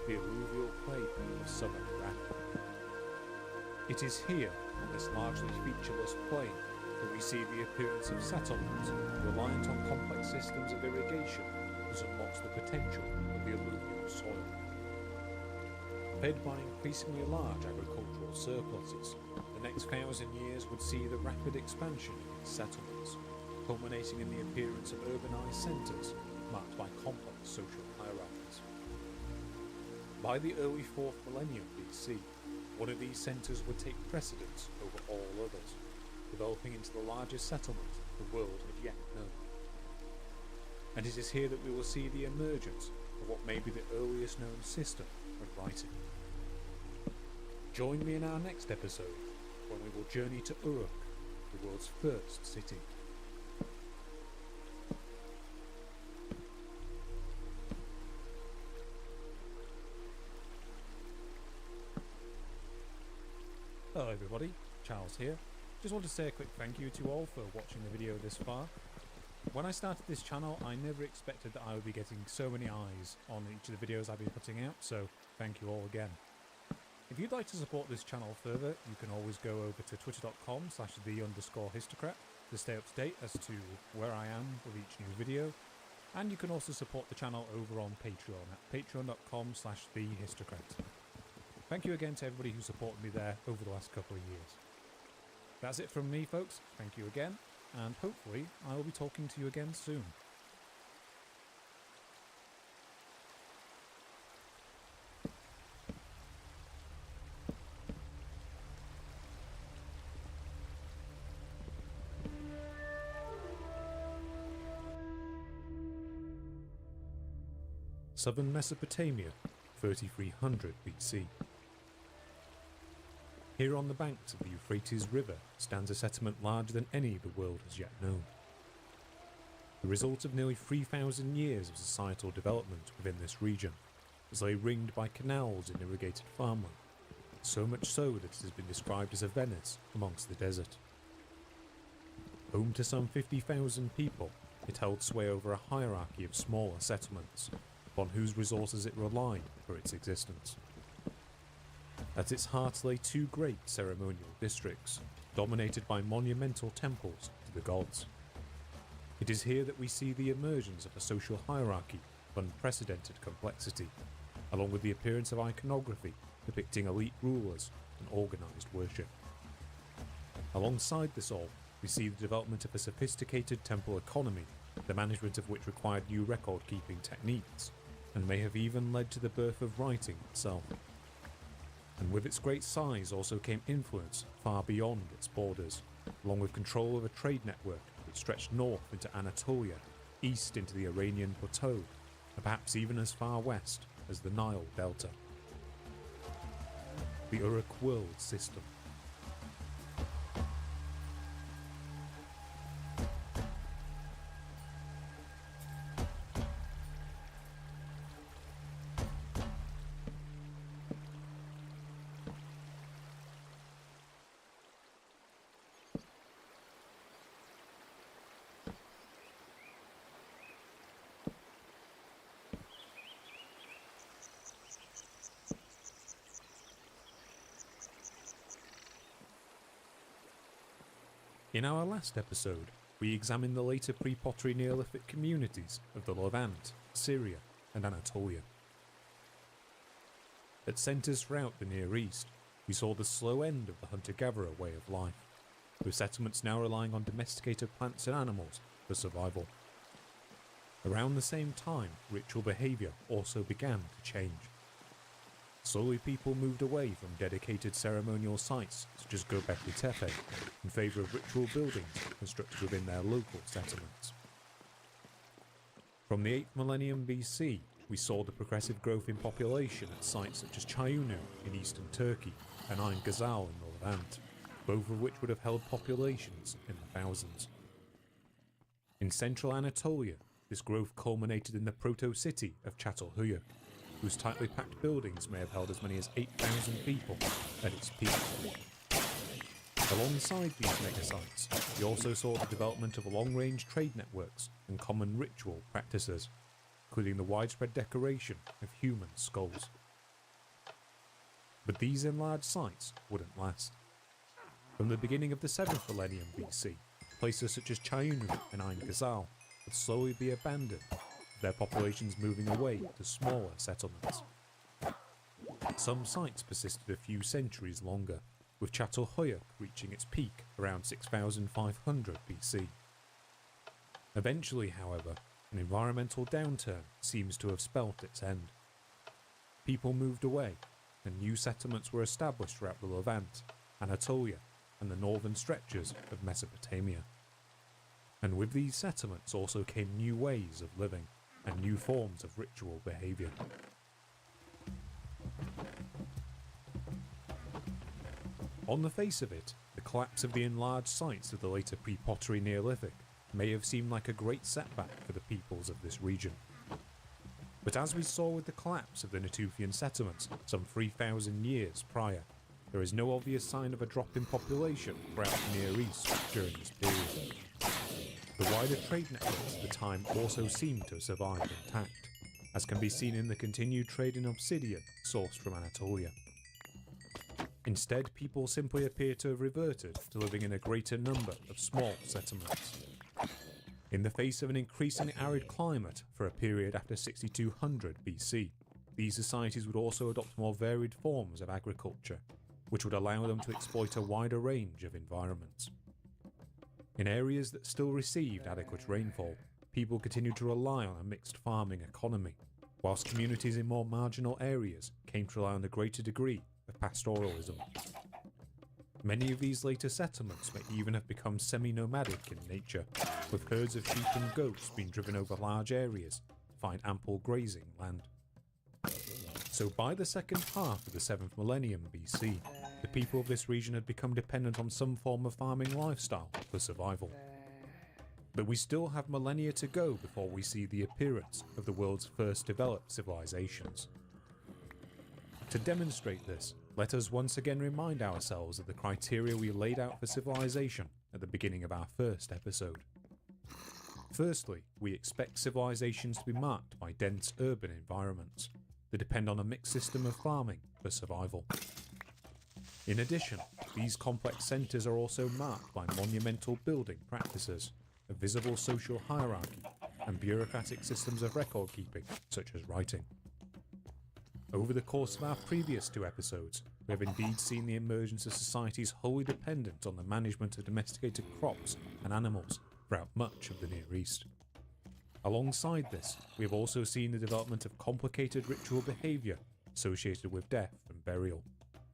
Speaker 5: the alluvial plain of southern Iraq. It is here, on this largely featureless plain, that we see the appearance of settlements reliant on complex systems of irrigation that unlocks the potential of the alluvial soil. Fed by increasingly large agricultural surpluses, the next 1,000 years would see the rapid expansion of these settlements, culminating in the appearance of urbanised centres marked by complex social hierarchies. By the early 4th millennium BC, One of these centres would take precedence over all others, developing into the largest settlement the world had yet known. And it is here that we will see the emergence of what may be the earliest known system of writing. Join me in our next episode, when we will journey to Uruk, the world's first city. Hello everybody, Charles here. Just want to say a quick thank you to all for watching the video this far. When I started this channel, I never expected that I would be getting so many eyes on each of the videos I've been putting out, so thank you all again. If you'd like to support this channel further, you can always go over to twitter.com/the_histocrat to stay up to date as to where I am with each new video. And you can also support the channel over on Patreon at patreon.com/thehistocrat. Thank you again to everybody who supported me there over the last couple of years. That's it from me, folks. Thank you again, and hopefully I will be talking to you again soon. Southern Mesopotamia, 3300 BC. Here on the banks of the Euphrates River stands a settlement larger than any the world has yet known. The result of nearly 3,000 years of societal development within this region, as lay ringed by canals and irrigated farmland, so much so that it has been described as a Venice amongst the desert. Home to some 50,000 people, it held sway over a hierarchy of smaller settlements, upon whose resources it relied for its existence. At its heart lay two great ceremonial districts, dominated by monumental temples to the gods. It is here that we see the emergence of a social hierarchy of unprecedented complexity, along with the appearance of iconography depicting elite rulers and organised worship. Alongside this all, we see the development of a sophisticated temple economy, the management of which required new record-keeping techniques, and may have even led to the birth of writing itself. And with its great size also came influence far beyond its borders, along with control of a trade network that stretched north into Anatolia, east into the Iranian plateau, and perhaps even as far west as the Nile Delta. The Uruk world system. In our last episode, we examined the later pre-pottery Neolithic communities of the Levant, Syria, and Anatolia. At centres throughout the Near East, we saw the slow end of the hunter-gatherer way of life, with settlements now relying on domesticated plants and animals for survival. Around the same time, ritual behaviour also began to change. Slowly people moved away from dedicated ceremonial sites such as Göbekli Tepe in favour of ritual buildings constructed within their local settlements. From the 8th millennium BC, we saw the progressive growth in population at sites such as Chayunu in eastern Turkey and Ain Ghazal in the Levant, both of which would have held populations in the thousands. In central Anatolia, this growth culminated in the proto-city of Çatalhöyük, whose tightly packed buildings may have held as many as 8,000 people at its peak. Alongside these megasites, we also saw the development of long-range trade networks and common ritual practices, including the widespread decoration of human skulls. But these enlarged sites wouldn't last. From the beginning of the 7th millennium BC, places such as Chayunu and Ain Ghazal would slowly be abandoned, their populations moving away to smaller settlements. Some sites persisted a few centuries longer, with Çatalhöyük reaching its peak around 6500 BC. Eventually, however, an environmental downturn seems to have spelt its end. People moved away, and new settlements were established throughout the Levant, Anatolia, and the northern stretches of Mesopotamia. And with these settlements also came new ways of living and new forms of ritual behaviour. On the face of it, the collapse of the enlarged sites of the later pre-pottery Neolithic may have seemed like a great setback for the peoples of this region. But as we saw with the collapse of the Natufian settlements some 3,000 years prior, there is no obvious sign of a drop in population throughout the Near East during this period. The wider trade networks at the time also seem to have survived intact, as can be seen in the continued trade in obsidian sourced from Anatolia. Instead, people simply appear to have reverted to living in a greater number of small settlements. In the face of an increasingly arid climate for a period after 6200 BC, these societies would also adopt more varied forms of agriculture, which would allow them to exploit a wider range of environments. In areas that still received adequate rainfall, people continued to rely on a mixed farming economy, whilst communities in more marginal areas came to rely on a greater degree of pastoralism. Many of these later settlements may even have become semi-nomadic in nature, with herds of sheep and goats being driven over large areas to find ample grazing land. So by the second half of the 7th millennium BC, the people of this region had become dependent on some form of farming lifestyle for survival. But we still have millennia to go before we see the appearance of the world's first developed civilizations. To demonstrate this, let us once again remind ourselves of the criteria we laid out for civilization at the beginning of our first episode. Firstly, we expect civilizations to be marked by dense urban environments that depend on a mixed system of farming for survival. In addition, these complex centres are also marked by monumental building practices, a visible social hierarchy, and bureaucratic systems of record keeping, such as writing. Over the course of our previous two episodes, we have indeed seen the emergence of societies wholly dependent on the management of domesticated crops and animals throughout much of the Near East. Alongside this, we have also seen the development of complicated ritual behaviour associated with death and burial,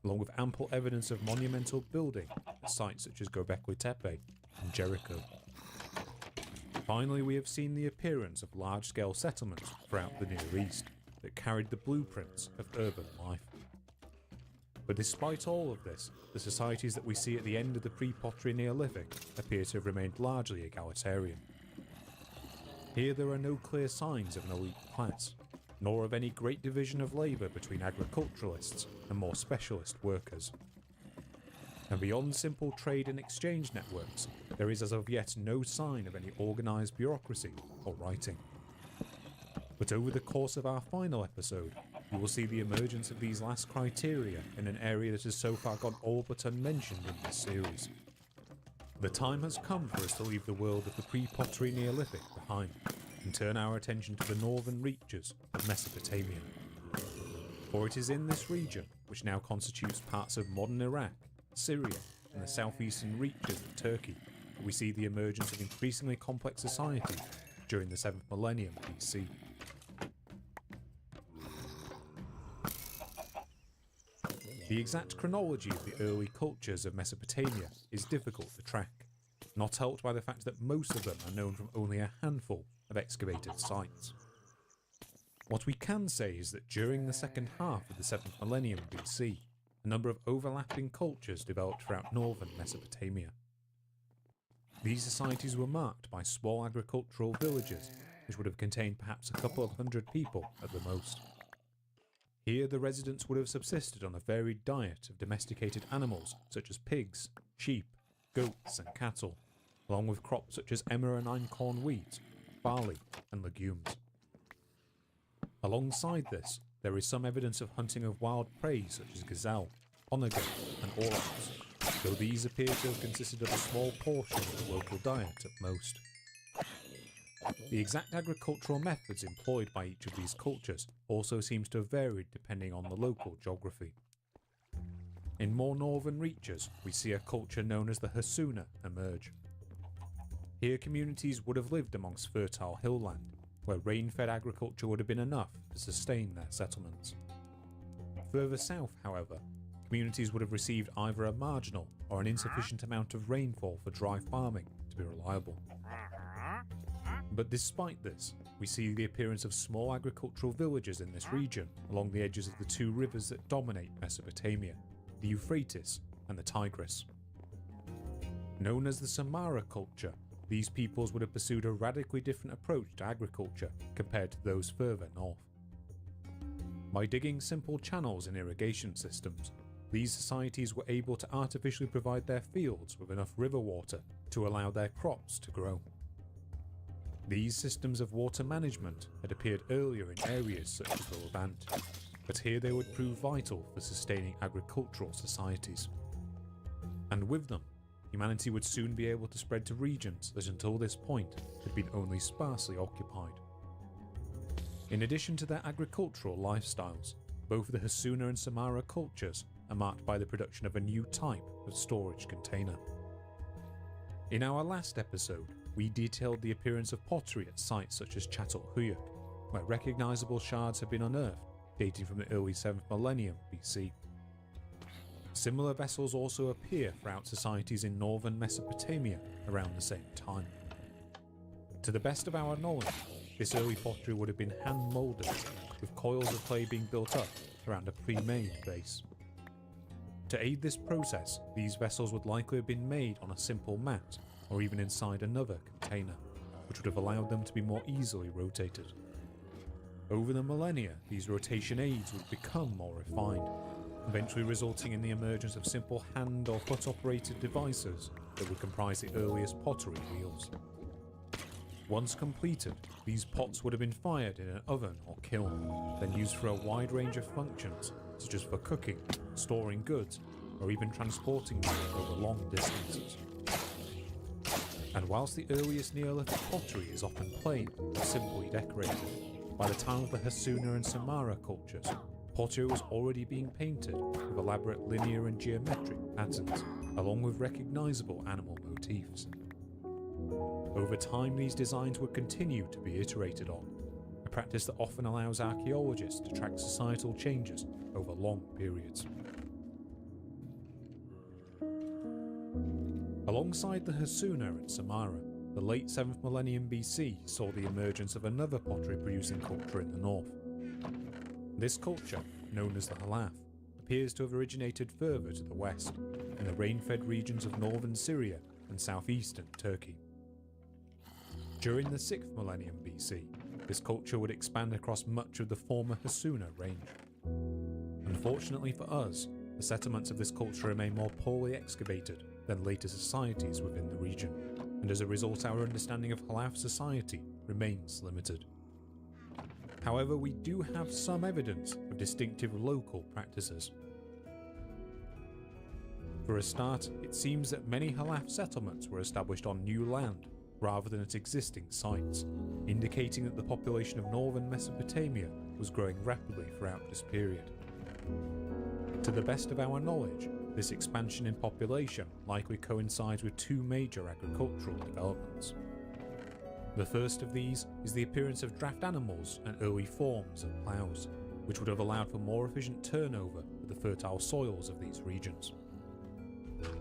Speaker 5: along with ample evidence of monumental building at sites such as Göbekli Tepe and Jericho. Finally, we have seen the appearance of large-scale settlements throughout the Near East that carried the blueprints of urban life. But despite all of this, the societies that we see at the end of the pre-pottery Neolithic appear to have remained largely egalitarian. Here there are no clear signs of an elite class, nor of any great division of labour between agriculturalists and more specialist workers. And beyond simple trade and exchange networks, there is as of yet no sign of any organised bureaucracy or writing. But over the course of our final episode, you will see the emergence of these last criteria in an area that has so far gone all but unmentioned in this series. The time has come for us to leave the world of the pre-pottery Neolithic behind and turn our attention to the northern reaches of Mesopotamia. For it is in this region, which now constitutes parts of modern Iraq, Syria, and the southeastern reaches of Turkey, that we see the emergence of increasingly complex societies during the 7th millennium BC. The exact chronology of the early cultures of Mesopotamia is difficult to track, not helped by the fact that most of them are known from only a handful of excavated sites. What we can say is that during the second half of the 7th millennium BC, a number of overlapping cultures developed throughout northern Mesopotamia. These societies were marked by small agricultural villages, which would have contained perhaps a couple of hundred people at the most. Here the residents would have subsisted on a varied diet of domesticated animals such as pigs, sheep, goats and cattle, along with crops such as emmer and einkorn wheat, barley and legumes. Alongside this, there is some evidence of hunting of wild prey such as gazelle, onager and aurochs, though these appear to have consisted of a small portion of the local diet at most. The exact agricultural methods employed by each of these cultures also seems to have varied depending on the local geography. In more northern reaches, we see a culture known as the Hassuna emerge. Here communities would have lived amongst fertile hill land, where rain-fed agriculture would have been enough to sustain their settlements. Further south, however, communities would have received either a marginal or an insufficient amount of rainfall for dry farming to be reliable. But despite this, we see the appearance of small agricultural villages in this region along the edges of the two rivers that dominate Mesopotamia, the Euphrates and the Tigris. Known as the Samara culture, these peoples would have pursued a radically different approach to agriculture compared to those further north. By digging simple channels in irrigation systems, these societies were able to artificially provide their fields with enough river water to allow their crops to grow. These systems of water management had appeared earlier in areas such as the Levant, but here they would prove vital for sustaining agricultural societies. And with them, humanity would soon be able to spread to regions that until this point had been only sparsely occupied. In addition to their agricultural lifestyles, both the Hassuna and Samara cultures are marked by the production of a new type of storage container. In our last episode, we detailed the appearance of pottery at sites such as Çatalhöyük, where recognizable shards have been unearthed dating from the early 7th millennium BC. Similar vessels also appear throughout societies in northern Mesopotamia around the same time. To the best of our knowledge, this early pottery would have been hand-moulded, with coils of clay being built up around a pre-made base. To aid this process, these vessels would likely have been made on a simple mat, or even inside another container, which would have allowed them to be more easily rotated. Over the millennia, these rotation aids would become more refined, eventually resulting in the emergence of simple hand or foot-operated devices that would comprise the earliest pottery wheels. Once completed, these pots would have been fired in an oven or kiln, then used for a wide range of functions, such as for cooking, storing goods, or even transporting them over long distances. And whilst the earliest Neolithic pottery is often plain or simply decorated, by the time of the Hassuna and Samara cultures, pottery was already being painted with elaborate linear and geometric patterns, along with recognizable animal motifs. Over time, these designs would continue to be iterated on, a practice that often allows archaeologists to track societal changes over long periods. Alongside the Hassuna and Samara, the late 7th millennium BC saw the emergence of another pottery-producing culture in the north. This culture, known as the Halaf, appears to have originated further to the west, in the rain-fed regions of northern Syria and southeastern Turkey. During the 6th millennium BC, this culture would expand across much of the former Hassuna range. Unfortunately for us, the settlements of this culture remain more poorly excavated than later societies within the region, and as a result our understanding of Halaf society remains limited. However, we do have some evidence of distinctive local practices. For a start, it seems that many Halaf settlements were established on new land rather than at existing sites, indicating that the population of northern Mesopotamia was growing rapidly throughout this period. To the best of our knowledge, this expansion in population likely coincides with two major agricultural developments. The first of these is the appearance of draft animals and early forms of ploughs, which would have allowed for more efficient turnover of the fertile soils of these regions.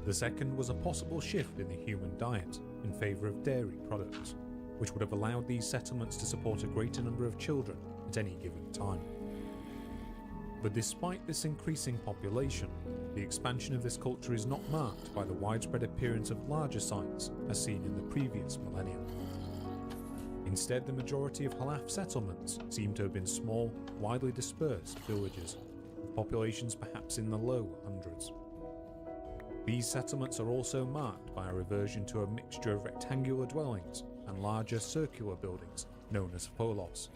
Speaker 5: The second was a possible shift in the human diet in favour of dairy products, which would have allowed these settlements to support a greater number of children at any given time. But despite this increasing population, the expansion of this culture is not marked by the widespread appearance of larger sites as seen in the previous millennium. Instead, the majority of Halaf settlements seem to have been small, widely dispersed villages, with populations perhaps in the low hundreds. These settlements are also marked by a reversion to a mixture of rectangular dwellings and larger circular buildings known as polos,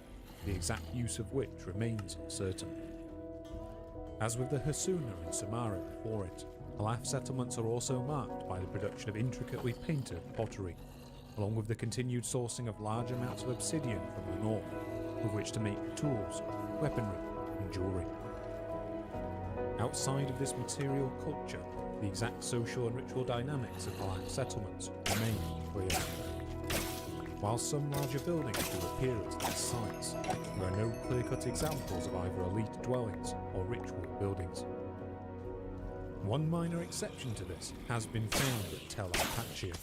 Speaker 5: the exact use of which remains uncertain. As with the Hassuna and Samara before it, Halaf settlements are also marked by the production of intricately painted pottery, along with the continued sourcing of large amounts of obsidian from the north, with which to make tools, weaponry, and jewellery. Outside of this material culture, the exact social and ritual dynamics of Halaf settlements remain unclear. While some larger buildings do appear at these sites, there are no clear-cut examples of either elite dwellings or ritual buildings. One minor exception to this has been found at Tel Al-Pachia.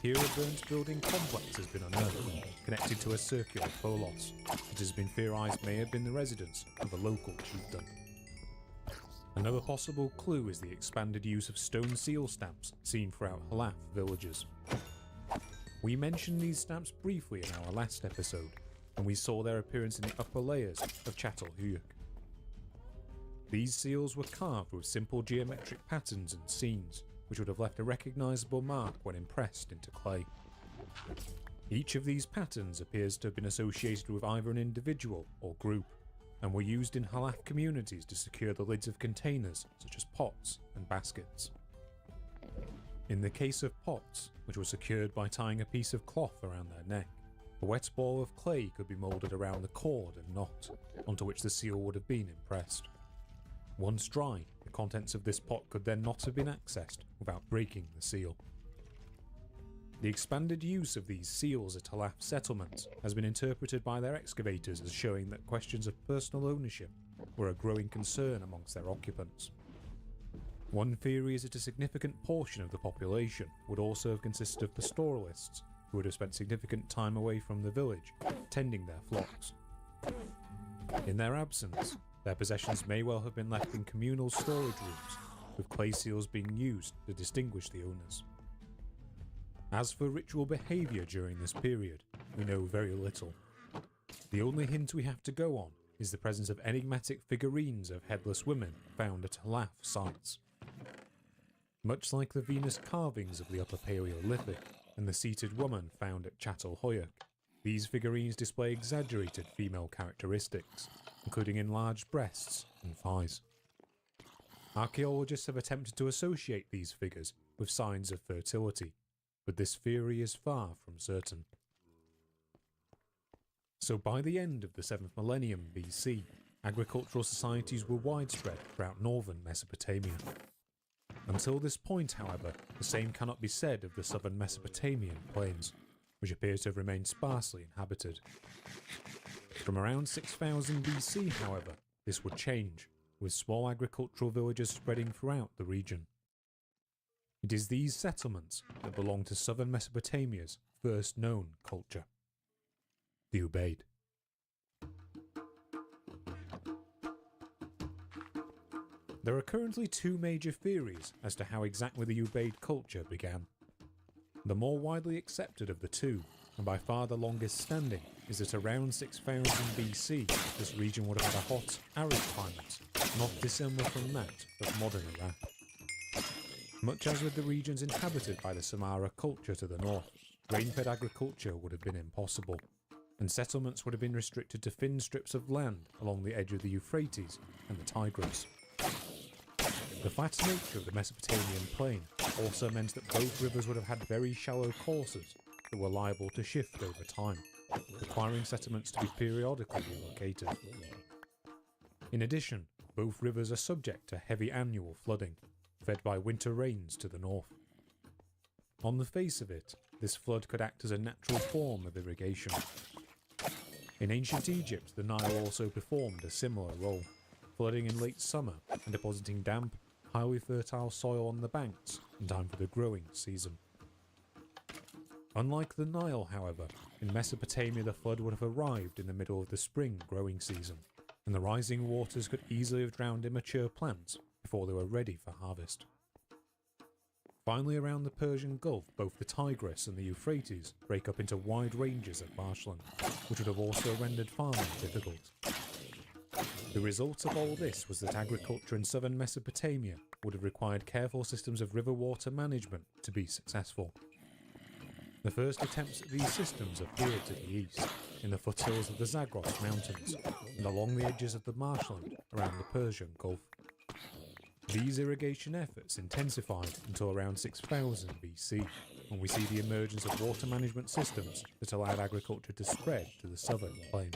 Speaker 5: Here a burnt building complex has been unearthed, connected to a circular pholos, that has been theorized may have been the residence of a local chieftain. Another possible clue is the expanded use of stone seal stamps seen throughout Halaf villages. We mentioned these stamps briefly in our last episode, and we saw their appearance in the upper layers of Çatalhöyük. These seals were carved with simple geometric patterns and scenes, which would have left a recognisable mark when impressed into clay. Each of these patterns appears to have been associated with either an individual or group, and were used in Halaf communities to secure the lids of containers such as pots and baskets. In the case of pots, which were secured by tying a piece of cloth around their neck, a wet ball of clay could be moulded around the cord and knot, onto which the seal would have been impressed. Once dry, the contents of this pot could then not have been accessed without breaking the seal. The expanded use of these seals at Halaf settlements has been interpreted by their excavators as showing that questions of personal ownership were a growing concern amongst their occupants. One theory is that a significant portion of the population would also have consisted of pastoralists who would have spent significant time away from the village, tending their flocks. In their absence, their possessions may well have been left in communal storage rooms, with clay seals being used to distinguish the owners. As for ritual behaviour during this period, we know very little. The only hint we have to go on is the presence of enigmatic figurines of headless women found at Halaf sites. Much like the Venus carvings of the Upper Paleolithic and the seated woman found at Çatalhöyük, these figurines display exaggerated female characteristics, including enlarged breasts and thighs. Archaeologists have attempted to associate these figures with signs of fertility, but this theory is far from certain. So by the end of the 7th millennium BC, agricultural societies were widespread throughout northern Mesopotamia. Until this point, however, the same cannot be said of the southern Mesopotamian plains, which appear to have remained sparsely inhabited. From around 6000 BC, however, this would change, with small agricultural villages spreading throughout the region. It is these settlements that belong to southern Mesopotamia's first known culture, the Ubaid. There are currently two major theories as to how exactly the Ubaid culture began. The more widely accepted of the two, and by far the longest standing, is that around 6000 BC this region would have had a hot, arid climate, not dissimilar from that of modern Iraq. Much as with the regions inhabited by the Samara culture to the north, grain-fed agriculture would have been impossible, and settlements would have been restricted to thin strips of land along the edge of the Euphrates and the Tigris. The flat nature of the Mesopotamian plain also meant that both rivers would have had very shallow courses that were liable to shift over time, requiring settlements to be periodically relocated. In addition, both rivers are subject to heavy annual flooding, fed by winter rains to the north. On the face of it, this flood could act as a natural form of irrigation. In ancient Egypt, the Nile also performed a similar role, flooding in late summer and depositing damp, highly fertile soil on the banks in time for the growing season. Unlike the Nile, however, in Mesopotamia the flood would have arrived in the middle of the spring growing season, and the rising waters could easily have drowned immature plants before they were ready for harvest. Finally, around the Persian Gulf, both the Tigris and the Euphrates break up into wide ranges of marshland, which would have also rendered farming difficult. The result of all this was that agriculture in southern Mesopotamia would have required careful systems of river water management to be successful. The first attempts at these systems appeared to the east, in the foothills of the Zagros Mountains, and along the edges of the marshland around the Persian Gulf. These irrigation efforts intensified until around 6000 BC, when we see the emergence of water management systems that allowed agriculture to spread to the southern plain.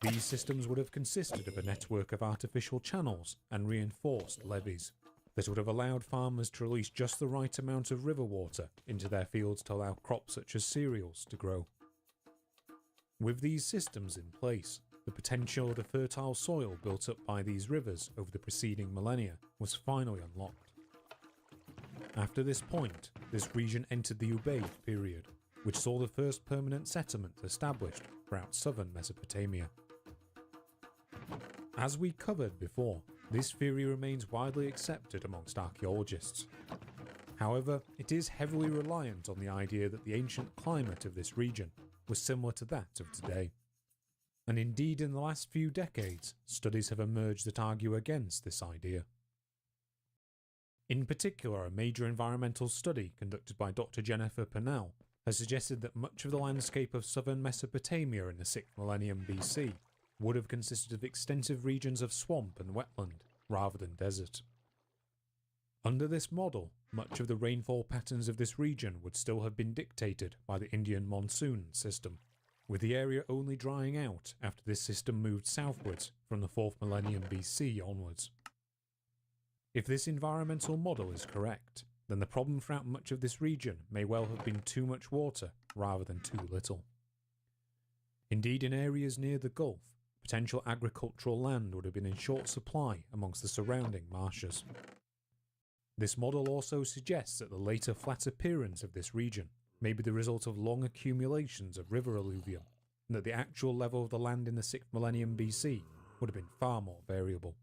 Speaker 5: These systems would have consisted of a network of artificial channels and reinforced levees, that would have allowed farmers to release just the right amount of river water into their fields to allow crops such as cereals to grow. With these systems in place, the potential of the fertile soil built up by these rivers over the preceding millennia was finally unlocked. After this point, this region entered the Ubaid period, which saw the first permanent settlements established throughout southern Mesopotamia. As we covered before, this theory remains widely accepted amongst archaeologists. However, it is heavily reliant on the idea that the ancient climate of this region was similar to that of today. And indeed, in the last few decades, studies have emerged that argue against this idea. In particular, a major environmental study conducted by Dr. Jennifer Purnell has suggested that much of the landscape of southern Mesopotamia in the 6th millennium BC would have consisted of extensive regions of swamp and wetland, rather than desert. Under this model, much of the rainfall patterns of this region would still have been dictated by the Indian monsoon system, with the area only drying out after this system moved southwards from the 4th millennium BC onwards. If this environmental model is correct, then the problem throughout much of this region may well have been too much water rather than too little. Indeed, in areas near the Gulf, potential agricultural land would have been in short supply amongst the surrounding marshes. This model also suggests that the later flat appearance of this region may be the result of long accumulations of river alluvium, and that the actual level of the land in the 6th millennium BC would have been far more variable.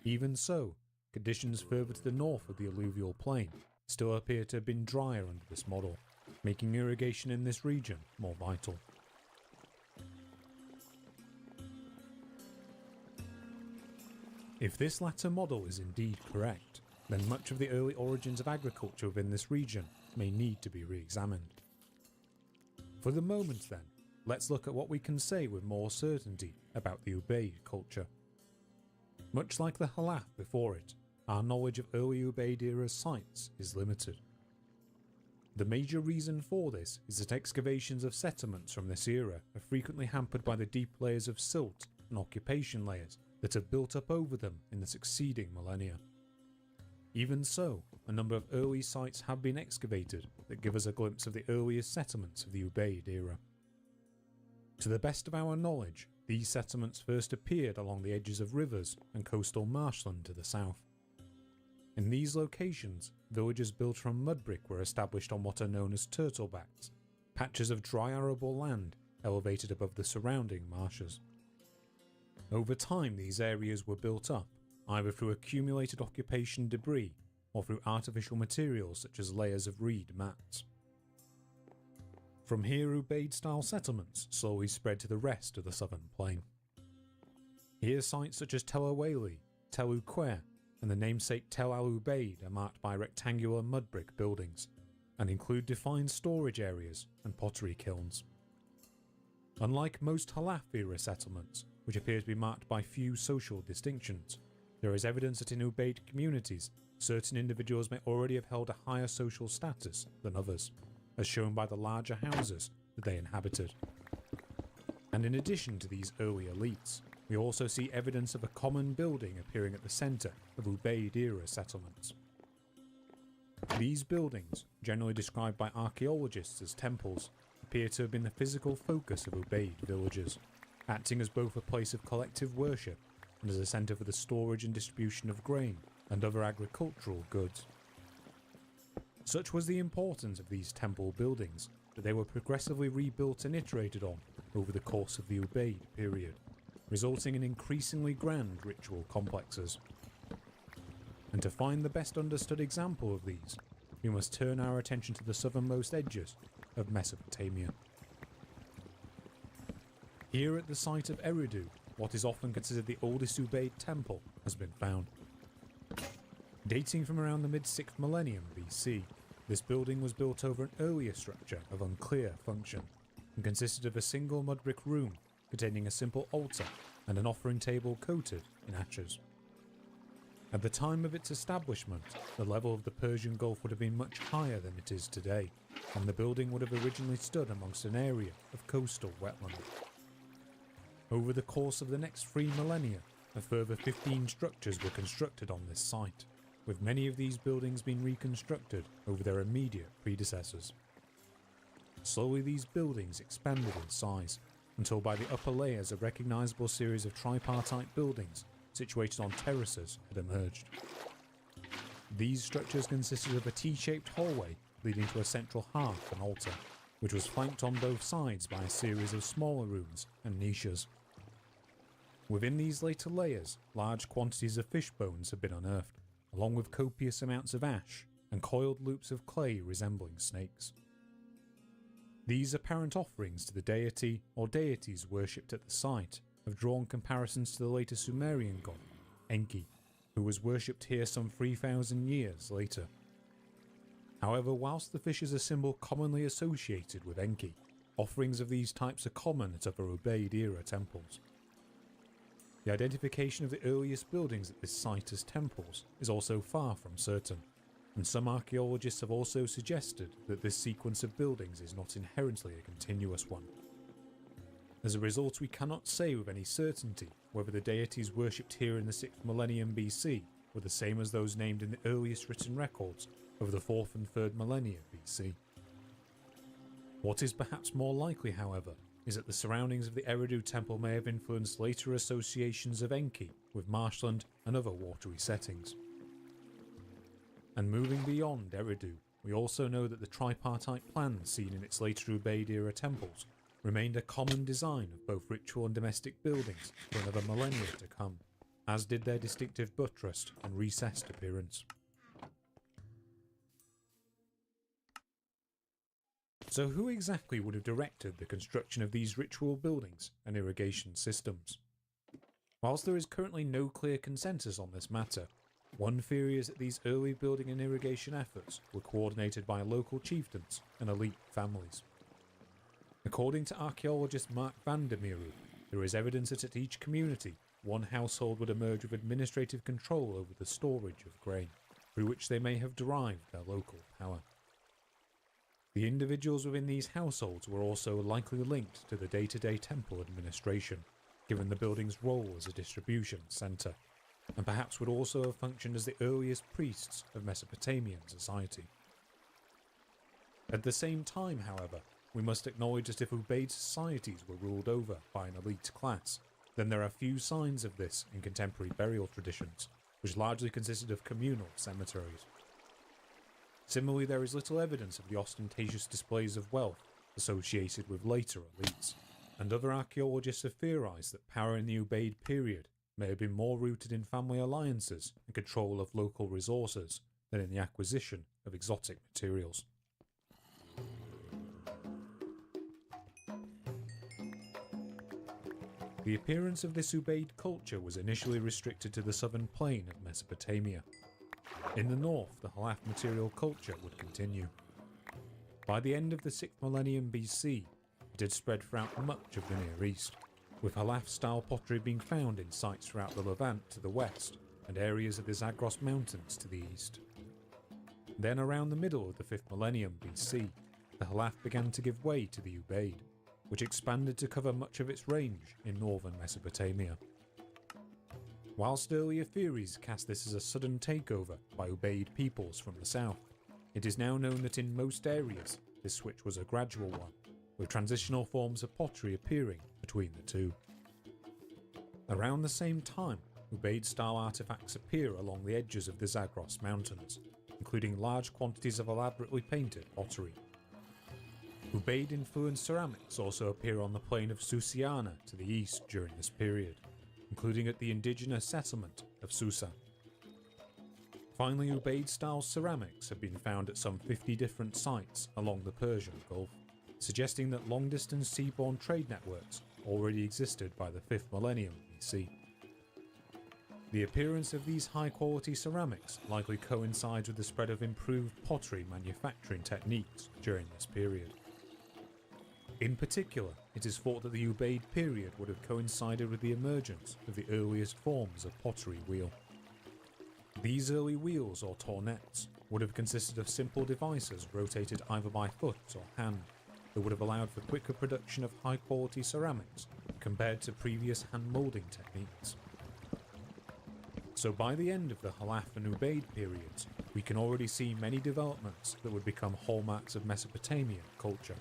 Speaker 5: Even so, conditions further to the north of the alluvial plain still appear to have been drier under this model, making irrigation in this region more vital. If this latter model is indeed correct, then much of the early origins of agriculture within this region may need to be re-examined. For the moment then, let's look at what we can say with more certainty about the Ubaid culture. Much like the Halaf before it, our knowledge of early Ubaid era sites is limited. The major reason for this is that excavations of settlements from this era are frequently hampered by the deep layers of silt and occupation layers that have built up over them in the succeeding millennia. Even so, a number of early sites have been excavated that give us a glimpse of the earliest settlements of the Ubaid era. To the best of our knowledge, these settlements first appeared along the edges of rivers and coastal marshland to the south. In these locations, villages built from mud brick were established on what are known as turtlebacks, patches of dry arable land elevated above the surrounding marshes. Over time, these areas were built up, either through accumulated occupation debris or through artificial materials such as layers of reed mats. From here, Ubaid-style settlements slowly spread to the rest of the southern plain. Here, sites such as Tel Aweli, Tel Uquare, and the namesake Tel al-Ubaid are marked by rectangular mud brick buildings, and include defined storage areas and pottery kilns. Unlike most Halaf-era settlements, which appear to be marked by few social distinctions, there is evidence that in Ubaid communities, certain individuals may already have held a higher social status than others, as shown by the larger houses that they inhabited. And in addition to these early elites, we also see evidence of a common building appearing at the centre of Ubaid-era settlements. These buildings, generally described by archaeologists as temples, appear to have been the physical focus of Ubaid villages, acting as both a place of collective worship and as a centre for the storage and distribution of grain and other agricultural goods. Such was the importance of these temple buildings that they were progressively rebuilt and iterated on over the course of the Ubaid period, resulting in increasingly grand ritual complexes. And to find the best understood example of these, we must turn our attention to the southernmost edges of Mesopotamia. Here at the site of Eridu, what is often considered the oldest Ubaid temple has been found. Dating from around the mid-6th millennium BC, this building was built over an earlier structure of unclear function, and consisted of a single mud brick room containing a simple altar and an offering table coated in ashes. At the time of its establishment, the level of the Persian Gulf would have been much higher than it is today, and the building would have originally stood amongst an area of coastal wetland. Over the course of the next 3 millennia, a further 15 structures were constructed on this site, with many of these buildings being reconstructed over their immediate predecessors. Slowly these buildings expanded in size, until by the upper layers a recognisable series of tripartite buildings situated on terraces had emerged. These structures consisted of a T-shaped hallway leading to a central hearth and altar, which was flanked on both sides by a series of smaller rooms and niches. Within these later layers, large quantities of fish bones had been unearthed, along with copious amounts of ash and coiled loops of clay resembling snakes. These apparent offerings to the deity or deities worshipped at the site have drawn comparisons to the later Sumerian god, Enki, who was worshipped here some 3,000 years later. However, whilst the fish is a symbol commonly associated with Enki, offerings of these types are common at other Ubaid-era temples. The identification of the earliest buildings at this site as temples is also far from certain, and some archaeologists have also suggested that this sequence of buildings is not inherently a continuous one. As a result, we cannot say with any certainty whether the deities worshipped here in the 6th millennium BC were the same as those named in the earliest written records of the 4th and 3rd millennia BC. What is perhaps more likely, however, is that the surroundings of the Eridu temple may have influenced later associations of Enki with marshland and other watery settings. And moving beyond Eridu, we also know that the tripartite plans seen in its later Ubaid-era temples remained a common design of both ritual and domestic buildings for another millennia to come, as did their distinctive buttressed and recessed appearance. So who exactly would have directed the construction of these ritual buildings and irrigation systems? Whilst there is currently no clear consensus on this matter, one theory is that these early building and irrigation efforts were coordinated by local chieftains and elite families. According to archaeologist Mark van der Meeru, there is evidence that at each community, one household would emerge with administrative control over the storage of grain, through which they may have derived their local power. The individuals within these households were also likely linked to the day-to-day temple administration, given the building's role as a distribution centre, and perhaps would also have functioned as the earliest priests of Mesopotamian society. At the same time, however, we must acknowledge that if Ubaid societies were ruled over by an elite class, then there are few signs of this in contemporary burial traditions, which largely consisted of communal cemeteries. Similarly, there is little evidence of the ostentatious displays of wealth associated with later elites, and other archaeologists have theorized that power in the Ubaid period may have been more rooted in family alliances and control of local resources than in the acquisition of exotic materials. The appearance of this Ubaid culture was initially restricted to the southern plain of Mesopotamia. In the north, the Halaf material culture would continue. By the end of the 6th millennium BC, it had spread throughout much of the Near East, with Halaf-style pottery being found in sites throughout the Levant to the west and areas of the Zagros Mountains to the east. Then around the middle of the 5th millennium BC, the Halaf began to give way to the Ubaid, which expanded to cover much of its range in northern Mesopotamia. Whilst earlier theories cast this as a sudden takeover by Ubaid peoples from the south, it is now known that in most areas this switch was a gradual one, with transitional forms of pottery appearing between the two. Around the same time, Ubaid-style artifacts appear along the edges of the Zagros Mountains, including large quantities of elaborately painted pottery. Ubaid-influenced ceramics also appear on the plain of Susiana to the east during this period, including at the indigenous settlement of Susa. Finally, Ubaid-style ceramics have been found at some 50 different sites along the Persian Gulf, suggesting that long-distance seaborne trade networks already existed by the 5th millennium BC. The appearance of these high-quality ceramics likely coincides with the spread of improved pottery manufacturing techniques during this period. In particular, it is thought that the Ubaid period would have coincided with the emergence of the earliest forms of pottery wheel. These early wheels, or tornettes, would have consisted of simple devices rotated either by foot or hand that would have allowed for quicker production of high-quality ceramics compared to previous hand-moulding techniques. So by the end of the Halaf and Ubaid periods, we can already see many developments that would become hallmarks of Mesopotamian culture.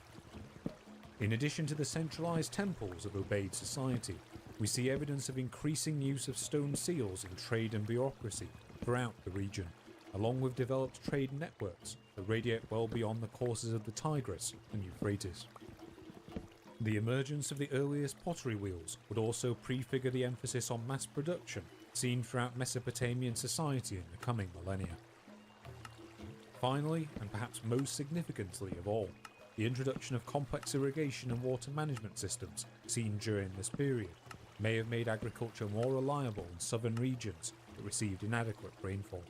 Speaker 5: In addition to the centralized temples of Ubaid society, we see evidence of increasing use of stone seals in trade and bureaucracy throughout the region, along with developed trade networks that radiate well beyond the courses of the Tigris and Euphrates. The emergence of the earliest pottery wheels would also prefigure the emphasis on mass production seen throughout Mesopotamian society in the coming millennia. Finally, and perhaps most significantly of all, the introduction of complex irrigation and water management systems seen during this period may have made agriculture more reliable in southern regions that received inadequate rainfall.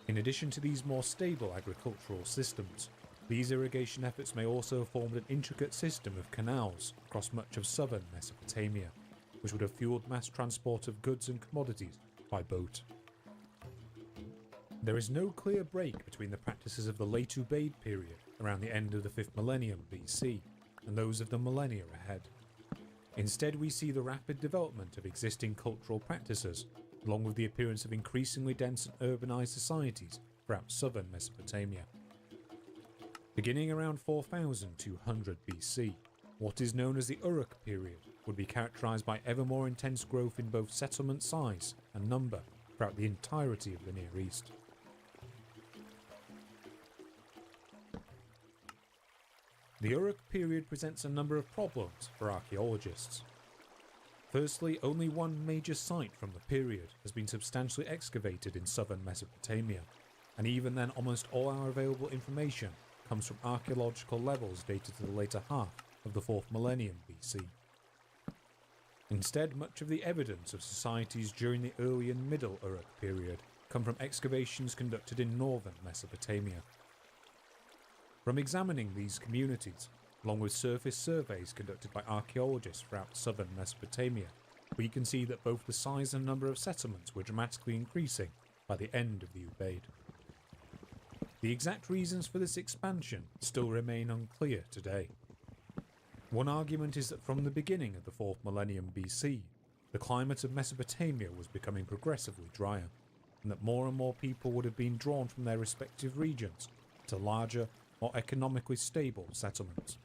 Speaker 5: In addition to these more stable agricultural systems, these irrigation efforts may also have formed an intricate system of canals across much of southern Mesopotamia, which would have fueled mass transport of goods and commodities by boat. There is no clear break between the practices of the late Ubaid period, around the end of the 5th millennium BC, and those of the millennia ahead. Instead, we see the rapid development of existing cultural practices, along with the appearance of increasingly dense and urbanized societies throughout southern Mesopotamia. Beginning around 4200 BC, what is known as the Uruk period would be characterized by ever more intense growth in both settlement size and number throughout the entirety of the Near East. The Uruk period presents a number of problems for archaeologists. Firstly, only one major site from the period has been substantially excavated in southern Mesopotamia, and even then almost all our available information comes from archaeological levels dated to the later half of the 4th millennium BC. Instead, much of the evidence of societies during the early and middle Uruk period come from excavations conducted in northern Mesopotamia. From examining these communities, along with surface surveys conducted by archaeologists throughout southern Mesopotamia, we can see that both the size and number of settlements were dramatically increasing by the end of the Ubaid. The exact reasons for this expansion still remain unclear today. One argument is that from the beginning of the 4th millennium BC, the climate of Mesopotamia was becoming progressively drier, and that more and more people would have been drawn from their respective regions to larger, more economically stable settlements.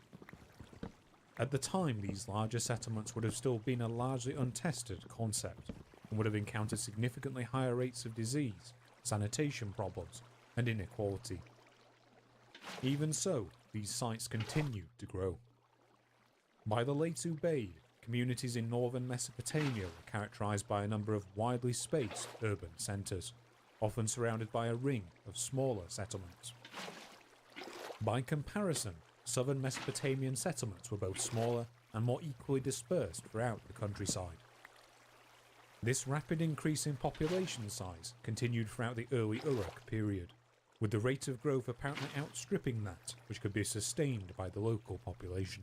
Speaker 5: At the time, these larger settlements would have still been a largely untested concept, and would have encountered significantly higher rates of disease, sanitation problems, and inequality. Even so, these sites continued to grow. By the late Ubaid, communities in northern Mesopotamia were characterized by a number of widely spaced urban centers, often surrounded by a ring of smaller settlements. By comparison, southern Mesopotamian settlements were both smaller and more equally dispersed throughout the countryside. This rapid increase in population size continued throughout the early Uruk period, with the rate of growth apparently outstripping that which could be sustained by the local population.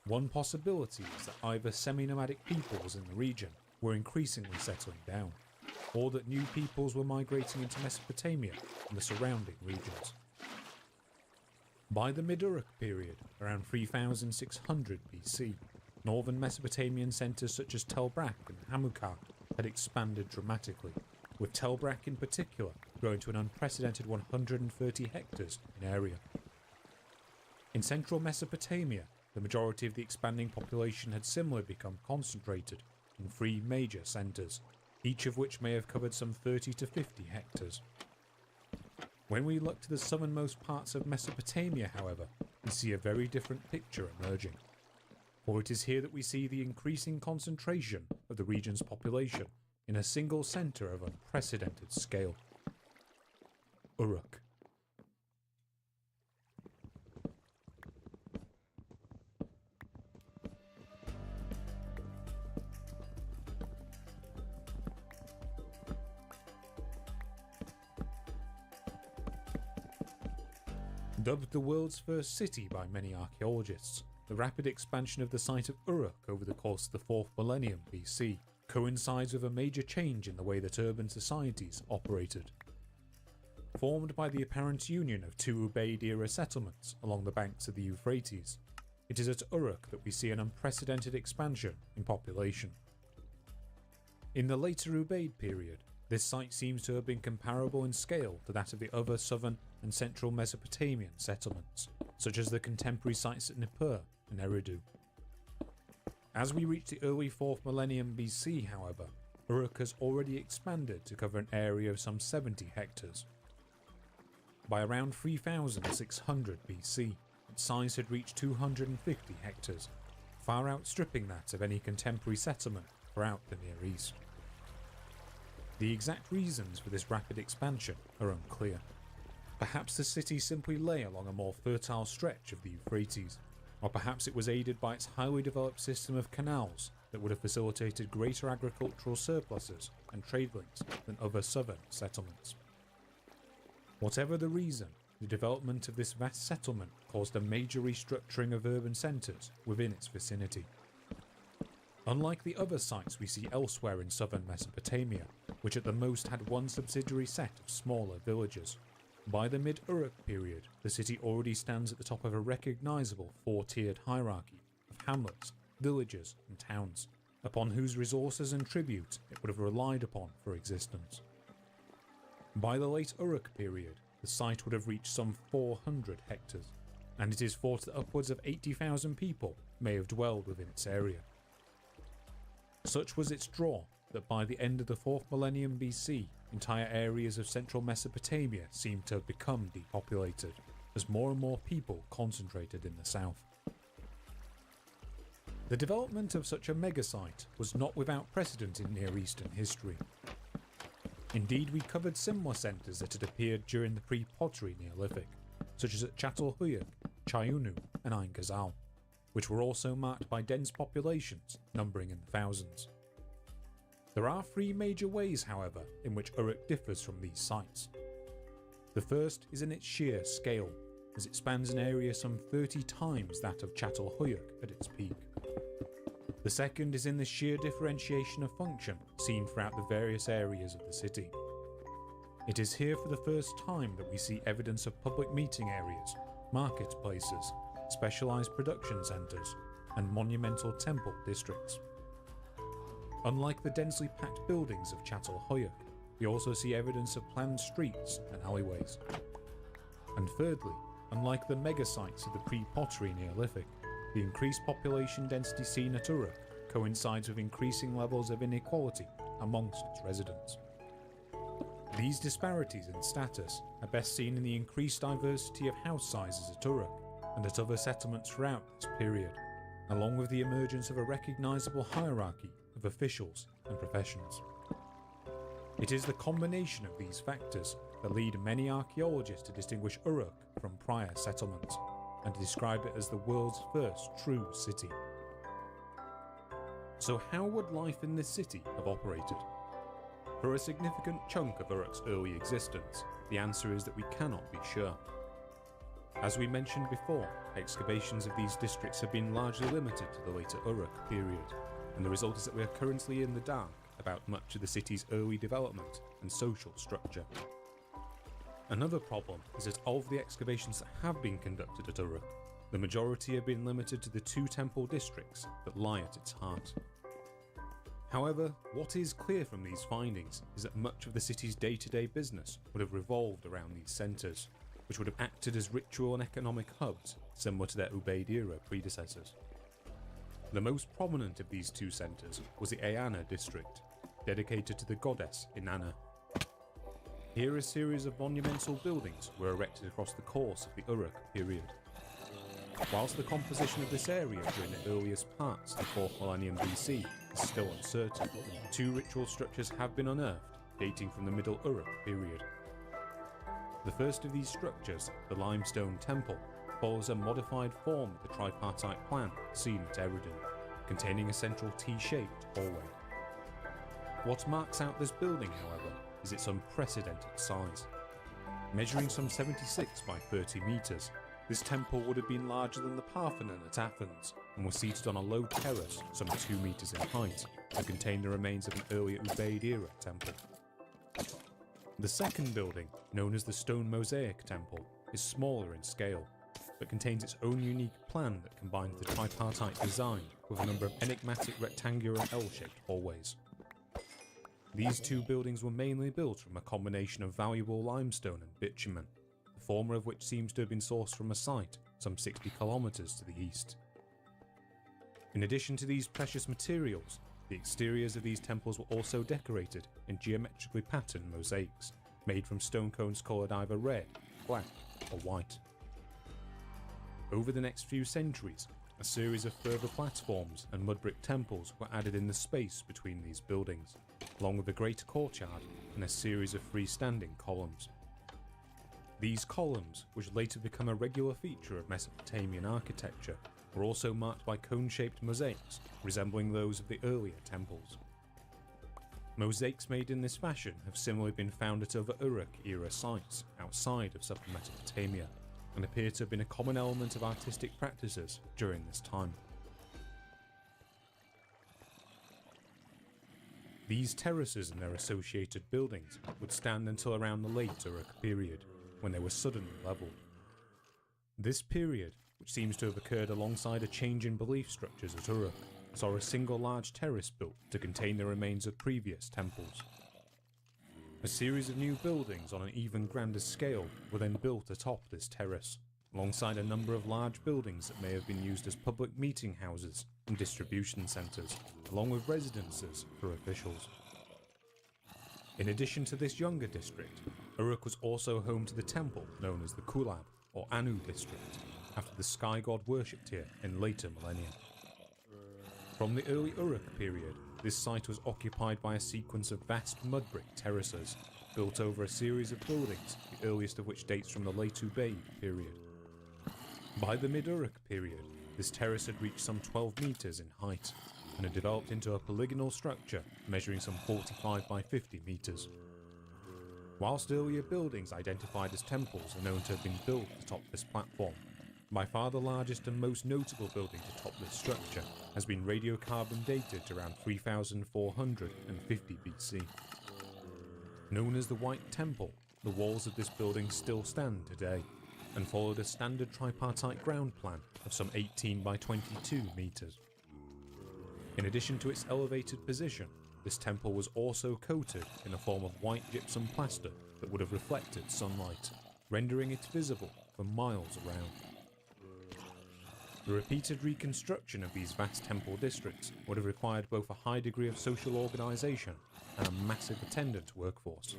Speaker 5: One possibility is that either semi-nomadic peoples in the region were increasingly settling down, or that new peoples were migrating into Mesopotamia and the surrounding regions. By the mid-Uruk period, around 3600 BC, northern Mesopotamian centres such as Tel Brak and Hamukar had expanded dramatically, with Tel Brak in particular growing to an unprecedented 130 hectares in area. In central Mesopotamia, the majority of the expanding population had similarly become concentrated in 3 major centres, each of which may have covered some 30 to 50 hectares. When we look to the southernmost parts of Mesopotamia, however, we see a very different picture emerging. For it is here that we see the increasing concentration of the region's population in a single centre of unprecedented scale. Uruk. Dubbed the world's first city by many archaeologists, the rapid expansion of the site of Uruk over the course of the 4th millennium BC coincides with a major change in the way that urban societies operated. Formed by the apparent union of 2 Ubaid-era settlements along the banks of the Euphrates, it is at Uruk that we see an unprecedented expansion in population. In the later Ubaid period, this site seems to have been comparable in scale to that of the other southern and central Mesopotamian settlements, such as the contemporary sites at Nippur and Eridu. As we reach the early 4th millennium BC, however, Uruk has already expanded to cover an area of some 70 hectares. By around 3600 BC, its size had reached 250 hectares, far outstripping that of any contemporary settlement throughout the Near East. The exact reasons for this rapid expansion are unclear. Perhaps the city simply lay along a more fertile stretch of the Euphrates, or perhaps it was aided by its highly developed system of canals that would have facilitated greater agricultural surpluses and trade links than other southern settlements. Whatever the reason, the development of this vast settlement caused a major restructuring of urban centres within its vicinity. Unlike the other sites we see elsewhere in southern Mesopotamia, which at the most had one subsidiary set of smaller villages, by the mid-Uruk period, the city already stands at the top of a recognisable 4-tiered hierarchy of hamlets, villages and towns, upon whose resources and tribute it would have relied upon for existence. By the late Uruk period, the site would have reached some 400 hectares, and it is thought that upwards of 80,000 people may have dwelled within its area. Such was its draw that by the end of the 4th millennium BC, entire areas of central Mesopotamia seemed to have become depopulated, as more and more people concentrated in the south. The development of such a megasite was not without precedent in Near Eastern history. Indeed, we covered similar centres that had appeared during the pre-pottery Neolithic, such as at Çatalhöyük, Çayunu and Ain Ghazal, which were also marked by dense populations numbering in the thousands. There are 3 major ways, however, in which Uruk differs from these sites. The first is in its sheer scale, as it spans an area some 30 times that of Çatalhöyük at its peak. The second is in the sheer differentiation of function seen throughout the various areas of the city. It is here for the first time that we see evidence of public meeting areas, marketplaces, specialised production centres, and monumental temple districts. Unlike the densely packed buildings of Çatalhöyük, we also see evidence of planned streets and alleyways. And thirdly, unlike the megasites of the pre-pottery Neolithic, the increased population density seen at Uruk coincides with increasing levels of inequality amongst its residents. These disparities in status are best seen in the increased diversity of house sizes at Uruk and at other settlements throughout this period, along with the emergence of a recognisable hierarchy of officials and professions. It is the combination of these factors that lead many archaeologists to distinguish Uruk from prior settlements, and to describe it as the world's first true city. So how would life in this city have operated? For a significant chunk of Uruk's early existence, the answer is that we cannot be sure. As we mentioned before, excavations of these districts have been largely limited to the later Uruk period, and the result is that we are currently in the dark about much of the city's early development and social structure. Another problem is that of the excavations that have been conducted at Uruk, the majority have been limited to the 2 temple districts that lie at its heart. However, what is clear from these findings is that much of the city's day-to-day business would have revolved around these centres, which would have acted as ritual and economic hubs similar to their Ubaid era predecessors. The most prominent of these 2 centres was the Eanna district, dedicated to the goddess Inanna. Here a series of monumental buildings were erected across the course of the Uruk period. Whilst the composition of this area during the earliest parts of the 4th millennium BC is still uncertain, 2 ritual structures have been unearthed dating from the Middle Uruk period. The first of these structures, the limestone temple, follows a modified form of the tripartite plan seen at Eridu, containing a central T-shaped hallway. What marks out this building, however, is its unprecedented size. Measuring some 76 by 30 metres, this temple would have been larger than the Parthenon at Athens and was seated on a low terrace some 2 metres in height to contain the remains of an earlier Ubaid era temple. The second building, known as the Stone Mosaic Temple, is smaller in scale, but contains its own unique plan that combines the tripartite design with a number of enigmatic rectangular L-shaped hallways. These two buildings were mainly built from a combination of valuable limestone and bitumen, the former of which seems to have been sourced from a site some 60 kilometers to the east. In addition to these precious materials, the exteriors of these temples were also decorated in geometrically patterned mosaics, made from stone cones coloured either red, black, or white. Over the next few centuries, a series of further platforms and mud brick temples were added in the space between these buildings, along with a greater courtyard and a series of freestanding columns. These columns, which later become a regular feature of Mesopotamian architecture, were also marked by cone-shaped mosaics resembling those of the earlier temples. Mosaics made in this fashion have similarly been found at other Uruk-era sites outside of southern Mesopotamia, and appear to have been a common element of artistic practices during this time. These terraces and their associated buildings would stand until around the late Uruk period, when they were suddenly levelled. This period, which seems to have occurred alongside a change in belief structures at Uruk, saw a single large terrace built to contain the remains of previous temples. A series of new buildings on an even grander scale were then built atop this terrace, alongside a number of large buildings that may have been used as public meeting houses and distribution centres, along with residences for officials. In addition to this younger district, Uruk was also home to the temple known as the Kulab, or Anu district, after the sky god worshipped here in later millennia. From the early Uruk period, this site was occupied by a sequence of vast mud brick terraces, built over a series of buildings, the earliest of which dates from the late Ubaid period. By the mid-Uruk period, this terrace had reached some 12 metres in height, and had developed into a polygonal structure measuring some 45 by 50 metres. Whilst earlier buildings identified as temples are known to have been built atop this platform, by far the largest and most notable building to top this structure has been radiocarbon dated around 3450 BC. Known as the White Temple, the walls of this building still stand today, and followed a standard tripartite ground plan of some 18 by 22 metres. In addition to its elevated position, this temple was also coated in a form of white gypsum plaster that would have reflected sunlight, rendering it visible for miles around. The repeated reconstruction of these vast temple districts would have required both a high degree of social organisation and a massive attendant workforce.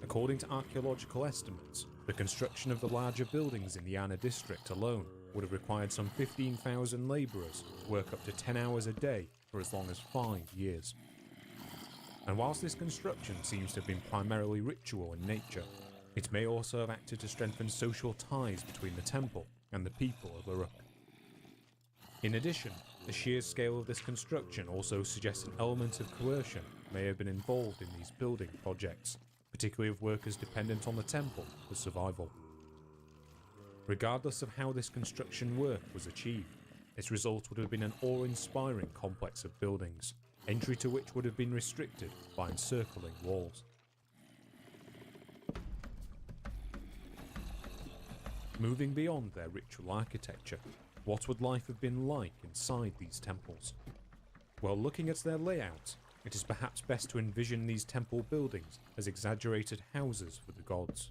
Speaker 5: According to archaeological estimates, the construction of the larger buildings in the Ana district alone would have required some 15,000 labourers to work up to 10 hours a day for as long as 5 years. And whilst this construction seems to have been primarily ritual in nature, it may also have acted to strengthen social ties between the temple and the people of Uruk. In addition, the sheer scale of this construction also suggests an element of coercion may have been involved in these building projects, particularly of workers dependent on the temple for survival. Regardless of how this construction work was achieved, its result would have been an awe-inspiring complex of buildings, entry to which would have been restricted by encircling walls. Moving beyond their ritual architecture, what would life have been like inside these temples? Well, looking at their layout, it is perhaps best to envision these temple buildings as exaggerated houses for the gods.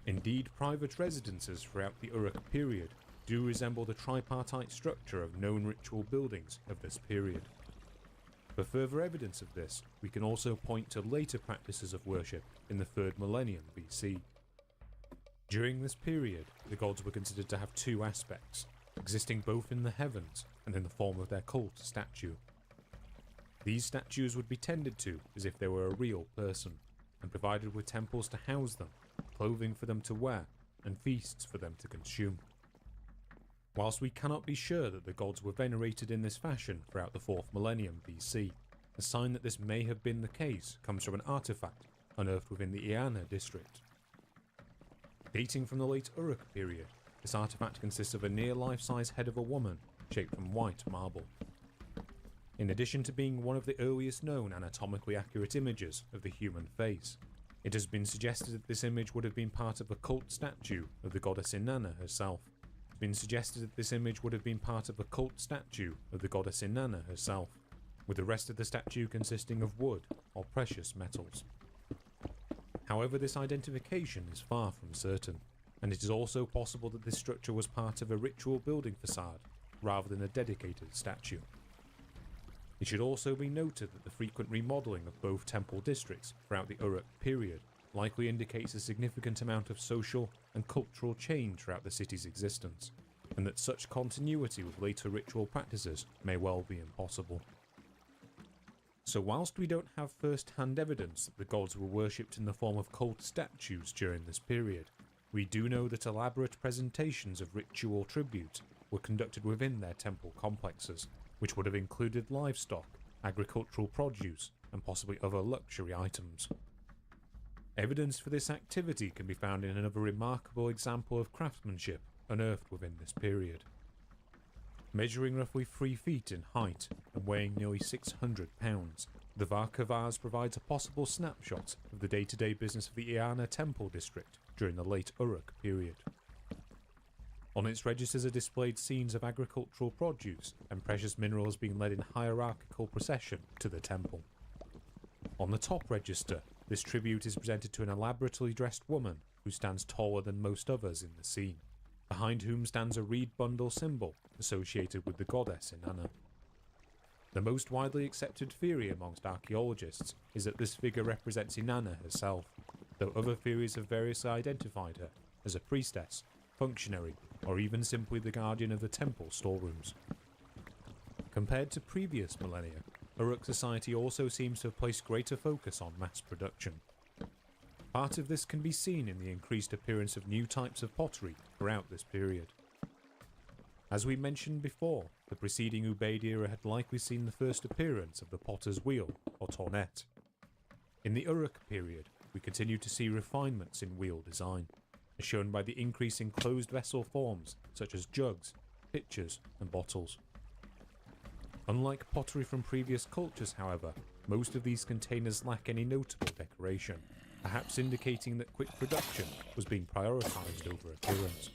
Speaker 5: Indeed, private residences throughout the Uruk period do resemble the tripartite structure of known ritual buildings of this period. For further evidence of this, we can also point to later practices of worship in the 3rd millennium BC. During this period, the gods were considered to have two aspects, existing both in the heavens and in the form of their cult statue. These statues would be tended to as if they were a real person, and provided with temples to house them, clothing for them to wear, and feasts for them to consume. Whilst we cannot be sure that the gods were venerated in this fashion throughout the 4th millennium BC, a sign that this may have been the case comes from an artifact unearthed within the Iana district. Dating from the late Uruk period, this artifact consists of a near life-size head of a woman shaped from white marble. In addition to being one of the earliest known anatomically accurate images of the human face, it has been suggested that this image would have been part of a cult statue of the goddess Inanna herself. with the rest of the statue consisting of wood or precious metals. However, this identification is far from certain, and it is also possible that this structure was part of a ritual building facade rather than a dedicated statue. It should also be noted that the frequent remodelling of both temple districts throughout the Uruk period likely indicates a significant amount of social and cultural change throughout the city's existence, and that such continuity with later ritual practices may well be impossible. So whilst we don't have first-hand evidence that the gods were worshipped in the form of cult statues during this period, we do know that elaborate presentations of ritual tribute were conducted within their temple complexes, which would have included livestock, agricultural produce, and possibly other luxury items. Evidence for this activity can be found in another remarkable example of craftsmanship unearthed within this period. Measuring roughly 3 feet in height and weighing nearly 600 pounds, the Varka vase provides a possible snapshot of the day-to-day business of the Iana Temple district during the late Uruk period. On its registers are displayed scenes of agricultural produce and precious minerals being led in hierarchical procession to the temple. On the top register, this tribute is presented to an elaborately dressed woman who stands taller than most others in the scene, behind whom stands a reed bundle symbol associated with the goddess Inanna. The most widely accepted theory amongst archaeologists is that this figure represents Inanna herself, though other theories have variously identified her as a priestess, functionary, or even simply the guardian of the temple storerooms. Compared to previous millennia, Uruk society also seems to have placed greater focus on mass production. Part of this can be seen in the increased appearance of new types of pottery throughout this period. As we mentioned before, the preceding Ubaid era had likely seen the first appearance of the potter's wheel, or tornet. In the Uruk period, we continue to see refinements in wheel design, as shown by the increase in closed vessel forms such as jugs, pitchers, and bottles. Unlike pottery from previous cultures, however, most of these containers lack any notable decoration, perhaps indicating that quick production was being prioritised over appearance.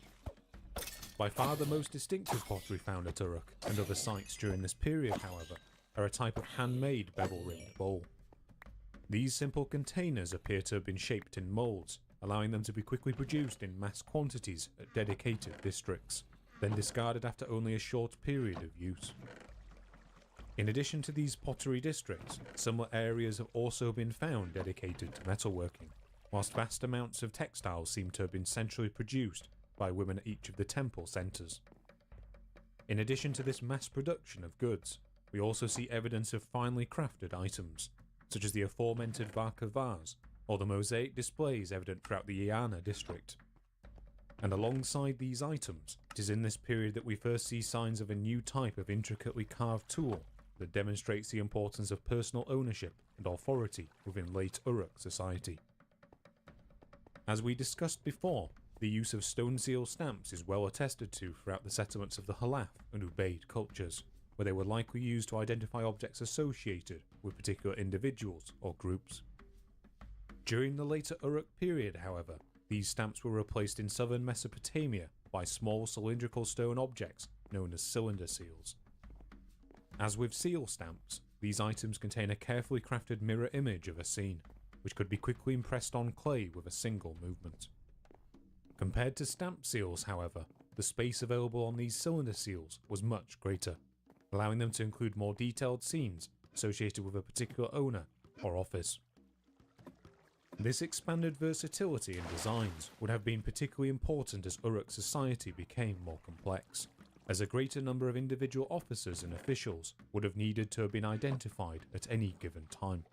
Speaker 5: By far the most distinctive pottery found at Uruk and other sites during this period, however, are a type of handmade bevel-rimmed bowl. These simple containers appear to have been shaped in moulds, allowing them to be quickly produced in mass quantities at dedicated districts, then discarded after only a short period of use. In addition to these pottery districts, similar areas have also been found dedicated to metalworking, whilst vast amounts of textiles seem to have been centrally produced by women at each of the temple centres. In addition to this mass production of goods, we also see evidence of finely crafted items, such as the aforementioned Varka vase, or the mosaic displays evident throughout the Iana district. And alongside these items, it is in this period that we first see signs of a new type of intricately carved tool that demonstrates the importance of personal ownership and authority within late Uruk society. As we discussed before, the use of stone seal stamps is well attested to throughout the settlements of the Halaf and Ubaid cultures, where they were likely used to identify objects associated with particular individuals or groups. During the later Uruk period, however, these stamps were replaced in southern Mesopotamia by small cylindrical stone objects known as cylinder seals. As with seal stamps, these items contain a carefully crafted mirror image of a scene, which could be quickly impressed on clay with a single movement. Compared to stamp seals, however, the space available on these cylinder seals was much greater, allowing them to include more detailed scenes associated with a particular owner or office. This expanded versatility in designs would have been particularly important as Uruk society became more complex, as a greater number of individual officers and officials would have needed to have been identified at any given time.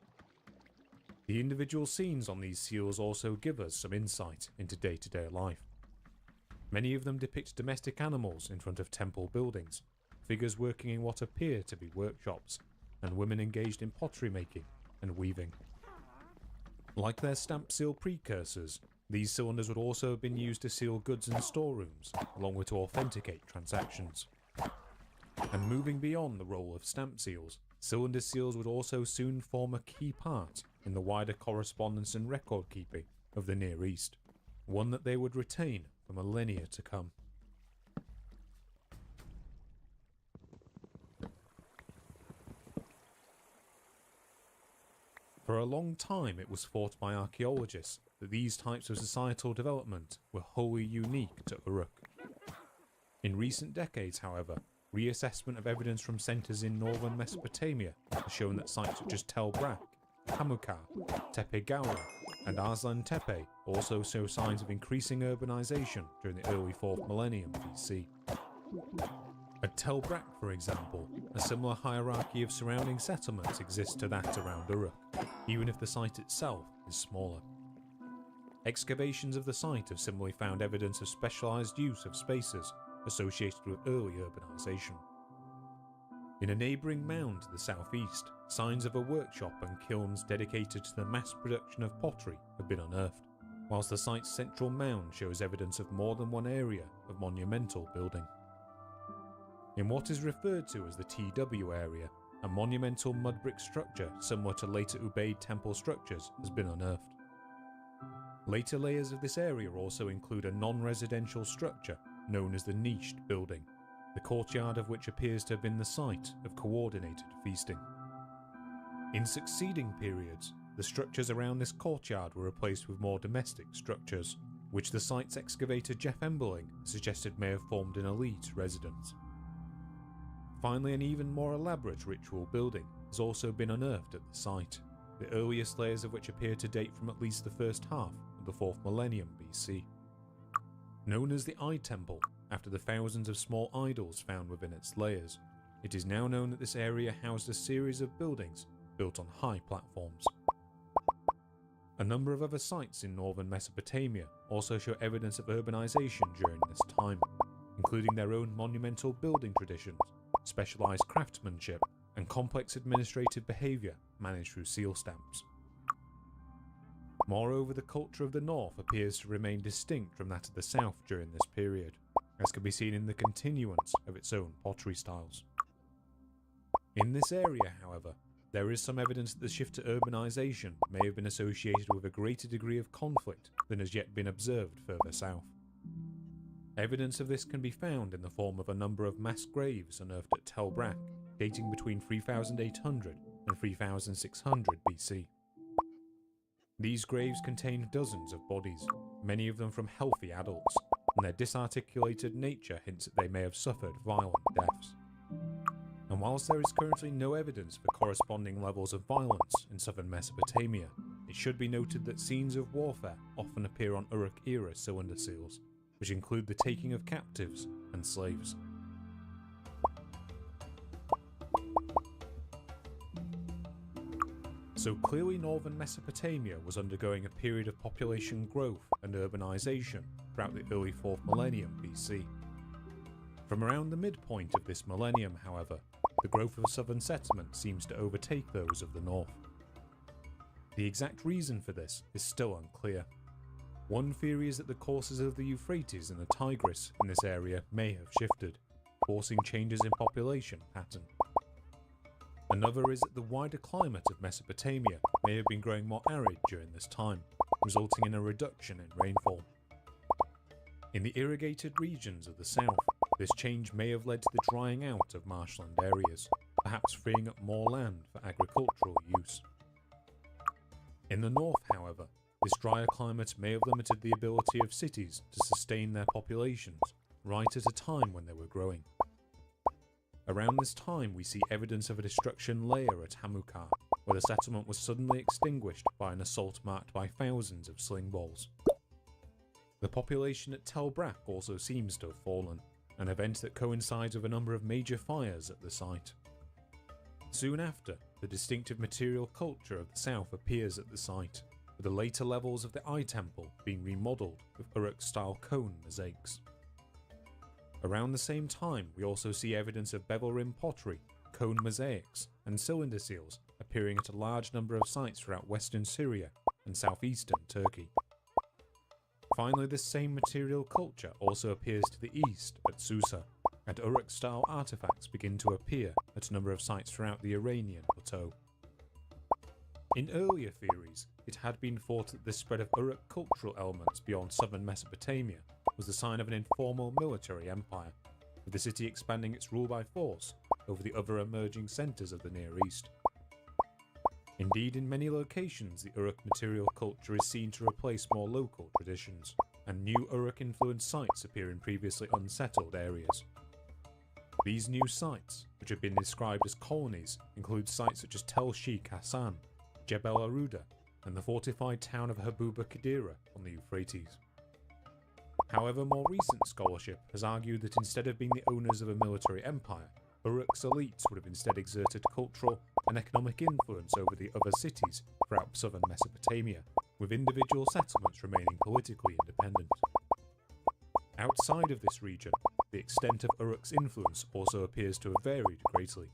Speaker 5: The individual scenes on these seals also give us some insight into day-to-day life. Many of them depict domestic animals in front of temple buildings, figures working in what appear to be workshops, and women engaged in pottery making and weaving. Like their stamp seal precursors, these cylinders would also have been used to seal goods in storerooms, along with to authenticate transactions. And moving beyond the role of stamp seals, cylinder seals would also soon form a key part in the wider correspondence and record keeping of the Near East, one that they would retain for millennia to come. For a long time it was thought by archaeologists that these types of societal development were wholly unique to Uruk. In recent decades, however, reassessment of evidence from centres in northern Mesopotamia has shown that sites such as Tel Brak, Hamukar, Tepe Gawra, and Arslan Tepe also show signs of increasing urbanisation during the early 4th millennium BC. At Tel Brak, for example, a similar hierarchy of surrounding settlements exists to that around Uruk, even if the site itself is smaller. Excavations of the site have similarly found evidence of specialised use of spaces associated with early urbanisation. In a neighbouring mound to the southeast, signs of a workshop and kilns dedicated to the mass production of pottery have been unearthed, whilst the site's central mound shows evidence of more than one area of monumental building. In what is referred to as the TW area, a monumental mud brick structure similar to later Ubaid temple structures has been unearthed. Later layers of this area also include a non-residential structure known as the niched building, the courtyard of which appears to have been the site of coordinated feasting. In succeeding periods, the structures around this courtyard were replaced with more domestic structures, which the site's excavator Jeff Emberling suggested may have formed an elite residence. Finally, an even more elaborate ritual building has also been unearthed at the site, the earliest layers of which appear to date from at least the first half of the 4th millennium BC. Known as the Eye Temple, after the thousands of small idols found within its layers, it is now known that this area housed a series of buildings built on high platforms. A number of other sites in northern Mesopotamia also show evidence of urbanization during this time, including their own monumental building traditions, specialized craftsmanship, and complex administrative behavior managed through seal stamps. Moreover, the culture of the north appears to remain distinct from that of the south during this period, as can be seen in the continuance of its own pottery styles. In this area, however, there is some evidence that the shift to urbanization may have been associated with a greater degree of conflict than has yet been observed further south. Evidence of this can be found in the form of a number of mass graves unearthed at Tel Brak, dating between 3800 and 3600 BC. These graves contain dozens of bodies, many of them from healthy adults, and their disarticulated nature hints that they may have suffered violent deaths. And whilst there is currently no evidence for corresponding levels of violence in southern Mesopotamia, it should be noted that scenes of warfare often appear on Uruk-era cylinder seals, which include the taking of captives and slaves. So clearly northern Mesopotamia was undergoing a period of population growth and urbanization throughout the early 4th millennium BC. From around the midpoint of this millennium, however, the growth of southern settlement seems to overtake those of the north. The exact reason for this is still unclear. One theory is that the courses of the Euphrates and the Tigris in this area may have shifted, forcing changes in population pattern. Another is that the wider climate of Mesopotamia may have been growing more arid during this time, resulting in a reduction in rainfall. In the irrigated regions of the south, this change may have led to the drying out of marshland areas, perhaps freeing up more land for agricultural use. In the north, however, this drier climate may have limited the ability of cities to sustain their populations right at a time when they were growing. Around this time we see evidence of a destruction layer at Hamukar, where the settlement was suddenly extinguished by an assault marked by thousands of sling balls. The population at Tel Brak also seems to have fallen, an event that coincides with a number of major fires at the site. Soon after, the distinctive material culture of the south appears at the site, with the later levels of the Eye Temple being remodelled with Uruk-style cone mosaics. Around the same time, we also see evidence of bevel rim pottery, cone mosaics, and cylinder seals appearing at a large number of sites throughout western Syria and southeastern Turkey. Finally, this same material culture also appears to the east at Susa, and Uruk-style artifacts begin to appear at a number of sites throughout the Iranian plateau. In earlier theories, it had been thought that the spread of Uruk cultural elements beyond southern Mesopotamia was the sign of an informal military empire, with the city expanding its rule by force over the other emerging centres of the Near East. Indeed, in many locations, the Uruk material culture is seen to replace more local traditions, and new Uruk-influenced sites appear in previously unsettled areas. These new sites, which have been described as colonies, include sites such as Tel Sheikh Hassan, Jebel Aruda, and the fortified town of Habuba Qadira on the Euphrates. However, more recent scholarship has argued that instead of being the owners of a military empire, Uruk's elites would have instead exerted cultural and economic influence over the other cities throughout southern Mesopotamia, with individual settlements remaining politically independent. Outside of this region, the extent of Uruk's influence also appears to have varied greatly.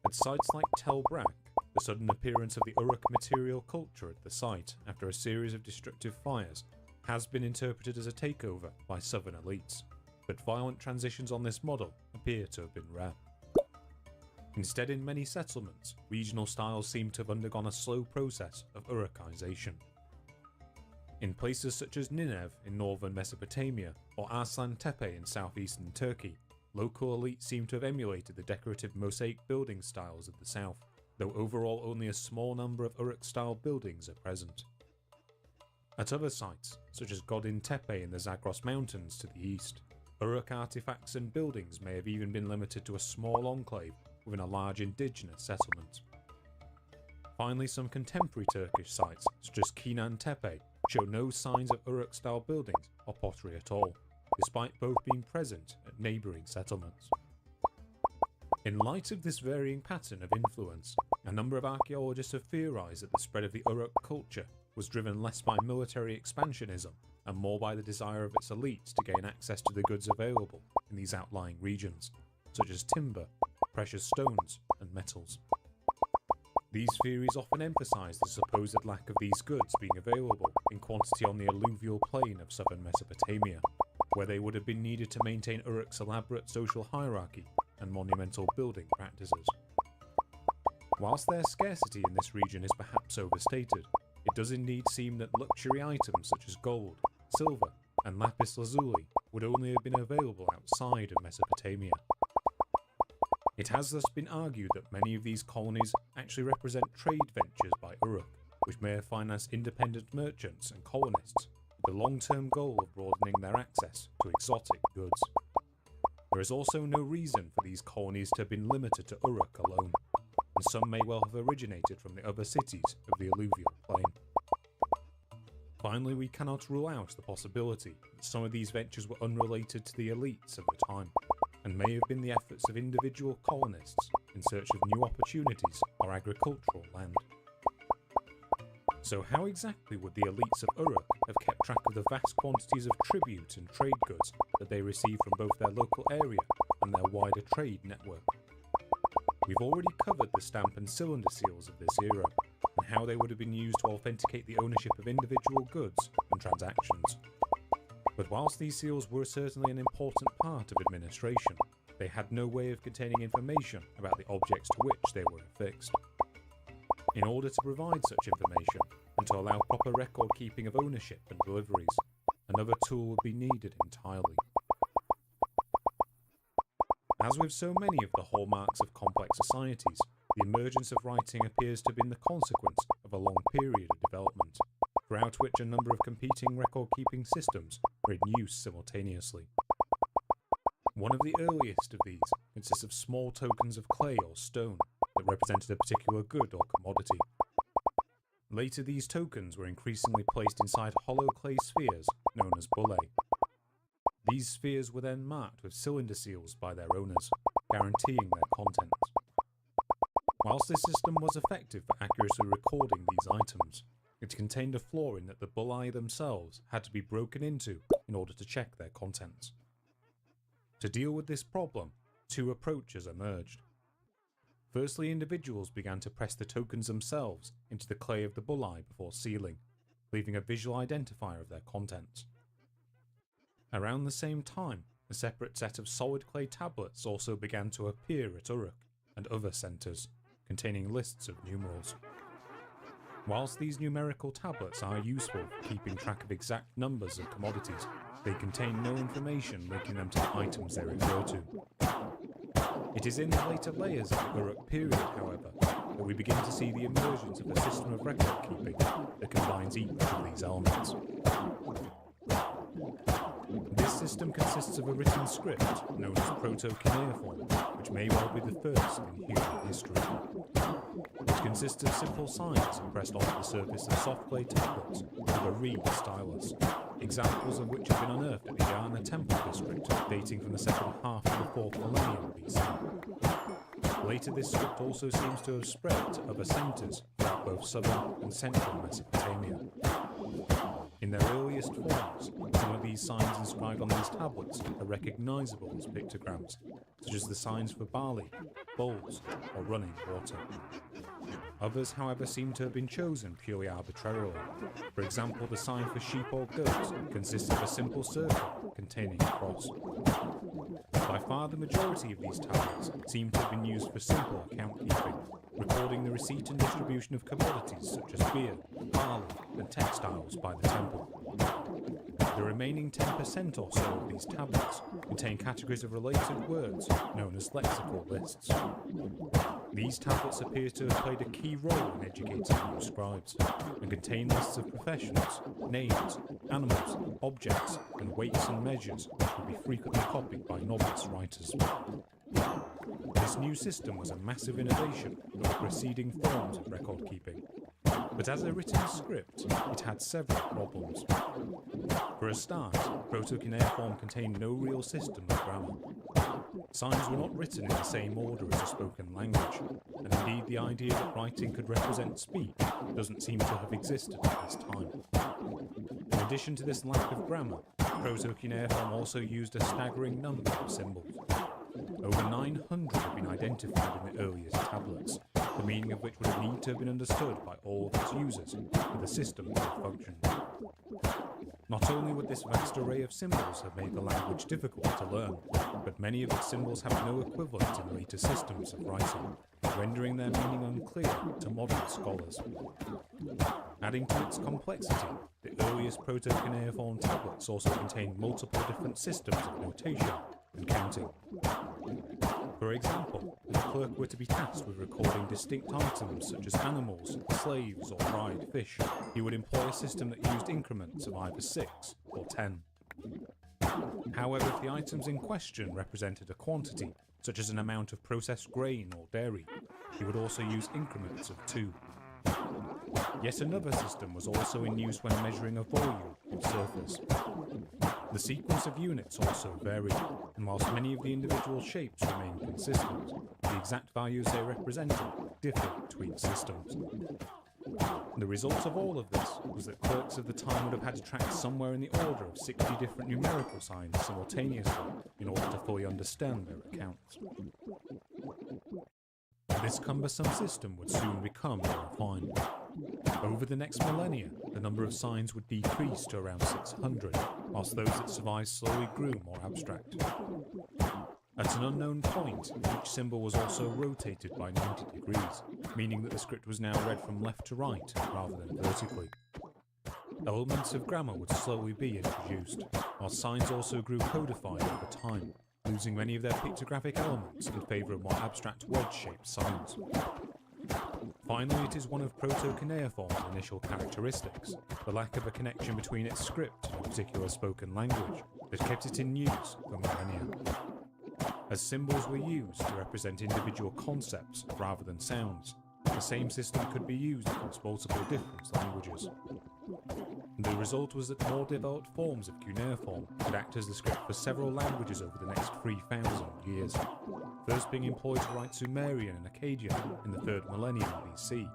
Speaker 5: At sites like Tel Brak, the sudden appearance of the Uruk material culture at the site after a series of destructive fires has been interpreted as a takeover by southern elites, but violent transitions on this model appear to have been rare. Instead, in many settlements, regional styles seem to have undergone a slow process of Urukization. In places such as Nineveh in northern Mesopotamia or Arslan Tepe in southeastern Turkey, local elites seem to have emulated the decorative mosaic building styles of the south, though overall only a small number of Uruk-style buildings are present. At other sites, such as Godin Tepe in the Zagros Mountains to the east, Uruk artifacts and buildings may have even been limited to a small enclave within a large indigenous settlement. Finally, some contemporary Turkish sites, such as Kinan Tepe, show no signs of Uruk-style buildings or pottery at all, despite both being present at neighbouring settlements. In light of this varying pattern of influence, a number of archaeologists have theorised that the spread of the Uruk culture was driven less by military expansionism and more by the desire of its elites to gain access to the goods available in these outlying regions, such as timber, precious stones, and metals. These theories often emphasise the supposed lack of these goods being available in quantity on the alluvial plain of southern Mesopotamia, where they would have been needed to maintain Uruk's elaborate social hierarchy and monumental building practices. Whilst their scarcity in this region is perhaps overstated, it does indeed seem that luxury items such as gold, silver, and lapis lazuli would only have been available outside of Mesopotamia. It has thus been argued that many of these colonies actually represent trade ventures by Uruk, which may have financed independent merchants and colonists with the long-term goal of broadening their access to exotic goods. There is also no reason for these colonies to have been limited to Uruk alone, and some may well have originated from the other cities of the alluvial plain. Finally, we cannot rule out the possibility that some of these ventures were unrelated to the elites of the time, and may have been the efforts of individual colonists in search of new opportunities or agricultural land. So how exactly would the elites of Uruk have kept track of the vast quantities of tribute and trade goods that they received from both their local area and their wider trade network? We've already covered the stamp and cylinder seals of this era, and how they would have been used to authenticate the ownership of individual goods and transactions. But whilst these seals were certainly an important part of administration, they had no way of containing information about the objects to which they were affixed. In order to provide such information, and to allow proper record keeping of ownership and deliveries, another tool would be needed entirely. As with so many of the hallmarks of complex societies, the emergence of writing appears to have been the consequence of a long period of development, throughout which a number of competing record-keeping systems were in use simultaneously. One of the earliest of these consists of small tokens of clay or stone that represented a particular good or commodity. Later, these tokens were increasingly placed inside hollow clay spheres known as bullae. These spheres were then marked with cylinder seals by their owners, guaranteeing their contents. Whilst this system was effective for accurately recording these items, it contained a flaw in that the bullae themselves had to be broken into in order to check their contents. To deal with this problem, two approaches emerged. Firstly, individuals began to press the tokens themselves into the clay of the bullae before sealing, leaving a visual identifier of their contents. Around the same time, a separate set of solid clay tablets also began to appear at Uruk and other centres, containing lists of numerals. Whilst these numerical tablets are useful for keeping track of exact numbers of commodities, they contain no information linking them to the items they refer to. It is in the later layers of the Uruk period, however, that we begin to see the emergence of a system of record keeping that combines each of these elements. This system consists of a written script known as proto-cuneiform, which may well be the first in human history. It consists of simple signs impressed onto the surface of soft clay tablets with a reed stylus, examples of which have been unearthed at the Yana Temple district dating from the second half of the 4th millennium BC. Later, this script also seems to have spread to other centres throughout both southern and central Mesopotamia. In their earliest forms, some of these signs inscribed on these tablets are recognisable as pictograms, such as the signs for barley, bulls, or running water. Others, however, seem to have been chosen purely arbitrarily. For example, the sign for sheep or goats consists of a simple circle containing a cross. By far the majority of these tablets seem to have been used for simple account keeping, recording the receipt and distribution of commodities such as beer, barley, and textiles by the temple. The remaining 10% or so of these tablets contain categories of related words known as lexical lists. These tablets appear to have played a key role in educating new scribes, and contain lists of professions, names, animals, objects, and weights and measures that would be frequently copied by novice writers. This new system was a massive innovation over preceding forms of record keeping, but as a written script, it had several problems. For a start, proto-cuneiform contained no real system of grammar. Signs were not written in the same order as a spoken language, and indeed the idea that writing could represent speech doesn't seem to have existed at this time. In addition to this lack of grammar, proto-cuneiform also used a staggering number of symbols. Over 900 have been identified in the earliest tablets, the meaning of which would have need to have been understood by all of its users for the system to have functioned. Not only would this vast array of symbols have made the language difficult to learn, but many of its symbols have no equivalent in later systems of writing, rendering their meaning unclear to modern scholars. Adding to its complexity, the earliest proto-cuneiform tablets also contained multiple different systems of notation and counting. For example, if a clerk were to be tasked with recording distinct items such as animals, slaves, or dried fish, he would employ a system that used increments of either 6 or 10. However, if the items in question represented a quantity, such as an amount of processed grain or dairy, he would also use increments of 2. Yet another system was also in use when measuring a volume or surface. The sequence of units also varied, and whilst many of the individual shapes remain consistent, the exact values they represented differ between systems. The result of all of this was that clerks of the time would have had to track somewhere in the order of 60 different numerical signs simultaneously in order to fully understand their accounts. This cumbersome system would soon become more refined. Over the next millennia, the number of signs would decrease to around 600, whilst those that survived slowly grew more abstract. At an unknown point, each symbol was also rotated by 90 degrees, meaning that the script was now read from left to right rather than vertically. Elements of grammar would slowly be introduced, while signs also grew codified over time, losing many of their pictographic elements in favour of more abstract wedge-shaped signs. Finally, it is one of proto-cuneiform's initial characteristics, the lack of a connection between its script and a particular spoken language, that kept it in use for millennia. As symbols were used to represent individual concepts rather than sounds, the same system could be used across multiple different languages. The result was that more developed forms of cuneiform could act as the script for several languages over the next 3,000 years, first being employed to write Sumerian and Akkadian in the 3rd millennium BC,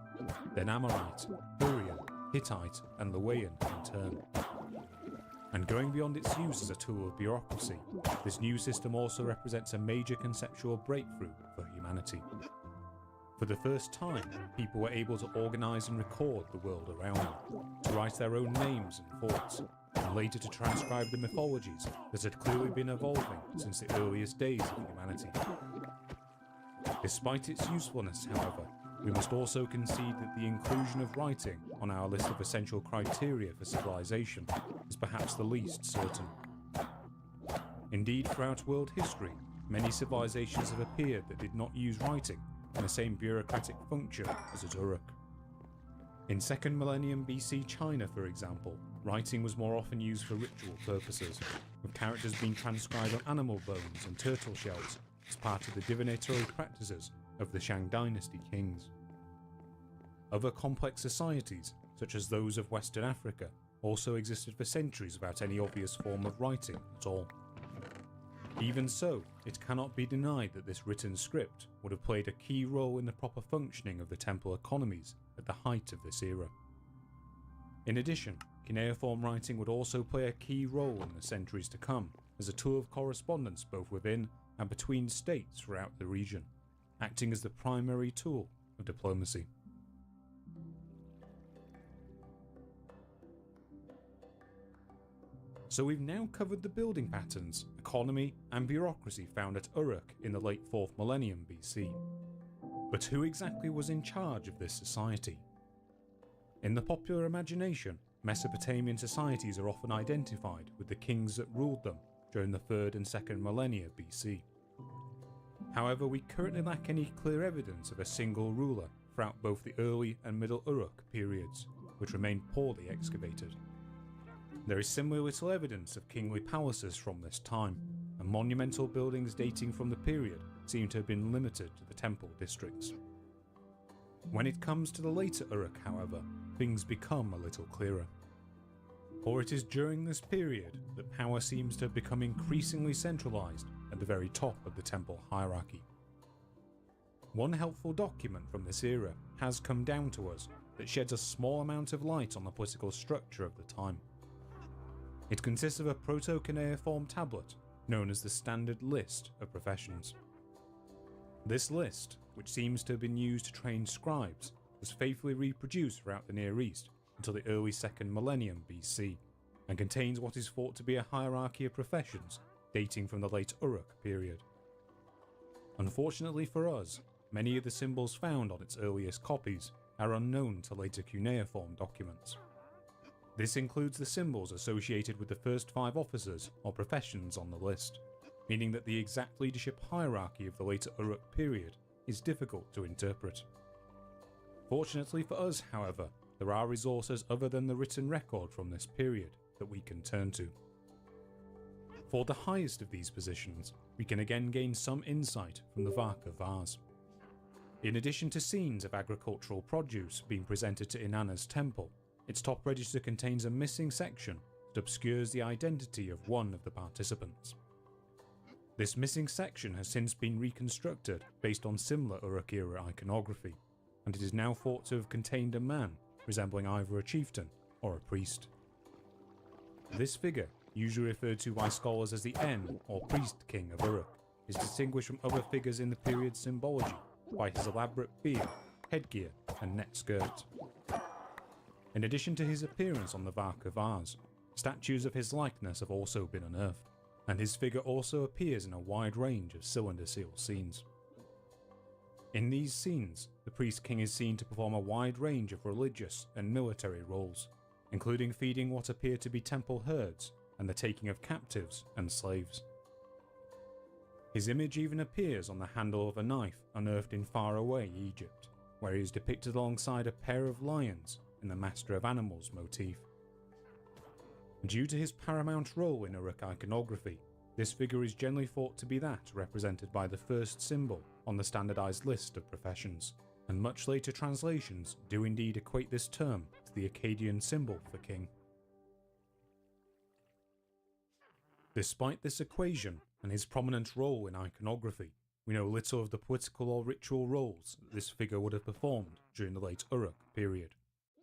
Speaker 5: then Amorite, Hurrian, Hittite, and Luwian in turn. And going beyond its use as a tool of bureaucracy, this new system also represents a major conceptual breakthrough for humanity. For the first time, people were able to organise and record the world around them, to write their own names and thoughts, and later to transcribe the mythologies that had clearly been evolving since the earliest days of humanity. Despite its usefulness, however, we must also concede that the inclusion of writing on our list of essential criteria for civilization is perhaps the least certain. Indeed, throughout world history, many civilizations have appeared that did not use writing and the same bureaucratic function as at Uruk. In 2nd millennium BC China, for example, writing was more often used for ritual purposes, with characters being transcribed on animal bones and turtle shells as part of the divinatory practices of the Shang dynasty kings. Other complex societies, such as those of Western Africa, also existed for centuries without any obvious form of writing at all. Even so, it cannot be denied that this written script would have played a key role in the proper functioning of the temple economies at the height of this era. In addition, cuneiform writing would also play a key role in the centuries to come as a tool of correspondence both within and between states throughout the region, acting as the primary tool of diplomacy. So we've now covered the building patterns, economy and bureaucracy found at Uruk in the late 4th millennium BC. But who exactly was in charge of this society? In the popular imagination, Mesopotamian societies are often identified with the kings that ruled them during the 3rd and 2nd millennia BC. However, we currently lack any clear evidence of a single ruler throughout both the early and middle Uruk periods, which remain poorly excavated. There is similarly little evidence of kingly palaces from this time, and monumental buildings dating from the period seem to have been limited to the temple districts. When it comes to the later Uruk, however, things become a little clearer. For it is during this period that power seems to have become increasingly centralized at the very top of the temple hierarchy. One helpful document from this era has come down to us that sheds a small amount of light on the political structure of the time. It consists of a proto-cuneiform tablet known as the Standard List of Professions. This list, which seems to have been used to train scribes, was faithfully reproduced throughout the Near East until the early 2nd millennium BC, and contains what is thought to be a hierarchy of professions dating from the late Uruk period. Unfortunately for us, many of the symbols found on its earliest copies are unknown to later cuneiform documents. This includes the symbols associated with the first 5 officers or professions on the list, meaning that the exact leadership hierarchy of the later Uruk period is difficult to interpret. Fortunately for us, however, there are resources other than the written record from this period that we can turn to. For the highest of these positions, we can again gain some insight from the Varka vase. In addition to scenes of agricultural produce being presented to Inanna's temple, its top register contains a missing section that obscures the identity of one of the participants. This missing section has since been reconstructed based on similar Uruk-era iconography, and it is now thought to have contained a man resembling either a chieftain or a priest. This figure, usually referred to by scholars as the En or priest king of Uruk, is distinguished from other figures in the period's symbology by his elaborate beard, headgear and net skirt. In addition to his appearance on the Varka vase, statues of his likeness have also been unearthed, and his figure also appears in a wide range of cylinder seal scenes. In these scenes, the priest king is seen to perform a wide range of religious and military roles, including feeding what appear to be temple herds and the taking of captives and slaves. His image even appears on the handle of a knife unearthed in faraway Egypt, where he is depicted alongside a pair of lions in the Master of Animals motif. Due to his paramount role in Uruk iconography, this figure is generally thought to be that represented by the first symbol on the standardized list of professions, and much later translations do indeed equate this term to the Akkadian symbol for king. Despite this equation and his prominent role in iconography, we know little of the political or ritual roles that this figure would have performed during the late Uruk period,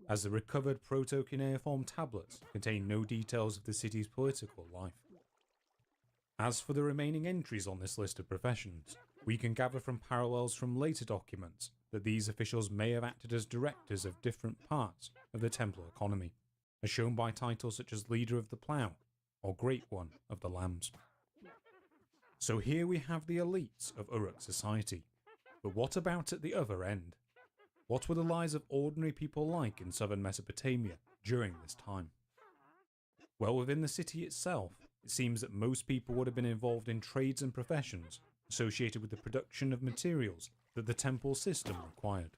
Speaker 5: as the recovered proto-cuneiform tablets contain no details of the city's political life. As for the remaining entries on this list of professions, we can gather from parallels from later documents that these officials may have acted as directors of different parts of the temple economy, as shown by titles such as Leader of the Plough or Great One of the Lambs. So here we have the elites of Uruk society, but what about at the other end? What were the lives of ordinary people like in southern Mesopotamia during this time? Well, within the city itself, it seems that most people would have been involved in trades and professions associated with the production of materials that the temple system required.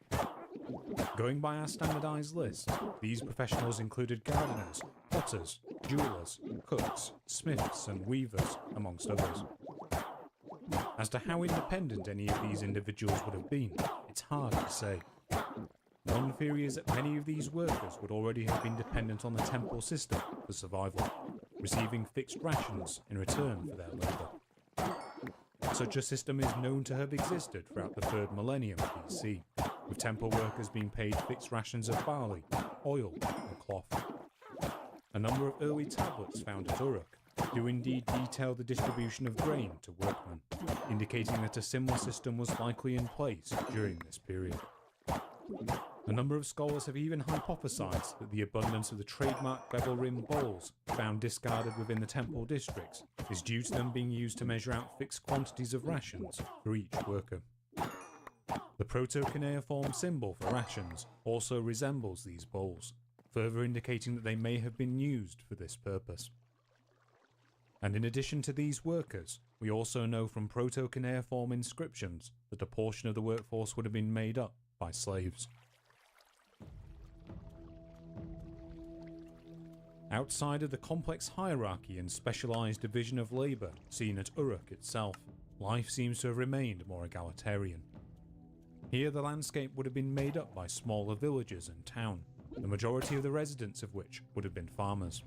Speaker 5: Going by our standardized list, these professionals included gardeners, potters, jewelers, cooks, smiths, and weavers, amongst others. As to how independent any of these individuals would have been, it's hard to say. One theory is that many of these workers would already have been dependent on the temple system for survival, receiving fixed rations in return for their labour. Such a system is known to have existed throughout the 3rd millennium BC, with temple workers being paid fixed rations of barley, oil, and cloth. A number of early tablets found at Uruk do indeed detail the distribution of grain to workmen, indicating that a similar system was likely in place during this period. A number of scholars have even hypothesized that the abundance of the trademark bevel-rimmed bowls found discarded within the temple districts is due to them being used to measure out fixed quantities of rations for each worker. The proto-cuneiform symbol for rations also resembles these bowls, further indicating that they may have been used for this purpose. And in addition to these workers, we also know from proto-cuneiform inscriptions that a portion of the workforce would have been made up by slaves. Outside of the complex hierarchy and specialised division of labour seen at Uruk itself, life seems to have remained more egalitarian. Here the landscape would have been made up by smaller villages and town, the majority of the residents of which would have been farmers.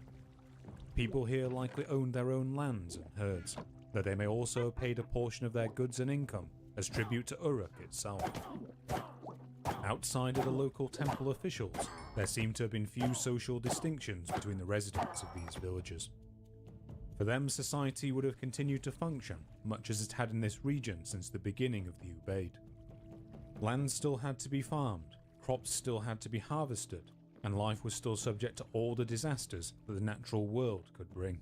Speaker 5: People here likely owned their own lands and herds, though they may also have paid a portion of their goods and income as tribute to Uruk itself. Outside of the local temple officials, there seem to have been few social distinctions between the residents of these villages. For them, society would have continued to function much as it had in this region since the beginning of the Ubaid. Land still had to be farmed, crops still had to be harvested, and life was still subject to all the disasters that the natural world could bring.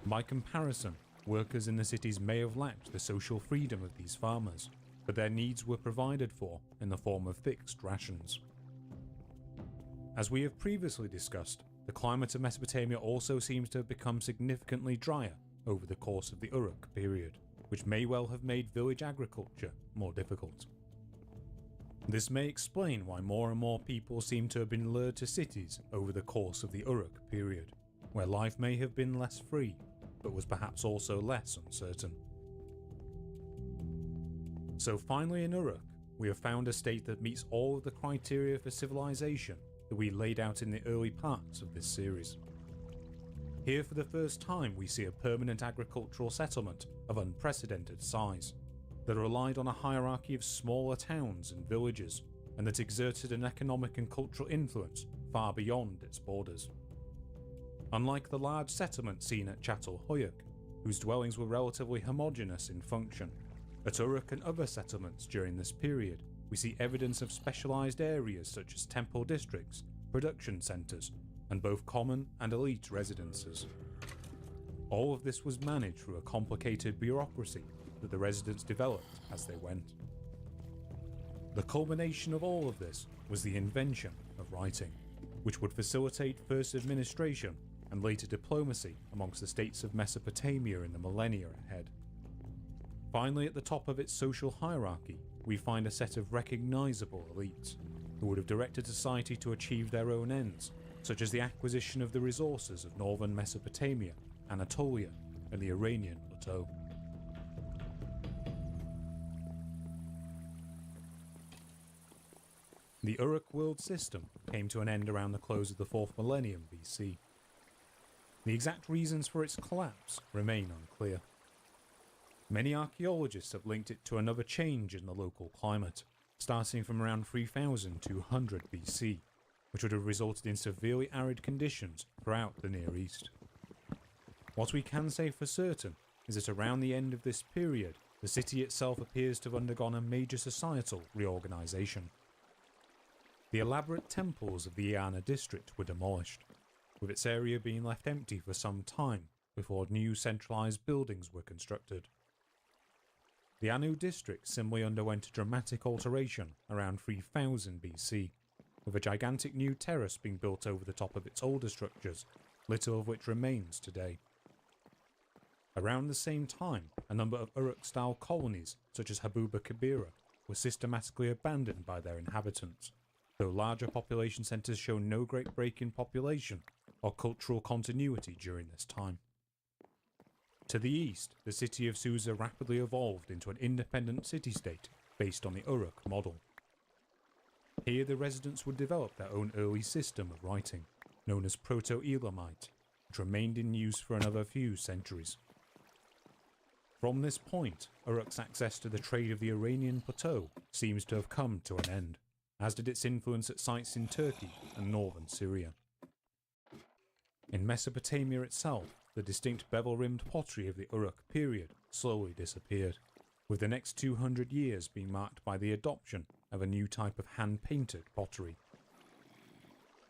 Speaker 5: By comparison, workers in the cities may have lacked the social freedom of these farmers, but their needs were provided for in the form of fixed rations. As we have previously discussed, the climate of Mesopotamia also seems to have become significantly drier over the course of the Uruk period, which may well have made village agriculture more difficult. This may explain why more and more people seem to have been lured to cities over the course of the Uruk period, where life may have been less free, but was perhaps also less uncertain. So finally in Uruk, we have found a state that meets all of the criteria for civilization that we laid out in the early parts of this series. Here for the first time we see a permanent agricultural settlement of unprecedented size, that relied on a hierarchy of smaller towns and villages, and that exerted an economic and cultural influence far beyond its borders. Unlike the large settlements seen at Çatalhöyük, whose dwellings were relatively homogeneous in function, at Uruk and other settlements during this period, we see evidence of specialised areas such as temple districts, production centres, and both common and elite residences. All of this was managed through a complicated bureaucracy that the residents developed as they went. The culmination of all of this was the invention of writing, which would facilitate first administration and later diplomacy amongst the states of Mesopotamia in the millennia ahead. Finally, at the top of its social hierarchy, we find a set of recognisable elites, who would have directed society to achieve their own ends, such as the acquisition of the resources of northern Mesopotamia, Anatolia, and the Iranian plateau. The Uruk world system came to an end around the close of the 4th millennium BC. The exact reasons for its collapse remain unclear. Many archaeologists have linked it to another change in the local climate, starting from around 3200 BC, which would have resulted in severely arid conditions throughout the Near East. What we can say for certain is that around the end of this period, the city itself appears to have undergone a major societal reorganisation. The elaborate temples of the Iana district were demolished, with its area being left empty for some time before new centralised buildings were constructed. The Anu district similarly underwent a dramatic alteration around 3000 BC, with a gigantic new terrace being built over the top of its older structures, little of which remains today. Around the same time, a number of Uruk-style colonies, such as Habuba Kabira, were systematically abandoned by their inhabitants, though larger population centres show no great break in population or cultural continuity during this time. To the east, the city of Susa rapidly evolved into an independent city-state based on the Uruk model. Here the residents would develop their own early system of writing, known as Proto-Elamite, which remained in use for another few centuries. From this point, Uruk's access to the trade of the Iranian plateau seems to have come to an end, as did its influence at sites in Turkey and northern Syria. In Mesopotamia itself, the distinct bevel-rimmed pottery of the Uruk period slowly disappeared, with the next 200 years being marked by the adoption of a new type of hand-painted pottery.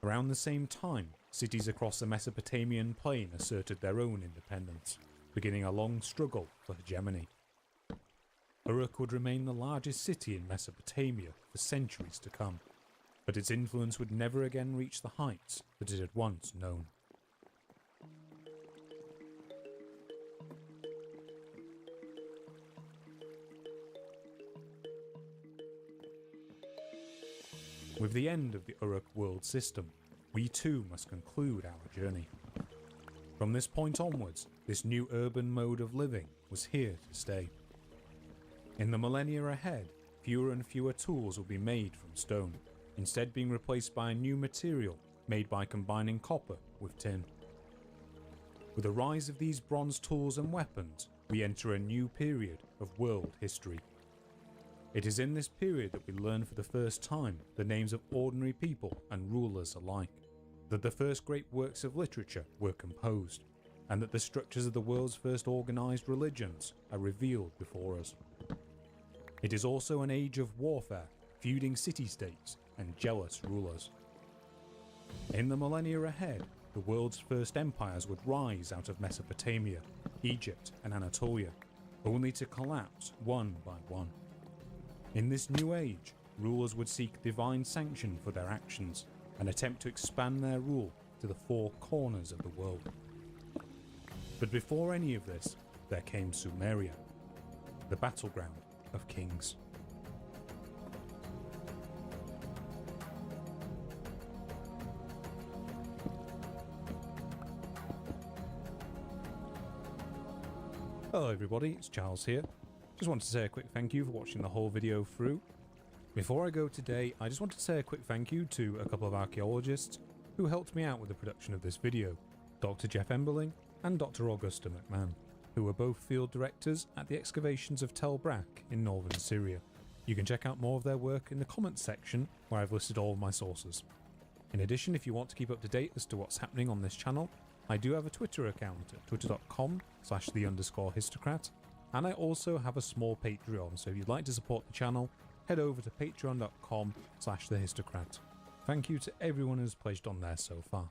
Speaker 5: Around the same time, cities across the Mesopotamian plain asserted their own independence, beginning a long struggle for hegemony. Uruk would remain the largest city in Mesopotamia for centuries to come, but its influence would never again reach the heights that it had once known. With the end of the Uruk world system, we too must conclude our journey. From this point onwards, this new urban mode of living was here to stay. In the millennia ahead, fewer and fewer tools will be made from stone, instead being replaced by a new material made by combining copper with tin. With the rise of these bronze tools and weapons, we enter a new period of world history. It is in this period that we learn for the first time the names of ordinary people and rulers alike, that the first great works of literature were composed, and that the structures of the world's first organised religions are revealed before us. It is also an age of warfare, feuding city-states, and jealous rulers. In the millennia ahead, the world's first empires would rise out of Mesopotamia, Egypt, and Anatolia, only to collapse one by one. In this new age, rulers would seek divine sanction for their actions and attempt to expand their rule to the four corners of the world. But before any of this, there came Sumeria, the battleground of kings. Hello everybody, it's Charles here. Just wanted to say a quick thank you for watching the whole video through. Before I go today, I just wanted to say a quick thank you to a couple of archaeologists who helped me out with the production of this video, Dr. Jeff Emberling and Dr. Augusta McMahon, who were both field directors at the excavations of Tel Brak in northern Syria. You can check out more of their work in the comments section where I've listed all of my sources. In addition, if you want to keep up to date as to what's happening on this channel, I do have a Twitter account at twitter.com/the_histocrat, and I also have a small Patreon, so if you'd like to support the channel, head over to patreon.com/thehistocrat. Thank you to everyone who's pledged on there so far.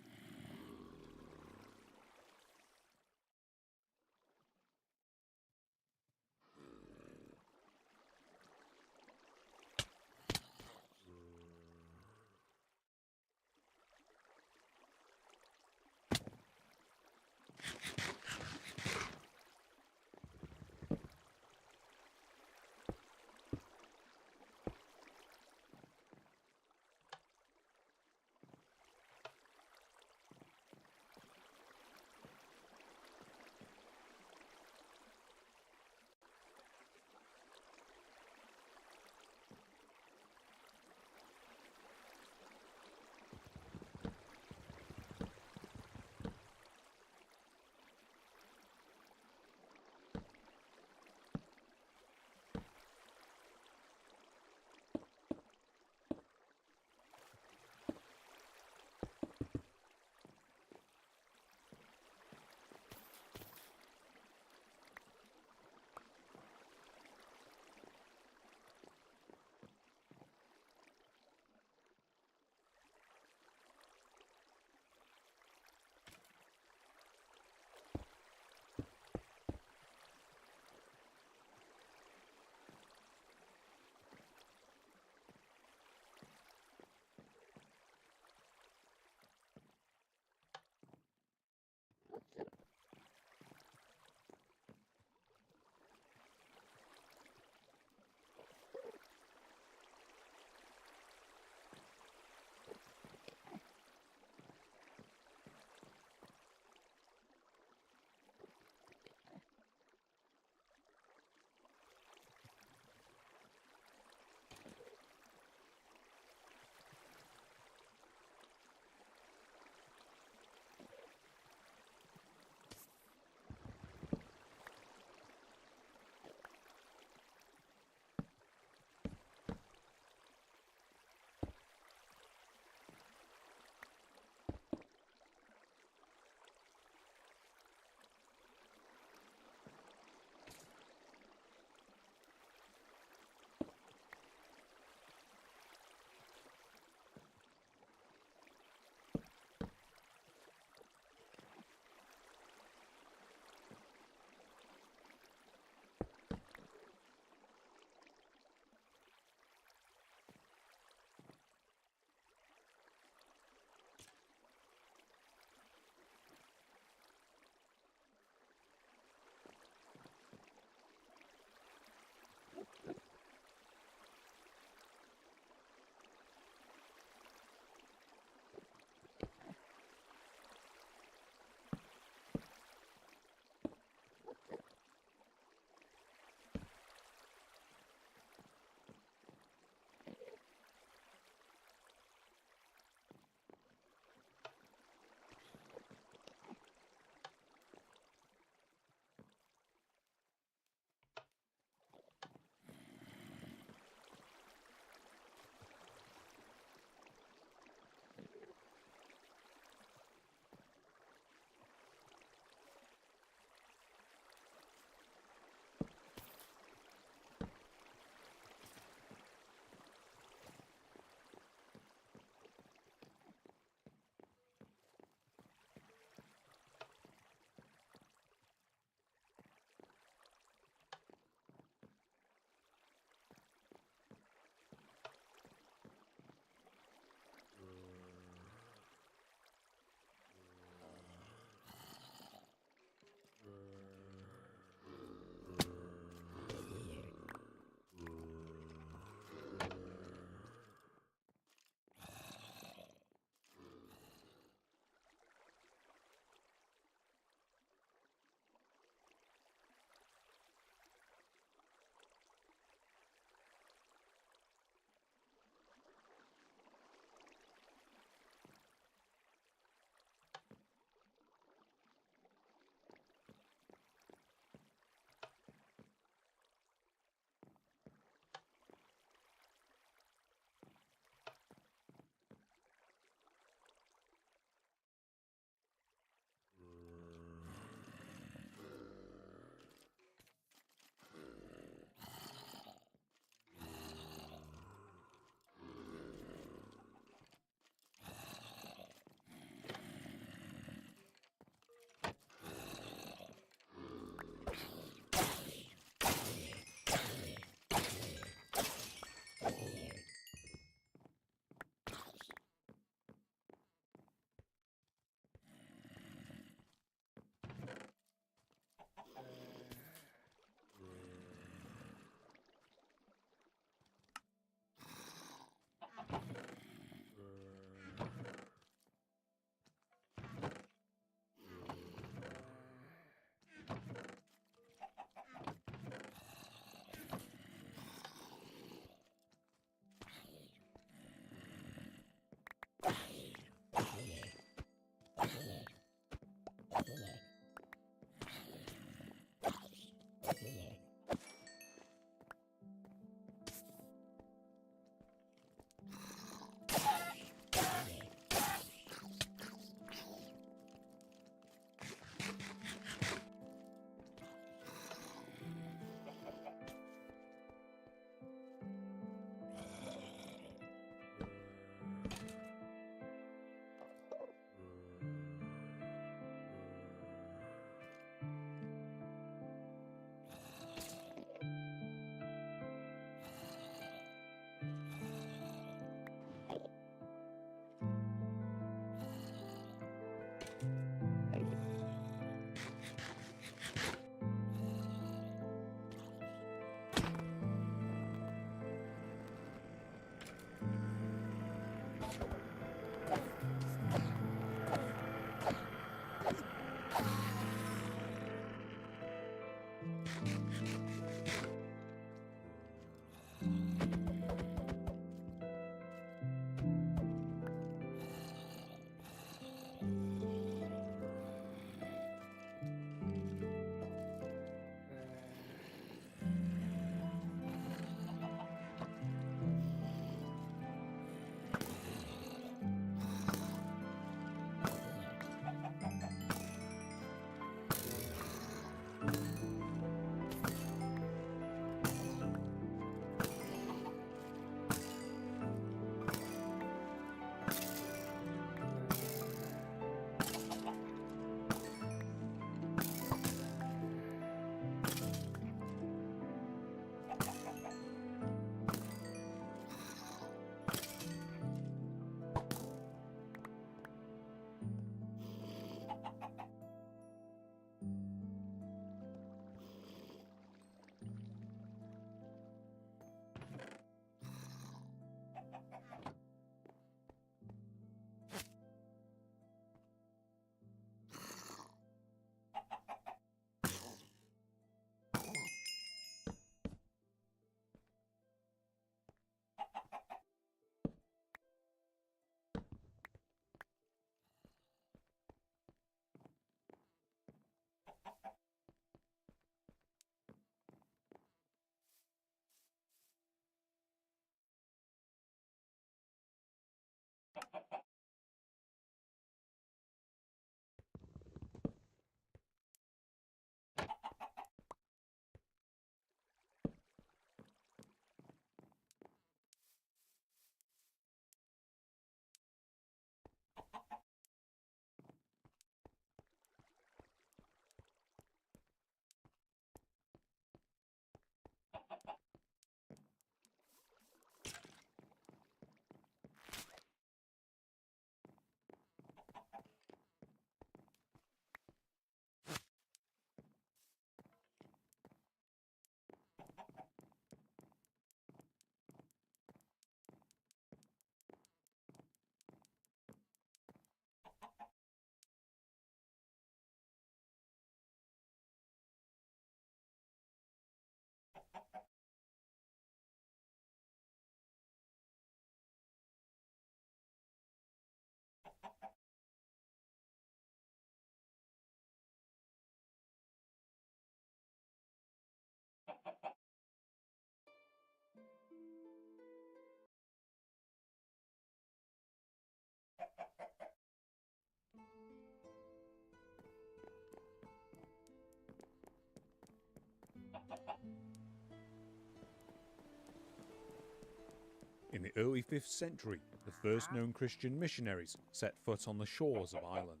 Speaker 5: In the early 5th century, the first known Christian missionaries set foot on the shores of Ireland.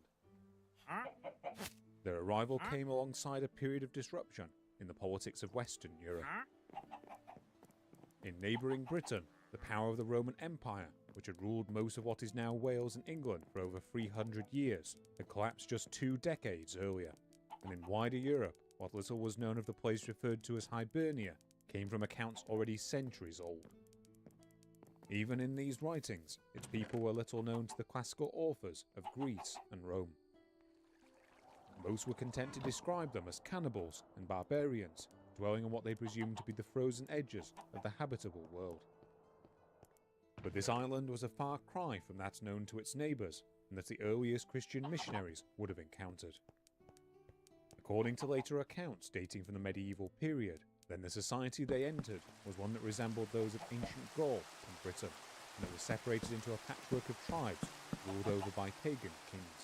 Speaker 5: Their arrival came alongside a period of disruption in the politics of Western Europe. In neighbouring Britain, the power of the Roman Empire, which had ruled most of what is now Wales and England for over 300 years, had collapsed just 2 decades earlier. And in wider Europe, what little was known of the place referred to as Hibernia came from accounts already centuries old. Even in these writings, its people were little known to the classical authors of Greece and Rome. Most were content to describe them as cannibals and barbarians, dwelling on what they presumed to be the frozen edges of the habitable world. But this island was a far cry from that known to its neighbours, and that the earliest Christian missionaries would have encountered. According to later accounts dating from the medieval period, then the society they entered was one that resembled those of ancient Gaul and Britain, and that was separated into a patchwork of tribes ruled over by pagan kings.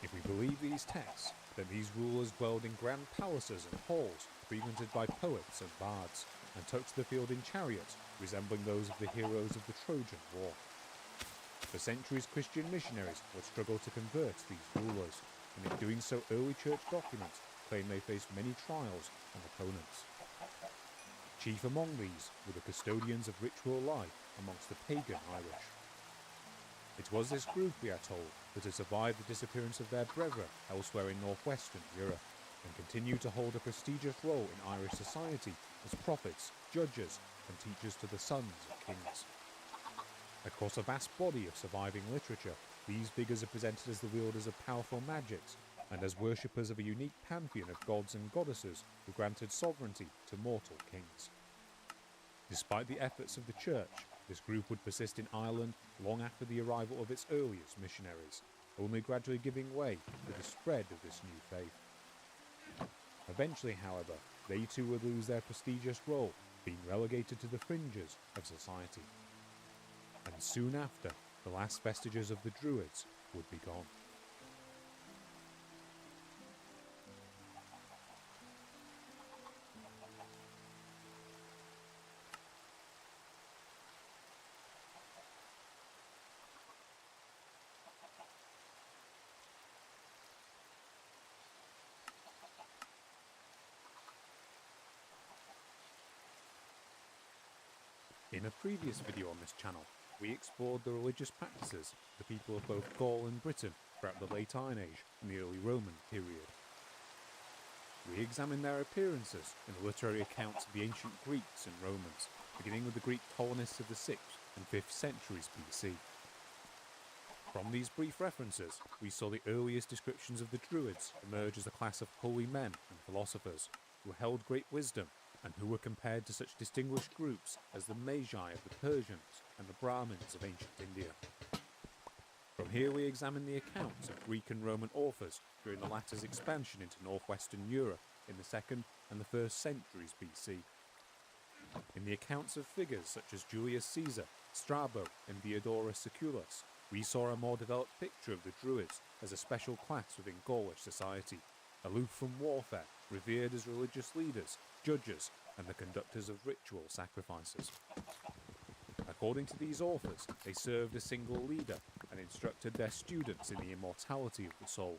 Speaker 5: If we believe these texts, then these rulers dwelled in grand palaces and halls frequented by poets and bards, and took to the field in chariots resembling those of the heroes of the Trojan War. For centuries, Christian missionaries would struggle to convert these rulers, and in doing so early church documents claim they faced many trials and opponents. Chief among these were the custodians of ritual life amongst the pagan Irish. It was this group, we are told, that had survived the disappearance of their brethren elsewhere in northwestern Europe, and continued to hold a prestigious role in Irish society as prophets, judges, and teachers to the sons of kings. Across a vast body of surviving literature, these figures are presented as the wielders of powerful magics, and as worshippers of a unique pantheon of gods and goddesses who granted sovereignty to mortal kings. Despite the efforts of the church, this group would persist in Ireland long after the arrival of its earliest missionaries, only gradually giving way to the spread of this new faith. Eventually, however, they too would lose their prestigious role, being relegated to the fringes of society. And soon after, the last vestiges of the Druids would be gone. In a previous video on this channel, we explored the religious practices of the people of both Gaul and Britain throughout the late Iron Age and the early Roman period. We examined their appearances in the literary accounts of the ancient Greeks and Romans, beginning with the Greek colonists of the 6th and 5th centuries BC. From these brief references, we saw the earliest descriptions of the Druids emerge as a class of holy men and philosophers who held great wisdom and who were compared to such distinguished groups as the Magi of the Persians and the Brahmins of ancient India. From here we examine the accounts of Greek and Roman authors during the latter's expansion into northwestern Europe in the 2nd and the 1st centuries BC. In the accounts of figures such as Julius Caesar, Strabo and Diodorus Siculus, we saw a more developed picture of the Druids as a special class within Gaulish society, aloof from warfare, revered as religious leaders, judges, and the conductors of ritual sacrifices. According to these authors, they served a single leader and instructed their students in the immortality of the soul.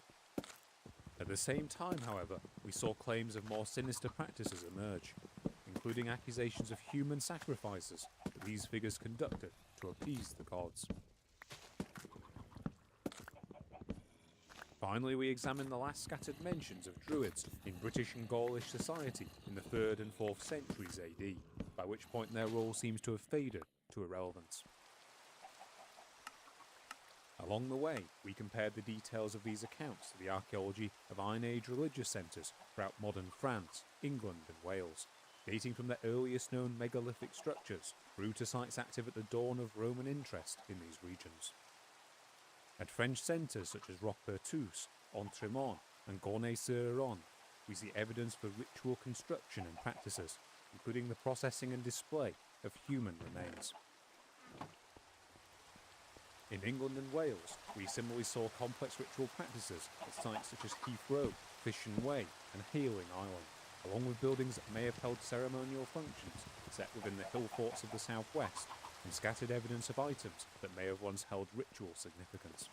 Speaker 5: At the same time, however, we saw claims of more sinister practices emerge, including accusations of human sacrifices that these figures conducted to appease the gods. Finally, we examine the last scattered mentions of Druids in British and Gaulish society in the 3rd and 4th centuries AD, by which point their role seems to have faded to irrelevance. Along the way, we compared the details of these accounts to the archaeology of Iron Age religious centres throughout modern France, England and Wales, dating from the earliest known megalithic structures through to sites active at the dawn of Roman interest in these regions. At French centres such as Roquepertus, Entremont and Gournay-sur-Huron, we see evidence for ritual construction and practices, including the processing and display of human remains. In England and Wales, we similarly saw complex ritual practices at sites such as Heath Row, Fission Way and Healing Island, along with buildings that may have held ceremonial functions set within the hill forts of the southwest, and scattered evidence of items that may have once held ritual significance.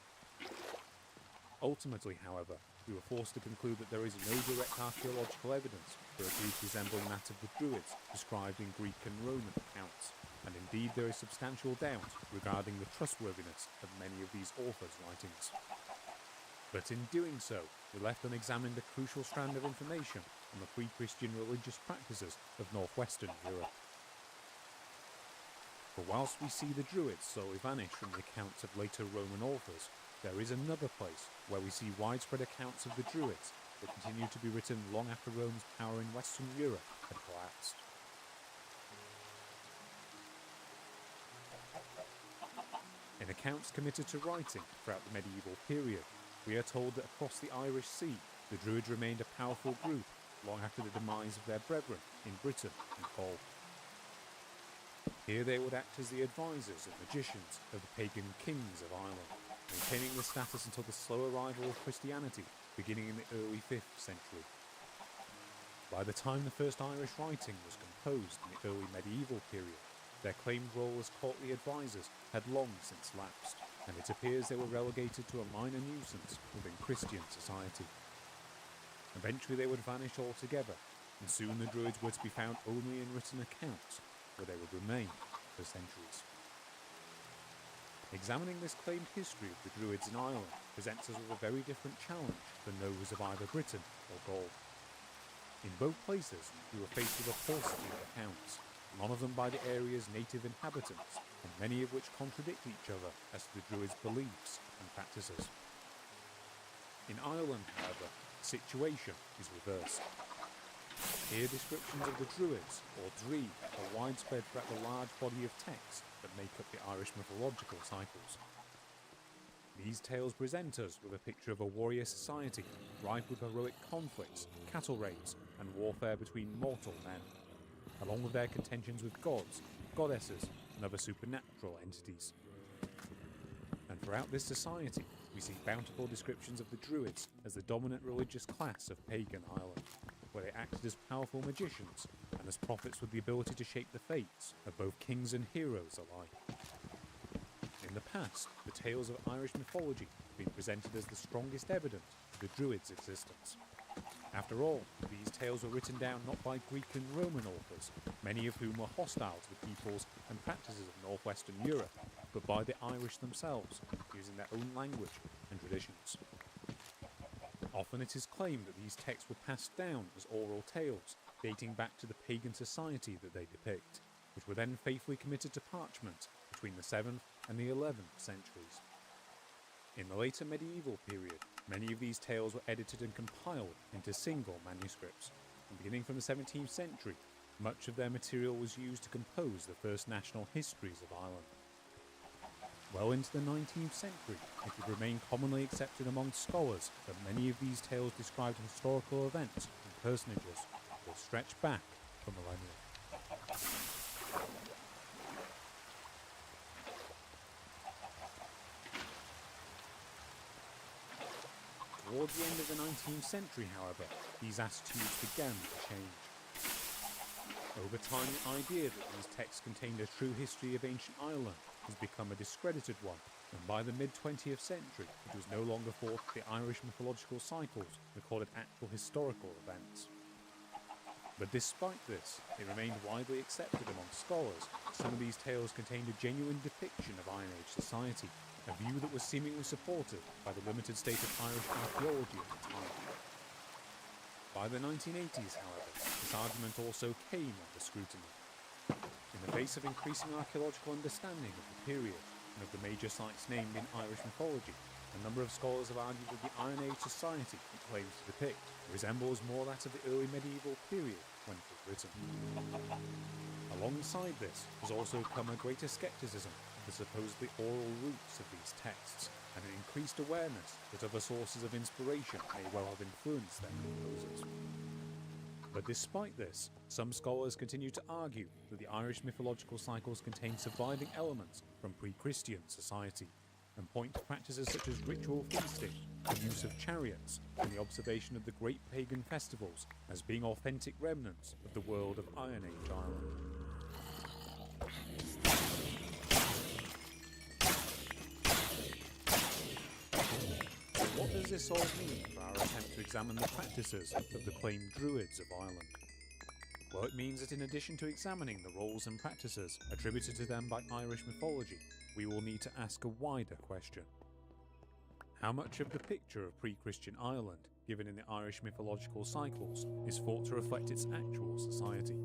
Speaker 5: Ultimately, however, we were forced to conclude that there is no direct archaeological evidence for a group resembling that of the Druids described in Greek and Roman accounts, and indeed there is substantial doubt regarding the trustworthiness of many of these authors' writings. But in doing so, we left unexamined a crucial strand of information on the pre-Christian religious practices of northwestern Europe. For whilst we see the Druids slowly vanish from the accounts of later Roman authors, there is another place where we see widespread accounts of the Druids that continue to be written long after Rome's power in Western Europe had collapsed. In accounts committed to writing throughout the medieval period, we are told that across the Irish Sea, the Druids remained a powerful group long after the demise of their brethren in Britain and Gaul. Here they would act as the advisors and magicians of the pagan kings of Ireland, maintaining this status until the slow arrival of Christianity beginning in the early 5th century. By the time the first Irish writing was composed in the early medieval period, their claimed role as courtly advisors had long since lapsed, and it appears they were relegated to a minor nuisance within Christian society. Eventually they would vanish altogether, and soon the Druids were to be found only in written accounts, where they would remain for centuries. Examining this claimed history of the Druids in Ireland presents us with a very different challenge than those of either Britain or Gaul. In both places, we were faced with a paucity of accounts, none of them by the area's native inhabitants, and many of which contradict each other as to the Druids' beliefs and practices. In Ireland, however, the situation is reversed. Here descriptions of the Druids, or Dree, are widespread throughout the large body of texts that make up the Irish mythological cycles. These tales present us with a picture of a warrior society, rife with heroic conflicts, cattle raids, and warfare between mortal men, along with their contentions with gods, goddesses, and other supernatural entities. And throughout this society, we see bountiful descriptions of the Druids as the dominant religious class of pagan Ireland, where they acted as powerful magicians and as prophets with the ability to shape the fates of both kings and heroes alike. In the past, the tales of Irish mythology have been presented as the strongest evidence of the Druids' existence. After all, these tales were written down not by Greek and Roman authors, many of whom were hostile to the peoples and practices of northwestern Europe, but by the Irish themselves, using their own language and traditions. Often it is claimed that these texts were passed down as oral tales, dating back to the pagan society that they depict, which were then faithfully committed to parchment between the 7th and the 11th centuries. In the later medieval period, many of these tales were edited and compiled into single manuscripts, and beginning from the 17th century, much of their material was used to compose the first national histories of Ireland. Well into the 19th century, it would remain commonly accepted among scholars that many of these tales described historical events and personages will stretch back for millennia. Towards the end of the 19th century, however, these attitudes began to change. Over time, the idea that these texts contained a true history of ancient Ireland has become a discredited one, and by the mid-20th century, it was no longer thought that the Irish mythological cycles recorded actual historical events. But despite this, it remained widely accepted among scholars that some of these tales contained a genuine depiction of Iron Age society, a view that was seemingly supported by the limited state of Irish archaeology at the time. By the 1980s, however, this argument also came under scrutiny. In the face of increasing archaeological understanding of the period and of the major sites named in Irish mythology, a number of scholars have argued that the Iron Age society it claims to depict resembles more that of the early medieval period when it was written. Alongside this has also come a greater skepticism of the supposedly oral roots of these texts, and an increased awareness that other sources of inspiration may well have influenced their composers. But despite this, some scholars continue to argue that the Irish mythological cycles contain surviving elements from pre-Christian society, and point to practices such as ritual feasting, the use of chariots, and the observation of the great pagan festivals as being authentic remnants of the world of Iron Age Ireland. What does this all mean for our attempt to examine the practices of the claimed Druids of Ireland? Well, it means that in addition to examining the roles and practices attributed to them by Irish mythology, we will need to ask a wider question. How much of the picture of pre-Christian Ireland given in the Irish mythological cycles is thought to reflect its actual society?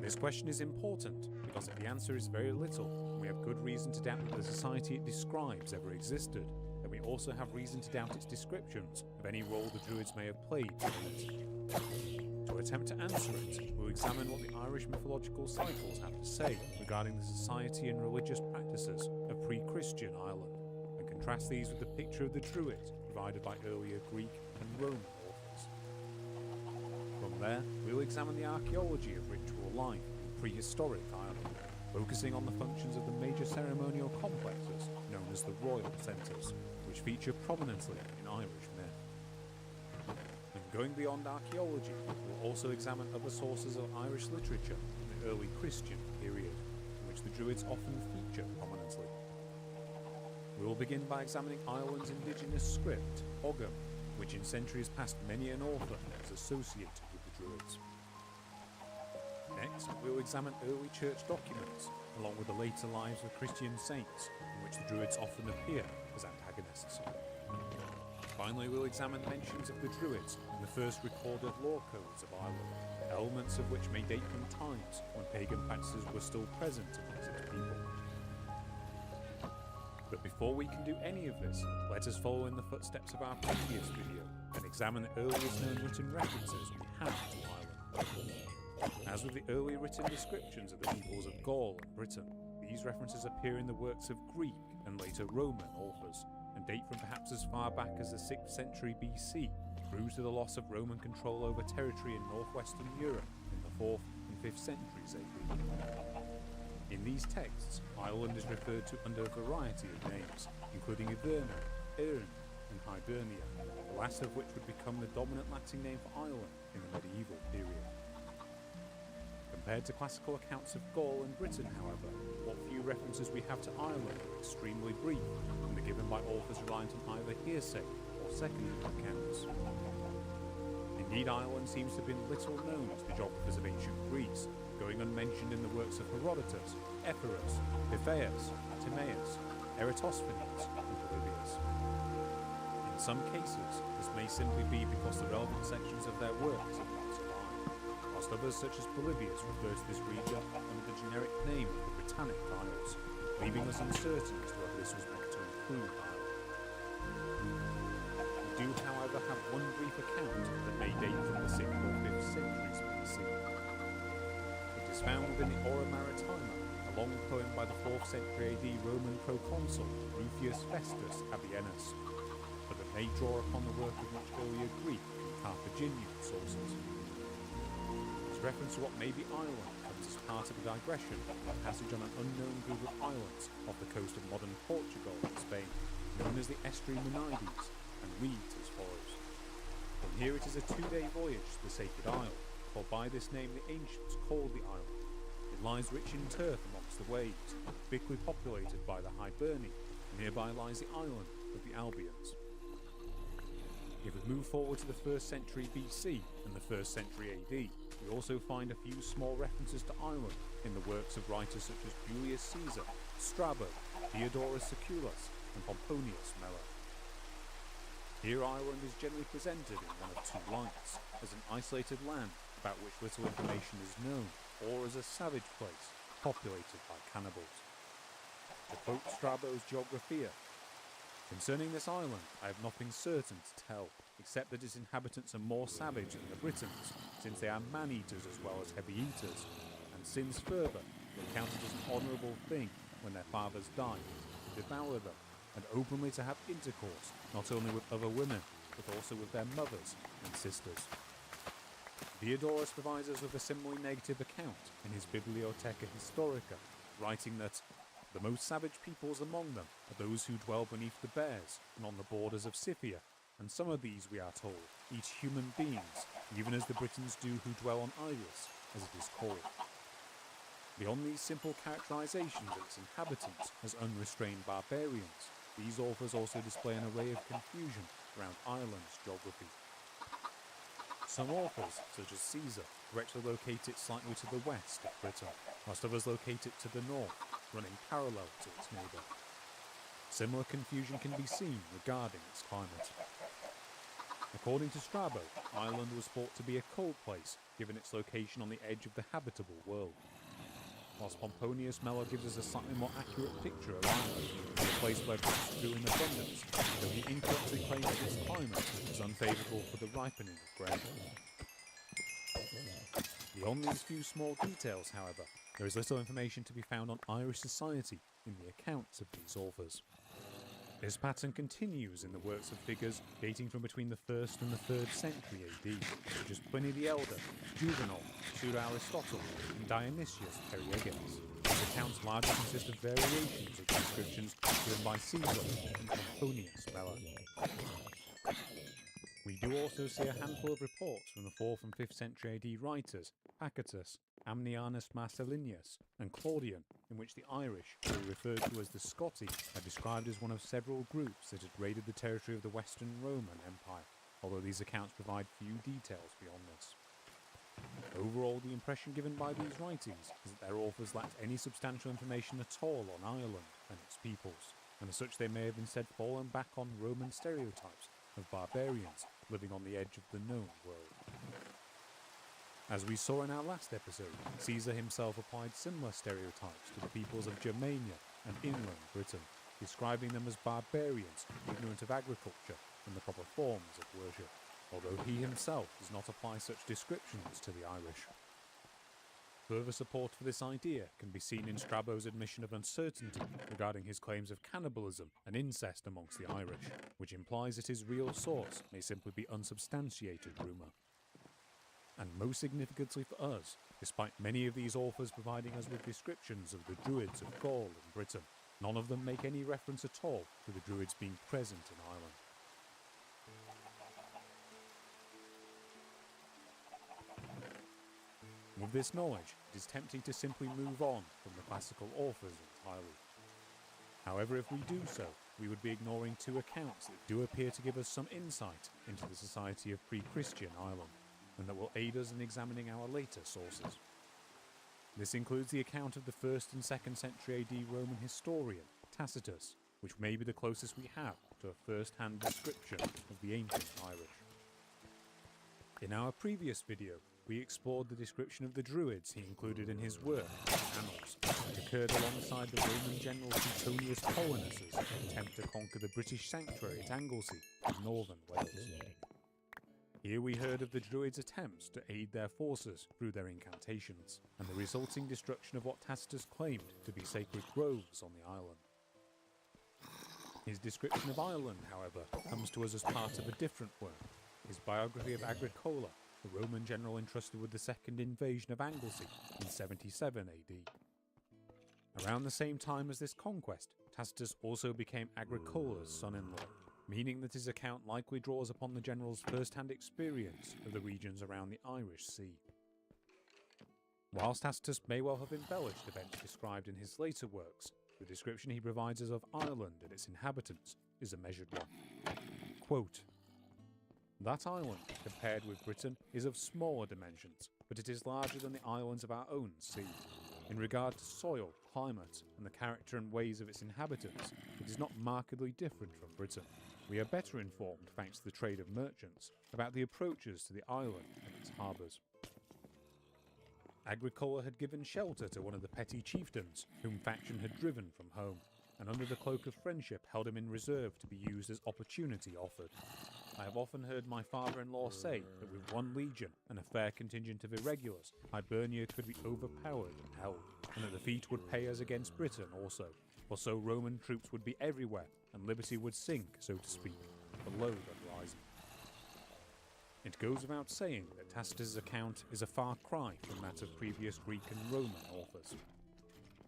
Speaker 5: This question is important because if the answer is very little, and we have good reason to doubt that the society it describes ever existed, then we also have reason to doubt its descriptions of any role the Druids may have played in it. To attempt to answer it, we'll examine what the Irish mythological cycles have to say regarding the society and religious practices of pre-Christian Ireland, and contrast these with the picture of the Druids provided by earlier Greek and Roman authors. From there, we'll examine the archaeology of ritual life in prehistoric Ireland, focusing on the functions of the major ceremonial complexes known as the royal centres, which feature prominently in Irish myth. And going beyond archaeology, we'll also examine other sources of Irish literature in the early Christian period, in which the Druids often feature prominently. We will begin by examining Ireland's indigenous script, Ogham, which in centuries past many an author is associated with the Druids. Next, we'll examine early church documents, along with the later lives of Christian saints, in which the Druids often appear as antagonists. Finally, we'll examine mentions of the Druids in the first recorded law codes of Ireland, elements of which may date from times when pagan practices were still present amongst its people. But before we can do any of this, let us follow in the footsteps of our previous video and examine the earliest known written references we have to Ireland. As with the early written descriptions of the peoples of Gaul and Britain, these references appear in the works of Greek and later Roman authors, and date from perhaps as far back as the 6th century BC, through to the loss of Roman control over territory in northwestern Europe in the 4th and 5th centuries AD. In these texts, Ireland is referred to under a variety of names, including Iverna, Erin, and Hibernia, the last of which would become the dominant Latin name for Ireland in the medieval period. Compared to classical accounts of Gaul and Britain, however, what few references we have to Ireland are extremely brief and are given by authors reliant on either hearsay or secondary accounts. Indeed, Ireland seems to have been little known to the geographers of ancient Greece, going unmentioned in the works of Herodotus, Ephorus, Piphaeus, Timaeus, Eratosthenes, and Polybius. In some cases, this may simply be because the relevant sections of their works have not survived, whilst others such as Polybius refer to this region under the generic name of the Britannic Isles, leaving us uncertain as to whether this was meant to include Ireland. We do, however, have one brief account that may date from the 6th or 5th centuries BC. It is found within the Ora Maritima, a long poem by the 4th century AD Roman proconsul Rufius Festus Abienus, but that may draw upon the work of much earlier Greek and Carthaginian sources. Its reference to what may be Ireland comes as part of a digression from a passage on an unknown group of islands off the coast of modern Portugal and Spain, known as the Estuary Menaides, and reads as follows. From here it is a 2-day voyage to the Sacred Isle, for by this name the ancients called the island. It lies rich in turf amongst the waves, thickly populated by the Hiberni, and nearby lies the island of the Albions. If we move forward to the 1st century BC and the 1st century AD, we also find a few small references to Ireland in the works of writers such as Julius Caesar, Strabo, Diodorus Siculus, and Pomponius Mela. Here Ireland is generally presented in one of two lights, as an isolated land about which little information is known, or as a savage place populated by cannibals. To quote Strabo's Geographia, concerning this island, I have nothing certain to tell, except that its inhabitants are more savage than the Britons, since they are man-eaters as well as heavy-eaters, and sins further, they count it as an honourable thing when their fathers die, to devour them, and openly to have intercourse, not only with other women, but also with their mothers and sisters. Diodorus provides us with a similarly negative account in his Bibliotheca Historica, writing that the most savage peoples among them are those who dwell beneath the bears and on the borders of Scythia, and some of these, we are told, eat human beings, even as the Britons do who dwell on Iris, as it is called. Beyond these simple characterizations of its inhabitants as unrestrained barbarians, these authors also display an array of confusion around Ireland's geography. Some authors, such as Caesar, correctly locate it slightly to the west of Britain, whilst others locate it to the north, running parallel to its neighbour. Similar confusion can be seen regarding its climate. According to Strabo, Ireland was thought to be a cold place, given its location on the edge of the habitable world. Whilst Pomponius Mela gives us a slightly more accurate picture of Ireland, a place where crops grew in abundance, though he incorrectly claims that its climate is unfavourable for the ripening of grain. Beyond these few small details, however, there is little information to be found on Irish society in the accounts of these authors. This pattern continues in the works of figures dating from between the 1st and the 3rd century AD, such as Pliny the Elder, Juvenal, Pseudo-Aristotle, and Dionysius Periegenes. These accounts largely consist of variations of the descriptions given by Caesar and Pomponius Mela. We do also see a handful of reports from the 4th and 5th century AD writers Pacatus, Amnianus Marcellinus, and Claudian, in which the Irish, who are referred to as the Scotti, are described as one of several groups that had raided the territory of the Western Roman Empire, although these accounts provide few details beyond this. Overall, the impression given by these writings is that their authors lacked any substantial information at all on Ireland and its peoples, and as such they may have instead fallen back on Roman stereotypes of barbarians living on the edge of the known world. As we saw in our last episode, Caesar himself applied similar stereotypes to the peoples of Germania and inland Britain, describing them as barbarians ignorant of agriculture and the proper forms of worship, although he himself does not apply such descriptions to the Irish. Further support for this idea can be seen in Strabo's admission of uncertainty regarding his claims of cannibalism and incest amongst the Irish, which implies that his real source may simply be unsubstantiated rumour. And most significantly for us, despite many of these authors providing us with descriptions of the Druids of Gaul and Britain, none of them make any reference at all to the Druids being present in Ireland. With this knowledge, it is tempting to simply move on from the classical authors entirely. However, if we do so, we would be ignoring two accounts that do appear to give us some insight into the society of pre-Christian Ireland, and that will aid us in examining our later sources. This includes the account of the 1st and 2nd century AD Roman historian, Tacitus, which may be the closest we have to a first-hand description of the ancient Irish. In our previous video, we explored the description of the Druids he included in his work, Annals, which occurred alongside the Roman general Suetonius Paulinus's attempt to conquer the British sanctuary at Anglesey in northern Wales. Here we heard of the Druids' attempts to aid their forces through their incantations, and the resulting destruction of what Tacitus claimed to be sacred groves on the island. His description of Ireland, however, comes to us as part of a different work, his biography of Agricola, the Roman general entrusted with the second invasion of Anglesey in 77 AD. Around the same time as this conquest, Tacitus also became Agricola's son-in-law, meaning that his account likely draws upon the general's first-hand experience of the regions around the Irish Sea. Whilst Tacitus may well have embellished events described in his later works, the description he provides us of Ireland and its inhabitants is a measured one. Quote, "That island, compared with Britain, is of smaller dimensions, but it is larger than the islands of our own sea. In regard to soil, climate, and the character and ways of its inhabitants, it is not markedly different from Britain. We are better informed, thanks to the trade of merchants, about the approaches to the island and its harbours." Agricola had given shelter to one of the petty chieftains whom faction had driven from home, and under the cloak of friendship held him in reserve to be used as opportunity offered. I have often heard my father-in-law say that with one legion and a fair contingent of irregulars, Hibernia could be overpowered and held, and that the feat would pay us against Britain also, for so Roman troops would be everywhere, and liberty would sink, so to speak, below the horizon. It goes without saying that Tacitus' account is a far cry from that of previous Greek and Roman authors.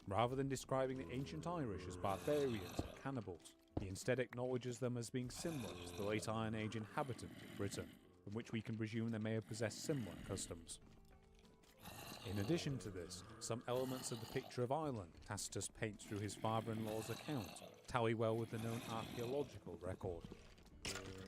Speaker 5: Rather than describing the ancient Irish as barbarians and cannibals, he instead acknowledges them as being similar to the late Iron Age inhabitants of Britain, from which we can presume they may have possessed similar customs. In addition to this, some elements of the picture of Ireland Tacitus paints through his father-in-law's account tally well with the known archaeological record.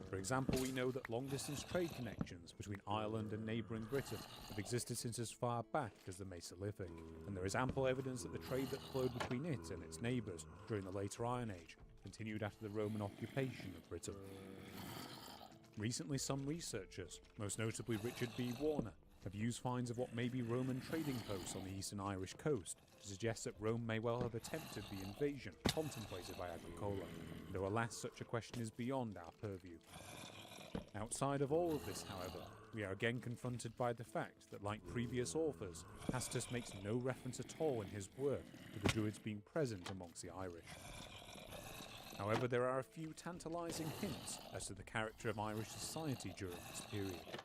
Speaker 5: For example, we know that long-distance trade connections between Ireland and neighbouring Britain have existed since as far back as the Mesolithic, and there is ample evidence that the trade that flowed between it and its neighbours during the later Iron Age continued after the Roman occupation of Britain. Recently, some researchers, most notably Richard B. Warner, have used finds of what may be Roman trading posts on the eastern Irish coast to suggest that Rome may well have attempted the invasion contemplated by Agricola, though alas such a question is beyond our purview. Outside of all of this, however, we are again confronted by the fact that, like previous authors, Tacitus makes no reference at all in his work to the Druids being present amongst the Irish. However, there are a few tantalising hints as to the character of Irish society during this period.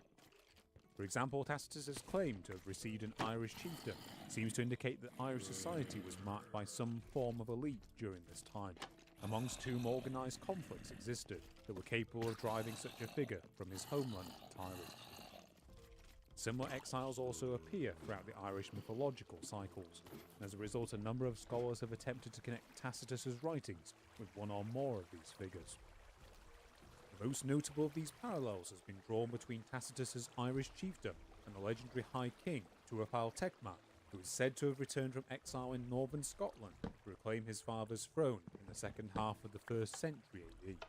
Speaker 5: For example, Tacitus' claim to have received an Irish chieftain seems to indicate that Irish society was marked by some form of elite during this time, amongst whom organised conflicts existed that were capable of driving such a figure from his homeland entirely. Similar exiles also appear throughout the Irish mythological cycles, and as a result a number of scholars have attempted to connect Tacitus' writings with one or more of these figures. The most notable of these parallels has been drawn between Tacitus' Irish chieftain and the legendary High King Tuathail Tecma, who is said to have returned from exile in northern Scotland to reclaim his father's throne in the second half of the 1st century AD.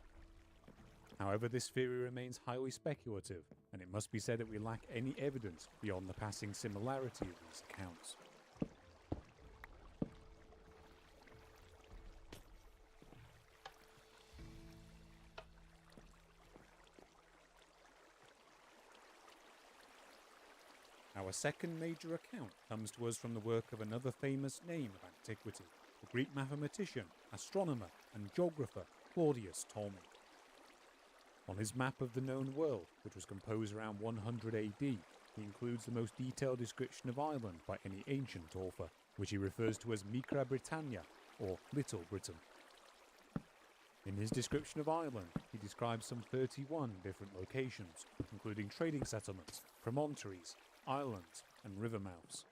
Speaker 5: However, this theory remains highly speculative, and it must be said that we lack any evidence beyond the passing similarity of these accounts. Our second major account comes to us from the work of another famous name of antiquity, the Greek mathematician, astronomer, and geographer Claudius Ptolemy. On his map of the known world, which was composed around 100 AD, he includes the most detailed description of Ireland by any ancient author, which he refers to as Micra Britannia, or Little Britain. In his description of Ireland, he describes some 31 different locations, including trading settlements, promontories, islands, and river mouths.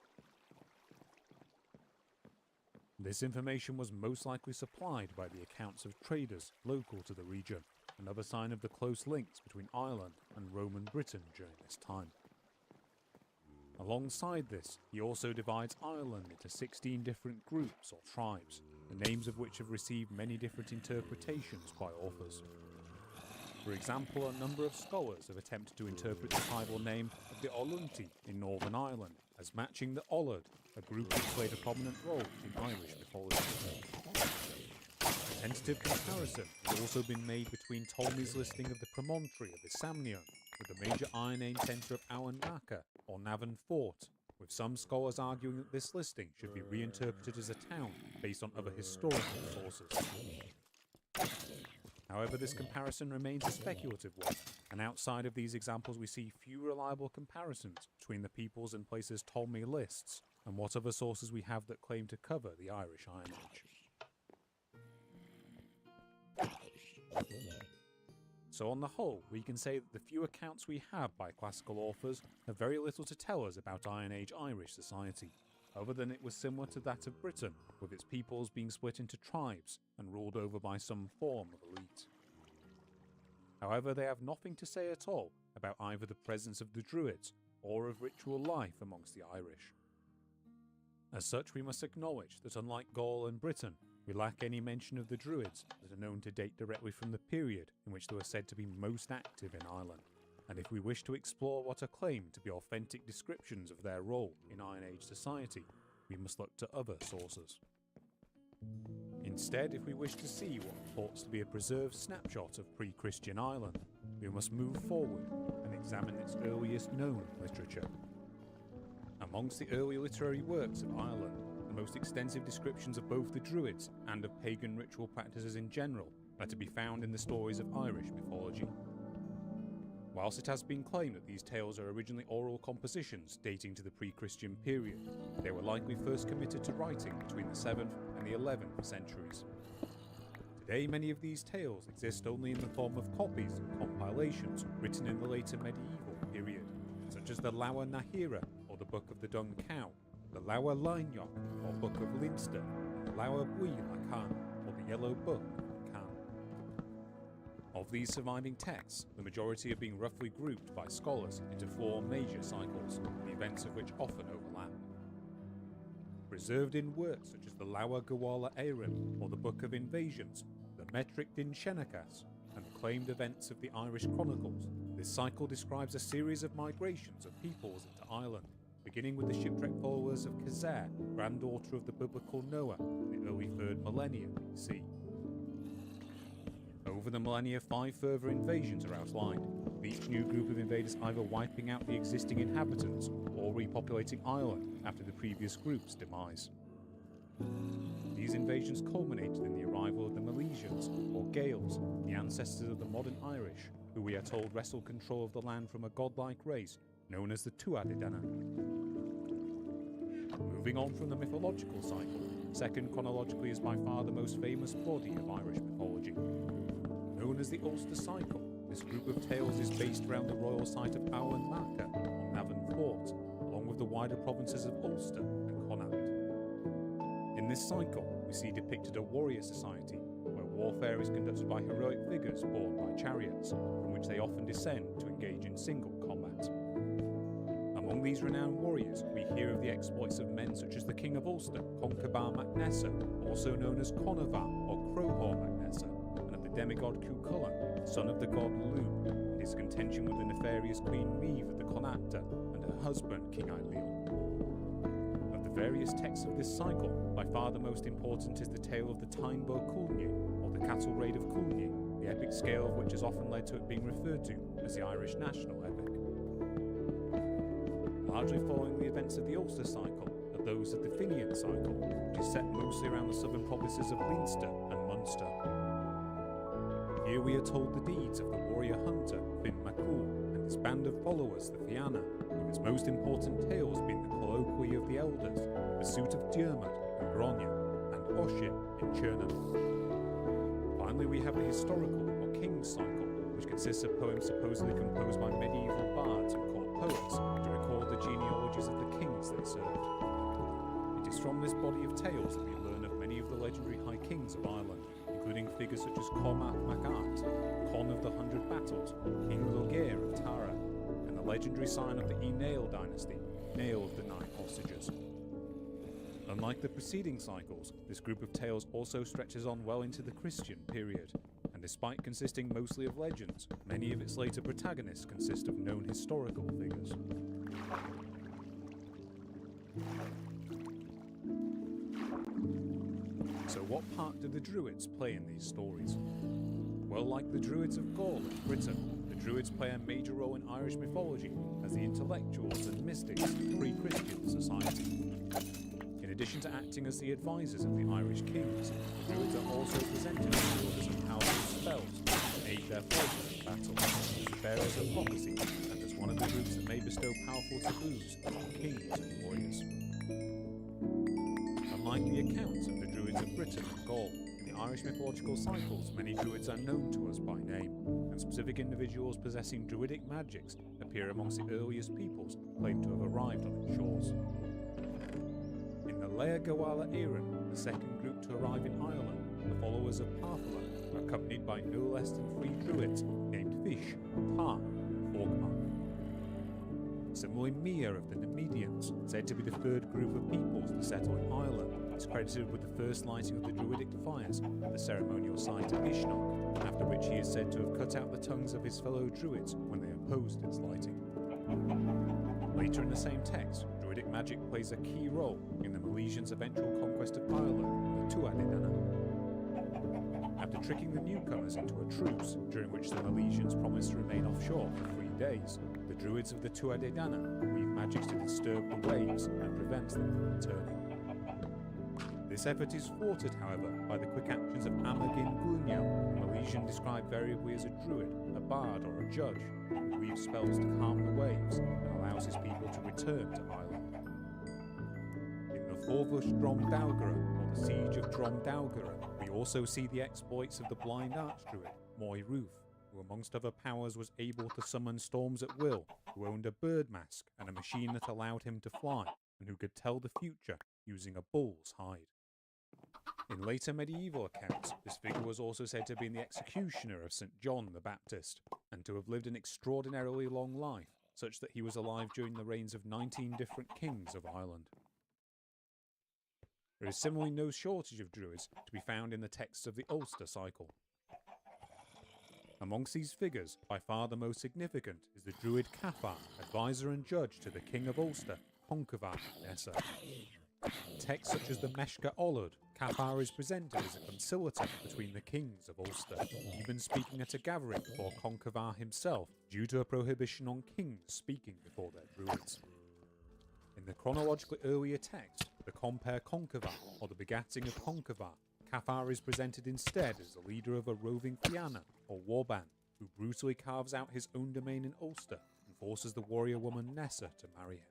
Speaker 5: This information was most likely supplied by the accounts of traders local to the region, another sign of the close links between Ireland and Roman Britain during this time. Alongside this, he also divides Ireland into 16 different groups or tribes, the names of which have received many different interpretations by authors. For example, a number of scholars have attempted to interpret the tribal name of the Olunti in Northern Ireland as matching the Ollard, a group that played a prominent role in Irish mythology. A tentative comparison has also been made between Ptolemy's listing of the promontory of Isamnion with the major Iron Age centre of Awan-Macha, or Navan Fort, with some scholars arguing that this listing should be reinterpreted as a town based on other historical sources. However, this comparison remains a speculative one, and outside of these examples we see few reliable comparisons between the peoples and places Ptolemy lists and what other sources we have that claim to cover the Irish Iron Age. So on the whole, we can say that the few accounts we have by classical authors have very little to tell us about Iron Age Irish society, other than it was similar to that of Britain, with its peoples being split into tribes and ruled over by some form of elite. However, they have nothing to say at all about either the presence of the Druids or of ritual life amongst the Irish. As such, we must acknowledge that unlike Gaul and Britain, we lack any mention of the Druids that are known to date directly from the period in which they were said to be most active in Ireland, and if we wish to explore what are claimed to be authentic descriptions of their role in Iron Age society, we must look to other sources. Instead, if we wish to see what purports to be a preserved snapshot of pre-Christian Ireland, we must move forward and examine its earliest known literature. Amongst the early literary works of Ireland, the most extensive descriptions of both the Druids and of pagan ritual practices in general are to be found in the stories of Irish mythology. Whilst it has been claimed that these tales are originally oral compositions dating to the pre-Christian period, they were likely first committed to writing between the 7th and the 11th centuries. Today, many of these tales exist only in the form of copies and compilations written in the later medieval period, such as the Lower Nahira, or the Book of the Dung Cow, the Lower Leinioch, or Book of Leinster, and the Lower Bui Lacan, or the Yellow Book of Lacan. Of these surviving texts, the majority are being roughly grouped by scholars into 4 major cycles, the events of which often overlap. Preserved in works such as the Lower Gawala Éireann, or the Book of Invasions, the Metric Din Shenachas, and claimed events of the Irish Chronicles, this cycle describes a series of migrations of peoples into Ireland, beginning with the shipwrecked followers of Khazer, granddaughter of the biblical Noah, in the early 3rd millennium BC. Over the millennia, 5 further invasions are outlined, with each new group of invaders either wiping out the existing inhabitants or repopulating Ireland after the previous group's demise. These invasions culminated in the arrival of the Milesians, or Gaels, the ancestors of the modern Irish, who we are told wrestled control of the land from a godlike race known as the Tuatha Dé Danann. Moving on from the mythological cycle, second chronologically is by far the most famous body of Irish mythology. Known as the Ulster Cycle, this group of tales is based around the royal site of Awan-Macha on Navan Fort, along with the wider provinces of Ulster and Connaught. In this cycle, we see depicted a warrior society, where warfare is conducted by heroic figures borne by chariots, from which they often descend to engage in single combat. Among these renowned warriors, we hear of the exploits of men such as the King of Ulster, Concobar mac Nessa, also known as Conavar or Crowhor mac Nessa, and of the demigod Cuchulainn, son of the god Lugh, and his contention with the nefarious Queen Maeve of the Connachta and her husband King Ailill. Of the various texts of this cycle, by far the most important is the tale of the Tyne-Bo Cúlne, or the cattle raid of Cúlne, the epic scale of which has often led to it being referred to as the Irish national epic. largely following the events of the Ulster cycle are those of the Finian cycle, which is set mostly around the southern provinces of Leinster and Munster. Here we are told the deeds of the warrior hunter Finn MacCool and his band of followers, the Fianna, with its most important tales being the colloquy of the elders, the suit of Diarmid in Gronya, and Oshin in Chernan. Finally, we have the historical or king's cycle, which consists of poems supposedly composed by medieval bards and court poets to record the genealogies of the kings they served. It is from this body of tales that we learn of many of the legendary high kings of Ireland, including figures such as Cormac MacArt, Con of the Hundred Battles, King Logair of Tara, and the legendary sign of the Nail dynasty, Nail of the Nine Hostages. Unlike the preceding cycles, this group of tales also stretches on well into the Christian period, and despite consisting mostly of legends, many of its later protagonists consist of known historical figures. So what part do the Druids play in these stories? Well, like the Druids of Gaul and Britain, the Druids play a major role in Irish mythology as the intellectuals and mystics of pre-Christian society. In addition to acting as the advisors of the Irish kings, the Druids are also presented as wielders of powerful spells that aid their forces in battle, as the bearers of prophecy, and as one of the groups that may bestow powerful taboos on kings and warriors. Unlike the accounts of the Druids of Britain and Gaul, in the Irish mythological cycles, many Druids are known to us by name, and specific individuals possessing Druidic magics appear amongst the earliest peoples claimed to have arrived on its shores. In the Lair Goala Éireann, the second group to arrive in Ireland, the followers of Partholon are accompanied by no less than 3 Druids named Fish, Tar, and Forkmark. Similarly, Mia of the Nemedians, said to be the third group of peoples to settle in Ireland, is credited with the first lighting of the Druidic fires at the ceremonial site of Ishnock, after which he is said to have cut out the tongues of his fellow Druids when they opposed its lighting. Later in the same text, Druidic magic plays a key role in the Milesians' eventual conquest of Ireland and the Tuatha Dé Danann. After tricking the newcomers into a truce, during which the Milesians promised to remain offshore for 3 days, the Druids of the Tuatha Dé Danann weave magics to disturb the waves and prevent them from returning. This effort is thwarted, however, by the quick actions of Amagin Gwyniel, a Milesian described variably as a druid, a bard, or a judge, who weaves spells to calm the waves and allows his people to return to Ireland. In the Forvush Drom Dawgara, or the Siege of Drom Dawgara, we also see the exploits of the blind archdruid, Moy Ruth, who amongst other powers was able to summon storms at will, who owned a bird mask and a machine that allowed him to fly, and who could tell the future using a bull's hide. In later medieval accounts, this figure was also said to have been the executioner of St. John the Baptist, and to have lived an extraordinarily long life, such that he was alive during the reigns of 19 different kings of Ireland. There is similarly no shortage of druids to be found in the texts of the Ulster cycle. Amongst these figures, by far the most significant is the druid Cathar, advisor and judge to the King of Ulster, Conchobar Nessa. Texts such as the Meshka Olud, Cathar is presented as a conciliator between the kings of Ulster, even speaking at a gathering before Conchobar himself, due to a prohibition on kings speaking before their druids. In the chronologically earlier text, the Compare Conchobar, or the Begatting of Conchobar, Cathar is presented instead as the leader of a roving Fianna, or warband, who brutally carves out his own domain in Ulster and forces the warrior woman Nessa to marry him.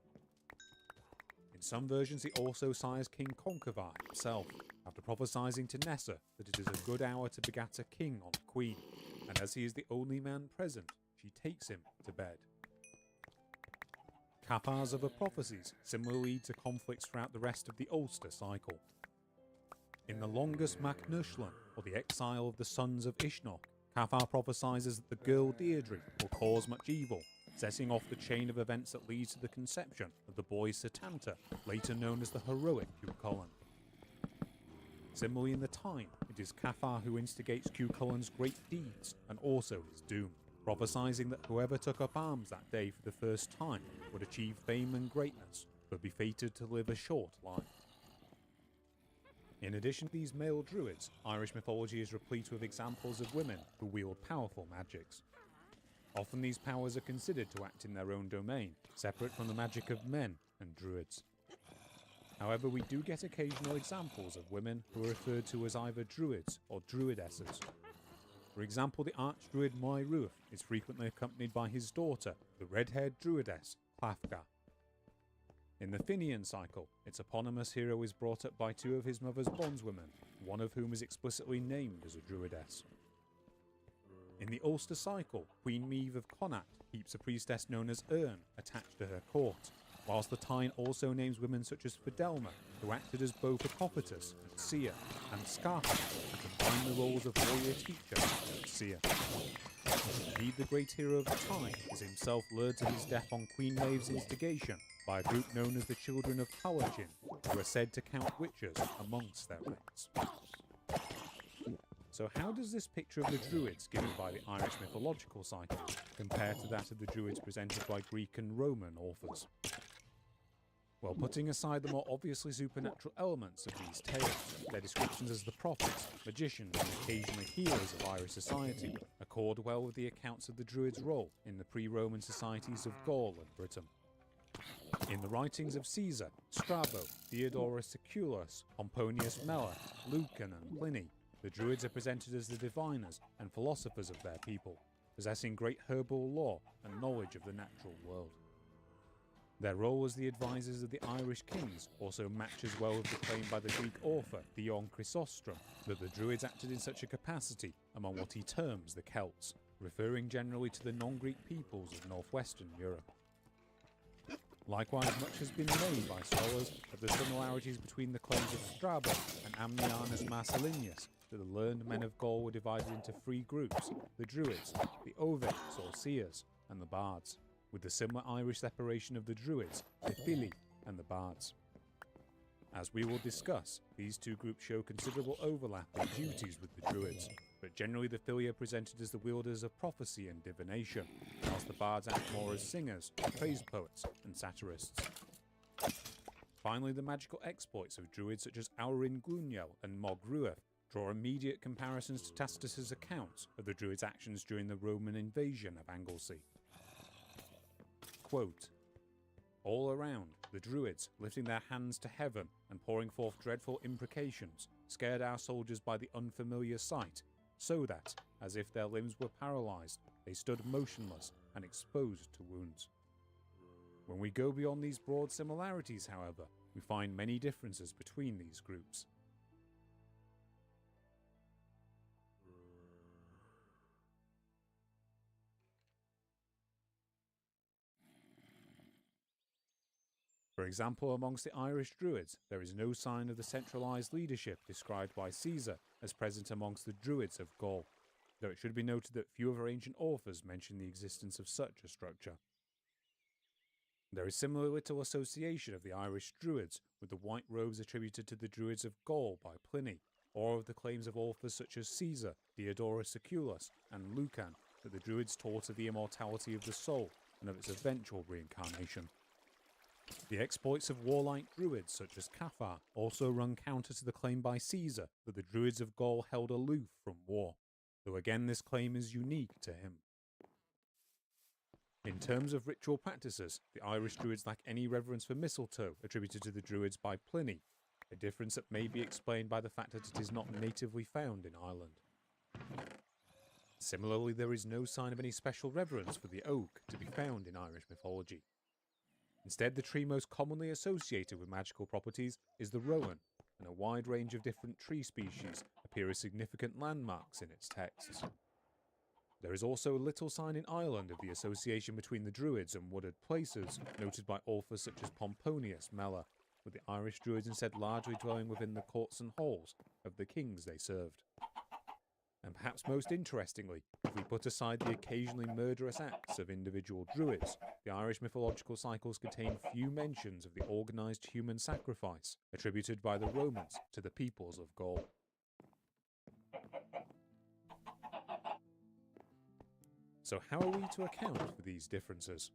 Speaker 5: In some versions he also sires King Conchobar himself, after prophesying to Nessa that it is a good hour to begat a king on a queen, and as he is the only man present, she takes him to bed. Cathar's other prophecies similarly lead to conflicts throughout the rest of the Ulster cycle. In the Longus Mac Nushlan, or the exile of the sons of Ishnock, Cathar prophesies that the girl Deirdre will cause much evil, setting off the chain of events that leads to the conception of the boy Setanta, later known as the heroic Cuchulainn. Similarly in the Tyne, it is Cathar who instigates Cuchulainn's great deeds and also his doom, prophesying that whoever took up arms that day for the first time would achieve fame and greatness, but be fated to live a short life. In addition to these male druids, Irish mythology is replete with examples of women who wield powerful magics. Often these powers are considered to act in their own domain, separate from the magic of men and druids. However, we do get occasional examples of women who are referred to as either druids or druidesses. For example, the archdruid Moiruth is frequently accompanied by his daughter, the red-haired druidess Hlafga. In the Finian cycle, its eponymous hero is brought up by two of his mother's bondswomen, one of whom is explicitly named as a druidess. In the Ulster cycle, Queen Meave of Connacht keeps a priestess known as Ern attached to her court, whilst the Tyne also names women such as Fidelma, who acted as both a prophetess and seer, and Scarpa, and combined the roles of warrior teacher and seer. Indeed, the great hero of the Tyne is himself lured to his death on Queen Maeve's instigation by a group known as the Children of Callachin, who are said to count witches amongst their ranks. So how does this picture of the Druids given by the Irish mythological cycle compare to that of the Druids presented by Greek and Roman authors? Well, putting aside the more obviously supernatural elements of these tales, their descriptions as the prophets, magicians, and occasionally healers of Irish society accord well with the accounts of the Druids' role in the pre-Roman societies of Gaul and Britain. In the writings of Caesar, Strabo, Diodorus Siculus, Pomponius Mela, Lucan, and Pliny, the Druids are presented as the diviners and philosophers of their people, possessing great herbal lore and knowledge of the natural world. Their role as the advisors of the Irish kings also matches well with the claim by the Greek author Dion Chrysostom that the Druids acted in such a capacity among what he terms the Celts, referring generally to the non-Greek peoples of northwestern Europe. Likewise, much has been made by scholars of the similarities between the claims of Strabo and Ammianus Marcellinus that the learned men of Gaul were divided into three groups: the Druids, the Ovates or seers, and the Bards, with the similar Irish separation of the Druids, the Fili, and the Bards. As we will discuss, these two groups show considerable overlap in duties with the Druids, but generally the Fili are presented as the wielders of prophecy and divination, whilst the Bards act more as singers, praise poets, and satirists. Finally, the magical exploits of Druids such as Aurin Glunio and Mog Ruath draw immediate comparisons to Tacitus's accounts of the Druids' actions during the Roman invasion of Anglesey. Quote, "All around, the Druids, lifting their hands to heaven and pouring forth dreadful imprecations, scared our soldiers by the unfamiliar sight, so that, as if their limbs were paralyzed, they stood motionless and exposed to wounds. When we go beyond these broad similarities, however, we find many differences between these groups. For example, amongst the Irish Druids, there is no sign of the centralised leadership described by Caesar as present amongst the Druids of Gaul, though it should be noted that few of our ancient authors mention the existence of such a structure. There is similar little association of the Irish Druids with the white robes attributed to the Druids of Gaul by Pliny, or of the claims of authors such as Caesar, Diodorus Siculus, and Lucan that the Druids taught of the immortality of the soul and of its eventual reincarnation. The exploits of warlike Druids such as Cathar also run counter to the claim by Caesar that the Druids of Gaul held aloof from war, though again this claim is unique to him. In terms of ritual practices, the Irish Druids lack any reverence for mistletoe attributed to the Druids by Pliny, a difference that may be explained by the fact that it is not natively found in Ireland. Similarly, there is no sign of any special reverence for the oak to be found in Irish mythology. Instead, the tree most commonly associated with magical properties is the rowan, and a wide range of different tree species appear as significant landmarks in its texts. There is also little sign in Ireland of the association between the Druids and wooded places, noted by authors such as Pomponius Mela, with the Irish Druids instead largely dwelling within the courts and halls of the kings they served. And perhaps most interestingly, if we put aside the occasionally murderous acts of individual Druids, the Irish mythological cycles contain few mentions of the organised human sacrifice attributed by the Romans to the peoples of Gaul. So how are we to account for these differences?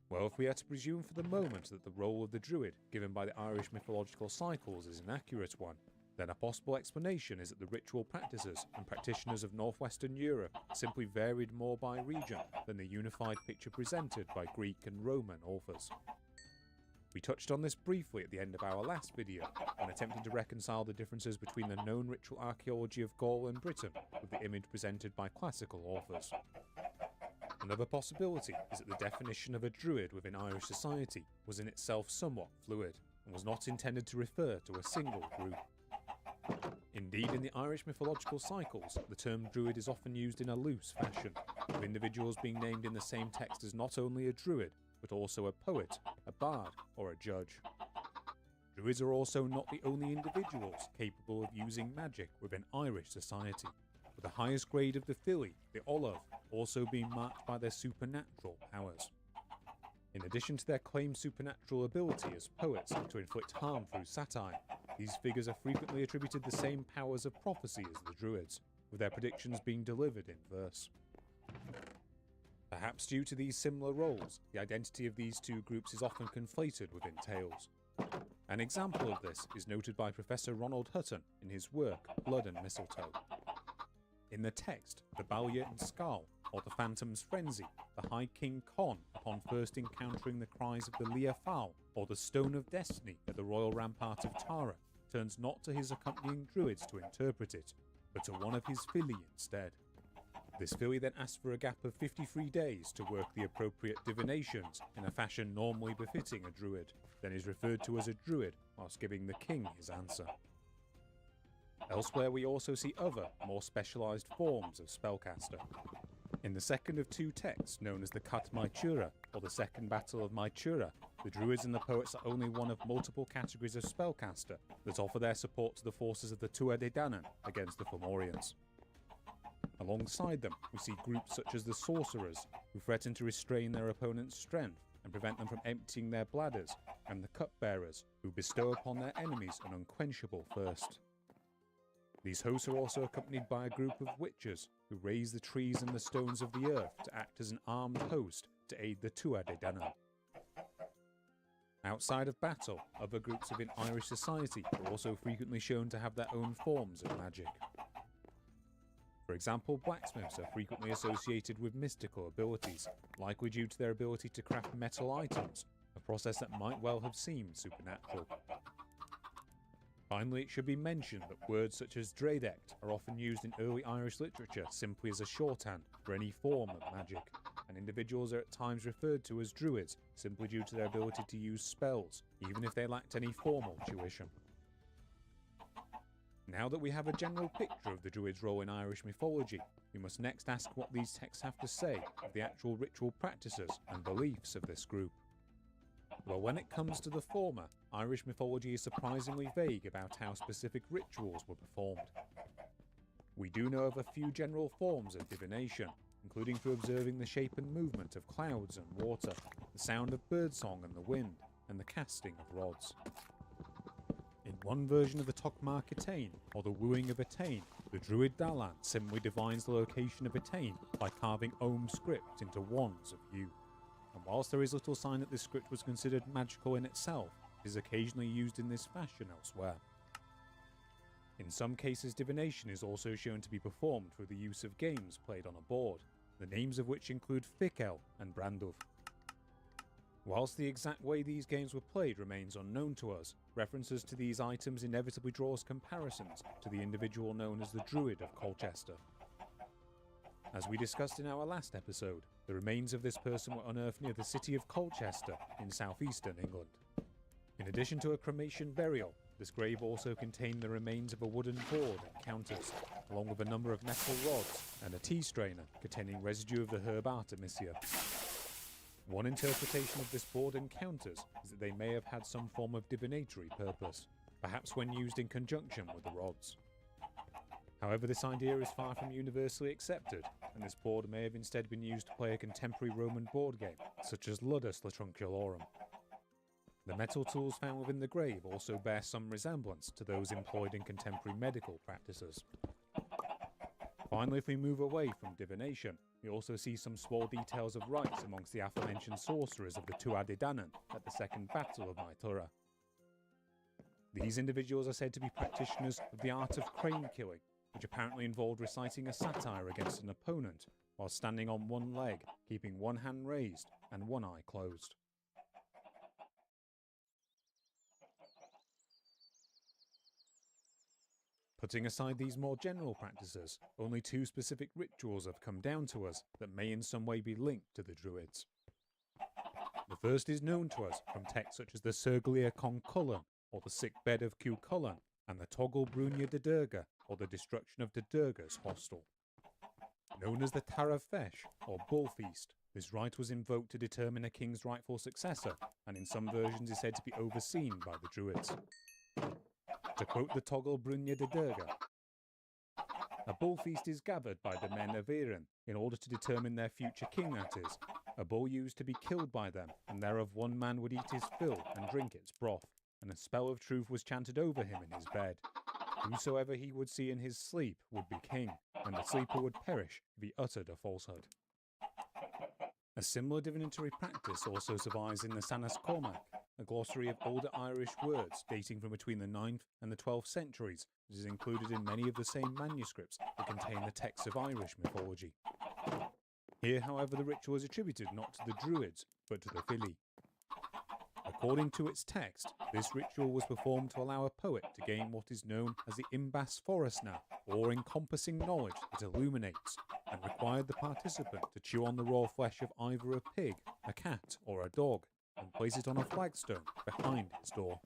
Speaker 5: Well, if we are to presume for the moment that the role of the Druid given by the Irish mythological cycles is an accurate one, Then a possible explanation is that the ritual practices and practitioners of northwestern Europe simply varied more by region than the unified picture presented by Greek and Roman authors. We touched on this briefly at the end of our last video when attempting to reconcile the differences between the known ritual archaeology of Gaul and Britain with the image presented by classical authors. Another possibility is that the definition of a druid within Irish society was in itself somewhat fluid and was not intended to refer to a single group. Indeed, in the Irish mythological cycles, the term druid is often used in a loose fashion, with individuals being named in the same text as not only a druid, but also a poet, a bard, or a judge. Druids are also not the only individuals capable of using magic within Irish society, with the highest grade of the Fili, the Olaf, also being marked by their supernatural powers. In addition to their claimed supernatural ability as poets to inflict harm through satire, these figures are frequently attributed the same powers of prophecy as the Druids, with their predictions being delivered in verse. Perhaps due to these similar roles, the identity of these two groups is often conflated within tales. An example of this is noted by Professor Ronald Hutton in his work Blood and Mistletoe. In the text, the Ballier and Scarl, or the Phantom's Frenzy, the High King Con, upon first encountering the cries of the Lia Fal, or the Stone of Destiny at the royal rampart of Tara, turns not to his accompanying druids to interpret it, but to one of his Fili instead. This Fili then asks for a gap of 53 days to work the appropriate divinations in a fashion normally befitting a druid, then is referred to as a druid whilst giving the king his answer. Elsewhere we also see other, more specialised forms of spellcaster. In the second of two texts known as the Cat Maitura, or the Second Battle of Maitura, the druids and the poets are only one of multiple categories of spellcaster that offer their support to the forces of the Tuatha Dé Danann against the Fomorians. Alongside them, we see groups such as the Sorcerers, who threaten to restrain their opponent's strength and prevent them from emptying their bladders, and the Cupbearers, who bestow upon their enemies an unquenchable thirst. These hosts are also accompanied by a group of witches, who raise the trees and the stones of the earth to act as an armed host to aid the Tuatha Dé Danann. Outside of battle, other groups within Irish society are also frequently shown to have their own forms of magic. For example, blacksmiths are frequently associated with mystical abilities, likely due to their ability to craft metal items, a process that might well have seemed supernatural. Finally, it should be mentioned that words such as Dreadect are often used in early Irish literature simply as a shorthand for any form of magic, and individuals are at times referred to as druids simply due to their ability to use spells, even if they lacked any formal tuition. Now that we have a general picture of the Druids' role in Irish mythology, we must next ask what these texts have to say of the actual ritual practices and beliefs of this group. Well, when it comes to the former, Irish mythology is surprisingly vague about how specific rituals were performed. We do know of a few general forms of divination, including through observing the shape and movement of clouds and water, the sound of birdsong and the wind, and the casting of rods. In one version of the Tokmar Kitane, or the Wooing of Etain, the druid Dalan simply divines the location of Etain by carving Ogham script into wands of yew. And whilst there is little sign that this script was considered magical in itself, it is occasionally used in this fashion elsewhere. In some cases, divination is also shown to be performed through the use of games played on a board, the names of which include Fikel and Brandov. Whilst the exact way these games were played remains unknown to us, references to these items inevitably draws comparisons to the individual known as the Druid of Colchester. As we discussed in our last episode, the remains of this person were unearthed near the city of Colchester in southeastern England. In addition to a cremation burial, this grave also contained the remains of a wooden board and counters, along with a number of metal rods and a tea strainer containing residue of the herb Artemisia. One interpretation of this board and counters is that they may have had some form of divinatory purpose, perhaps when used in conjunction with the rods. However, this idea is far from universally accepted, and this board may have instead been used to play a contemporary Roman board game, such as Ludus Latrunculorum. The metal tools found within the grave also bear some resemblance to those employed in contemporary medical practices. Finally, if we move away from divination, we also see some small details of rites amongst the aforementioned sorcerers of the Tuatha Dé Danann at the Second Battle of Maitura. These individuals are said to be practitioners of the art of crane killing, which apparently involved reciting a satire against an opponent while standing on one leg, keeping one hand raised and one eye closed. Putting aside these more general practices, only two specific rituals have come down to us that may in some way be linked to the Druids. The first is known to us from texts such as the Surglia Con Cullen, or the Sick Bed of Q Cullen, and the Toggle Brunia de Durga, or the Destruction of de Durga's Hostel. Known as the Tara Fesh, or Bull Feast, this rite was invoked to determine a king's rightful successor, and in some versions is said to be overseen by the Druids. To quote the Toggle Brunia de Durga, a bull feast is gathered by the men of Erin in order to determine their future king, that is, a bull used to be killed by them, and thereof one man would eat his fill and drink its broth, and a spell of truth was chanted over him in his bed. Whosoever he would see in his sleep would be king, and the sleeper would perish if he uttered a falsehood. A similar divinatory practice also survives in the Sanas Cormac, a glossary of older Irish words dating from between the 9th and the 12th centuries that is included in many of the same manuscripts that contain the texts of Irish mythology. Here, however, the ritual is attributed not to the Druids, but to the Fili. According to its text, this ritual was performed to allow a poet to gain what is known as the Imbas Forestna, or encompassing knowledge that illuminates, and required the participant to chew on the raw flesh of either a pig, a cat, or a dog, and place it on a flagstone behind his door.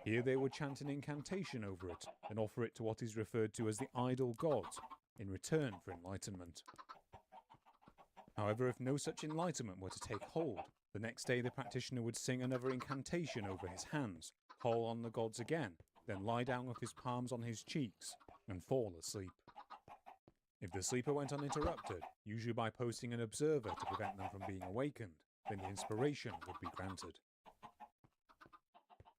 Speaker 5: Here they would chant an incantation over it, and offer it to what is referred to as the idol gods, in return for enlightenment. However, if no such enlightenment were to take hold, the next day the practitioner would sing another incantation over his hands, call on the gods again, then lie down with his palms on his cheeks, and fall asleep. If the sleeper went uninterrupted, usually by posting an observer to prevent them from being awakened, then the inspiration would be granted.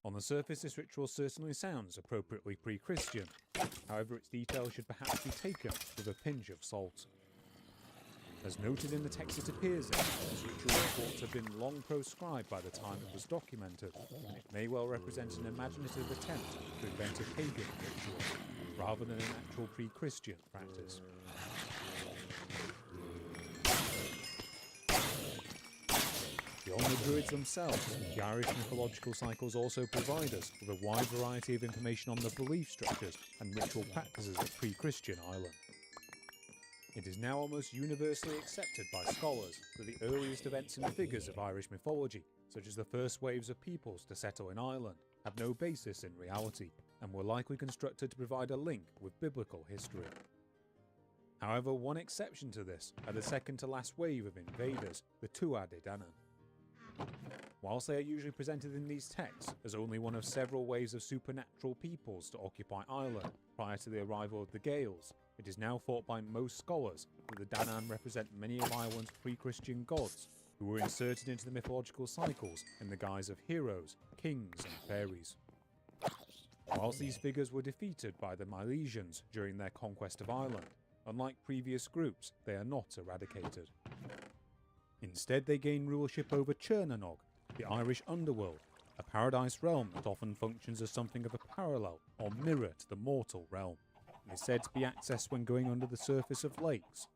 Speaker 5: On the surface, this ritual certainly sounds appropriately pre-Christian. However, its details should perhaps be taken with a pinch of salt. As noted in the text it appears in, this ritual is thought to have been long proscribed by the time it was documented, and it may well represent an imaginative attempt to invent a pagan ritual, rather than an actual pre-Christian practice. Beyond the Druids themselves, the Irish mythological cycles also provide us with a wide variety of information on the belief structures and ritual practices of pre-Christian Ireland. It is now almost universally accepted by scholars that the earliest events and figures of Irish mythology, such as the first waves of peoples to settle in Ireland, have no basis in reality, and were likely constructed to provide a link with biblical history. However, one exception to this are the second to last wave of invaders, the Tuatha Dé Danann. Whilst they are usually presented in these texts as only one of several waves of supernatural peoples to occupy Ireland prior to the arrival of the Gaels, it is now thought by most scholars that the Danann represent many of Ireland's pre-Christian gods who were inserted into the mythological cycles in the guise of heroes, kings and fairies. Whilst these figures were defeated by the Milesians during their conquest of Ireland, unlike previous groups, they are not eradicated. Instead, they gain rulership over Chernanog, the Irish underworld, a paradise realm that often functions as something of a parallel or mirror to the mortal realm. It is said to be accessed when going under the surface of lakes,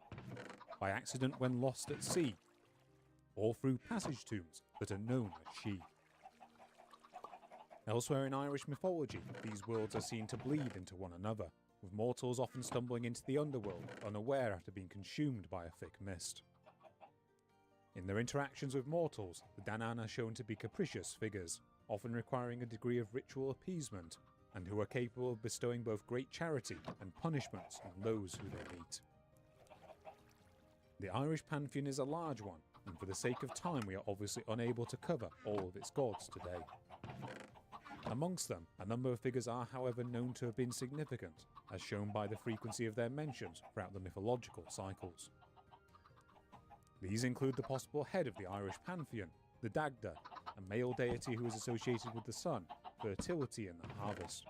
Speaker 5: by accident when lost at sea, or through passage tombs that are known as She. Elsewhere in Irish mythology, these worlds are seen to bleed into one another, with mortals often stumbling into the underworld unaware after being consumed by a thick mist. In their interactions with mortals, the Danann are shown to be capricious figures, often requiring a degree of ritual appeasement, and who are capable of bestowing both great charity and punishments on those who they meet. The Irish pantheon is a large one, and for the sake of time we are obviously unable to cover all of its gods today. Amongst them, a number of figures are however known to have been significant, as shown by the frequency of their mentions throughout the mythological cycles. These include the possible head of the Irish pantheon, the Dagda, a male deity who is associated with the sun, fertility and the harvest.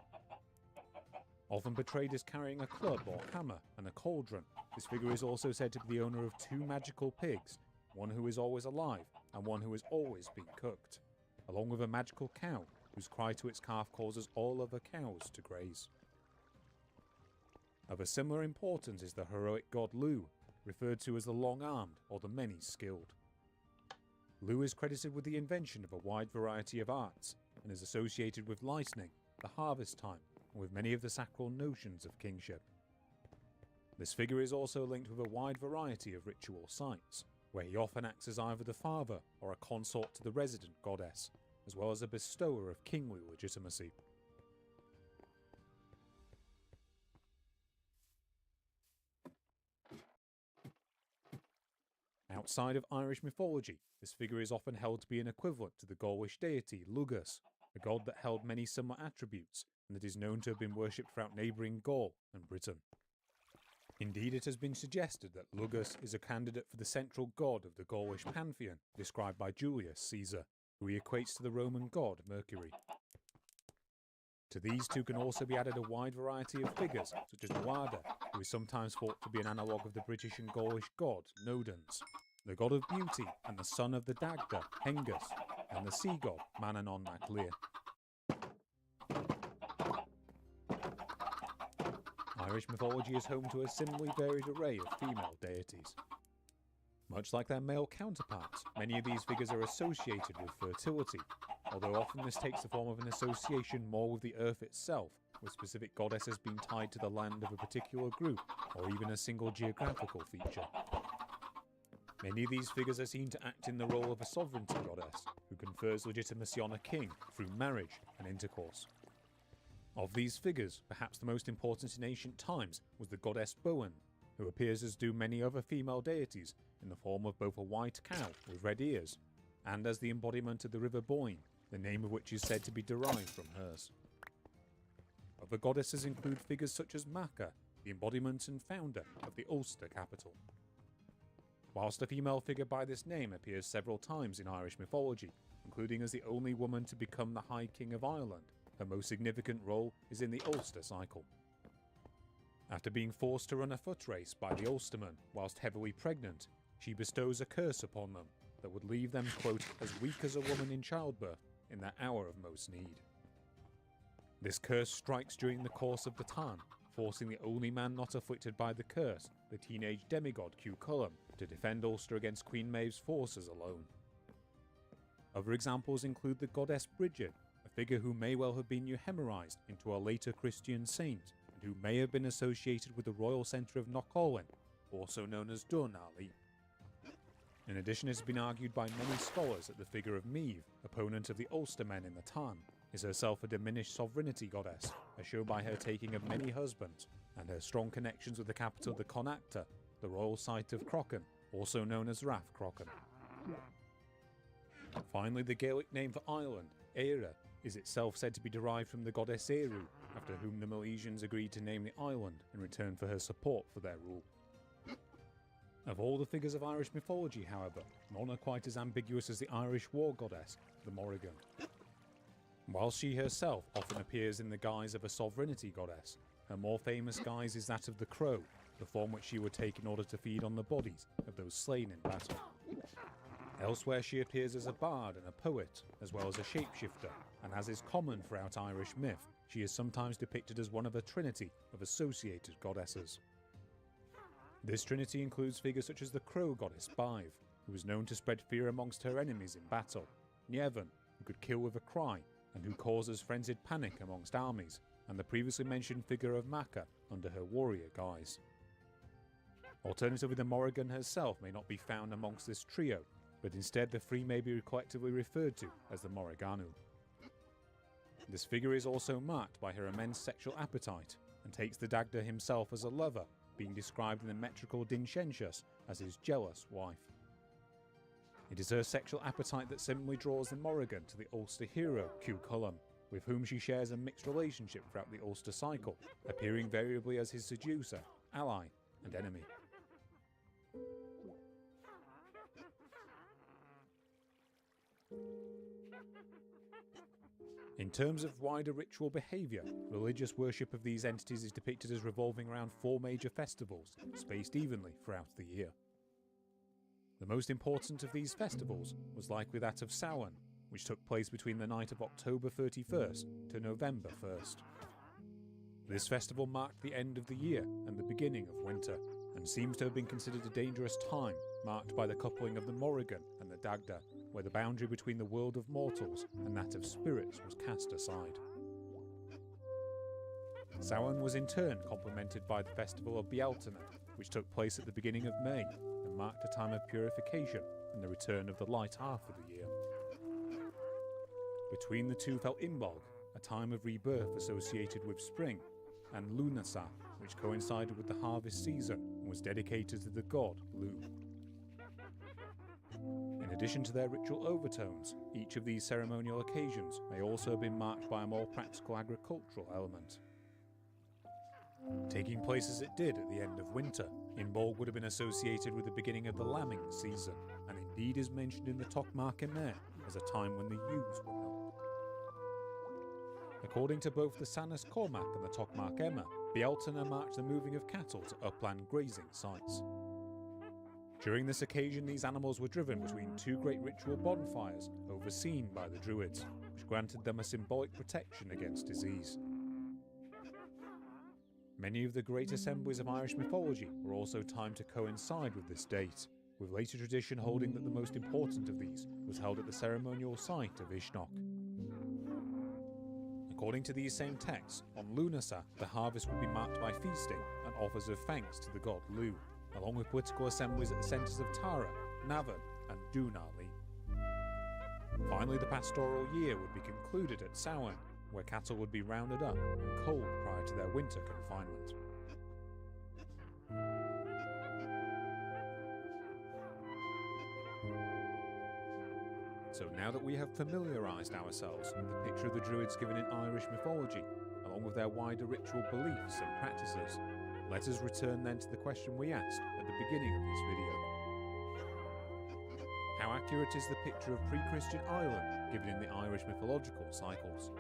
Speaker 5: Often portrayed as carrying a club or hammer and a cauldron, this figure is also said to be the owner of two magical pigs, one who is always alive and one who has always been cooked, along with a magical cow, whose cry to its calf causes all other cows to graze. Of a similar importance is the heroic god Lu, referred to as the Long-Armed or the Many-Skilled. Lu is credited with the invention of a wide variety of arts and is associated with lightning, the harvest time, and with many of the sacral notions of kingship. This figure is also linked with a wide variety of ritual sites, where he often acts as either the father or a consort to the resident goddess, as well as a bestower of kingly legitimacy. Outside of Irish mythology, this figure is often held to be an equivalent to the Gaulish deity Lugus, a god that held many similar attributes and that is known to have been worshipped throughout neighbouring Gaul and Britain. Indeed, it has been suggested that Lugus is a candidate for the central god of the Gaulish pantheon described by Julius Caesar, who he equates to the Roman god Mercury. To these two can also be added a wide variety of figures, such as Nuada, who is sometimes thought to be an analogue of the British and Gaulish god Nodens, the god of beauty and the son of the Dagda, Hengus, and the sea god Manannán mac Lir. Irish mythology is home to a similarly varied array of female deities. Much like their male counterparts, many of these figures are associated with fertility, although often this takes the form of an association more with the earth itself, with specific goddesses being tied to the land of a particular group, or even a single geographical feature. Many of these figures are seen to act in the role of a sovereignty goddess, who confers legitimacy on a king through marriage and intercourse. Of these figures, perhaps the most important in ancient times was the goddess Bowen, who appears as do many other female deities in the form of both a white cow with red ears, and as the embodiment of the river Boyne, the name of which is said to be derived from hers. Other goddesses include figures such as Macha, the embodiment and founder of the Ulster capital. Whilst a female figure by this name appears several times in Irish mythology, including as the only woman to become the High King of Ireland, her most significant role is in the Ulster cycle. After being forced to run a foot race by the Ulstermen whilst heavily pregnant, she bestows a curse upon them that would leave them, quote, as weak as a woman in childbirth in their hour of most need. This curse strikes during the course of the Tarn, forcing the only man not afflicted by the curse, the teenage demigod Cú Chulainn, to defend Ulster against Queen Maeve's forces alone. Other examples include the goddess Bridget, a figure who may well have been euhemerized into a later Christian saint, and who may have been associated with the royal centre of Knockholwyn, also known as Dun Ali. In addition, it has been argued by many scholars that the figure of Maeve, opponent of the Ulstermen in the Tarn, is herself a diminished sovereignty goddess, as shown by her taking of many husbands, and her strong connections with the capital of the Connachta, the royal site of Crochan, also known as Rath Crochan. Finally, the Gaelic name for Ireland, Éire, is itself said to be derived from the goddess Eru, after whom the Milesians agreed to name the island in return for her support for their rule. Of all the figures of Irish mythology, however, none are quite as ambiguous as the Irish war goddess, the Morrigan. While she herself often appears in the guise of a sovereignty goddess, her more famous guise is that of the crow, the form which she would take in order to feed on the bodies of those slain in battle. Elsewhere she appears as a bard and a poet, as well as a shapeshifter, and as is common throughout Irish myth, she is sometimes depicted as one of a trinity of associated goddesses. This trinity includes figures such as the crow goddess Bive, who is known to spread fear amongst her enemies in battle, Nievin, who could kill with a cry, and who causes frenzied panic amongst armies, and the previously mentioned figure of Macha under her warrior guise. Alternatively, the Morrigan herself may not be found amongst this trio, but instead the three may be collectively referred to as the Morriganu. This figure is also marked by her immense sexual appetite, and takes the Dagda himself as a lover, being described in the metrical Dincentius as his jealous wife. It is her sexual appetite that similarly draws the Morrigan to the Ulster hero Cú Chulainn, with whom she shares a mixed relationship throughout the Ulster cycle, appearing variably as his seducer, ally, and enemy. In terms of wider ritual behaviour, religious worship of these entities is depicted as revolving around 4 major festivals, spaced evenly throughout the year. The most important of these festivals was likely that of Samhain, which took place between the night of October 31st to November 1st. This festival marked the end of the year and the beginning of winter, and seems to have been considered a dangerous time, marked by the coupling of the Morrigan and the Dagda, where the boundary between the world of mortals and that of spirits was cast aside. Samhain was in turn complemented by the festival of Bealtaine, which took place at the beginning of May and marked a time of purification and the return of the light half of the year. Between the two fell Imbolg, a time of rebirth associated with spring, and Lunasa, which coincided with the harvest season and was dedicated to the god Lu. In addition to their ritual overtones, each of these ceremonial occasions may also have been marked by a more practical agricultural element. Taking place as it did at the end of winter, Imbolg would have been associated with the beginning of the lambing season, and indeed is mentioned in the Tokmak Emer as a time when the ewes were milked. According to both the Sanas Cormac and the Tokmak Emer, Bealtaine marked the moving of cattle to upland grazing sites. During this occasion, these animals were driven between two great ritual bonfires overseen by the Druids, which granted them a symbolic protection against disease. Many of the great assemblies of Irish mythology were also timed to coincide with this date, with later tradition holding that the most important of these was held at the ceremonial site of Uisneach. According to these same texts, on Lunasa, the harvest would be marked by feasting and offers of thanks to the god Lu, along with political assemblies at the centres of Tara, Navan and Dunali. Finally, the pastoral year would be concluded at Samhain, where cattle would be rounded up and culled prior to their winter confinement. So now that we have familiarised ourselves with the picture of the Druids given in Irish mythology, along with their wider ritual beliefs and practices, let us return then to the question we asked at the beginning of this video. How accurate is the picture of pre-Christian Ireland given in the Irish mythological cycles?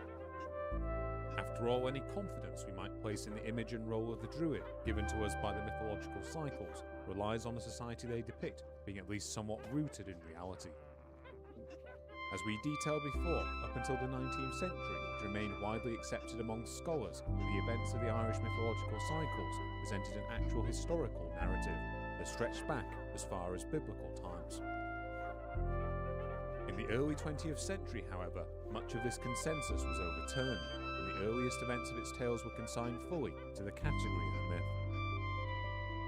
Speaker 5: After all, any confidence we might place in the image and role of the Druid given to us by the mythological cycles relies on the society they depict being at least somewhat rooted in reality. As we detailed before, up until the 19th century, it remained widely accepted among scholars that the events of the Irish mythological cycles presented an actual historical narrative that stretched back as far as biblical times. In the early 20th century, however, much of this consensus was overturned, and the earliest events of its tales were consigned fully to the category of myth.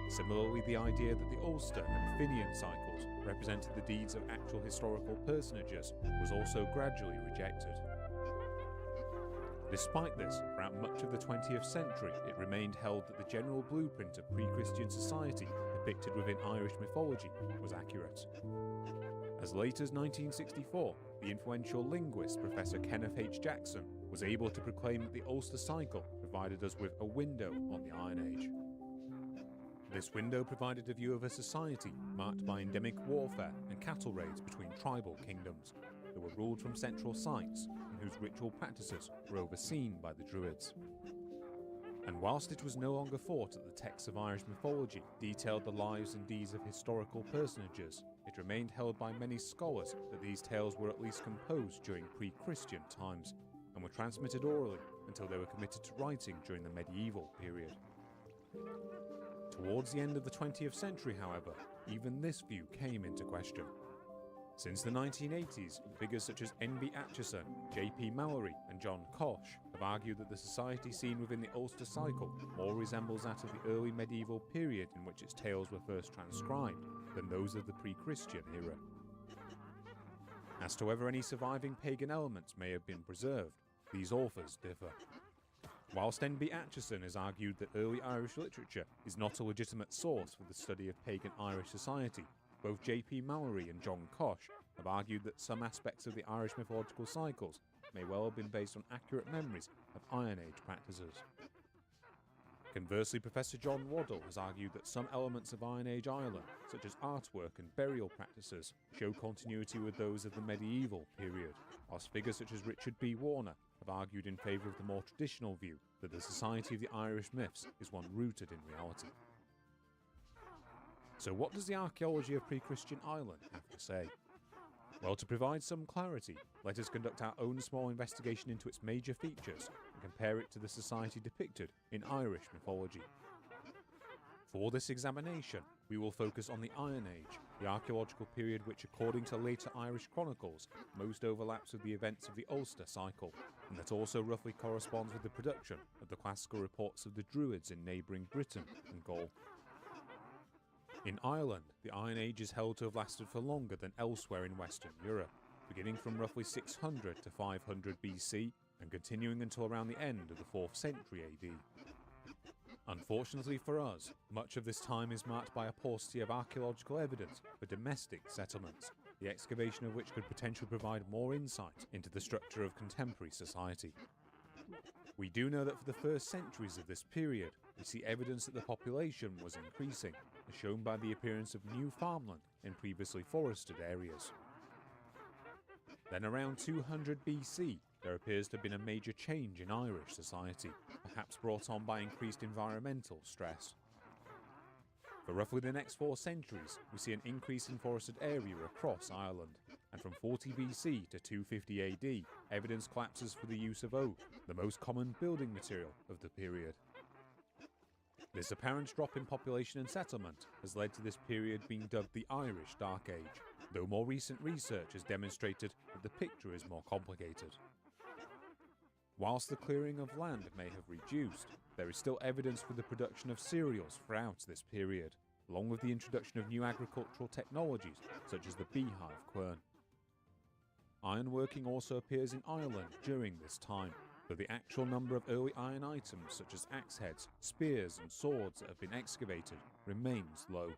Speaker 5: Similarly, the idea that the Ulster and Finian cycles represented the deeds of actual historical personages was also gradually rejected. Despite this, throughout much of the 20th century, it remained held that the general blueprint of pre-Christian society depicted within Irish mythology was accurate. As late as 1964, the influential linguist Professor Kenneth H. Jackson was able to proclaim that the Ulster cycle provided us with a window on the Iron Age. This window provided a view of a society marked by endemic warfare and cattle raids between tribal kingdoms that were ruled from central sites and whose ritual practices were overseen by the Druids. And whilst it was no longer thought that the texts of Irish mythology detailed the lives and deeds of historical personages, it remained held by many scholars that these tales were at least composed during pre-Christian times and were transmitted orally until they were committed to writing during the medieval period. Towards the end of the 20th century, however, even this view came into question. Since the 1980s, figures such as N.B. Atchison, J.P. Mallory and John Koch have argued that the society seen within the Ulster cycle more resembles that of the early medieval period in which its tales were first transcribed than those of the pre-Christian era. As to whether any surviving pagan elements may have been preserved, these authors differ. Whilst N.B. Atchison has argued that early Irish literature is not a legitimate source for the study of pagan Irish society, both J.P. Mallory and John Koch have argued that some aspects of the Irish mythological cycles may well have been based on accurate memories of Iron Age practices. Conversely, Professor John Waddell has argued that some elements of Iron Age Ireland, such as artwork and burial practices, show continuity with those of the medieval period, whilst figures such as Richard B. Warner have argued in favour of the more traditional view that the society of the Irish myths is one rooted in reality. So what does the archaeology of pre-Christian Ireland have to say? Well, to provide some clarity, let us conduct our own small investigation into its major features and compare it to the society depicted in Irish mythology. For this examination, we will focus on the Iron Age, the archaeological period which, according to later Irish chronicles, most overlaps with the events of the Ulster cycle, and that also roughly corresponds with the production of the classical reports of the Druids in neighbouring Britain and Gaul. In Ireland, the Iron Age is held to have lasted for longer than elsewhere in Western Europe, beginning from roughly 600 to 500 BC and continuing until around the end of the 4th century AD. Unfortunately for us, much of this time is marked by a paucity of archaeological evidence for domestic settlements, the excavation of which could potentially provide more insight into the structure of contemporary society. We do know that for the first centuries of this period, we see evidence that the population was increasing, as shown by the appearance of new farmland in previously forested areas. Then around 200 BC, there appears to have been a major change in Irish society, perhaps brought on by increased environmental stress. For roughly the next 4 centuries, we see an increase in forested area across Ireland, and from 40 BC to 250 AD, evidence collapses for the use of oak, the most common building material of the period. This apparent drop in population and settlement has led to this period being dubbed the Irish Dark Age, though more recent research has demonstrated that the picture is more complicated. Whilst the clearing of land may have reduced, there is still evidence for the production of cereals throughout this period, along with the introduction of new agricultural technologies such as the beehive quern. Ironworking also appears in Ireland during this time, though the actual number of early iron items such as axe heads, spears and swords that have been excavated remains low.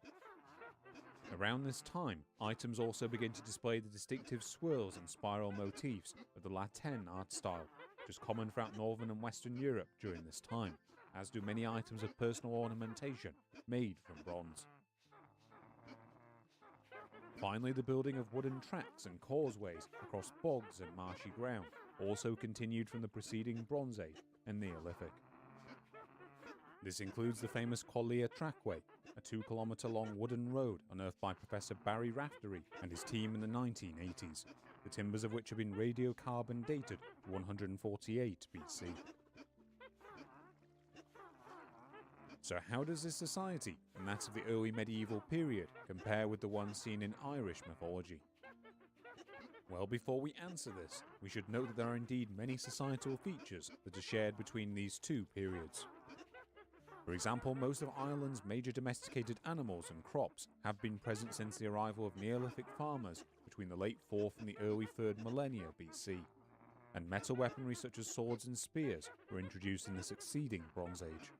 Speaker 5: Around this time, items also begin to display the distinctive swirls and spiral motifs of the Latin art style, which is common throughout Northern and Western Europe during this time, as do many items of personal ornamentation made from bronze. Finally, the building of wooden tracks and causeways across bogs and marshy ground also continued from the preceding Bronze Age and Neolithic. This includes the famous Collier Trackway, a 2-kilometre-long wooden road unearthed by Professor Barry Raftery and his team in the 1980s, the timbers of which have been radiocarbon dated to 148 BC. So how does this society, and that of the early medieval period, compare with the one seen in Irish mythology? Well, before we answer this, we should note that there are indeed many societal features that are shared between these two periods. For example, most of Ireland's major domesticated animals and crops have been present since the arrival of Neolithic farmers between the late 4th and the early 3rd millennia BC, and metal weaponry such as swords and spears were introduced in the succeeding Bronze Age.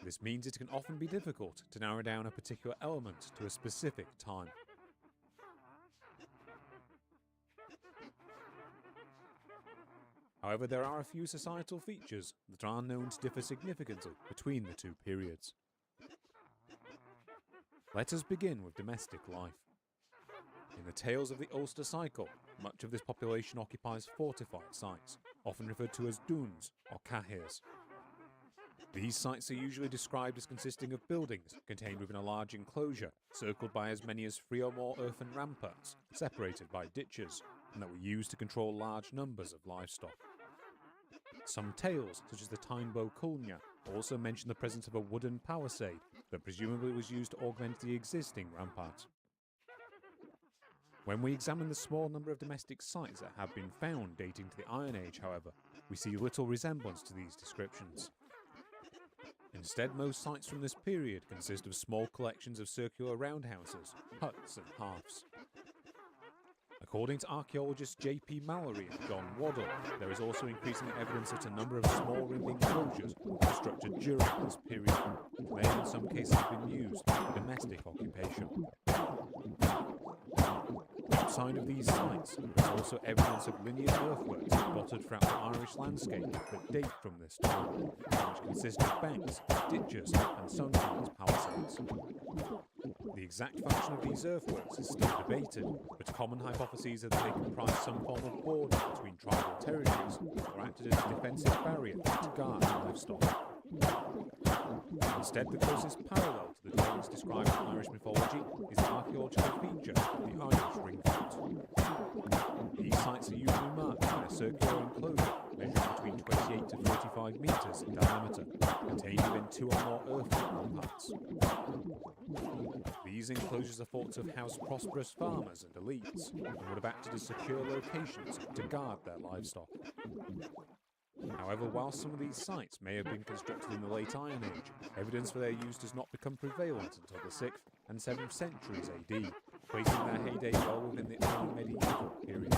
Speaker 5: This means it can often be difficult to narrow down a particular element to a specific time. However, there are a few societal features that are known to differ significantly between the two periods. Let us begin with domestic life. In the tales of the Ulster cycle, much of this population occupies fortified sites, often referred to as dunes or cahirs. These sites are usually described as consisting of buildings contained within a large enclosure, circled by as many as 3 or more earthen ramparts, separated by ditches, and that were used to control large numbers of livestock. Some tales, such as the Timbo Culnia, also mention the presence of a wooden palisade that presumably was used to augment the existing rampart. When we examine the small number of domestic sites that have been found dating to the Iron Age, however, we see little resemblance to these descriptions. Instead, most sites from this period consist of small collections of circular roundhouses, huts and hearths. According to archaeologists J.P. Mallory and John Waddell, there is also increasing evidence that a number of small rimmed enclosures were constructed during this period, which may in some cases have been used for domestic occupation. Outside of these sites, there is also evidence of linear earthworks dotted throughout the Irish landscape that date from this time, which consist of banks, ditches, and sometimes palisades. The exact function of these earthworks is still debated, but common hypotheses are that they comprise some form of border between tribal territories or acted as a defensive barrier to guard livestock. Instead, the closest parallel to the dwellings described in Irish mythology is the archaeological feature of the Irish ring fort. These sites are usually marked by a circular enclosure measuring between 28 to 35 metres in diameter, containing within 2 or more earthen parts. These enclosures are thought to have housed prosperous farmers and elites, and would have acted as secure locations to guard their livestock. However, while some of these sites may have been constructed in the late Iron Age, evidence for their use does not become prevalent until the 6th and 7th centuries AD, placing their heyday well within the early medieval period.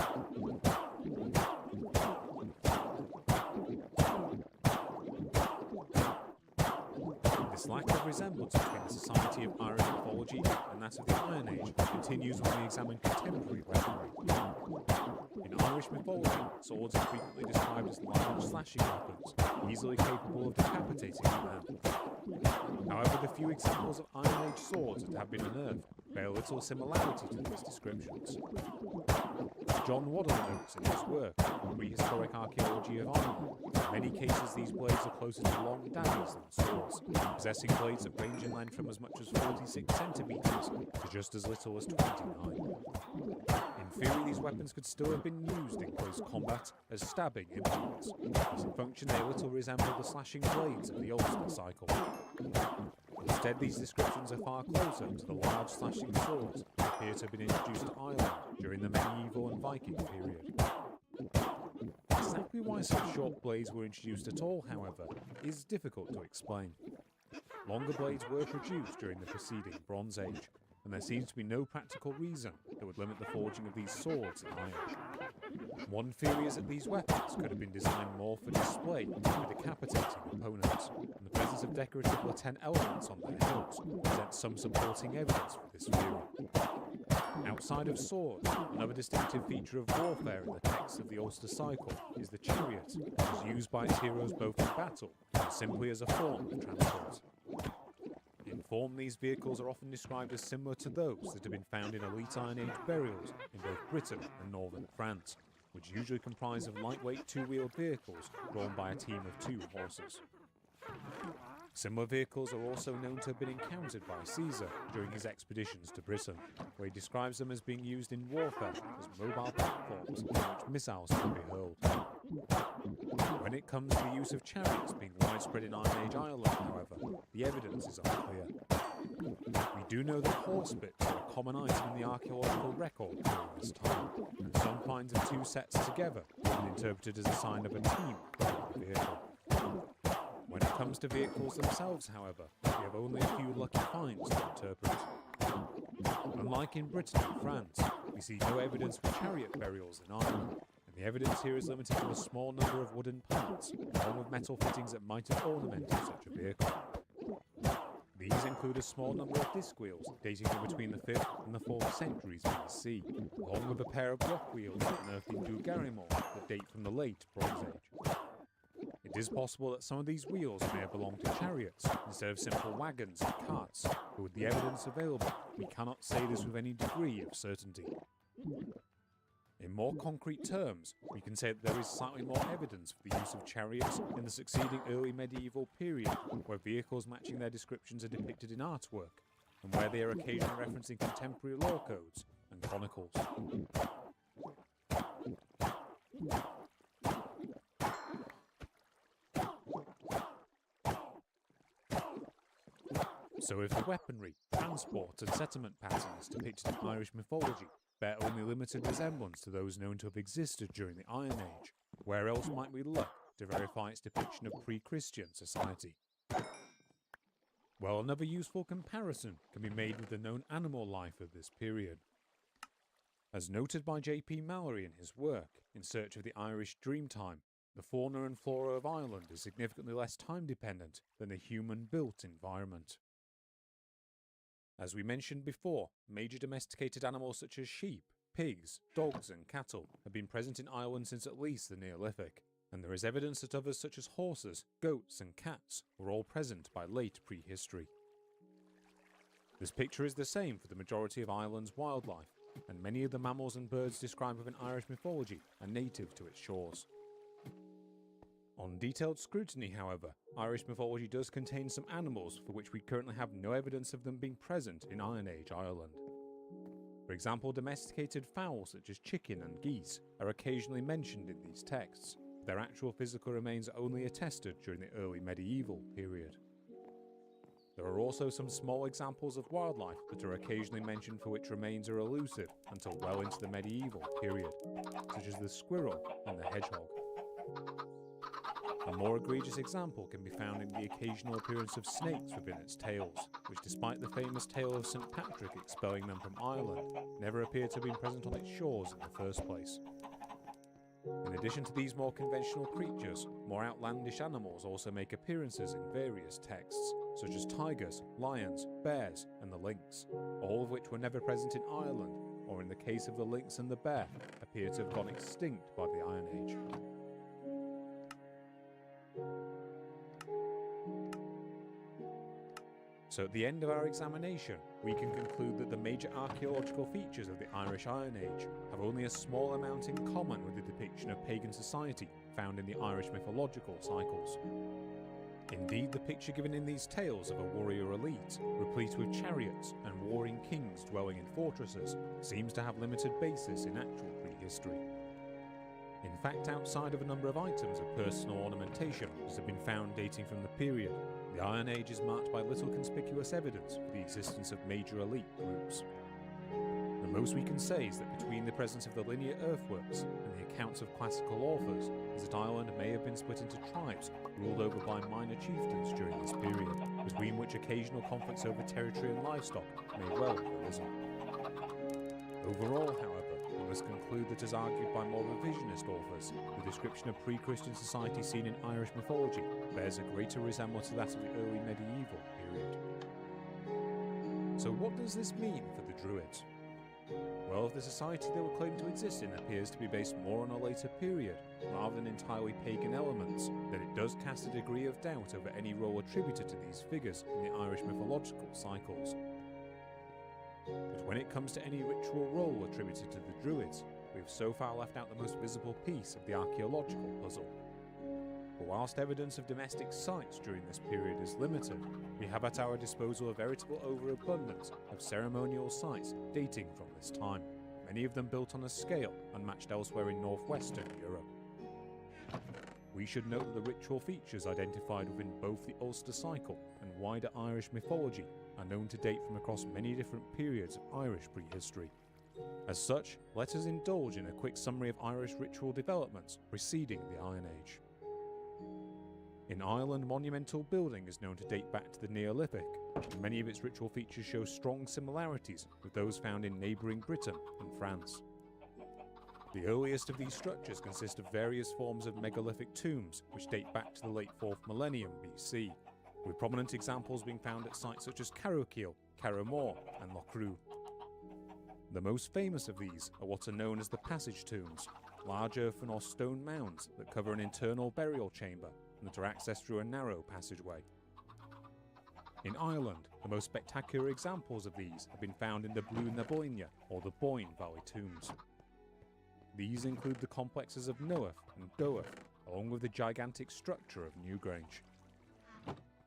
Speaker 5: This lack of resemblance between the society of Irish mythology and that of the Iron Age continues when we examine contemporary weaponry. In Irish mythology, swords are frequently described as large slashing weapons, easily capable of decapitating a man. However, the few examples of Iron Age swords that have been unearthed bear little similarity to these descriptions. John Waddell notes in his work, Prehistoric Archaeology of Ireland, in many cases these blades are closer to long daggers than swords, possessing blades that range in length from as much as 46 centimetres to just as little as 29. In theory, these weapons could still have been used in close combat as stabbing implements, but in function they little resemble the slashing blades of the Ulster cycle. Instead, these descriptions are far closer to the large slashing swords that appear to have been introduced to Ireland during the medieval and Viking period. Exactly why such short blades were introduced at all, however, is difficult to explain. Longer blades were produced during the preceding Bronze Age, and there seems to be no practical reason that would limit the forging of these swords in iron. One theory is that these weapons could have been designed more for display than for decapitating opponents, and the presence of decorative latent elements on their hilts presents some supporting evidence for this theory. Outside of swords, another distinctive feature of warfare in the texts of the Ulster cycle is the chariot, which is used by its heroes both in battle and simply as a form of transport. In form, these vehicles are often described as similar to those that have been found in elite Iron Age burials in both Britain and northern France, which usually comprise of lightweight two-wheeled vehicles drawn by a team of 2 horses. Similar vehicles are also known to have been encountered by Caesar during his expeditions to Britain, where he describes them as being used in warfare as mobile platforms on which missiles can be hurled. When it comes to the use of chariots being widespread in Iron Age Ireland, however, the evidence is unclear. We do know that horse bits are a common item in the archaeological record during this time, and some finds of 2 sets together have been interpreted as a sign of a team driving the vehicle. When it comes to vehicles themselves, however, we have only a few lucky finds to interpret. Unlike in Britain and France, we see no evidence for chariot burials in Ireland, and the evidence here is limited to a small number of wooden parts, along with metal fittings that might have ornamented such a vehicle. These include a small number of disc wheels dating from between the 5th and the 4th centuries BC, along with a pair of block wheels unearthed in Dougarimore that date from the late Bronze Age. It is possible that some of these wheels may have belonged to chariots instead of simple wagons and carts, but with the evidence available, we cannot say this with any degree of certainty. In more concrete terms, we can say that there is slightly more evidence for the use of chariots in the succeeding early medieval period, where vehicles matching their descriptions are depicted in artwork, and where they are occasionally referenced in contemporary law codes and chronicles. So if the weaponry, transport and settlement patterns depicted in Irish mythology bear only limited resemblance to those known to have existed during the Iron Age, where else might we look to verify its depiction of pre-Christian society? Well, another useful comparison can be made with the known animal life of this period. As noted by J.P. Mallory in his work, In Search of the Irish Dreamtime, the fauna and flora of Ireland is significantly less time-dependent than the human-built environment. As we mentioned before, major domesticated animals such as sheep, pigs, dogs and cattle have been present in Ireland since at least the Neolithic, and there is evidence that others such as horses, goats and cats were all present by late prehistory. This picture is the same for the majority of Ireland's wildlife, and many of the mammals and birds described within Irish mythology are native to its shores. On detailed scrutiny, however, Irish mythology does contain some animals for which we currently have no evidence of them being present in Iron Age Ireland. For example, domesticated fowls such as chicken and geese are occasionally mentioned in these texts, but their actual physical remains are only attested during the early medieval period. There are also some small examples of wildlife that are occasionally mentioned for which remains are elusive until well into the medieval period, such as the squirrel and the hedgehog. A more egregious example can be found in the occasional appearance of snakes within its tales, which despite the famous tale of St. Patrick expelling them from Ireland, never appear to have been present on its shores in the first place. In addition to these more conventional creatures, more outlandish animals also make appearances in various texts, such as tigers, lions, bears, and the lynx, all of which were never present in Ireland, or in the case of the lynx and the bear, appear to have gone extinct by the Iron Age. So at the end of our examination, we can conclude that the major archaeological features of the Irish Iron Age have only a small amount in common with the depiction of pagan society found in the Irish mythological cycles. Indeed, the picture given in these tales of a warrior elite, replete with chariots and warring kings dwelling in fortresses, seems to have limited basis in actual prehistory. In fact, outside of a number of items of personal ornamentation that have been found dating from the period, the Iron Age is marked by little conspicuous evidence for the existence of major elite groups. The most we can say is that between the presence of the linear earthworks and the accounts of classical authors is that Ireland may have been split into tribes ruled over by minor chieftains during this period, between which occasional conflicts over territory and livestock may well have arisen. Overall, however, we must conclude that, as argued by more revisionist authors, the description of pre-Christian society seen in Irish mythology bears a greater resemblance to that of the early medieval period. So what does this mean for the Druids? Well, if the society they were claimed to exist in appears to be based more on a later period, rather than entirely pagan elements, then it does cast a degree of doubt over any role attributed to these figures in the Irish mythological cycles. But when it comes to any ritual role attributed to the Druids, we have so far left out the most visible piece of the archaeological puzzle. For whilst evidence of domestic sites during this period is limited, we have at our disposal a veritable overabundance of ceremonial sites dating from this time, many of them built on a scale unmatched elsewhere in northwestern Europe. We should note that the ritual features identified within both the Ulster cycle and wider Irish mythology are known to date from across many different periods of Irish prehistory. As such, let us indulge in a quick summary of Irish ritual developments preceding the Iron Age. In Ireland, monumental building is known to date back to the Neolithic, and many of its ritual features show strong similarities with those found in neighbouring Britain and France. The earliest of these structures consist of various forms of megalithic tombs which date back to the late 4th millennium BC, with prominent examples being found at sites such as Carrowkeel, Carrowmore and Loughru. The most famous of these are what are known as the passage tombs, large earthen or stone mounds that cover an internal burial chamber and that are accessed through a narrow passageway. In Ireland, the most spectacular examples of these have been found in the Blue na Boine or the Boyne Valley tombs. These include the complexes of Nuath and Doath, along with the gigantic structure of Newgrange.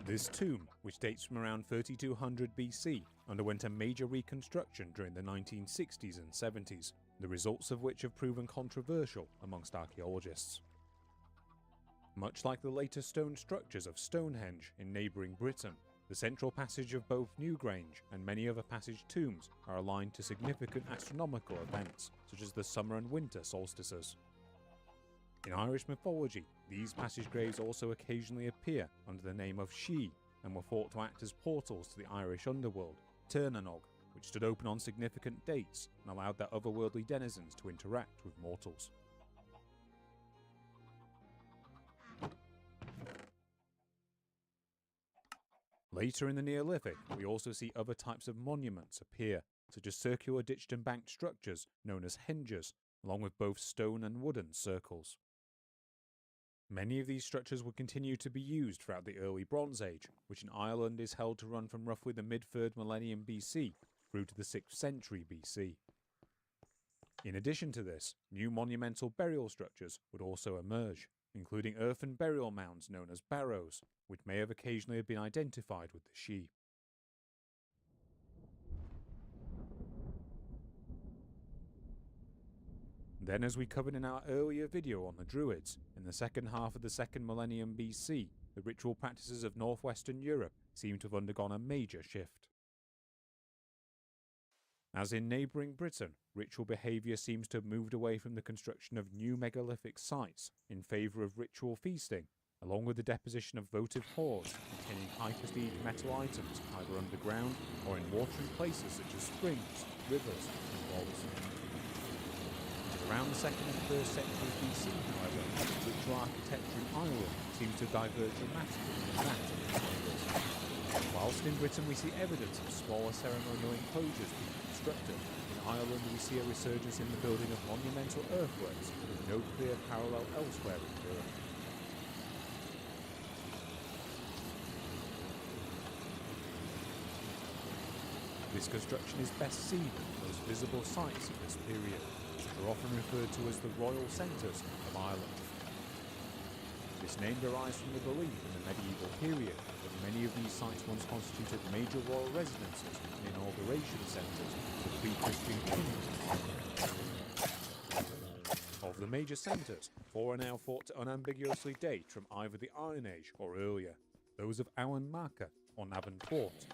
Speaker 5: This tomb, which dates from around 3200 BC, underwent a major reconstruction during the 1960s and 70s, the results of which have proven controversial amongst archaeologists. Much like the later stone structures of Stonehenge in neighbouring Britain, the central passage of both Newgrange and many other passage tombs are aligned to significant astronomical events, such as the summer and winter solstices. In Irish mythology, these passage graves also occasionally appear under the name of She, and were thought to act as portals to the Irish underworld, Turnanog, which stood open on significant dates and allowed their otherworldly denizens to interact with mortals. Later in the Neolithic, we also see other types of monuments appear, such as circular ditched and banked structures known as henges, along with both stone and wooden circles. Many of these structures would continue to be used throughout the early Bronze Age, which in Ireland is held to run from roughly the mid-3rd millennium BC through to the 6th century BC. In addition to this, new monumental burial structures would also emerge, including earthen burial mounds known as barrows, which may have occasionally been identified with the Sidhe. Then, as we covered in our earlier video on the Druids, in the second half of the 2nd millennium BC, the ritual practices of northwestern Europe seem to have undergone a major shift. As in neighbouring Britain, ritual behaviour seems to have moved away from the construction of new megalithic sites in favour of ritual feasting, along with the deposition of votive hoards containing high-prestige metal items either underground or in watering places such as springs, rivers and vaults. Around the 2nd and 1st centuries BC, however, ritual architecture in Ireland seems to diverge dramatically from that of its neighbours. Whilst in Britain we see evidence of smaller ceremonial enclosures being constructed, in Ireland we see a resurgence in the building of monumental earthworks with no clear parallel elsewhere in Europe. This construction is best seen in the most visible sites of this period, which are often referred to as the royal centres of Ireland. This name derives from the belief in the medieval period that many of these sites once constituted major royal residences and inauguration centres for pre-Christian kings. Of the major centres, 4 are now thought to unambiguously date from either the Iron Age or earlier, those of Awan Macha or Navan Fort,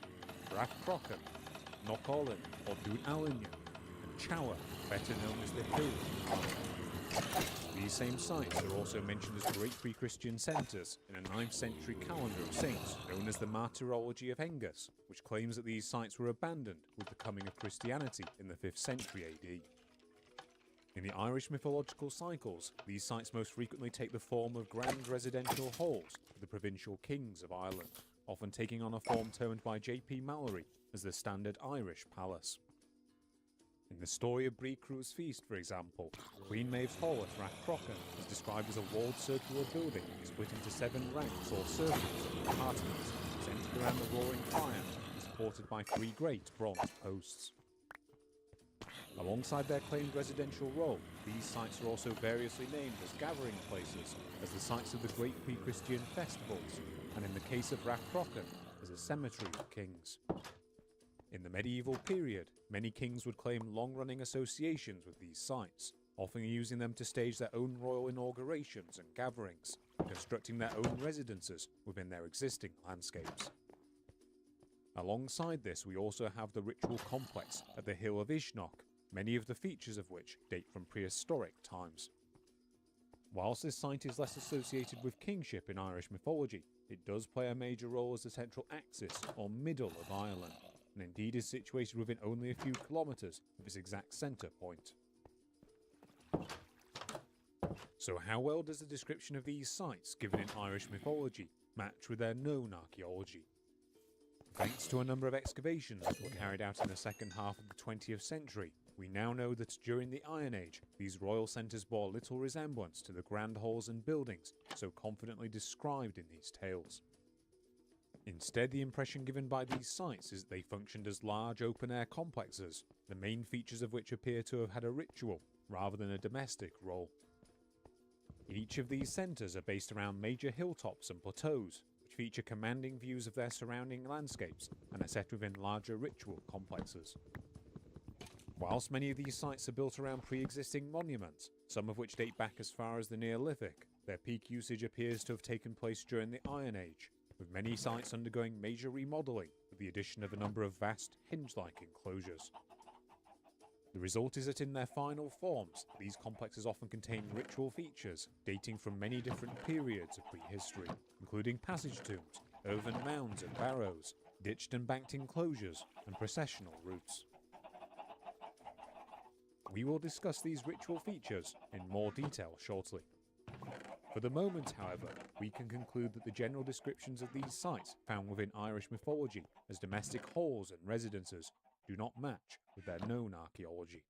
Speaker 5: Rath Crochan, Knock-Olin or Dún Alinniu, and Chower, better known as the Hill. These same sites are also mentioned as great pre-Christian centres in a 9th century calendar of saints known as the Martyrology of Hengus, which claims that these sites were abandoned with the coming of Christianity in the 5th century AD. In the Irish mythological cycles, these sites most frequently take the form of grand residential halls for the provincial kings of Ireland, often taking on a form termed by J.P. Mallory as the standard Irish palace. In the story of Brí Crua's feast, for example, Queen Maeve's hall at Rath Crochan is described as a walled circular building split into 7 ranks or circles of apartments centred around the roaring fire and supported by 3 great bronze posts. Alongside their claimed residential role, these sites are also variously named as gathering places, as the sites of the great pre-Christian festivals, and in the case of Rath Crochan, as a cemetery of kings. In the medieval period, many kings would claim long-running associations with these sites, often using them to stage their own royal inaugurations and gatherings, constructing their own residences within their existing landscapes. Alongside this, we also have the ritual complex at the Hill of Ishnok, many of the features of which date from prehistoric times. Whilst this site is less associated with kingship in Irish mythology, it does play a major role as the central axis or middle of Ireland, and indeed is situated within only a few kilometres of its exact centre point. So how well does the description of these sites given in Irish mythology match with their known archaeology? Thanks to a number of excavations that were carried out in the second half of the 20th century, we now know that during the Iron Age, these royal centres bore little resemblance to the grand halls and buildings so confidently described in these tales. Instead, the impression given by these sites is that they functioned as large open-air complexes, the main features of which appear to have had a ritual rather than a domestic role. Each of these centres are based around major hilltops and plateaus, which feature commanding views of their surrounding landscapes and are set within larger ritual complexes. Whilst many of these sites are built around pre-existing monuments, some of which date back as far as the Neolithic, their peak usage appears to have taken place during the Iron Age, with many sites undergoing major remodelling with the addition of a number of vast, hinge-like enclosures. The result is that in their final forms, these complexes often contain ritual features dating from many different periods of prehistory, including passage tombs, earthen mounds and barrows, ditched and banked enclosures, and processional routes. We will discuss these ritual features in more detail shortly. For the moment, however, we can conclude that the general descriptions of these sites found within Irish mythology as domestic halls and residences do not match with their known archaeology.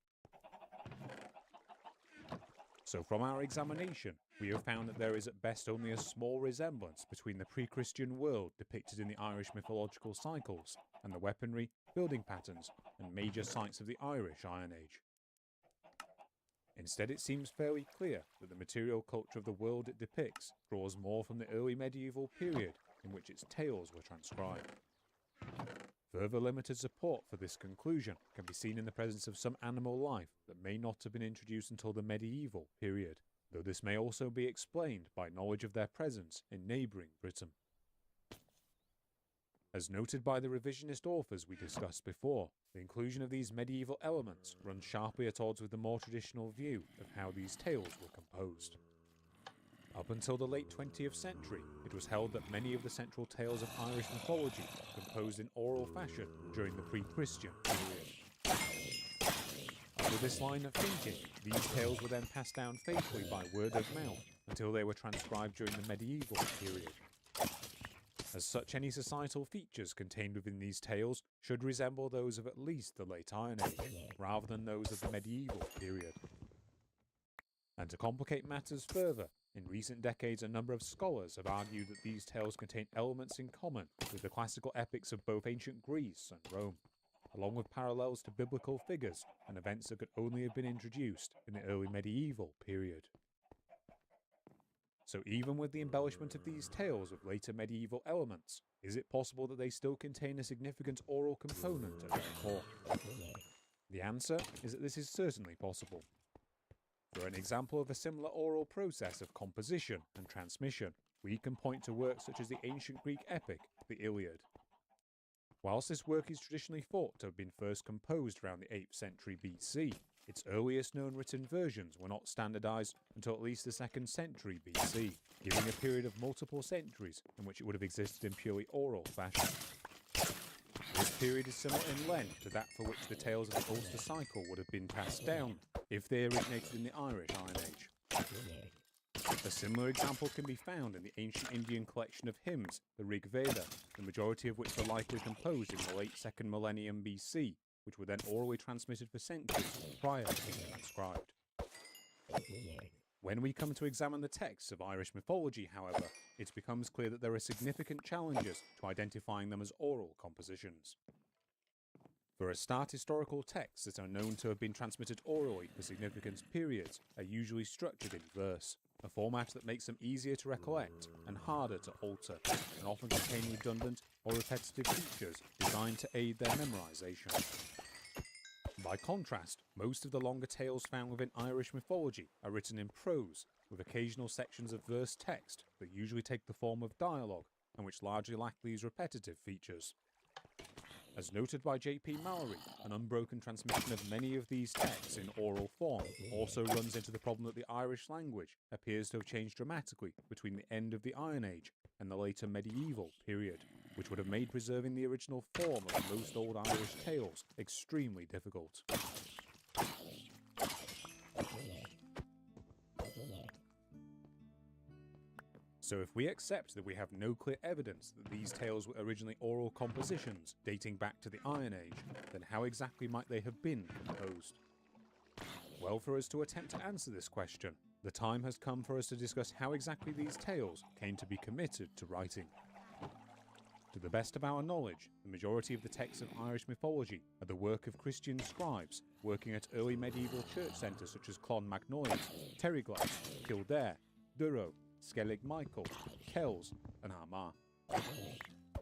Speaker 5: So from our examination, we have found that there is at best only a small resemblance between the pre-Christian world depicted in the Irish mythological cycles and the weaponry, building patterns, and major sites of the Irish Iron Age. Instead, it seems fairly clear that the material culture of the world it depicts draws more from the early medieval period in which its tales were transcribed. Further limited support for this conclusion can be seen in the presence of some animal life that may not have been introduced until the medieval period, though this may also be explained by knowledge of their presence in neighbouring Britain. As noted by the revisionist authors we discussed before, the inclusion of these medieval elements runs sharply at odds with the more traditional view of how these tales were composed. Up until the late 20th century, it was held that many of the central tales of Irish mythology were composed in oral fashion during the pre-Christian period. Under this line of thinking, these tales were then passed down faithfully by word of mouth until they were transcribed during the medieval period. As such, any societal features contained within these tales should resemble those of at least the late Iron Age, rather than those of the medieval period. And to complicate matters further, in recent decades a number of scholars have argued that these tales contain elements in common with the classical epics of both ancient Greece and Rome, along with parallels to biblical figures and events that could only have been introduced in the early medieval period. So even with the embellishment of these tales with later medieval elements, is it possible that they still contain a significant oral component at their core? The answer is that this is certainly possible. For an example of a similar oral process of composition and transmission, we can point to works such as the ancient Greek epic, the Iliad. Whilst this work is traditionally thought to have been first composed around the 8th century BC, its earliest known written versions were not standardized until at least the 2nd century BC, giving a period of multiple centuries in which it would have existed in purely oral fashion. This period is similar in length to that for which the tales of the Ulster cycle would have been passed down if they originated in the Irish Iron Age. A similar example can be found in the ancient Indian collection of hymns, the Rig Veda, the majority of which were likely composed in the late 2nd millennium BC, which were then orally transmitted for centuries prior to being transcribed. When we come to examine the texts of Irish mythology, however, it becomes clear that there are significant challenges to identifying them as oral compositions. For a start, historical texts that are known to have been transmitted orally for significant periods are usually structured in verse, a format that makes them easier to recollect and harder to alter, and often contain redundant or repetitive features designed to aid their memorization. By contrast, most of the longer tales found within Irish mythology are written in prose, with occasional sections of verse text that usually take the form of dialogue and which largely lack these repetitive features. As noted by J.P. Mallory, an unbroken transmission of many of these texts in oral form also runs into the problem that the Irish language appears to have changed dramatically between the end of the Iron Age and the later medieval period, which would have made preserving the original form of most old Irish tales extremely difficult. So if we accept that we have no clear evidence that these tales were originally oral compositions dating back to the Iron Age, then how exactly might they have been composed? Well, for us to attempt to answer this question, the time has come for us to discuss how exactly these tales came to be committed to writing. To the best of our knowledge, the majority of the texts of Irish mythology are the work of Christian scribes working at early medieval church centres such as Clonmacnoise, Terryglass, Kildare, Durrow, Skellig Michael, Kells and Armagh.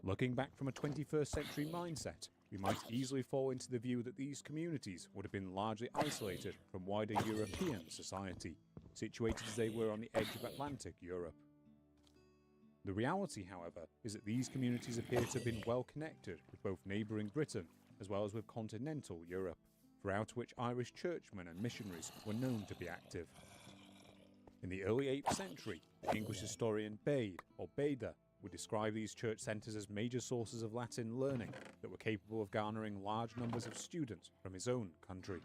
Speaker 5: Looking back from a 21st century mindset, we might easily fall into the view that these communities would have been largely isolated from wider European society, situated as they were on the edge of Atlantic Europe. The reality, however, is that these communities appear to have been well connected with both neighbouring Britain as well as with continental Europe, throughout which Irish churchmen and missionaries were known to be active. In the early 8th century, the English historian Bede, or Beda, would describe these church centres as major sources of Latin learning that were capable of garnering large numbers of students from his own country.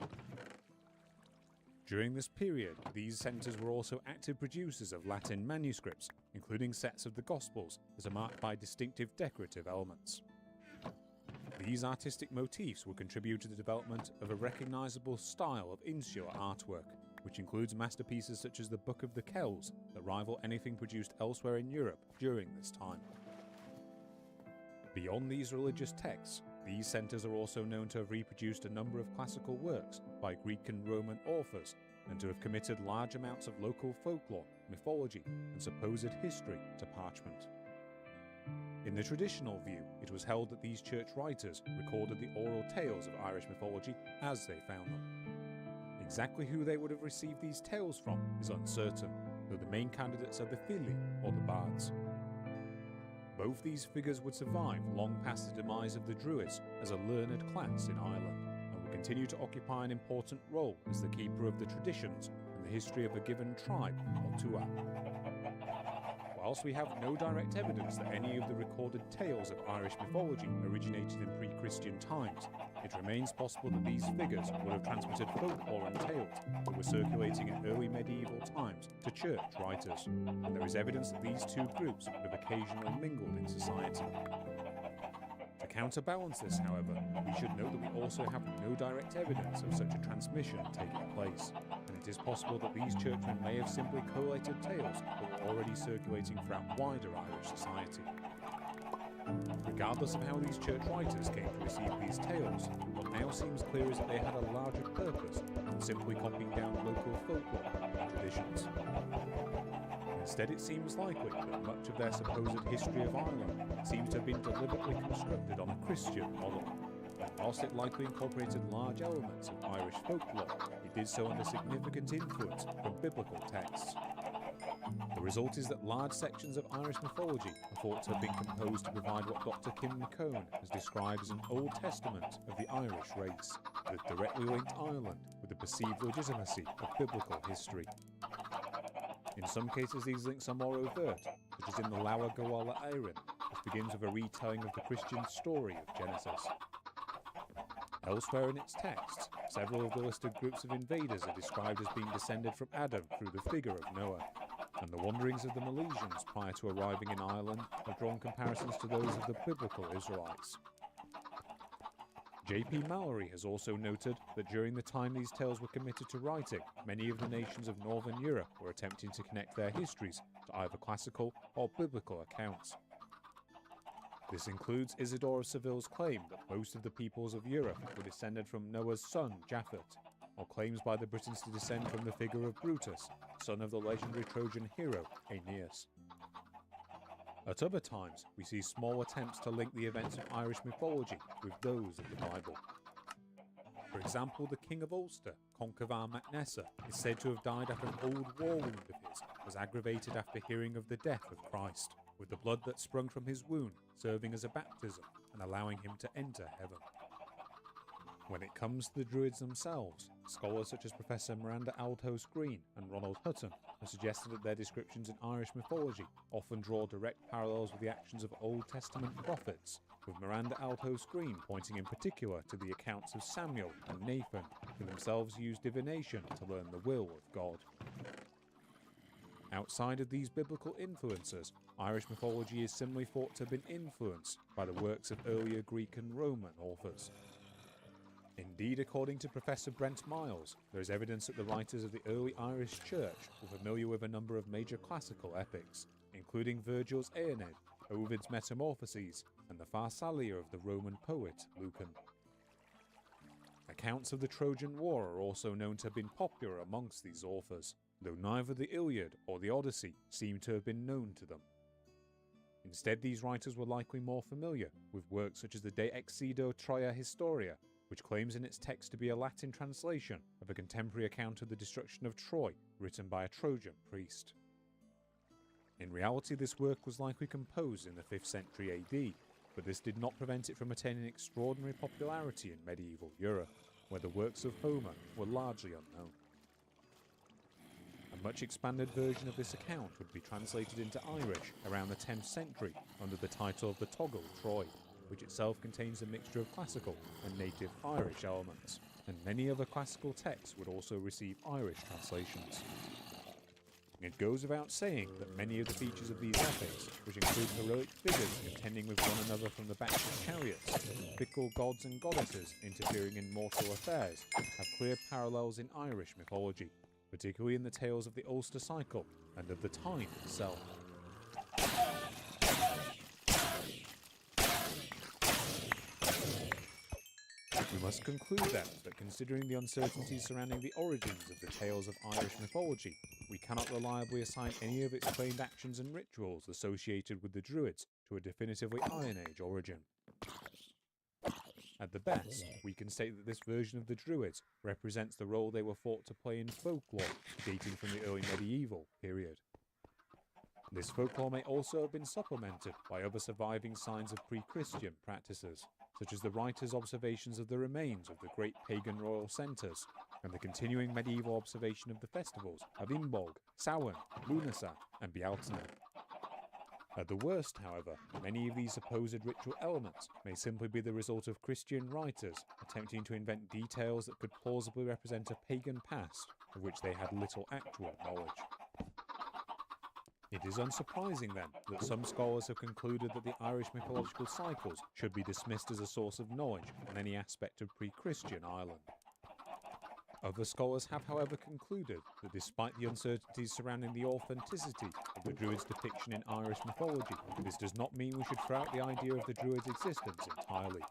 Speaker 5: During this period, these centres were also active producers of Latin manuscripts, including sets of the Gospels that are marked by distinctive decorative elements. These artistic motifs would contribute to the development of a recognisable style of insular artwork, which includes masterpieces such as the Book of the Kells that rival anything produced elsewhere in Europe during this time. Beyond these religious texts, these centres are also known to have reproduced a number of classical works by Greek and Roman authors, and to have committed large amounts of local folklore, mythology, and supposed history to parchment. In the traditional view, it was held that these church writers recorded the oral tales of Irish mythology as they found them. Exactly who they would have received these tales from is uncertain, though the main candidates are the Fili, or the bards. Both these figures would survive long past the demise of the Druids as a learned class in Ireland, and would continue to occupy an important role as the keeper of the traditions and the history of a given tribe or tuath. Whilst we have no direct evidence that any of the recorded tales of Irish mythology originated in pre-Christian times, it remains possible that these figures would have transmitted folklore and tales that were circulating in early medieval times to church writers, and there is evidence that these two groups would have occasionally mingled in society. To counterbalance this, however, we should note that we also have no direct evidence of such a transmission taking place, and it is possible that these churchmen may have simply collated tales that were already circulating throughout wider Irish society. Regardless of how these church writers came to receive these tales, what now seems clear is that they had a larger purpose than simply copying down local folklore and traditions. Instead, it seems likely that much of their supposed history of Ireland seems to have been deliberately constructed on a Christian model. Whilst it likely incorporated large elements of Irish folklore, it did so under significant influence from biblical texts. The result is that large sections of Irish mythology are thought to have been composed to provide what Dr. Kim McCone has described as an Old Testament of the Irish race, that directly linked Ireland with the perceived legitimacy of biblical history. In some cases, these links are more overt, such as in the Lawa Gawala Éireann, which begins with a retelling of the Christian story of Genesis. Elsewhere in its texts, several of the listed groups of invaders are described as being descended from Adam through the figure of Noah, and the wanderings of the Milesians prior to arriving in Ireland have drawn comparisons to those of the biblical Israelites. J.P. Mallory has also noted that during the time these tales were committed to writing, many of the nations of Northern Europe were attempting to connect their histories to either classical or biblical accounts. This includes Isidore of Seville's claim that most of the peoples of Europe were descended from Noah's son Japhet, or claims by the Britons to descend from the figure of Brutus, son of the legendary Trojan hero Aeneas. At other times, we see small attempts to link the events of Irish mythology with those of the Bible. For example, the King of Ulster, Conchobar mac Nessa, is said to have died after an old war wound of his was aggravated after hearing of the death of Christ, with the blood that sprung from his wound serving as a baptism and allowing him to enter heaven. When it comes to the Druids themselves, scholars such as Professor Miranda Aldhouse Green and Ronald Hutton have suggested that their descriptions in Irish mythology often draw direct parallels with the actions of Old Testament prophets, with Miranda Aldhouse Green pointing in particular to the accounts of Samuel and Nathan, who themselves used divination to learn the will of God. Outside of these biblical influences, Irish mythology is similarly thought to have been influenced by the works of earlier Greek and Roman authors. Indeed, according to Professor Brent Miles, there is evidence that the writers of the early Irish Church were familiar with a number of major classical epics, including Virgil's Aeneid, Ovid's Metamorphoses, and the Pharsalia of the Roman poet Lucan. Accounts of the Trojan War are also known to have been popular amongst these authors, though neither the Iliad or the Odyssey seem to have been known to them. Instead, these writers were likely more familiar with works such as the De Excido Troia Historia, which claims in its text to be a Latin translation of a contemporary account of the destruction of Troy written by a Trojan priest. In reality, this work was likely composed in the 5th century AD, but this did not prevent it from attaining extraordinary popularity in medieval Europe, where the works of Homer were largely unknown. A much expanded version of this account would be translated into Irish around the 10th century under the title of the Toggle Troy, which itself contains a mixture of classical and native Irish elements, and many other classical texts would also receive Irish translations. It goes without saying that many of the features of these epics, which include heroic figures contending with one another from the backs of chariots, fickle gods and goddesses interfering in mortal affairs, have clear parallels in Irish mythology, particularly in the tales of the Ulster Cycle and of the Tyne itself. We must conclude then that considering the uncertainties surrounding the origins of the tales of Irish mythology, we cannot reliably assign any of its claimed actions and rituals associated with the Druids to a definitively Iron Age origin. At the best, we can state that this version of the Druids represents the role they were thought to play in folklore dating from the early medieval period. This folklore may also have been supplemented by other surviving signs of pre-Christian practices, such as the writer's observations of the remains of the great pagan royal centres, and the continuing medieval observation of the festivals of Imbolg, Samhain, Lunasa, and Bealtaine. At the worst, however, many of these supposed ritual elements may simply be the result of Christian writers attempting to invent details that could plausibly represent a pagan past of which they had little actual knowledge. It is unsurprising, then, that some scholars have concluded that the Irish mythological cycles should be dismissed as a source of knowledge on any aspect of pre-Christian Ireland. Other scholars have, however, concluded that despite the uncertainties surrounding the authenticity of the Druids' depiction in Irish mythology, this does not mean we should throw out the idea of the Druids' existence entirely.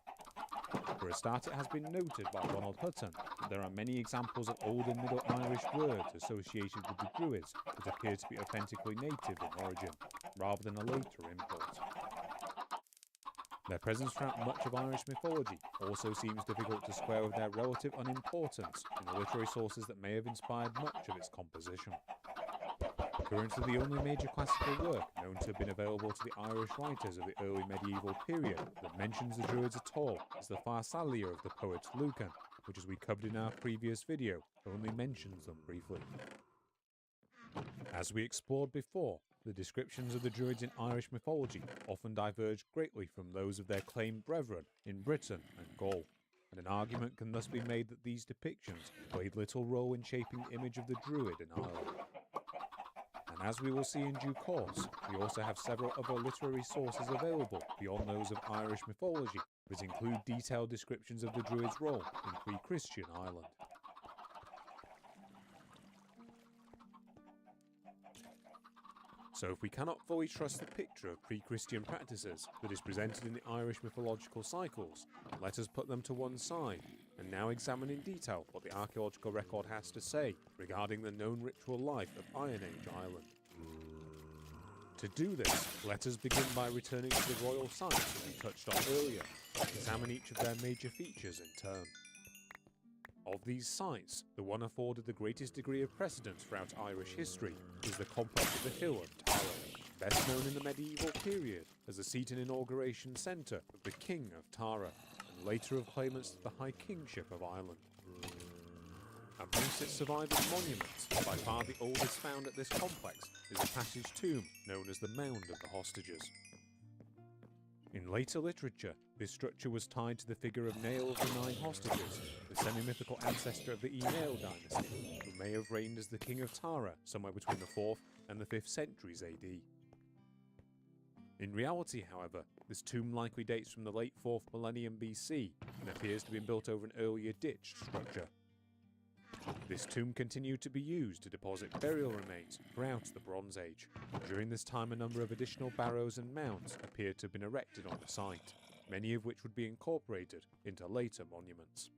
Speaker 5: For a start, it has been noted by Ronald Hutton that there are many examples of Old and Middle Irish words associated with the Druids that appear to be authentically native in origin, rather than a later import. Their presence throughout much of Irish mythology also seems difficult to square with their relative unimportance in the literary sources that may have inspired much of its composition. Currently, the only major classical work known to have been available to the Irish writers of the early medieval period that mentions the Druids at all is the Pharsalia of the poet Lucan, which, as we covered in our previous video, only mentions them briefly. As we explored before, the descriptions of the Druids in Irish mythology often diverge greatly from those of their claimed brethren in Britain and Gaul, and an argument can thus be made that these depictions played little role in shaping the image of the Druid in Ireland. And as we will see in due course, we also have several other literary sources available beyond those of Irish mythology that include detailed descriptions of the Druids' role in pre-Christian Ireland. So if we cannot fully trust the picture of pre-Christian practices that is presented in the Irish mythological cycles, let us put them to one side and now examine in detail what the archaeological record has to say regarding the known ritual life of Iron Age Ireland. To do this, let us begin by returning to the royal sites that we touched on earlier and examine each of their major features in turn. Of these sites, the one afforded the greatest degree of precedence throughout Irish history is the complex of the Hill of Tara, best known in the medieval period as the seat and inauguration centre of the King of Tara, and later of claimants to the High Kingship of Ireland. Amongst its surviving monuments, by far the oldest found at this complex is a passage tomb known as the Mound of the Hostages. In later literature, this structure was tied to the figure of Nail of the Nine Hostages, the semi-mythical ancestor of the Nail dynasty, who may have reigned as the King of Tara somewhere between the 4th and the 5th centuries AD. In reality, however, this tomb likely dates from the late 4th millennium BC and appears to have been built over an earlier ditched structure. This tomb continued to be used to deposit burial remains throughout the Bronze Age. During this time, a number of additional barrows and mounds appeared to have been erected on the site, many of which would be incorporated into later monuments.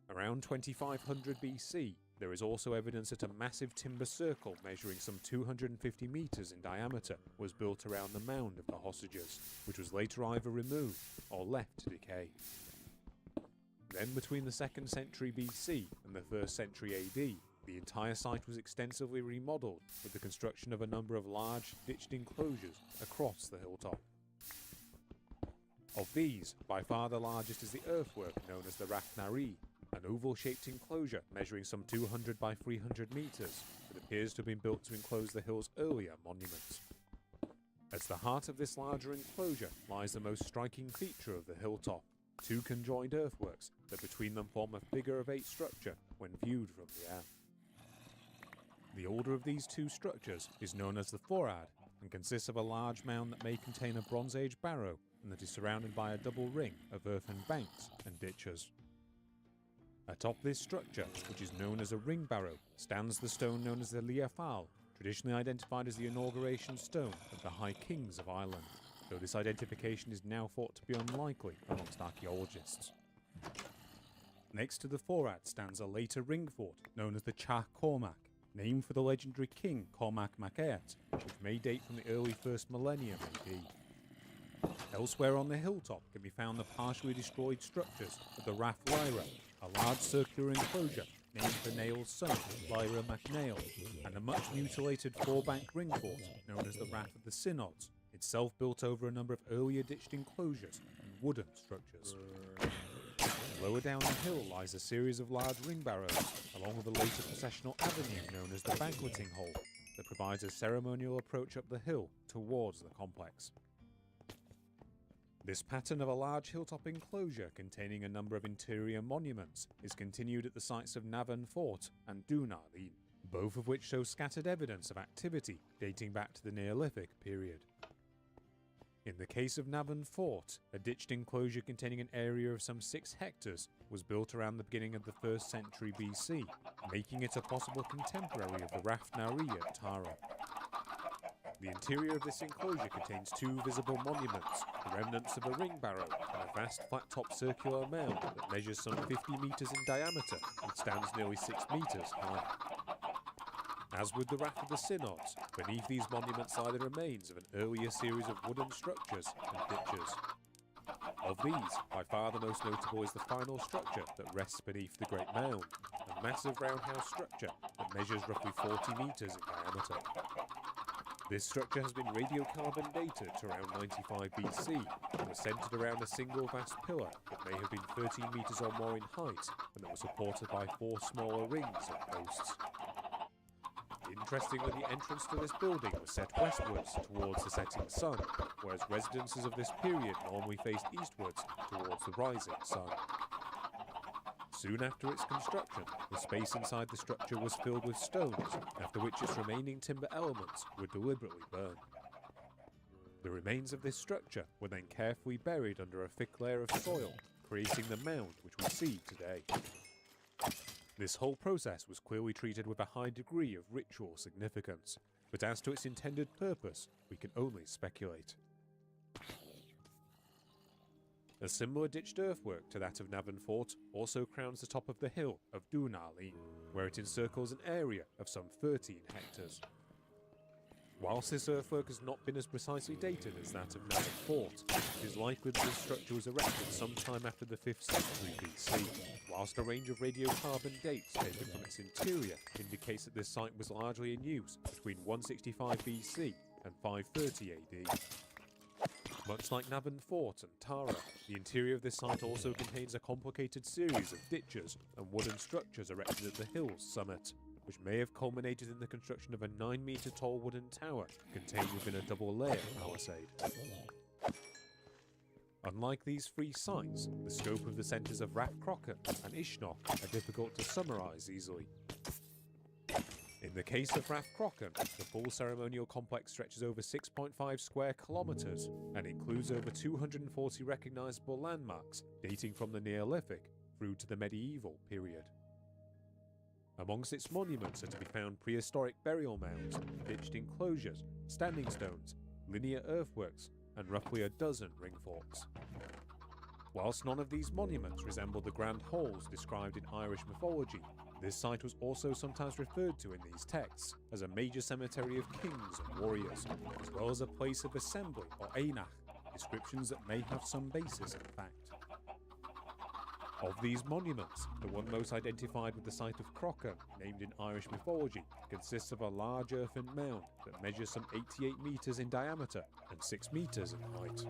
Speaker 5: Around 2500 BC, there is also evidence that a massive timber circle measuring some 250 metres in diameter was built around the mound of the hostages, which was later either removed or left to decay. Then between the 2nd century BC and the 1st century AD, the entire site was extensively remodelled with the construction of a number of large ditched enclosures across the hilltop. Of these, by far the largest is the earthwork known as the Rathnari, an oval-shaped enclosure measuring some 200 by 300 metres that appears to have been built to enclose the hill's earlier monuments. At the heart of this larger enclosure lies the most striking feature of the hilltop, 2 conjoined earthworks that between them form a figure-of-8 structure when viewed from the air. The older of these 2 structures is known as the Forad and consists of a large mound that may contain a Bronze Age barrow and that is surrounded by a double ring of earthen banks and ditches. Atop this structure, which is known as a ring barrow, stands the stone known as the Lia Fáil, traditionally identified as the inauguration stone of the High Kings of Ireland, though this identification is now thought to be unlikely amongst archaeologists. Next to the Forad stands a later ring fort known as the Cha Cormac, named for the legendary king Cormac Mac Airt, which may date from the early 1st millennium AD. Elsewhere on the hilltop can be found the partially destroyed structures of the Rath Lyra, a large circular enclosure named for Nail's son, Lyra MacNail, and a much mutilated four-bank ring fort known as the Rath of the Synods, itself built over a number of earlier ditched enclosures and wooden structures. Lower down the hill lies a series of large ring barrows, along with a later processional avenue known as the Banqueting Hall, that provides a ceremonial approach up the hill towards the complex. This pattern of a large hilltop enclosure containing a number of interior monuments is continued at the sites of Navan Fort and Dunarlin, both of which show scattered evidence of activity dating back to the Neolithic period. In the case of Navan Fort, a ditched enclosure containing an area of some 6 hectares was built around the beginning of the 1st century BC, making it a possible contemporary of the Rath Nari at Tara. The interior of this enclosure contains 2 visible monuments, the remnants of a ring barrow and a vast flat-top circular mound that measures some 50 metres in diameter and stands nearly 6 metres high. As with the Rath of the Synods, beneath these monuments lie the remains of an earlier series of wooden structures and ditches. Of these, by far the most notable is the final structure that rests beneath the Great Mound, a massive roundhouse structure that measures roughly 40 metres in diameter. This structure has been radiocarbon dated to around 95 BC and was centred around a single vast pillar that may have been 13 metres or more in height and that was supported by 4 smaller rings of posts. Interestingly, the entrance to this building was set westwards towards the setting sun, whereas residences of this period normally faced eastwards towards the rising sun. Soon after its construction, the space inside the structure was filled with stones, after which its remaining timber elements were deliberately burned. The remains of this structure were then carefully buried under a thick layer of soil, creating the mound which we see today. This whole process was clearly treated with a high degree of ritual significance, but as to its intended purpose, we can only speculate. A similar ditched earthwork to that of Navan Fort also crowns the top of the hill of Dunarlin, where it encircles an area of some 13 hectares. Whilst this earthwork has not been as precisely dated as that of Navan Fort, it is likely that this structure was erected sometime after the 5th century BC, whilst a range of radiocarbon dates taken from its interior indicates that this site was largely in use between 165 BC and 530 AD. Much like Navan Fort and Tara, the interior of this site also contains a complicated series of ditches and wooden structures erected at the hill's summit, which may have culminated in the construction of a 9-metre tall wooden tower contained within a double-layer palisade. Unlike these 3 sites, the scope of the centres of Rath Crochan and Ishnok are difficult to summarise easily. In the case of Rath Crochan, the full ceremonial complex stretches over 6.5 square kilometres and includes over 240 recognisable landmarks dating from the Neolithic through to the medieval period. Amongst its monuments are to be found prehistoric burial mounds, ditched enclosures, standing stones, linear earthworks, and roughly a dozen ring forts. Whilst none of these monuments resemble the grand halls described in Irish mythology, this site was also sometimes referred to in these texts as a major cemetery of kings and warriors, as well as a place of assembly or einach, descriptions that may have some basis in fact. Of these monuments, the one most identified with the site of Crochan, named in Irish mythology, consists of a large earthen mound that measures some 88 metres in diameter and 6 metres in height.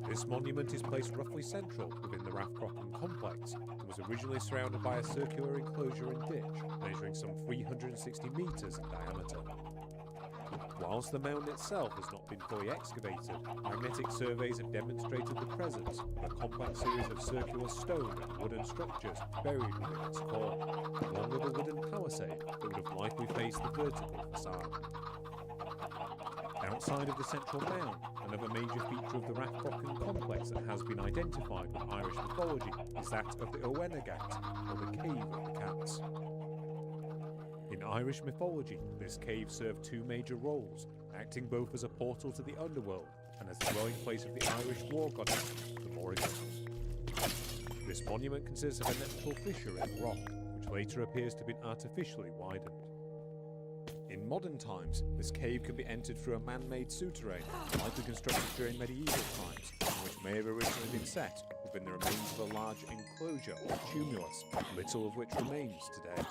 Speaker 5: This monument is placed roughly central within the Rath Crochan complex and was originally surrounded by a circular enclosure and ditch measuring some 360 metres in diameter. Whilst the mound itself has not been fully excavated, magnetic surveys have demonstrated the presence of a complex series of circular stone and wooden structures buried within its core, along with a wooden palisade that would have likely faced the vertical facade. Outside of the central mound, another major feature of the Rath Crochan complex that has been identified with Irish mythology is that of the Owenagat, or the Cave of the Cats. In Irish mythology, this cave served 2 major roles, acting both as a portal to the underworld and as the dwelling place of the Irish war goddess, the Morrigan. This monument consists of a natural fissure in the rock, which later appears to have been artificially widened. In modern times, this cave can be entered through a man-made souterrain, likely constructed during medieval times, and which may have originally been set within the remains of a large enclosure or tumulus, little of which remains today.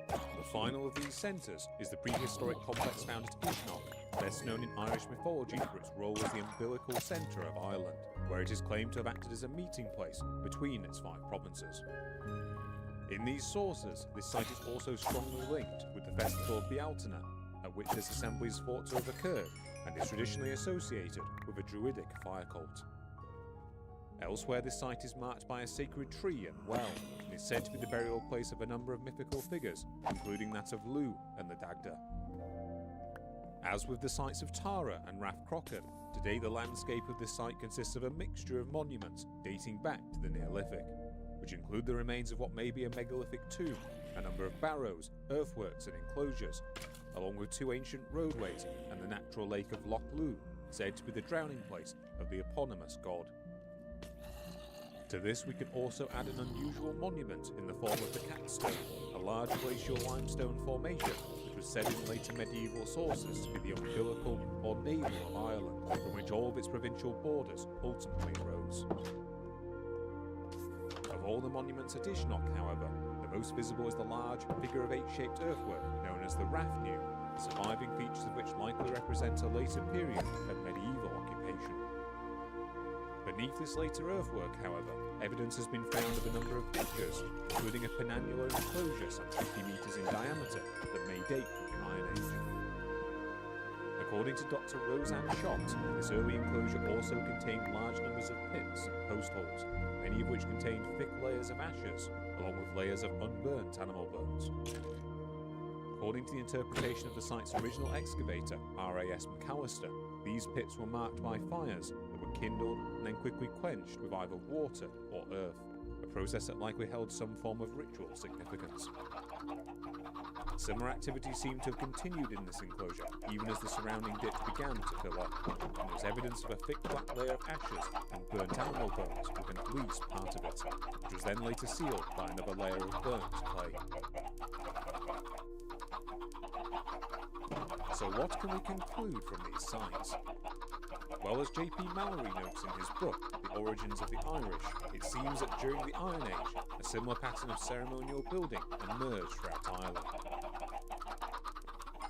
Speaker 5: The final of these centres is the prehistoric complex found at Ishnock, best known in Irish mythology for its role as the umbilical centre of Ireland, where it is claimed to have acted as a meeting place between its 5 provinces. In these sources, this site is also strongly linked with the festival of Bealtaine, at which this assembly is thought to have occurred, and is traditionally associated with a druidic fire cult. Elsewhere, this site is marked by a sacred tree and well, and is said to be the burial place of a number of mythical figures, including that of Lugh and the Dagda. As with the sites of Tara and Rathcrogan, today the landscape of this site consists of a mixture of monuments dating back to the Neolithic, which include the remains of what may be a megalithic tomb, a number of barrows, earthworks and enclosures, along with 2 ancient roadways and the natural lake of Loch Lugh, said to be the drowning place of the eponymous god. To this we can also add an unusual monument in the form of the Catstone, a large glacial limestone formation which was said in later medieval sources to be the umbilical or navel of Ireland, from which all of its provincial borders ultimately arose. Of all the monuments at Ishnock, however, the most visible is the large figure of 8-shaped earthwork known as the Rathnew, the surviving features of which likely represent a later period of medieval occupation. Beneath this later earthwork, however, evidence has been found of a number of pictures, including a penannular enclosure some 50 metres in diameter that may date from the Iron Age. According to Dr. Roseanne Schott, this early enclosure also contained large numbers of pits and post holes, many of which contained thick layers of ashes, along with layers of unburnt animal bones. According to the interpretation of the site's original excavator, R.A.S. McAllister, these pits were marked by fires that were kindled and then quickly quenched with either water or earth, a process that likely held some form of ritual significance. Similar activity seemed to have continued in this enclosure, even as the surrounding ditch began to fill up, and there was evidence of a thick black layer of ashes and burnt animal bones within at least part of it, which was then later sealed by another layer of burnt clay. So what can we conclude from these sites? Well, as J.P. Mallory notes in his book, The Origins of the Irish, it seems that during the Iron Age, a similar pattern of ceremonial building emerged throughout Ireland.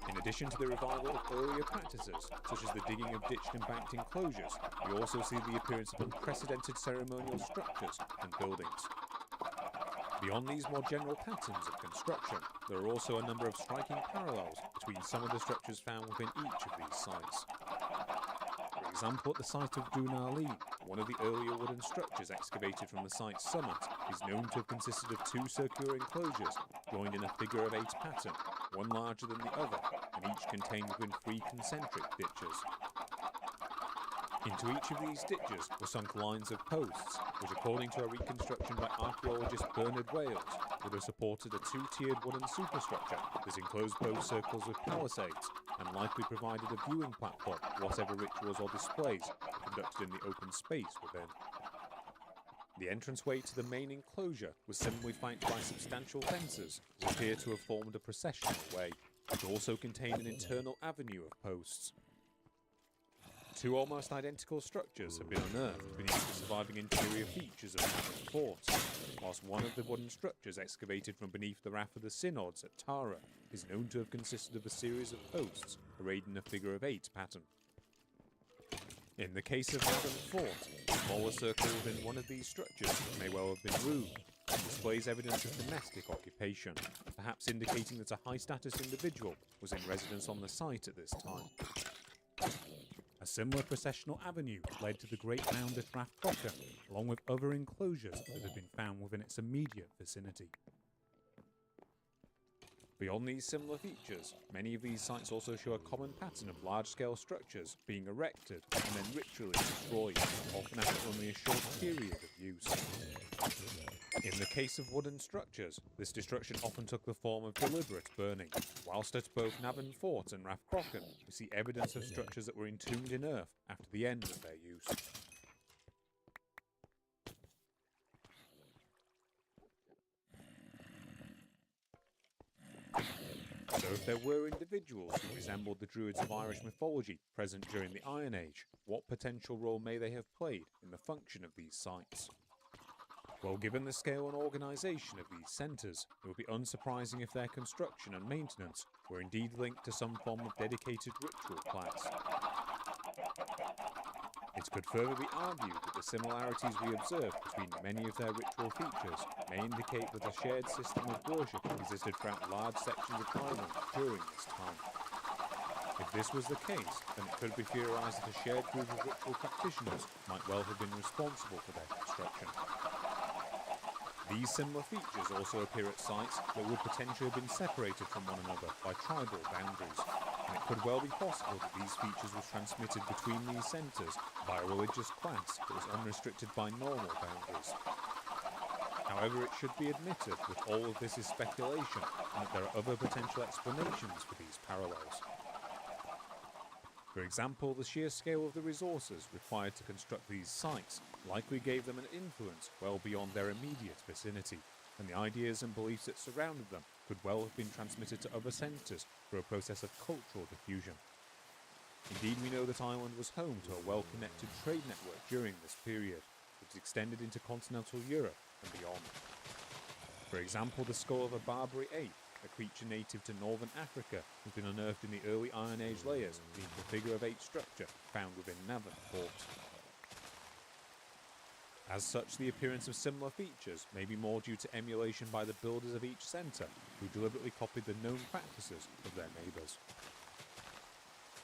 Speaker 5: In addition to the revival of earlier practices, such as the digging of ditched and banked enclosures, we also see the appearance of unprecedented ceremonial structures and buildings. Beyond these more general patterns of construction, there are also a number of striking parallels between some of the structures found within each of these sites. For example, at the site of Dunarleen, one of the earlier wooden structures excavated from the site's summit is known to have consisted of 2 circular enclosures joined in a figure of 8 pattern, one larger than the other, and each contained within 3 concentric ditches. Into each of these ditches were sunk lines of posts, which according to a reconstruction by archaeologist Bernard Wales, would have supported a 2-tiered wooden superstructure that enclosed both circles with palisades, and likely provided a viewing platform for whatever rituals or displays were conducted in the open space within. The entranceway to the main enclosure was similarly flanked by substantial fences that appear to have formed a processional way, which also contained an internal avenue of posts. 2 almost identical structures have been unearthed beneath the surviving interior features of Navan Fort, whilst one of the wooden structures excavated from beneath the Rath of the Synods at Tara is known to have consisted of a series of posts arrayed in a figure of 8 pattern. In the case of Navan Fort, a smaller circle within one of these structures may well have been room, and displays evidence of domestic occupation, perhaps indicating that a high-status individual was in residence on the site at this time. A similar processional avenue led to the Great Mound at Rathcrogan, along with other enclosures that had been found within its immediate vicinity. Beyond these similar features, many of these sites also show a common pattern of large-scale structures being erected and then ritually destroyed, often after only a short period of use. In the case of wooden structures, this destruction often took the form of deliberate burning, whilst at both Navan Fort and Rathcrogan we see evidence of structures that were entombed in earth after the end of their use. So if there were individuals who resembled the Druids of Irish mythology present during the Iron Age, what potential role may they have played in the function of these sites? Well, given the scale and organisation of these centres, it would be unsurprising if their construction and maintenance were indeed linked to some form of dedicated ritual class. It could further be argued that the similarities we observe between many of their ritual features may indicate that a shared system of worship existed throughout large sections of Ireland during this time. If this was the case, then it could be theorised that a shared group of ritual practitioners might well have been responsible for their construction. These similar features also appear at sites that would potentially have been separated from one another by tribal boundaries, and it could well be possible that these features were transmitted between these centres by a religious class that was unrestricted by normal boundaries. However, it should be admitted that all of this is speculation and that there are other potential explanations for these parallels. For example, the sheer scale of the resources required to construct these sites likely gave them an influence well beyond their immediate vicinity, and the ideas and beliefs that surrounded them could well have been transmitted to other centres through a process of cultural diffusion. Indeed, we know that Ireland was home to a well-connected trade network during this period, which extended into continental Europe and beyond. For example, the skull of a Barbary ape, a creature native to northern Africa, has been unearthed in the early Iron Age layers beneath the figure of eight structure found within Navan Fort. As such, the appearance of similar features may be more due to emulation by the builders of each centre, who deliberately copied the known practices of their neighbours.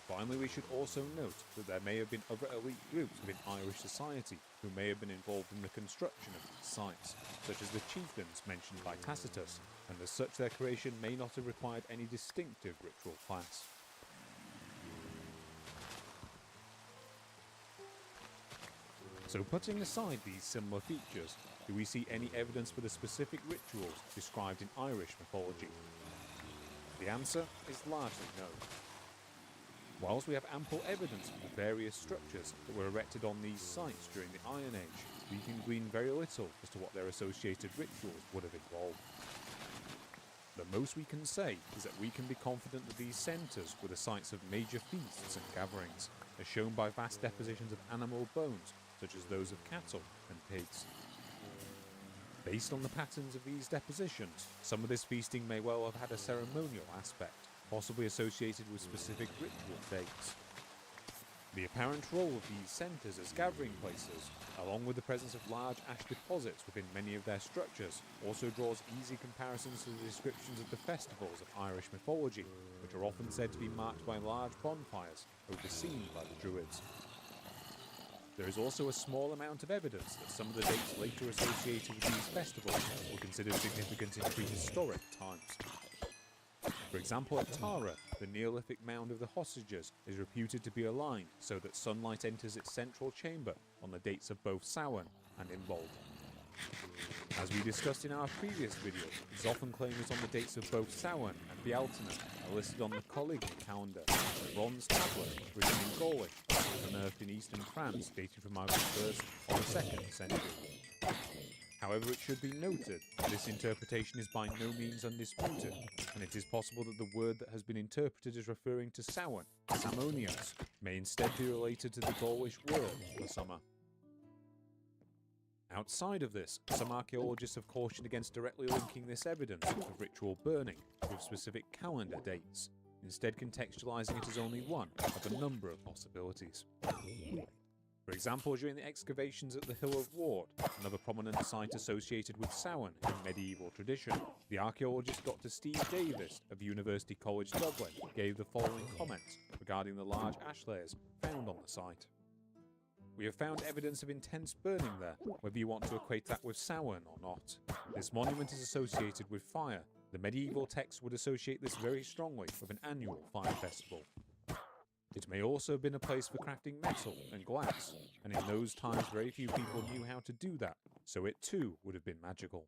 Speaker 5: Finally, we should also note that there may have been other elite groups within Irish society who may have been involved in the construction of these sites, such as the chieftains mentioned by Tacitus, and as such their creation may not have required any distinctive ritual class. So putting aside these similar features, do we see any evidence for the specific rituals described in Irish mythology? The answer is largely no. Whilst we have ample evidence for the various structures that were erected on these sites during the Iron Age, we can glean very little as to what their associated rituals would have involved. The most we can say is that we can be confident that these centres were the sites of major feasts and gatherings, as shown by vast depositions of animal bones, such as those of cattle and pigs. Based on the patterns of these depositions, some of this feasting may well have had a ceremonial aspect, possibly associated with specific ritual dates. The apparent role of these centres as gathering places, along with the presence of large ash deposits within many of their structures, also draws easy comparisons to the descriptions of the festivals of Irish mythology, which are often said to be marked by large bonfires overseen by the Druids. There is also a small amount of evidence that some of the dates later associated with these festivals were considered significant in prehistoric times. For example, at Tara, the Neolithic mound of the hostages is reputed to be aligned so that sunlight enters its central chamber on the dates of both Samhain and Imbolc. As we discussed in our previous video, it is often claimed that on the dates of both Samhain and Bealtaine are listed on the Coligny calendar, a bronze tablet written in Gaulish was unearthed in eastern France dating from either the 1st or the 2nd century. However, it should be noted that this interpretation is by no means undisputed, and it is possible that the word that has been interpreted as referring to Samhain, Samonios, may instead be related to the Gaulish word for summer. Outside of this, some archaeologists have cautioned against directly linking this evidence of ritual burning with specific calendar dates, instead contextualizing it as only one of a number of possibilities. For example, during the excavations at the Hill of Ward, another prominent site associated with Samhain in medieval tradition, the archaeologist Dr. Steve Davis of University College Dublin gave the following comments regarding the large ash layers found on the site. We have found evidence of intense burning there, whether you want to equate that with Samhain or not. This monument is associated with fire. The medieval texts would associate this very strongly with an annual fire festival. It may also have been a place for crafting metal and glass, and in those times very few people knew how to do that, so it too would have been magical.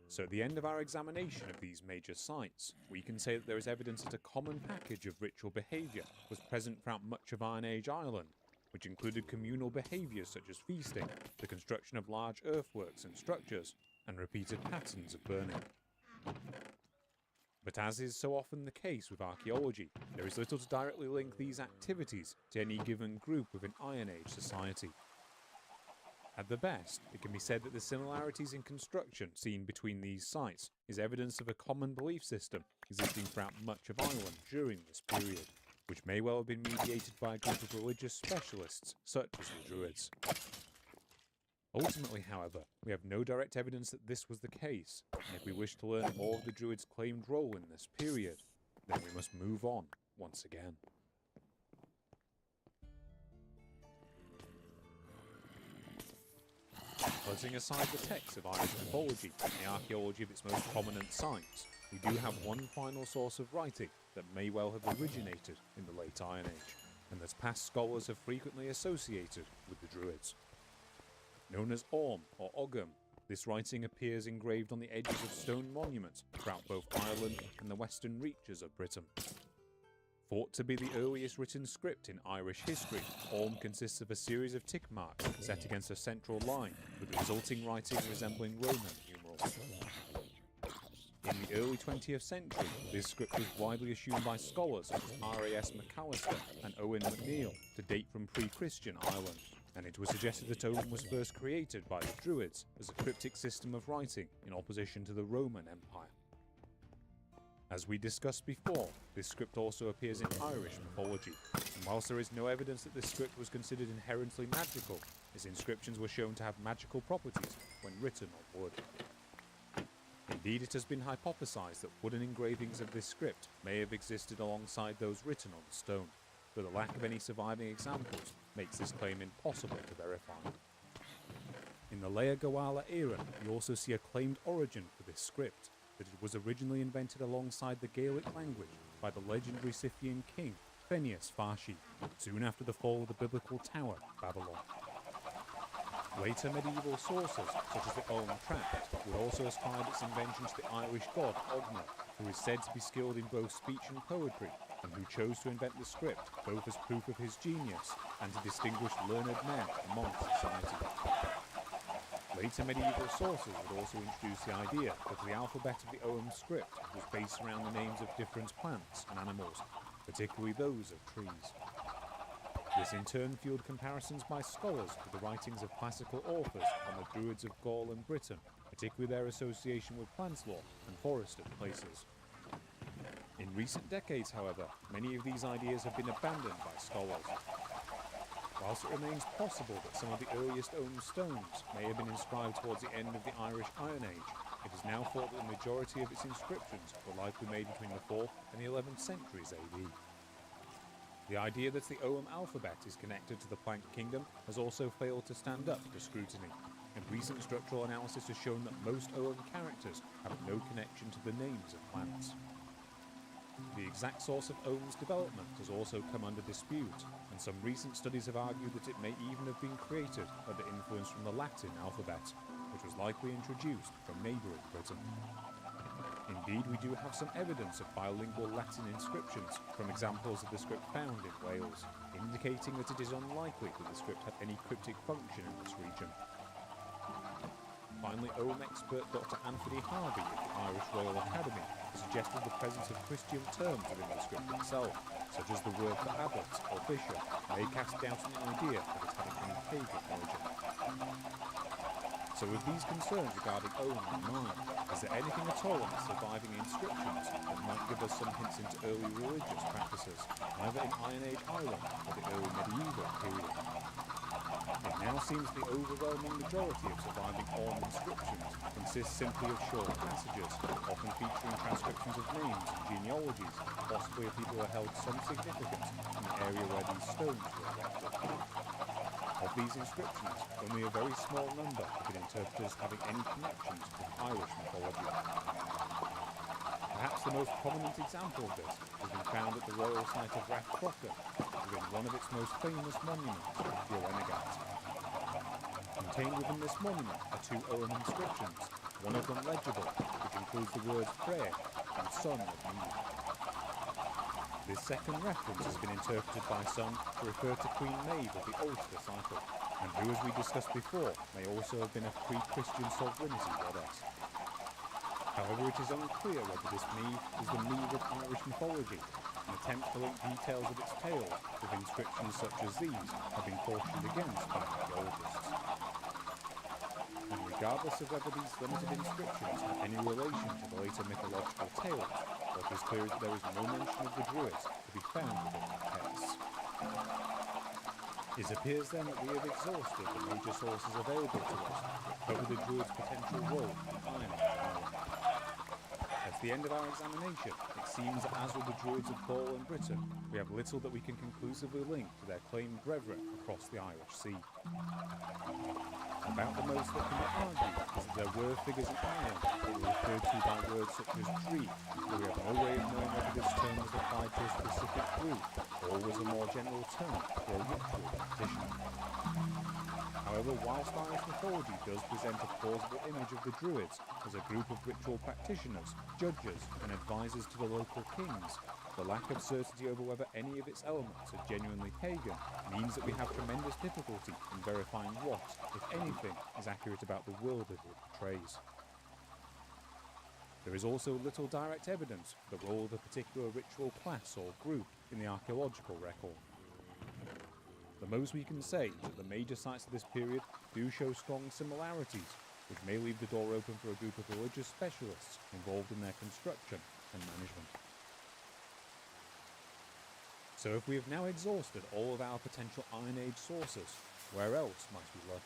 Speaker 5: So at the end of our examination of these major sites, we can say that there is evidence that a common package of ritual behaviour was present throughout much of Iron Age Ireland, which included communal behaviours such as feasting, the construction of large earthworks and structures, and repeated patterns of burning. But as is so often the case with archaeology, there is little to directly link these activities to any given group within Iron Age society. At the best, it can be said that the similarities in construction seen between these sites is evidence of a common belief system existing throughout much of Ireland during this period, which may well have been mediated by a group of religious specialists such as the Druids. Ultimately, however, we have no direct evidence that this was the case, and if we wish to learn more of the Druids' claimed role in this period, then we must move on once again. Putting aside the texts of Irish mythology and the archaeology of its most prominent sites, we do have one final source of writing that may well have originated in the late Iron Age, and that past scholars have frequently associated with the Druids. Known as Orm or Ogham, this writing appears engraved on the edges of stone monuments throughout both Ireland and the western reaches of Britain. Thought to be the earliest written script in Irish history, Orm consists of a series of tick marks set against a central line, with the resulting writing resembling Roman numerals. In the early 20th century, this script was widely assumed by scholars such as R.A.S. McAllister and Owen MacNeill to date from pre-Christian Ireland, and it was suggested that Ogham was first created by the Druids as a cryptic system of writing in opposition to the Roman Empire. As we discussed before, this script also appears in Irish mythology, and whilst there is no evidence that this script was considered inherently magical, its inscriptions were shown to have magical properties when written on wood. Indeed, it has been hypothesized that wooden engravings of this script may have existed alongside those written on stone, but the lack of any surviving examples makes this claim impossible to verify. In the Leia Gowala era, we also see a claimed origin for this script, that it was originally invented alongside the Gaelic language by the legendary Scythian king Phineas Farshi, soon after the fall of the biblical Tower, Babylon. Later medieval sources, such as the Olm Tract, would also ascribe its invention to the Irish god Ogma, who is said to be skilled in both speech and poetry, and who chose to invent the script both as proof of his genius and to distinguish learned men among society. Later medieval sources would also introduce the idea that the alphabet of the Ogham script was based around the names of different plants and animals, particularly those of trees. This in turn fueled comparisons by scholars with the writings of classical authors on the Druids of Gaul and Britain, particularly their association with plants lore and forested places. In recent decades, however, many of these ideas have been abandoned by scholars. Whilst it remains possible that some of the earliest Ogham stones may have been inscribed towards the end of the Irish Iron Age, it is now thought that the majority of its inscriptions were likely made between the 4th and the 11th centuries AD. The idea that the Ogham alphabet is connected to the plant kingdom has also failed to stand up to scrutiny, and recent structural analysis has shown that most Ogham characters have no connection to the names of plants. The exact source of Ogham's development has also come under dispute, and some recent studies have argued that it may even have been created under influence from the Latin alphabet, which was likely introduced from neighbouring Britain. Indeed, we do have some evidence of bilingual Latin inscriptions from examples of the script found in Wales, indicating that it is unlikely that the script had any cryptic function in this region. Finally, Ogham expert Dr. Anthony Harvey of the Irish Royal Academy has suggested the presence of Christian terms within the script itself, such as the word for abbot or bishop, may cast doubt on the idea of it having any pagan origin. So with these concerns regarding Ogham in mind, is there anything at all in the surviving inscriptions that might give us some hints into early religious practices, either in Iron Age Ireland or the early medieval period? It now seems the overwhelming majority of surviving Orm inscriptions consist simply of short passages, often featuring transcriptions of names and genealogies, possibly of people who held some significance in the area where these stones were erected. Of these inscriptions, only a very small number have been interpreted as having any connections with Irish mythology. Perhaps the most prominent example of this has been found at the royal site of Rathcrogan, within one of its most famous monuments, the Owenaghat. Contained within this monument are 2 Ogham inscriptions, one of them legible, which includes the words Frere and Son of Mead. This second reference has been interpreted by some to refer to Queen Maeve of the Ulster cycle, and who, as we discussed before, may also have been a pre-Christian sovereignty goddess. However, it is unclear whether this Meave is the Meave of Irish mythology. An attempt to link details of its tales with inscriptions such as these have been cautioned against by archaeologists. And regardless of whether these limited inscriptions have any relation to the later mythological tales, what is clear is that there is no mention of the Druids to be found within the texts. It appears then that we have exhausted the major sources available to us that cover the Druids' potential role in Ireland. At the end of our examination, it seems that as with the Druids of Gaul and Britain, we have little that we can conclusively link to their claimed brethren across the Irish Sea. About the most that can be argued is that there were figures in Ireland that were referred to by words such as Dree, but we have no way of knowing whether this term was applied to a specific group, or was a more general term for a ritual practitioner. However, whilst Irish mythology does present a plausible image of the Druids as a group of ritual practitioners, judges, and advisors to the local kings, the lack of certainty over whether any of its elements are genuinely pagan means that we have tremendous difficulty in verifying what, if anything, is accurate about the world that it portrays. There is also little direct evidence for the role of a particular ritual class or group in the archaeological record. The most we can say is that the major sites of this period do show strong similarities, which may leave the door open for a group of religious specialists involved in their construction and management. So if we have now exhausted all of our potential Iron Age sources, where else might we look?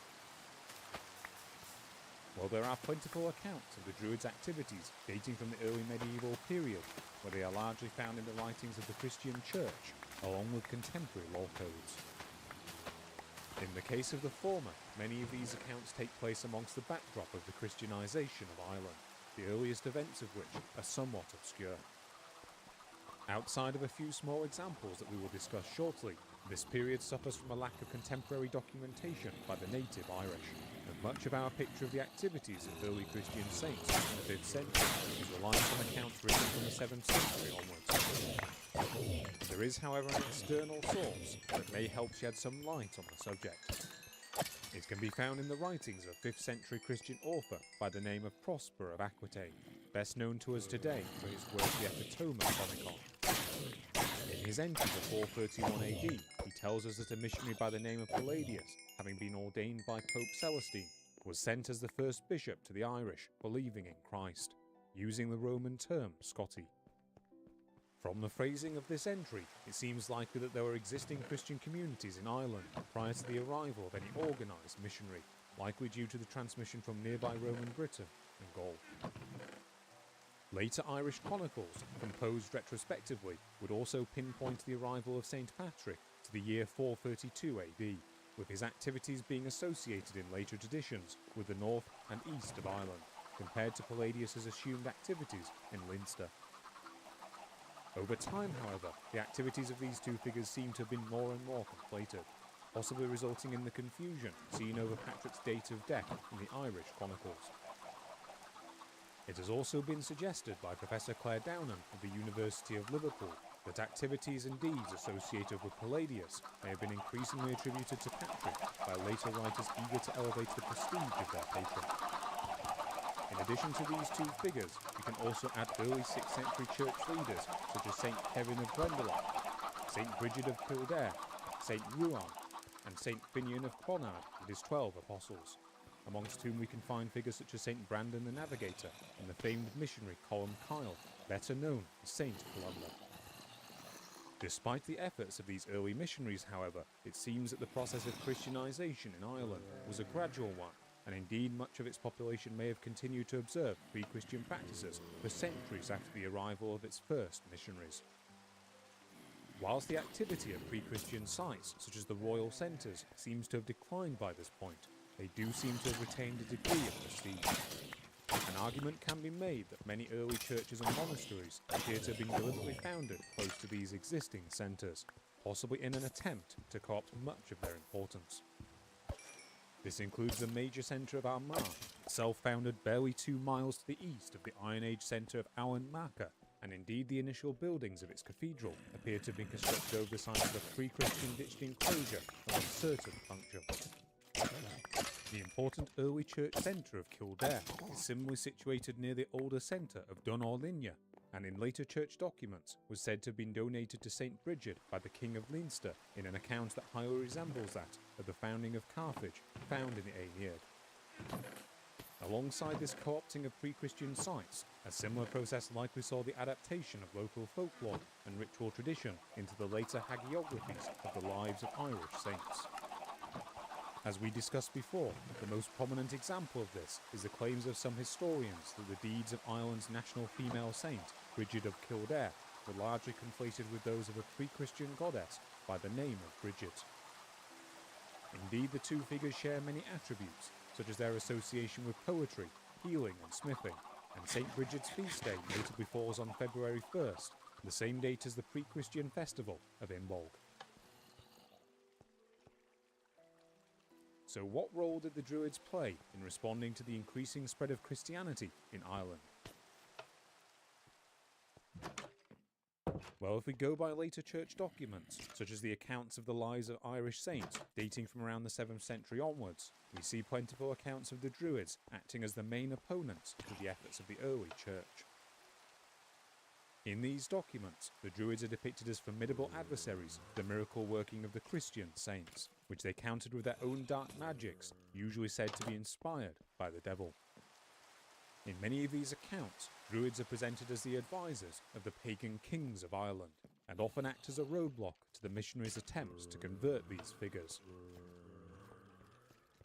Speaker 5: Well, there are plentiful accounts of the Druids' activities dating from the early medieval period, where they are largely found in the writings of the Christian Church, along with contemporary law codes. In the case of the former, many of these accounts take place amongst the backdrop of the Christianization of Ireland, the earliest events of which are somewhat obscure. Outside of a few small examples that we will discuss shortly, this period suffers from a lack of contemporary documentation by the native Irish, and much of our picture of the activities of early Christian saints in the 5th century is reliant on accounts written from the 7th century onwards. There is, however, an external source that may help shed some light on the subject. It can be found in the writings of a 5th century Christian author by the name of Prosper of Aquitaine, best known to us today for his work The Epitome Chronicon. In his entry for 431 AD, he tells us that a missionary by the name of Palladius, having been ordained by Pope Celestine, was sent as the first bishop to the Irish, believing in Christ, using the Roman term Scotti. From the phrasing of this entry, it seems likely that there were existing Christian communities in Ireland prior to the arrival of any organised missionary, likely due to the transmission from nearby Roman Britain and Gaul. Later Irish chronicles, composed retrospectively, would also pinpoint the arrival of St. Patrick to the year 432 AD, with his activities being associated in later traditions with the north and east of Ireland, compared to Palladius's assumed activities in Leinster. Over time, however, the activities of these two figures seem to have been more and more conflated, possibly resulting in the confusion seen over Patrick's date of death in the Irish chronicles. It has also been suggested by Professor Claire Downham of the University of Liverpool that activities and deeds associated with Palladius may have been increasingly attributed to Patrick by later writers eager to elevate the prestige of their patron. In addition to these two figures, we can also add early 6th century church leaders such as St. Kevin of Glendalough, St. Bridget of Kildare, St. Ruan, and St. Finian of Clonard and his 12 apostles, amongst whom we can find figures such as St. Brandon the Navigator and the famed missionary Colum Kyle, better known as St. Columba. Despite the efforts of these early missionaries, however, it seems that the process of Christianization in Ireland was a gradual one, and indeed much of its population may have continued to observe pre-Christian practices for centuries after the arrival of its first missionaries. Whilst the activity of pre-Christian sites, such as the royal centres, seems to have declined by this point, they do seem to have retained a degree of prestige. An argument can be made that many early churches and monasteries appear to have been deliberately founded close to these existing centres, possibly in an attempt to co-opt much of their importance. This includes the major centre of Armagh, itself founded barely 2 miles to the east of the Iron Age centre of Auanmaca, and indeed the initial buildings of its cathedral appear to have been constructed over the site of a pre-Christian ditched enclosure of uncertain function. The important early church centre of Kildare is similarly situated near the older centre of Dunollinia, and in later church documents was said to have been donated to St. Bridget by the King of Leinster in an account that highly resembles that of the founding of Carthage found in the Aeneid. Alongside this co-opting of pre-Christian sites, a similar process likely saw the adaptation of local folklore and ritual tradition into the later hagiographies of the lives of Irish saints. As we discussed before, the most prominent example of this is the claims of some historians that the deeds of Ireland's national female saint, Bridget of Kildare, were largely conflated with those of a pre-Christian goddess by the name of Bridget. Indeed, the two figures share many attributes, such as their association with poetry, healing and smithing, and St. Bridget's feast day notably falls on February 1st, the same date as the pre-Christian festival of Imbolc. So what role did the Druids play in responding to the increasing spread of Christianity in Ireland? Well, if we go by later church documents, such as the accounts of the lives of Irish saints dating from around the 7th century onwards, we see plentiful accounts of the Druids acting as the main opponents to the efforts of the early church. In these documents, the Druids are depicted as formidable adversaries of the miracle working of the Christian saints, which they countered with their own dark magics, usually said to be inspired by the devil. In many of these accounts, Druids are presented as the advisors of the pagan kings of Ireland, and often act as a roadblock to the missionaries' attempts to convert these figures.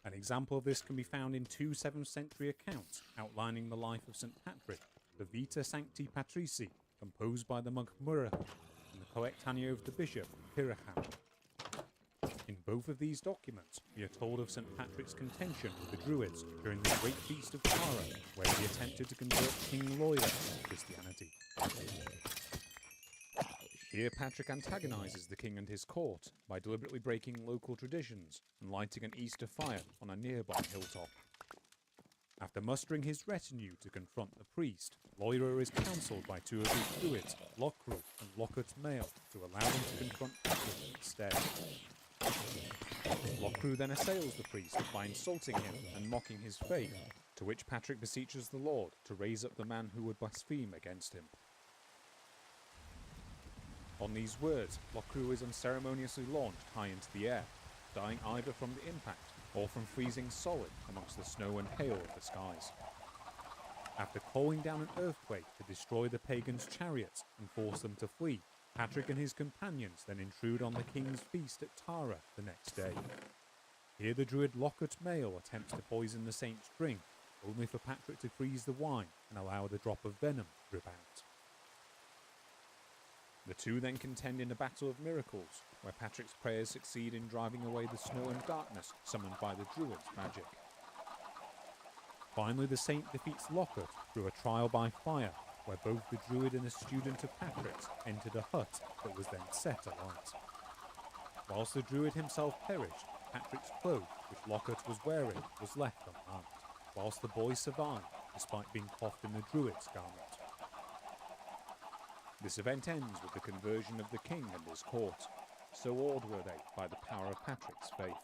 Speaker 5: An example of this can be found in two 7th century accounts outlining the life of St. Patrick, the Vita Sancti Patrici, composed by the monk Murach, and the coectaneo of the bishop, Pirachan. In both of these documents, we are told of St. Patrick's contention with the Druids during the Great Feast of Tara, where he attempted to convert King Loira to Christianity. Here Patrick antagonises the king and his court by deliberately breaking local traditions and lighting an Easter fire on a nearby hilltop. After mustering his retinue to confront the priest, Loira is counselled by two of his druids, Lochru and Lochart Mael, to allow them to confront Patrick instead. Lochru then assails the priest by insulting him and mocking his faith, to which Patrick beseeches the Lord to raise up the man who would blaspheme against him. On these words, Lochru is unceremoniously launched high into the air, dying either from the impact or from freezing solid amongst the snow and hail of the skies. After calling down an earthquake to destroy the pagans' chariots and force them to flee, Patrick and his companions then intrude on the king's feast at Tara the next day. Here the druid Lochart Mael attempts to poison the saint's drink, only for Patrick to freeze the wine and allow the drop of venom to drip out. The two then contend in a battle of miracles, where Patrick's prayers succeed in driving away the snow and darkness summoned by the druid's magic. Finally, the saint defeats Lochart through a trial by fire, where both the druid and a student of Patrick's entered a hut that was then set alight. Whilst the druid himself perished, Patrick's cloak, which Lochart was wearing, was left unharmed, whilst the boy survived, despite being clothed in the druid's garment. This event ends with the conversion of the king and his court. So awed were they by the power of Patrick's faith.